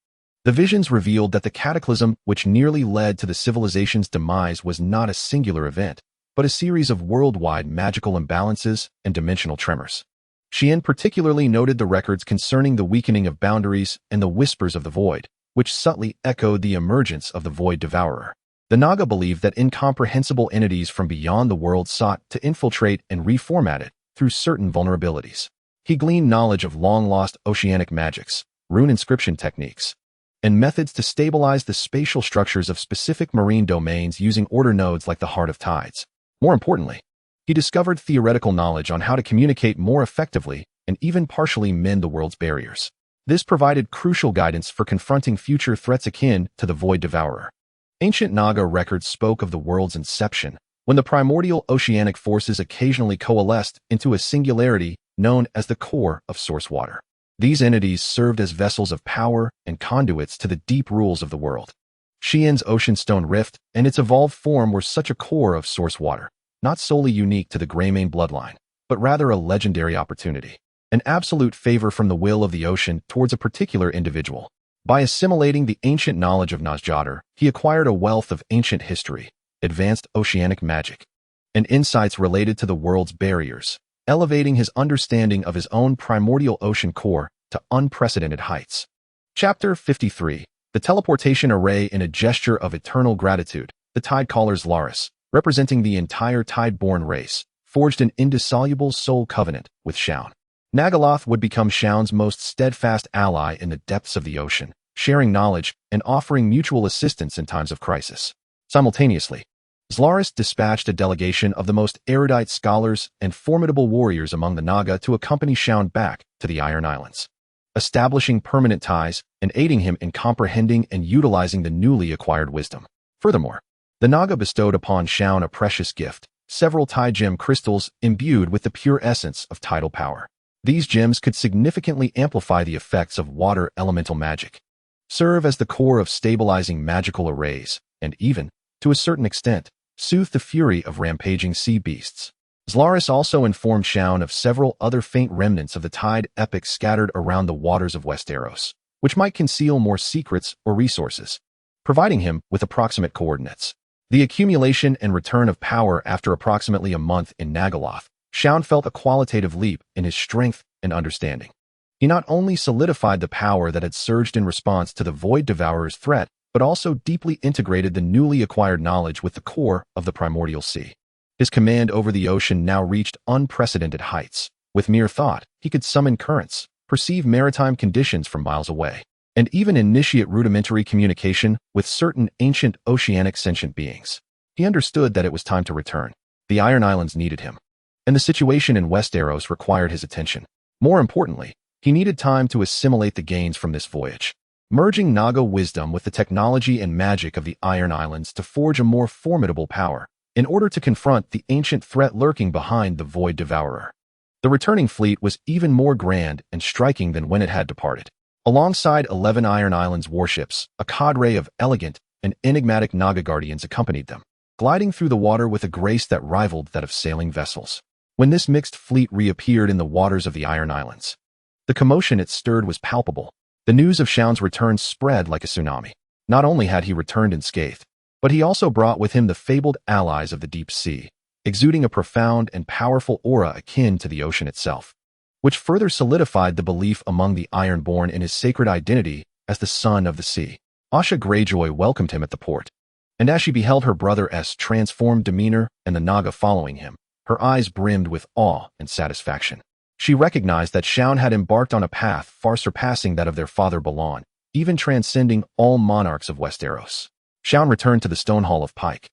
The visions revealed that the cataclysm which nearly led to the civilization's demise was not a singular event, but a series of worldwide magical imbalances and dimensional tremors. Shian particularly noted the records concerning the weakening of boundaries and the whispers of the void, which subtly echoed the emergence of the Void Devourer. The Naga believed that incomprehensible entities from beyond the world sought to infiltrate and reformat it through certain vulnerabilities. He gleaned knowledge of long-lost oceanic magics, rune inscription techniques, and methods to stabilize the spatial structures of specific marine domains using order nodes like the Heart of Tides. More importantly, he discovered theoretical knowledge on how to communicate more effectively and even partially mend the world's barriers. This provided crucial guidance for confronting future threats akin to the Void Devourer. Ancient Naga records spoke of the world's inception, when the primordial oceanic forces occasionally coalesced into a singularity known as the core of source water. These entities served as vessels of power and conduits to the deep rules of the world. Shian's Oceanstone Rift and its evolved form were such a core of source water, not solely unique to the Greymane bloodline, but rather a legendary opportunity, an absolute favor from the will of the ocean towards a particular individual. By assimilating the ancient knowledge of Nosjadar, he acquired a wealth of ancient history, advanced oceanic magic, and insights related to the world's barriers, elevating his understanding of his own primordial ocean core to unprecedented heights. Chapter 53. The Teleportation Array. In a gesture of eternal gratitude, the Tidecallers Larys, representing the entire Tideborn race, forged an indissoluble soul covenant with Shaun. Nagaloth would become Shaun's most steadfast ally in the depths of the ocean, sharing knowledge and offering mutual assistance in times of crisis. Simultaneously, Zlaris dispatched a delegation of the most erudite scholars and formidable warriors among the Naga to accompany Shaun back to the Iron Islands, establishing permanent ties and aiding him in comprehending and utilizing the newly acquired wisdom. Furthermore, the Naga bestowed upon Shaun a precious gift, several Tide Gem crystals imbued with the pure essence of tidal power. These gems could significantly amplify the effects of water elemental magic, serve as the core of stabilizing magical arrays, and even, to a certain extent, soothe the fury of rampaging sea beasts. Zlaris also informed Shaun of several other faint remnants of the Tide epic scattered around the waters of Westeros, which might conceal more secrets or resources, providing him with approximate coordinates. The accumulation and return of power after approximately a month in Nagaloth, Shaun felt a qualitative leap in his strength and understanding. He not only solidified the power that had surged in response to the Void Devourer's threat, but also deeply integrated the newly acquired knowledge with the core of the primordial sea. His command over the ocean now reached unprecedented heights. With mere thought, he could summon currents, perceive maritime conditions from miles away, and even initiate rudimentary communication with certain ancient oceanic sentient beings. He understood that it was time to return. The Iron Islands needed him, and the situation in Westeros required his attention. More importantly, he needed time to assimilate the gains from this voyage, merging Naga wisdom with the technology and magic of the Iron Islands to forge a more formidable power, in order to confront the ancient threat lurking behind the Void Devourer. The returning fleet was even more grand and striking than when it had departed. Alongside 11 Iron Islands warships, a cadre of elegant and enigmatic Naga guardians accompanied them, gliding through the water with a grace that rivaled that of sailing vessels. When this mixed fleet reappeared in the waters of the Iron Islands, the commotion it stirred was palpable. The news of Shaun's return spread like a tsunami. Not only had he returned unscathed, but he also brought with him the fabled allies of the deep sea, exuding a profound and powerful aura akin to the ocean itself, which further solidified the belief among the Ironborn in his sacred identity as the son of the sea. Asha Greyjoy welcomed him at the port, and as she beheld her brother's transformed demeanor and the Naga following him, her eyes brimmed with awe and satisfaction. She recognized that Shaun had embarked on a path far surpassing that of their father Balon, even transcending all monarchs of Westeros. Shaun returned to the stone hall of Pyke.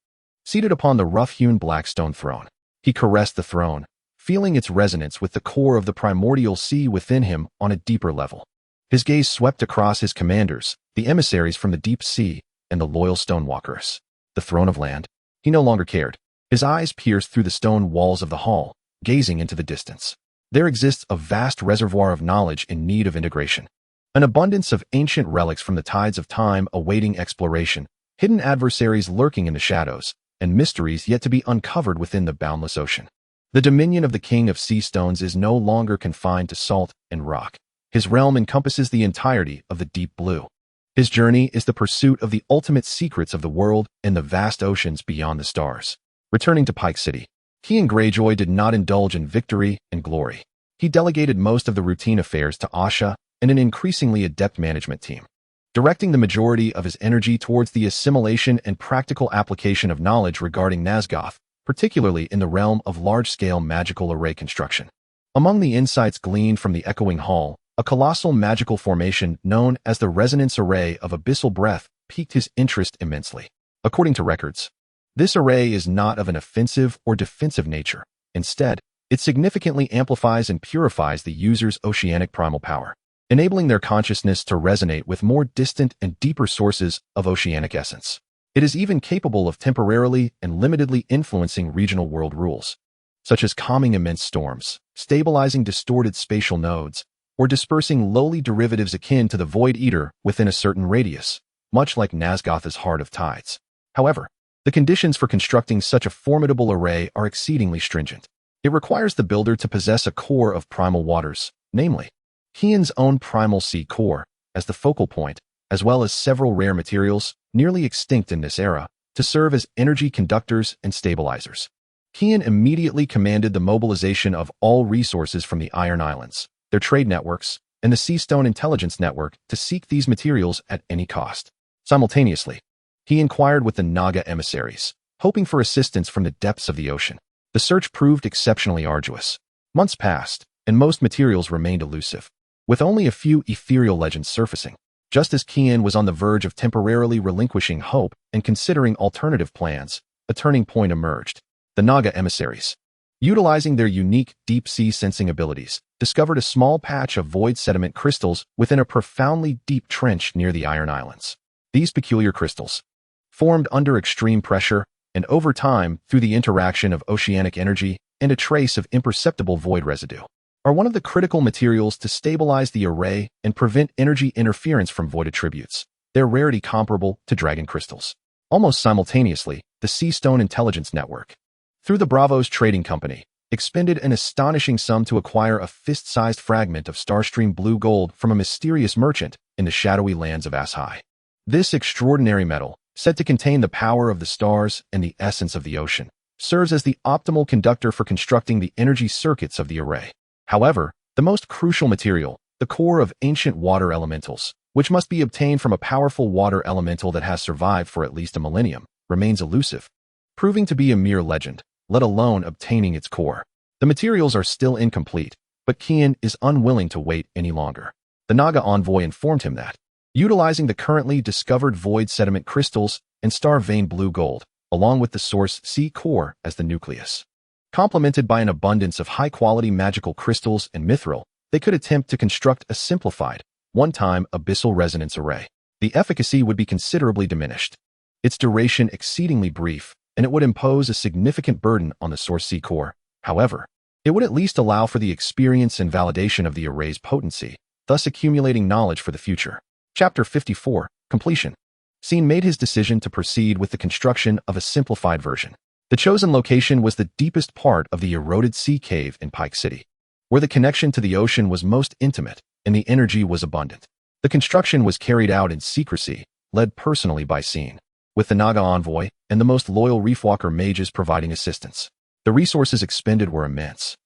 Seated upon the rough-hewn black stone throne, he caressed the throne, feeling its resonance with the core of the primordial sea within him on a deeper level. His gaze swept across his commanders, the emissaries from the deep sea, and the loyal stonewalkers. The throne of land. He no longer cared. His eyes pierced through the stone walls of the hall, gazing into the distance. There exists a vast reservoir of knowledge in need of integration. An abundance of ancient relics from the tides of time awaiting exploration, hidden adversaries lurking in the shadows, and mysteries yet to be uncovered within the boundless ocean. The dominion of the King of Sea Stones is no longer confined to salt and rock. His realm encompasses the entirety of the deep blue. His journey is the pursuit of the ultimate secrets of the world and the vast oceans beyond the stars. Returning to Pyke City, Theon Greyjoy did not indulge in victory and glory. He delegated most of the routine affairs to Asha and an increasingly adept management team, directing the majority of his energy towards the assimilation and practical application of knowledge regarding Nazgoth, particularly in the realm of large-scale magical array construction. Among the insights gleaned from the Echoing Hall, a colossal magical formation known as the Resonance Array of Abyssal Breath piqued his interest immensely. According to records, this array is not of an offensive or defensive nature. Instead, it significantly amplifies and purifies the user's oceanic primal power, enabling their consciousness to resonate with more distant and deeper sources of oceanic essence. It is even capable of temporarily and limitedly influencing regional world rules, such as calming immense storms, stabilizing distorted spatial nodes, or dispersing lowly derivatives akin to the Void Eater within a certain radius, much like Nazgoth's Heart of Tides. However, the conditions for constructing such a formidable array are exceedingly stringent. It requires the builder to possess a core of primal waters, namely, Theon's own primal sea core, as the focal point, as well as several rare materials, nearly extinct in this era, to serve as energy conductors and stabilizers. Theon immediately commanded the mobilization of all resources from the Iron Islands, their trade networks, and the Seastone Intelligence Network to seek these materials at any cost. Simultaneously, he inquired with the Naga emissaries, hoping for assistance from the depths of the ocean. The search proved exceptionally arduous. Months passed, and most materials remained elusive, with only a few ethereal legends surfacing. Just as Theon was on the verge of temporarily relinquishing hope and considering alternative plans, a turning point emerged. The Naga emissaries, utilizing their unique deep-sea sensing abilities, discovered a small patch of void sediment crystals within a profoundly deep trench near the Iron Islands. These peculiar crystals, formed under extreme pressure and over time through the interaction of oceanic energy and a trace of imperceptible void residue, are one of the critical materials to stabilize the array and prevent energy interference from void attributes, their rarity comparable to dragon crystals. Almost simultaneously, the Seastone Intelligence Network, through the Bravos Trading Company, expended an astonishing sum to acquire a fist-sized fragment of Starstream blue gold from a mysterious merchant in the shadowy lands of Ashai. This extraordinary metal, said to contain the power of the stars and the essence of the ocean, serves as the optimal conductor for constructing the energy circuits of the array. However, the most crucial material, the core of ancient water elementals, which must be obtained from a powerful water elemental that has survived for at least a millennium, remains elusive, proving to be a mere legend, let alone obtaining its core. The materials are still incomplete, but Theon is unwilling to wait any longer. The Naga envoy informed him that, utilizing the currently discovered void sediment crystals and star vein blue gold, along with the source sea core as the nucleus. Complemented by an abundance of high-quality magical crystals and mithril, they could attempt to construct a simplified, one-time abyssal resonance array. The efficacy would be considerably diminished, its duration exceedingly brief, and it would impose a significant burden on the source sea core. However, it would at least allow for the experience and validation of the array's potency, thus accumulating knowledge for the future. Chapter 54, Completion. Scene made his decision to proceed with the construction of a simplified version. The chosen location was the deepest part of the eroded sea cave in Pyke City, where the connection to the ocean was most intimate and the energy was abundant. The construction was carried out in secrecy, led personally by Scene, with the Naga envoy and the most loyal Reefwalker mages providing assistance. The resources expended were immense,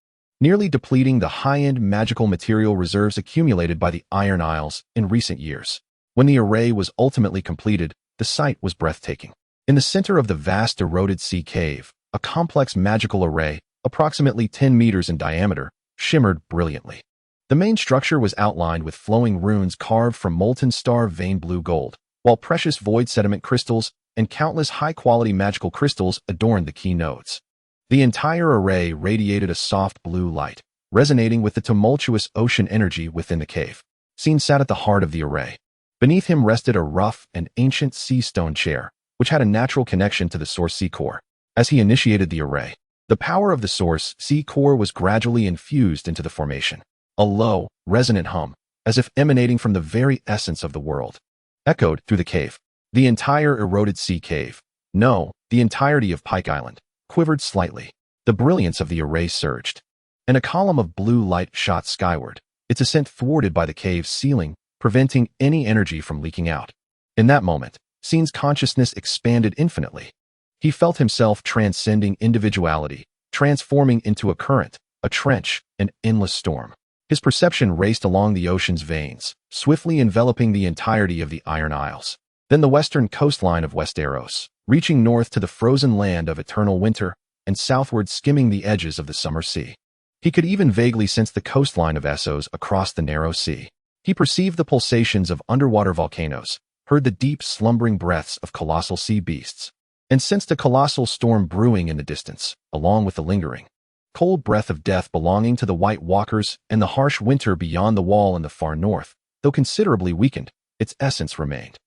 nearly depleting the high-end magical material reserves accumulated by the Iron Isles in recent years. When the array was ultimately completed, the sight was breathtaking. In the center of the vast eroded sea cave, a complex magical array, approximately 10 meters in diameter, shimmered brilliantly. The main structure was outlined with flowing runes carved from molten star vein blue gold, while precious void sediment crystals and countless high-quality magical crystals adorned the key nodes. The entire array radiated a soft blue light, resonating with the tumultuous ocean energy within the cave. Scene sat at the heart of the array. Beneath him rested a rough and ancient sea stone chair, which had a natural connection to the source sea core. As he initiated the array, the power of the source sea core was gradually infused into the formation. A low, resonant hum, as if emanating from the very essence of the world, echoed through the cave. The entire eroded sea cave, no, the entirety of Pyke Island, quivered slightly. The brilliance of the array surged, and a column of blue light shot skyward, its ascent thwarted by the cave's ceiling, preventing any energy from leaking out. In that moment, Scene's consciousness expanded infinitely. He felt himself transcending individuality, transforming into a current, a trench, an endless storm. His perception raced along the ocean's veins, swiftly enveloping the entirety of the Iron Isles. Then the western coastline of Westeros, reaching north to the frozen land of eternal winter, and southward skimming the edges of the summer sea. He could even vaguely sense the coastline of Essos across the narrow sea. He perceived the pulsations of underwater volcanoes, heard the deep slumbering breaths of colossal sea beasts, and sensed a colossal storm brewing in the distance, along with the lingering, cold breath of death belonging to the White Walkers and the harsh winter beyond the wall in the far north. Though considerably weakened, its essence remained.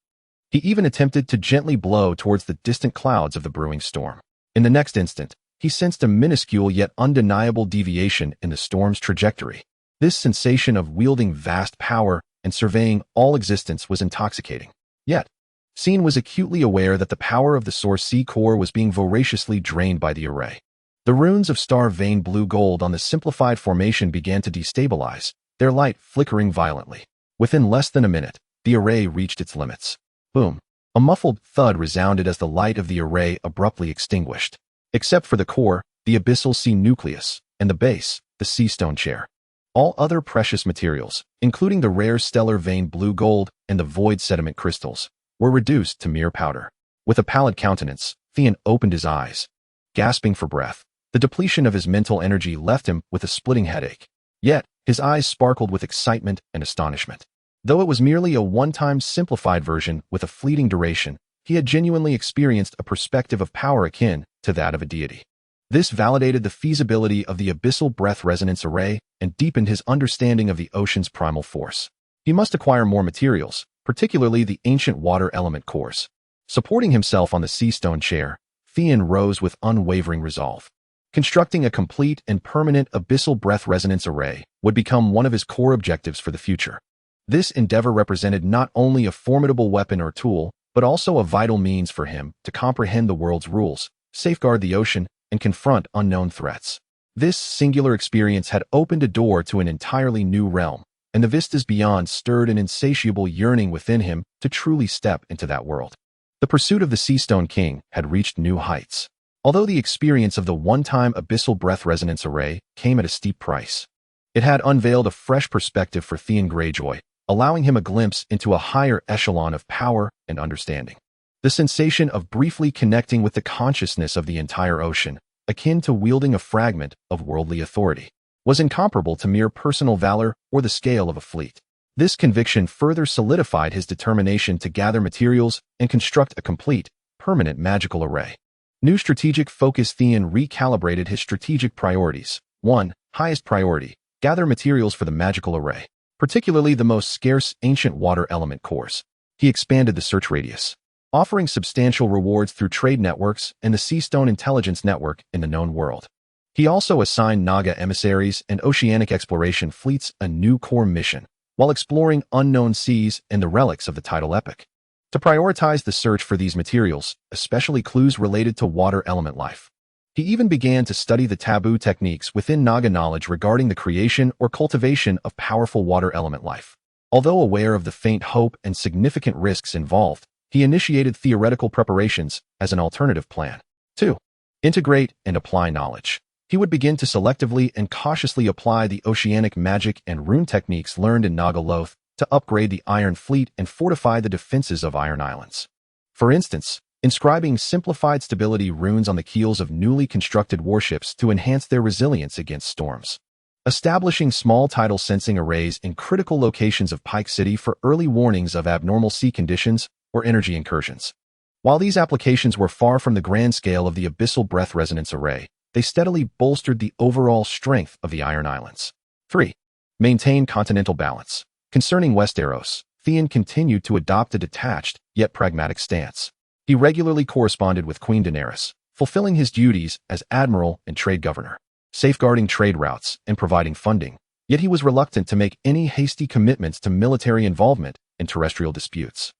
He even attempted to gently blow towards the distant clouds of the brewing storm. In the next instant, he sensed a minuscule yet undeniable deviation in the storm's trajectory. This sensation of wielding vast power and surveying all existence was intoxicating. Yet, Scene was acutely aware that the power of the source sea core was being voraciously drained by the array. The runes of star vein blue gold on the simplified formation began to destabilize, their light flickering violently. Within less than a minute, the array reached its limits. Boom. A muffled thud resounded as the light of the array abruptly extinguished. Except for the core, the abyssal sea nucleus, and the base, the sea stone chair. All other precious materials, including the rare stellar vein blue gold and the void sediment crystals, were reduced to mere powder. With a pallid countenance, Theon opened his eyes, gasping for breath. The depletion of his mental energy left him with a splitting headache. Yet, his eyes sparkled with excitement and astonishment. Though it was merely a one-time simplified version with a fleeting duration, he had genuinely experienced a perspective of power akin to that of a deity. This validated the feasibility of the abyssal breath resonance array and deepened his understanding of the ocean's primal force. He must acquire more materials, particularly the ancient water element cores. Supporting himself on the sea stone chair, Theon rose with unwavering resolve. Constructing a complete and permanent abyssal breath resonance array would become one of his core objectives for the future. This endeavor represented not only a formidable weapon or tool, but also a vital means for him to comprehend the world's rules, safeguard the ocean, and confront unknown threats. This singular experience had opened a door to an entirely new realm, and the vistas beyond stirred an insatiable yearning within him to truly step into that world. The pursuit of the Sea Stone King had reached new heights. Although the experience of the one-time abyssal breath resonance array came at a steep price, it had unveiled a fresh perspective for Theon Greyjoy, allowing him a glimpse into a higher echelon of power and understanding. The sensation of briefly connecting with the consciousness of the entire ocean, akin to wielding a fragment of worldly authority, was incomparable to mere personal valor or the scale of a fleet. This conviction further solidified his determination to gather materials and construct a complete, permanent magical array. New strategic focus. Theon recalibrated his strategic priorities. 1. Highest priority: gather materials for the magical array, particularly the most scarce ancient water element cores. He expanded the search radius, offering substantial rewards through trade networks and the Seastone Intelligence Network in the known world. He also assigned Naga emissaries and oceanic exploration fleets a new core mission, while exploring unknown seas and the relics of the tidal epoch. To prioritize the search for these materials, especially clues related to water element life. He even began to study the taboo techniques within Naga knowledge regarding the creation or cultivation of powerful water element life. Although aware of the faint hope and significant risks involved, he initiated theoretical preparations as an alternative plan. 2. Integrate and apply knowledge. He would begin to selectively and cautiously apply the oceanic magic and rune techniques learned in Naga Loth to upgrade the Iron Fleet and fortify the defenses of Iron Islands. For instance, inscribing simplified stability runes on the keels of newly constructed warships to enhance their resilience against storms. Establishing small tidal sensing arrays in critical locations of Pyke City for early warnings of abnormal sea conditions or energy incursions. While these applications were far from the grand scale of the Abyssal Breath Resonance Array, they steadily bolstered the overall strength of the Iron Islands. 3. Maintain continental balance. Concerning Westeros, Theon continued to adopt a detached, yet pragmatic stance. He regularly corresponded with Queen Daenerys, fulfilling his duties as admiral and trade governor, safeguarding trade routes and providing funding, yet he was reluctant to make any hasty commitments to military involvement in terrestrial disputes.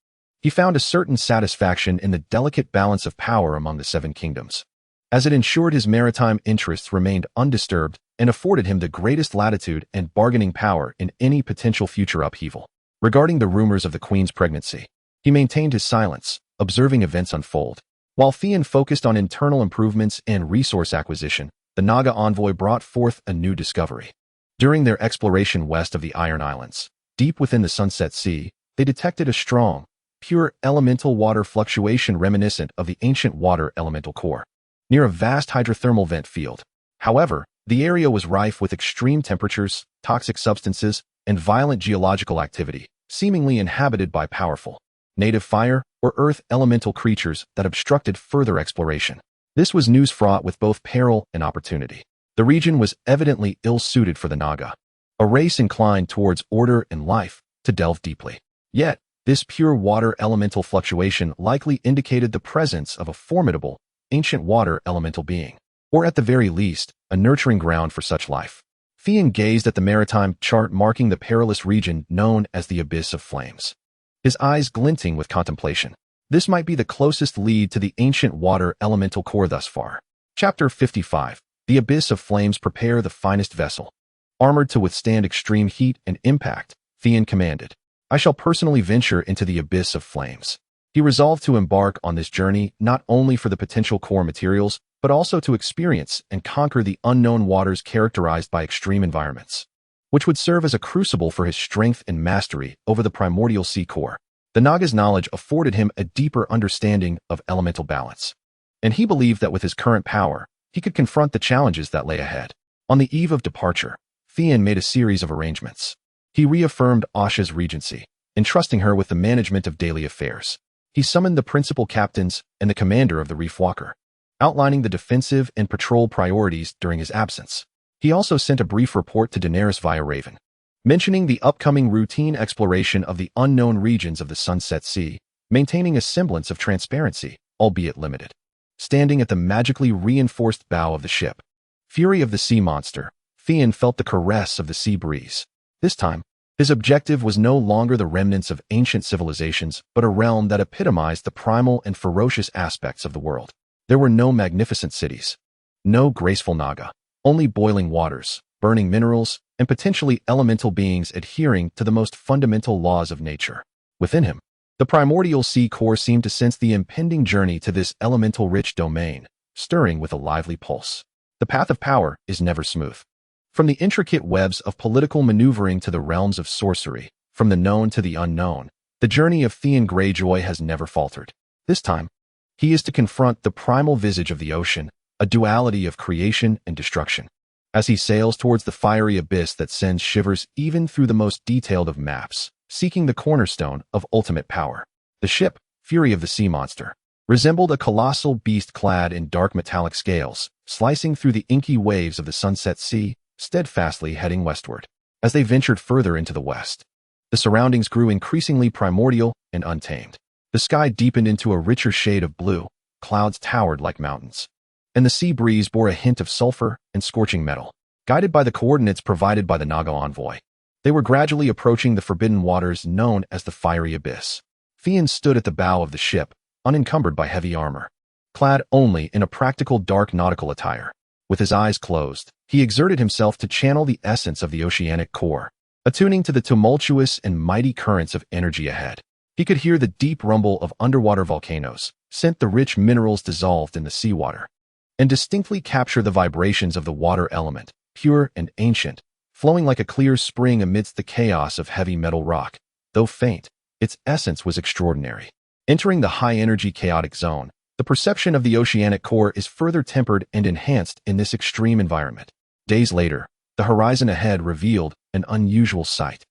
He found a certain satisfaction in the delicate balance of power among the Seven Kingdoms, as it ensured his maritime interests remained undisturbed and afforded him the greatest latitude and bargaining power in any potential future upheaval. Regarding the rumors of the Queen's pregnancy, he maintained his silence, observing events unfold. While Theon focused on internal improvements and resource acquisition, the Naga envoy brought forth a new discovery. During their exploration west of the Iron Islands, deep within the Sunset Sea, they detected a strong, pure elemental water fluctuation reminiscent of the ancient water elemental core, near a vast hydrothermal vent field. However, the area was rife with extreme temperatures, toxic substances, and violent geological activity, seemingly inhabited by powerful, native fire or earth elemental creatures that obstructed further exploration. This was news fraught with both peril and opportunity. The region was evidently ill-suited for the Naga, a race inclined towards order and life, to delve deeply. Yet, this pure water elemental fluctuation likely indicated the presence of a formidable, ancient water elemental being, or at the very least, a nurturing ground for such life. Theon gazed at the maritime chart marking the perilous region known as the Abyss of Flames, his eyes glinting with contemplation. This might be the closest lead to the ancient water elemental core thus far. Chapter 55. The Abyss of Flames. Prepare the finest vessel. Armored to withstand extreme heat and impact, Theon commanded, I shall personally venture into the Abyss of Flames. He resolved to embark on this journey not only for the potential core materials, but also to experience and conquer the unknown waters characterized by extreme environments, which would serve as a crucible for his strength and mastery over the primordial sea core. The Naga's knowledge afforded him a deeper understanding of elemental balance, and he believed that with his current power, he could confront the challenges that lay ahead. On the eve of departure, Theon made a series of arrangements. He reaffirmed Asha's regency, entrusting her with the management of daily affairs. He summoned the principal captains and the commander of the Reef Walker, outlining the defensive and patrol priorities during his absence. He also sent a brief report to Daenerys via Raven, mentioning the upcoming routine exploration of the unknown regions of the Sunset Sea, maintaining a semblance of transparency, albeit limited. Standing at the magically reinforced bow of the ship, Fury of the Sea Monster, Theon felt the caress of the sea breeze. This time, his objective was no longer the remnants of ancient civilizations, but a realm that epitomized the primal and ferocious aspects of the world. There were no magnificent cities, no graceful Naga, only boiling waters, burning minerals, and potentially elemental beings adhering to the most fundamental laws of nature. Within him, the primordial sea core seemed to sense the impending journey to this elemental-rich domain, stirring with a lively pulse. The path of power is never smooth. From the intricate webs of political maneuvering to the realms of sorcery, from the known to the unknown, the journey of Theon Greyjoy has never faltered. This time, he is to confront the primal visage of the ocean, a duality of creation and destruction. as he sails towards the fiery abyss that sends shivers even through the most detailed of maps, seeking the cornerstone of ultimate power. The ship, Fury of the Sea Monster, resembled a colossal beast clad in dark metallic scales, slicing through the inky waves of the sunset sea, steadfastly heading westward. As they ventured further into the west, the surroundings grew increasingly primordial and untamed. The sky deepened into a richer shade of blue, clouds towered like mountains, and the sea breeze bore a hint of sulfur and scorching metal. Guided by the coordinates provided by the Naga envoy, they were gradually approaching the forbidden waters known as the Fiery Abyss. Theon stood at the bow of the ship, unencumbered by heavy armor, clad only in a practical dark nautical attire. With his eyes closed, he exerted himself to channel the essence of the oceanic core, attuning to the tumultuous and mighty currents of energy ahead. He could hear the deep rumble of underwater volcanoes, scent the rich minerals dissolved in the seawater, and distinctly capture the vibrations of the water element, pure and ancient, flowing like a clear spring amidst the chaos of heavy metal rock. Though faint, its essence was extraordinary. Entering the high-energy chaotic zone, the perception of the oceanic core is further tempered and enhanced in this extreme environment. Days later, the horizon ahead revealed an unusual sight.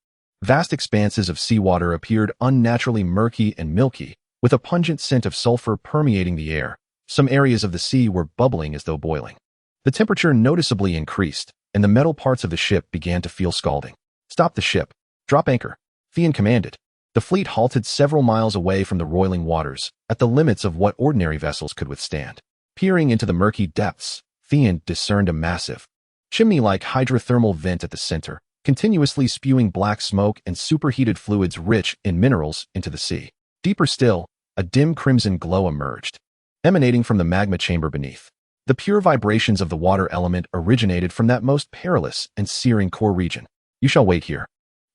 Vast expanses of seawater appeared unnaturally murky and milky, with a pungent scent of sulfur permeating the air. Some areas of the sea were bubbling as though boiling. The temperature noticeably increased, and the metal parts of the ship began to feel scalding. "Stop the ship. Drop anchor," Theon commanded. The fleet halted several miles away from the roiling waters, at the limits of what ordinary vessels could withstand. Peering into the murky depths, Theon discerned a massive, chimney-like hydrothermal vent at the center, continuously spewing black smoke and superheated fluids rich in minerals into the sea. Deeper still, a dim crimson glow emerged, emanating from the magma chamber beneath. The pure vibrations of the water element originated from that most perilous and searing core region. "You shall wait here,"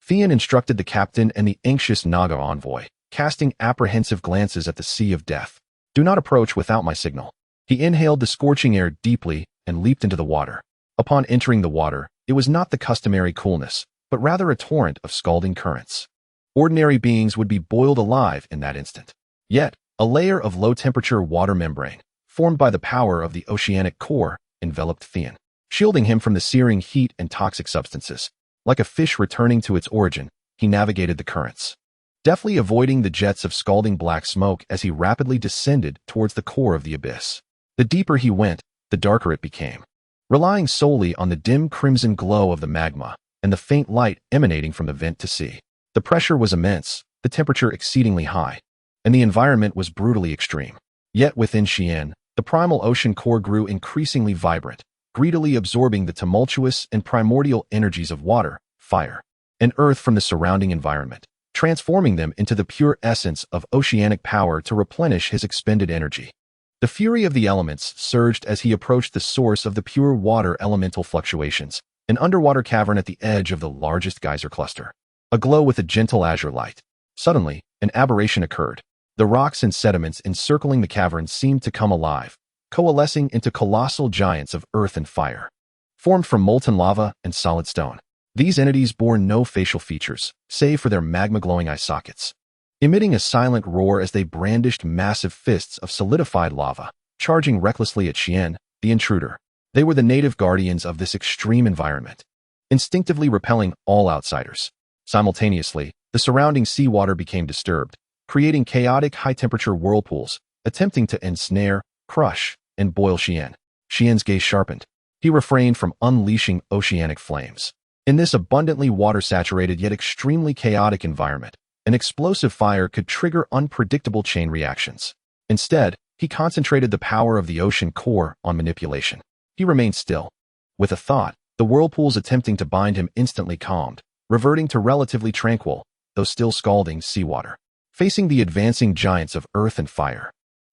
Theon instructed the captain and the anxious Naga envoy, casting apprehensive glances at the sea of death. "Do not approach without my signal." He inhaled the scorching air deeply and leaped into the water. Upon entering the water, it was not the customary coolness, but rather a torrent of scalding currents. Ordinary beings would be boiled alive in that instant. Yet, a layer of low-temperature water membrane, formed by the power of the oceanic core, enveloped Theon, shielding him from the searing heat and toxic substances. Like a fish returning to its origin, he navigated the currents, deftly avoiding the jets of scalding black smoke as he rapidly descended towards the core of the abyss. The deeper he went, the darker it became, relying solely on the dim crimson glow of the magma and the faint light emanating from the vent to sea. The pressure was immense, the temperature exceedingly high, and the environment was brutally extreme. Yet within Xi'an, the primal ocean core grew increasingly vibrant, greedily absorbing the tumultuous and primordial energies of water, fire, and earth from the surrounding environment, transforming them into the pure essence of oceanic power to replenish his expended energy. The fury of the elements surged as he approached the source of the pure water elemental fluctuations, an underwater cavern at the edge of the largest geyser cluster, aglow with a gentle azure light. Suddenly, an aberration occurred. The rocks and sediments encircling the cavern seemed to come alive, coalescing into colossal giants of earth and fire, formed from molten lava and solid stone. These entities bore no facial features, save for their magma-glowing eye sockets, emitting a silent roar as they brandished massive fists of solidified lava, charging recklessly at Xi'an, the intruder. They were the native guardians of this extreme environment, instinctively repelling all outsiders. Simultaneously, the surrounding seawater became disturbed, creating chaotic high-temperature whirlpools, attempting to ensnare, crush, and boil Xi'an. Xi'an's gaze sharpened. He refrained from unleashing oceanic flames. In this abundantly water-saturated yet extremely chaotic environment, an explosive fire could trigger unpredictable chain reactions. Instead, he concentrated the power of the ocean core on manipulation. He remained still. With a thought, the whirlpools attempting to bind him instantly calmed, reverting to relatively tranquil, though still scalding, seawater. Facing the advancing giants of earth and fire,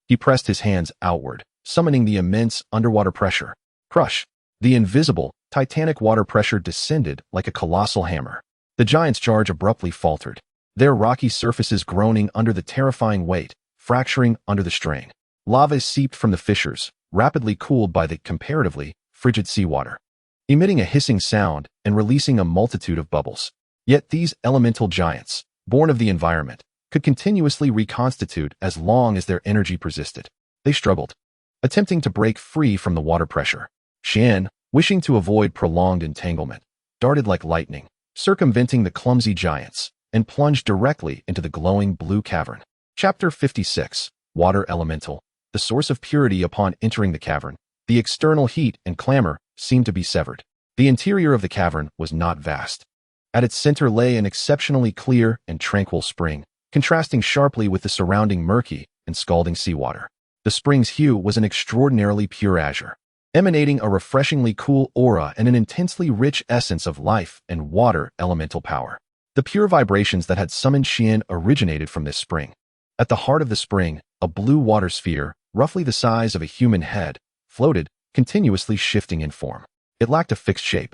he pressed his hands outward, summoning the immense underwater pressure. Crush! The invisible, titanic water pressure descended like a colossal hammer. The giants' charge abruptly faltered, their rocky surfaces groaning under the terrifying weight, fracturing under the strain. Lava seeped from the fissures, rapidly cooled by the comparatively frigid seawater, emitting a hissing sound and releasing a multitude of bubbles. Yet these elemental giants, born of the environment, could continuously reconstitute as long as their energy persisted. They struggled, attempting to break free from the water pressure. Xi'an, wishing to avoid prolonged entanglement, darted like lightning, circumventing the clumsy giants, and plunged directly into the glowing blue cavern. Chapter 56. Water Elemental. The source of purity. Upon entering the cavern, the external heat and clamor seemed to be severed. The interior of the cavern was not vast. At its center lay an exceptionally clear and tranquil spring, contrasting sharply with the surrounding murky and scalding seawater. The spring's hue was an extraordinarily pure azure, emanating a refreshingly cool aura and an intensely rich essence of life and water elemental power. The pure vibrations that had summoned Xian originated from this spring. At the heart of the spring, a blue water sphere, roughly the size of a human head, floated, continuously shifting in form. It lacked a fixed shape,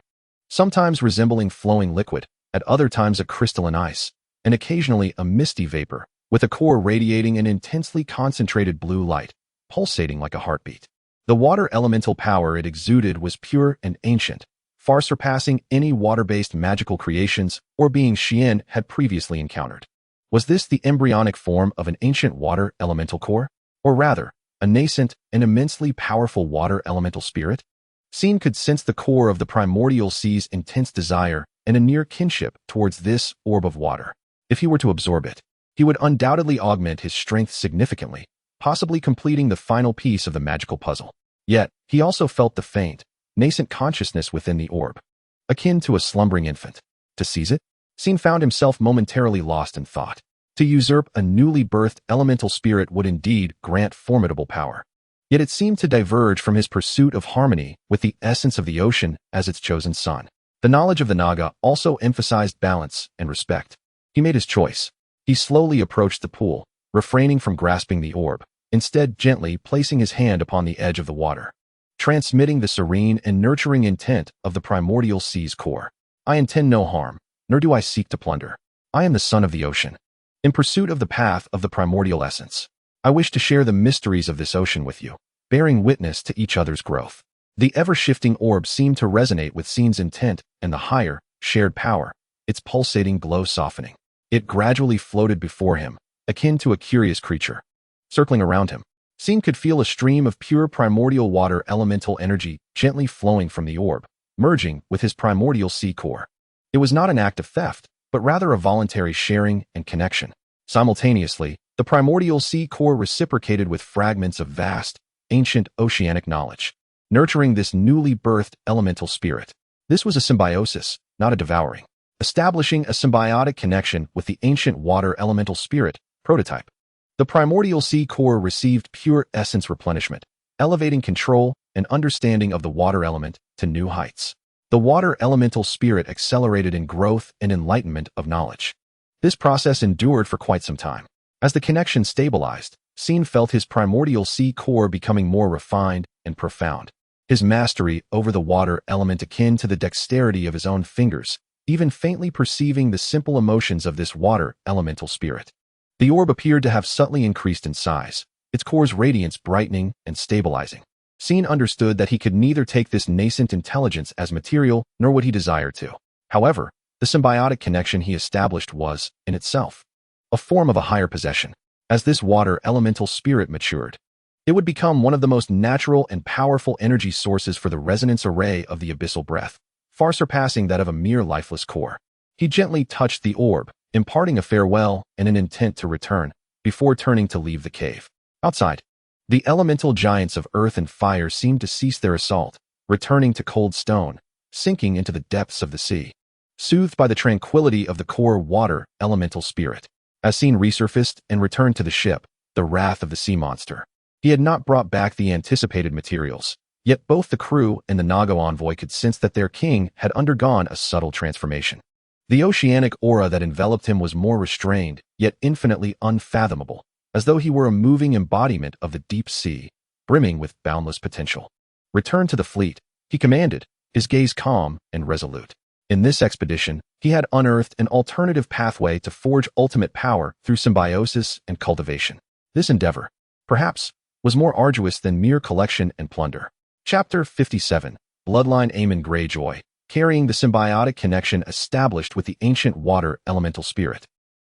sometimes resembling flowing liquid, at other times a crystalline ice, and occasionally a misty vapor, with a core radiating an intensely concentrated blue light, pulsating like a heartbeat. The water elemental power it exuded was pure and ancient, far surpassing any water-based magical creations or beings Xian had previously encountered. Was this the embryonic form of an ancient water elemental core? Or rather, a nascent and immensely powerful water elemental spirit? Xian could sense the core of the primordial sea's intense desire and a near kinship towards this orb of water. If he were to absorb it, he would undoubtedly augment his strength significantly, possibly completing the final piece of the magical puzzle. Yet, he also felt the faint, nascent consciousness within the orb, akin to a slumbering infant. To seize it, Xian found himself momentarily lost in thought. To usurp a newly birthed elemental spirit would indeed grant formidable power. Yet it seemed to diverge from his pursuit of harmony with the essence of the ocean as its chosen son. The knowledge of the Naga also emphasized balance and respect. He made his choice. He slowly approached the pool, refraining from grasping the orb, instead gently placing his hand upon the edge of the water, transmitting the serene and nurturing intent of the primordial sea's core. I intend no harm, nor do I seek to plunder. I am the son of the ocean, in pursuit of the path of the primordial essence. I wish to share the mysteries of this ocean with you, bearing witness to each other's growth. The ever-shifting orb seemed to resonate with Xian's intent and the higher, shared power, its pulsating glow softening. It gradually floated before him, akin to a curious creature. Circling around him, Xian could feel a stream of pure primordial water elemental energy gently flowing from the orb, merging with his primordial sea core. It was not an act of theft, but rather a voluntary sharing and connection. Simultaneously, the primordial sea core reciprocated with fragments of vast, ancient oceanic knowledge, nurturing this newly birthed elemental spirit. This was a symbiosis, not a devouring, establishing a symbiotic connection with the ancient water elemental spirit prototype. The primordial sea core received pure essence replenishment, elevating control and understanding of the water element to new heights. The water elemental spirit accelerated in growth and enlightenment of knowledge. This process endured for quite some time. As the connection stabilized, Xian felt his primordial sea core becoming more refined and profound. His mastery over the water element akin to the dexterity of his own fingers, even faintly perceiving the simple emotions of this water elemental spirit. The orb appeared to have subtly increased in size, its core's radiance brightening and stabilizing. Xian understood that he could neither take this nascent intelligence as material nor would he desire to. However, the symbiotic connection he established was, in itself, a form of a higher possession. As this water elemental spirit matured, it would become one of the most natural and powerful energy sources for the resonance array of the abyssal breath, far surpassing that of a mere lifeless core. He gently touched the orb, imparting a farewell and an intent to return, before turning to leave the cave. Outside, the elemental giants of earth and fire seemed to cease their assault, returning to cold stone, sinking into the depths of the sea, soothed by the tranquility of the core water elemental spirit. As Xian resurfaced and returned to the ship, the wrath of the sea monster, he had not brought back the anticipated materials, yet both the crew and the Naga envoy could sense that their king had undergone a subtle transformation. The oceanic aura that enveloped him was more restrained, yet infinitely unfathomable, as though he were a moving embodiment of the deep sea, brimming with boundless potential. Return to the fleet, he commanded, his gaze calm and resolute. In this expedition, he had unearthed an alternative pathway to forge ultimate power through symbiosis and cultivation. This endeavor, perhaps, was more arduous than mere collection and plunder. Chapter 57. Bloodline Aemon Greyjoy, carrying the symbiotic connection established with the ancient water elemental spirit,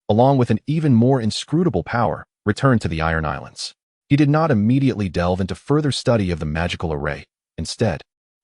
along with an even more inscrutable power, returned to the Iron Islands. He did not immediately delve into further study of the magical array. Instead,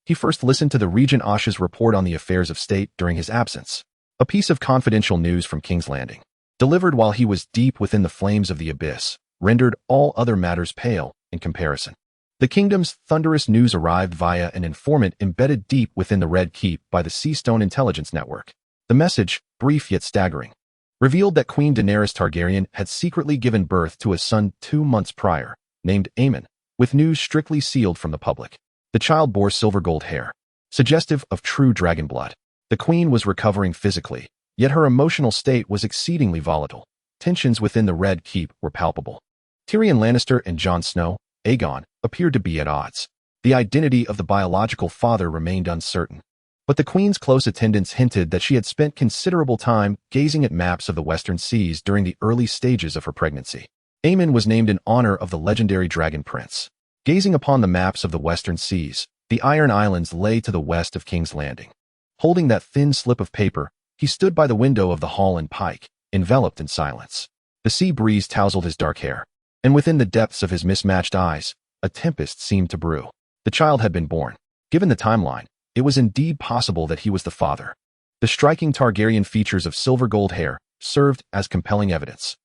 He first listened to the Regent Asha's report on the affairs of state during his absence, a piece of confidential news from King's Landing, delivered while he was deep within the flames of the abyss, rendered all other matters pale in comparison. The kingdom's thunderous news arrived via an informant embedded deep within the Red Keep by the Seastone Intelligence Network. The message, brief yet staggering, revealed that Queen Daenerys Targaryen had secretly given birth to a son 2 months prior, named Aemon, with news strictly sealed from the public. The child bore silver gold hair, suggestive of true dragon blood. The queen was recovering physically, yet her emotional state was exceedingly volatile. Tensions within the Red Keep were palpable. Tyrion Lannister and Jon Snow, Aegon, appeared to be at odds. The identity of the biological father remained uncertain, but the queen's close attendants hinted that she had spent considerable time gazing at maps of the Western Seas during the early stages of her pregnancy. Aemon was named in honor of the legendary Dragon Prince. Gazing upon the maps of the Western Seas, the Iron Islands lay to the west of King's Landing. Holding that thin slip of paper, he stood by the window of the hall in Pyke, enveloped in silence. The sea breeze tousled his dark hair, and within the depths of his mismatched eyes, a tempest seemed to brew. The child had been born. Given the timeline, it was indeed possible that he was the father. The striking Targaryen features of silver gold hair served as compelling evidence.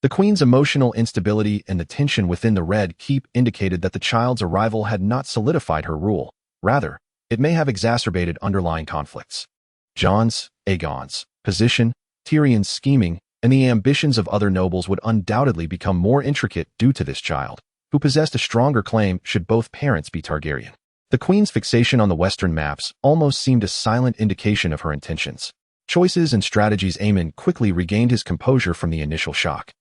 The queen's emotional instability and the tension within the Red Keep indicated that the child's arrival had not solidified her rule. Rather, it may have exacerbated underlying conflicts. Jon's, Aegon's, position, Tyrion's scheming, and the ambitions of other nobles would undoubtedly become more intricate due to this child, who possessed a stronger claim should both parents be Targaryen. The queen's fixation on the western maps almost seemed a silent indication of her intentions. Choices and strategies. Aemon quickly regained his composure from the initial shock.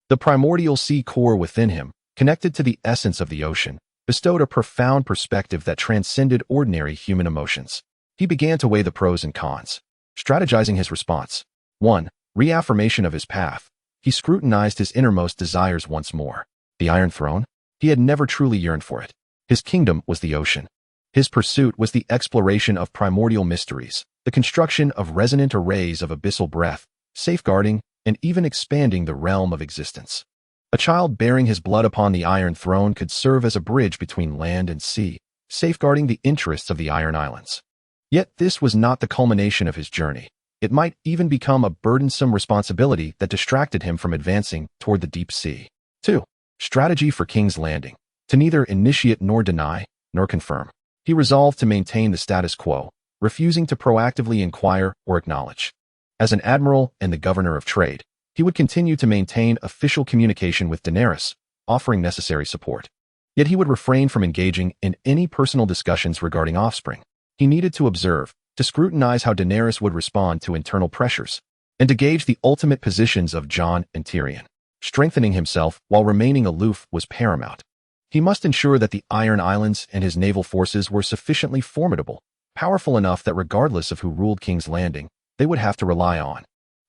The primordial sea core within him, connected to the essence of the ocean, bestowed a profound perspective that transcended ordinary human emotions. He began to weigh the pros and cons, strategizing his response. 1. Reaffirmation of his path. He scrutinized his innermost desires once more. The Iron Throne? He had never truly yearned for it. His kingdom was the ocean. His pursuit was the exploration of primordial mysteries, the construction of resonant arrays of abyssal breath, safeguarding and even expanding the realm of existence. A child bearing his blood upon the Iron Throne could serve as a bridge between land and sea, safeguarding the interests of the Iron Islands. Yet this was not the culmination of his journey. It might even become a burdensome responsibility that distracted him from advancing toward the deep sea. 2. Strategy for King's Landing. To neither initiate nor deny, nor confirm. He resolved to maintain the status quo, refusing to proactively inquire or acknowledge. As an admiral and the governor of trade, he would continue to maintain official communication with Daenerys, offering necessary support. Yet he would refrain from engaging in any personal discussions regarding offspring. He needed to observe, to scrutinize how Daenerys would respond to internal pressures, and to gauge the ultimate positions of Jon and Tyrion. Strengthening himself while remaining aloof was paramount. He must ensure that the Iron Islands and his naval forces were sufficiently formidable, powerful enough that regardless of who ruled King's Landing, they would have to rely on,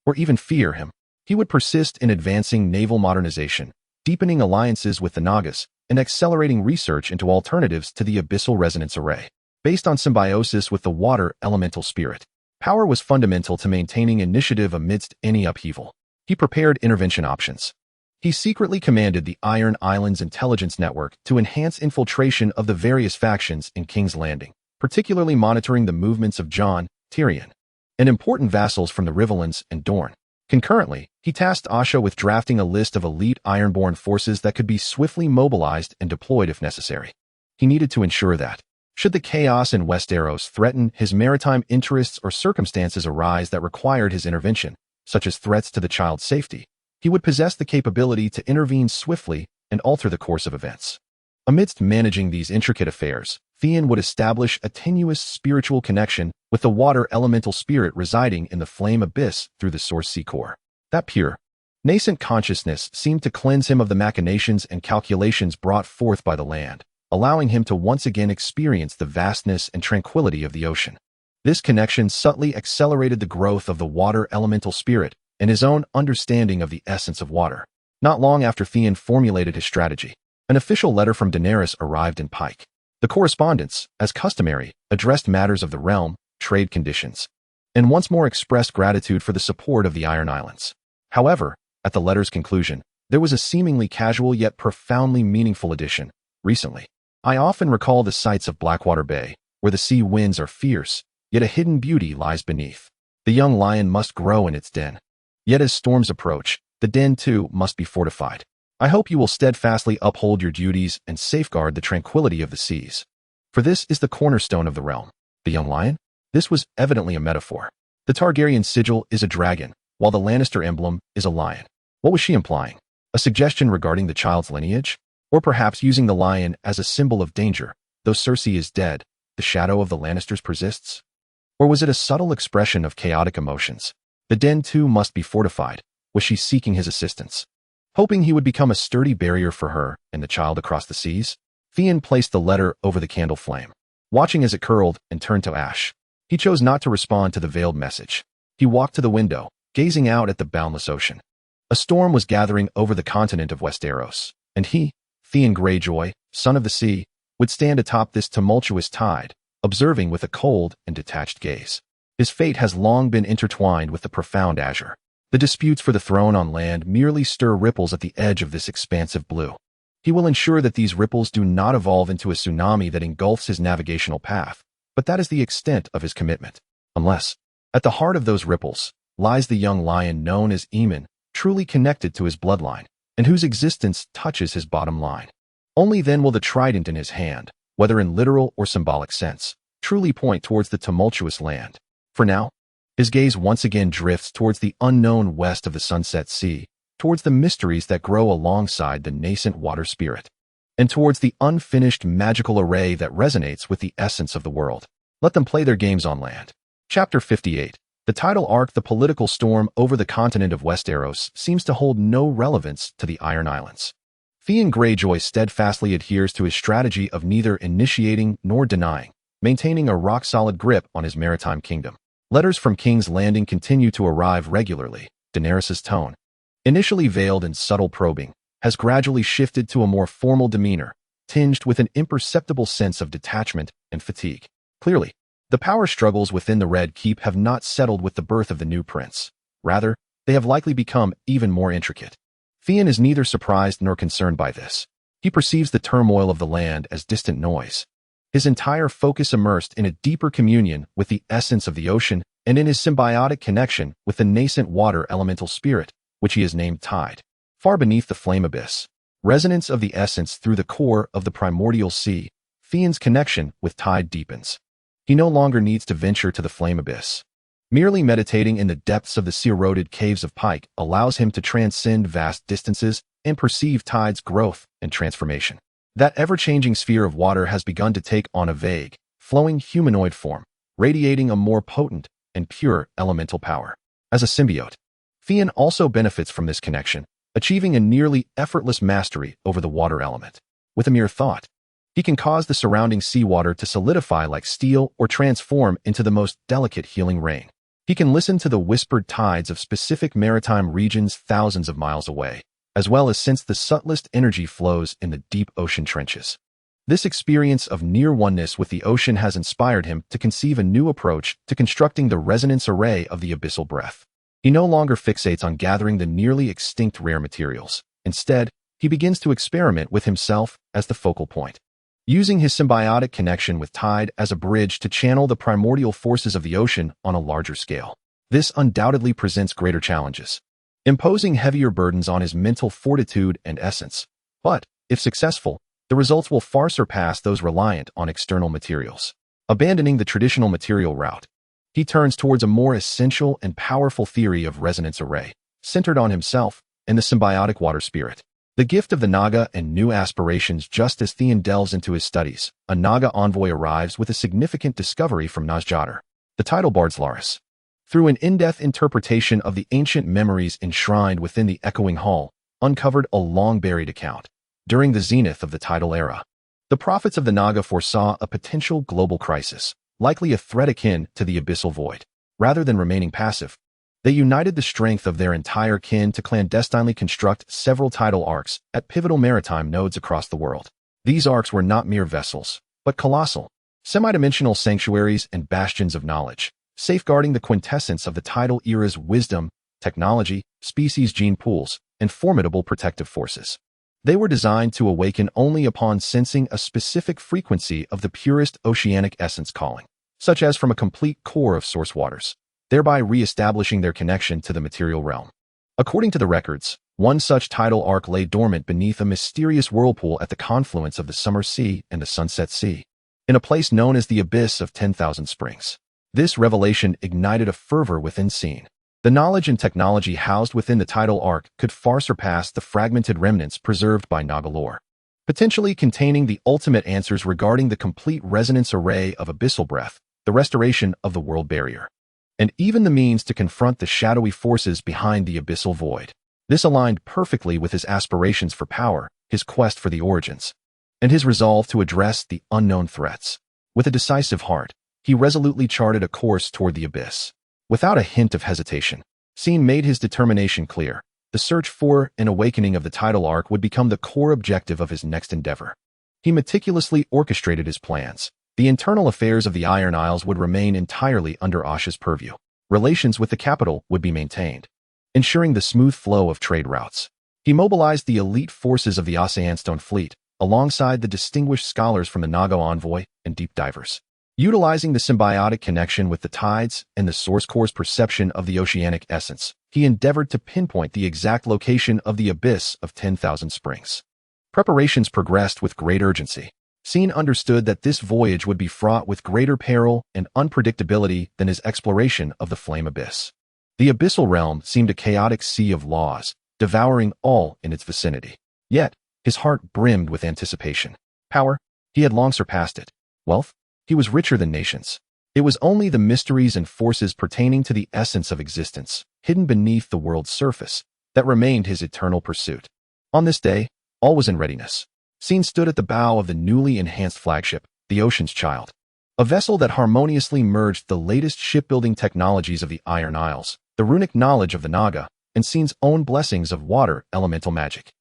or even fear him. He would persist in advancing naval modernization, deepening alliances with the Nagas, and accelerating research into alternatives to the abyssal resonance array. Based on symbiosis with the water elemental spirit, power was fundamental to maintaining initiative amidst any upheaval. He prepared intervention options. He secretly commanded the Iron Islands Intelligence Network to enhance infiltration of the various factions in King's Landing, particularly monitoring the movements of Jon, Tyrion, and important vassals from the Riverlands and Dorne. Concurrently, he tasked Asha with drafting a list of elite Ironborn forces that could be swiftly mobilized and deployed if necessary. He needed to ensure that, should the chaos in Westeros threaten his maritime interests or circumstances arise that required his intervention, such as threats to the child's safety, he would possess the capability to intervene swiftly and alter the course of events. Amidst managing these intricate affairs, Theon would establish a tenuous spiritual connection with the water elemental spirit residing in the flame abyss through the source sea core. That pure, nascent consciousness seemed to cleanse him of the machinations and calculations brought forth by the land, allowing him to once again experience the vastness and tranquility of the ocean. This connection subtly accelerated the growth of the water elemental spirit and his own understanding of the essence of water. Not long after Theon formulated his strategy, an official letter from Daenerys arrived in Pyke. The correspondence, as customary, addressed matters of the realm, trade conditions, and once more expressed gratitude for the support of the Iron Islands. However, at the letter's conclusion, there was a seemingly casual yet profoundly meaningful addition. Recently, I often recall the sights of Blackwater Bay, where the sea winds are fierce, yet a hidden beauty lies beneath. The young lion must grow in its den. Yet as storms approach, the den too must be fortified. I hope you will steadfastly uphold your duties and safeguard the tranquility of the seas. For this is the cornerstone of the realm. The young lion? This was evidently a metaphor. The Targaryen sigil is a dragon, while the Lannister emblem is a lion. What was she implying? A suggestion regarding the child's lineage? Or perhaps using the lion as a symbol of danger? Though Cersei is dead, the shadow of the Lannisters persists? Or was it a subtle expression of chaotic emotions? The den too must be fortified. Was she seeking his assistance, hoping he would become a sturdy barrier for her and the child across the seas? Theon placed the letter over the candle flame, watching as it curled and turned to ash. He chose not to respond to the veiled message. He walked to the window, gazing out at the boundless ocean. A storm was gathering over the continent of Westeros, and he, Theon Greyjoy, son of the sea, would stand atop this tumultuous tide, observing with a cold and detached gaze. His fate has long been intertwined with the profound azure. The disputes for the throne on land merely stir ripples at the edge of this expansive blue. He will ensure that these ripples do not evolve into a tsunami that engulfs his navigational path, but that is the extent of his commitment. Unless, at the heart of those ripples, lies the young lion known as Aemon, truly connected to his bloodline, and whose existence touches his bottom line. Only then will the trident in his hand, whether in literal or symbolic sense, truly point towards the tumultuous land. For now, his gaze once again drifts towards the unknown west of the Sunset Sea, towards the mysteries that grow alongside the nascent water spirit, and towards the unfinished magical array that resonates with the essence of the world. Let them play their games on land. Chapter 58. The title arc, The Political Storm Over the Continent of Westeros, seems to hold no relevance to the Iron Islands. Theon Greyjoy steadfastly adheres to his strategy of neither initiating nor denying, maintaining a rock-solid grip on his maritime kingdom. Letters from King's Landing continue to arrive regularly. Daenerys' tone, initially veiled in subtle probing, has gradually shifted to a more formal demeanor, tinged with an imperceptible sense of detachment and fatigue. Clearly, the power struggles within the Red Keep have not settled with the birth of the new prince. Rather, they have likely become even more intricate. Theon is neither surprised nor concerned by this. He perceives the turmoil of the land as distant noise, his entire focus immersed in a deeper communion with the essence of the ocean and in his symbiotic connection with the nascent water elemental spirit, which he has named Tide. Far beneath the flame abyss, resonance of the essence through the core of the primordial sea, Theon's connection with Tide deepens. He no longer needs to venture to the flame abyss. Merely meditating in the depths of the sea-eroded caves of Pyke allows him to transcend vast distances and perceive Tide's growth and transformation. That ever-changing sphere of water has begun to take on a vague, flowing humanoid form, radiating a more potent and pure elemental power. As a symbiote, Theon also benefits from this connection, achieving a nearly effortless mastery over the water element. With a mere thought, he can cause the surrounding seawater to solidify like steel or transform into the most delicate healing rain. He can listen to the whispered tides of specific maritime regions thousands of miles away, as well as sense the subtlest energy flows in the deep ocean trenches. This experience of near oneness with the ocean has inspired him to conceive a new approach to constructing the resonance array of the abyssal breath. He no longer fixates on gathering the nearly extinct rare materials. Instead, he begins to experiment with himself as the focal point, using his symbiotic connection with Tide as a bridge to channel the primordial forces of the ocean on a larger scale. This undoubtedly presents greater challenges, imposing heavier burdens on his mental fortitude and essence. But, if successful, the results will far surpass those reliant on external materials. Abandoning the traditional material route, he turns towards a more essential and powerful theory of resonance array, centered on himself and the symbiotic water spirit. The gift of the Naga and new aspirations. Just as Theon delves into his studies, a Naga envoy arrives with a significant discovery from Nazjatar, the title bard's Laris. Through an in-depth interpretation of the ancient memories enshrined within the echoing hall, uncovered a long-buried account. During the zenith of the tidal era, the prophets of the Naga foresaw a potential global crisis, likely a threat akin to the abyssal void. Rather than remaining passive, they united the strength of their entire kin to clandestinely construct several tidal arcs at pivotal maritime nodes across the world. These arcs were not mere vessels, but colossal, semi-dimensional sanctuaries and bastions of knowledge, safeguarding the quintessence of the tidal era's wisdom, technology, species gene pools, and formidable protective forces. They were designed to awaken only upon sensing a specific frequency of the purest oceanic essence calling, such as from a complete core of source waters, thereby re-establishing their connection to the material realm. According to the records, one such tidal arc lay dormant beneath a mysterious whirlpool at the confluence of the Summer Sea and the Sunset Sea, in a place known as the Abyss of 10,000 Springs. This revelation ignited a fervor within Scene. The knowledge and technology housed within the tidal arc could far surpass the fragmented remnants preserved by Naga lore, potentially containing the ultimate answers regarding the complete resonance array of abyssal breath, the restoration of the world barrier, and even the means to confront the shadowy forces behind the abyssal void. This aligned perfectly with his aspirations for power, his quest for the origins, and his resolve to address the unknown threats. With a decisive heart, he resolutely charted a course toward the abyss. Without a hint of hesitation, Scene made his determination clear. The search for and awakening of the tidal arc would become the core objective of his next endeavor. He meticulously orchestrated his plans. The internal affairs of the Iron Isles would remain entirely under Asha's purview. Relations with the capital would be maintained, ensuring the smooth flow of trade routes. He mobilized the elite forces of the Oceanstone fleet, alongside the distinguished scholars from the Naga envoy and deep divers. Utilizing the symbiotic connection with the tides and the source core's perception of the oceanic essence, he endeavored to pinpoint the exact location of the Abyss of 10,000 Springs. Preparations progressed with great urgency. Scene understood that this voyage would be fraught with greater peril and unpredictability than his exploration of the Flame Abyss. The abyssal realm seemed a chaotic sea of laws, devouring all in its vicinity. Yet, his heart brimmed with anticipation. Power? He had long surpassed it. Wealth? He was richer than nations. It was only the mysteries and forces pertaining to the essence of existence, hidden beneath the world's surface, that remained his eternal pursuit. On this day, all was in readiness. Scene stood at the bow of the newly enhanced flagship, the Ocean's Child, a vessel that harmoniously merged the latest shipbuilding technologies of the Iron Isles, the runic knowledge of the Naga, and Scene's own blessings of water elemental magic.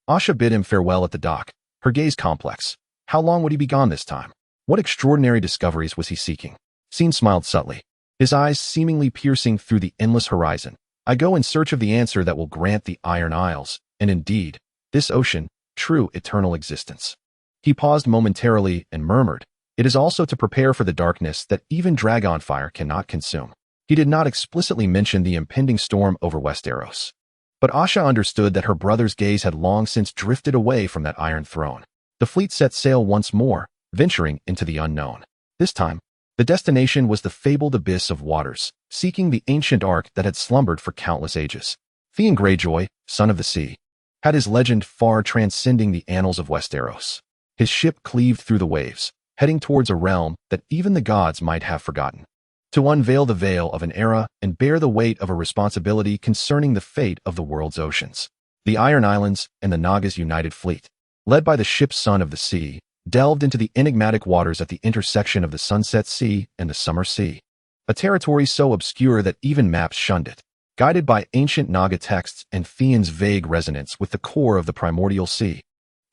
Asha bid him farewell at the dock, her gaze complex. How long would he be gone this time? What extraordinary discoveries was he seeking? Scene smiled subtly, his eyes seemingly piercing through the endless horizon. I go in search of the answer that will grant the Iron Isles, and indeed, this ocean, true eternal existence. He paused momentarily and murmured, it is also to prepare for the darkness that even dragonfire cannot consume. He did not explicitly mention the impending storm over Westeros. But Asha understood that her brother's gaze had long since drifted away from that Iron Throne. The fleet set sail once more, venturing into the unknown. This time, the destination was the fabled abyss of waters, seeking the ancient ark that had slumbered for countless ages. Theon Greyjoy, son of the sea, had his legend far transcending the annals of Westeros. His ship cleaved through the waves, heading towards a realm that even the gods might have forgotten, to unveil the veil of an era and bear the weight of a responsibility concerning the fate of the world's oceans. The Iron Islands and the Naga's united fleet, led by the ship's son of the sea, delved into the enigmatic waters at the intersection of the Sunset Sea and the Summer Sea, a territory so obscure that even maps shunned it. Guided by ancient Naga texts and Theon's vague resonance with the core of the primordial sea,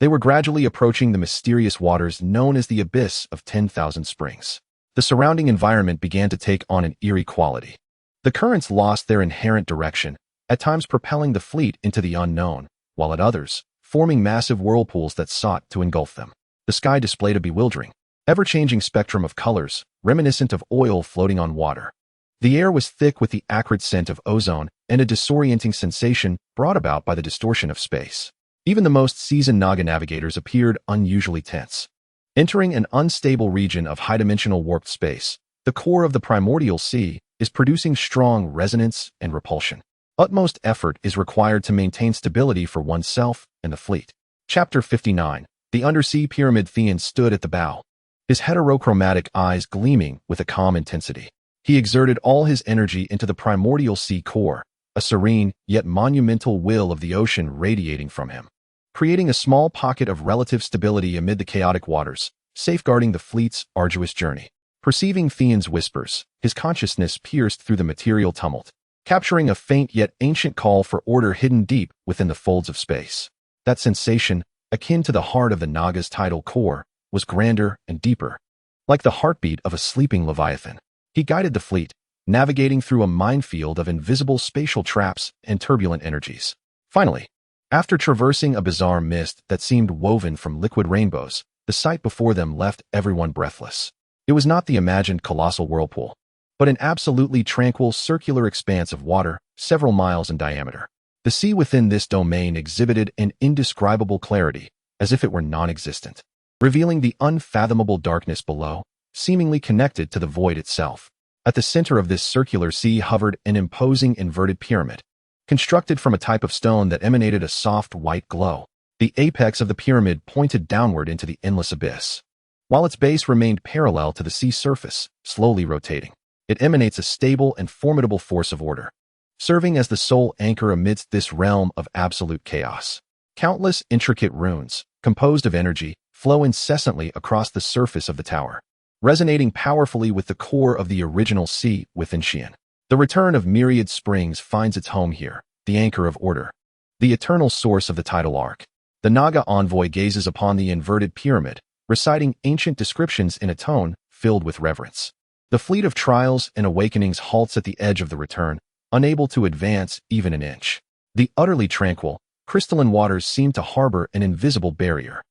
they were gradually approaching the mysterious waters known as the Abyss of 10,000 Springs. The surrounding environment began to take on an eerie quality. The currents lost their inherent direction, at times propelling the fleet into the unknown, while at others, forming massive whirlpools that sought to engulf them. The sky displayed a bewildering, ever-changing spectrum of colors, reminiscent of oil floating on water. The air was thick with the acrid scent of ozone and a disorienting sensation brought about by the distortion of space. Even the most seasoned Naga navigators appeared unusually tense. Entering an unstable region of high-dimensional warped space, the core of the primordial sea is producing strong resonance and repulsion. Utmost effort is required to maintain stability for oneself and the fleet. Chapter 59. The Undersea Pyramid. Theon stood at the bow, his heterochromatic eyes gleaming with a calm intensity. He exerted all his energy into the primordial sea core, a serene yet monumental will of the ocean radiating from him, creating a small pocket of relative stability amid the chaotic waters, safeguarding the fleet's arduous journey. Perceiving Theon's whispers, his consciousness pierced through the material tumult, capturing a faint yet ancient call for order hidden deep within the folds of space. That sensation, akin to the heart of the Naga's tidal core, was grander and deeper, like the heartbeat of a sleeping leviathan. He guided the fleet, navigating through a minefield of invisible spatial traps and turbulent energies. Finally, After traversing a bizarre mist that seemed woven from liquid rainbows, the sight before them left everyone breathless. It was not the imagined colossal whirlpool, but an absolutely tranquil circular expanse of water, several miles in diameter. The sea within this domain exhibited an indescribable clarity, as if it were non-existent, revealing the unfathomable darkness below, seemingly connected to the void itself. At the center of this circular sea hovered an imposing inverted pyramid, constructed from a type of stone that emanated a soft white glow. The apex of the pyramid pointed downward into the endless abyss, while its base remained parallel to the sea surface, slowly rotating. It emanates a stable and formidable force of order, serving as the sole anchor amidst this realm of absolute chaos. Countless intricate runes, composed of energy, flow incessantly across the surface of the tower, resonating powerfully with the core of the original sea within Xi'an. The return of myriad springs finds its home here, the anchor of order, the eternal source of the tidal arc. The Naga envoy gazes upon the inverted pyramid, reciting ancient descriptions in a tone filled with reverence. The fleet of trials and awakenings halts at the edge of the return, unable to advance even an inch. The utterly tranquil, crystalline waters seem to harbor an invisible barrier.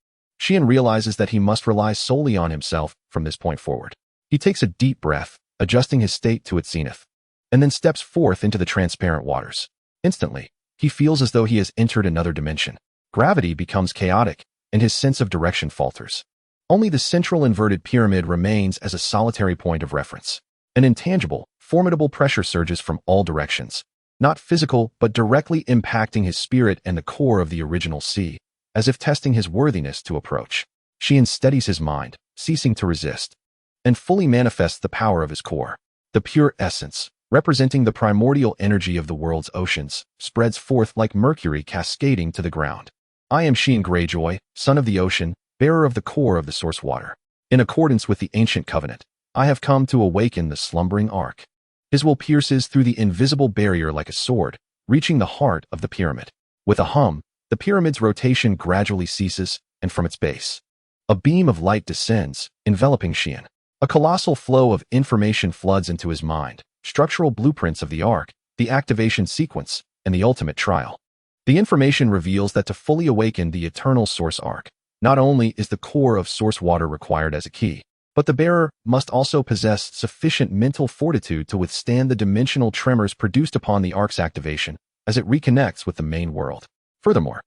Xi'an realizes that he must rely solely on himself from this point forward. He takes a deep breath, adjusting his state to its zenith, and then steps forth into the transparent waters. Instantly, he feels as though he has entered another dimension. Gravity becomes chaotic, and his sense of direction falters. Only the central inverted pyramid remains as a solitary point of reference. An intangible, formidable pressure surges from all directions, not physical but directly impacting his spirit and the core of the original sea, as if testing his worthiness to approach. Xi'an steadies his mind, ceasing to resist, and fully manifests the power of his core. The pure essence, representing the primordial energy of the world's oceans, spreads forth like mercury cascading to the ground. I am Xi'an Greyjoy, son of the ocean, bearer of the core of the source water. In accordance with the ancient covenant, I have come to awaken the slumbering ark. His will pierces through the invisible barrier like a sword, reaching the heart of the pyramid. With a hum, the pyramid's rotation gradually ceases, and from its base, a beam of light descends, enveloping Xi'an. A colossal flow of information floods into his mind, structural blueprints of the ark, the activation sequence, and the ultimate trial. The information reveals that to fully awaken the eternal source ark, not only is the core of source water required as a key, but the bearer must also possess sufficient mental fortitude to withstand the dimensional tremors produced upon the ark's activation as it reconnects with the main world. Furthermore,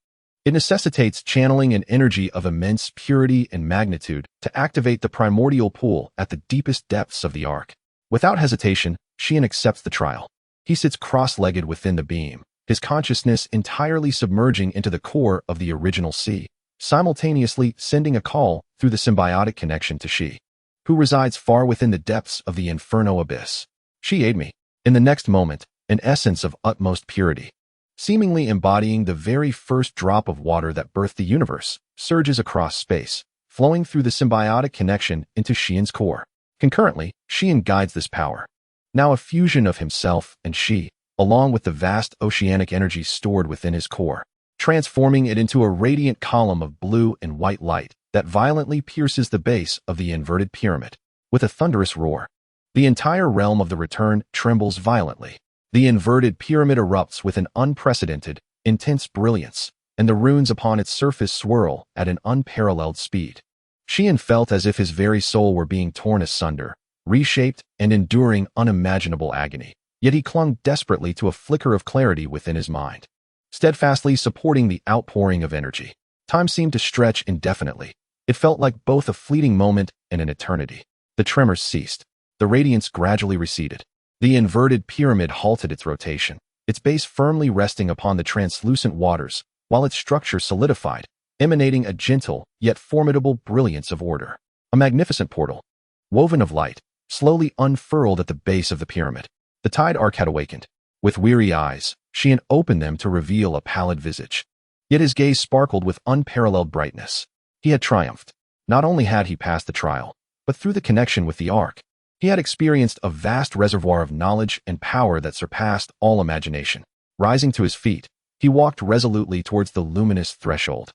it necessitates channeling an energy of immense purity and magnitude to activate the primordial pool at the deepest depths of the ark. Without hesitation, Xi'an accepts the trial. He sits cross-legged within the beam, his consciousness entirely submerging into the core of the original sea, simultaneously sending a call through the symbiotic connection to She, who resides far within the depths of the inferno abyss. She aid me. In the next moment, an essence of utmost purity, seemingly embodying the very first drop of water that birthed the universe, surges across space, flowing through the symbiotic connection into Xi'an's core. Concurrently, Xi'an guides this power, now a fusion of himself and She, along with the vast oceanic energy stored within his core, transforming it into a radiant column of blue and white light that violently pierces the base of the inverted pyramid. With a thunderous roar, the entire realm of the return trembles violently. The inverted pyramid erupts with an unprecedented, intense brilliance, and the runes upon its surface swirl at an unparalleled speed. Xi'an felt as if his very soul were being torn asunder, reshaped and enduring unimaginable agony. Yet he clung desperately to a flicker of clarity within his mind, steadfastly supporting the outpouring of energy. Time seemed to stretch indefinitely. It felt like both a fleeting moment and an eternity. The tremors ceased. The radiance gradually receded. The inverted pyramid halted its rotation, its base firmly resting upon the translucent waters, while its structure solidified, emanating a gentle yet formidable brilliance of order. A magnificent portal, woven of light, slowly unfurled at the base of the pyramid. The tide arc had awakened. With weary eyes, Xi'an opened them to reveal a pallid visage. Yet his gaze sparkled with unparalleled brightness. He had triumphed. Not only had he passed the trial, but through the connection with the ark, he had experienced a vast reservoir of knowledge and power that surpassed all imagination. Rising to his feet, he walked resolutely towards the luminous threshold.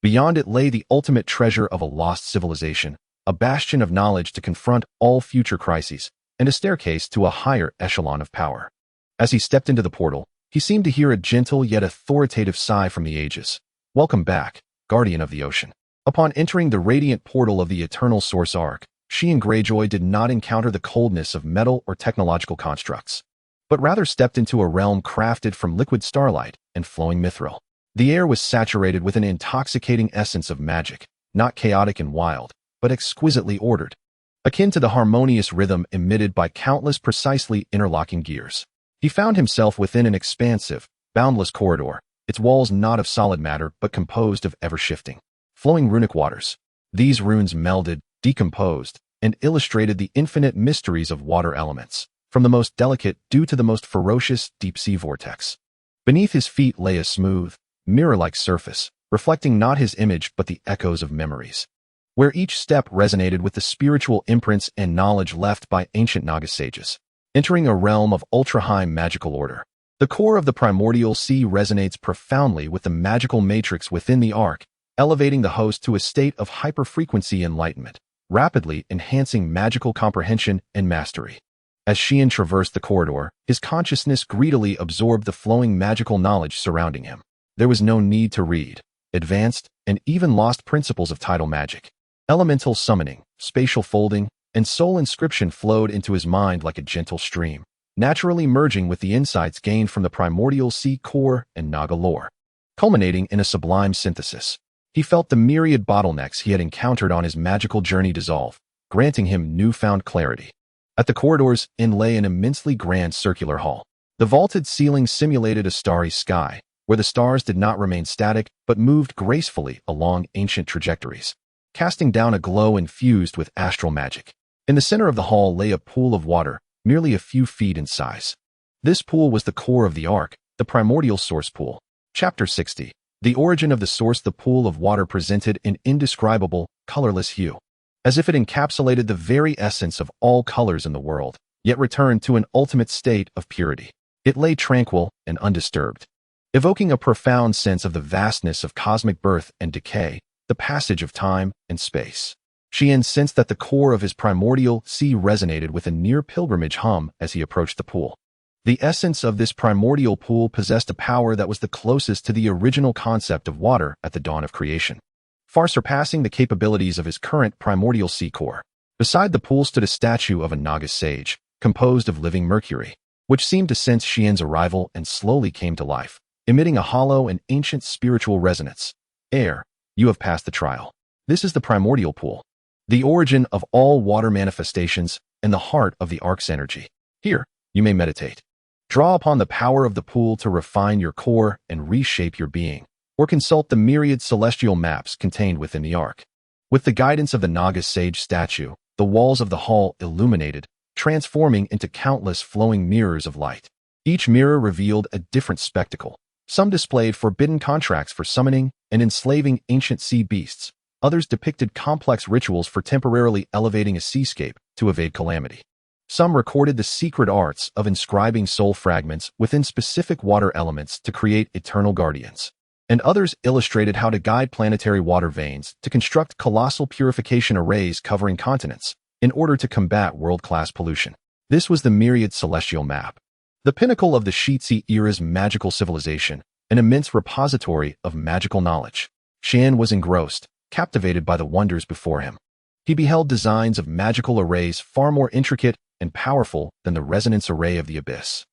Beyond it lay the ultimate treasure of a lost civilization, a bastion of knowledge to confront all future crises, and a staircase to a higher echelon of power. As he stepped into the portal, He seemed to hear a gentle yet authoritative sigh from the ages. "Welcome back, Guardian of the Ocean." Upon entering the radiant portal of the Eternal Source Arc, Theon Greyjoy did not encounter the coldness of metal or technological constructs, but rather stepped into a realm crafted from liquid starlight and flowing mithril. The air was saturated with an intoxicating essence of magic, not chaotic and wild, but exquisitely ordered, akin to the harmonious rhythm emitted by countless precisely interlocking gears. He found himself within an expansive, boundless corridor, its walls not of solid matter but composed of ever-shifting, flowing runic waters. These runes melded, decomposed, and illustrated the infinite mysteries of water elements, from the most delicate dew to the most ferocious deep-sea vortex. Beneath his feet lay a smooth, mirror-like surface, reflecting not his image but the echoes of memories, where each step resonated with the spiritual imprints and knowledge left by ancient Naga sages. Entering a realm of ultra-high magical order, the core of the primordial sea resonates profoundly with the magical matrix within the arc, elevating the host to a state of hyper-frequency enlightenment, rapidly enhancing magical comprehension and mastery. As Theon traversed the corridor, his consciousness greedily absorbed the flowing magical knowledge surrounding him. There was no need to read advanced and even lost principles of tidal magic. Elemental summoning, spatial folding, and soul inscription flowed into his mind like a gentle stream, naturally merging with the insights gained from the primordial sea core and Naga lore. Culminating in a sublime synthesis, he felt the myriad bottlenecks he had encountered on his magical journey dissolve, granting him newfound clarity. At the corridor's end lay an immensely grand circular hall. The vaulted ceiling simulated a starry sky, where the stars did not remain static but moved gracefully along ancient trajectories, casting down a glow infused with astral magic. In the center of the hall lay a pool of water, merely a few feet in size. This pool was the core of the arc, the primordial source pool. Chapter 60. The origin of the source. The pool of water presented an indescribable, colorless hue, as if it encapsulated the very essence of all colors in the world, yet returned to an ultimate state of purity. It lay tranquil and undisturbed, evoking a profound sense of the vastness of cosmic birth and decay, the passage of time and space. Theon sensed that the core of his primordial sea resonated with a near pilgrimage hum as he approached the pool. The essence of this primordial pool possessed a power that was the closest to the original concept of water at the dawn of creation, far surpassing the capabilities of his current primordial sea core. Beside the pool stood a statue of a Naga sage, composed of living mercury, which seemed to sense Theon's arrival and slowly came to life, emitting a hollow and ancient spiritual resonance. "Heir, you have passed the trial. This is the primordial pool, the origin of all water manifestations and the heart of the arc's energy. Here, you may meditate. Draw upon the power of the pool to refine your core and reshape your being, or consult the myriad celestial maps contained within the arc." With the guidance of the Naga sage statue, the walls of the hall illuminated, transforming into countless flowing mirrors of light. Each mirror revealed a different spectacle. Some displayed forbidden contracts for summoning and enslaving ancient sea beasts. Others depicted complex rituals for temporarily elevating a seascape to evade calamity. Some recorded the secret arts of inscribing soul fragments within specific water elements to create eternal guardians. And others illustrated how to guide planetary water veins to construct colossal purification arrays covering continents in order to combat world-class pollution. This was the myriad celestial map, the pinnacle of the Sheetsea era's magical civilization, an immense repository of magical knowledge. Theon was engrossed, captivated by the wonders before him. He beheld designs of magical arrays far more intricate and powerful than the resonance array of the abyss.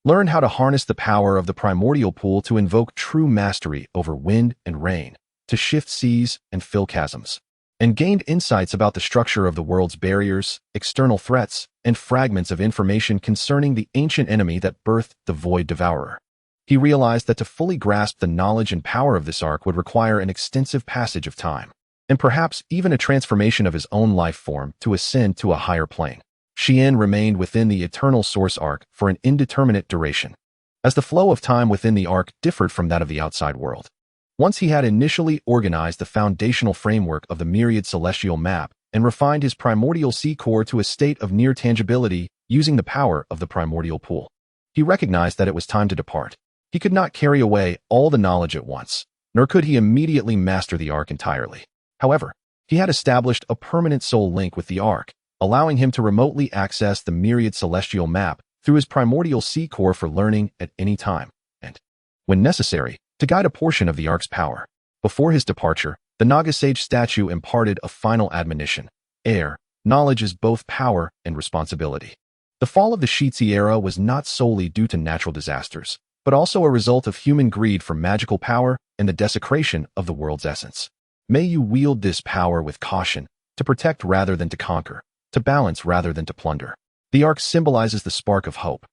Learned how to harness the power of the primordial pool to invoke true mastery over wind and rain, to shift seas and fill chasms, and gained insights about the structure of the world's barriers, external threats, and fragments of information concerning the ancient enemy that birthed the Void Devourer. He realized that to fully grasp the knowledge and power of this arc would require an extensive passage of time, and perhaps even a transformation of his own life form to ascend to a higher plane. Theon remained within the Eternal Source arc for an indeterminate duration, as the flow of time within the arc differed from that of the outside world. Once he had initially organized the foundational framework of the myriad celestial map and refined his primordial sea core to a state of near tangibility using the power of the primordial pool, he recognized that it was time to depart. He could not carry away all the knowledge at once, nor could he immediately master the arc entirely. However, he had established a permanent soul link with the arc, allowing him to remotely access the myriad celestial map through his primordial sea core for learning at any time. when necessary, to guide a portion of the Ark's power. Before his departure, the Naga Sage statue imparted a final admonition. Heir, knowledge is both power and responsibility. The fall of the Sheetsy era was not solely due to natural disasters, but also a result of human greed for magical power and the desecration of the world's essence. May you wield this power with caution, to protect rather than to conquer, to balance rather than to plunder. The Ark symbolizes the spark of hope,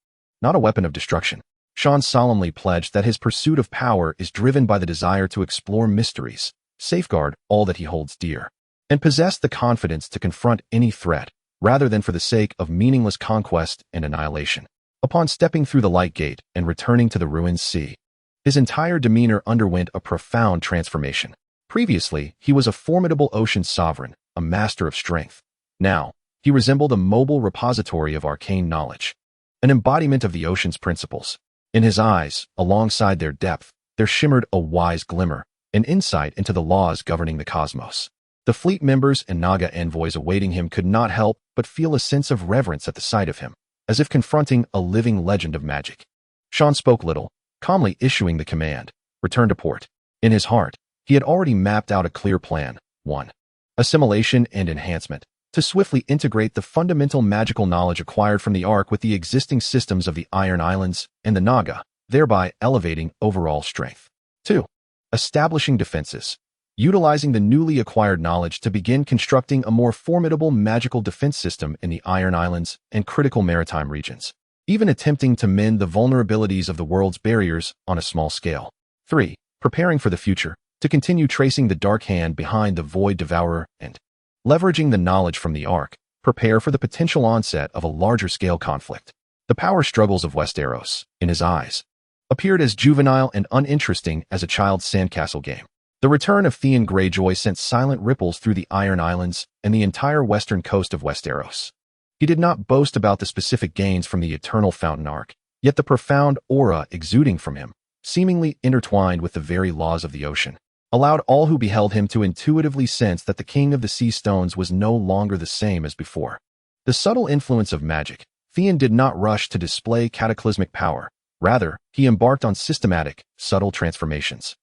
not a weapon of destruction. Jon solemnly pledged that his pursuit of power is driven by the desire to explore mysteries, safeguard all that he holds dear, and possess the confidence to confront any threat, rather than for the sake of meaningless conquest and annihilation. Upon stepping through the Light Gate and returning to the ruined sea, his entire demeanor underwent a profound transformation. Previously, he was a formidable ocean sovereign, a master of strength. Now, he resembled a mobile repository of arcane knowledge, an embodiment of the ocean's principles. In his eyes, alongside their depth, there shimmered a wise glimmer, an insight into the laws governing the cosmos. The fleet members and Naga envoys awaiting him could not help but feel a sense of reverence at the sight of him, as if confronting a living legend of magic. Jon spoke little, calmly issuing the command, return to port. In his heart, he had already mapped out a clear plan. 1. Assimilation and enhancement, to swiftly integrate the fundamental magical knowledge acquired from the Ark with the existing systems of the Iron Islands and the Naga, thereby elevating overall strength. 2. Establishing defenses, utilizing the newly acquired knowledge to begin constructing a more formidable magical defense system in the Iron Islands and critical maritime regions, even attempting to mend the vulnerabilities of the world's barriers on a small scale. 3. Preparing for the future, to continue tracing the dark hand behind the Void Devourer and, leveraging the knowledge from the Ark, prepare for the potential onset of a larger-scale conflict. The power struggles of Westeros, in his eyes, appeared as juvenile and uninteresting as a child's sandcastle game. The return of Theon Greyjoy sent silent ripples through the Iron Islands and the entire western coast of Westeros. He did not boast about the specific gains from the Eternal Fountain Arc, yet the profound aura exuding from him, seemingly intertwined with the very laws of the ocean, allowed all who beheld him to intuitively sense that the King of the Sea Stones was no longer the same as before. The subtle influence of magic, Theon did not rush to display cataclysmic power. Rather, he embarked on systematic, subtle transformations.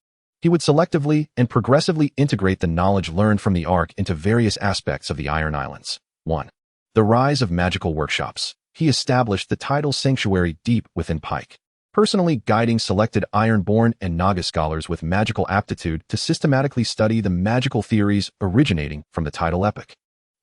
He would selectively and progressively integrate the knowledge learned from the Ark into various aspects of the Iron Islands. 1. The rise of magical workshops. He established the tidal sanctuary deep within Pyke, personally guiding selected Ironborn and Naga scholars with magical aptitude to systematically study the magical theories originating from the tidal epoch.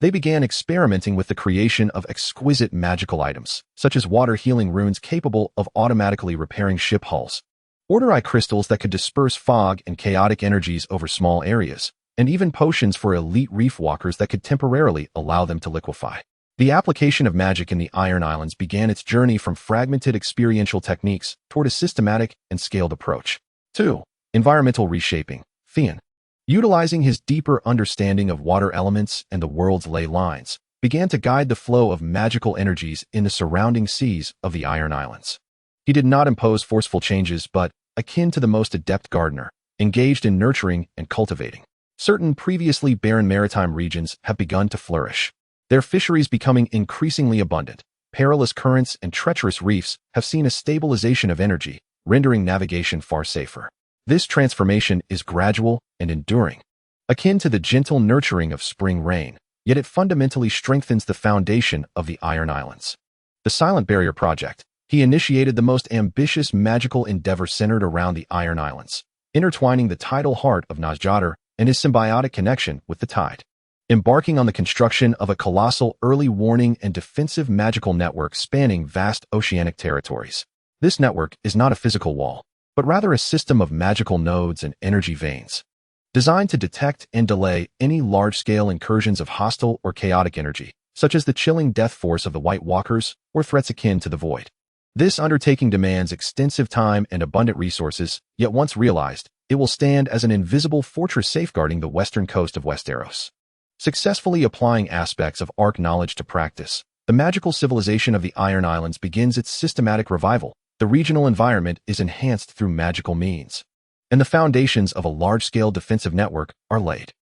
They began experimenting with the creation of exquisite magical items, such as water-healing runes capable of automatically repairing ship hulls, order eye crystals that could disperse fog and chaotic energies over small areas, and even potions for elite reef walkers that could temporarily allow them to liquefy. The application of magic in the Iron Islands began its journey from fragmented experiential techniques toward a systematic and scaled approach. 2. Environmental reshaping. Theon, utilizing his deeper understanding of water elements and the world's ley lines, began to guide the flow of magical energies in the surrounding seas of the Iron Islands. He did not impose forceful changes but, akin to the most adept gardener, engaged in nurturing and cultivating. Certain previously barren maritime regions have begun to flourish, their fisheries becoming increasingly abundant. Perilous currents and treacherous reefs have seen a stabilization of energy, rendering navigation far safer. This transformation is gradual and enduring, akin to the gentle nurturing of spring rain, yet it fundamentally strengthens the foundation of the Iron Islands. The Silent Barrier Project. He initiated the most ambitious magical endeavor centered around the Iron Islands, intertwining the tidal heart of Nazjatar and his symbiotic connection with the tide. Embarking on the construction of a colossal early warning and defensive magical network spanning vast oceanic territories. This network is not a physical wall, but rather a system of magical nodes and energy veins, designed to detect and delay any large-scale incursions of hostile or chaotic energy, such as the chilling death force of the White Walkers or threats akin to the Void. This undertaking demands extensive time and abundant resources, yet once realized, it will stand as an invisible fortress safeguarding the western coast of Westeros. Successfully applying aspects of Ark knowledge to practice, the magical civilization of the Iron Islands begins its systematic revival. The regional environment is enhanced through magical means, and the foundations of a large-scale defensive network are laid.